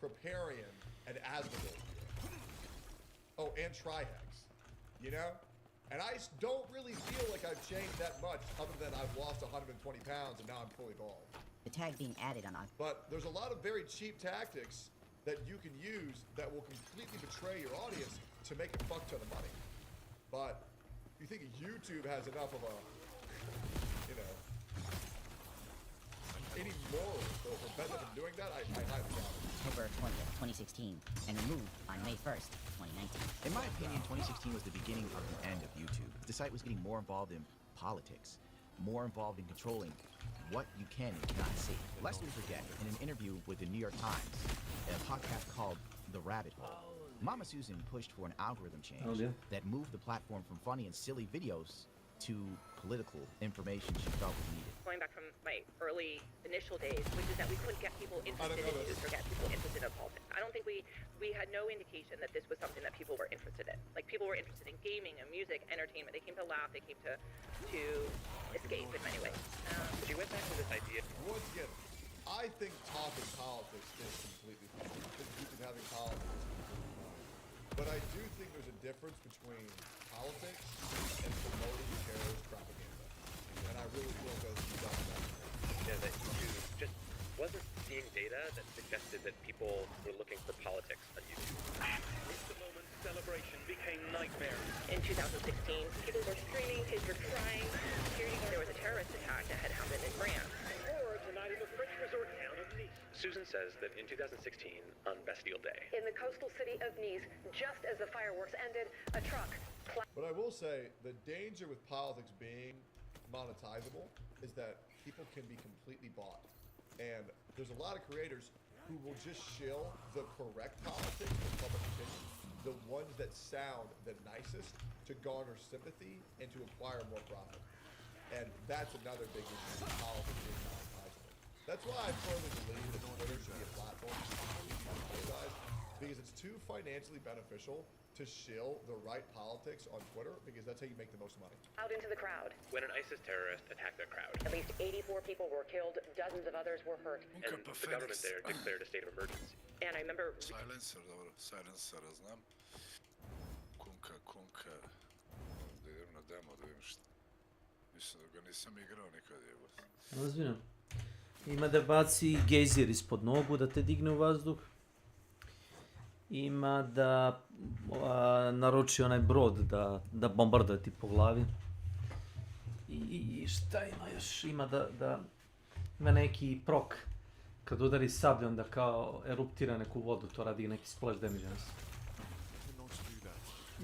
Preparian and Asmodee. Oh, and Trihex. You know? And I don't really feel like I've changed that much other than I've lost 120 pounds and now I'm fully bald. The tag being added on. But there's a lot of very cheap tactics that you can use that will completely betray your audience to make a fuck ton of money. But you think YouTube has enough of a, you know, any morals to prevent them from doing that? I highly doubt it. October 20th, 2016, and removed on May 1st, 2019. In my opinion, 2016 was the beginning of the end of YouTube. The site was getting more involved in politics, more involved in controlling what you can and cannot see. Lest we forget, in an interview with the New York Times, a podcast called The Rabbit Hole, Mama Susan pushed for an algorithm change that moved the platform from funny and silly videos to political information she felt was needed. Going back from my early initial days, which is that we couldn't get people interested in news or get people interested in politics. I don't think we had no indication that this was something that people were interested in. Like, people were interested in gaming and music, entertainment. They came to laugh, they came to escape in many ways. But you went back to this idea. Once again, I think talking politics is completely fine. I think you can having politics is completely fine. But I do think there's a difference between politics and promoting terrorist propaganda. And I really feel that you've done that. Yeah, that YouTube just wasn't seeing data that suggested that people were looking for politics on YouTube. It's the moment celebration became nightmare. In 2016, people were screaming, kids were crying. There was a terrorist attack that had happened in France. Horror tonight in the French resort town of Nice. Susan says that in 2016, on Bastille Day, In the coastal city of Nice, just as the fireworks ended, a truck. But I will say, the danger with politics being monetizable is that people can be completely bought. And there's a lot of creators who will just shill the correct politics for public opinion, the ones that sound the nicest, to garner sympathy and to acquire more profit. And that's another big issue with politics being monetizable. That's why I firmly believe that Twitter should be a platform monetized, because it's too financially beneficial to shill the right politics on Twitter, because that's how you make the most money. Out into the crowd. when an ISIS terrorist attacked their crowd. At least 84 people were killed, dozens of others were hurt. And the government there declared a state of emergency. And I remember... Silencer, dobro, Silencera znam. Kunka. Da idem na demo da vidim šta. Mislim da ga nisam igrao nikad, jebote. Ozbiljno. Ima da baci gejzir ispod nogu da te digne u vazduh. Ima da naruči onaj brod da bombarduje ti po glavi. I šta ima još? Ima da ima neki prok. Kad udari sablje onda kao eruptira neku vodu, to radi neki splash damage.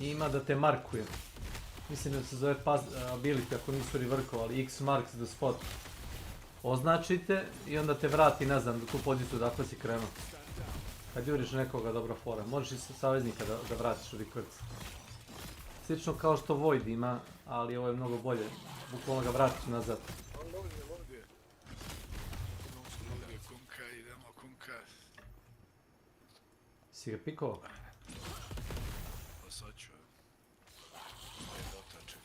I ima da te markuje. Mislim da se zove ability, ako nisu reworkovali, X marks the spot. Označite i onda te vrati nazad do tu poziciju odakle si krenuo. Kad juriš nekoga, dobra fora. Možeš i sa saveznika da vratiš u request. Slično kao što Void ima, ali ovo je mnogo bolje. Bukvalno ga vratiš nazad. Kunka, idemo Kunka. Si ga pikao? Pa sad ću. Jedno tačak.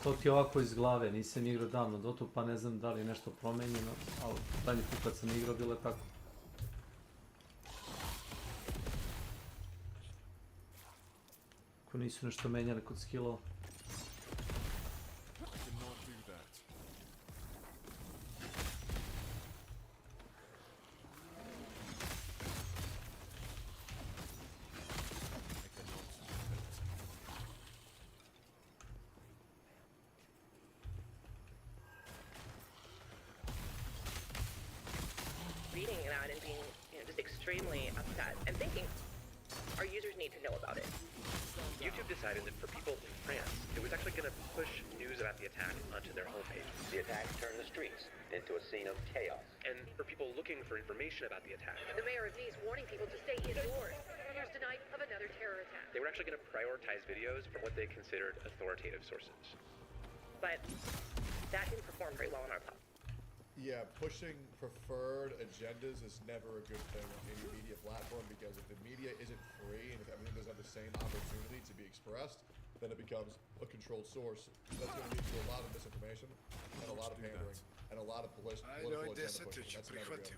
To ti je ovako iz glave, nisam igrao davno do tu, pa ne znam da li je nešto promenjeno, ali dalje put kad sam igrao bilo je tako. Ako nisu nešto menjali kod skillova. reading that and being, just extremely upset and thinking, Our users need to know about it. YouTube decided that for people in France, it was actually going to push news about the attack onto their homepage. The attack turned the streets into a scene of chaos. And for people looking for information about the attack, The mayor of Nice warning people to stay indoors. Here's tonight of another terror attack. they were actually going to prioritize videos from what they considered authoritative sources. But that didn't perform very well on our platform. Yeah, pushing preferred agendas is never a good thing on any media platform, because if the media isn't free and if everything doesn't have the same opportunity to be expressed, then it becomes a controlled source. That's going to lead to a lot of misinformation and a lot of pandering and a lot of political agenda pushing. That's never good.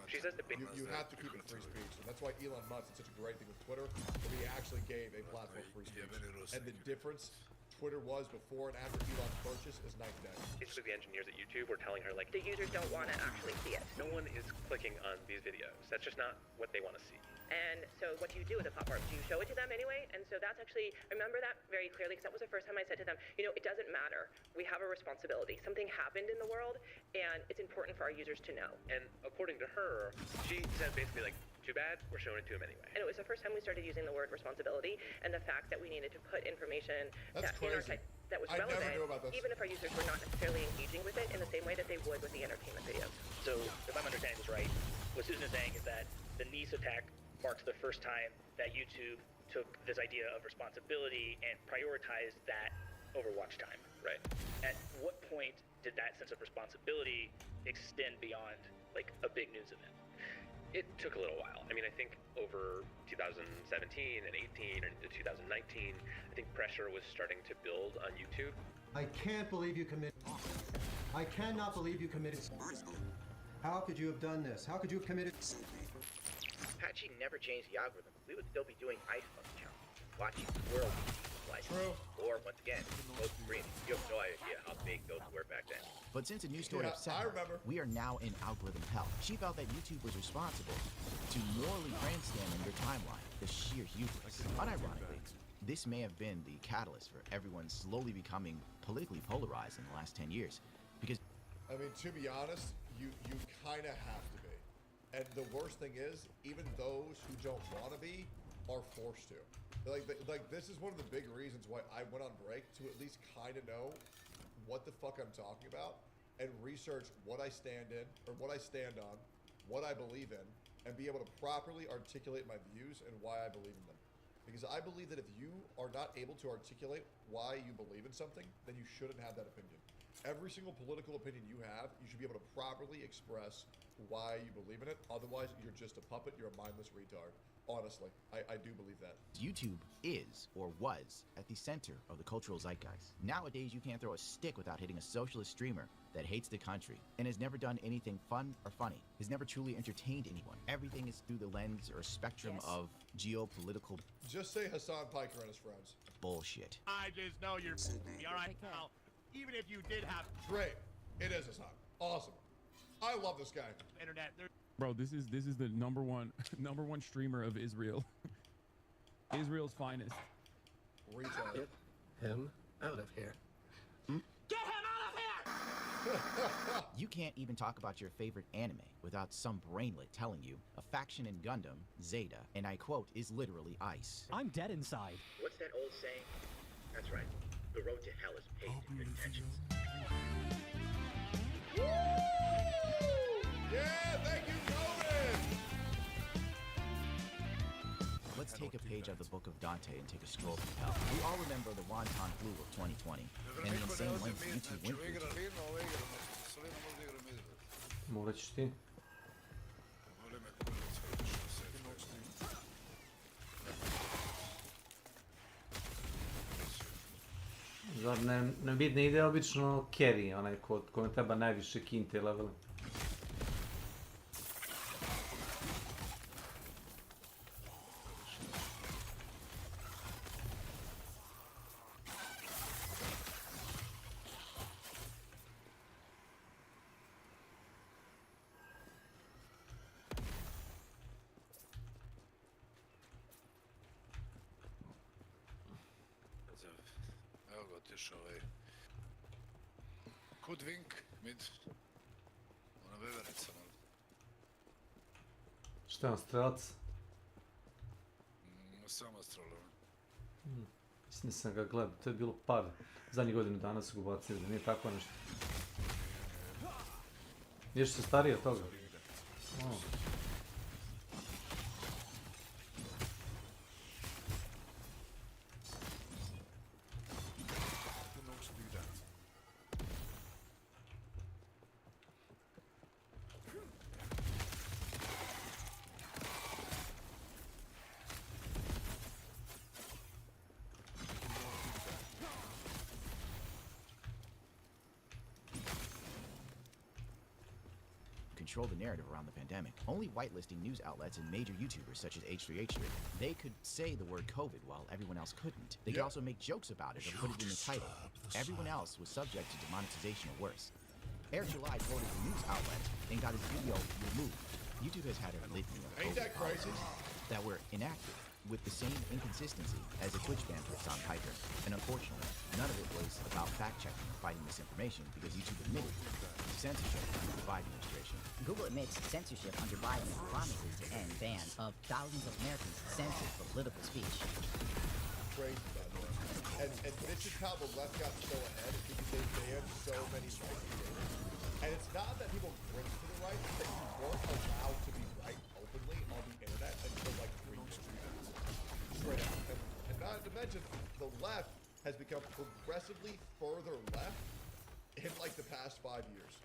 She says that You have to keep it free speech, and that's why Elon Musk did such a great thing with Twitter, where he actually gave a platform free speech. And the difference Twitter was before and after Elon's purchase is night and day. Basically, the engineers at YouTube were telling her, like, The users don't want to actually see it. no one is clicking on these videos. That's just not what they want to see. And so what do you do with the platform? Do you show it to them anyway? And so that's actually, I remember that very clearly, because that was the first time I said to them, you know, it doesn't matter. We have a responsibility. Something happened in the world, and it's important for our users to know. And according to her, she said basically, like, too bad, we're showing it to him anyway. And it was the first time we started using the word responsibility, and the fact that we needed to put information That's in our crazy. site that was I relevant, never knew about this. even if our users were not necessarily engaging with it in the same way that they would with the entertainment videos. So, if I'm understanding this right, what Susan is saying is that the Nice attack marks the first time that YouTube took this idea of responsibility and prioritized that over watch time. Right. At what point did that sense of responsibility extend beyond, like, a big news event? It took a little while. I mean, I think over 2017 and 18 and into 2019, I think pressure was starting to build on YouTube. I can't believe you committed. I cannot believe you committed. How could you have done this? How could you have committed? Had she never changed the algorithm, we would still be doing ice bucket challenge, watching the world like. True. Or once again, those screens. You have no idea how big those were back then. But since a news story Yeah, upset I her, remember. we are now in algorithm hell. She felt that YouTube was responsible to morally grandstand in your timeline, the sheer hubris. Unironically, this may have been the catalyst for everyone slowly becoming politically polarized in the last 10 years. Because, I mean, to be honest, you kind of have to be. And the worst thing is, even those who don't want to be are forced to. Like this is one of the big reasons why I went on break, to at least kind of know what the fuck I'm talking about and research what I stand in, or what I stand on, what I believe in, and be able to properly articulate my views and why I believe in them. Because I believe that if you are not able to articulate why you believe in something, then you shouldn't have that opinion. Every single political opinion you have, you should be able to properly express why you believe in it. Otherwise, you're just a puppet, you're a mindless retard. Honestly, I do believe that. YouTube is, or was, at the center of the cultural zeitgeist. Nowadays, you can't throw a stick without hitting a socialist streamer that hates the country and has never done anything fun or funny, has never truly entertained anyone. Everything is through the lens or spectrum of geopolitical Just say Hassan Piker and his friends. bullshit. I just know you're alright now. Even if you did have Great. It is Hassan. Awesome. I love this guy. internet, Bro, this is the number one streamer of Israel. Israel's finest. Retard. Get him out of here. Get him out of here! You can't even talk about your favorite anime without some brainlet telling you a faction in Gundam, Zeta, and I quote, is literally ice. I'm dead inside. What's that old saying? That's right. The road to hell is paved in good intentions. Yeah, thank you, COVID! Let's take a page out of the book of Dante and take a stroll through hell. We all remember the Wonton Flu of 2020 and the insane lengths YouTube went through. Morat ćeš ti. Zar ne ide obično carry, onaj kome treba najviše kinte levela? Evo ga, otišao ovaj. Kud Vink, mid. Ona vevenica, Šta je on, strelac? Samo astrolog. Mislim da sam ga gledao, to je bilo par zadnjih godinu dana su ga bacili, da nije tako nešto. Još se stariji od toga. Control the narrative around the pandemic. Only whitelisting news outlets and major YouTubers such as H3H3, they could say the word COVID while everyone else couldn't. They could also make jokes about it or put it in the title. Everyone else was subject to demonetization or worse. Eric July quoted the news outlet and got his video removed. YouTube has had a litany of COVID policies that were enacted with the same inconsistency as a Twitch ban for Son Piper. And unfortunately, none of it was about fact-checking or fighting misinformation because YouTube admitted censorship under the Biden administration. Google admits censorship under Biden promises to end bans of thousands of Americans censored for political speech. Crazy, by the way. And this is how the left got so ahead, is because they banned so many right creators. And it's not that people bring to the right, it's that you weren't allowed to be right openly on the internet until like 3 years ago. Straight up. And not to mention, the left has become progressively further left in like the past 5 years.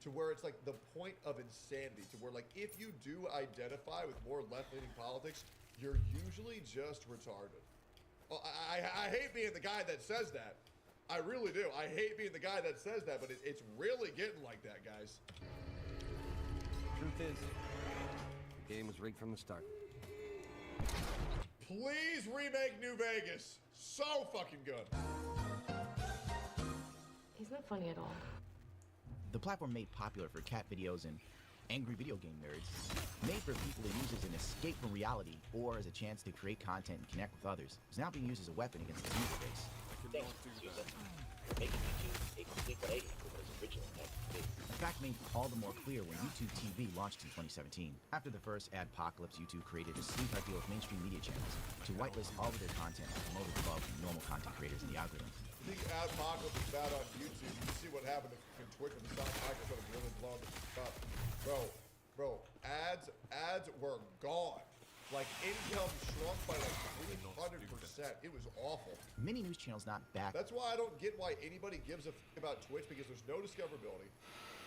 To where it's like the point of insanity, to where like if you do identify with more left-leaning politics, you're usually just retarded. Well, I hate being the guy that says that. I really do. I hate being the guy that says that, but it's really getting like that, guys. Truth is, the game was rigged from the start. Please remake New Vegas. So fucking good. He's not funny at all. The platform made popular for cat videos and angry video game nerds, made for people to use as an escape from reality or as a chance to create content and connect with others, is now being used as a weapon against the user base. Thanks, Susan, for making YouTube a complete 180 from its original intent to be. The fact made all the more clear when YouTube TV launched in 2017. After the first adpocalypse, YouTube created a sweetheart deal with mainstream media channels to whitelist all of their content and promote it above normal content creators in the algorithm. I think adpocalypse is bad on YouTube. You see what happened in Twitch when the Sonic Michael could have really blown up. Bro, ads were gone. Like, income shrunk by like 300%. It was awful. Many news channels not back. That's why I don't get why anybody gives a f about Twitch, because there's no discoverability.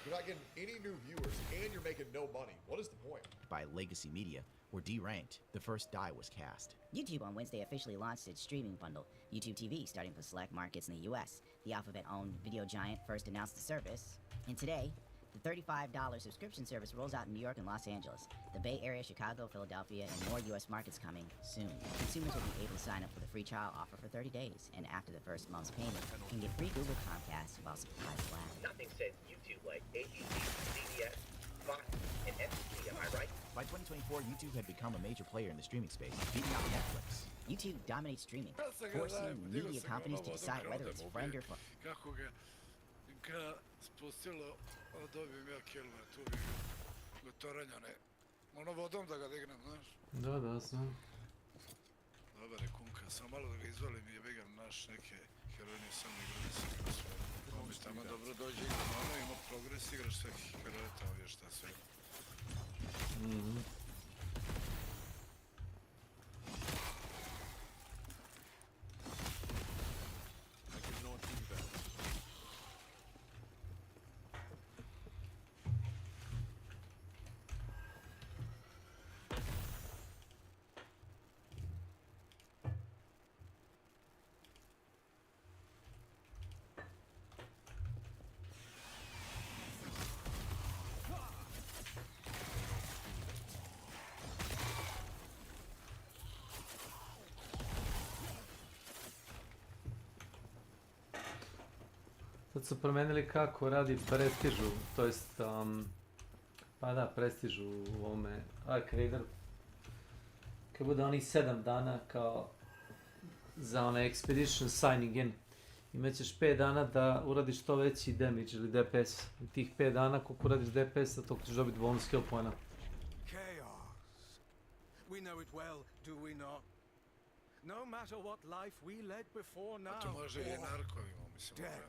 You're not getting any new viewers, and you're making no money. What is the point? By legacy media were deranked. The first die was cast. YouTube on Wednesday officially launched its streaming bundle, YouTube TV, starting for select markets in the US. The Alphabet-owned video giant first announced the service, and today, the $35 subscription service rolls out in New York and Los Angeles, the Bay Area, Chicago, Philadelphia, and more US markets coming soon. Consumers will be able to sign up for the free trial offer for 30 days, and after the first month's payment, can get free Google Chromecast while supplies last. Nothing says YouTube like ABC, CBS, Fox, and NBC, am I right? By 2024, YouTube had become a major player in the streaming space, beating out Netflix. YouTube dominates streaming, forcing media companies to decide whether it's friend or foe. Kako ga spustilo, dobijem ja kjelne, tu bi ga toranjane. Ono vodom da ga dignem, znaš? Da, znam. Dobar je kunka, samo malo da ga izvalim i jebe ga naš neke heroine sam igrali se kroz sve. Ovo mi tamo dobro dođe igra, ono ima progres, igraš sve heroine tamo još šta sve. Sad su promenili kako radi prestižu, to jest, pa da, prestižu u ovome Arcader. Kad bude onih 7 dana kao za onaj Expedition signing in, imaćeš 5 dana da uradiš što veći damage ili DPS. I tih 5 dana koliko uradiš DPS-a, toliko ćeš dobiti bonus kill poena. Chaos. We know it well, do we not? No matter what life we led before now. To može i or narkovima, mislim. death.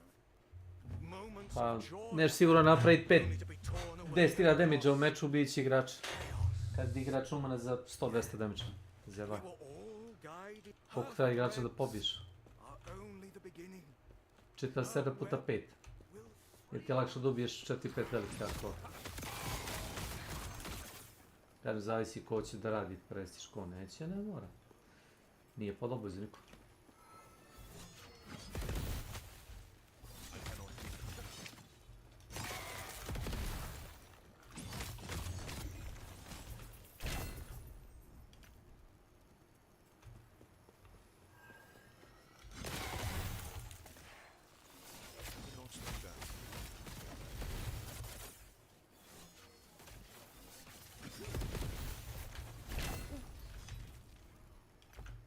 Moments Pa, of joy. neš sigurno napraviti 10.000 damage u meču ubići igrača. Kad igrač umane za 100-200 damage. Zjebaj. Koliko treba igrača da pobiješ? 47 puta 5. Jer ti je lakše da ubiješ 4-5 velika ako... Kažem, zavisi ko će da radi prestiž, ko neće, ne mora. Nije pod obavezu niko.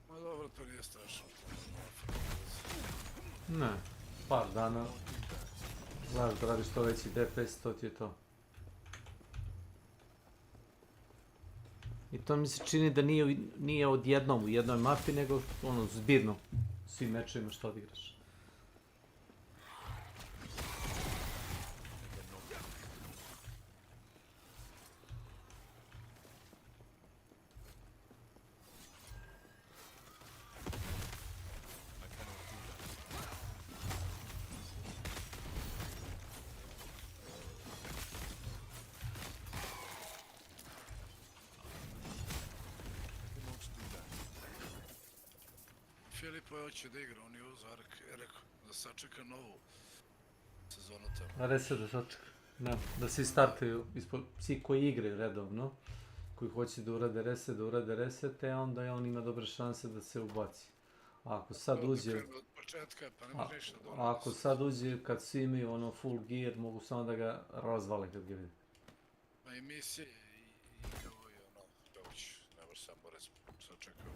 Ma dobro, to nije strašno. Ne, par dana. Znaš da radiš to veći DPS, to ti je to. I to mi se čini da nije odjednom u jednoj mapi, nego ono zbirno. Svim mečevima što odigraš. Filipo je hoće da igra, on je uz Ark, je rekao da sačeka novu sezonu tamo. A reset da sačeka. Da svi startaju, svi koji igraju redovno, koji hoće da urade resete, onda on ima dobre šanse da se ubaci. A ako sad uđe... Od početka, pa nema ništa dobro. Ako sad uđe, kad svi imaju ono full gear, mogu samo da ga razvale kad ga vidi. Ma i misije i ovo je ono, da ući, ne baš samo sačekao.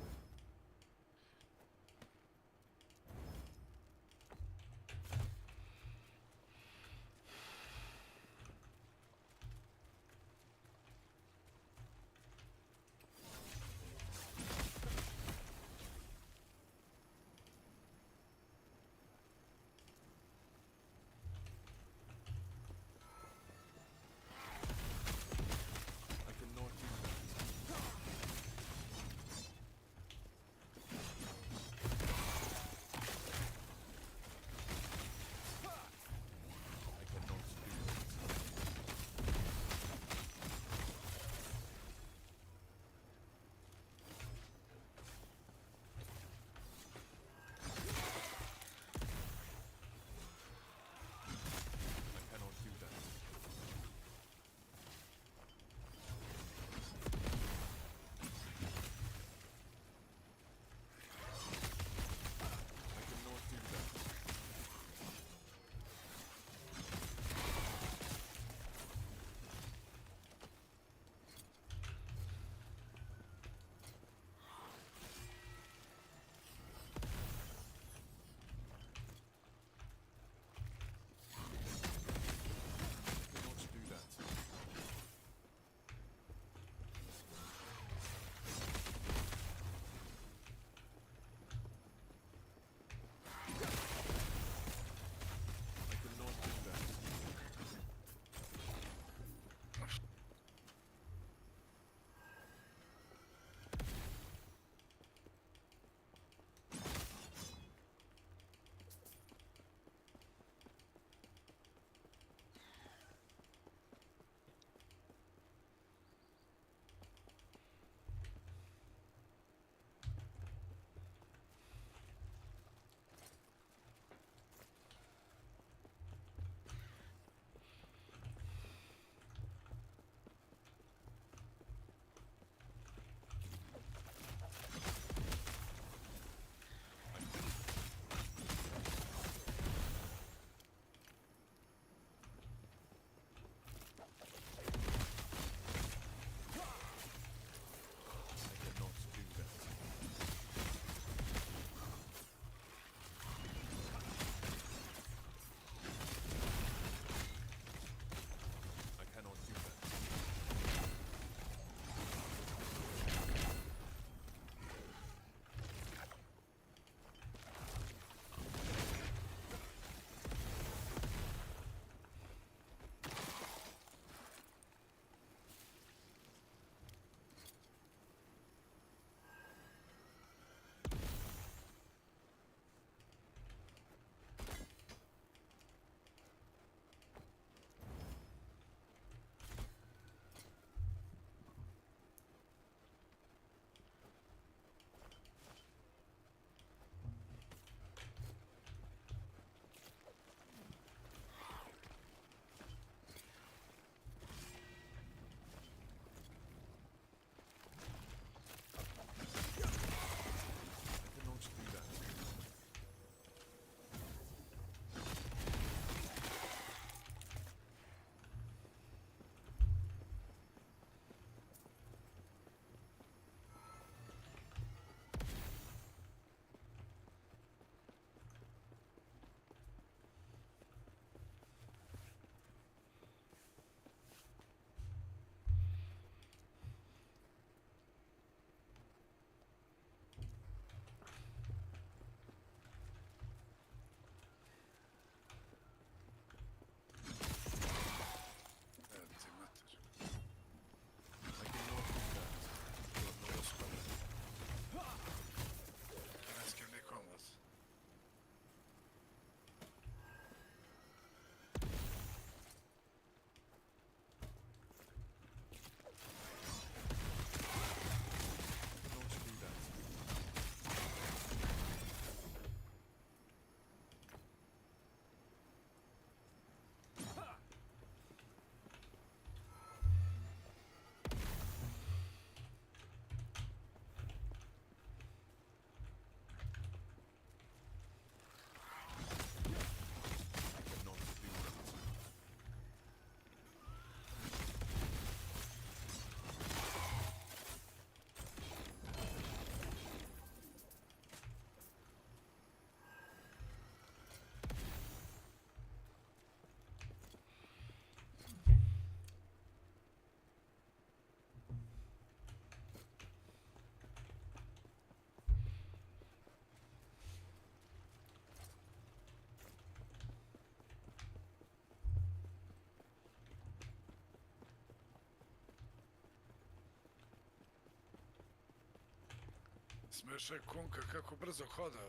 Smešaj kunka kako brzo hoda.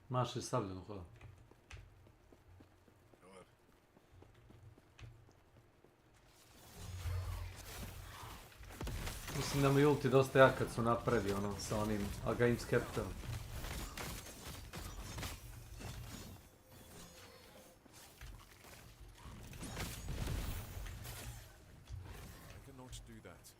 Maše sabljeno hoda. Mislim da mi ulti dosta jak kad su napredi ono sa onim Agaim Skepterom. I cannot do that.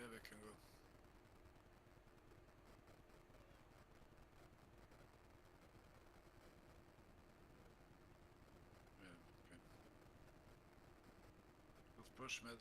Yeah, we can go. Yeah, okay. Let's push mid.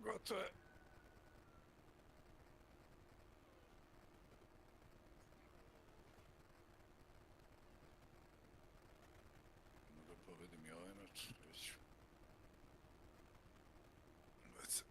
Gotovo je. Da povedem ja inače, reću. Već.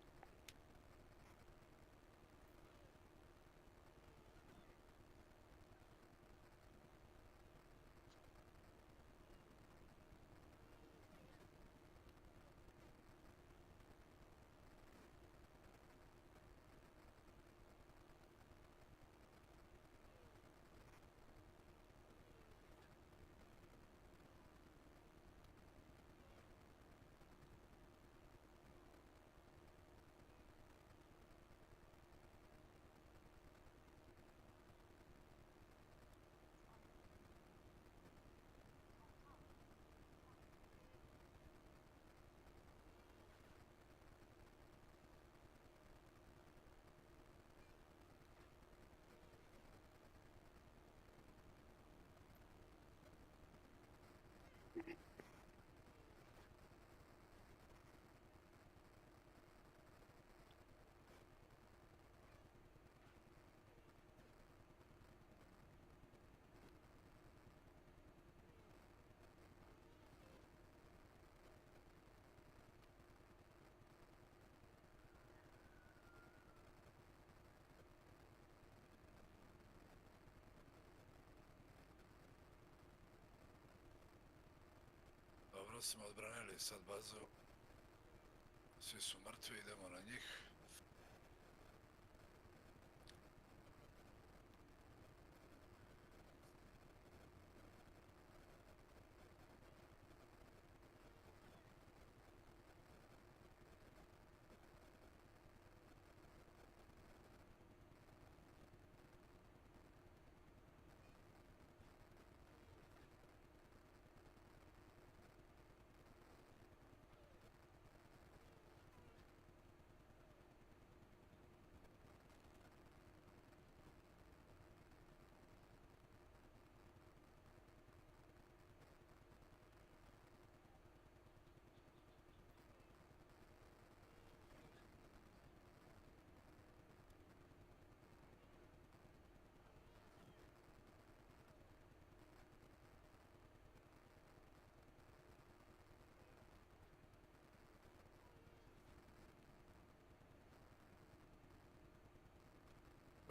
smo odbranili sad bazu. Svi su mrtvi, idemo na njih.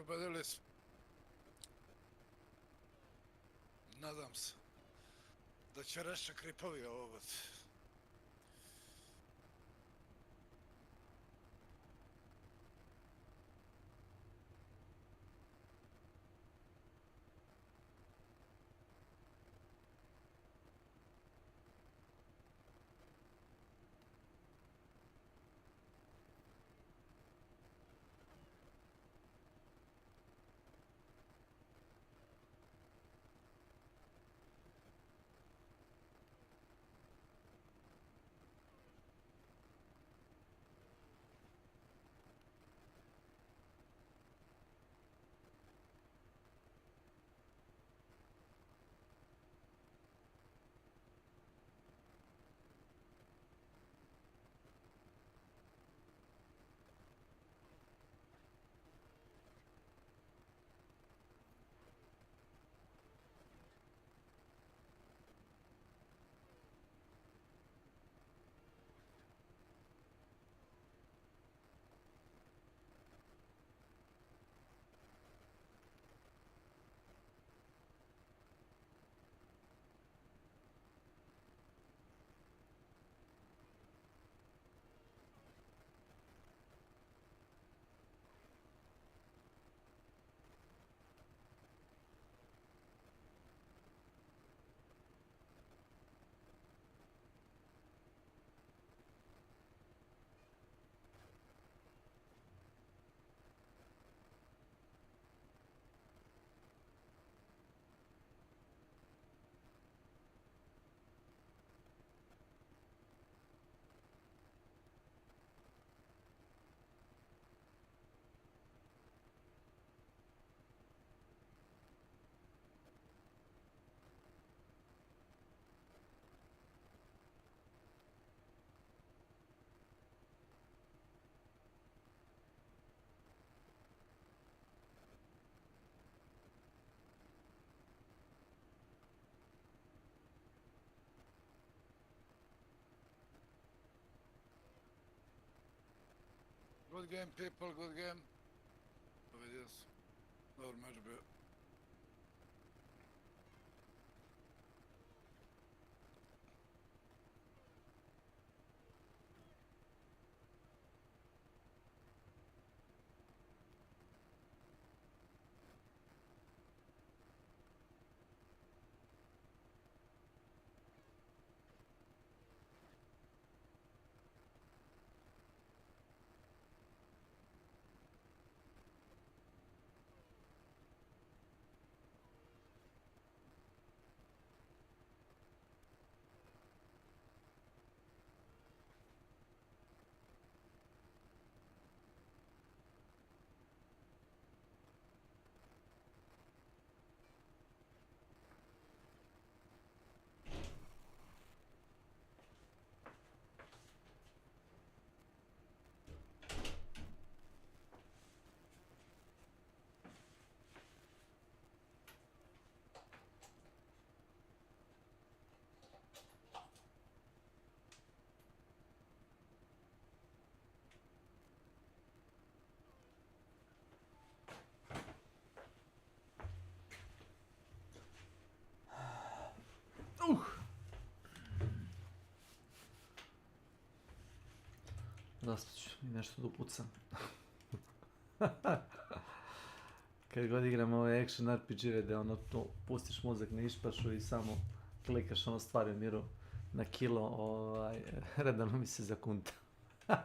Pobedili smo. Nadam se da će reći kripovi ovog. Good game, people, good game. Pobedio sam. Dobar meč bio. Dosta ću i nešto da upucam. Kad god igram ove action RPG-eve gdje ono pustiš mozak na išpašu i samo klikaš ono stvari u miru na kilo, redano mi se zakunta. Aj.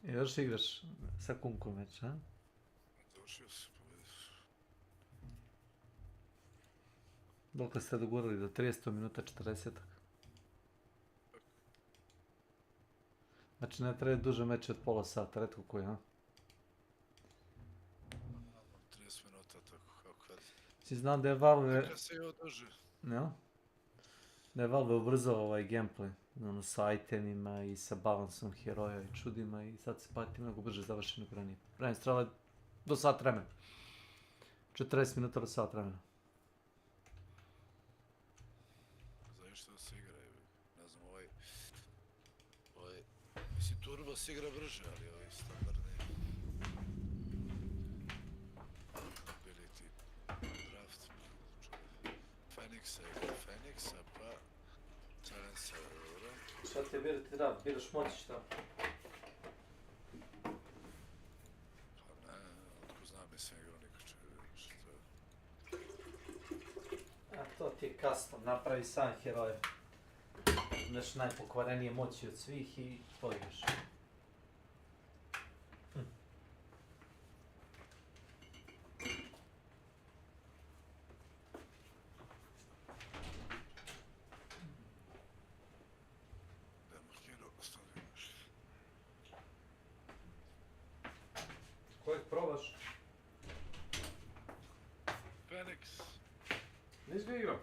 I još igraš sa kunkom već, a? Završio se, pa vidiš. Dokle ste dogurali? Do 30 minuta 40. Znači ne treba duže meče od pola sata, retko koji, a? 30 minuta, tako kao kad. Si znam da je Valve... Kad se je duže. Ja? Da je Valve ubrzao ovaj gameplay. Ono, sa itemima i sa balansom heroja i čudima i sad se pati mnogo brže završeno ranije. Ranije strale do sat vremena. 40 minuta do sat vremena. Znaš što se igra, ne znam, mislim, Turbo se igra brže, ali ovaj standardni ability draft, Phoenixa igra Phoenixa, pa Silencer igra. Šta ti je birati draft? Biraš moći šta? Pa ne, otko znam, mislim igrao nikad što je. A to ti je custom, napravi sam heroje. Nešto najpokvarenije moći od svih i to igraš. Kojeg probaš? Phoenix. Nis ga igrao?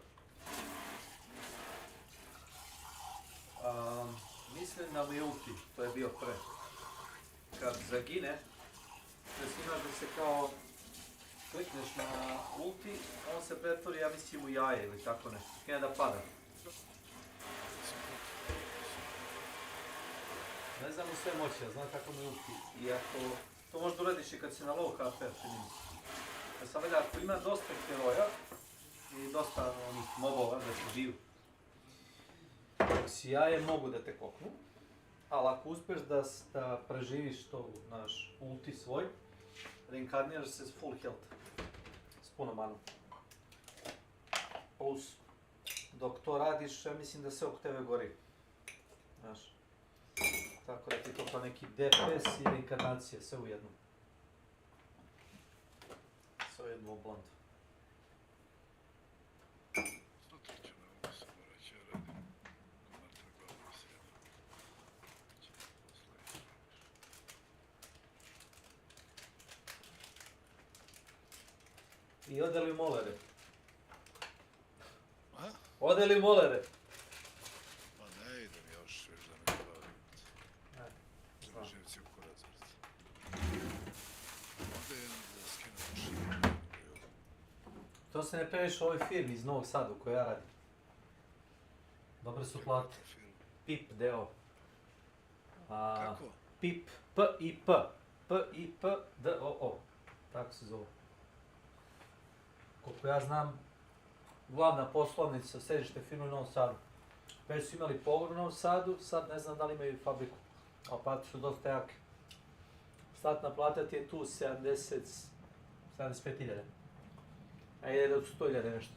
Mislim da mi je ulti, to je bio pre. Kad zagine, imaš da se kao klikneš na ulti, on se pretvori, ja mislim, u jaje ili tako nešto. Krene da pada. Ne znam u sve moći, ja znam kako mi je ulti. I ako to možda uradiš i kad si na low HP, čini mi se. Ja sam vidio, ako ima dosta heroja i dosta onih mobova da se biju, ako si jaje mogu da te koknu, ali ako uspeš da preživiš to naš ulti svoj, reinkarniraš se s full health, s puno manu. Plus, dok to radiš, ja mislim da sve oko tebe gori. Znaš, tako da ti to kao neki DPS i reinkarnacija, sve u jednom. Sve u jednom oblandu. I ode li u molere? A? Ode li u molere? Ma ne idem još, već da ne bavim. Treba živci u kurac vrti. Onda idem da skinem uši. To se ne previše u ovoj firmi iz Novog Sada u kojoj ja radim. Dobre su plate. PIP deo. Kako? PIP. P-I-P. P-I-P-D-O-O. Tako se zove. Koliko ja znam, glavna poslovnica, sedište firme u Novom Sadu. Već su imali pogon u Novom Sadu, sad ne znam da li imaju fabriku. A plate su dosta jake. Statna plata ti je tu 75.000. A je od 100.000 nešto.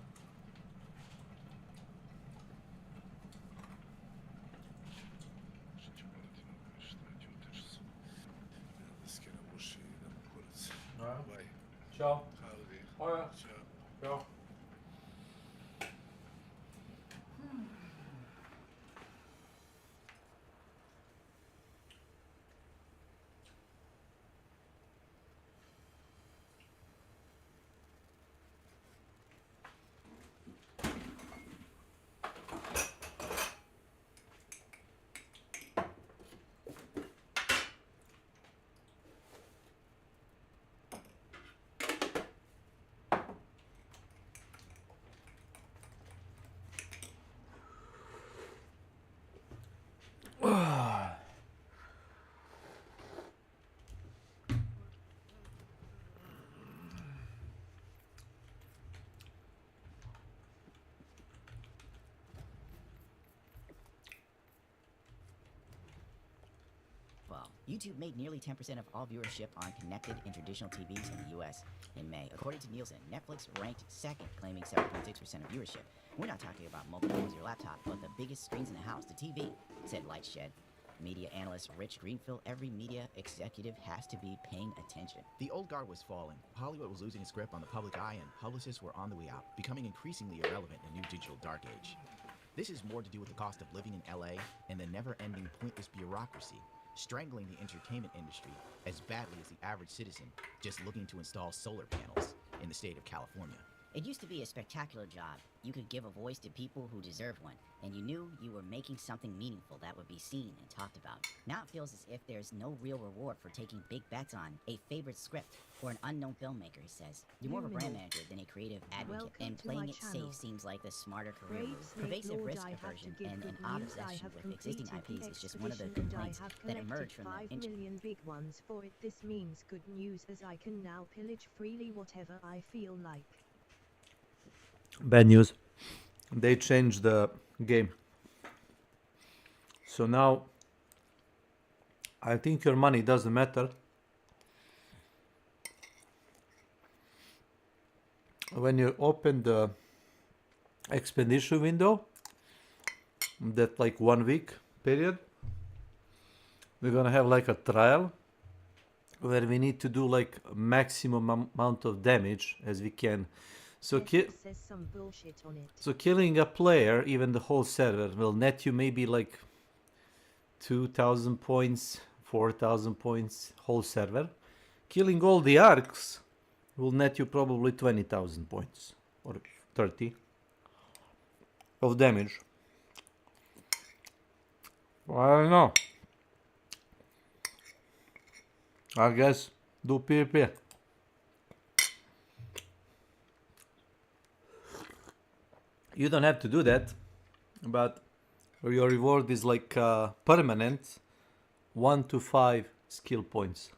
Da skinem uši i idem u kurac. Bye. Ćao. Howdy. Oja. Ćao. Ćao. YouTube made nearly 10% of all viewership on connected and traditional TVs in the US in May. According to Nielsen, Netflix ranked second, claiming 7.6% of viewership. We're not talking about mobile phones or laptop, but the biggest screens in the house, the TV, said Lightshed. Media analyst Rich Greenfield, every media executive has to be paying attention. The old guard was falling. Hollywood was losing its grip on the public eye, and publicists were on the way out, becoming increasingly irrelevant in a new digital dark age. This is more to do with the cost of living in LA and the never-ending pointless bureaucracy, strangling the entertainment industry as badly as the average citizen just looking to install solar panels in the state of California. It used to be a spectacular job. You could give a voice to people who deserve one, and you knew you were making something meaningful that would be seen and talked about. Now it feels as if there's no real reward for taking big bets on a favorite script or an unknown filmmaker, he says. You're more of a brand manager than a creative advocate, and playing it safe seems like the smarter career move. Pervasive risk aversion and an odd obsession with existing IPs is just one of the complaints that emerge from the 5 million big ones for it. This means good news, as I can now pillage freely whatever I feel like. Bad news. They changed the game. So now I think your money doesn't matter. When you open the expedition window, that like 1 week period, we're gonna have like a trial where we need to do like maximum amount of damage as we can. So says some bullshit on it. so killing a player, even the whole server, will net you maybe like 2,000 points, 4,000 points, whole server. Killing all the arcs will net you probably 20,000 points or 30 of damage. Well, I don't know. I guess do PvP. You don't have to do that, but your reward is like permanent 1 to 5 skill points,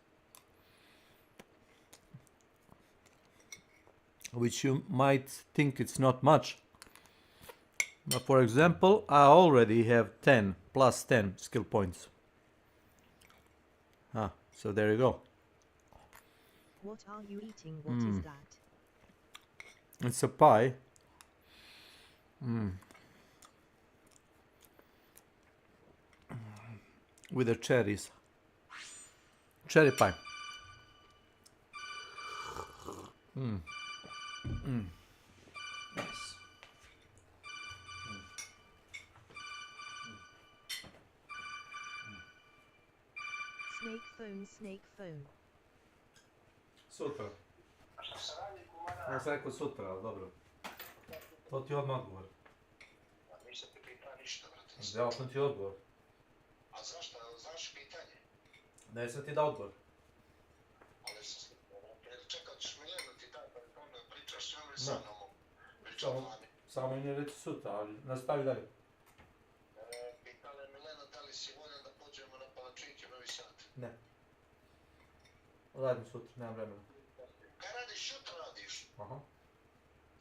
which you might think it's not much, but for example, I already have 10 plus 10 skill points. So there you go. What are you eating? What is that? It's a pie. With the cherries. Cherry pie. Nice. Snake phone. Sutra. Ja sam rekao sutra, ali dobro. To ti odmah odgovor. Nisam te pitao ništa, brate. Dao sam ti odgovor. A zašto? Znaš pitanje? Ne sam ti dao odgovor. Ali sam čekao ćeš Milenu ti daj pa onda pričaš s njom ili sa mnom. Pričam vani. Samo mi ne reći sutra, ali nastavi dalje. Pitala je Milena da li si voljan da pođemo na palačinke u Novi Sad. Ne. Radim sutra, nemam vremena. Kaj radiš? Jutra radiš? Aha.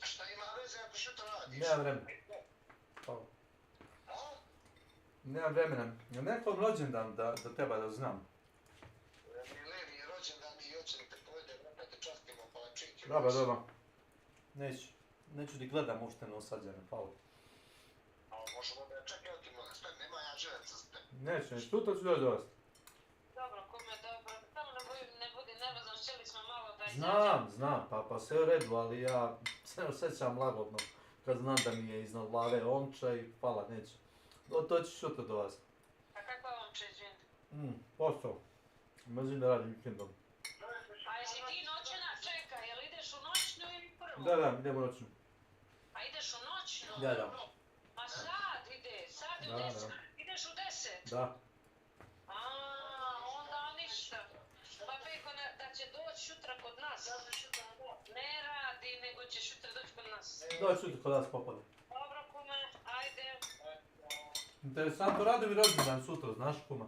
Šta ima veze ako jutra radiš? Nemam vremena. Hvala. Nemam vremena. Nekom rođendan da treba da znam. Mileni rođendan i hoće da te povede, da te častimo palačinke. Dobro. Neću ti gledam uopšte na osađene, hvala. A možemo da čekaj ti molim, sve, nema ja želec za ste. Neću, sutra ću doći do vas. Dobro, kome dobro, samo ne budi nervozan, htjeli smo malo da Znam, pa sve u redu, ali ja se osjećam lagodno kad znam da mi je iznad glave omča i hvala, neću. Doći sutra do vas. A kakva omča, izvini? Posao. Mrzim da radim vikendom. A jesi ti noćena? Čekaj, jel ideš u noćnu ili prvu? Da, idemo noćnu. A ideš u noćnu? Da. A sad u 10. Ideš u 10? Da. Onda ništa. Pa Peko da će doći sutra kod nas. Ne radi, nego ćeš sutra doći kod nas. Doći sutra kod nas popade. Dobro, kume, ajde. Interesantno, Radomir rođendan sutra, znaš kuma?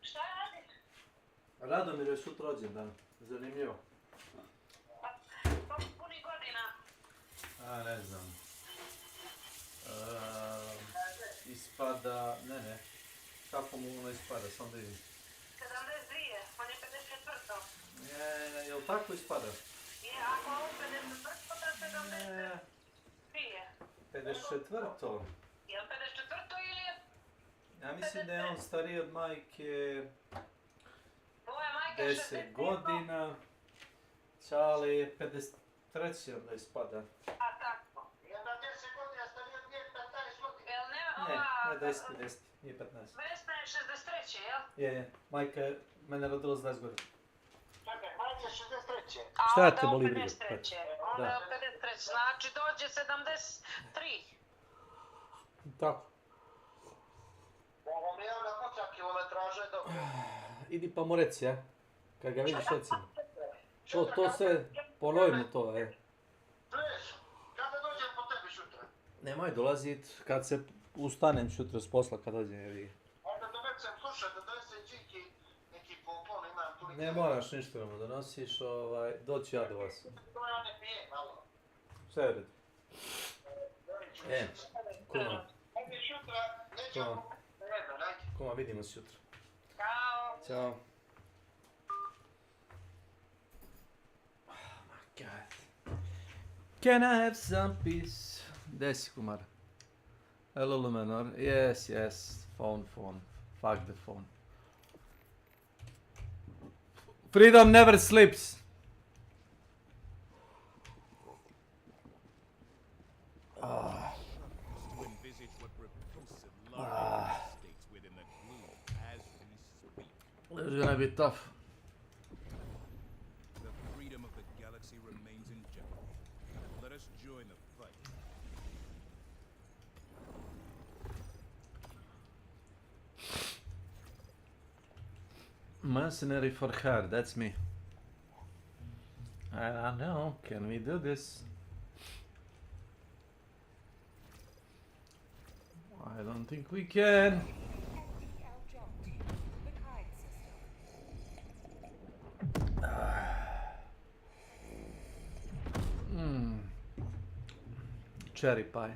Šta radiš? Radomir je sutra rođendan, zanimljivo. Pa puni godina. Ne znam. Ispada, ne. Kako mu ono ispada, sam da vidim. Jel tako ispada? Je, ako ovo 54. 54. Je li 54 ili je? Ja mislim da je on stariji od majke Tvoja majka je 10 godina. Čale je 53. onda ispada. A tako. I onda 10 godina stariji od nje 15 godina. Jel ne, Ne, ova... ne 10, nije 15. Vesna je 63, jel? Je, majka je mene rodila s 20 godina. Čekaj, majka 63. A Šta onda te boli opet briga? 53. Onda je 53. Znači dođe 73. Tako. Ovo mi je ona kuća kilometraža je dobro. Idi pa mu reci, ja. Kad ga vidiš recimo. To sve, ponovimo to, Čuješ, kada dođem po tebi šutra? Nemoj dolazit kad se ustanem šutra s posla kad dođem, jevi. Onda donesem slušaj, da donesem čiki neki poklon, imam tu neki... Ne moraš ništa da mu donosiš, doći ja do vas. To ja ne pijem, malo. Sve je u redu. Kuma. Ajde šutra, nećemo vremena, ajde. Kuma, vidimo se sutra. Ćao. Ćao. Oh my god. Can I have some peace? Desi, kumar. Hello, Lumenor. Yes. Phone. Fuck the phone. Freedom never sleeps. This is gonna be tough. The freedom of the galaxy remains in jeopardy. Let us join the fight. Mercenary for her, that's me. I don't know, can we do this? I don't think we can. Cherry pie.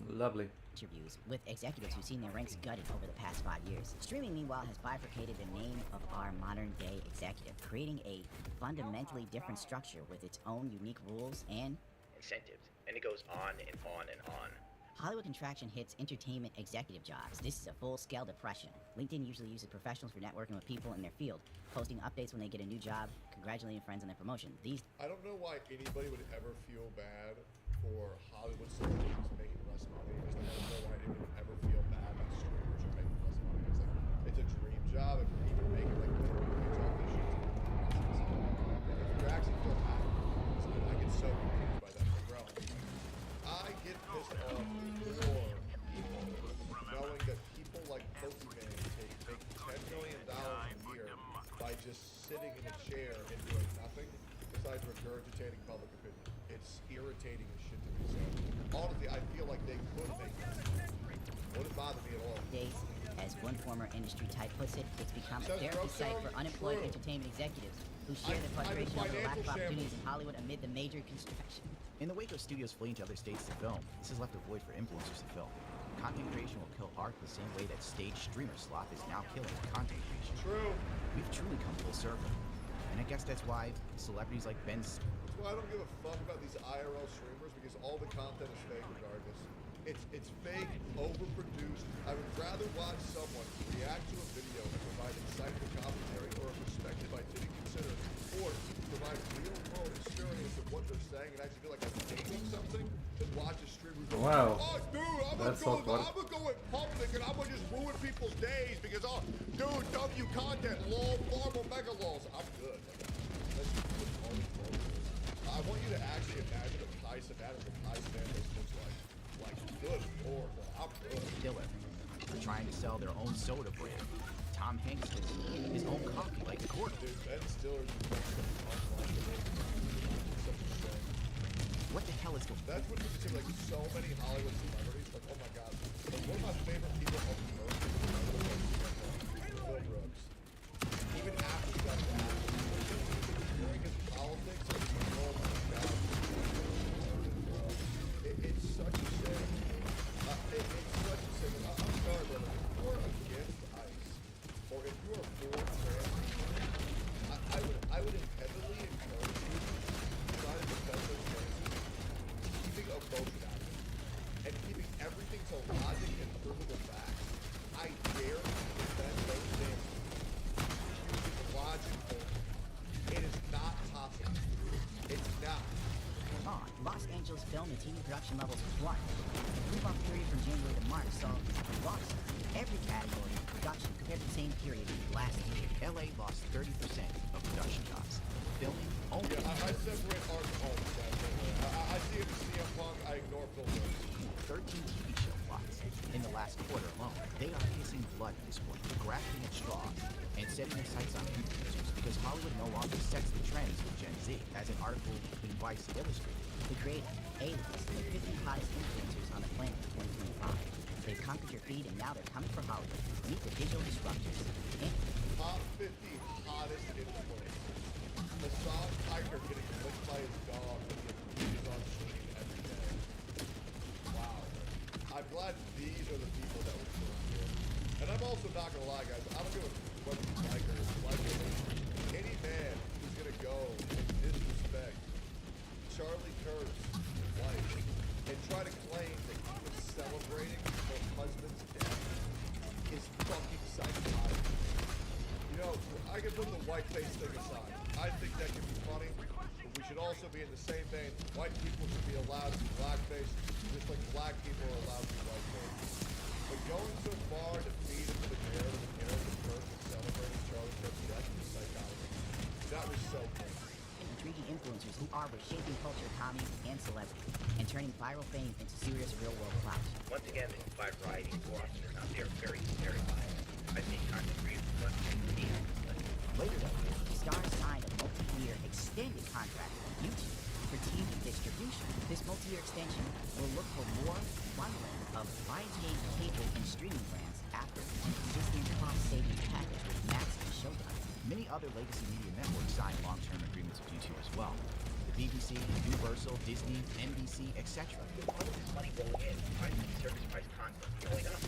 Lovely. Interviews with executives who've seen their ranks gutted over the past 5 years. Streaming, meanwhile, has bifurcated the name of our modern-day executive, creating a fundamentally different structure with its own unique rules and incentives. And it goes on and on and on. Hollywood contraction hits entertainment executive jobs. This is a full-scale depression. LinkedIn usually uses professionals for networking with people in their field, posting updates when they get a new job, congratulating friends on their promotion. I don't know why anybody would ever feel bad for Hollywood celebrities making less money. I don't know why anyone would ever feel bad that streamers are making less money. It's a dream job. If you're even making like minimum wage off this shit, if you actually feel happy, I get so confused by that. Like, bro, I get pissed off more knowing that people like Pokemon make $10 million a year by just sitting in a chair and doing nothing besides regurgitating public opinion. It's irritating as shit to me. So honestly, I feel like they could make it. Wouldn't bother me at all. Days, as one former industry type puts it, it's become a therapy site for unemployed entertainment executives who share their frustration over the lack of opportunities in Hollywood amid the major construction. In the wake of studios fleeing to other states to film, this has left a void for influencers to fill. Content creation will kill art the same way that stage streamer slop is now killing content creation. True. We've truly come full circle. And I guess that's why celebrities like Ben's... Well, I don't give a fuck about these IRL streamers because all the content is fake regardless. It's fake, overproduced. I would rather watch someone react to a video and provide insightful commentary or a perspective I didn't consider, or provide real-world experience of what they're saying and actually feel like I'm gaining something, than watch a streamer go, Wow. oh, dude, I'm gonna go in public and I'm gonna just ruin people's days because, oh, dude, W content, lol, farm mega lols. I'm good. Let's I want you to actually imagine a Kai Sabat and the Kai fan base looks like. Like, good lord, I'm good. Diller are trying to sell their own soda brand. Tom Hanks has his own coffee like Quarter. Dude, Ben Stiller's what the hell is going on? That's what you see, like, so many Hollywood celebrities. Like, oh my god. Like, one of my favorite people on the earth is Phil Brooks. Even after he got back, during his politics, oh my god. It's such a shame. It's such a shame. I'm sorry, brother. If you're against ICE, or if you're for trans, I would heavily encourage on, Los Angeles film and TV production levels plunged. The move-off period from January to March saw loss in every category of production compared to the same period last year. LA lost 30% of production jobs. Filming only. Yeah, I separate art and art, definitely. I see it as CM Punk, I ignore Phil Lewis. 13 TV show plots. In the last quarter alone, they are kissing blood at this point, grasping at straws, and setting their sights on influencers because Hollywood no longer sets the trends with Gen Z, as an article in Vice illustrated. The creative A-list, the 50 hottest influencers on the planet in 2025. They've conquered your feed and now they're coming for Hollywood. Meet the digital disruptors. Top 50 hottest influencers. Hassan Piker getting licked by his dog and gets views on stream every day. Wow. I'm glad these are the people that we're doing here. And I'm also not gonna lie, guys. I don't give a what Piker is like. Any man who's gonna go and disrespect Charlie Kirk's wife and try to claim that he was celebrating her husband's death is fucking psychotic. You know, I can put the white face thing aside. I think that can be funny, but we should also be in the same vein. White people should be allowed to be blackface, just like black people are allowed to be whiteface. But going so far to feed into the narrative of Kirk and celebrating Charlie Kirk's death is psychotic. That was so crazy. Intriguing influencers who are reshaping culture, comedy, and celebrity, and turning viral fame into serious real-world clout. Once again, they provide variety more often than not. They are very stereotyped. I think content creators must be Later that year, Stars signed a multi-year extended contract with YouTube for TV distribution. This multi-year extension will look for more bundling of Lionsgate cable and streaming brands after an existing cost-saving package with Max and Showtime. Many other legacy media networks signed long-term agreements with YouTube as well. The BBC, Universal, Disney, NBC, etc. All of this money rolling in, I see service price content going up.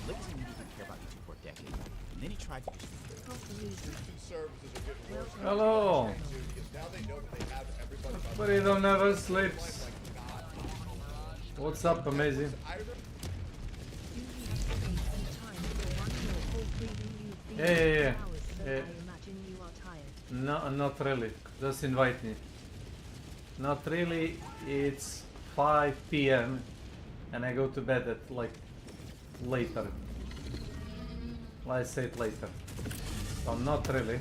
Legacy media didn't care about YouTube for a decade, and then he tried to distribute it. Services are getting worse. Hello. Now they know that they have everybody. But he don't never sleeps. What's up, amazing? Yeah. No, not really. Just invite me. Not really. It's 5 p.m. and I go to bed at like later. Let's say it later. So not really.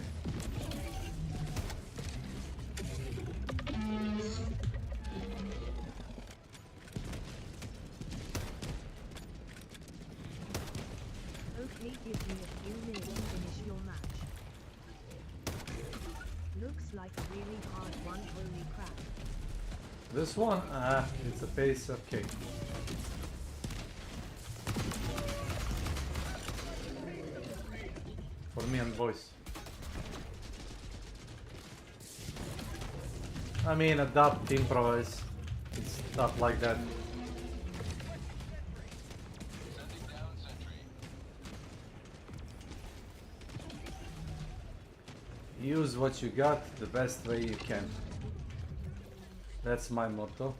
Okay, give me a few minutes to finish your match. Looks like a really hard one, holy crap. This one? It's a piece of cake. For me and voice. I mean, adapt, improvise, it's stuff like that. Use what you got the best way you can. That's my motto.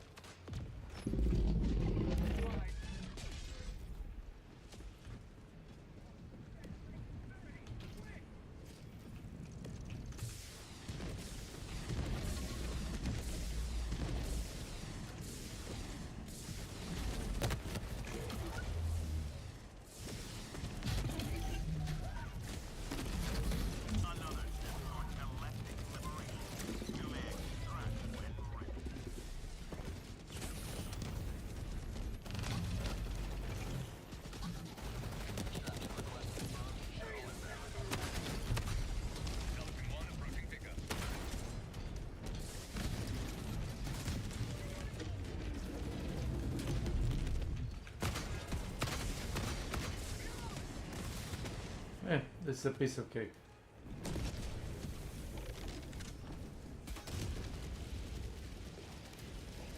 It's a piece of cake.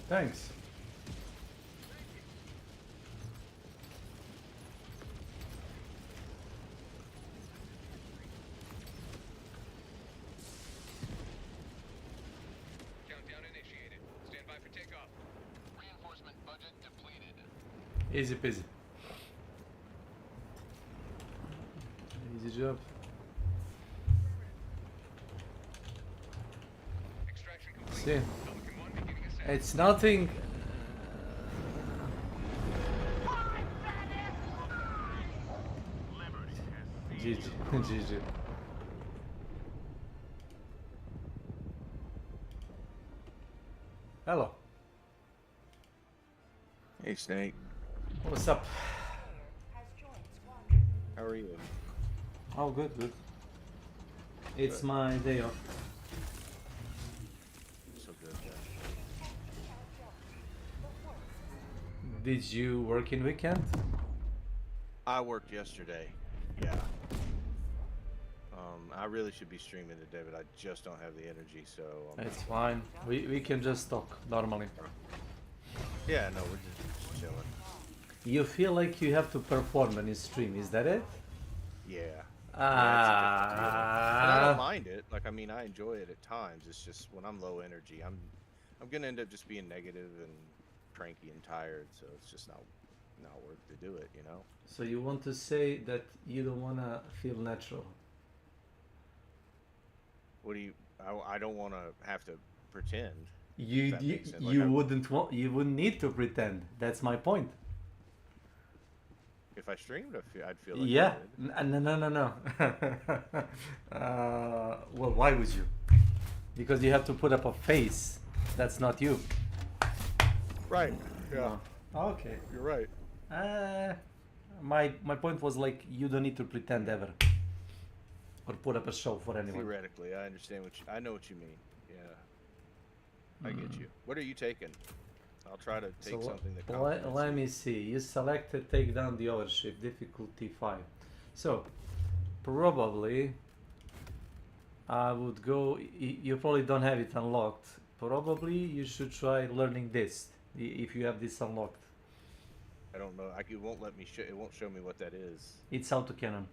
Thanks. Countdown initiated. Stand by for takeoff. Reinforcement budget depleted. Easy peasy. Easy job. See, it's nothing. GG, GG. Hello. Hey, Snake. What's up? How are you? Oh, good, good. It's my day off. So good, yeah. Did you work in weekend? I worked yesterday. Yeah. I really should be streaming today, but I just don't have the energy, so... It's fine. We can just talk normally. Yeah, no, we're just chilling. You feel like you have to perform when you stream, is that it? Yeah. And I don't Ah. mind it. Like, I mean, I enjoy it at times. It's just when I'm low energy, I'm gonna end up just being negative and cranky and tired. So it's just not worth to do it, you know. So you want to say that you don't wanna feel natural? What do you? I don't want to have to pretend. You wouldn't need to pretend. That's my point. If I streamed, I'd feel like Yeah. I would. No. Well, why would you? Because you have to put up a face. That's not you. Right. Yeah. Okay. You're right. My point was like you don't need to pretend ever, or put up a show for anyone. Theoretically, I understand I know what you mean. Yeah. I get you. What are you taking? I'll try to take something that complements let me see. You selected take down the overship, difficulty 5. So probably I would go. You probably don't have it unlocked. Probably you should try learning this if you have this unlocked. I don't know. It won't let me. It won't show me what that is. It's autocannon.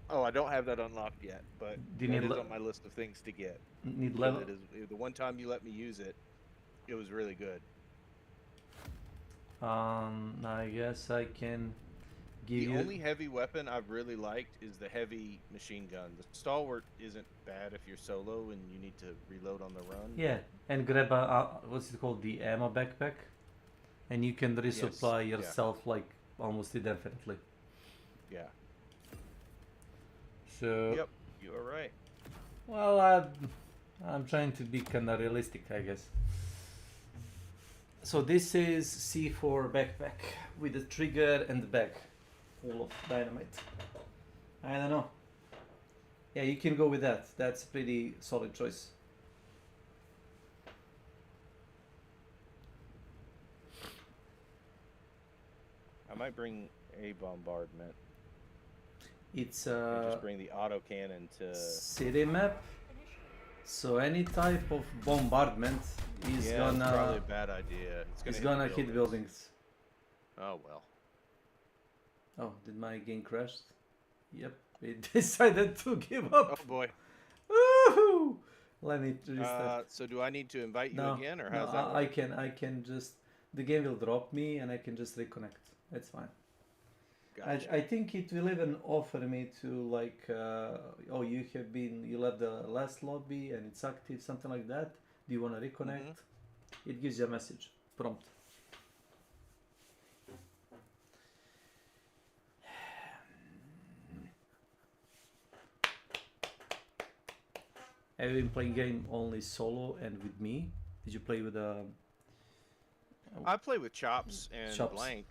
Oh, I don't have that unlocked yet, but Do you that need is on my list of things to get. Need Because level? the one time you let me use it, it was really good. I guess I can give The you. only heavy weapon I've really liked is the heavy machine gun. The stalwart isn't bad if you're solo and you need to reload on the run. Yeah, and grab what's it called, the ammo backpack, and you can resupply yourself like almost indefinitely. Yeah. So. Yep, you are right. Well, I'm trying to be kind of realistic, I guess. So this is C4 backpack with the trigger and the bag full of dynamite. I don't know. Yeah, you can go with that. That's a pretty solid choice. I might bring a bombardment. It's just bring the autocannon to city map. So any type of bombardment is gonna. It's probably a bad idea. It's gonna hit buildings. Oh well. Oh, did my game crash? Yep, it decided to give up. Oh boy. Woohoo! Let me restart. So do I need to invite you No, again, or no, how's that work? I can just. The game will drop me, and I can just reconnect. It's fine. Gotcha. I think it will even offer me to like, oh, you left the last lobby and it's active, something like that. Do you want to reconnect? It gives you a message, prompt. Have you been playing game only solo and with me? Did you play with I play with Chops and Chops. Blank.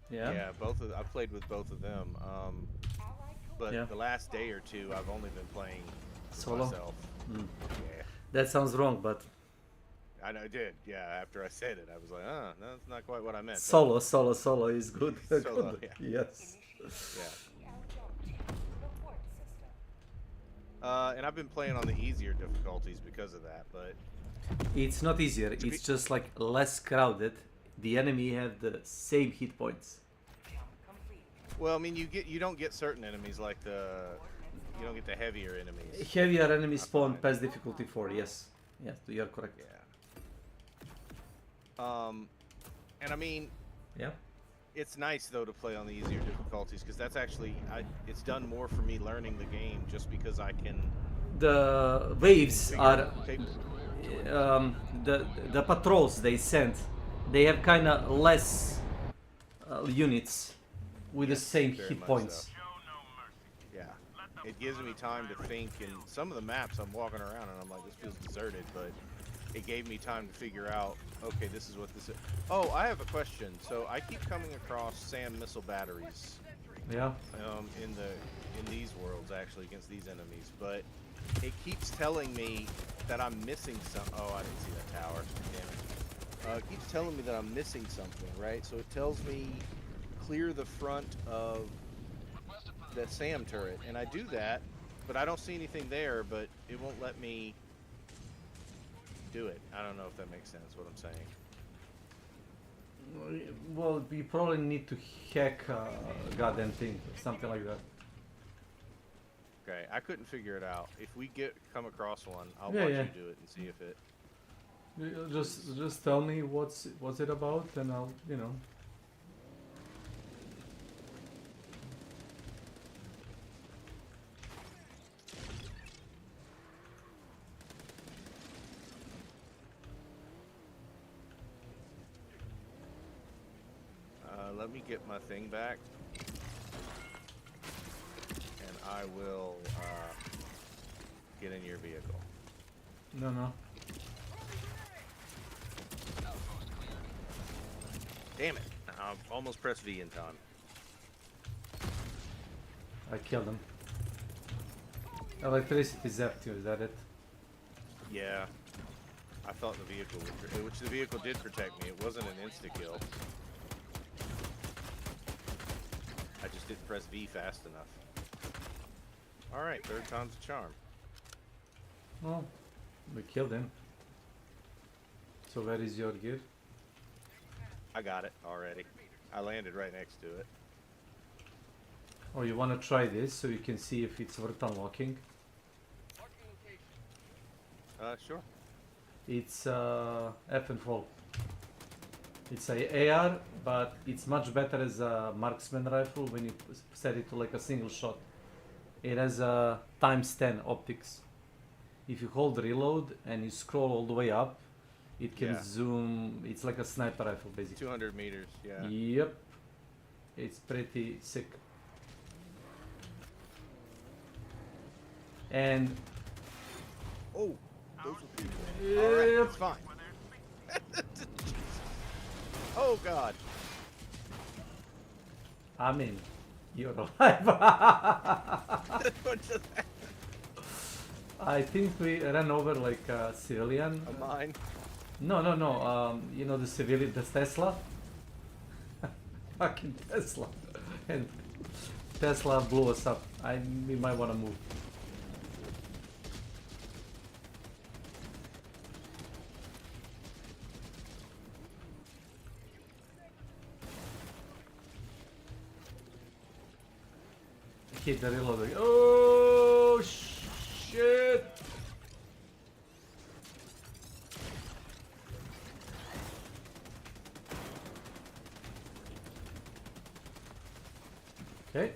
Yeah. Yeah, I played with both of them. But the last day or two, I've only been playing with Solo? myself. Mm. Yeah. That sounds wrong, but I know, I did. Yeah, after I said it, I was like, no, that's not quite what I meant. solo is good. Solo, Good. yeah. Yes. Yeah. And I've been playing on the easier difficulties because of that, but It's not easier. It's just like less crowded. The enemy have the same hit points. well, I mean, you don't get certain enemies like you don't get the heavier enemies. Heavier enemies spawn past difficulty 4. Yes, you are correct. Yeah. And I mean, yeah, it's nice though to play on the easier difficulties because that's actually it's done more for me learning the game just because I can. The waves are the patrols they send, they have kind of less units with the same very hit much points. so. Yeah, it gives me time to think, and some of the maps I'm walking around and I'm like, this feels deserted, but it gave me time to figure out, okay, this is what this is. Oh, I have a question. So I keep coming across SAM missile batteries. Yeah. In these worlds, actually, against these enemies, but it keeps telling me that I'm missing some. Oh, I didn't see that tower. Damn it. It keeps telling me that I'm missing something, right? So it tells me clear the front of the SAM turret, and I do that, but I don't see anything there, but it won't let me do it. I don't know if that makes sense, what I'm saying. Well, you probably need to hack a goddamn thing or something like that. Okay, I couldn't figure it out. If we come across one, I'll Yeah, watch yeah. you do it and see if it. Just tell me what's it about, and I'll, you know. Let me get my thing back, and I will get in your vehicle. No. Damn it! I almost pressed V in time. I killed him. Electricity zapped you, is that it? Yeah. I thought the vehicle would, which the vehicle did protect me. It wasn't an insta-kill. I just didn't press V fast enough. Alright, third time's a charm. Well, we killed him. So where is your gear? I got it already. I landed right next to it. Oh, you want to try this so you can see if it's worth unlocking? Sure. It's F and hold. It's a AR, but it's much better as a marksman rifle when you set it to like a single shot. It has a ×10 optics. If you hold reload and you scroll all the way up, it can zoom. It's like a sniper rifle basically. 200 meters, yeah. Yep. It's pretty sick. And oh, those are people. Yep. Alright, it's fine. Oh god. I mean, you're alive. I think we ran over like a civilian. A mine? No. You know the civilian, the Tesla? Fucking Tesla. And Tesla blew us up. We might want to move. Hit the reload. Oh shit! Okay.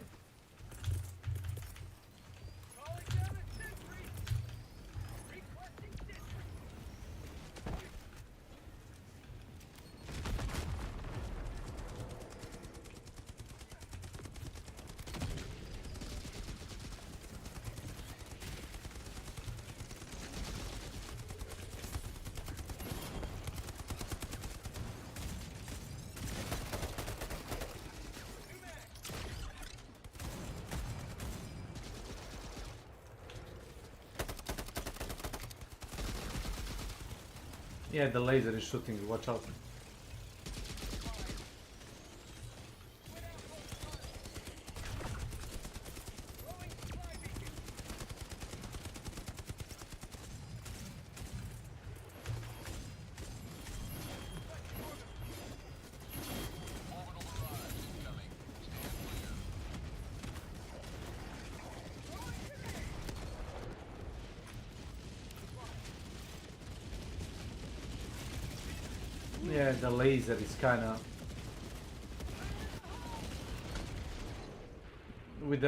Yeah, the laser is shooting, watch out. Yeah, the laser is kinda with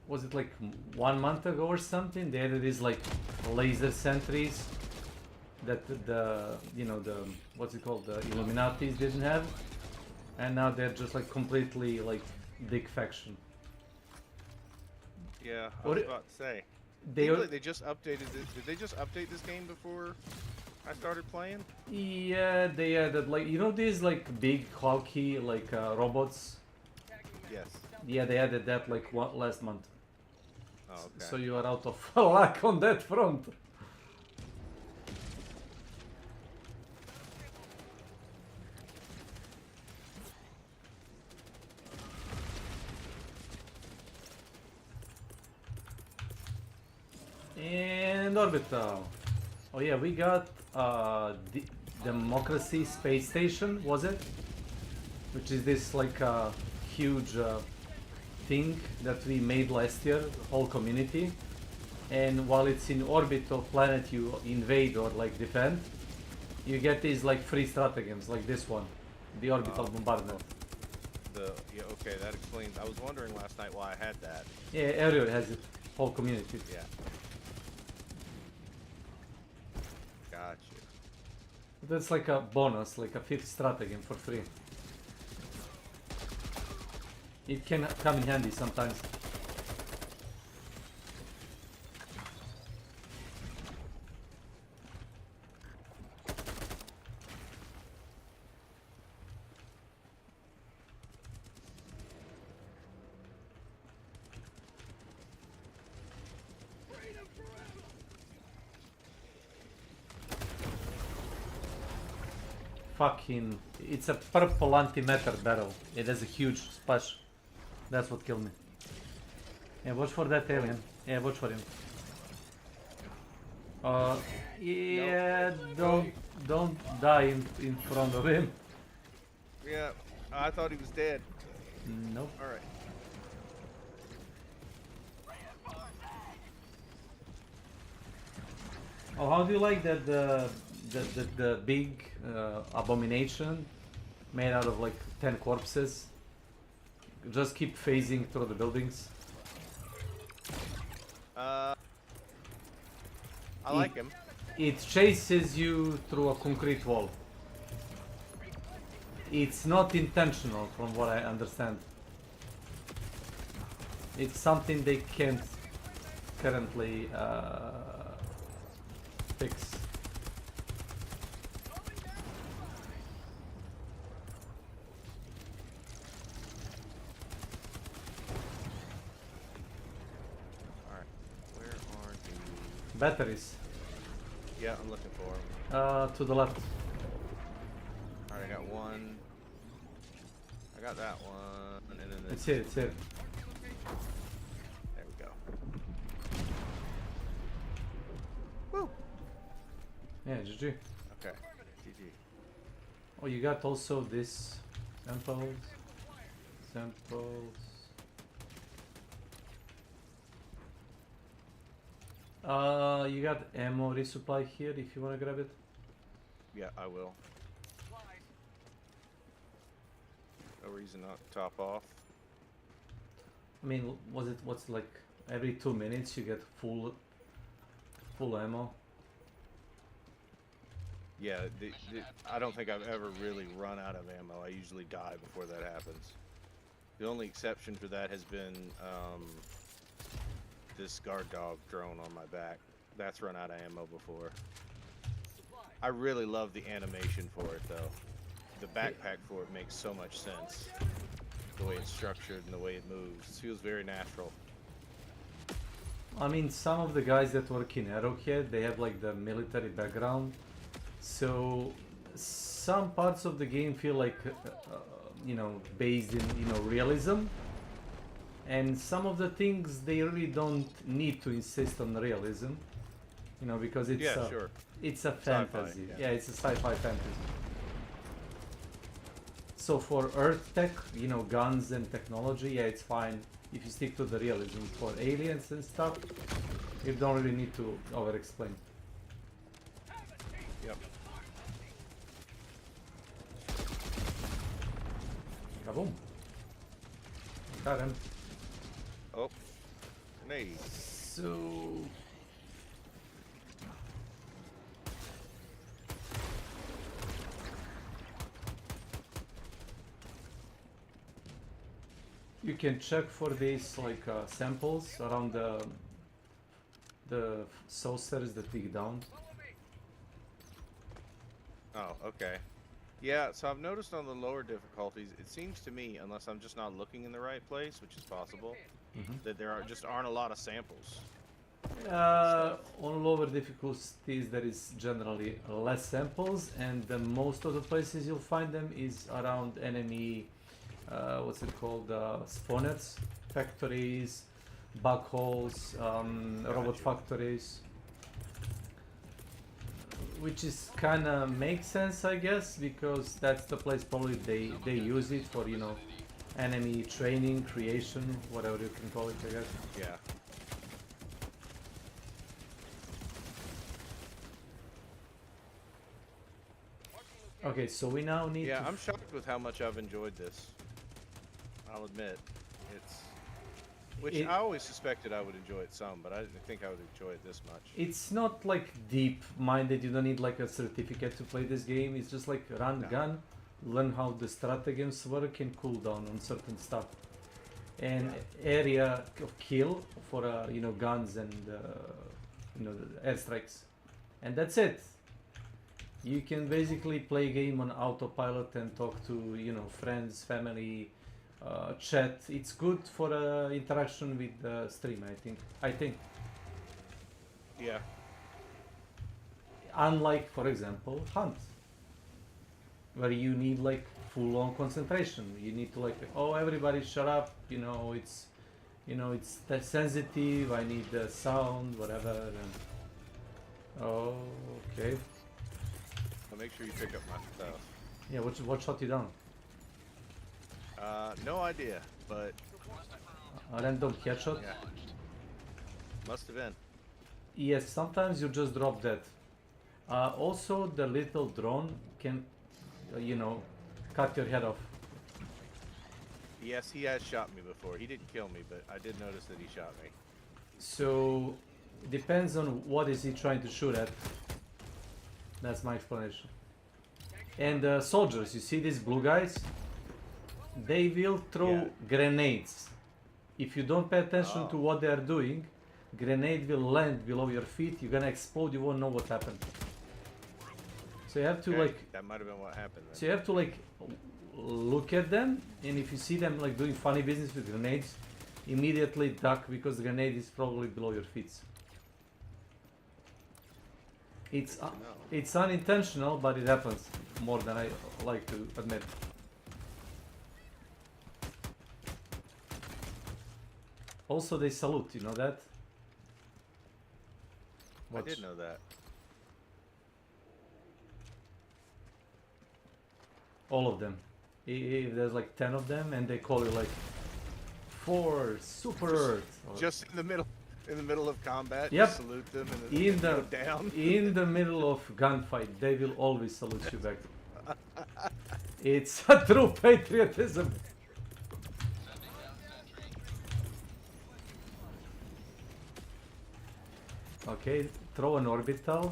was it like 1 month ago or something? They added these like laser sentries that the what's it called, the Illuminatis didn't have, and now they're just like completely like big faction. Yeah, I was about to say. They just updated this. Did they just update this game before I started playing? Yeah, they added like these like big hulky like robots. Yes. Yeah, they added that like last month. Oh, okay. So you are out of luck on that front. And orbital. Oh yeah, we got the Democracy Space Station, was it? Which is this like huge thing that we made last year, the whole community. And while it's in orbit of planet you invade or like defend, you get these like free stratagems like this one, the orbital bombardment. Yeah, okay, that explains. I was wondering last night why I had that. Yeah, everyone has it, whole community. Yeah. Got you. That's like a bonus, like a 5th stratagem for free. It can come in handy sometimes. Fucking, it's a purple antimatter barrel. It has a huge splash. That's what killed me. Yeah, watch for that alien. Yeah, watch for him. Yeah, don't die in front of him. Yeah, I thought he was dead. Nope. All right. Oh, how do you like that the big abomination made out of like 10 corpses just keep phasing through the buildings? I like him. It chases you through a concrete wall. It's not intentional from what I understand. It's something they can't currently fix. Batteries. Yeah, I'm looking for them. To the left. Alright, I got one. I got that one. And then It's here, it's here. There we go. Woo! Yeah, GG. Okay, GG. Oh, you got also this samples. You got ammo resupply here if you want to grab it. Yeah, I will. No reason not to top off. I mean, what's like every 2 minutes you get full ammo? Yeah, I don't think I've ever really run out of ammo. I usually die before that happens. The only exception for that has been this guard dog drone on my back. That's run out of ammo before. I really love the animation for it though. The backpack for it makes so much sense. The way it's structured and the way it moves. It feels very natural. I mean, some of the guys that work in Arrowhead, they have like the military background. So some parts of the game feel like, based in, realism. And some of the things they really don't need to insist on realism. Because it's it's a fantasy. Sci-fi, yeah, it's a sci-fi fantasy. So for Earth tech, guns and technology, yeah, it's fine if you stick to the realism. For aliens and stuff, you don't really need to over-explain. Yep. Kaboom. Got him. Oh. Grenade. So... you can check for these like samples around the saucers that dig down. Oh, okay. Yeah, so I've noticed on the lower difficulties, it seems to me, unless I'm just not looking in the right place, which is possible, that there aren't a lot of samples. On lower difficulties there is generally less samples, and most of the places you'll find them is around enemy, what's it called, spawners, factories, bug holes, robot factories. Which is kinda makes sense, I guess, because that's the place probably they use it for, you know, enemy training, creation, whatever you can call it, I guess. Yeah. Okay, so we now need Yeah, to... I'm shocked with how much I've enjoyed this. I'll admit. Which I always suspected I would enjoy it some, but I didn't think I would enjoy it this much. It's not like deep-minded, you don't need like a certificate to play this game, it's just like run gun, learn how the stratagems work and cool down on certain stuff. And area of kill for, you know, guns and, you know, airstrikes. And that's it. You can basically play a game on autopilot and talk to, you know, friends, family, chat. It's good for interaction with the stream, I think. Yeah. Unlike, for example, Hunt, where you need like full-on concentration. You need to like, oh, everybody shut up. You know, it's sensitive. I need the sound, whatever. And, oh, okay. I'll make sure you pick up my stuff. Yeah, what shot you down? No idea, but... A random headshot? Yeah. Must have been. Yes, sometimes you just drop dead. Also, the little drone can, you know, cut your head off. Yes, he has shot me before. He didn't kill me, but I did notice that he shot me. So, depends on what is he trying to shoot at. That's my explanation. And soldiers, you see these blue guys? They will throw grenades. If you don't pay attention to what they are doing, grenade will land below your feet, you're gonna explode, you won't know what happened. So you have to like... That might have been what happened then. So you have to like look at them, and if you see them like doing funny business with grenades, immediately duck, because the grenade is probably below your feet. It's unintentional, but it happens more than I like to admit. Also, they salute, you know that? I did know that. All of them. If there's like 10 of them, and they call you like Force, Super Earth. Just in the middle of combat, Yep. just salute them and then go down. In the middle of gunfight, they will always salute you back. It's a true patriotism. Okay, throw an orbital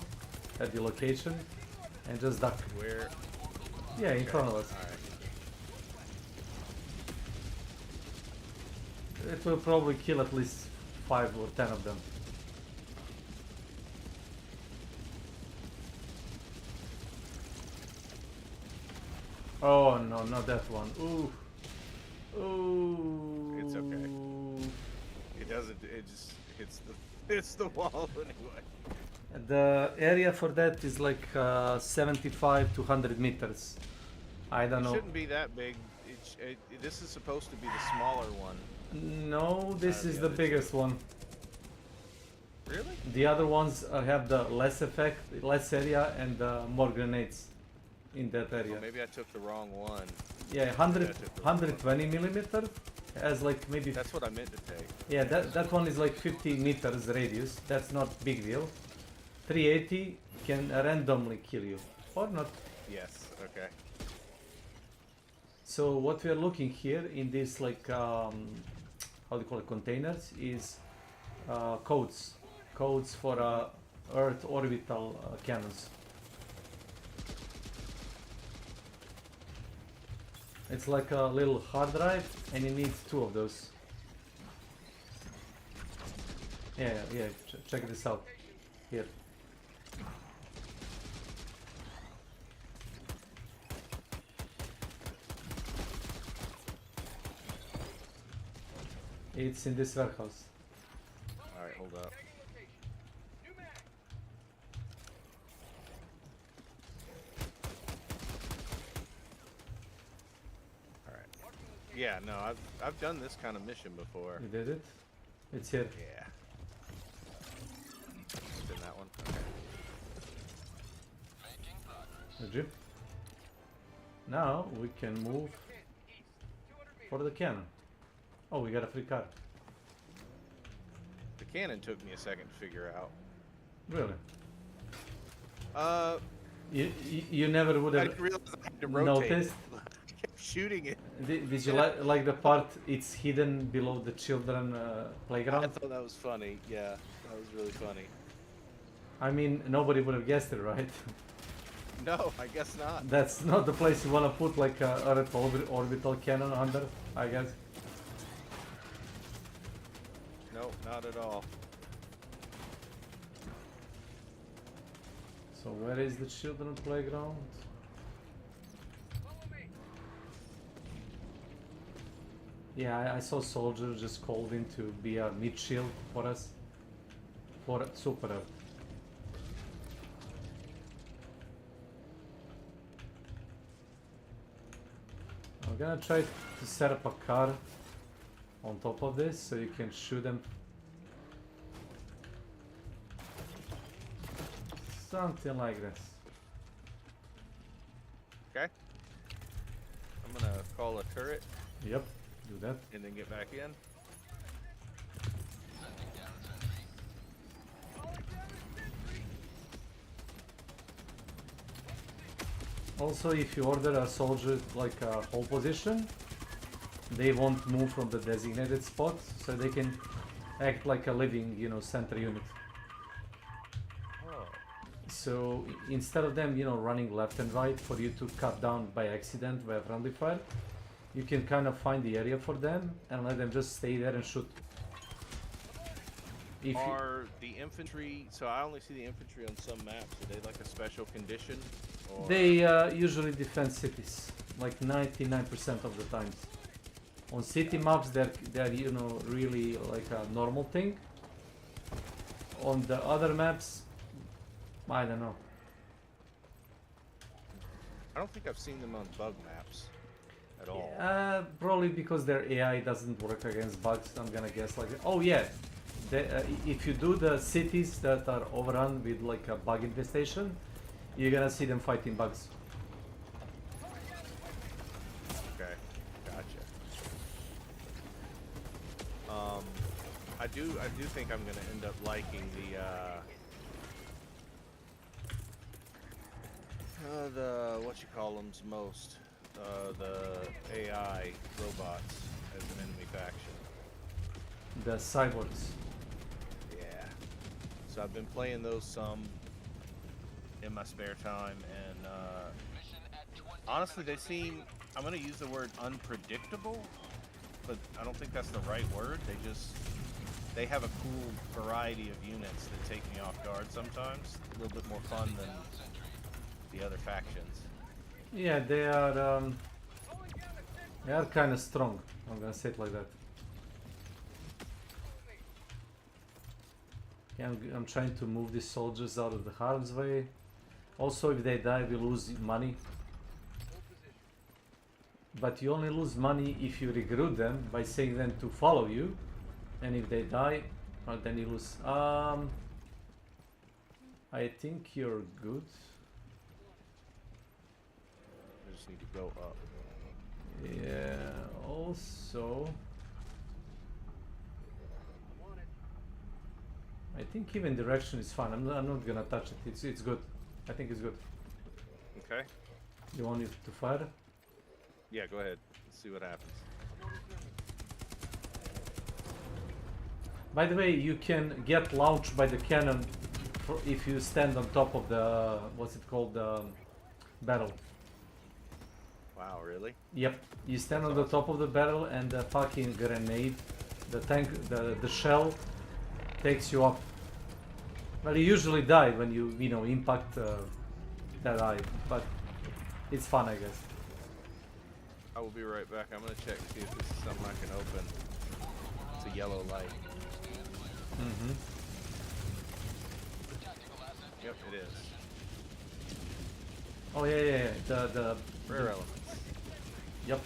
at the location and just duck. Where? Yeah, in front of us. It will probably kill at least 5 or 10 of them. Oh no, not that one. Ooh. Ooh. It's okay. It doesn't. It just hits the wall anyway. The area for that is like 75 to 100 meters. I don't know. It shouldn't be that big. This is supposed to be the smaller one. No, this is the biggest one. Really? The other ones have the less effect, less area, and more grenades in that area. Oh, maybe I took the wrong one. Yeah, 120 millimeter has like maybe... That's what I meant to take. Yeah, that one is like 50 meters radius. That's not big deal. 380 can randomly kill you, or not. Yes, okay. So what we are looking here in this like, how do you call it, containers, is codes. Codes for Earth orbital cannons. It's like a little hard drive, and you need 2 of those. Yeah, check this out. Here. It's in this warehouse. Alright, hold up. Alright. Yeah, no, I've done this kind of mission before. You did it? It's here. Yeah. Spin that one. Okay. Did you? Now we can move for the cannon. Oh, we got a free car. The cannon took me a second to figure out. Really? You never would have noticed. I kept shooting it. Did you like the part it's hidden below the children playground? I thought that was funny. Yeah, that was really funny. I mean, nobody would have guessed it, right? No, I guess not. That's not the place you want to put like a Earth orbital cannon under, I guess. No, not at all. So where is the children playground? Yeah, I saw soldiers just called in to be a mid shield for us. For Super Earth. I'm gonna try to set up a car on top of this so you can shoot them. Something like this. Okay. I'm gonna call a turret. Yep, do that. And then get back in. Also, if you order a soldier like a whole position, they won't move from the designated spot, so they can act like a living, you know, center unit. Oh. So instead of them, you know, running left and right for you to cut down by accident by friendly fire, you can kind of find the area for them and let them just stay there and shoot. Are the infantry, so I only see the infantry on some maps, are they like a special condition? Or? They usually defend cities, like 99% of the times. On city maps, they're you know, really like a normal thing. On the other maps, I don't know. I don't think I've seen them on bug maps at all. Probably because their AI doesn't work against bugs, I'm gonna guess like that. Oh yeah, if you do the cities that are overrun with like a bug infestation, you're gonna see them fighting bugs. Okay, gotcha. I do think I'm gonna end up liking the what you call them's most, the AI robots as an enemy faction. The cyborgs. Yeah. So I've been playing those some in my spare time, and honestly, they seem, I'm gonna use the word unpredictable, but I don't think that's the right word. They have a cool variety of units that take me off guard sometimes. A little bit more fun than the other factions. Yeah, they are kind of strong. I'm gonna say it like that. Yeah, I'm trying to move these soldiers out of the harm's way. Also, if they die, we lose money. But you only lose money if you recruit them by saying them to follow you. And if they die, well, then you lose. I think you're good. I just need to go up. Yeah, also... I think even direction is fine. I'm not gonna touch it. It's good. I think it's good. Okay. You want it to fire? Yeah, go ahead. Let's see what happens. By the way, you can get launched by the cannon if you stand on top of the, what's it called, the barrel. Wow, really? Yep. You stand on the top of the barrel and the fucking grenade, the tank, the shell takes you up. Well, you usually die when you know, impact that eye, but it's fun, I guess. I will be right back. I'm gonna check to see if this is something I can open. It's a yellow light. Mm-hmm. Yep, it is. Oh yeah. The rare elements. Yep.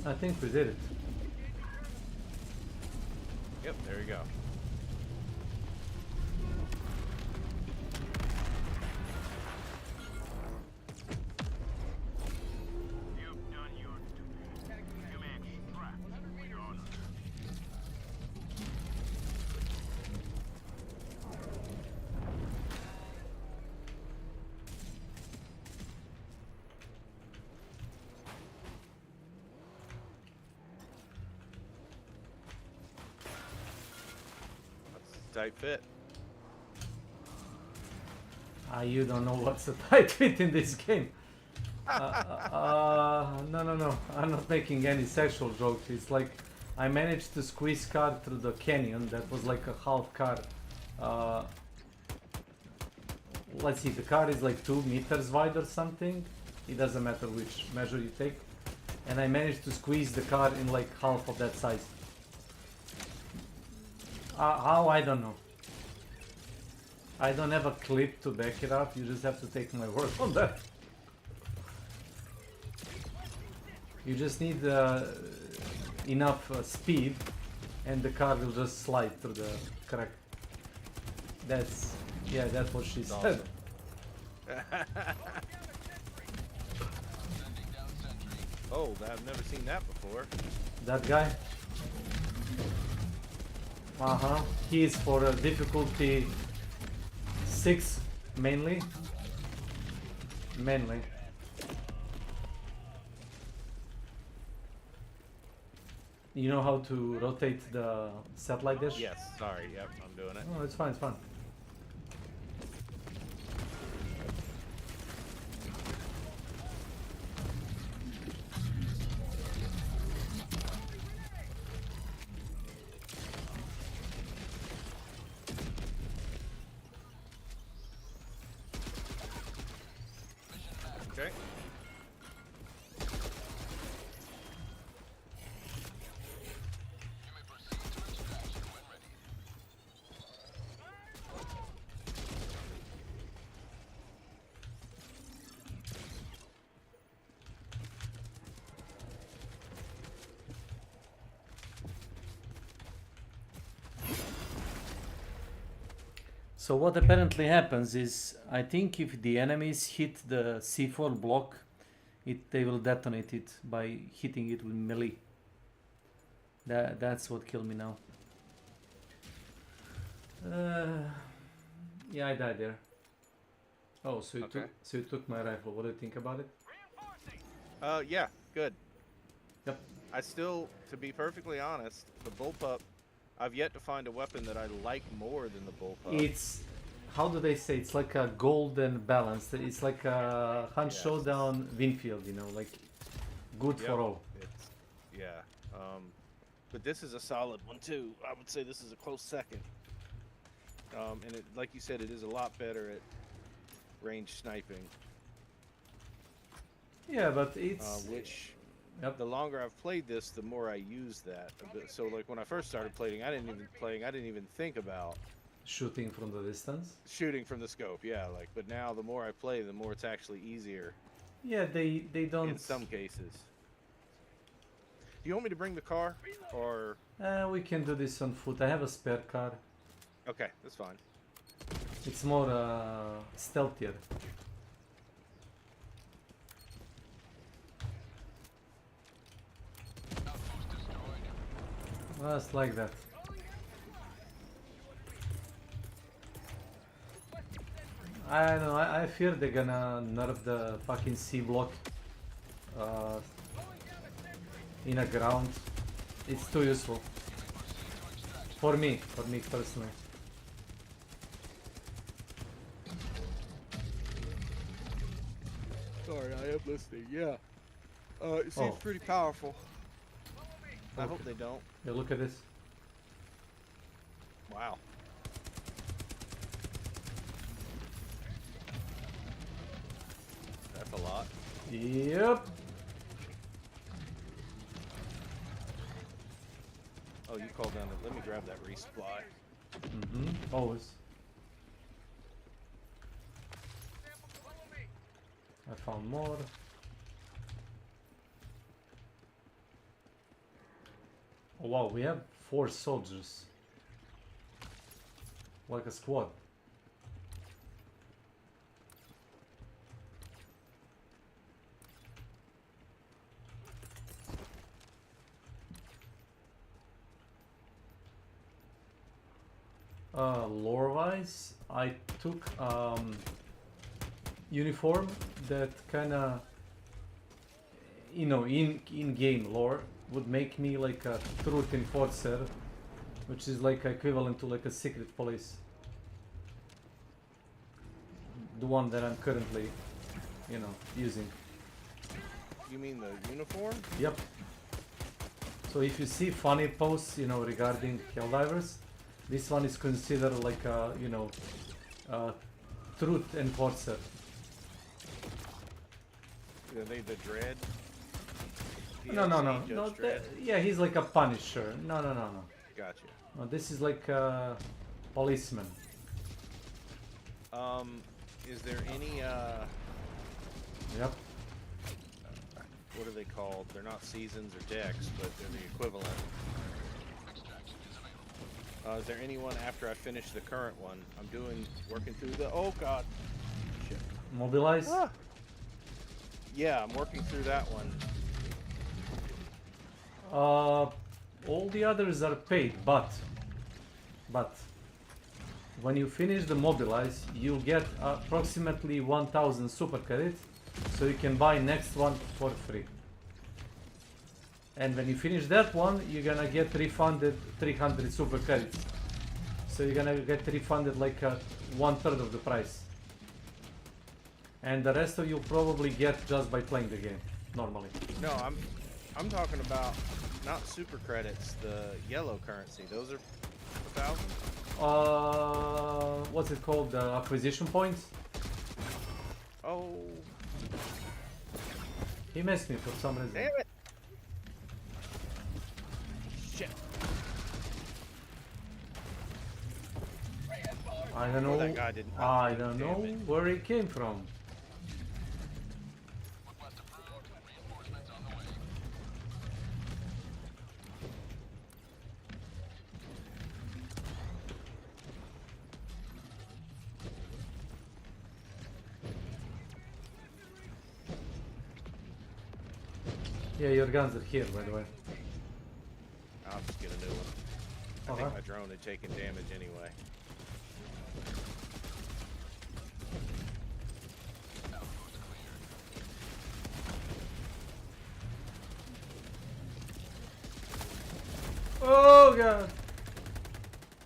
I think we did it. Yep, there you go. Tight fit. You don't know what's a tight fit in this game. No. I'm not making any sexual jokes. It's like I managed to squeeze car through the canyon. That was like a half car. Let's see, the car is like 2 meters wide or something. It doesn't matter which measure you take. And I managed to squeeze the car in like half of that size. How? I don't know. I don't have a clip to back it up. You just have to take my word on that. You just need enough speed and the car will just slide through the crack. That's what she said. Oh, I've never seen that before. That guy? He is for difficulty 6 mainly. You know how to rotate the satellite dish? Yes, sorry, yep, I'm doing it. Oh, it's fine, it's fine. Okay. So what apparently happens is, I think if the enemies hit the C4 block, they will detonate it by hitting it with melee. That's what killed me now. Yeah, I died there. Oh, so you took my rifle. What do you think about it? Yeah, good. Yep. I still, to be perfectly honest, the bullpup, I've yet to find a weapon that I like more than the bullpup. It's, how do they say? It's like a golden balance. It's like a Hunt Showdown Winfield, you know, like good for all. But this is a solid one too. I would say this is a close second. And it, like you said, it is a lot better at range sniping. Yeah, but it's the longer I've played this, the more I use that. So like when I first started playing, I didn't even think about shooting from the distance. Shooting from the scope, yeah. Like, but now the more I play, the more it's actually easier. Yeah, they don't. In some cases. Do you want me to bring the car, or? We can do this on foot. I have a spare car. Okay, that's fine. It's more stealthier. Just like that. I don't know, I fear they're gonna nerf the fucking C block in a ground. It's too useful. For me personally. Sorry, I am listening. Yeah. It seems pretty powerful. I hope they don't. Yeah, look at this. Wow. That's a lot. Yep. Oh, you called down it. Let me grab that resupply. Always. I found more. Oh wow, we have 4 soldiers. Like a squad. Lore-wise, I took uniform that kinda, you know, in-game lore would make me like a truth enforcer, which is like equivalent to like a secret police. The one that I'm currently, you know, using. You mean the uniform? Yep. So if you see funny posts, you know, regarding Helldivers, this one is considered like a, you know, truth enforcer. Are they the Dread? No, Dread? yeah, he's like a Punisher. No. Gotcha. No, this is like a policeman. Is there any, Yep. what are they called? They're not seasons or decks, but they're the equivalent. Is there anyone after I finish the current one? I'm working through the, oh god. Shit. Mobilize? Ah. Yeah, I'm working through that one. All the others are paid, but when you finish the mobilize, you get approximately 1000 super credits, so you can buy next one for free. And when you finish that one, you're gonna get refunded 300 super credits. So you're gonna get refunded like 1/3 of the price. And the rest of you'll probably get just by playing the game, normally. No, I'm talking about not super credits, the yellow currency. Those are 1,000? What's it called? Acquisition points? Oh. He missed me for some reason. Damn it! Shit. I don't know. That guy didn't. I don't know where he came from. Yeah, your guns are here, by the way. I'll just get a new one. I think my drone had taken damage anyway. Oh god!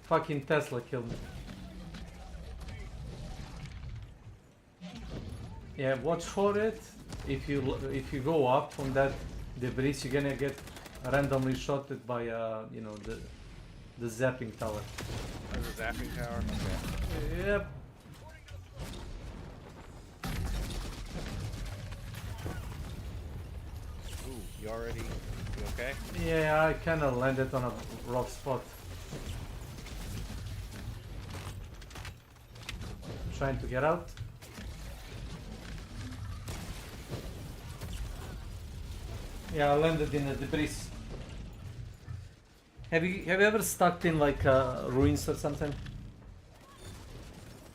Fucking Tesla killed me. Yeah, watch for it. If you go up on that debris, you're gonna get randomly shotted by you know, the zapping tower. There's a zapping tower? Okay. Yep. Ooh, you okay? Yeah, I kinda landed on a rough spot. Trying to get out. Yeah, I landed in the debris. Have you ever stuck in like ruins or something?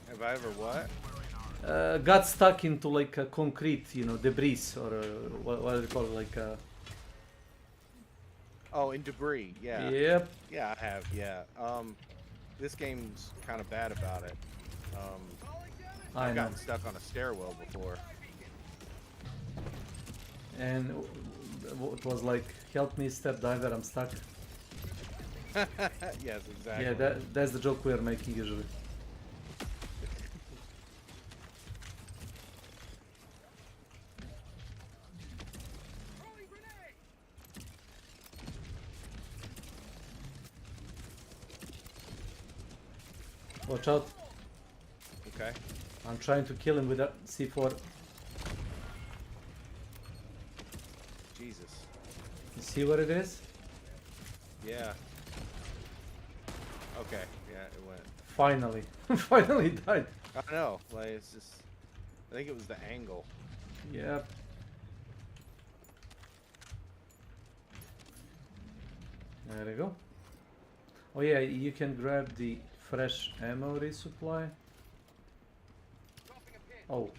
Have I ever what? Got stuck into like a concrete, you know, debris or what do you call it, like Oh, in debris, yeah. Yep. Yeah, I have, yeah. This game's kind of bad about it. I've gotten stuck on a stairwell before. And it was like, help me, step diver, I'm stuck. Yes, exactly. Yeah, that's the joke we're making usually. Watch out. Okay. I'm trying to kill him with a C4. Jesus. You see what it is? Yeah. Okay, yeah, it went. Finally. Finally died. I know, like, it's just... I think it was the angle. Yep. There we go. Oh yeah, you can grab the fresh ammo resupply. Oh.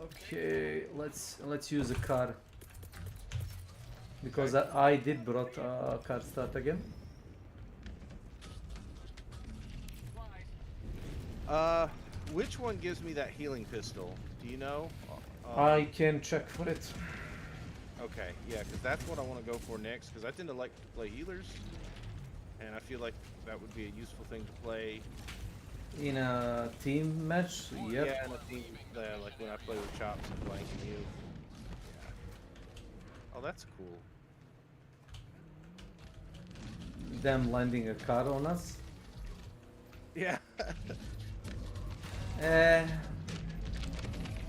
Okay, let's use a car. Because I did brought a car start again. Which one gives me that healing pistol? Do you know? I can check for it. Okay, yeah, because that's what I want to go for next, because I tend to like to play healers, and I feel like that would be a useful thing to play. In a team match? Yep. Yeah, in a team, like when I play with Chops and Blank and you. Yeah. Oh, that's cool. Them landing a car on us? Yeah.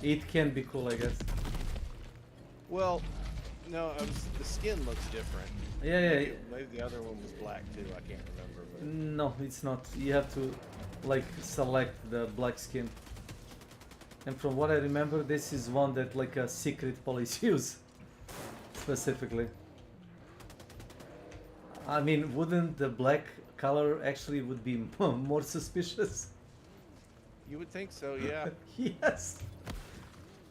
It can be cool, I guess. Well, no, the skin looks different. Yeah. Maybe the other one was black too, I can't remember. But... No, it's not. You have to, like, select the black skin. And from what I remember, this is one that, like, a secret police use. Specifically. I mean, wouldn't the black color actually would be more suspicious? You would think so, yeah. Yes.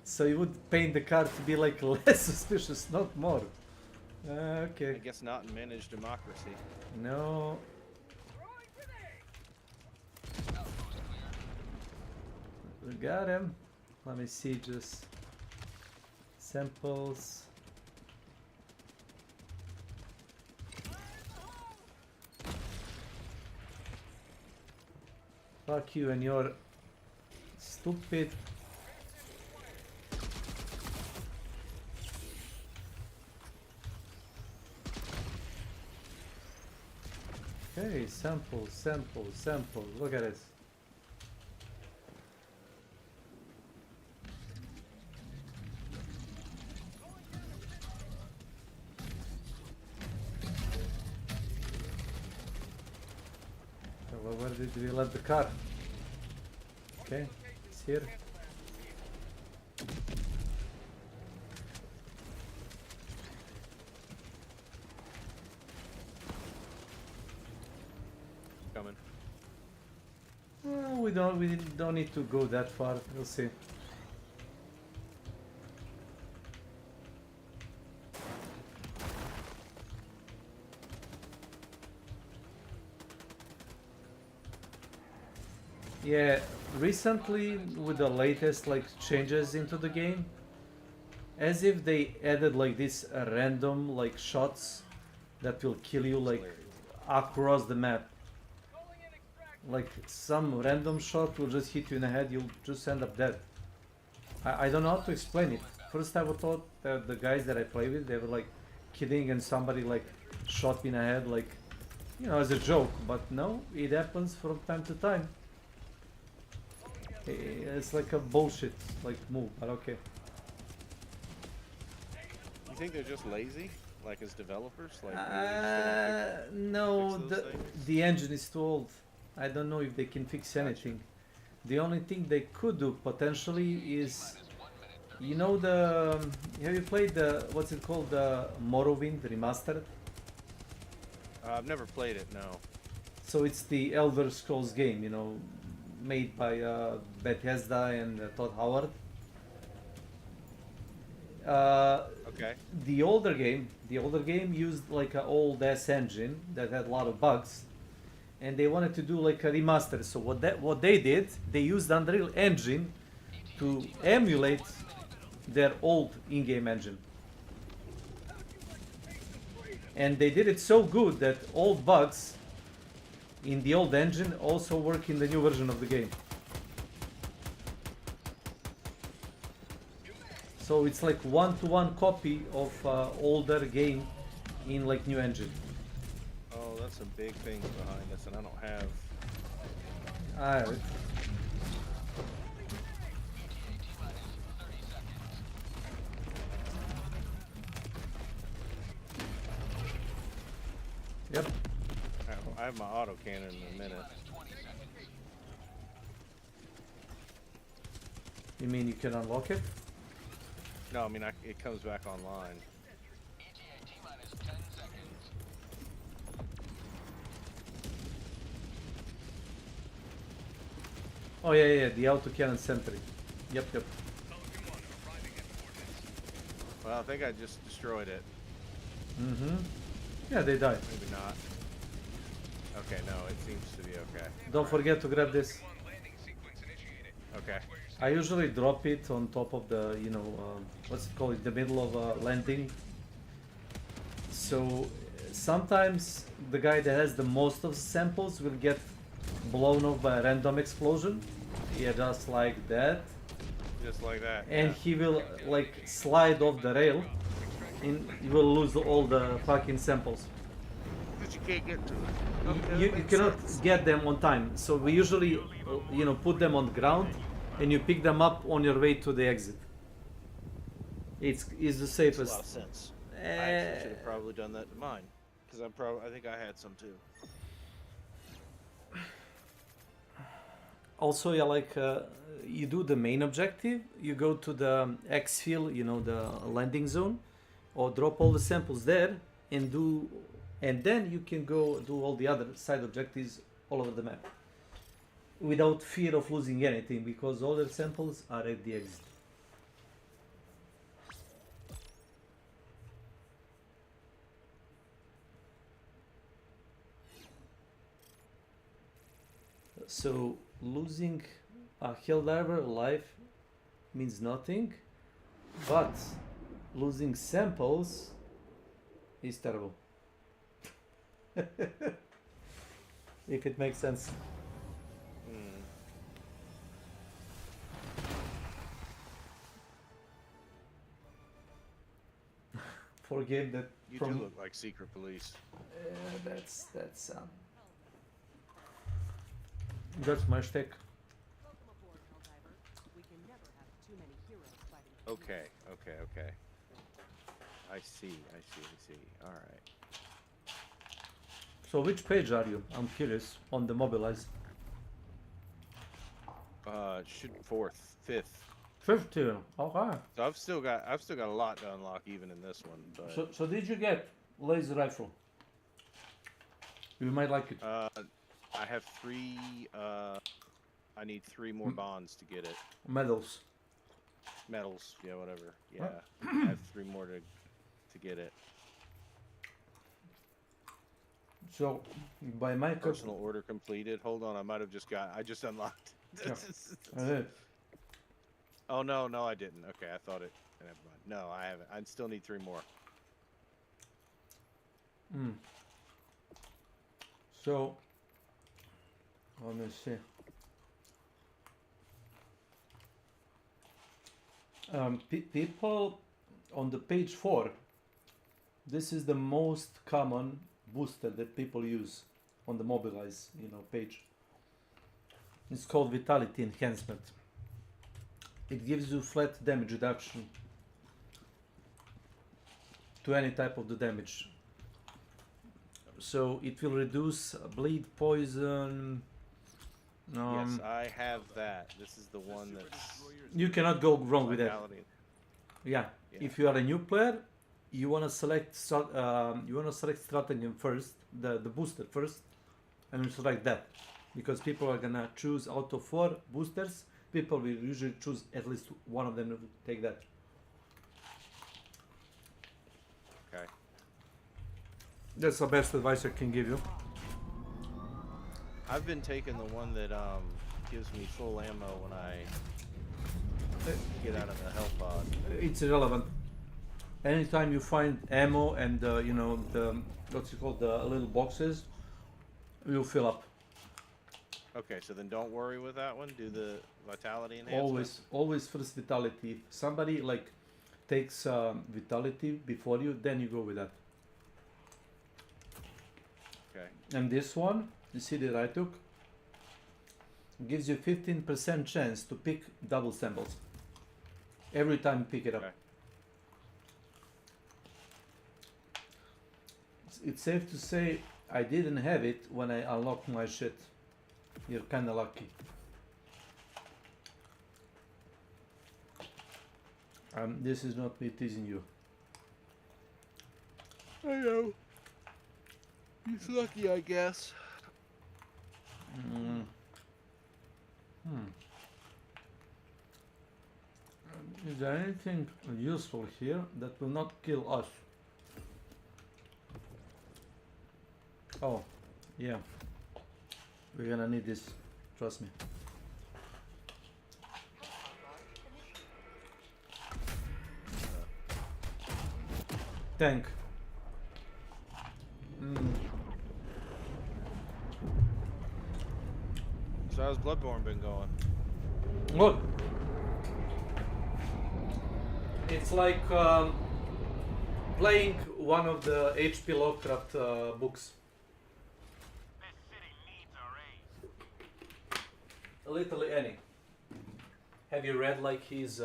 So you would paint the car to be like less suspicious, not more. Okay. I guess not in managed democracy. No. We got him. Let me see, just samples. Fuck you and your stupid. Okay, samples, samples, samples. Look at this. Where did we let the car? Okay, it's here. Coming. We don't need to go that far. We'll see. Yeah, recently with the latest like changes into the game, as if they added like this random like shots that will kill you like across the map. Like some random shot will just hit you in the head, you'll just end up dead. I don't know how to explain it. First I thought that the guys that I play with, they were like kidding and somebody like shot me in the head like, you know, as a joke, but no, it happens from time to time. It's like a bullshit like move, but okay. You think they're just lazy, like as developers? Like no, the engine is too old. I don't know if they can fix anything. The only thing they could do potentially is, you know, have you played the, what's it called, the Morrowind Remastered? I've never played it, no. So it's the Elder Scrolls game, you know, made by Bethesda and Todd Howard. Okay. The older game used like an old ass engine that had a lot of bugs, and they wanted to do like a remaster. So what they did, they used Unreal Engine to emulate their old in-game engine. And they did it so good that old bugs in the old engine also work in the new version of the game. So it's like one-to-one copy of older game in like new engine. Oh, that's some big things behind us, and I don't have. Alright. Yep. I have my autocannon in a minute. You mean you can unlock it? No, I mean it comes back online. Oh yeah, the autocannon sentry. Yep. Well, I think I just destroyed it. Mm-hmm. Yeah, they died. Maybe not. Okay, no, it seems to be okay. Don't forget to grab this. Okay. I usually drop it on top of the, you know, what's it called, the middle of a landing. So sometimes the guy that has the most of the samples will get blown off by a random explosion. Yeah, just like that. Just like that. And he will like slide off the rail, and you will lose all the fucking samples. But you can't get to it. You cannot get them on time. So we usually, you know, put them on the ground, and you pick them up on your way to the exit. It's the safest. Makes a lot of sense. I actually should have probably done that to mine, because I think I had some too. Also, yeah, like you do the main objective, you go to the exfil, you know, the landing zone, or drop all the samples there, and then you can go do all the other side objectives all over the map, without fear of losing anything, because all the samples are at the exit. So losing a hell diver alive means nothing, but losing samples is terrible. If it makes sense. For a game that you do look like secret police. That's my shtick. Okay. I see. All right. So which page are you? I'm curious. On the Mobilize. Should fifth. 50. Okay. So I've still got a lot to unlock even in this one. But... So did you get laser rifle? You might like it. I have 3. I need 3 more bonds to get it. Medals. Yeah, whatever. Yeah, I have 3 more to get it. So, by my personal order completed. Hold on, I just unlocked. Yeah, I did. Oh no, I didn't. Okay, I thought it. Never mind. No, I haven't. I still need 3 more. So, let me see. People on the page 4, this is the most common booster that people use on the Mobilize, page. It's called Vitality Enhancement. It gives you flat damage reduction to any type of the damage. So it will reduce bleed, poison. Yes, I have that. This is the one that's... You cannot go wrong with that. Yeah. If you are a new player, you wanna select stratagem first, the booster first, and you select that, because people are gonna choose out of 4 boosters. People will usually choose at least one of them to take that. Okay. That's the best advice I can give you. I've been taking the one that gives me full ammo when I get out of the hell pod. It's irrelevant. Anytime you find ammo and you know the what's it called, the little boxes, you'll fill up. Okay, so then don't worry with that one. Do the vitality enhancement. Always first vitality. If somebody like takes vitality before you, then you go with that. Okay. And this one, you see that I took, gives you 15% chance to pick double samples every time you pick it up. Okay. It's safe to say I didn't have it when I unlocked my shit. You're kinda lucky. This is not me teasing you. I know. He's lucky, I guess. Is there anything useful here that will not kill us? Oh, yeah. We're gonna need this, trust me. Tank. So how's Bloodborne been going? Look, it's like playing one of the H.P. Lovecraft books. Literally any. Have you read like his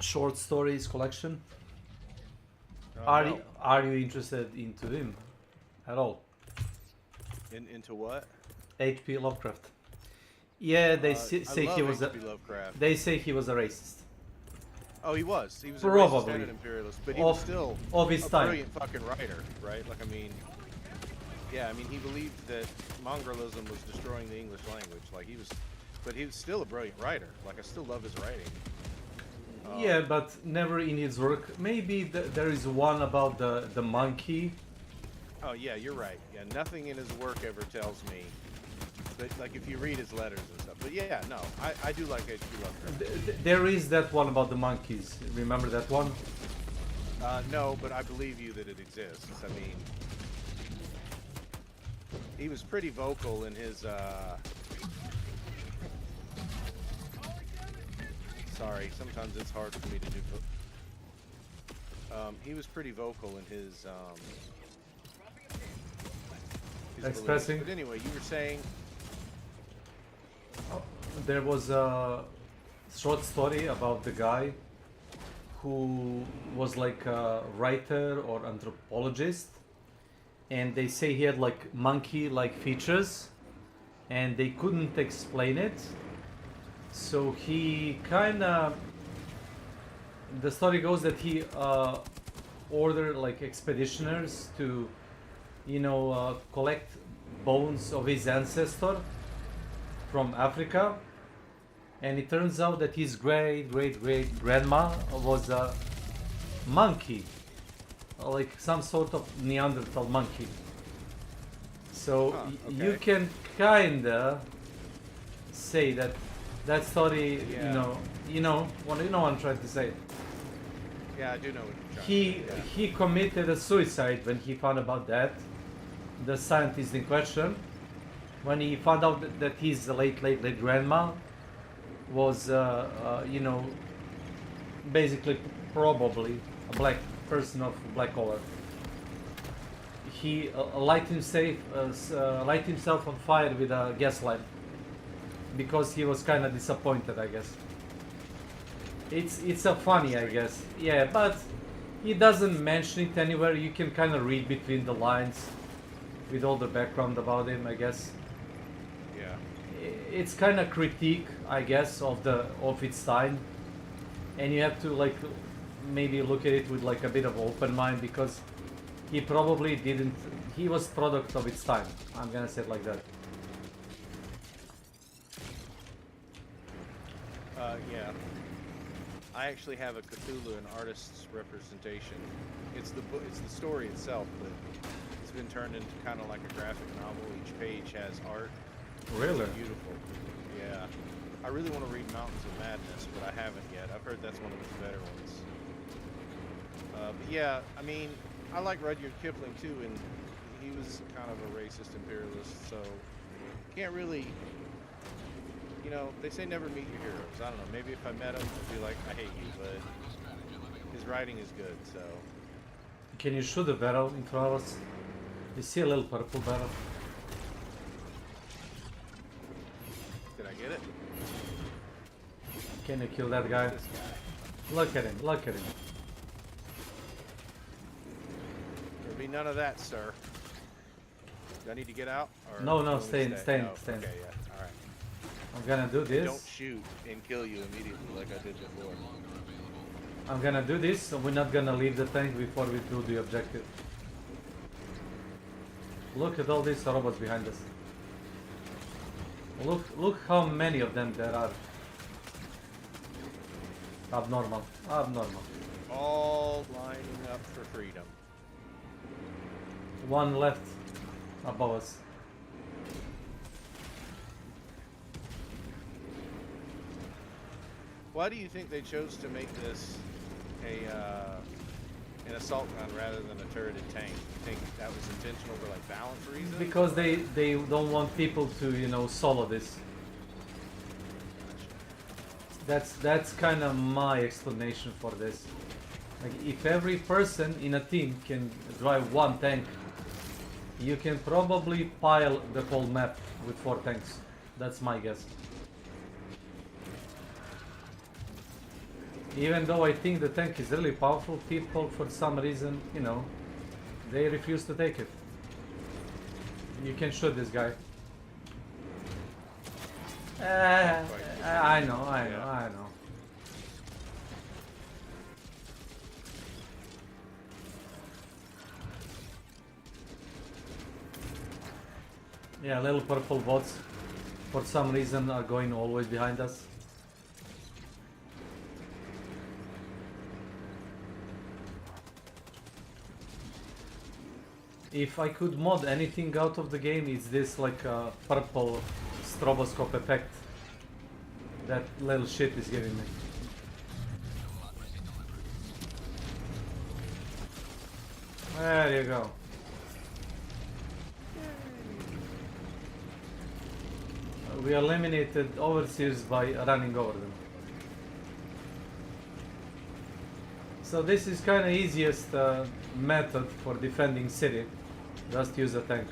short stories collection? No. Are you interested into him at all? Into what? H.P. Lovecraft. Yeah, they say he was a. Lovecraft. They say he was a racist. Oh, he was. He was a Probably. racist and an imperialist, but he was still of his a time. brilliant fucking writer, right? Like, I mean, yeah, I mean, he believed that mongralism was destroying the English language. Like, he was, but he was still a brilliant writer. Like, I still love his writing. Yeah, but never in his work. Maybe there is one about the monkey. Oh yeah, you're right. Yeah, nothing in his work ever tells me. But like if you read his letters and stuff. But yeah, no, I do like H.P. Lovecraft. There is that one about the monkeys. Remember that one? No, but I believe you that it exists. I mean, he was pretty vocal in his. Sorry, sometimes it's hard for me to do. He was pretty vocal in his expressing. Beliefs. But anyway, you were saying. There was a short story about the guy who was like a writer or anthropologist, and they say he had like monkey-like features, and they couldn't explain it. So he kinda. The story goes that he ordered like expeditioners to, you know, collect bones of his ancestor from Africa, and it turns out that his great-great-great-grandma was a monkey, like some sort of Neanderthal monkey. So you can kinda say that that story, you know what I'm trying to say. Yeah, I do know what you're trying to say. He committed a suicide when he found about that. The scientist in question, when he found out that his late grandma was, you know, basically probably a black person of black color. He light himself on fire with a gas lamp because he was kind of disappointed, I guess. It's a funny, I guess. Yeah, but he doesn't mention it anywhere. You can kind of read between the lines with all the background about him, I guess. Yeah. It's kind of critique, I guess, of its time, and you have to like maybe look at it with like a bit of open mind because he probably didn't. He was product of its time. I'm gonna say it like that. Yeah. I actually have a Cthulhu, an artist's representation. It's the story itself, but it's been turned into kind of like a graphic novel. Each page has art. Really? It's beautiful. Yeah. I really want to read Mountains of Madness, but I haven't yet. I've heard that's one of his better ones. But yeah, I mean, I like Rudyard Kipling too, and he was kind of a racist imperialist, so can't really, you know, they say never meet your heroes. I don't know, maybe if I met him, I'd be like, I hate you, but his writing is good, so. Can you shoot a barrel in front of us? You see a little purple barrel? Did I get it? Can you kill that guy? Look at him, look at him. There'll be none of that, sir. Do I need to get out? Or No, do you want me stay to in, stay in, No. stay in. Okay, yeah, alright. I'm gonna do this. Don't shoot and kill you immediately like I did before. I'm gonna do this, so we're not gonna leave the tank before we do the objective. Look at all these robots behind us. Look how many of them there are. Abnormal, abnormal. All lining up for freedom. One left above us. Why do you think they chose to make this an assault gun rather than a turreted tank? You think that was intentional for like balance reasons? Because they don't want people to, you know, solo this. That's kind of my explanation for this. Like, if every person in a team can drive one tank, you can probably pile the whole map with 4 tanks. That's my guess. Even though I think the tank is really powerful, people for some reason, you know, they refuse to take it. You can shoot this guy. I know. Yeah, little purple bots for some reason are going always behind us. If I could mod anything out of the game, it's this like purple stroboscope effect that little shit is giving me. There you go. We eliminated overseers by running over them. So this is kind of easiest method for defending city. Just use a tank.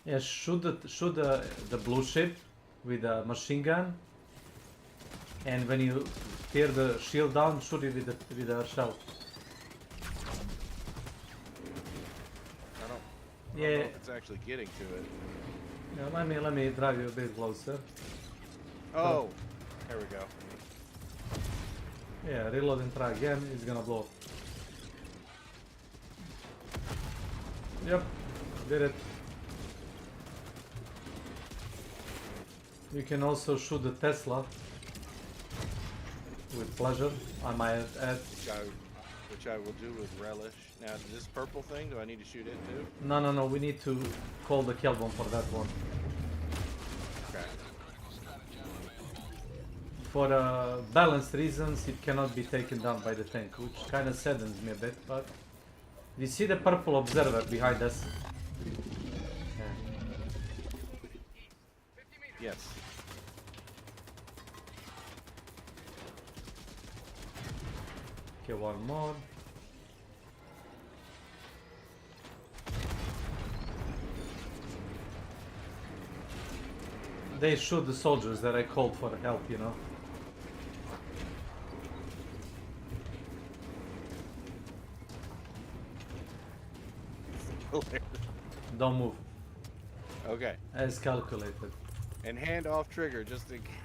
Yeah, shoot the blue ship with a machine gun, and when you tear the shield down, shoot it with a shell. I don't know if it's actually getting to it. Yeah, let me drive you a bit closer. Oh, there we go. Yeah, reload and try again. It's gonna blow up. Yep, did it. You can also shoot the Tesla with pleasure. I might add. Which I will do with relish. Now, this purple thing, do I need to shoot it too? No, we need to call the kill bomb for that one. Okay. For balanced reasons, it cannot be taken down by the tank, which kind of saddens me a bit, but... You see the purple observer behind us? Yeah. Yes. Okay, one more. They shoot the soldiers that I called for help, you know. Don't move. Okay. As calculated. And hand off trigger just in case.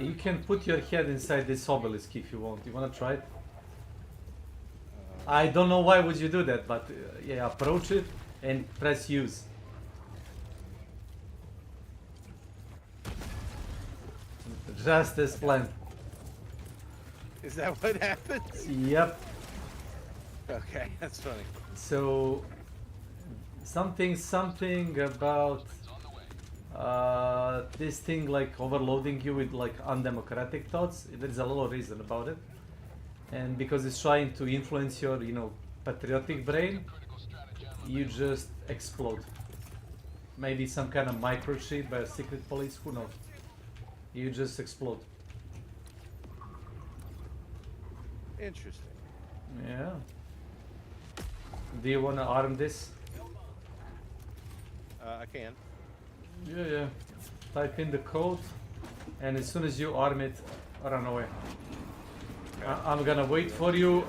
You can put your head inside this obelisk if you want. You wanna try it? I don't know why would you do that, but yeah, approach it and press use. Just as planned. Is that what happens? Yep. Okay, that's funny. So something about this thing like overloading you with like undemocratic thoughts. There's a little reason about it, and because it's trying to influence your, you know, patriotic brain, you just explode. Maybe some kind of microchip by a secret police, who knows? You just explode. Interesting. Yeah. Do you want to arm this? I can. Yeah. Type in the code, and as soon as you arm it, run away. I'm gonna wait for you